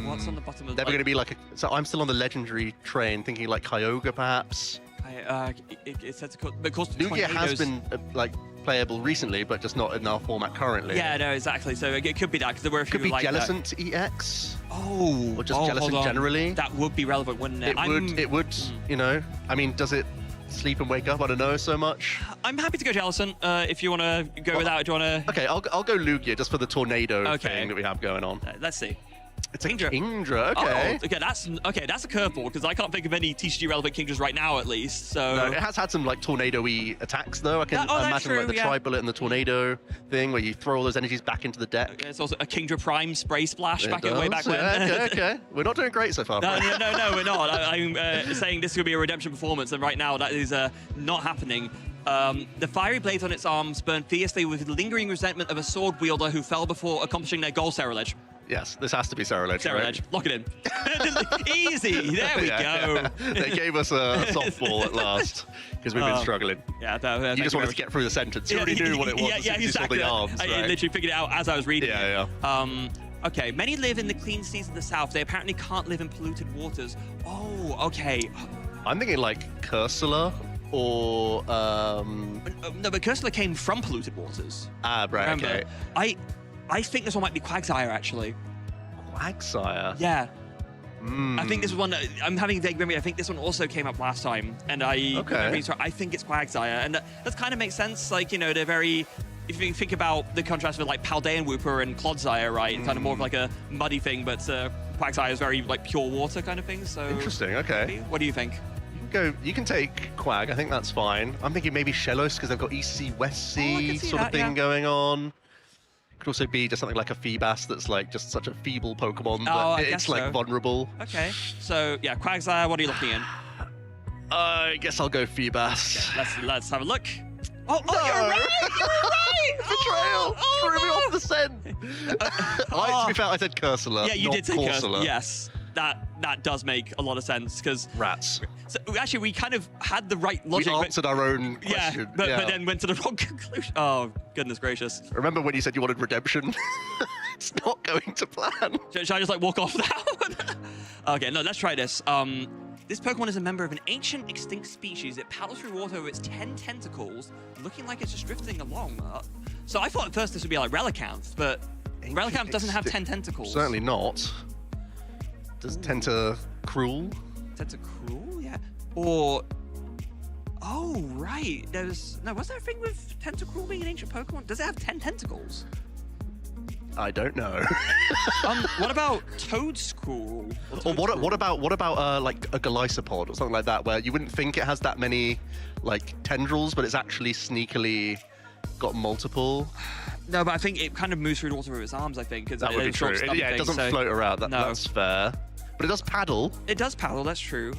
What's on the bottom of They're going to be like so I'm still on the legendary train, thinking like Kyogre perhaps. It said to cause Lugia has been like playable recently, but just not in our format currently. Yeah, no, exactly. So it could be that, because there were a few could be like Jellicent EX. Oh, or just Jellicent generally. That would be relevant, wouldn't it? It would. You know, I mean, does it sleep and wake up? I don't know so much. I'm happy to go Jellicent if you want to go without. Do you want to? Okay, I'll go Lugia just for the tornado thing that we have going on. Let's see. It's a Kingdra, okay. Oh, okay, that's a curveball, because I can't think of any TCG relevant Kingdras right now, at least. So no, it has had some like tornado-y attacks though. I can imagine like the Tri-Bullet and the tornado thing, where you throw all those energies back into the deck. It's also a Kingdra Prime spray splash way back when. Okay. We're not doing great so far. No, we're not. I'm saying this could be a redemption performance, and right now that is not happening. The fiery blades on its arms burn fiercely with lingering resentment of a sword wielder who fell before accomplishing their goal, Sarah-Ledge. Yes, this has to be Sarah-Ledge. Sarah-Ledge, lock it in. Easy, there we go. They gave us a softball at last, because we've been struggling. Yeah, you just wanted to get through the sentence. You already knew what it was. Yeah, exactly. Arms, I literally figured it out as I was reading it. Okay, many live in the clean seas of the south. They apparently can't live in polluted waters. Oh, okay. I'm thinking like Cursula or... No, but Cursula came from polluted waters. Ah, right, Remember? okay. I think this one might be Quagsire, actually. Quagsire? Yeah. I think this was one that I'm having a vague memory. I think this one also came up last time, and I think it's Quagsire, and that kind of makes sense. Like, you know, they're very. If you think about the contrast with like Paldean Wooper and Clodsire, right? Kind of more of like a muddy thing, but Quagsire is very like pure water kind of thing. So interesting. Okay. Maybe. What do you think? You can take Quag. I think that's fine. I'm thinking maybe Shellos, because they've got East Sea, West Sea sort of thing going on. Could also be just something like a Feebas that's like just such a feeble Pokemon that it's like vulnerable. Okay, so yeah, Quagsire, what are you looking in? I guess I'll go Feebas. Okay, let's have a look. Oh, no. You're right! Betrayal! Threw me off the scent! To be fair, I said Cursula, yeah, you not did say Corsola. Yes, that does make a lot of sense, because... Rats. So, actually, we kind of had the right logic. We answered our own question. Yeah, but then went to the wrong conclusion. Oh, goodness gracious. Remember when you said you wanted redemption? It's not going to plan. Should I just like walk off now? Okay, no, let's try this. This Pokemon is a member of an ancient extinct species. It paddles through water with its 10 tentacles, looking like it's just drifting along. So I thought at first this would be like Relicanth, but Relicanth doesn't have 10 tentacles. Certainly not. Does Tentacruel? Tentacruel, yeah. Or... Oh, right. Was there a thing with Tentacruel being an ancient Pokemon? Does it have 10 tentacles? I don't know. What about Toedscruel? Or what about like a Golisopod or something like that, where you wouldn't think it has that many like tendrils, but it's actually sneakily got multiple? No, but I think it kind of moves through the water with its arms, I think. That would be true. Yeah, it doesn't float around. That's fair. But it does paddle. It does paddle, that's true.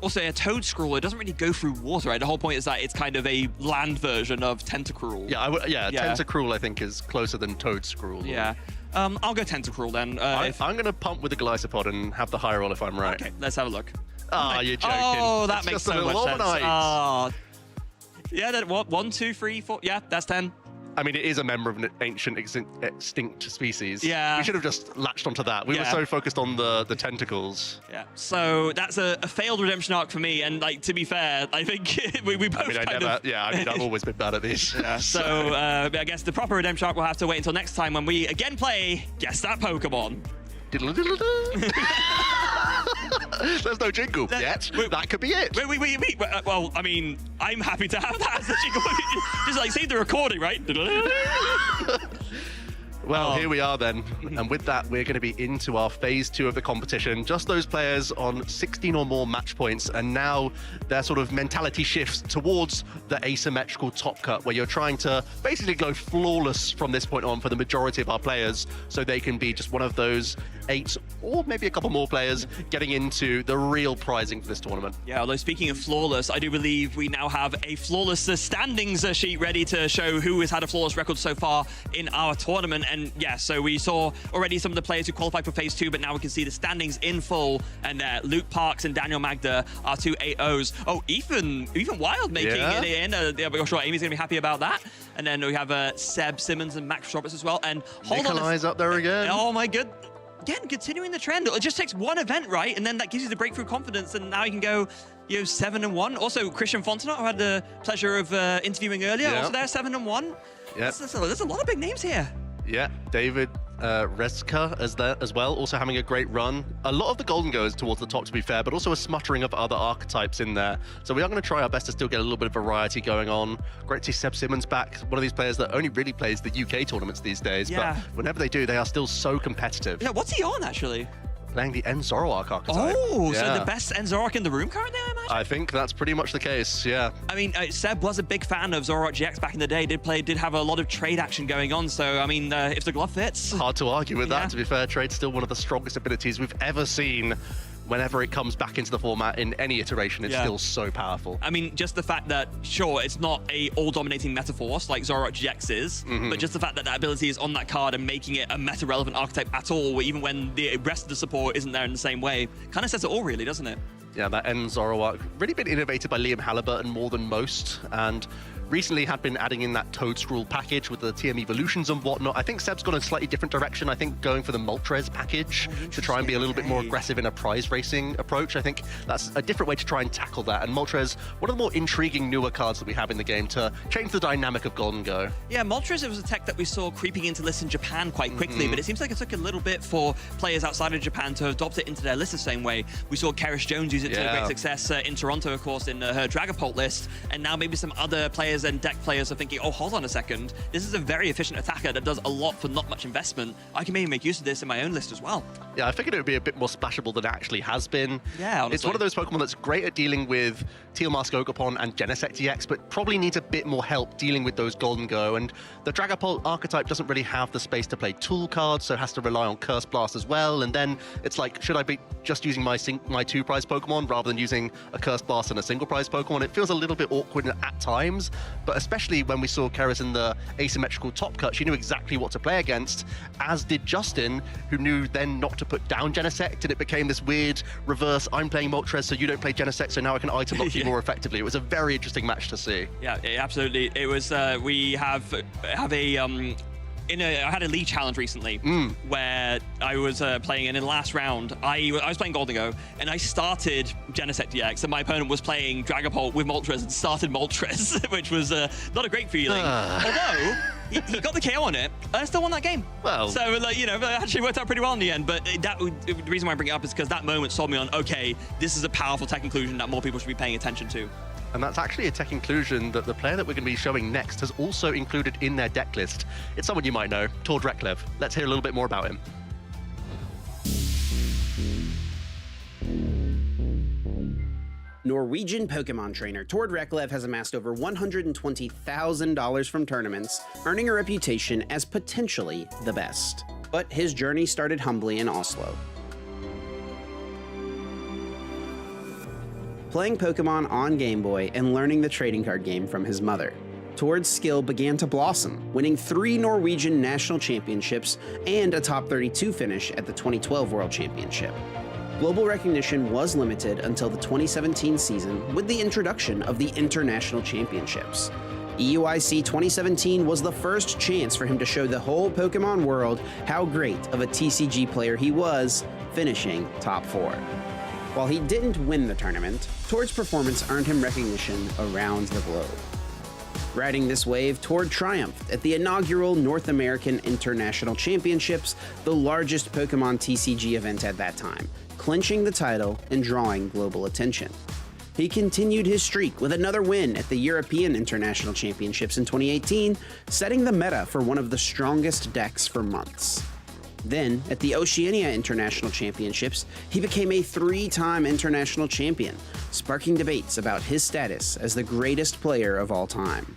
Also, a Toedscruel, it doesn't really go through water, right? The whole point is that it's kind of a land version of Tentacruel. Yeah, Tentacruel I think is closer than Toedscruel. Yeah. I'll go Tentacruel then. I'm going to pump with the Golisopod and have the high roll if I'm right. Okay, let's have a look. Ah, you're joking. Oh, that makes so much sense. Oh. Yeah, that what? 1, 2, 3, 4. Yeah, that's 10. I mean, it is a member of an ancient extinct species. Yeah. We should have just latched onto that. We were so focused on the tentacles. Yeah. So that's a failed redemption arc for me. And like, to be fair, I think we both I've always been bad at these. Yeah. So I guess the proper redemption arc will have to wait until next time when we again play Guess That Pokemon. There's no jingle yet. That could be it. Wait. Well, I mean, I'm happy to have that as a jingle. Just like save the recording, right? Well, here we are then. And with that, we're going to be into our phase 2 of the competition. Just those players on 16 or more match points. And now their sort of mentality shifts towards the asymmetrical top cut, where you're trying to basically go flawless from this point on for the majority of our players, so they can be just one of those 8 or maybe a couple more players getting into the real prizing for this tournament. Yeah, although speaking of flawless, I do believe we now have a flawless standings sheet ready to show who has had a flawless record so far in our tournament. And yeah, so we saw already some of the players who qualified for phase 2, but now we can see the standings in full. And Luke Parks and Daniel Magda are 2 8-0s. Oh, Ethan Wild making it in. I'm sure Amy's going to be happy about that. And then we have Seb Simmons and Max Roberts as well. And hold on. Nikolai's up there again. Oh my good. Again, continuing the trend. It just takes one event, right? And then that gives you the breakthrough confidence, and now you can go, 7-1. Also, Christian Fontenot, who had the pleasure of interviewing earlier, also there, 7-1. Yeah. There's a lot of big names here. Yeah, David Reska as well, also having a great run. A lot of the golden goes towards the top, to be fair, but also a smuttering of other archetypes in there. So we are going to try our best to still get a little bit of variety going on. Great to see Seb Simmons back, one of these players that only really plays the UK tournaments these days, but whenever they do, they are still so competitive. Yeah, what's he on, actually? Playing the Zoroark archetype. Oh, so the best Zoroark in the room currently, I imagine? I think that's pretty much the case, yeah. I mean, Seb was a big fan of Zoroark GX back in the day, did have a lot of trade action going on, so, I mean, if the glove fits... Hard to argue with that, to be fair. Trade's still one of the strongest abilities we've ever seen. Whenever it comes back into the format in any iteration, it's still so powerful. I mean, just the fact that, sure, it's not a all-dominating meta force like Zoroark GX is, but just the fact that that ability is on that card and making it a meta-relevant archetype at all, even when the rest of the support isn't there in the same way, kind of says it all, really, doesn't it? Yeah, that Zoroark really been innovated by Liam Halliburton more than most, and recently had been adding in that Toadstool package with the TM Evolutions and whatnot. I think Seb's gone a slightly different direction. I think going for the Moltres package to try and be a little bit more aggressive in a prize racing approach. I think that's a different way to try and tackle that. And Moltres, one of the more intriguing newer cards that we have in the game to change the dynamic of Golden Go. Yeah, Moltres, it was a tech that we saw creeping into lists in Japan quite quickly, but it seems like it took a little bit for players outside of Japan to adopt it into their list the same way. We saw Kerish Jones use it to great success in Toronto, of course, in her Dragapult list, and now maybe some other players and deck players are thinking, oh, hold on a second, this is a very efficient attacker that does a lot for not much investment. I can maybe make use of this in my own list as well. Yeah, I figured it would be a bit more splashable than it actually has been. Yeah, honestly. It's one of those Pokemon that's great at dealing with Teal Mask Ogopon and Genesect EX, but probably needs a bit more help dealing with those Golden Go. And the Dragapult archetype doesn't really have the space to play tool cards, so has to rely on Curse Blast as well. And then it's like, should I be just using my 2-prize Pokemon rather than using a Curse Blast and a single-prize Pokemon? It feels a little bit awkward at times, but especially when we saw Keris in the asymmetrical top cut, she knew exactly what to play against, as did Justin, who knew then not to put down Genesect, and it became this weird reverse, I'm playing Moltres, so you don't play Genesect, so now I can item lock you more effectively. It was a very interesting match to see. Yeah, absolutely. It was, we have a... I had a League challenge recently where I was playing, and in the last round, I was playing Golden Go, and I started Genesect DX, and my opponent was playing Dragapult with Moltres and started Moltres, which was not a great feeling. Although, he got the KO on it, and I still won that game. Well. So, like, you know, it actually worked out pretty well in the end, but the reason why I bring it up is because that moment sold me on, okay, this is a powerful tech inclusion that more people should be paying attention to. And that's actually a tech inclusion that the player that we're going to be showing next has also included in their deck list. It's someone you might know, Tord Reklev. Let's hear a little bit more about him. Norwegian Pokemon trainer Tord Reklev has amassed over $120,000 from tournaments, earning a reputation as potentially the best. But his journey started humbly in Oslo. Playing Pokemon on Game Boy and learning the trading card game from his mother. Tord's skill began to blossom, winning 3 Norwegian national championships and a top 32 finish at the 2012 World Championship. Global recognition was limited until the 2017 season with the introduction of the International Championships. EUIC 2017 was the first chance for him to show the whole Pokemon world how great of a TCG player he was, finishing top 4. While he didn't win the tournament, Tord's performance earned him recognition around the globe. Riding this wave, Tord triumphed at the inaugural North American International Championships, the largest Pokemon TCG event at that time, clinching the title and drawing global attention. He continued his streak with another win at the European International Championships in 2018, setting the meta for one of the strongest decks for months. Then, at the Oceania International Championships, he became a 3-time international champion, sparking debates about his status as the greatest player of all time.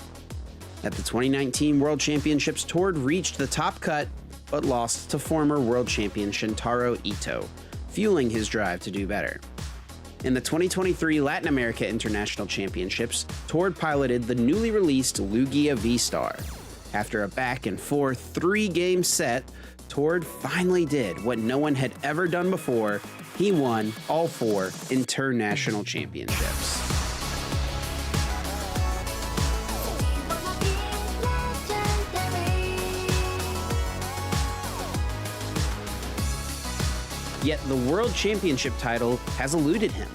At the 2019 World Championships, Tord reached the top cut, but lost to former world champion Shintaro Ito, fueling his drive to do better. In the 2023 Latin America International Championships, Tord piloted the newly released Lugia V-Star. After a back-and-forth 3-game set, Tord finally did what no one had ever done before. He won all 4 international championships. Yet the World Championship title has eluded him.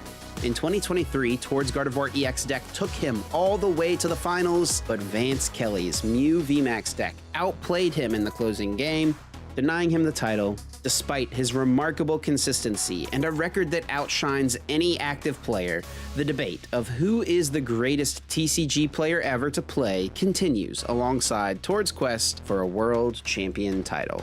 In 2023, Tord's Gardevoir EX deck took him all the way to the finals, but Vance Kelly's Mew VMAX deck outplayed him in the closing game, denying him the title despite his remarkable consistency and a record that outshines any active player. The debate of who is the greatest TCG player ever to play continues alongside Tord's quest for a world champion title.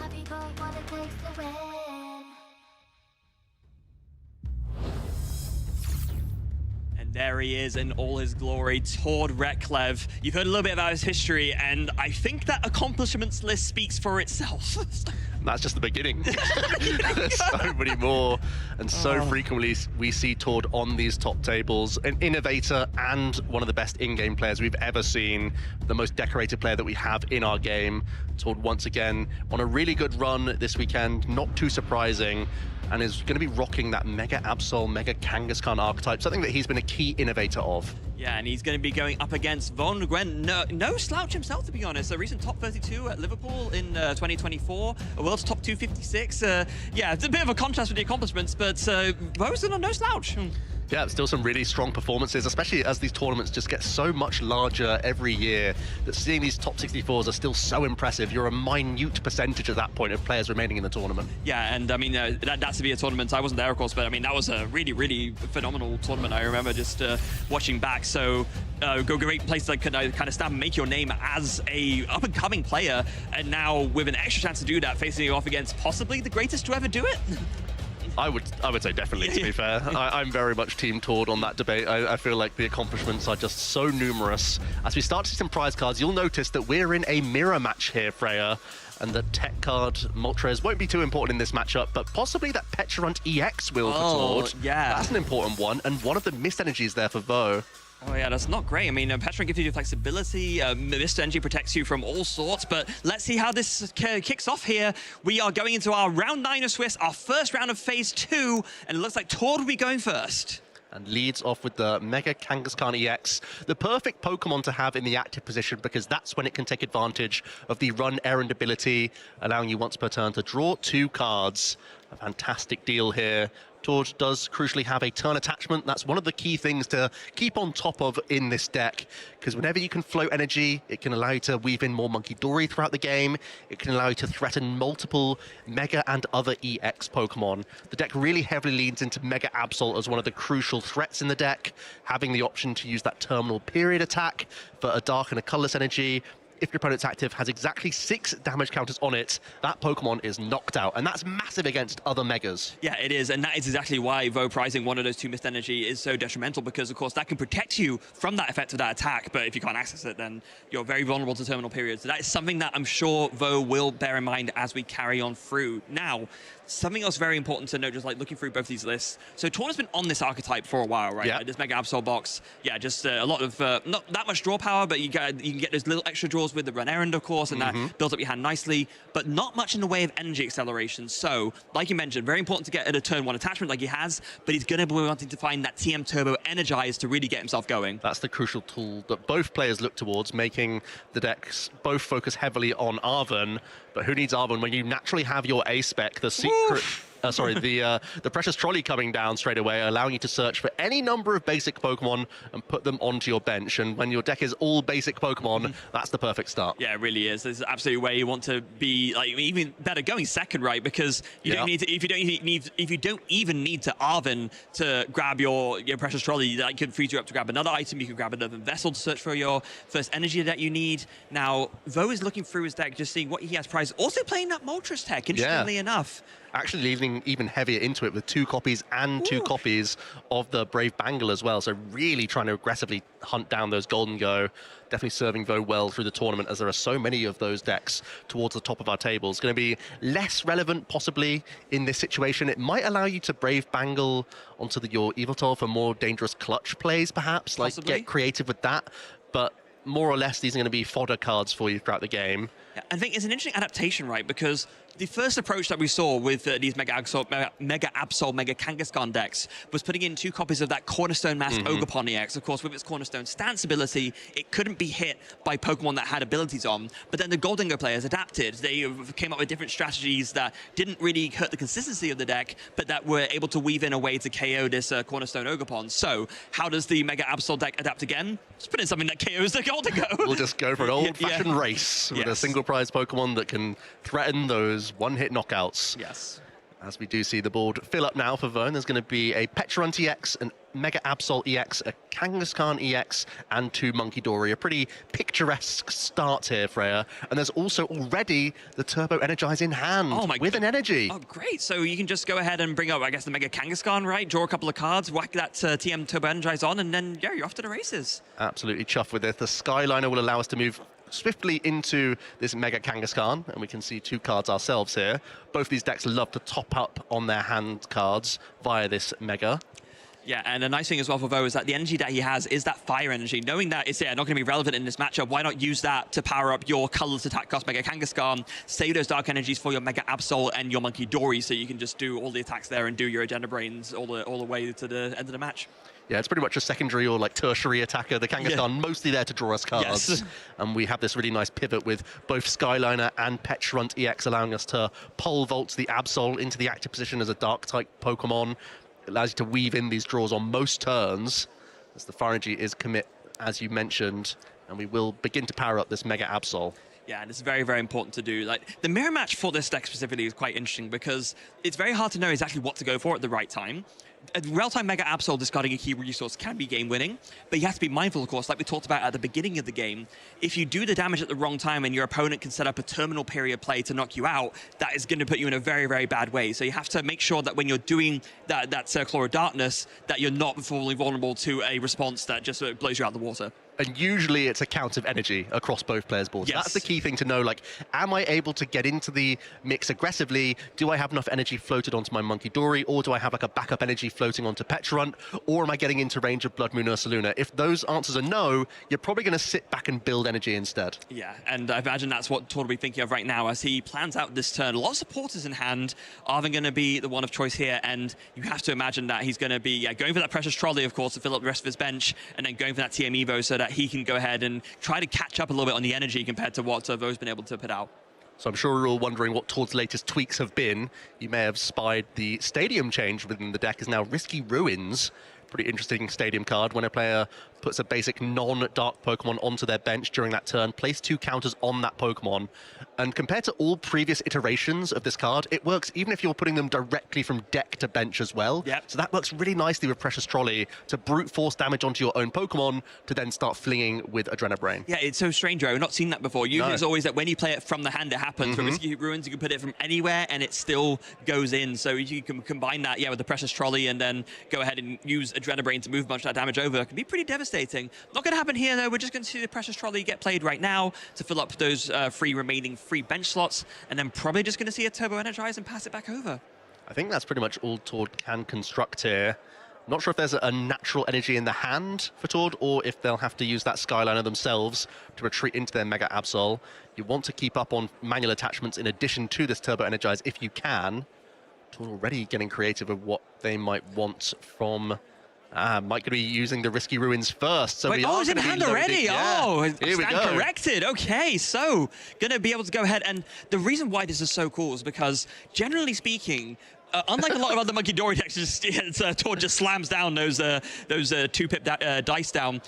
There he is in all his glory, Tord Reklev. You've heard a little bit about his history, and I think that accomplishments list speaks for itself. That's just the beginning. There's so many more, and so frequently we see Tord on these top tables. An innovator and one of the best in-game players we've ever seen, the most decorated player that we have in our game. Tord once again on a really good run this weekend, not too surprising, and is going to be rocking that Mega Absol, Mega Kangaskhan archetype, something that he's been a key innovator of. Yeah, and he's going to be going up against Von Gwen. No slouch himself, to be honest. A recent top 32 at Liverpool in 2024, a world's top 256. Yeah, it's a bit of a contrast with the accomplishments, but Vo's no slouch. Yeah, still some really strong performances, especially as these tournaments just get so much larger every year, that seeing these top 64s are still so impressive. You're a minute percentage at that point of players remaining in the tournament. Yeah, and I mean, that Sevilla tournament, I wasn't there, of course, but I mean, that was a really, really phenomenal tournament. I remember just watching back. So great place to kind of stand and make your name as a up-and-coming player, and now with an extra chance to do that, facing you off against possibly the greatest to ever do it. I would say definitely, to be fair. I'm very much Team Tord on that debate. I feel like the accomplishments are just so numerous. As we start to see some prize cards, you'll notice that we're in a mirror match here, Freya, and the tech card Moltres won't be too important in this matchup, but possibly that Petulant EX will for Tord. Yeah. That's an important one, and one of the missed energies there for Vo. Oh yeah, that's not great. I mean, Petulant gives you flexibility, Mist Energy protects you from all sorts, but let's see how this kicks off here. We are going into our round 9 of Swiss, our first round of phase 2, and it looks like Tord will be going first. And leads off with the Mega Kangaskhan EX, the perfect Pokemon to have in the active position, because that's when it can take advantage of the run errand ability, allowing you once per turn to draw 2 cards. A fantastic deal here. Tord does crucially have a turn attachment. That's one of the key things to keep on top of in this deck, because whenever you can float energy, it can allow you to weave in more Monkey Dory throughout the game. It can allow you to threaten multiple Mega and other EX Pokemon. The deck really heavily leans into Mega Absol as one of the crucial threats in the deck, having the option to use that terminal period attack for a dark and a colorless energy. If your opponent's active has exactly 6 damage counters on it, that Pokemon is knocked out, and that's massive against other Megas. Yeah, it is, and that is exactly why Vo prizing one of those 2 missed energy is so detrimental, because of course that can protect you from that effect of that attack, but if you can't access it, then you're very vulnerable to terminal periods. So that is something that I'm sure Vo will bear in mind as we carry on through. Now, something else very important to note, just like looking through both these lists. So Tord has been on this archetype for a while, right? Yeah. This Mega Absol box, yeah, just a lot of, not that much draw power, but you can get those little extra draws with the run errand, of course, and that builds up your hand nicely, but not much in the way of energy acceleration. So, like you mentioned, very important to get at a turn 1 attachment like he has, but he's going to be wanting to find that TM Turbo Energize to really get himself going. That's the crucial tool that both players look towards, making the decks both focus heavily on Arven. But who needs Arven when you naturally have your A-Spec, the secret the Precious Trolley coming down straight away, allowing you to search for any number of basic Pokemon and put them onto your bench. And when your deck is all basic Pokemon, that's the perfect start. Yeah, it really is. This is absolutely where you want to be. Like, even better going second, right? Because you don't need to, if you don't even need to Arven to grab your Precious Trolley, that could free you up to grab another item. You can grab another vessel to search for your first energy that you need. Now, Vo is looking through his deck, just seeing what he has prized. Also playing that Moltres tech, interestingly enough. Actually leaning even heavier into it with 2 copies and 2 copies of the Brave Bangle as well. So really trying to aggressively hunt down those Golden Go. Definitely serving Vo well through the tournament, as there are so many of those decks towards the top of our table. It's going to be less relevant possibly in this situation. It might allow you to Brave Bangle onto your Yveltal for more dangerous clutch plays perhaps. Like get creative with that. But more or less these are going to be fodder cards for you throughout the game. Yeah, I think it's an interesting adaptation, right? Because the first approach that we saw with these Mega Absol, Mega Kangaskhan decks was putting in 2 copies of that Cornerstone Mask Ogerpon EX. Of course, with its Cornerstone stance ability, it couldn't be hit by Pokemon that had abilities on. But then the Golden Go players adapted. They came up with different strategies that didn't really hurt the consistency of the deck, but that were able to weave in a way to KO this Cornerstone Ogerpon. So how does the Mega Absol deck adapt again? Just put in something that KOs the Golden Go. We'll just go for an old-fashioned race with a single prize Pokemon that can threaten those one-hit knockouts. Yes. As we do see the board fill up now for Vone, there's going to be a Pecharunt EX, an Mega Absol EX, a Kangaskhan EX, and 2 Munkidori. A pretty picturesque start here, Freya. And there's also already the Turbo Energize in hand with an energy. Oh, great. So you can just go ahead and bring up, I guess, the Mega Kangaskhan, right? Draw a couple of cards, whack that TM Turbo Energize on, and then, yeah, you're off to the races. Absolutely chuffed with it. The Skyliner will allow us to move swiftly into this Mega Kangaskhan, and we can see 2 cards ourselves here. Both these decks love to top up on their hand cards via this Mega. Yeah, and a nice thing as well for Vo is that the energy that he has is that fire energy. Knowing that it's not going to be relevant in this matchup, why not use that to power up your colorless attack cost Mega Kangaskhan, save those dark energies for your Mega Absol and your Munkidori, so you can just do all the attacks there and do your Agenda Brains all the way to the end of the match. Yeah, it's pretty much a secondary or like tertiary attacker. The Kangaskhan mostly there to draw us cards. Yes. And we have this really nice pivot with both Skyliner and Pecharunt EX allowing us to pole vault the Absol into the active position as a Dark-type Pokemon. It allows you to weave in these draws on most turns, as the Fire Energy is commit, as you mentioned, and we will begin to power up this Mega Absol. Yeah, and it's very, very important to do. Like, the mirror match for this deck specifically is quite interesting because it's very hard to know exactly what to go for at the right time. A real-time Mega Absol discarding a key resource can be game-winning, but you have to be mindful, of course, like we talked about at the beginning of the game. If you do the damage at the wrong time and your opponent can set up a terminal period play to knock you out, that is going to put you in a very, very bad way. So you have to make sure that when you're doing that Circle of Darkness, that you're not fully vulnerable to a response that just blows you out of the water. And usually it's a count of energy across both players' boards. Yes. That's the key thing to know. Like, am I able to get into the mix aggressively? Do I have enough energy floated onto my Munkidori? Or do I have like a backup energy floating onto Pecharunt? Or am I getting into range of Blood Moon Ursaluna? If those answers are no, you're probably going to sit back and build energy instead. Yeah, and I imagine that's what Todd will be thinking of right now as he plans out this turn. A lot of supporters in hand. Arven going to be the one of choice here, and you have to imagine that he's going to be going for that Precious Trolley, of course, to fill up the rest of his bench, and then going for that TM Evo so that he can go ahead and try to catch up a little bit on the energy compared to what Vo's been able to put out. So I'm sure we're all wondering what Todd's latest tweaks have been. You may have spied the stadium change within the deck is now Risky Ruins. Pretty interesting stadium card. When a player puts a basic non-dark Pokemon onto their bench during that turn, place 2 counters on that Pokemon. And compared to all previous iterations of this card, it works even if you're putting them directly from deck to bench as well. Yep. So that works really nicely with Precious Trolley to brute force damage onto your own Pokemon to then start flinging with Adrenabrain. Yeah, it's so strange, right? We've not seen that before. Usually it's always that when you play it from the hand, it happens. For Risky Ruins, you can put it from anywhere and it still goes in. So you can combine that, with the Precious Trolley and then go ahead and use Adrenabrain to move much of that damage over. It can be pretty devastating. Not going to happen here, though. We're just going to see the Precious Trolley get played right now to fill up those remaining free bench slots, and then probably just going to see a Turbo Energize and pass it back over. I think that's pretty much all Todd can construct here. Not sure if there's a natural energy in the hand for Todd, or if they'll have to use that Skyliner themselves to retreat into their Mega Absol. You want to keep up on manual attachments in addition to this Turbo Energize if you can. Todd already getting creative with what they might want from... Mike could be using the Risky Ruins first. So we are it's in hand already. Yeah. Oh, here we go. Corrected. Okay, so going to be able to go ahead. And the reason why this is so cool is because, generally speaking, Unlike a lot of other Monkey Dory decks, Tord just slams down those 2-pip dice down.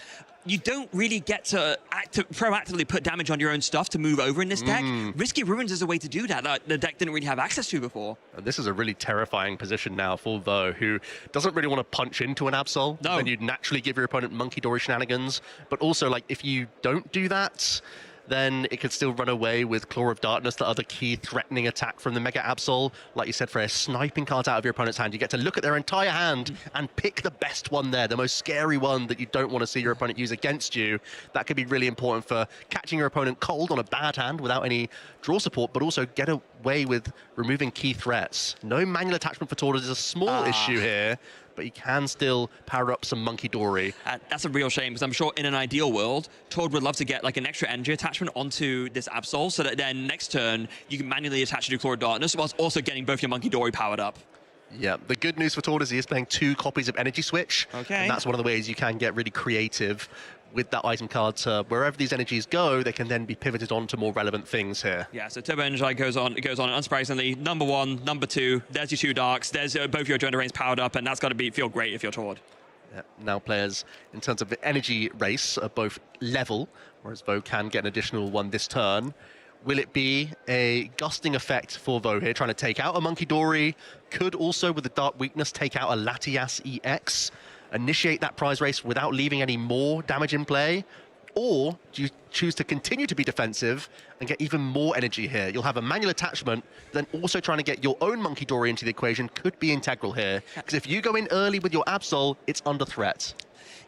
You don't really get to proactively put damage on your own stuff to move over in this deck. Risky Ruins is a way to do that the deck didn't really have access to before. This is a really terrifying position now for Vo, who doesn't really want to punch into an Absol. No. Then you'd naturally give your opponent Monkey Dory shenanigans. But also, like, if you don't do that, then it could still run away with Claw of Darkness, the other key threatening attack from the Mega Absol. Like you said, Freya, sniping cards out of your opponent's hand. You get to look at their entire hand and pick the best one there, the most scary one that you don't want to see your opponent use against you. That could be really important for catching your opponent cold on a bad hand without any draw support, but also get away with removing key threats. No manual attachment for Tord is a small issue here, but he can still power up some Monkey Dory. That's a real shame, because I'm sure in an ideal world, Tord would love to get like an extra energy attachment onto this Absol, so that then next turn, you can manually attach it to Claw of Darkness, whilst also getting both your Monkey Dory powered up. Yeah, the good news for Tord is he is playing 2 copies of Energy Switch. Okay. And that's one of the ways you can get really creative with that item card. To wherever these energies go, they can then be pivoted on to more relevant things here. Yeah, so Turbo Energize goes on, and unsurprisingly, number 1, number 2, there's your 2 Darks, there's both your Adrenaline Rains powered up, and that's got to feel great if you're Tord. Yeah, now players, in terms of the energy race, are both level, whereas Vo can get an additional one this turn. Will it be a gusting effect for Vo here, trying to take out a Monkey Dory? Could also, with the Dark Weakness, take out a Latias EX, initiate that prize race without leaving any more damage in play? Or do you choose to continue to be defensive and get even more energy here? You'll have a manual attachment, then also trying to get your own Monkey Dory into the equation could be integral here. Because if you go in early with your Absol, it's under threat.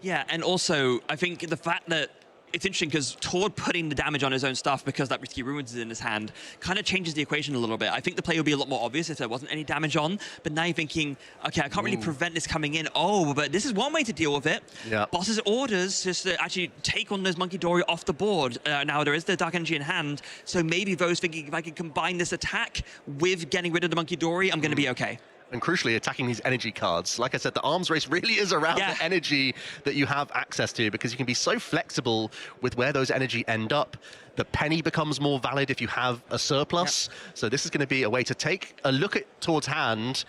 Yeah, and also, I think the fact that it's interesting because Tord putting the damage on his own stuff because that Risky Ruins is in his hand kind of changes the equation a little bit. I think the play would be a lot more obvious if there wasn't any damage on, but now you're thinking, okay, I can't really prevent this coming in. Oh, but this is one way to deal with it. Yeah. Boss's orders just to actually take on those Monkey Dory off the board. Now there is the Dark Energy in hand, so maybe Vo's thinking if I can combine this attack with getting rid of the Monkey Dory, I'm going to be okay. And crucially, attacking these energy cards. Like I said, the arms race really is around the energy that you have access to, because you can be so flexible with where those energy end up. The penny becomes more valid if you have a surplus. So this is going to be a way to take a look at Tord's hand,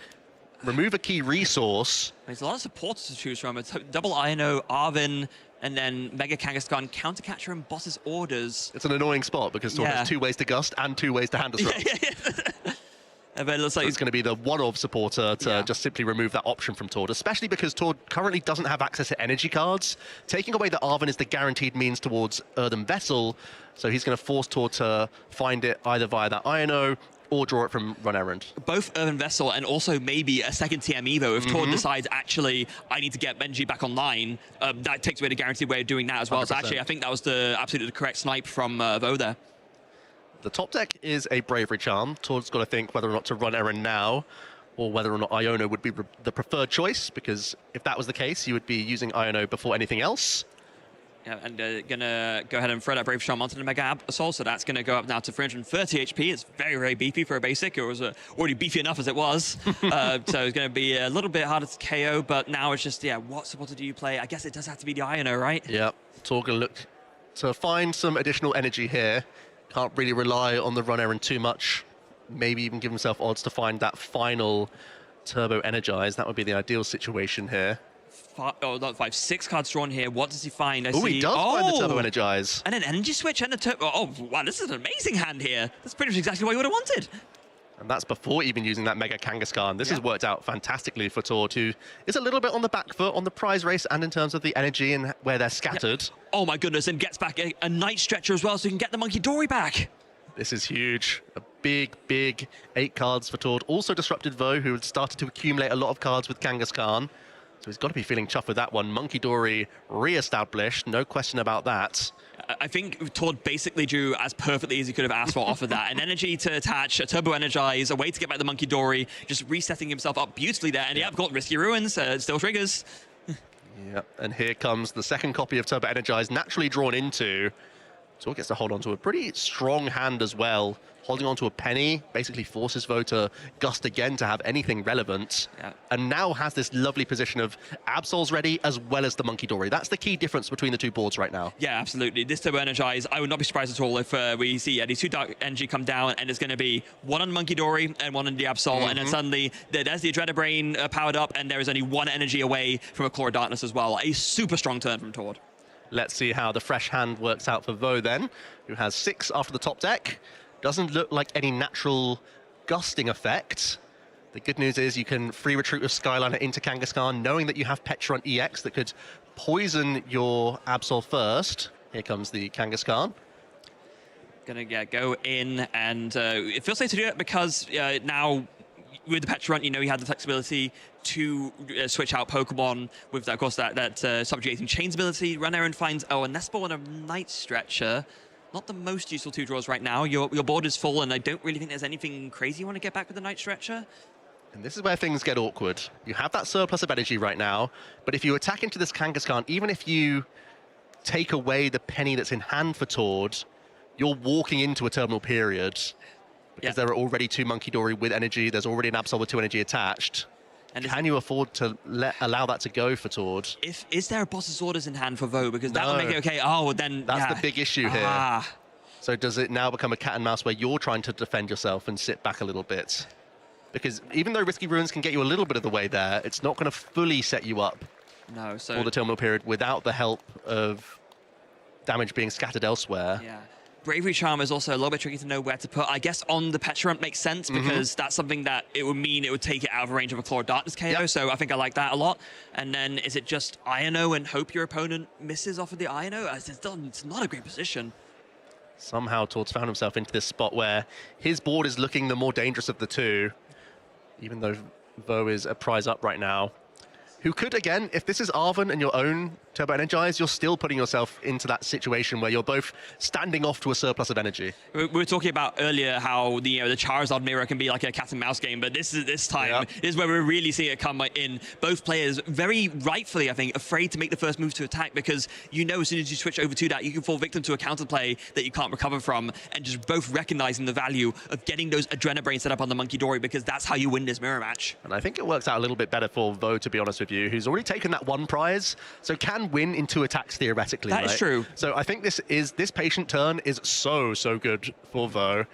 remove a key resource. There's a lot of supporters to choose from. It's double Ino, Arvin, and then Mega Kangaskhan, Countercatcher, and Boss's orders. It's an annoying spot because Tord has 2 ways to gust and 2 ways to hand disrupt. But it looks like it's going to be the one-of supporter to just simply remove that option from Tord, especially because Tord currently doesn't have access to energy cards. Taking away the Arvin is the guaranteed means towards Earthen Vessel, so he's going to force Tord to find it either via that Ino or draw it from Run Errand. Both Earthen Vessel and also maybe a second TM Evo. If Tord decides, actually, I need to get Benji back online, that takes away the guaranteed way of doing that as well. 100%. So actually, I think that was the absolutely correct snipe from Vo there. The top deck is a Bravery Charm. Tord's got to think whether or not to run Errand now, or whether or not Iono would be the preferred choice, because if that was the case, you would be using Iono before anything else. Yeah, and gonna go ahead and throw that Brave Charm onto the Mega Assault, so that's gonna go up now to 330 HP. It's very, very beefy for a basic. It was already beefy enough as it was. So it's gonna be a little bit harder to KO, but now it's just, what supporter do you play? I guess it does have to be the Iono, right? Yeah, Tord gonna look to find some additional energy here. Can't really rely on the Run Errand too much. Maybe even give himself odds to find that final Turbo Energize. That would be the ideal situation here. Not 5, 6 cards drawn here. What does he find? He does find the Turbo Energize. And an Energy Switch and a Turbo. Oh, wow, this is an amazing hand here. That's pretty much exactly what you would have wanted. And that's before even using that Mega Kangaskhan. This has worked out fantastically for Tord, who is a little bit on the back foot on the prize race and in terms of the energy and where they're scattered. Oh my goodness, and gets back a Night Stretcher as well, so he can get the Monkey Dory back. This is huge. A big, big 8 cards for Tord. Also disrupted Vo, who had started to accumulate a lot of cards with Kangaskhan. So he's got to be feeling chuffed with that one. Monkey Dory re-established, no question about that. I think Tord basically drew as perfectly as he could have asked for off of that. An energy to attach, a Turbo Energize, a way to get back the Monkey Dory, just resetting himself up beautifully there. And got Risky Ruins, still triggers. Yeah, and here comes the second copy of Turbo Energize, naturally drawn into. Tor gets to hold on to a pretty strong hand as well. Holding on to a penny basically forces Vo to gust again to have anything relevant. Yeah. And now has this lovely position of Absol's ready as well as the Monkey Dory. That's the key difference between the two boards right now. Yeah, absolutely. This Turbo Energize, I would not be surprised at all if we see these two Dark Energy come down and it's going to be one on Monkey Dory and one on the Absol. And then suddenly there's the Adrenabrain powered up and there is only one energy away from a Claw of Darkness as well. A super strong turn from Tord. Let's see how the fresh hand works out for Vo then, who has 6 after the top deck. Doesn't look like any natural gusting effect. The good news is you can free retreat with Skyliner into Kangaskhan, knowing that you have Petrant EX that could poison your Absol first. Here comes the Kangaskhan. Gonna go in, and it feels safe to do it because now with the Petrant, you know, you had the flexibility to switch out Pokemon with, of course, that subjugating chains ability. Run Aaron finds a Nespal and a Night Stretcher. Not the most useful 2 draws right now. Your board is full, and I don't really think there's anything crazy you want to get back with the Night Stretcher. And this is where things get awkward. You have that surplus of energy right now, but if you attack into this Kangaskhan, even if you take away the penny that's in hand for Tord, you're walking into a terminal period because there are already 2 Monkey Dory with energy. There's already an Absol with 2 energy attached. And can you afford to allow that to go for Tord? Is there a Boss's Orders in hand for Vo? Because that would make it okay. Oh, then that's the big issue here. So does it now become a cat and mouse where you're trying to defend yourself and sit back a little bit? Because even though Risky Ruins can get you a little bit of the way there, it's not going to fully set you up for the terminal period without the help of damage being scattered elsewhere. Yeah. Bravery Charm is also a little bit tricky to know where to put. I guess on the Petrant makes sense because that's something that it would mean it would take it out of range of a Claw of Darkness KO. So I think I like that a lot. And then is it just Iono and hope your opponent misses off of the Iono? It's not a great position. Somehow Tord's found himself into this spot where his board is looking the more dangerous of the two, even though Vo is a prize up right now. Who could, again, if this is Arven and your own Turbo Energize, you're still putting yourself into that situation where you're both standing off to a surplus of energy. We were talking about earlier how the Charizard mirror can be like a cat and mouse game, but this time is where we're really seeing it come in. Both players very rightfully, I think, afraid to make the first move to attack because you know as soon as you switch over to that, you can fall victim to a counterplay that you can't recover from, and just both recognizing the value of getting those Adrenabrain set up on the Monkey Dory because that's how you win this mirror match. And I think it works out a little bit better for Vo, to be honest with you, who's already taken that 1 prize, so can win in 2 attacks theoretically. That is true. So I think this patient turn is so good for Vo,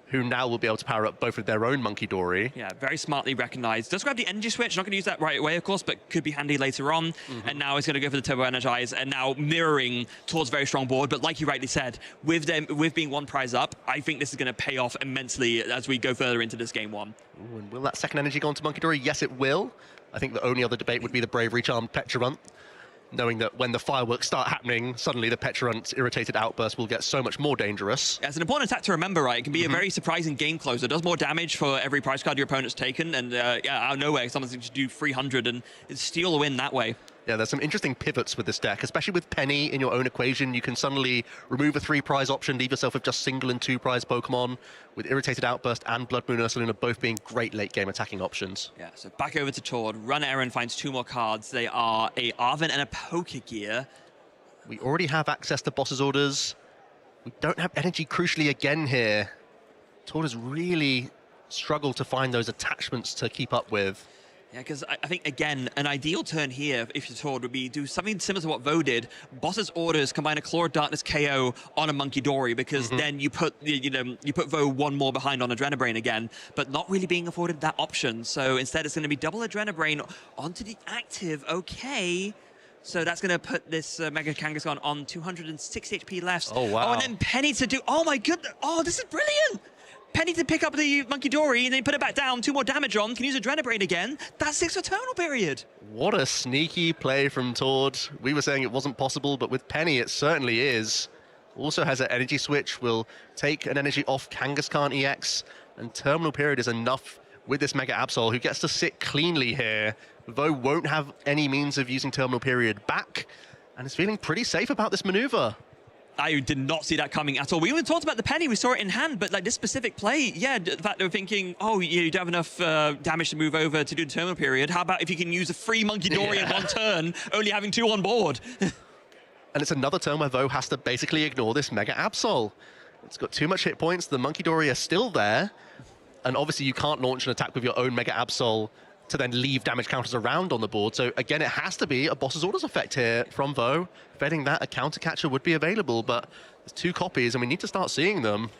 who now will be able to power up both of their own Monkey Dory. Yeah, very smartly recognized. Does grab the energy switch, not going to use that right away, of course, but could be handy later on. And now he's going to go for the Turbo Energize, and now mirroring towards very strong board. But like you rightly said, with being 1 prize up, I think this is going to pay off immensely as we go further into this game 1. Ooh, and will that second energy go onto Monkey Dory? Yes, it will. I think the only other debate would be the Bravery Charm Petrant, knowing that when the fireworks start happening, suddenly the Petrant's irritated outburst will get so much more dangerous. Yeah, it's an important attack to remember, right? It can be a very surprising game closer. It does more damage for every prize card your opponent's taken, and out of nowhere, someone's going to do 300 and steal a win that way. Yeah, there's some interesting pivots with this deck, especially with Penny in your own equation. You can suddenly remove a 3 prize option, leave yourself with just single and 2 prize Pokemon, with Irritated Outburst and Blood Moon Ursaluna both being great late game attacking options. Yeah, so back over to Tord. Run Aaron finds 2 more cards. They are a Arven and a Pokegear. We already have access to Boss's Orders. We don't have energy crucially again here. Tord has really struggled to find those attachments to keep up with. Yeah, because I think, again, an ideal turn here, if you're told, would be do something similar to what Vo did. Boss's Orders combine a Claw of Darkness KO on a Monkey Dory, because then you put Vo 1 more behind on Adrenabrain again, but not really being afforded that option. So instead, it's going to be double Adrenabrain onto the active. Okay. So that's going to put this Mega Kangaskhan on 206 HP left. Oh, wow. Oh, and then Penny to do... Oh, my goodness. Oh, this is brilliant. Penny to pick up the Monkey Dory and then put it back down, 2 more damage on, can use Adrenabrain again. That's 6 for Terminal Period. What a sneaky play from Tord. We were saying it wasn't possible, but with Penny it certainly is. Also has an energy switch, will take an energy off Kangaskhan EX, and Terminal Period is enough with this Mega Absol, who gets to sit cleanly here. Vo won't have any means of using Terminal Period back, and is feeling pretty safe about this maneuver. I did not see that coming at all. We even talked about the Penny, we saw it in hand, but like this specific play, yeah, the fact they were thinking, oh, you don't have enough damage to move over to do the Terminal Period. How about if you can use a free Monkey Dory in 1 turn, only having 2 on board? And it's another turn where Vo has to basically ignore this Mega Absol. It's got too much hit points. The Monkey Dory are still there. And obviously you can't launch an attack with your own Mega Absol to then leave damage counters around on the board. So again, it has to be a Boss's Orders effect here from Vo. Betting that a counter catcher would be available, but there's 2 copies and we need to start seeing them.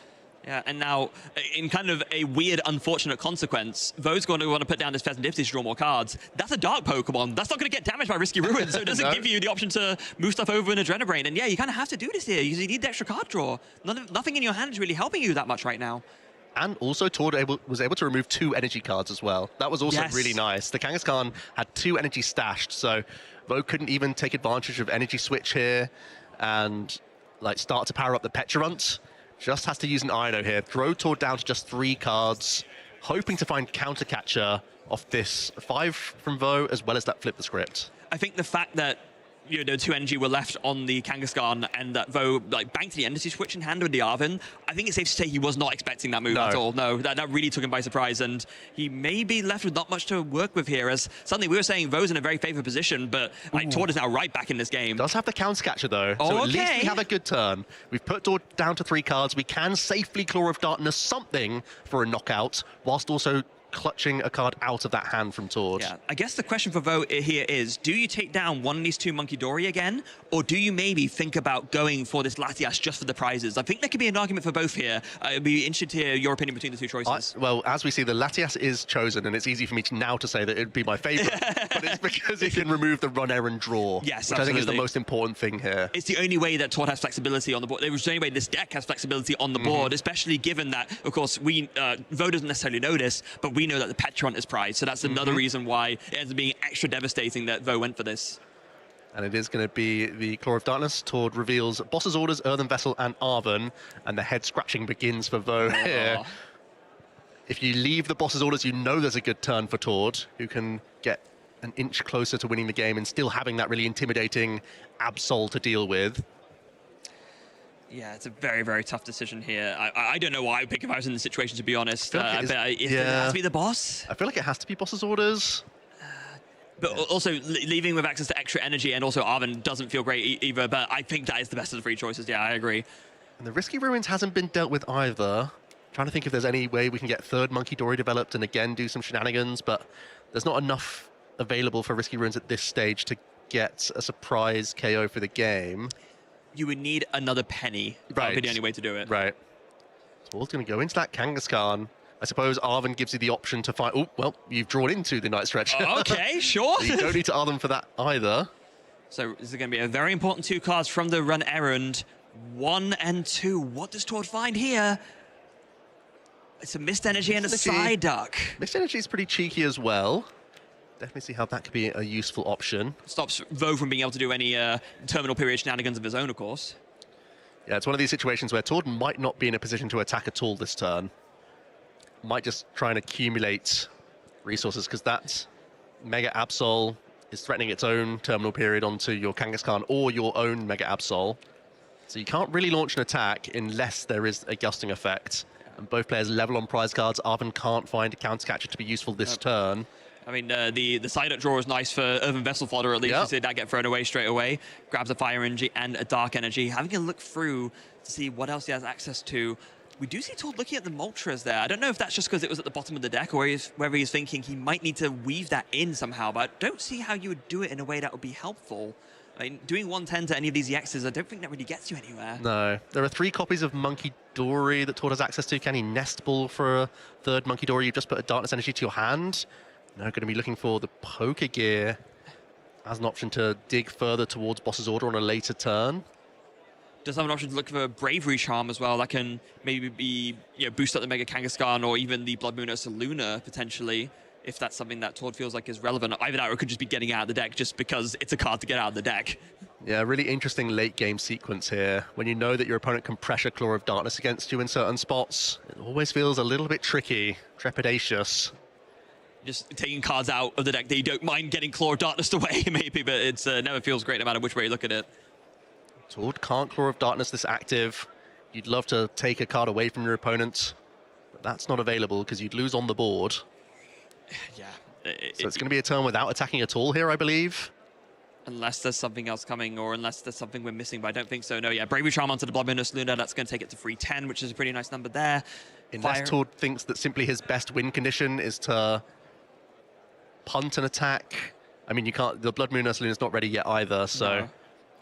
Yeah, and now, in kind of a weird, unfortunate consequence, Vo's going to want to put down this Pheasant Dipsy to draw more cards. That's a Dark Pokemon. That's not going to get damaged by Risky Ruin, so it doesn't give you the option to move stuff over in Adrenabrain. And yeah, you kind of have to do this here. You need the extra card draw. Nothing in your hand is really helping you that much right now. And also, Tord was able to remove 2 energy cards as well. That was also really nice. The Kangaskhan had 2 energy stashed, so Vo couldn't even take advantage of energy switch here and like start to power up the Peturunt. Just has to use an Ino here. Throw Tord down to just 3 cards, hoping to find counter catcher off this 5 from Vo, as well as that flip the script. I think the fact that 2 energy were left on the Kangaskhan and that Vo banked the energy switch in hand with the Arven, I think it's safe to say he was not expecting that move at all. No, that really took him by surprise, and he may be left with not much to work with here, as suddenly we were saying Vo's in a very favored position, but Tord is now right back in this game. Does have the counter catcher though, so at least we have a good turn. We've put Tord down to 3 cards. We can safely Claw of Darkness something for a knockout, whilst also clutching a card out of that hand from Tord. Yeah, I guess the question for Vo here is, do you take down one of these 2 Monkey Dory again, or do you maybe think about going for this Latias just for the prizes? I think there could be an argument for both here. I'd be interested to hear your opinion between the 2 choices. Well, as we see, the Latias is chosen, and it's easy for me now to say that it would be my favorite, but it's because it can remove the run, error, and draw, yes, which I think is the most important thing here. It's the only way that Tord has flexibility on the board. It was the only way this deck has flexibility on the board, especially given that, of course, Vo doesn't necessarily know this, but we know that the Peturunt is prized, so that's another reason why it ends up being extra devastating that Vo went for this. And it is going to be the Claw of Darkness. Tord reveals Boss's Orders, Earthen Vessel, and Arven, and the head scratching begins for Vo here. If you leave the Boss's Orders, you know there's a good turn for Tord, who can get an inch closer to winning the game and still having that really intimidating Absol to deal with. Yeah, it's a very, very tough decision here. I don't know why I would pick if I was in the situation, to be honest. But it has to be the boss. I feel like it has to be Boss's Orders. But also, leaving with access to extra energy and also Arven doesn't feel great either, but I think that is the best of the 3 choices. Yeah, I agree. And the Risky Ruins hasn't been dealt with either. Trying to think if there's any way we can get 3rd Monkey Dory developed and again do some shenanigans, but there's not enough available for Risky Ruins at this stage to get a surprise KO for the game. You would need another penny. That would be the only way to do it. Right. So Tord's going to go into that Kangaskhan. I suppose Arven gives you the option to fight. Oh, well, you've drawn into the Night Stretch. Okay, sure. You don't need to Arven for that either. So this is going to be a very important 2 cards from the run errand. 1 and 2. What does Tord find here? It's a Mist Energy and a Psyduck. Mist Energy is pretty cheeky as well. Definitely see how that could be a useful option. Stops Vo from being able to do any terminal period shenanigans of his own, of course. Yeah, it's one of these situations where Tord might not be in a position to attack at all this turn. Might just try and accumulate resources, because that Mega Absol is threatening its own terminal period onto your Kangaskhan or your own Mega Absol. So you can't really launch an attack unless there is a gusting effect. And both players level on prize cards. Arven can't find a counter catcher to be useful this turn. I mean, the Psyduck draw is nice for Earthen Vessel fodder, at least. You see that get thrown away straight away. Grabs a Fire Energy and a Dark Energy. Having a look through to see what else he has access to. We do see Tord looking at the Moltres there. I don't know if that's just because it was at the bottom of the deck or whether he's thinking he might need to weave that in somehow, but I don't see how you would do it in a way that would be helpful. I mean, doing 110 to any of these EXs, I don't think that really gets you anywhere. No. There are 3 copies of Monkey Dory that Tord has access to. Can he Nest Ball for a 3rd Monkey Dory? You've just put a Darkness Energy to your hand. Now going to be looking for the Poké Gear as an option to dig further towards Boss's Order on a later turn. Does have an option to look for Bravery Charm as well. That can maybe be, boost up the Mega Kangaskhan or even the Blood Moon Ursa Luna potentially, if that's something that Tord feels like is relevant. Either that or it could just be getting out of the deck just because it's a card to get out of the deck. Yeah, really interesting late game sequence here. When you know that your opponent can pressure Claw of Darkness against you in certain spots, it always feels a little bit tricky, trepidatious. Just taking cards out of the deck that you don't mind getting Claw of Darkness away, maybe, but it never feels great no matter which way you look at it. Tord can't Claw of Darkness this active. You'd love to take a card away from your opponent, but that's not available because you'd lose on the board. Yeah. So it's going to be a turn without attacking at all here, I believe. Unless there's something else coming, or unless there's something we're missing, but I don't think so. No, yeah, Bravery Charm onto the Blood Moon Luna. That's going to take it to 310, which is a pretty nice number there. Unless Tord thinks that simply his best win condition is to punt an attack. I mean, you can't. The Blood Moon Luna is not ready yet either, so No.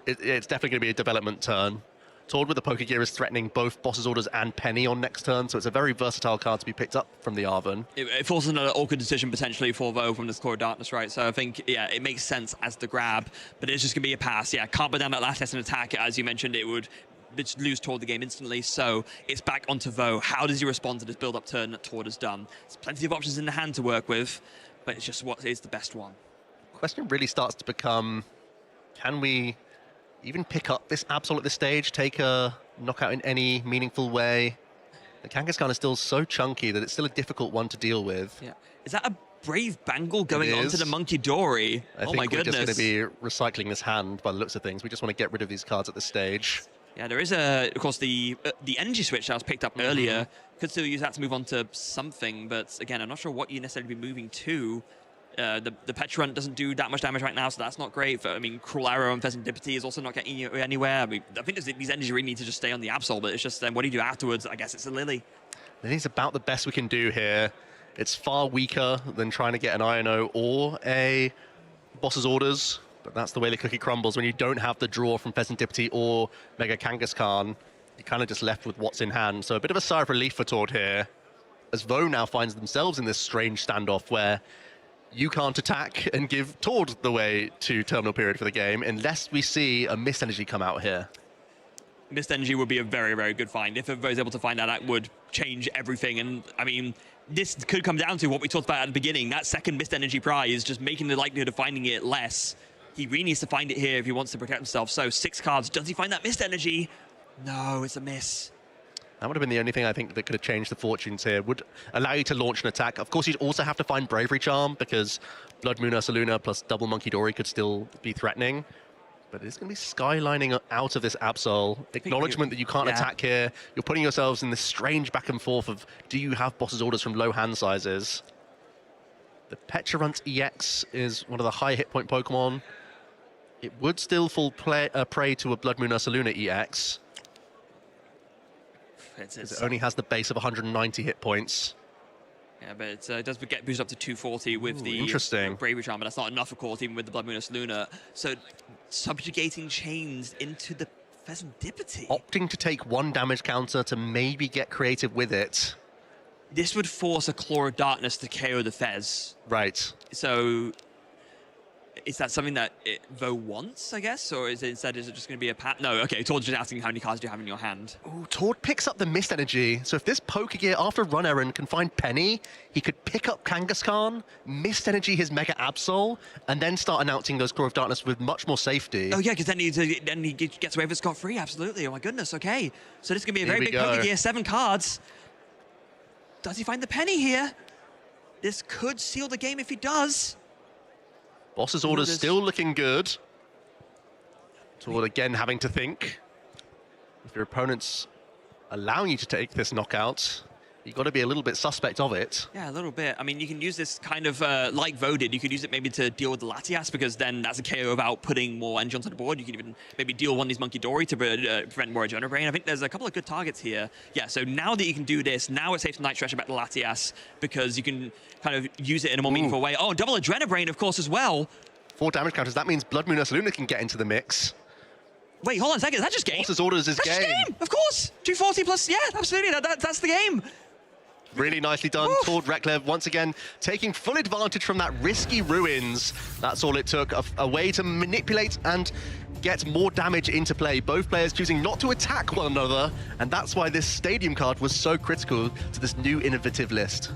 it's definitely going to be a development turn. Tord with the Poké Gear is threatening both Boss's Orders and Penny on next turn, so it's a very versatile card to be picked up from the Arven. It forces another awkward decision potentially for Vo from this Core of Darkness, right? So I think, yeah, it makes sense as the grab, but it's just going to be a pass. Yeah, can't put down that last lesson attack. As you mentioned, it would just lose Tord the game instantly, so it's back onto Vo. How does he respond to this build-up turn that Tord has done? There's plenty of options in the hand to work with, but it's just what is the best one. Question really starts to become, can we even pick up this Absol at this stage, take a knockout in any meaningful way? The Kangaskhan is still so chunky that it's still a difficult one to deal with. Yeah. Is that a Brave Bangle going onto the Monkey Dory? I think we're just going to be recycling this hand by the looks of things. We just want to get rid of these cards at this stage. Yeah, there is, of course, the energy switch that was picked up earlier. Could still use that to move on to something, but again, I'm not sure what you necessarily be moving to. The Petrant doesn't do that much damage right now, so that's not great. I mean, Cruel Arrow and Pheasantipity is also not getting you anywhere. I mean, I think these energies really need to just stay on the Absol, but it's just then what do you do afterwards? I guess it's a Lily. Lily's about the best we can do here. It's far weaker than trying to get an INO or a Boss's Orders, but that's the way the cookie crumbles. When you don't have the draw from Pheasantipity or Mega Kangaskhan, you're kind of just left with what's in hand. So a bit of a sigh of relief for Tord here, as Vo now finds themselves in this strange standoff where you can't attack and give Tord the way to terminal period for the game unless we see a Mist Energy come out here. Mist Energy would be a very, very good find. If Vo is able to find that would change everything. And I mean, this could come down to what we talked about at the beginning. That second Mist Energy prize, just making the likelihood of finding it less. He really needs to find it here if he wants to protect himself. So 6 cards. Does he find that Mist Energy? No, it's a miss. That would have been the only thing I think that could have changed the fortunes here. Would allow you to launch an attack. Of course, you'd also have to find Bravery Charm because Blood Moon Ursaluna plus double Monkey Dory could still be threatening. But it's going to be skylining out of this Absol. Acknowledgement that you can't attack here. You're putting yourselves in this strange back and forth of, do you have Boss's Orders from low hand sizes? The Petrarunt EX is one of the high hit point Pokemon. It would still fall prey to a Blood Moon Ursaluna EX. It only has the base of 190 hit points. Yeah, but it does get boosted up to 240 with the Bravery Charm, but that's not enough, of course, even with the Blood Moon Luna. So subjugating chains into the Pheasantipity. Opting to take 1 damage counter to maybe get creative with it. This would force a Claw of Darkness to KO the Fez. Right. So is that something that Vo wants, I guess? Or is it instead, is it just going to be a pat? No, okay, Tord's just asking how many cards do you have in your hand? Oh, Tord picks up the Mist Energy. So if this Poké Gear, after Run Errand, can find Penny, he could pick up Kangaskhan, Mist Energy his Mega Absol, and then start announcing those Claw of Darkness with much more safety. Oh yeah, because then he gets away with it scot-free, absolutely. Oh my goodness, okay. So this is going to be a very big Poké Gear, 7 cards. Does he find the Penny here? This could seal the game if he does. Boss's Orders still looking good. Tord again having to think. If your opponent's allowing you to take this knockout, you've got to be a little bit suspect of it. Yeah, a little bit. I mean, you can use this kind of like Vo did. You could use it maybe to deal with the Latias, because then that's a KO without putting more energy onto the board. You can even maybe deal one of these Monkey Dory to prevent more Adrenal Brain. I think there's a couple of good targets here. Yeah, so now that you can do this, now it's safe to Night Stretch about the Latias, because you can kind of use it in a more meaningful way. Oh, double Adrenal Brain, of course, as well. 4 damage counters. That means Blood Moon Ursaluna can get into the mix. Wait, hold on a second. Is that just game? Boss's Orders is game. That's just game, of course. 240 plus, yeah, absolutely. That's the game. Really nicely done. Tord Reklev once again taking full advantage from that risky Ruins. That's all it took. A way to manipulate and get more damage into play. Both players choosing not to attack one another. And that's why this Stadium card was so critical to this new innovative list.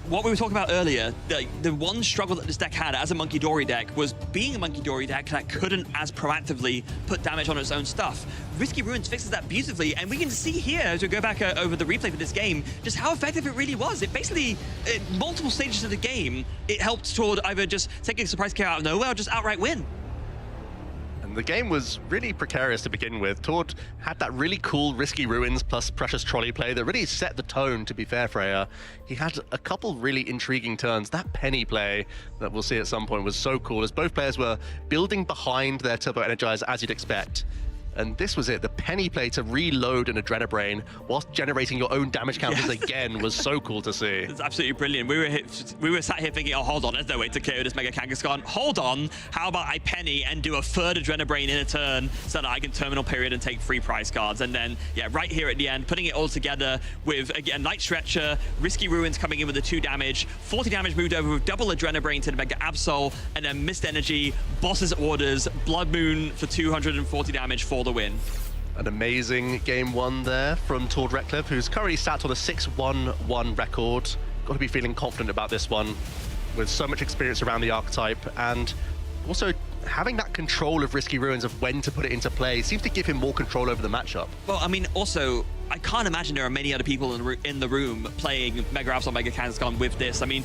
What we were talking about earlier, the one struggle that this deck had as a Monkey Dory deck was being a Monkey Dory deck that couldn't as proactively put damage on its own stuff. Risky Ruins fixes that beautifully, and we can see here, as we go back over the replay for this game, just how effective it really was. It basically, multiple stages of the game, it helped Tord either just take a surprise KO out of nowhere or just outright win. And The game was really precarious to begin with. Tord had that really cool Risky Ruins plus Precious Trolley play that really set the tone, to be fair, Freya. He had a couple really intriguing turns. That Penny play that we'll see at some point was so cool, as both players were building behind their Turbo Energize as you'd expect. And this was it, the Penny play to reload an Adrenabrain whilst generating your own damage counters again was so cool to see. It's absolutely brilliant. We were sat here thinking, oh, hold on, there's no way to KO this Mega Kangaskhan. Hold on, how about I Penny and do a third Adrenabrain in a turn so that I can terminal period and take 3 prize cards. And then, yeah, right here at the end, putting it all together with, again, Night Stretcher, Risky Ruins coming in with the 2 damage, 40 damage moved over with double Adrenabrain to the Mega Absol, and then Mist Energy, Boss's Orders, Blood Moon for 240 damage for the win. An amazing game 1 there from Tord Reklev, who's currently sat on a 6-1-1 record. Got to be feeling confident about this one with so much experience around the archetype, and also having that control of Risky Ruins of when to put it into play seems to give him more control over the matchup. Well, I mean, also, I can't imagine there are many other people in the room playing Mega Absol, Mega Kangaskhan with this. I mean,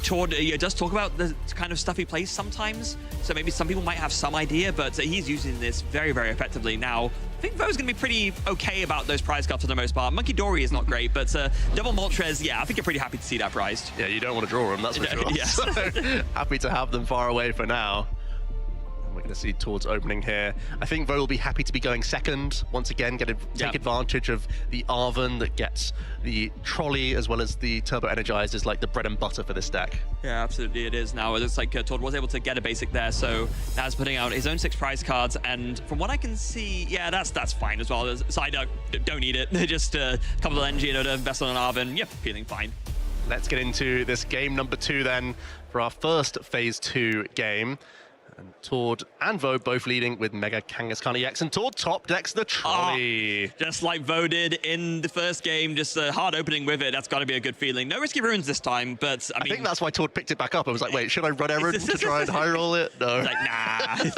Tord does talk about the kind of stuff he plays sometimes, so maybe some people might have some idea, but he's using this very, very effectively. Now, I think Vo's going to be pretty okay about those prize cards for the most part. Monkey Dory is not great, but Double Moltres, yeah, I think you're pretty happy to see that prized. Yeah, you don't want to draw them, that's for sure. Yes. So happy to have them far away for now. We're going to see Tord's opening here. I think Vo will be happy to be going second. Once again, take advantage of the Arven that gets the trolley as well as the Turbo Energized is like the bread and butter for this deck. Yeah, absolutely it is now. It looks like Tord was able to get a basic there, so that's putting out his own 6 prize cards, and from what I can see, yeah, that's fine as well. Side don't need it. Just a couple of energy and invest on an Arven. Yep, feeling fine. Let's get into this game number 2 then for our first Phase 2 game. And Tord and Vo both leading with Mega Kangaskhan EX, and Tord top decks the trolley. Oh, just like Vo did in the first game, just a hard opening with it. That's got to be a good feeling. No Risky Ruins this time, but I mean... I think that's why Tord picked it back up. I was like, wait, should I run errand to try and high roll it? No. Like, nah.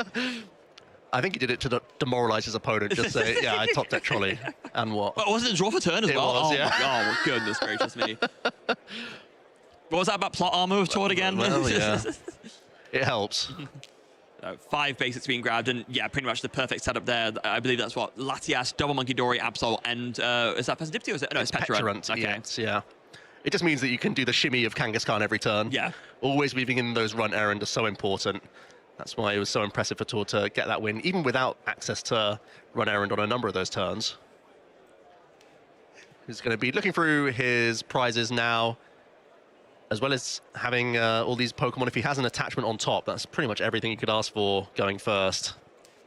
I think he did it to demoralize his opponent. Just say, yeah, I top deck trolley. And what? Well, wasn't it a draw for turn as well? Was, oh, yeah. Oh, goodness gracious me. What was that about plot armor with Tord again? Well, yeah. It helps. 5 basics being grabbed, and yeah, pretty much the perfect setup there. I believe that's what Latias, Double Monkey Dory, Absol, and is that Peasant Dipty or is it? No, it's Petulant. Okay. Yes, yeah. It just means that you can do the shimmy of Kangaskhan every turn. Yeah. Always weaving in those run errand is so important. That's why it was so impressive for Tord to get that win, even without access to run errand on a number of those turns. He's going to be looking through his prizes now, as well as having all these Pokemon. If he has an attachment on top, that's pretty much everything you could ask for going first.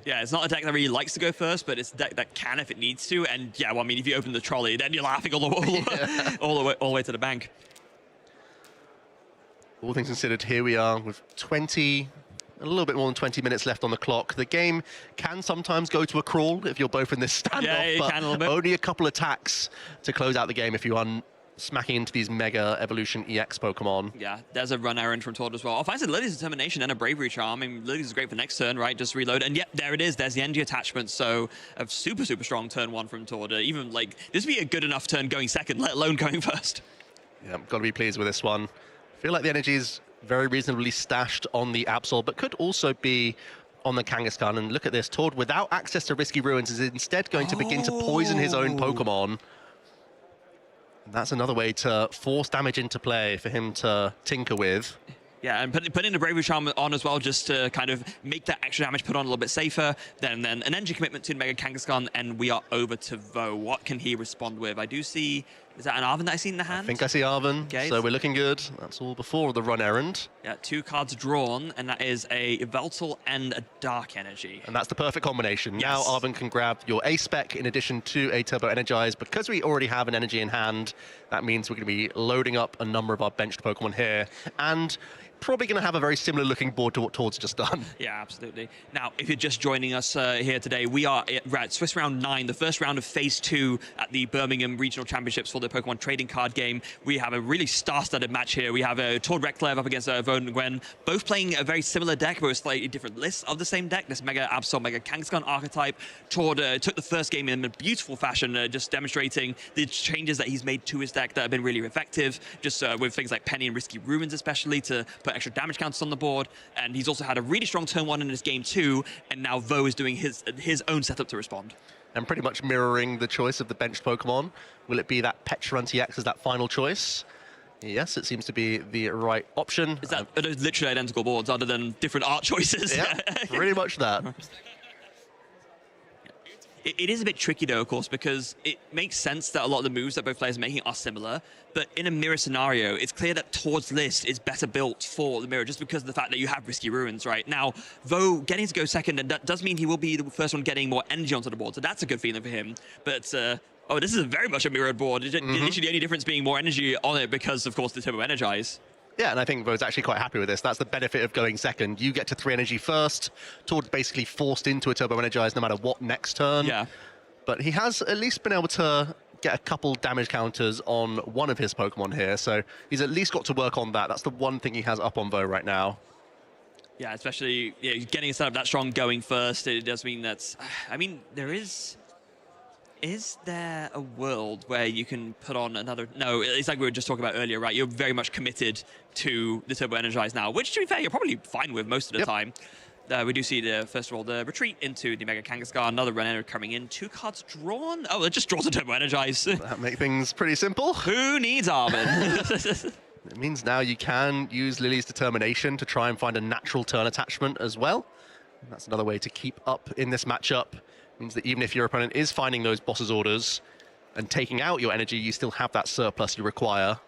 Yeah, it's not a deck that really likes to go first, but it's a deck that can if it needs to. And yeah, well, I mean, if you open the trolley, then you're laughing all the way to the bank. All things considered, here we are with a little bit more than 20 minutes left on the clock. The game can sometimes go to a crawl if you're both in this standoff, yeah, but can a little bit. Only a couple attacks to close out the game if you are smacking into these Mega Evolution EX Pokemon. Yeah, there's a run errand from Tord as well. If I said Lily's Determination and a Bravery Charm, I mean, Lily's is great for next turn, right? Just reload. And yep, there it is. There's the energy attachment. So a super, super strong turn 1 from Tord. Even like, this would be a good enough turn going second, let alone going first. Yeah, got to be pleased with this one. I feel like the energy is very reasonably stashed on the Absol, but could also be on the Kangaskhan. And look at this, Tord, without access to Risky Ruins, is instead going to begin to poison his own Pokemon. And that's another way to force damage into play for him to tinker with. Yeah, and putting the Bravery Charm on as well, just to kind of make that extra damage put on a little bit safer. Then an energy commitment to Mega Kangaskhan, and we are over to Vo. What can he respond with? I do see, is that an Arven that I see in the hand? I think I see Arven, okay. So we're looking good. That's all before the run errand. Yeah, 2 cards drawn, and that is a Yveltal and a Dark Energy. And that's the perfect combination. Yes. Now Arven can grab your A-Spec in addition to a Turbo Energize. Because we already have an energy in hand, that means we're going to be loading up a number of our benched Pokemon here. And probably going to have a very similar looking board to what Tord's just done. Yeah, absolutely. Now, if you're just joining us here today, we are at Swiss Round 9, the first round of Phase 2 at the Birmingham Regional Championships for the Pokemon Trading Card Game. We have a really star-studded match here. We have Tord Reklev up against Vo Nguyen, both playing a very similar deck, but with slightly different lists of the same deck. This Mega Absol, Mega Kangaskhan archetype. Tord took the first game in a beautiful fashion, just demonstrating the changes that he's made to his deck that have been really effective, just with things like Penny and Risky Ruins especially, to put extra damage counters on the board, and he's also had a really strong turn 1 in his game 2, and now Vo is doing his own setup to respond. And pretty much mirroring the choice of the benched Pokemon. Will it be that Petrun TX as that final choice? Yes, it seems to be the right option. Are those literally identical boards other than different art choices? Yeah, pretty much that. It is a bit tricky, though, of course, because it makes sense that a lot of the moves that both players are making are similar, but in a mirror scenario, it's clear that Tord's list is better built for the mirror just because of the fact that you have Risky Ruins, right? Now, Vo getting to go second, and that does mean he will be the first one getting more energy onto the board, so that's a good feeling for him. But, oh, this is very much a mirrored board. Literally the only difference being more energy on it because, of course, the Turbo Energize. Yeah, and I think Vo's actually quite happy with this. That's the benefit of going second. You get to 3 energy first. Tord's basically forced into a Turbo Energize no matter what next turn. Yeah. But he has at least been able to get a couple damage counters on one of his Pokemon here, so he's at least got to work on that. That's the one thing he has up on Vo right now. Yeah, especially getting a setup that strong going first, it does mean that... I mean, there is... Is there a world where you can put on another... No, it's like we were just talking about earlier, right? You're very much committed to the Turbo Energize now, which, to be fair, you're probably fine with most of the time. We do see, first of all, the retreat into the Mega Kangaskhan, another runner coming in, 2 cards drawn. Oh, it just draws a Turbo Energize. That makes things pretty simple. Who needs Armin? It means now you can use Lily's Determination to try and find a natural turn attachment as well. And that's another way to keep up in this matchup. Means that even if your opponent is finding those boss's orders and taking out your energy, you still have that surplus you require.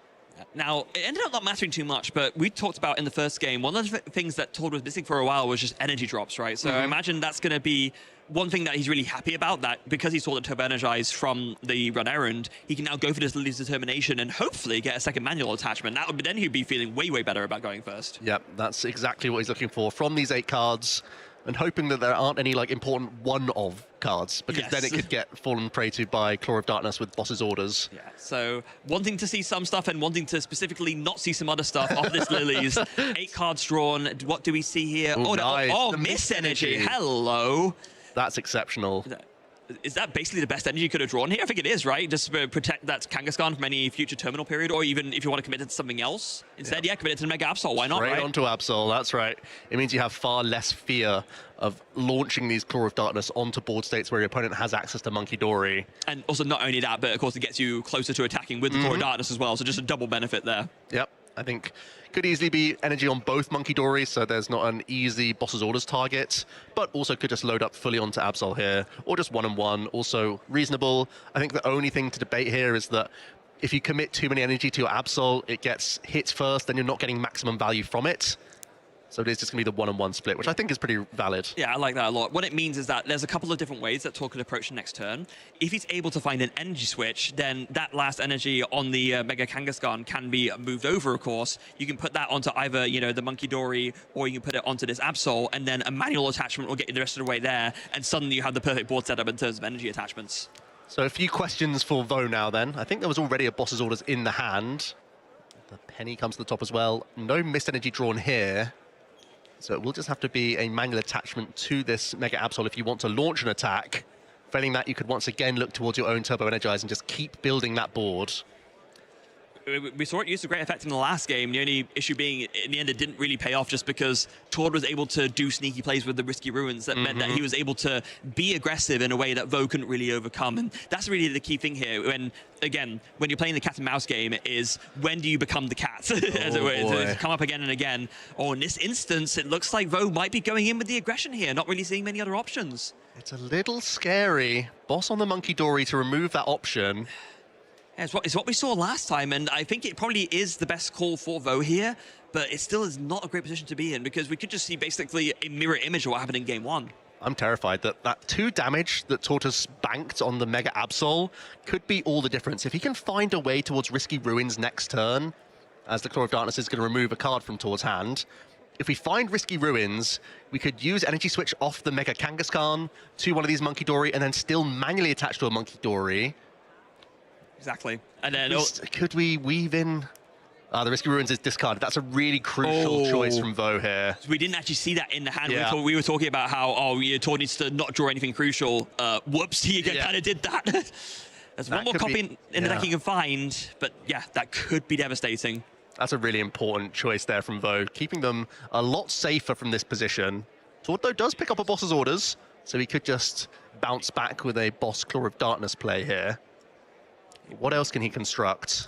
Now, it ended up not mattering too much, but we talked about in the first game, one of the things that Tord was missing for a while was just energy drops, right? So I imagine that's going to be one thing that he's really happy about, that because he saw the Turbo Energize from the run errand, he can now go for this Lily's Determination and hopefully get a second manual attachment. That would be, then he'd be feeling way, way better about going first. Yep, that's exactly what he's looking for from these 8 cards. And hoping that there aren't any like important one-of cards, because then it could get fallen prey to by Claw of Darkness with boss's orders. Yeah, so wanting to see some stuff and wanting to specifically not see some other stuff off this Lily's. 8 cards drawn. What do we see here? Ooh, nice. Oh, Mist Energy. Hello. That's exceptional. Is that basically the best energy you could have drawn here? I think it is, right? Just to protect that Kangaskhan from any future terminal period, or even if you want to commit it to something else. Instead, commit it to the Mega Absol. Why not, Straight right? onto Absol, that's right. It means you have far less fear of launching these Claw of Darkness onto board states where your opponent has access to Monkey Dory. And also not only that, but of course it gets you closer to attacking with the Claw of Darkness as well, so just a double benefit there. Yep, I think could easily be energy on both Monkey Dory, so there's not an easy boss's orders target, but also could just load up fully onto Absol here, or just 1-on-1, also reasonable. I think the only thing to debate here is that if you commit too many energy to your Absol, it gets hit first, then you're not getting maximum value from it. So it is just going to be the 1-on-1 split, which I think is pretty valid. Yeah, I like that a lot. What it means is that there's a couple of different ways that Tor could approach the next turn. If he's able to find an energy switch, then that last energy on the Mega Kangaskhan can be moved over, of course. You can put that onto either, the Monkey Dory, or you can put it onto this Absol, and then a manual attachment will get you the rest of the way there, and suddenly you have the perfect board setup in terms of energy attachments. So a few questions for Vo now then. I think there was already a boss's orders in the hand. The penny comes to the top as well. No missed energy drawn here. So it will just have to be a manual attachment to this Mega Absol if you want to launch an attack. Failing that, you could once again look towards your own Turbo Energize and just keep building that board. We saw it use a great effect in the last game. The only issue being, in the end, it didn't really pay off just because Tord was able to do sneaky plays with the Risky Ruins. That meant that he was able to be aggressive in a way that Vo couldn't really overcome. And that's really the key thing here. When you're playing the cat and mouse game, is when do you become the cat? As it were, to come up again and again. Or in this instance, it looks like Vo might be going in with the aggression here, not really seeing many other options. It's a little scary. Boss on the Monkey Dory to remove that option. It's what we saw last time, and I think it probably is the best call for Vo here, but it still is not a great position to be in, because we could just see basically a mirror image of what happened in game 1. I'm terrified that 2 damage that Tortoise banked on the Mega Absol could be all the difference. If he can find a way towards Risky Ruins next turn, as the Claw of Darkness is going to remove a card from Tor's hand, if we find Risky Ruins, we could use Energy Switch off the Mega Kangaskhan to one of these Monkey Dory and then still manually attach to a Monkey Dory. Exactly. And then could we weave in... the Risky Ruins is discarded. That's a really crucial choice from Vo here. We didn't actually see that in the hand. Yeah. We were talking about how, Tor needs to not draw anything crucial. Whoops, he kind of did that. There's one more copy in the deck you can find, but yeah, that could be devastating. That's a really important choice there from Vo, keeping them a lot safer from this position. Tord, though, does pick up a boss's orders, so he could just bounce back with a boss Claw of Darkness play here. What else can he construct?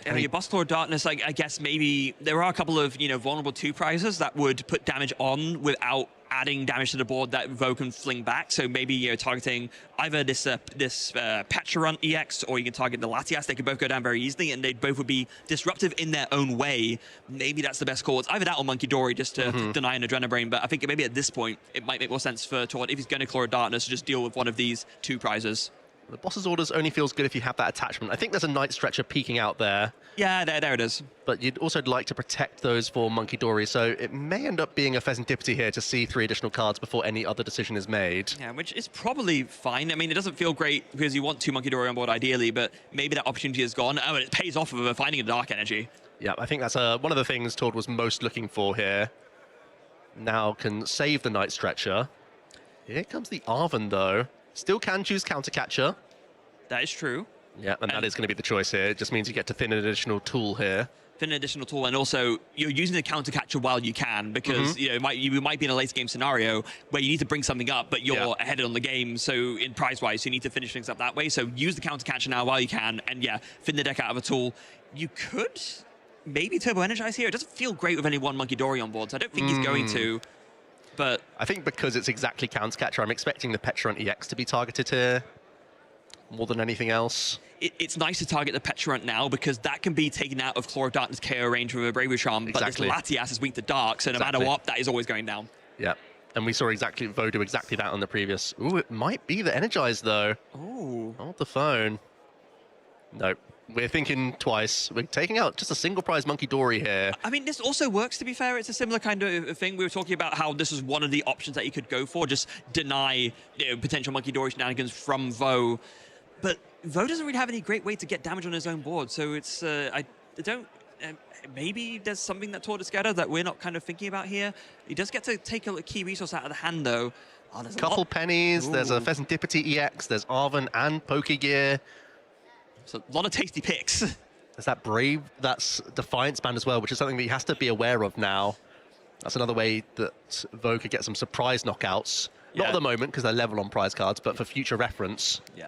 Your boss Claw of Darkness, I guess maybe there are a couple of vulnerable 2 prizes that would put damage on without adding damage to the board that Vo can fling back. So maybe targeting either this Petrarun EX, or you can target the Latias. They could both go down very easily, and they both would be disruptive in their own way. Maybe that's the best call. It's either that or Monkey Dory, just to deny an Adrenabrain. But I think maybe at this point, it might make more sense for Tord, if he's going to Claw of Darkness, to just deal with one of these 2 prizes. The boss's orders only feels good if you have that attachment. I think there's a Night Stretcher peeking out there. Yeah, there it is. But you'd also like to protect those for Monkey Dory, so it may end up being a Pheasantipity here to see 3 additional cards before any other decision is made. Yeah, which is probably fine. I mean, it doesn't feel great because you want 2 Monkey Dory on board ideally, but maybe that opportunity is gone. Oh, and it pays off of finding a Dark Energy. Yeah, I think that's one of the things Tord was most looking for here. Now can save the Night Stretcher. Here comes the Arven, though. Still can choose Countercatcher. That is true. Yeah, and that is going to be the choice here. It just means you get to thin an additional tool here. Thin an additional tool, and also you're using the Countercatcher while you can, because you might be in a late game scenario where you need to bring something up, but you're ahead on the game. So in prize-wise, you need to finish things up that way. So use the Countercatcher now while you can, and thin the deck out of a tool. You could maybe Turbo Energize here. It doesn't feel great with only 1 Monkey Dory on board, so I don't think he's going to. But I think because it's exactly Countercatcher, I'm expecting the Petrarun EX to be targeted here more than anything else. It's nice to target the Petrarun now, because that can be taken out of Claw of Darkness KO range with a Bravery Charm, but this Latias is weak to Dark, so no matter what, that is always going down. Yeah, and we saw Vo do exactly that on the previous. Ooh, it might be the Energize, though. Ooh. Hold the phone. Nope. We're thinking twice. We're taking out just a single prize Monkey Dory here. I mean, this also works, to be fair. It's a similar kind of thing. We were talking about how this was one of the options that you could go for, just deny potential Monkey Dory shenanigans from Vo. But Vo doesn't really have any great way to get damage on his own board, so it's, I don't, maybe there's something that Tord is scared of that we're not kind of thinking about here. He does get to take a key resource out of the hand, though. Oh, there's Couple pennies, there's a Pheasantipity EX, there's Arven and Pokegear. So a lot of tasty picks. There's that Brave, that's Defiance Band as well, which is something that he has to be aware of now. That's another way that Vo could get some surprise knockouts. Not at the moment, because they're level on prize cards, but for future reference. Yeah.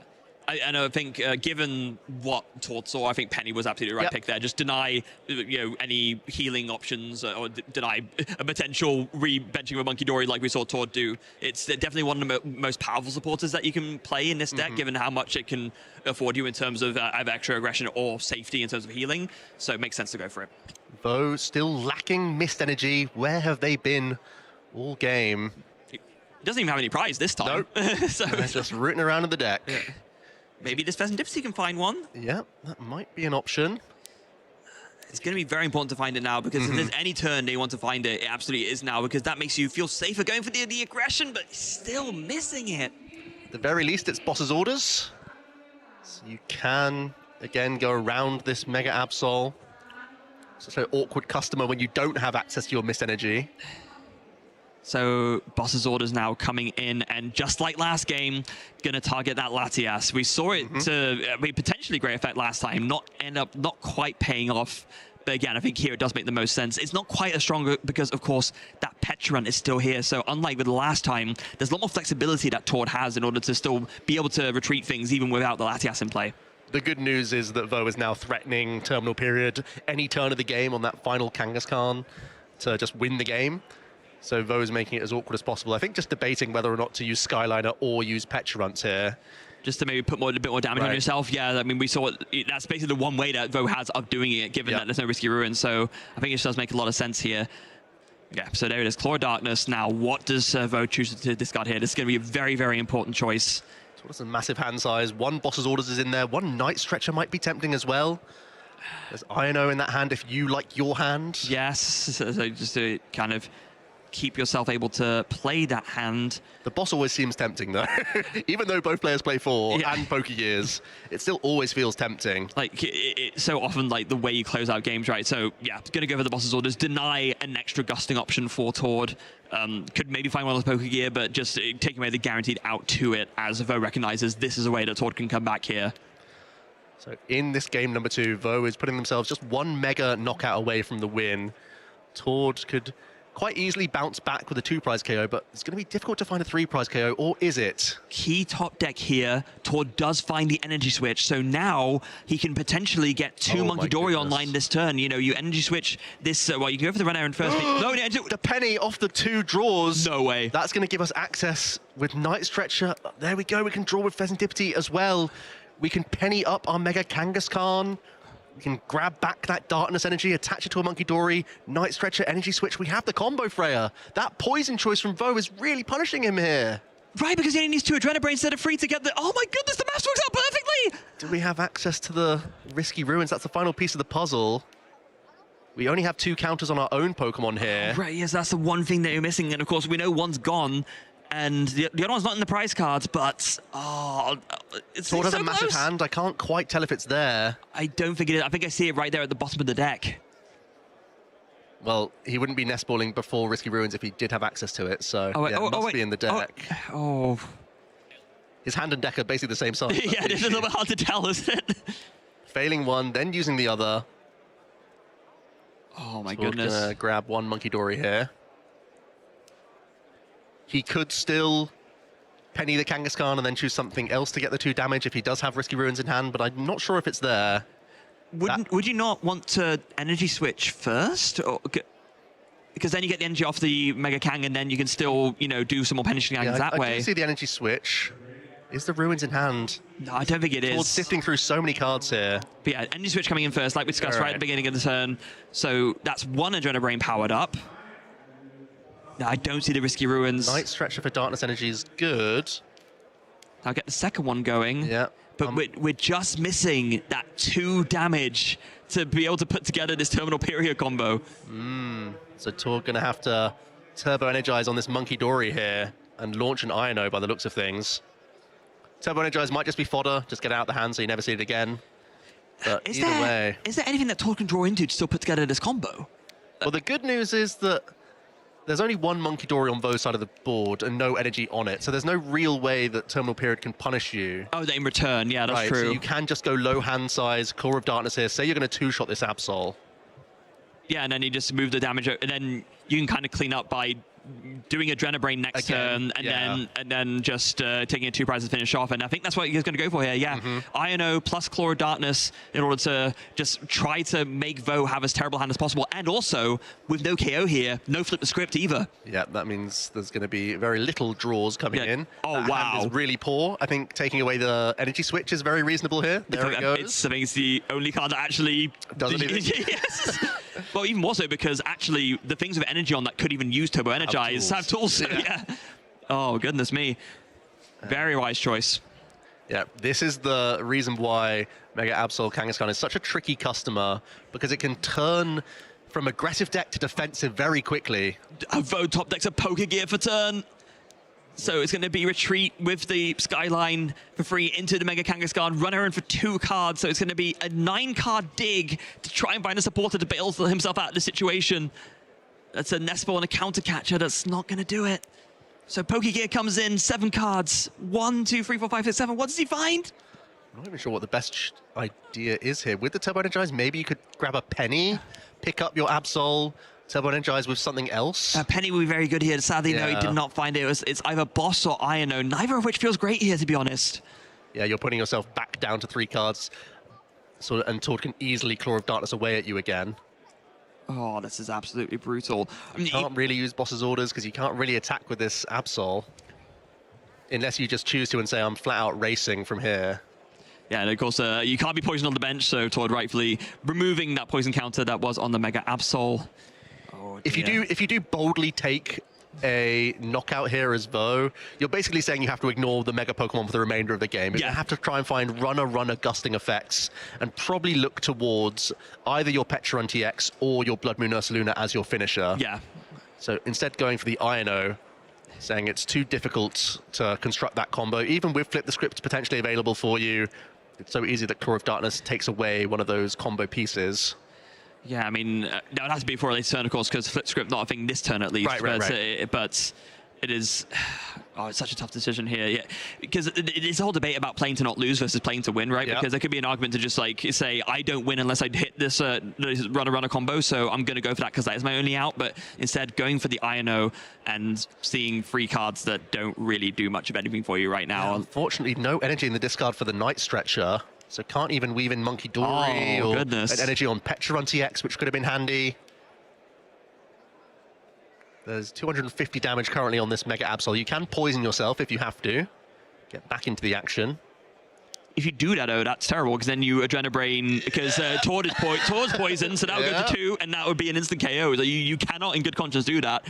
And I think, given what Tord saw, I think Penny was absolutely the right pick there. Just deny, any healing options, or deny a potential re-benching of a Monkey Dory like we saw Tord do. It's definitely one of the most powerful supporters that you can play in this deck, given how much it can afford you in terms of either extra aggression or safety in terms of healing. So it makes sense to go for it. Vo still lacking Mist Energy. Where have they been all game? He doesn't even have any prize this time. Nope. So they're just rooting around in the deck. Yeah. Maybe this Pheasantipity can find one. Yeah, that might be an option. It's going to be very important to find it now, because if there's any turn they want to find it, it absolutely is now, because that makes you feel safer going for the aggression, but still missing it. At the very least, it's boss's orders. So you can, again, go around this Mega Absol. Such an awkward customer when you don't have access to your Mist Energy. So boss's orders now coming in, and just like last game, going to target that Latias. We saw it to be potentially great effect last time, not quite paying off. But again, I think here it does make the most sense. It's not quite as strong because, of course, that Petrarun is still here. So unlike with the last time, there's a lot more flexibility that Tord has in order to still be able to retreat things even without the Latias in play. The good news is that Vo is now threatening Terminal Period any turn of the game on that final Kangaskhan to just win the game. So Vo is making it as awkward as possible. I think just debating whether or not to use Skyliner or use Petrarunts here. Just to maybe put a bit more damage on yourself. Yeah, I mean, we saw that's basically the one way that Vo has of doing it, given that there's no risky ruin. So I think it does make a lot of sense here. Yeah, so there it is, Claw of Darkness. Now, what does Vo choose to discard here? This is going to be a very, very important choice. So that's a massive hand size. One boss's orders is in there. One Night Stretcher might be tempting as well. There's Ino in that hand if you like your hand. Yes, so just to kind of keep yourself able to play that hand. The boss always seems tempting, though. Even though both players play 4 and Pokegears, it still always feels tempting. Like, it's so often, like, the way you close out games, right? So, yeah, going to go for the boss's orders, deny an extra gusting option for Tord. Could maybe find one of those Pokegear, but just taking away the guaranteed out to it, as Vo recognizes this is a way that Tord can come back here. So in this game number 2, Vo is putting themselves just one mega knockout away from the win. Tord could quite easily bounce back with a 2-prize KO, but it's going to be difficult to find a 3-prize KO, or is it? Key top deck here. Tord does find the energy switch, so now he can potentially get 2 Monkey Dory online this turn. You know, you energy switch this, well, you can go for the run errand first. No, the penny off the 2 draws. No way. That's going to give us access with Night Stretcher. There we go, we can draw with Pheasantipity as well. We can penny up our Mega Kangaskhan. We can grab back that Darkness energy, attach it to a Monkey Dory, Night Stretcher, energy switch. We have the combo, Freya. That poison choice from Vo is really punishing him here. Right, because he only needs 2 Adrenabrains instead of 3 to get the... Oh my goodness, the maths works out perfectly! Do we have access to the Risky Ruins? That's the final piece of the puzzle. We only have 2 counters on our own Pokemon here. Right, yes, that's the one thing that you're missing. And of course, we know one's gone. And the other one's not in the prize cards, but it's Tord has so a massive close. hand. I can't quite tell if it's there. I don't think it is. I think I see it right there at the bottom of the deck. Well, he wouldn't be nest balling before Risky Ruins if he did have access to it, so Oh, wait, yeah, oh, it must wait. be in the deck. Oh. His hand and deck are basically the same size. Yeah, it's a little bit hard to tell, isn't it? Failing one, then using the other. Oh my Tord goodness. Gonna grab one Monkey Dory here. He could still penny the Kangaskhan and then choose something else to get the 2 damage if he does have Risky Ruins in hand, but I'm not sure if it's there. Would you not want to energy switch first? Or, because then you get the energy off the Mega Kang and then you can still, you know, do some more penny shenanigans that way. I do see the energy switch. Is the Ruins in hand? No, I don't think it is. Tord's sifting through so many cards here. But yeah, energy switch coming in first, like we discussed right at the beginning of the turn. So that's 1 Adrenabrain powered up. No, I don't see the Risky Ruins. Night Stretcher for Darkness Energy is good. I'll get the second one going. Yeah. But we're just missing that 2 damage to be able to put together this Terminal Period combo. So Tord going to have to Turbo Energize on this Monkey Dory here and launch an Iono by the looks of things. Turbo Energize might just be fodder, just get it out of the hand so you never see it again. But either way... Is there anything that Tord can draw into to still put together this combo? Well, the good news is that there's only 1 Monkey Dory on Vo's side of the board and no energy on it, so there's no real way that Terminal Period can punish you. Oh, in return, yeah, that's true. So you can just go low hand size, Claw of Darkness here. Say you're going to 2-shot this Absol. Yeah, and then you just move the damage, and then you can kind of clean up by doing Adrenabrain next turn, and then just taking a 2 prizes to finish off. And I think that's what he's going to go for here. Yeah, Iono plus Claw of Darkness in order to just try to make Vo have as terrible a hand as possible. And also, with no KO here, no flip the script either. Yeah, that means there's going to be very little draws coming in. Oh, that wow. hand is really poor. I think taking away the energy switch is very reasonable here. There it goes. I think it's the only card that actually doesn't even. Yes. Well, even more so because actually the things with energy on that could even use Turbo Energize have tools. So yeah. Oh, goodness me. Very wise choice. Yeah, this is the reason why Mega Absol Kangaskhan is such a tricky customer, because it can turn from aggressive deck to defensive very quickly. Vo top deck's a Poké Gear for turn. So it's going to be retreat with the Skyline for free into the Mega Kangaskhan, run errand for 2 cards. So it's going to be a 9-card dig to try and find a supporter to bail himself out of the situation. That's a Nest Ball and a Counter Catcher. That's not going to do it. So Poké Gear comes in, 7 cards. 1, 2, 3, 4, 5, 6, 7. What does he find? I'm not even sure what the best idea is here. With the Turbo Energize, maybe you could grab a Penny, pick up your Absol, Turbo Energize with something else. Penny will be very good here. Sadly, no, he did not find it. It's either Boss or Iono, neither of which feels great here, to be honest. Yeah, you're putting yourself back down to 3 cards, and Tord can easily Claw of Darkness away at you again. Oh, this is absolutely brutal. You can't really use Boss's Orders because you can't really attack with this Absol. Unless you just choose to and say, I'm flat out racing from here. Yeah, and of course, you can't be poisoned on the bench, so Tord rightfully removing that poison counter that was on the Mega Absol. Oh, if you do boldly take a knockout here as Vo, you're basically saying you have to ignore the Mega Pokemon for the remainder of the game. You have to try and find runner gusting effects and probably look towards either your Petrun TX or your Blood Moon Ursaluna as your finisher. Yeah. So instead going for the Iono, saying it's too difficult to construct that combo, even with Flip the Script potentially available for you. It's so easy that Claw of Darkness takes away one of those combo pieces. Yeah, I mean, that would have to be before a later turn, of course, because Flip Script not a thing this turn at least. Right. But it is... Oh, it's such a tough decision here. Yeah, because it's a whole debate about playing to not lose versus playing to win, right? Yep. Because there could be an argument to just like say, I don't win unless I hit this runner combo, so I'm going to go for that because that is my only out. But instead, going for the INO and seeing free cards that don't really do much of anything for you right now. Yeah, unfortunately, no energy in the discard for the Night Stretcher, so can't even weave in Monkey Dory or an energy on Petrarun TX, which could have been handy. There's 250 damage currently on this Mega Absol. You can poison yourself if you have to. Get back into the action. If you do that, though, that's terrible, because then you Adrenabrain, because Tord is poisoned, so that would go to 2, and that would be an instant KO. So you cannot, in good conscience, do that.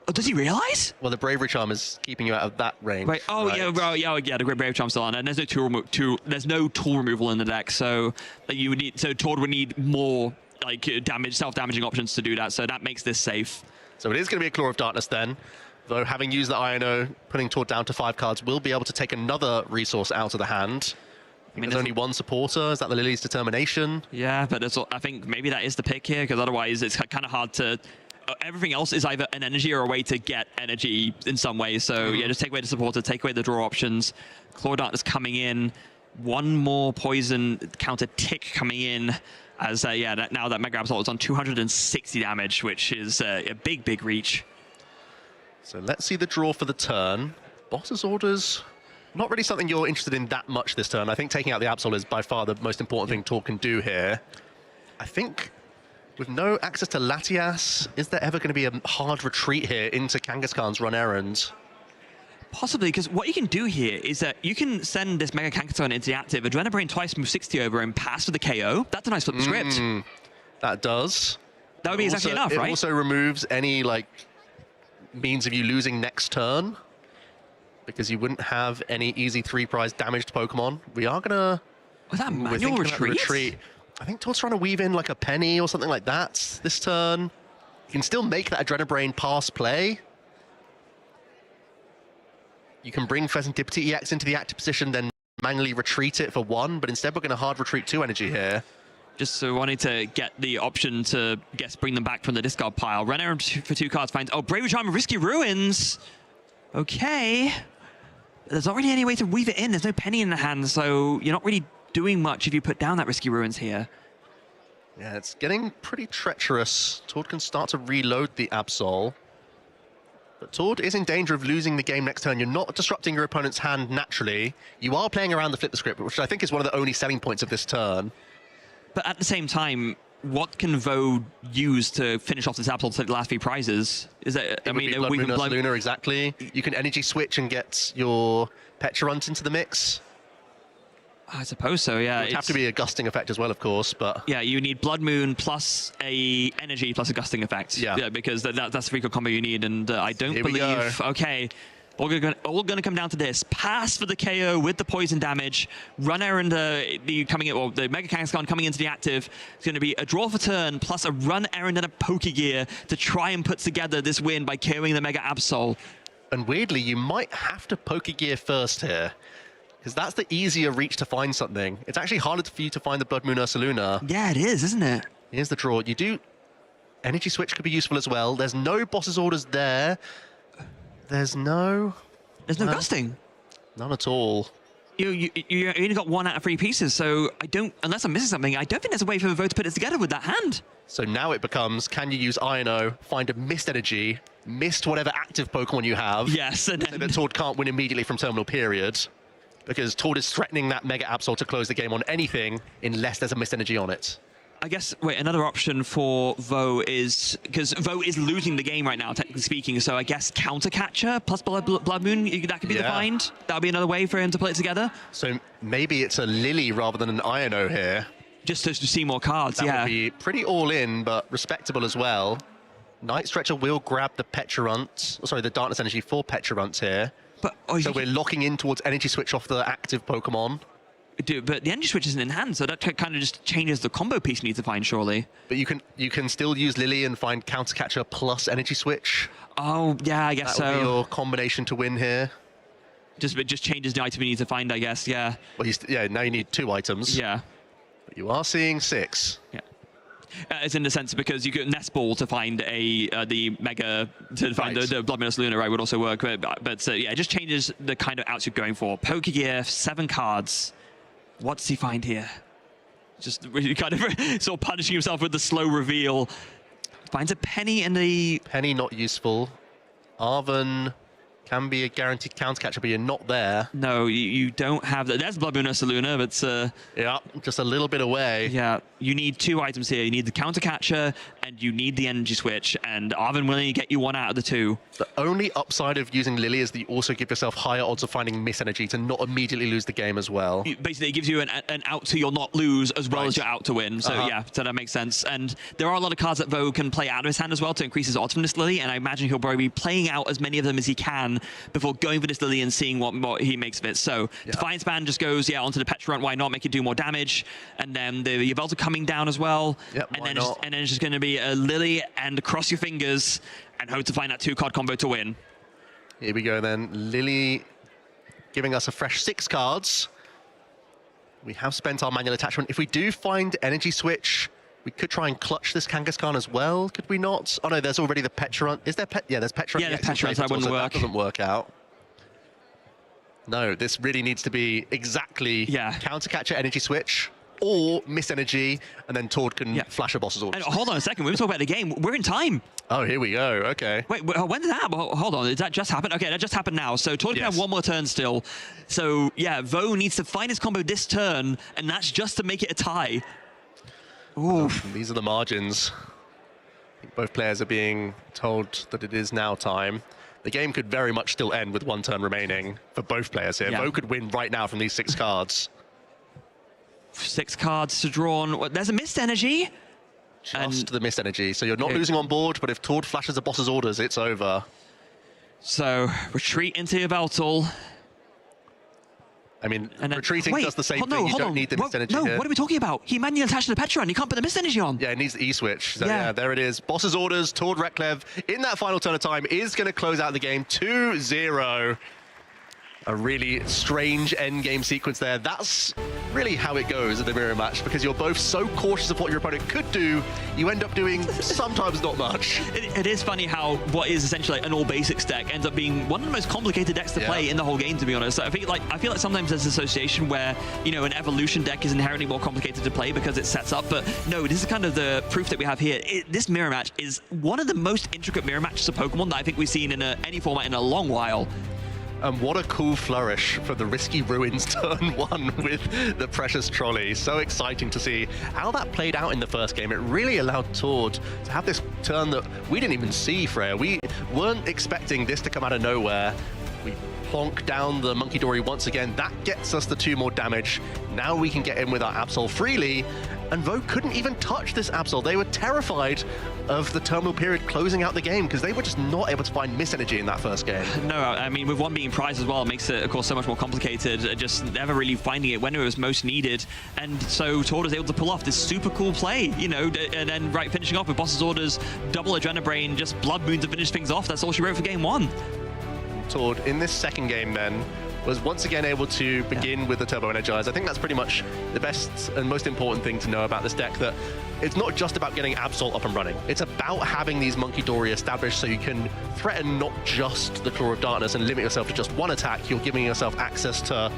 Oh, does he realize? Well, the Bravery Charm is keeping you out of that range. Right. Oh, right. Yeah, well, yeah, the Great Bravery Charm's still on, and there's no tool removal in the deck, so you would need. So Tord would need more like self-damaging options to do that. So that makes this safe. So it is going to be a Claw of Darkness then, though having used the INO, putting Tord down to 5 cards, will be able to take another resource out of the hand. I mean, there's only one supporter. Is that the Lily's Determination? Yeah, but I think maybe that is the pick here, because otherwise it's kind of hard to... everything else is either an energy or a way to get energy in some way. So yeah, just take away the supporter, take away the draw options. Claw of Darkness coming in. One more poison counter tick coming in. As now that Mega Absol is on 260 damage, which is a big reach. So let's see the draw for the turn. Boss's Orders, not really something you're interested in that much this turn. I think taking out the Absol is by far the most important thing Tord can do here. I think with no access to Latias, is there ever going to be a hard retreat here into Kangaskhan's run errand? Possibly, because what you can do here is that you can send this Mega Kangaskhan into the active, Adrenabrain twice, move 60 over, and pass for the KO. That's a nice flip the script. That does. That would be exactly enough, right? It also removes any means of you losing next turn, because you wouldn't have any easy 3-prize damaged Pokemon. We are gonna... Was that manual retreat? I think Tord's trying to weave in like a penny or something like that this turn. You can still make that Adrenabrain pass play. You can bring Pheasantipity EX into the active position, then manually retreat it for 1, but instead we're going to hard retreat 2 energy here. Just so wanting to get the option to, bring them back from the discard pile. Run errand for 2 cards finds... Oh, Bravery Charm and Risky Ruins. Okay. There's not really any way to weave it in. There's no penny in the hand, so you're not really doing much if you put down that Risky Ruins here. Yeah, it's getting pretty treacherous. Tord can start to reload the Absol. But Tord is in danger of losing the game next turn. You're not disrupting your opponent's hand naturally. You are playing around the flip the script, which I think is one of the only selling points of this turn. But at the same time, what can Vo use to finish off this Absol to take the last 3 prizes? Is that, Blood Moon Luna, exactly. You can energy switch and get your Petrarunt into the mix. I suppose so, yeah. It would have to be a gusting effect as well, of course, but... Yeah, you need Blood Moon plus a energy plus a gusting effect. Yeah because that's the frequent combo you need, and I don't believe... Okay, all going to come down to this. Pass for the KO with the poison damage. Run errand, the Mega Kangaskhan coming into the active. It's going to be a draw for turn, plus a run errand and a Pokegear to try and put together this win by KOing the Mega Absol. And weirdly, you might have to Pokegear first here, because that's the easier reach to find something. It's actually harder for you to find the Blood Moon Ursaluna. Yeah, it is, isn't it? Here's the draw. You do... Energy Switch could be useful as well. There's no Boss's Orders there. There's no gusting. None at all. You only got 1 out of 3 pieces, so I don't... Unless I'm missing something, I don't think there's a way for Vo to put it together with that hand. So now it becomes, can you use INO, find a missed energy, missed whatever active Pokemon you have. Yes, and then... So that Tord can't win immediately from Terminal Period. Because Tord is threatening that Mega Absol to close the game on anything unless there's a missed energy on it. I guess, another option for Vo is, because Vo is losing the game right now, technically speaking, so I guess Counter Catcher plus Blood Moon, that could be the find. That would be another way for him to play it together. So maybe it's a Lily rather than an INO here. Just to see more cards, that would be pretty all in, but respectable as well. Night Stretcher will grab the Petrarunt, the Darkness Energy for Petrarunt here. But, so we're locking in towards Energy Switch off the active Pokemon. But the energy switch isn't in hand, so that kind of just changes the combo piece you need to find, surely. But you can still use Lily and find Counter Catcher plus energy switch. Oh yeah, I guess so. That would be your combination to win here. It just changes the item you need to find, I guess. Yeah. Well, now you need 2 items. Yeah. But you are seeing 6. Yeah. As in the sense because you could nest ball to find the mega to find the Bloodminus Luna, right, would also work. But yeah, it just changes the kind of outs you're going for. Pokegear, 7 cards. What does he find here? Just really kind of sort of punishing himself with the slow reveal. Finds a penny in the... Penny not useful. Arven can be a guaranteed counter catcher, but you're not there. No, you don't have that. There's Blood Moon Ursaluna, but... yeah, just a little bit away. Yeah, you need 2 items here. You need the counter catcher, and you need the energy switch, and Arven will only get you 1 out of the 2. The only upside of using Lily is that you also give yourself higher odds of finding miss energy to not immediately lose the game as well. Basically, it gives you an out to your not lose as well as your out to win. So yeah, so that makes sense. And there are a lot of cards that Vo can play out of his hand as well to increase his odds from this Lily, and I imagine he'll probably be playing out as many of them as he can before going for this Lily and seeing what he makes of it. So Defiance Band just goes, onto the Petrant. Why not make it do more damage? And then the Yveltal coming down as well. Yep, and then it's just going to be a Lily and cross your fingers and hope to find that 2-card combo to win. Here we go then. Lily giving us a fresh 6 cards. We have spent our manual attachment. If we do find energy switch, we could try and clutch this Kangaskhan as well, could we not? Oh no, there's already the Petrant. Is there yeah, there's Petrant. Yeah, there's Petrant, that wouldn't work. That doesn't work out. No, this really needs to be exactly counter catcher energy switch or miss energy, and then Tord can flash a boss's orders. And hold on a second, we were talking about the game. We're in time. Oh, here we go. Okay. Wait, when did that happen? Hold on, did that just happen? Okay, that just happened now. So Tord can have 1 more turn still. So yeah, Vo needs to find his combo this turn, and that's just to make it a tie. Ooh. These are the margins. I think both players are being told that it is now time. The game could very much still end with 1 turn remaining for both players here. Vo could win right now from these 6 cards. 6 cards to draw on. There's a missed energy. Just the missed energy. So you're not losing on board, but if Tord flashes a boss's orders, it's over. So retreat into Yveltal. I mean, retreating does the same thing. You don't need the missed energy here. What are we talking about? He manually attached to the Petrant. He can't put the missed energy on. Yeah, it needs the E-switch. So yeah, there it is. Boss's orders. Tord Reklev in that final turn of time is going to close out the game 2-0. A really strange end game sequence there. That's really how it goes at the mirror match, because you're both so cautious of what your opponent could do, you end up doing sometimes not much. It is funny how what is essentially an all basics deck ends up being one of the most complicated decks to play in the whole game, to be honest. I feel like sometimes there's an association where, you know, an evolution deck is inherently more complicated to play because it sets up, but no, this is kind of the proof that we have here. This mirror match is one of the most intricate mirror matches of Pokemon that I think we've seen in any format in a long while. And what a cool flourish for the Risky Ruins turn 1 with the Precious Trolley. So exciting to see how that played out in the first game. It really allowed Tord to have this turn that we didn't even see, Freya. We weren't expecting this to come out of nowhere. We plonk down the Monkey Dory once again. That gets us the 2 more damage. Now we can get in with our Absol freely. And Vo couldn't even touch this Absol. They were terrified of the terminal period closing out the game because they were just not able to find miss energy in that first game. No, I mean, with 1 being prized as well, it makes it, of course, so much more complicated, just never really finding it when it was most needed. And so Tord was able to pull off this super cool play, you know, and then finishing off with Boss's Orders, double Adrenabrain, just Blood Moon to finish things off. That's all she wrote for game 1. Tord, in this second game then, was once again able to begin with the Turbo Energize. I think that's pretty much the best and most important thing to know about this deck, that it's not just about getting Absol up and running. It's about having these Monkey Dory established so you can threaten not just the Claw of Darkness and limit yourself to just 1 attack. You're giving yourself access to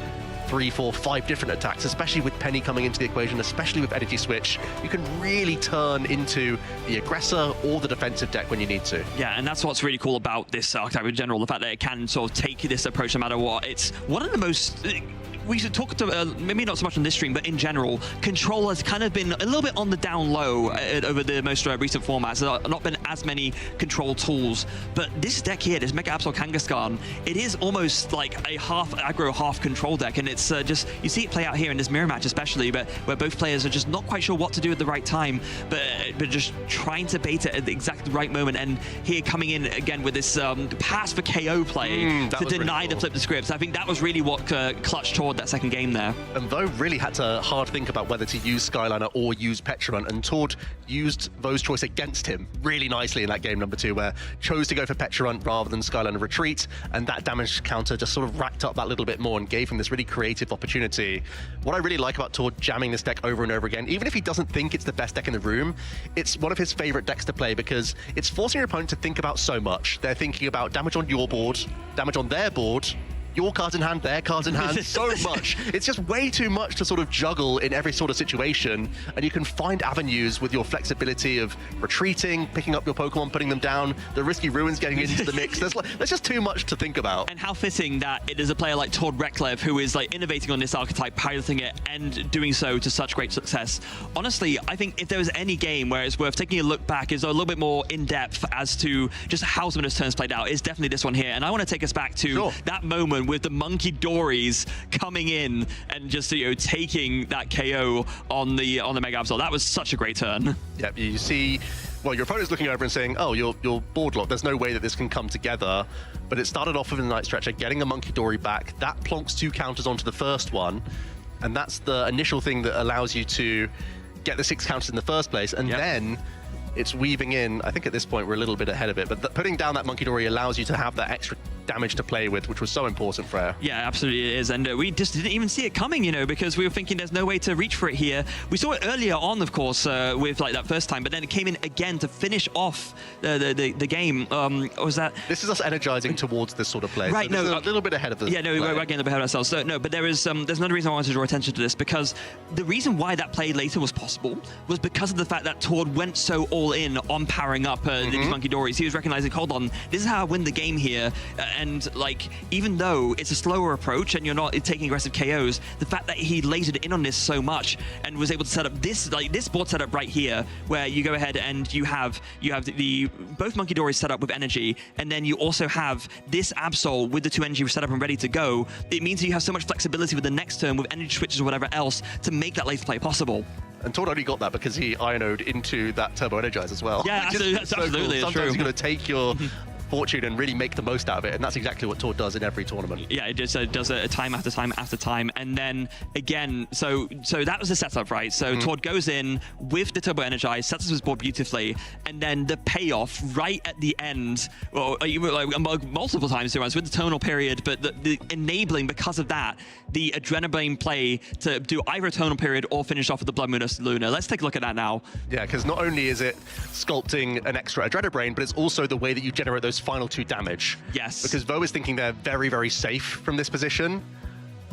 3, 4, 5 different attacks, especially with Penny coming into the equation, especially with Energy Switch. You can really turn into the aggressor or the defensive deck when you need to. Yeah, and that's what's really cool about this archetype in general, the fact that it can sort of take this approach no matter what. It's one of the most... We should talk to, maybe not so much on this stream, but in general, Control has kind of been a little bit on the down low over the most recent formats. There have not been as many Control tools, but this deck here, this Mega Absol Kangaskhan, it is almost like a half aggro, half control deck, and it's just, you see it play out here in this mirror match especially, but where both players are just not quite sure what to do at the right time, but just trying to bait it at the exact right moment, and here coming in again with this pass for KO play to deny the flip the scripts. I think that was really what clutched Tord toward that second game there. And Vo really had to hard think about whether to use Skyliner or use Petrarunt, and Tord used Vo's choice against him really nicely in that game number 2, where chose to go for Petrarunt rather than Skyliner Retreat, and that damage counter just sort of racked up that little bit more and gave him this really creative opportunity. What I really like about Tord jamming this deck over and over again, even if he doesn't think it's the best deck in the room, it's one of his favorite decks to play because it's forcing your opponent to think about so much. They're thinking about damage on your board, damage on their board, your cards in hand, their cards in hand, so much. It's just way too much to sort of juggle in every sort of situation, and you can find avenues with your flexibility of retreating, picking up your Pokemon, putting them down, the risky ruins getting into the mix. There's just too much to think about. And how fitting that it is a player like Tord Reklev who is like innovating on this archetype, piloting it, and doing so to such great success. Honestly, I think if there was any game where it's worth taking a look back, is a little bit more in-depth as to just how some of those turns played out, is definitely this one here. And I want to take us back to that moment with the Monkey Dories coming in and just, you know, taking that KO on the Mega Absol. That was such a great turn. Yeah, you see, well, your opponent's looking over and saying, oh, you're board locked. There's no way that this can come together. But it started off with a Night Stretcher, getting a Monkey Dory back. That plonks 2 counters onto the first one. And that's the initial thing that allows you to get the 6 counters in the first place. And then it's weaving in, I think at this point we're a little bit ahead of it, but putting down that Monkey Dory allows you to have that extra damage to play with, which was so important for Air. Yeah, absolutely it is. And we just didn't even see it coming, you know, because we were thinking there's no way to reach for it here. We saw it earlier on, of course, with like that first time, but then it came in again to finish off the game. Was that... This is us energizing towards this sort of play. Right, so no. a little bit ahead of the Yeah, no, we're getting ahead of ourselves. So, no, but there's another reason I wanted to draw attention to this, because the reason why that play later was possible was because of the fact that Tord went so all in on powering up these Monkey Dories. He was recognizing, hold on, this is how I win the game here. And like, even though it's a slower approach and you're not taking aggressive KOs, the fact that he lasered in on this so much and was able to set up this board setup right here, where you go ahead and you have the both Monkey Dories set up with energy, and then you also have this Absol with the 2 energy set up and ready to go. It means that you have so much flexibility with the next turn with energy switches or whatever else to make that laser play possible. And Tord only got that because he Ionoed into that Turbo Energize as well. Yeah, that's so absolutely cool. true. Sometimes you've got to take your fortune and really make the most out of it, and that's exactly what Tord does in every tournament. Yeah, it just does it time after time after time, and then again, so that was the setup, right? So Tord goes in with the Turbo Energize, sets up his board beautifully, and then the payoff right at the end, well, like multiple times with the terminal period, but the enabling because of that, the Adrenaline play to do either a terminal period or finish off with the Blood Moon Luna. Let's take a look at that now. Yeah, because not only is it sculpting an extra Adrenabrain, but it's also the way that you generate those final 2 damage. Yes. Because Vo is thinking they're very, very safe from this position.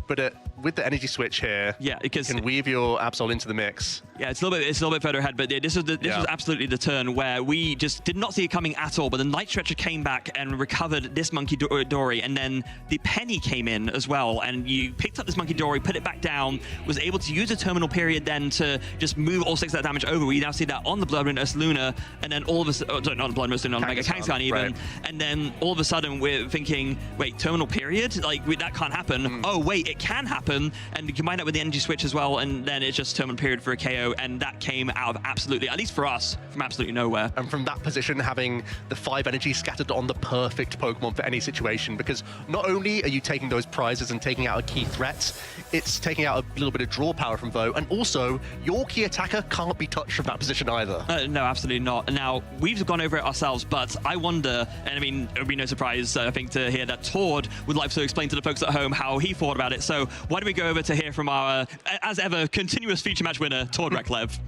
But with the energy switch here, because you can weave your Absol into the mix. Yeah, it's a little bit further ahead, but this was absolutely the turn where we just did not see it coming at all. But the Night Stretcher came back and recovered this Monkey Dory, and then the Penny came in as well, and you picked up this Monkey Dory, put it back down, was able to use a terminal period then to just move all 6 of that damage over. We now see that on the Blood Moon Luna, and then all of a sudden, not the Blood Moon Luna, on the Mega Kangaskhan even, right. And then all of a sudden we're thinking, wait, terminal period? Like that can't happen. Oh wait, it can happen. And you combine that with the energy switch as well, and then it's just terminal period for a KO, and that came out of absolutely, at least for us, from absolutely nowhere. And from that position, having the 5 energy scattered on the perfect Pokemon for any situation, because not only are you taking those prizes and taking out a key threat, it's taking out a little bit of draw power from Vo, and also your key attacker can't be touched from that position either. No, absolutely not. Now, we've gone over it ourselves, but I wonder, and I mean, it would be no surprise, I think, to hear that Tord would like to explain to the folks at home how he thought about it. So why don't we go over to hear from our, as ever, continuous feature match winner, Tord Reklev.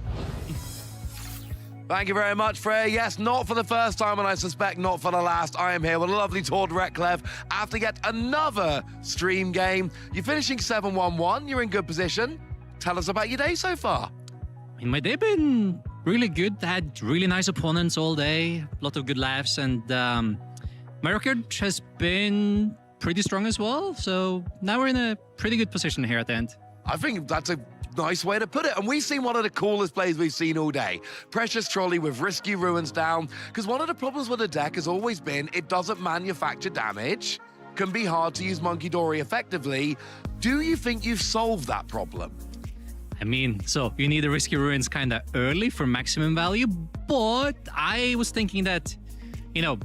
Thank you very much, Freya. Yes, not for the first time, and I suspect not for the last. I am here with a lovely Tord Reklev after yet another stream game. You're finishing 7-1-1. You're in good position. Tell us about your day so far. My day been really good. Had really nice opponents all day. A lot of good laughs, and my record has been pretty strong as well. So now we're in a pretty good position here at the end. I think that's a nice way to put it. And we've seen one of the coolest plays we've seen all day. Precious Trolley with Risky Ruins down. Because one of the problems with the deck has always been it doesn't manufacture damage. Can be hard to use Monkey Dory effectively. Do you think you've solved that problem? I mean, so you need a Risky Ruins kind of early for maximum value, but I was thinking that, you know,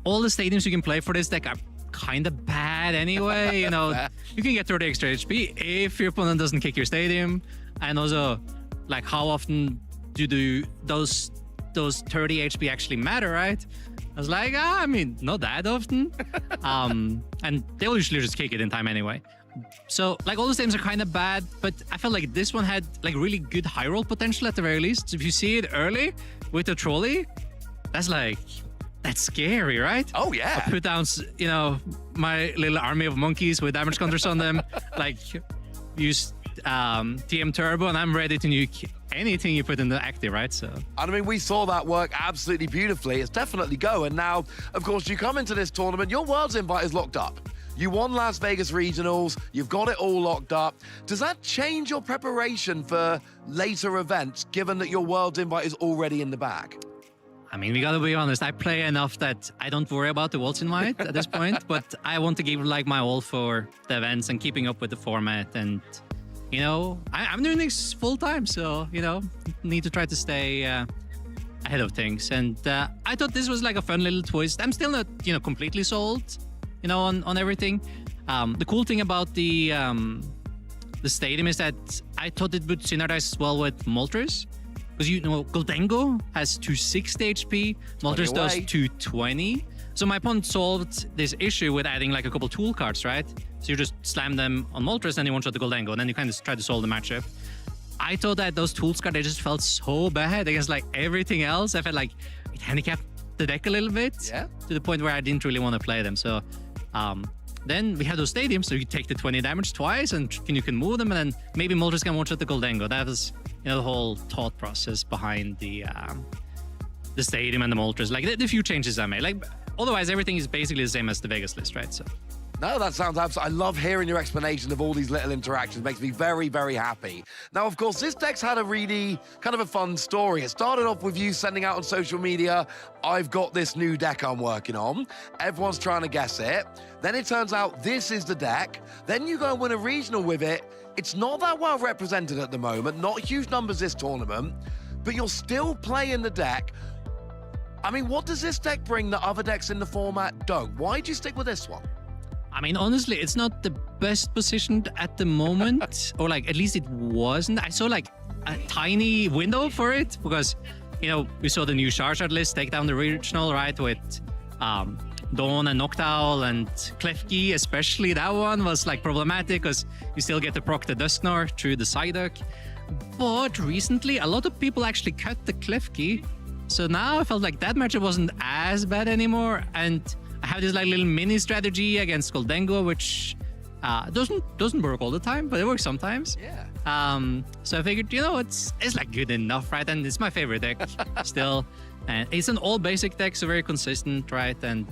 all the stadiums you can play for this deck are kind of bad bad anyway. You know, you can get 30 extra HP if your opponent doesn't kick your stadium. And also, like, how often do those 30 HP actually matter, right? I was like, I mean, not that often. And they'll usually just kick it in time anyway. So, like, all the stadiums are kind of bad, but I felt like this one had, like, really good high roll potential at the very least. So if you see it early with a trolley, that's scary, right? Oh, yeah. I put down, you know, my little army of monkeys with damage counters on them, like, use TM Turbo, and I'm ready to nuke anything you put in the active, right? So, I mean, we saw that work absolutely beautifully. It's definitely go. And now, of course, you come into this tournament, your Worlds invite is locked up. You won Las Vegas Regionals, you've got it all locked up. Does that change your preparation for later events, given that your Worlds invite is already in the bag? I mean, we gotta be honest, I play enough that I don't worry about the Worlds invite at this point, but I want to give, like, my all for the events and keeping up with the format. And, you know, I'm doing this full time, so, you know, need to try to stay ahead of things. And I thought this was like a fun little twist. I'm still not, you know, completely sold, you know, on everything. The cool thing about the stadium is that I thought it would synergize well with Moltres. Because, you know, Goldengo has 260 HP, Moltres does 220. So my opponent solved this issue with adding, like, a couple tool cards, right? So you just slam them on Moltres and you one-shot the Goldengo, and then you kind of try to solve the matchup. I thought that those tools cards, they just felt so bad against, like, everything else. I felt like it handicapped the deck a little bit, to the point where I didn't really want to play them. So then we have those stadiums, so you take the 20 damage twice, and you can move them, and then maybe Moltres can one-shot the Goldengo. That was, you know, the whole thought process behind the stadium and the Moltres. Like, the few changes I made. Like, otherwise, everything is basically the same as the Vegas list, right? So. No, that sounds absolutely... I love hearing your explanation of all these little interactions. It makes me very, very happy. Now, of course, this deck's had a really kind of a fun story. It started off with you sending out on social media, I've got this new deck I'm working on. Everyone's trying to guess it. Then it turns out this is the deck. Then you go and win a regional with it. It's not that well represented at the moment, not huge numbers this tournament, but you're still playing the deck. I mean, what does this deck bring that other decks in the format don't? Why do you stick with this one? I mean, honestly, it's not the best positioned at the moment, or, like, at least it wasn't. I saw, like, a tiny window for it because, you know, we saw the new Charizard list take down the regional, right, with Dawn and Noctowl and Klefki, especially. That one was, like, problematic because you still get to proc the Dusknoir through the Psyduck. But recently, a lot of people actually cut the Klefki, so now I felt like that matchup wasn't as bad anymore. And I have this, like, little mini strategy against Goldengo, which doesn't work all the time, but it works sometimes. Yeah. So I figured, you know, it's like good enough, right? And it's my favorite deck still. And it's an all basic deck, so very consistent, right? And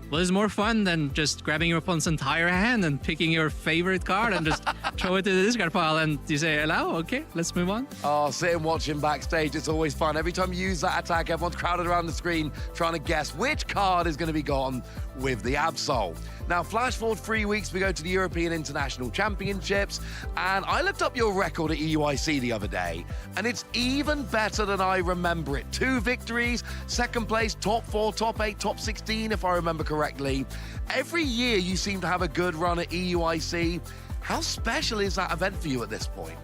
well, it's more fun than just grabbing your opponent's entire hand and picking your favorite card and just throw it to the discard pile, and you say, hello, okay, let's move on. Oh, sitting watching backstage, it's always fun. Every time you use that attack, everyone's crowded around the screen trying to guess which card is going to be gone with the Absol. Now, flash forward 3 weeks, we go to the European International Championships, and I looked up your record at EUIC the other day, and it's even better than I remember it. 2 victories, second place, top 4, top 8, top 16, if I remember correctly. Every year you seem to have a good run at EUIC. How special is that event for you at this point?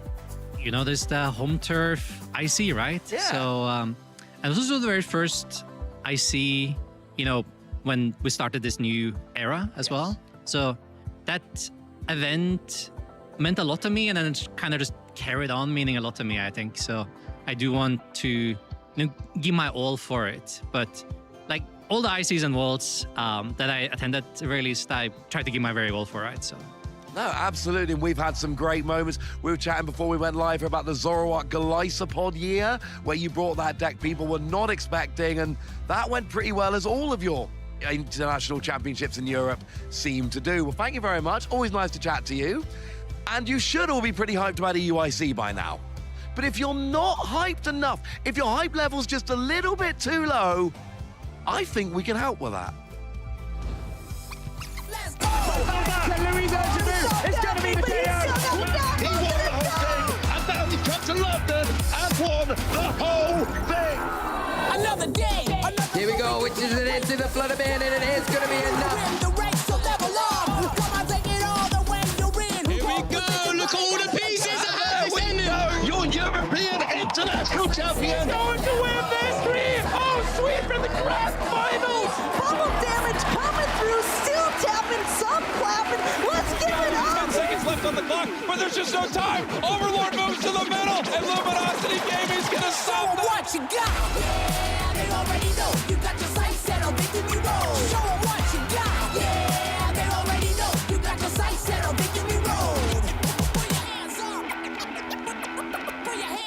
You know, there's the home turf IC, right? Yeah. So, and this was the very first IC, you know, when we started this new era as well. So that event meant a lot to me, and then it kind of just carried on meaning a lot to me, I think. So I do want to, you know, give my all for it. But, like, all the ICs and Worlds that I attended, at the very least, I tried to give my very all for, right? So. No, absolutely. And we've had some great moments. We were chatting before we went live about the Zoroark Golisopod year, where you brought that deck people were not expecting, and that went pretty well, as all of your international championships in Europe seem to do. Well, thank you very much. Always nice to chat to you. And you should all be pretty hyped about EUIC by now. But if you're not hyped enough, if your hype level's just a little bit too low, I think we can help with that. Let's go! It's going to be the KO! He won the whole thing, and now he's come to London and won the whole thing! Another day! Here we go, which is an end to the Flood of Man, and it is going to be enough. Win the race, so level up! champion. Going to win this 3-0 sweep for the grand finals. Bubble damage coming through, still tapping, some clapping. Let's give it up. 10 seconds left on the clock, but there's just no time. Overlord moves to the middle, and Luminosity Gaming's gonna stop that. What you got? Yeah, they already know. You got your sights set on making me roll. Show 'em what you got. Yeah, they already know. You got your sights set on making me roll. Put your hands up. Put your hands.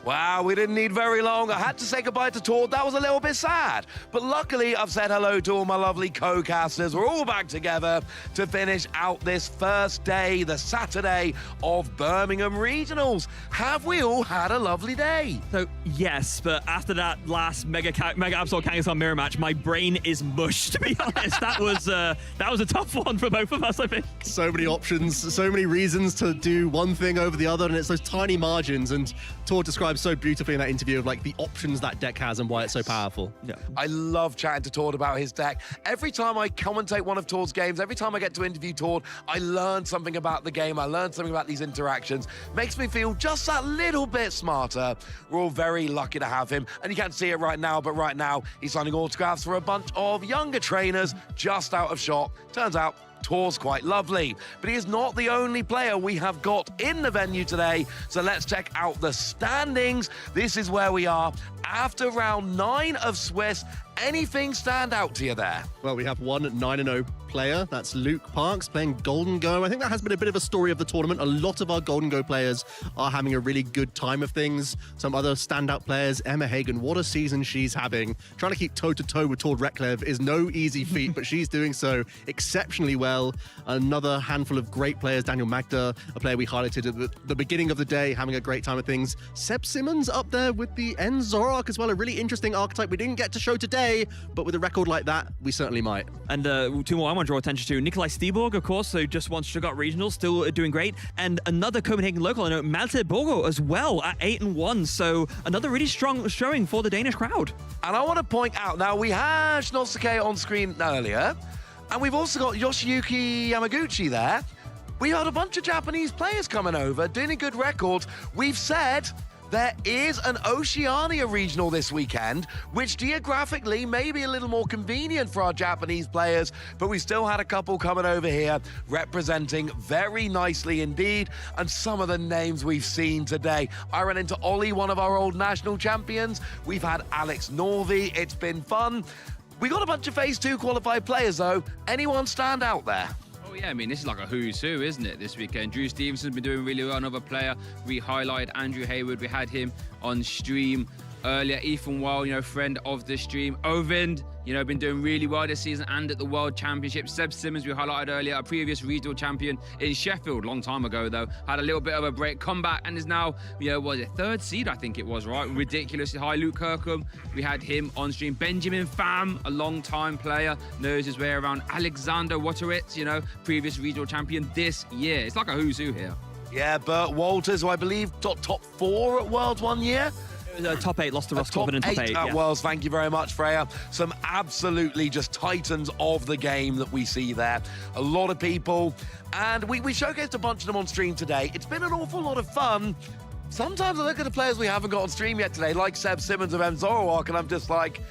Wow, we didn't need very long. I had to say goodbye to Tord. That was a little bit sad. But luckily, I've said hello to all my lovely co-casters. We're all back together to finish out this first day, the Saturday of Birmingham Regionals. Have we all had a lovely day? So, yes, but after that last Mega Absol Kangaskhan mirror match, my brain is mush, to be honest. That was a tough one for both of us, I think. So many options, so many reasons to do one thing over the other, and it's those tiny margins. And Tord describes so beautifully in that interview of like the options that deck has and why it's so powerful. Yeah. I love chatting to Tord about his deck. Every time I commentate one of Tord's games, every time I get to interview Tord, I learn something about the game. I learn something about these interactions. Makes me feel just that little bit smarter. We're all very lucky to have him. And you can't see it right now, but right now he's signing autographs for a bunch of younger trainers just out of shop. Turns out Tord's quite lovely, but he is not the only player we have got in the venue today. So let's check out the standings. This is where we are after round 9 of Swiss. Anything stand out to you there? Well, we have one 9-0 player. That's Luke Parks playing Golden Go. I think that has been a bit of a story of the tournament. A lot of our Golden Go players are having a really good time of things. Some other standout players, Emma Hagen, what a season she's having. Trying to keep toe-to-toe with Tord Reklev is no easy feat, but she's doing so exceptionally well. Another handful of great players, Daniel Magda, a player we highlighted at the beginning of the day, having a great time of things. Seb Simmons up there with the Enzorok as well, a really interesting archetype we didn't get to show today, but with a record like that, we certainly might. And two more I want to draw attention to. Nikolai Stiborg, of course, so just won Stuttgart Regional, still doing great. And another Copenhagen local, I know, Malte Borgo as well at 8-1. So another really strong showing for the Danish crowd. And I want to point out, now we had Shinosuke on screen earlier, and we've also got Yoshiyuki Yamaguchi there. We had a bunch of Japanese players coming over, doing a good record. We've said there is an Oceania regional this weekend, which geographically may be a little more convenient for our Japanese players, but we still had a couple coming over here representing very nicely indeed. And some of the names we've seen today. I ran into Ollie, one of our old national champions. We've had Alex Norvey. It's been fun. We got a bunch of Phase 2 qualified players though. Anyone stand out there? Oh yeah, I mean, this is like a who's who, isn't it, this weekend? Drew Stevenson's been doing really well, another player. We highlighted Andrew Hayward, we had him on stream earlier. Ethan Weil, you know, friend of the stream. Ovind, you know, been doing really well this season and at the World Championship. Seb Simmons, we highlighted earlier, a previous regional champion in Sheffield, long time ago though. Had a little bit of a break, come back and is now, you know, was it third seed, I think it was, right? Ridiculously high. Luke Kirkham, we had him on stream. Benjamin Pham, a long time player, knows his way around. Alexander Waterwitz, you know, previous regional champion this year. It's like a who's who here. Yeah, Bert Walters, who I believe top 4 at Worlds one year. Top 8, lost to Ross Corbin in top 8. At Worlds, thank you very much, Freya. Some absolutely just titans of the game that we see there. A lot of people, and we showcased a bunch of them on stream today. It's been an awful lot of fun. Sometimes I look at the players we haven't got on stream yet today, like Seb Simmons of Enzorok, and I'm just like,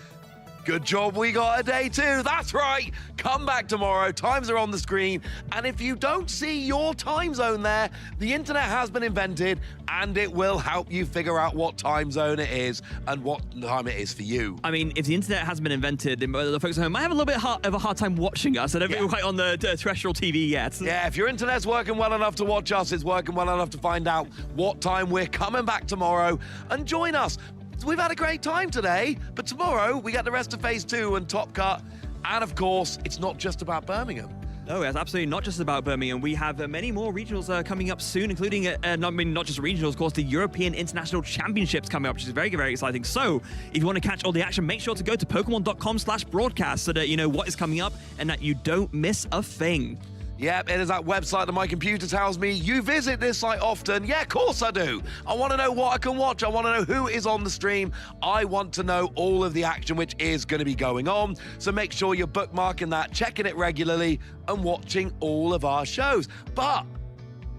good job we got a day 2. That's right. Come back tomorrow. Times are on the screen. And if you don't see your time zone there, the internet has been invented and it will help you figure out what time zone it is and what time it is for you. I mean, if the internet hasn't been invented, the folks at home might have a little bit of a hard time watching us. I don't think we're quite on the terrestrial TV yet. Yeah, if your internet's working well enough to watch us, it's working well enough to find out what time we're coming back tomorrow and join us. We've had a great time today, but tomorrow we get the rest of Phase 2 and Top Cut. And of course, it's not just about Birmingham. No, it's absolutely not just about Birmingham. We have many more regionals coming up soon, including, not just regionals, of course, the European International Championships coming up, which is very, very exciting. So if you want to catch all the action, make sure to go to Pokemon.com/broadcast so that you know what is coming up and that you don't miss a thing. Yep, it is that website that my computer tells me you visit this site often. Yeah, of course I do. I want to know what I can watch. I want to know who is on the stream. I want to know all of the action which is going to be going on. So make sure you're bookmarking that, checking it regularly, and watching all of our shows. But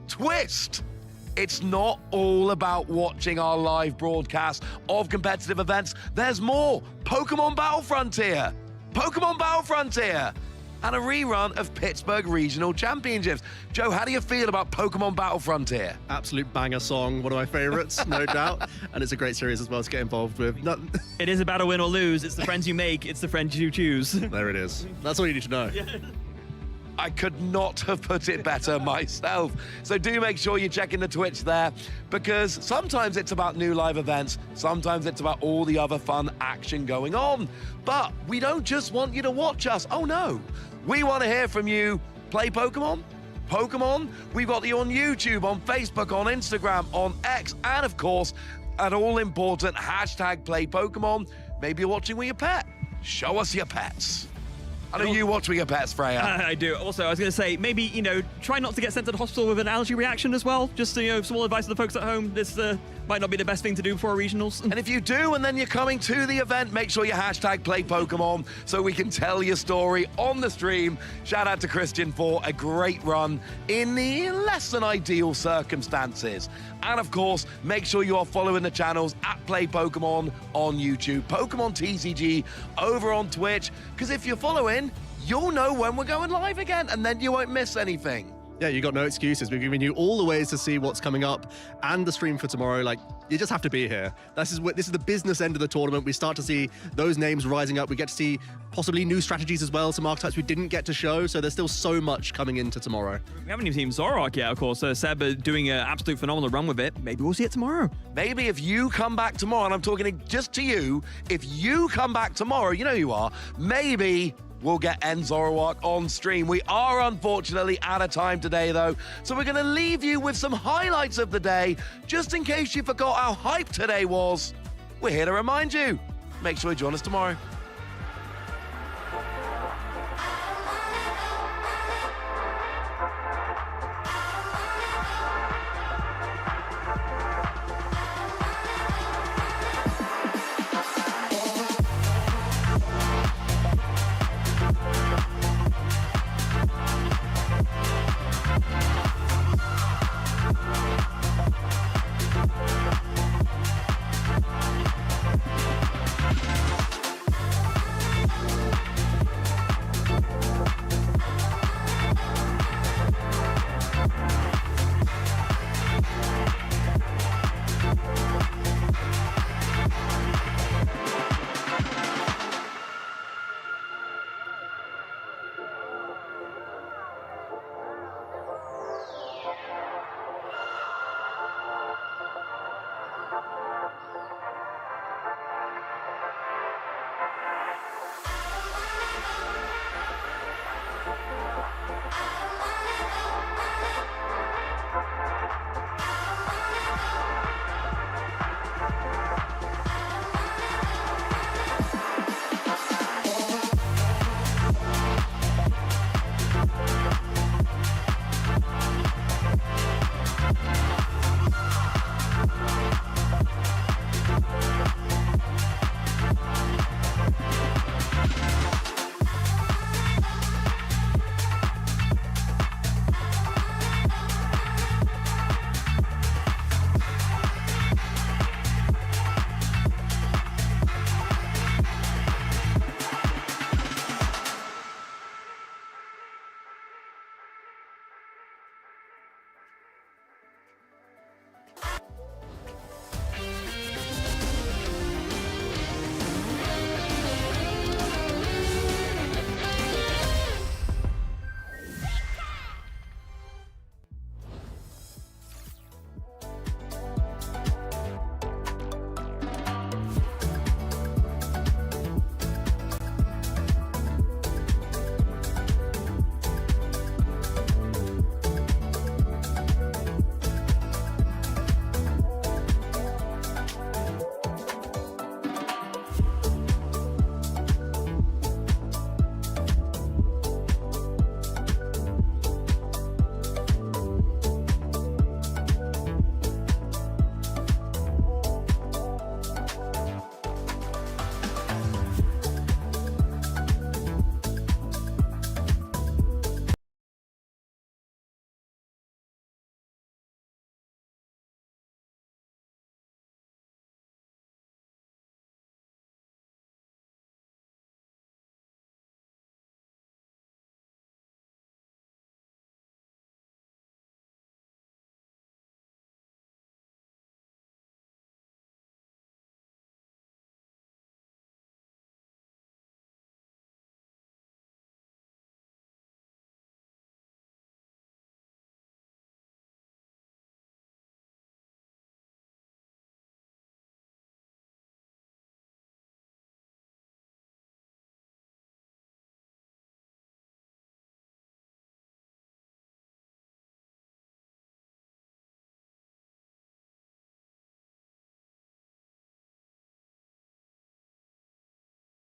twist. It's not all about watching our live broadcast of competitive events. There's more. Pokemon Battle Frontier. Pokemon Battle Frontier. And a rerun of Pittsburgh Regional Championships. Joe, how do you feel about Pokemon Battle Frontier? Absolute banger song, one of my favorites, no doubt. And it's a great series as well to get involved with. It is about a win or lose. It's the friends you make, it's the friends you choose. There it is. That's all you need to know. I could not have put it better myself. So do make sure you're checking the Twitch there, because sometimes it's about new live events, sometimes it's about all the other fun action going on. But we don't just want you to watch us. Oh no, we want to hear from you. Play Pokemon? Pokemon? We've got you on YouTube, on Facebook, on Instagram, on X, and of course, an all-important hashtag Play Pokemon. Maybe you're watching with your pet. Show us your pets. I know you watch with your pets, Freya. I do. Also, I was going to say, maybe, try not to get sent to the hospital with an allergy reaction as well. Just, small advice to the folks at home. This might not be the best thing to do for regionals. And if you do, and then you're coming to the event, make sure you hashtag Play Pokemon so we can tell your story on the stream. Shout out to Christian for a great run in the less than ideal circumstances. And of course, make sure you are following the channels at Play Pokemon on YouTube, Pokemon TCG over on Twitch, because if you're following, you'll know when we're going live again, and then you won't miss anything. Yeah, you got no excuses. We've given you all the ways to see what's coming up and the stream for tomorrow. Like, you just have to be here. This is the business end of the tournament. We start to see those names rising up. We get to see possibly new strategies as well, some archetypes we didn't get to show. So there's still so much coming into tomorrow. We haven't even seen Zoroark yet, of course. Seb doing an absolute phenomenal run with it. Maybe we'll see it tomorrow. Maybe if you come back tomorrow, and I'm talking just to you, if you come back tomorrow, you know you are, maybe we'll get Zoroark on stream. We are unfortunately out of time today, though, so we're going to leave you with some highlights of the day. Just in case you forgot how hype today was, we're here to remind you. Make sure you join us tomorrow.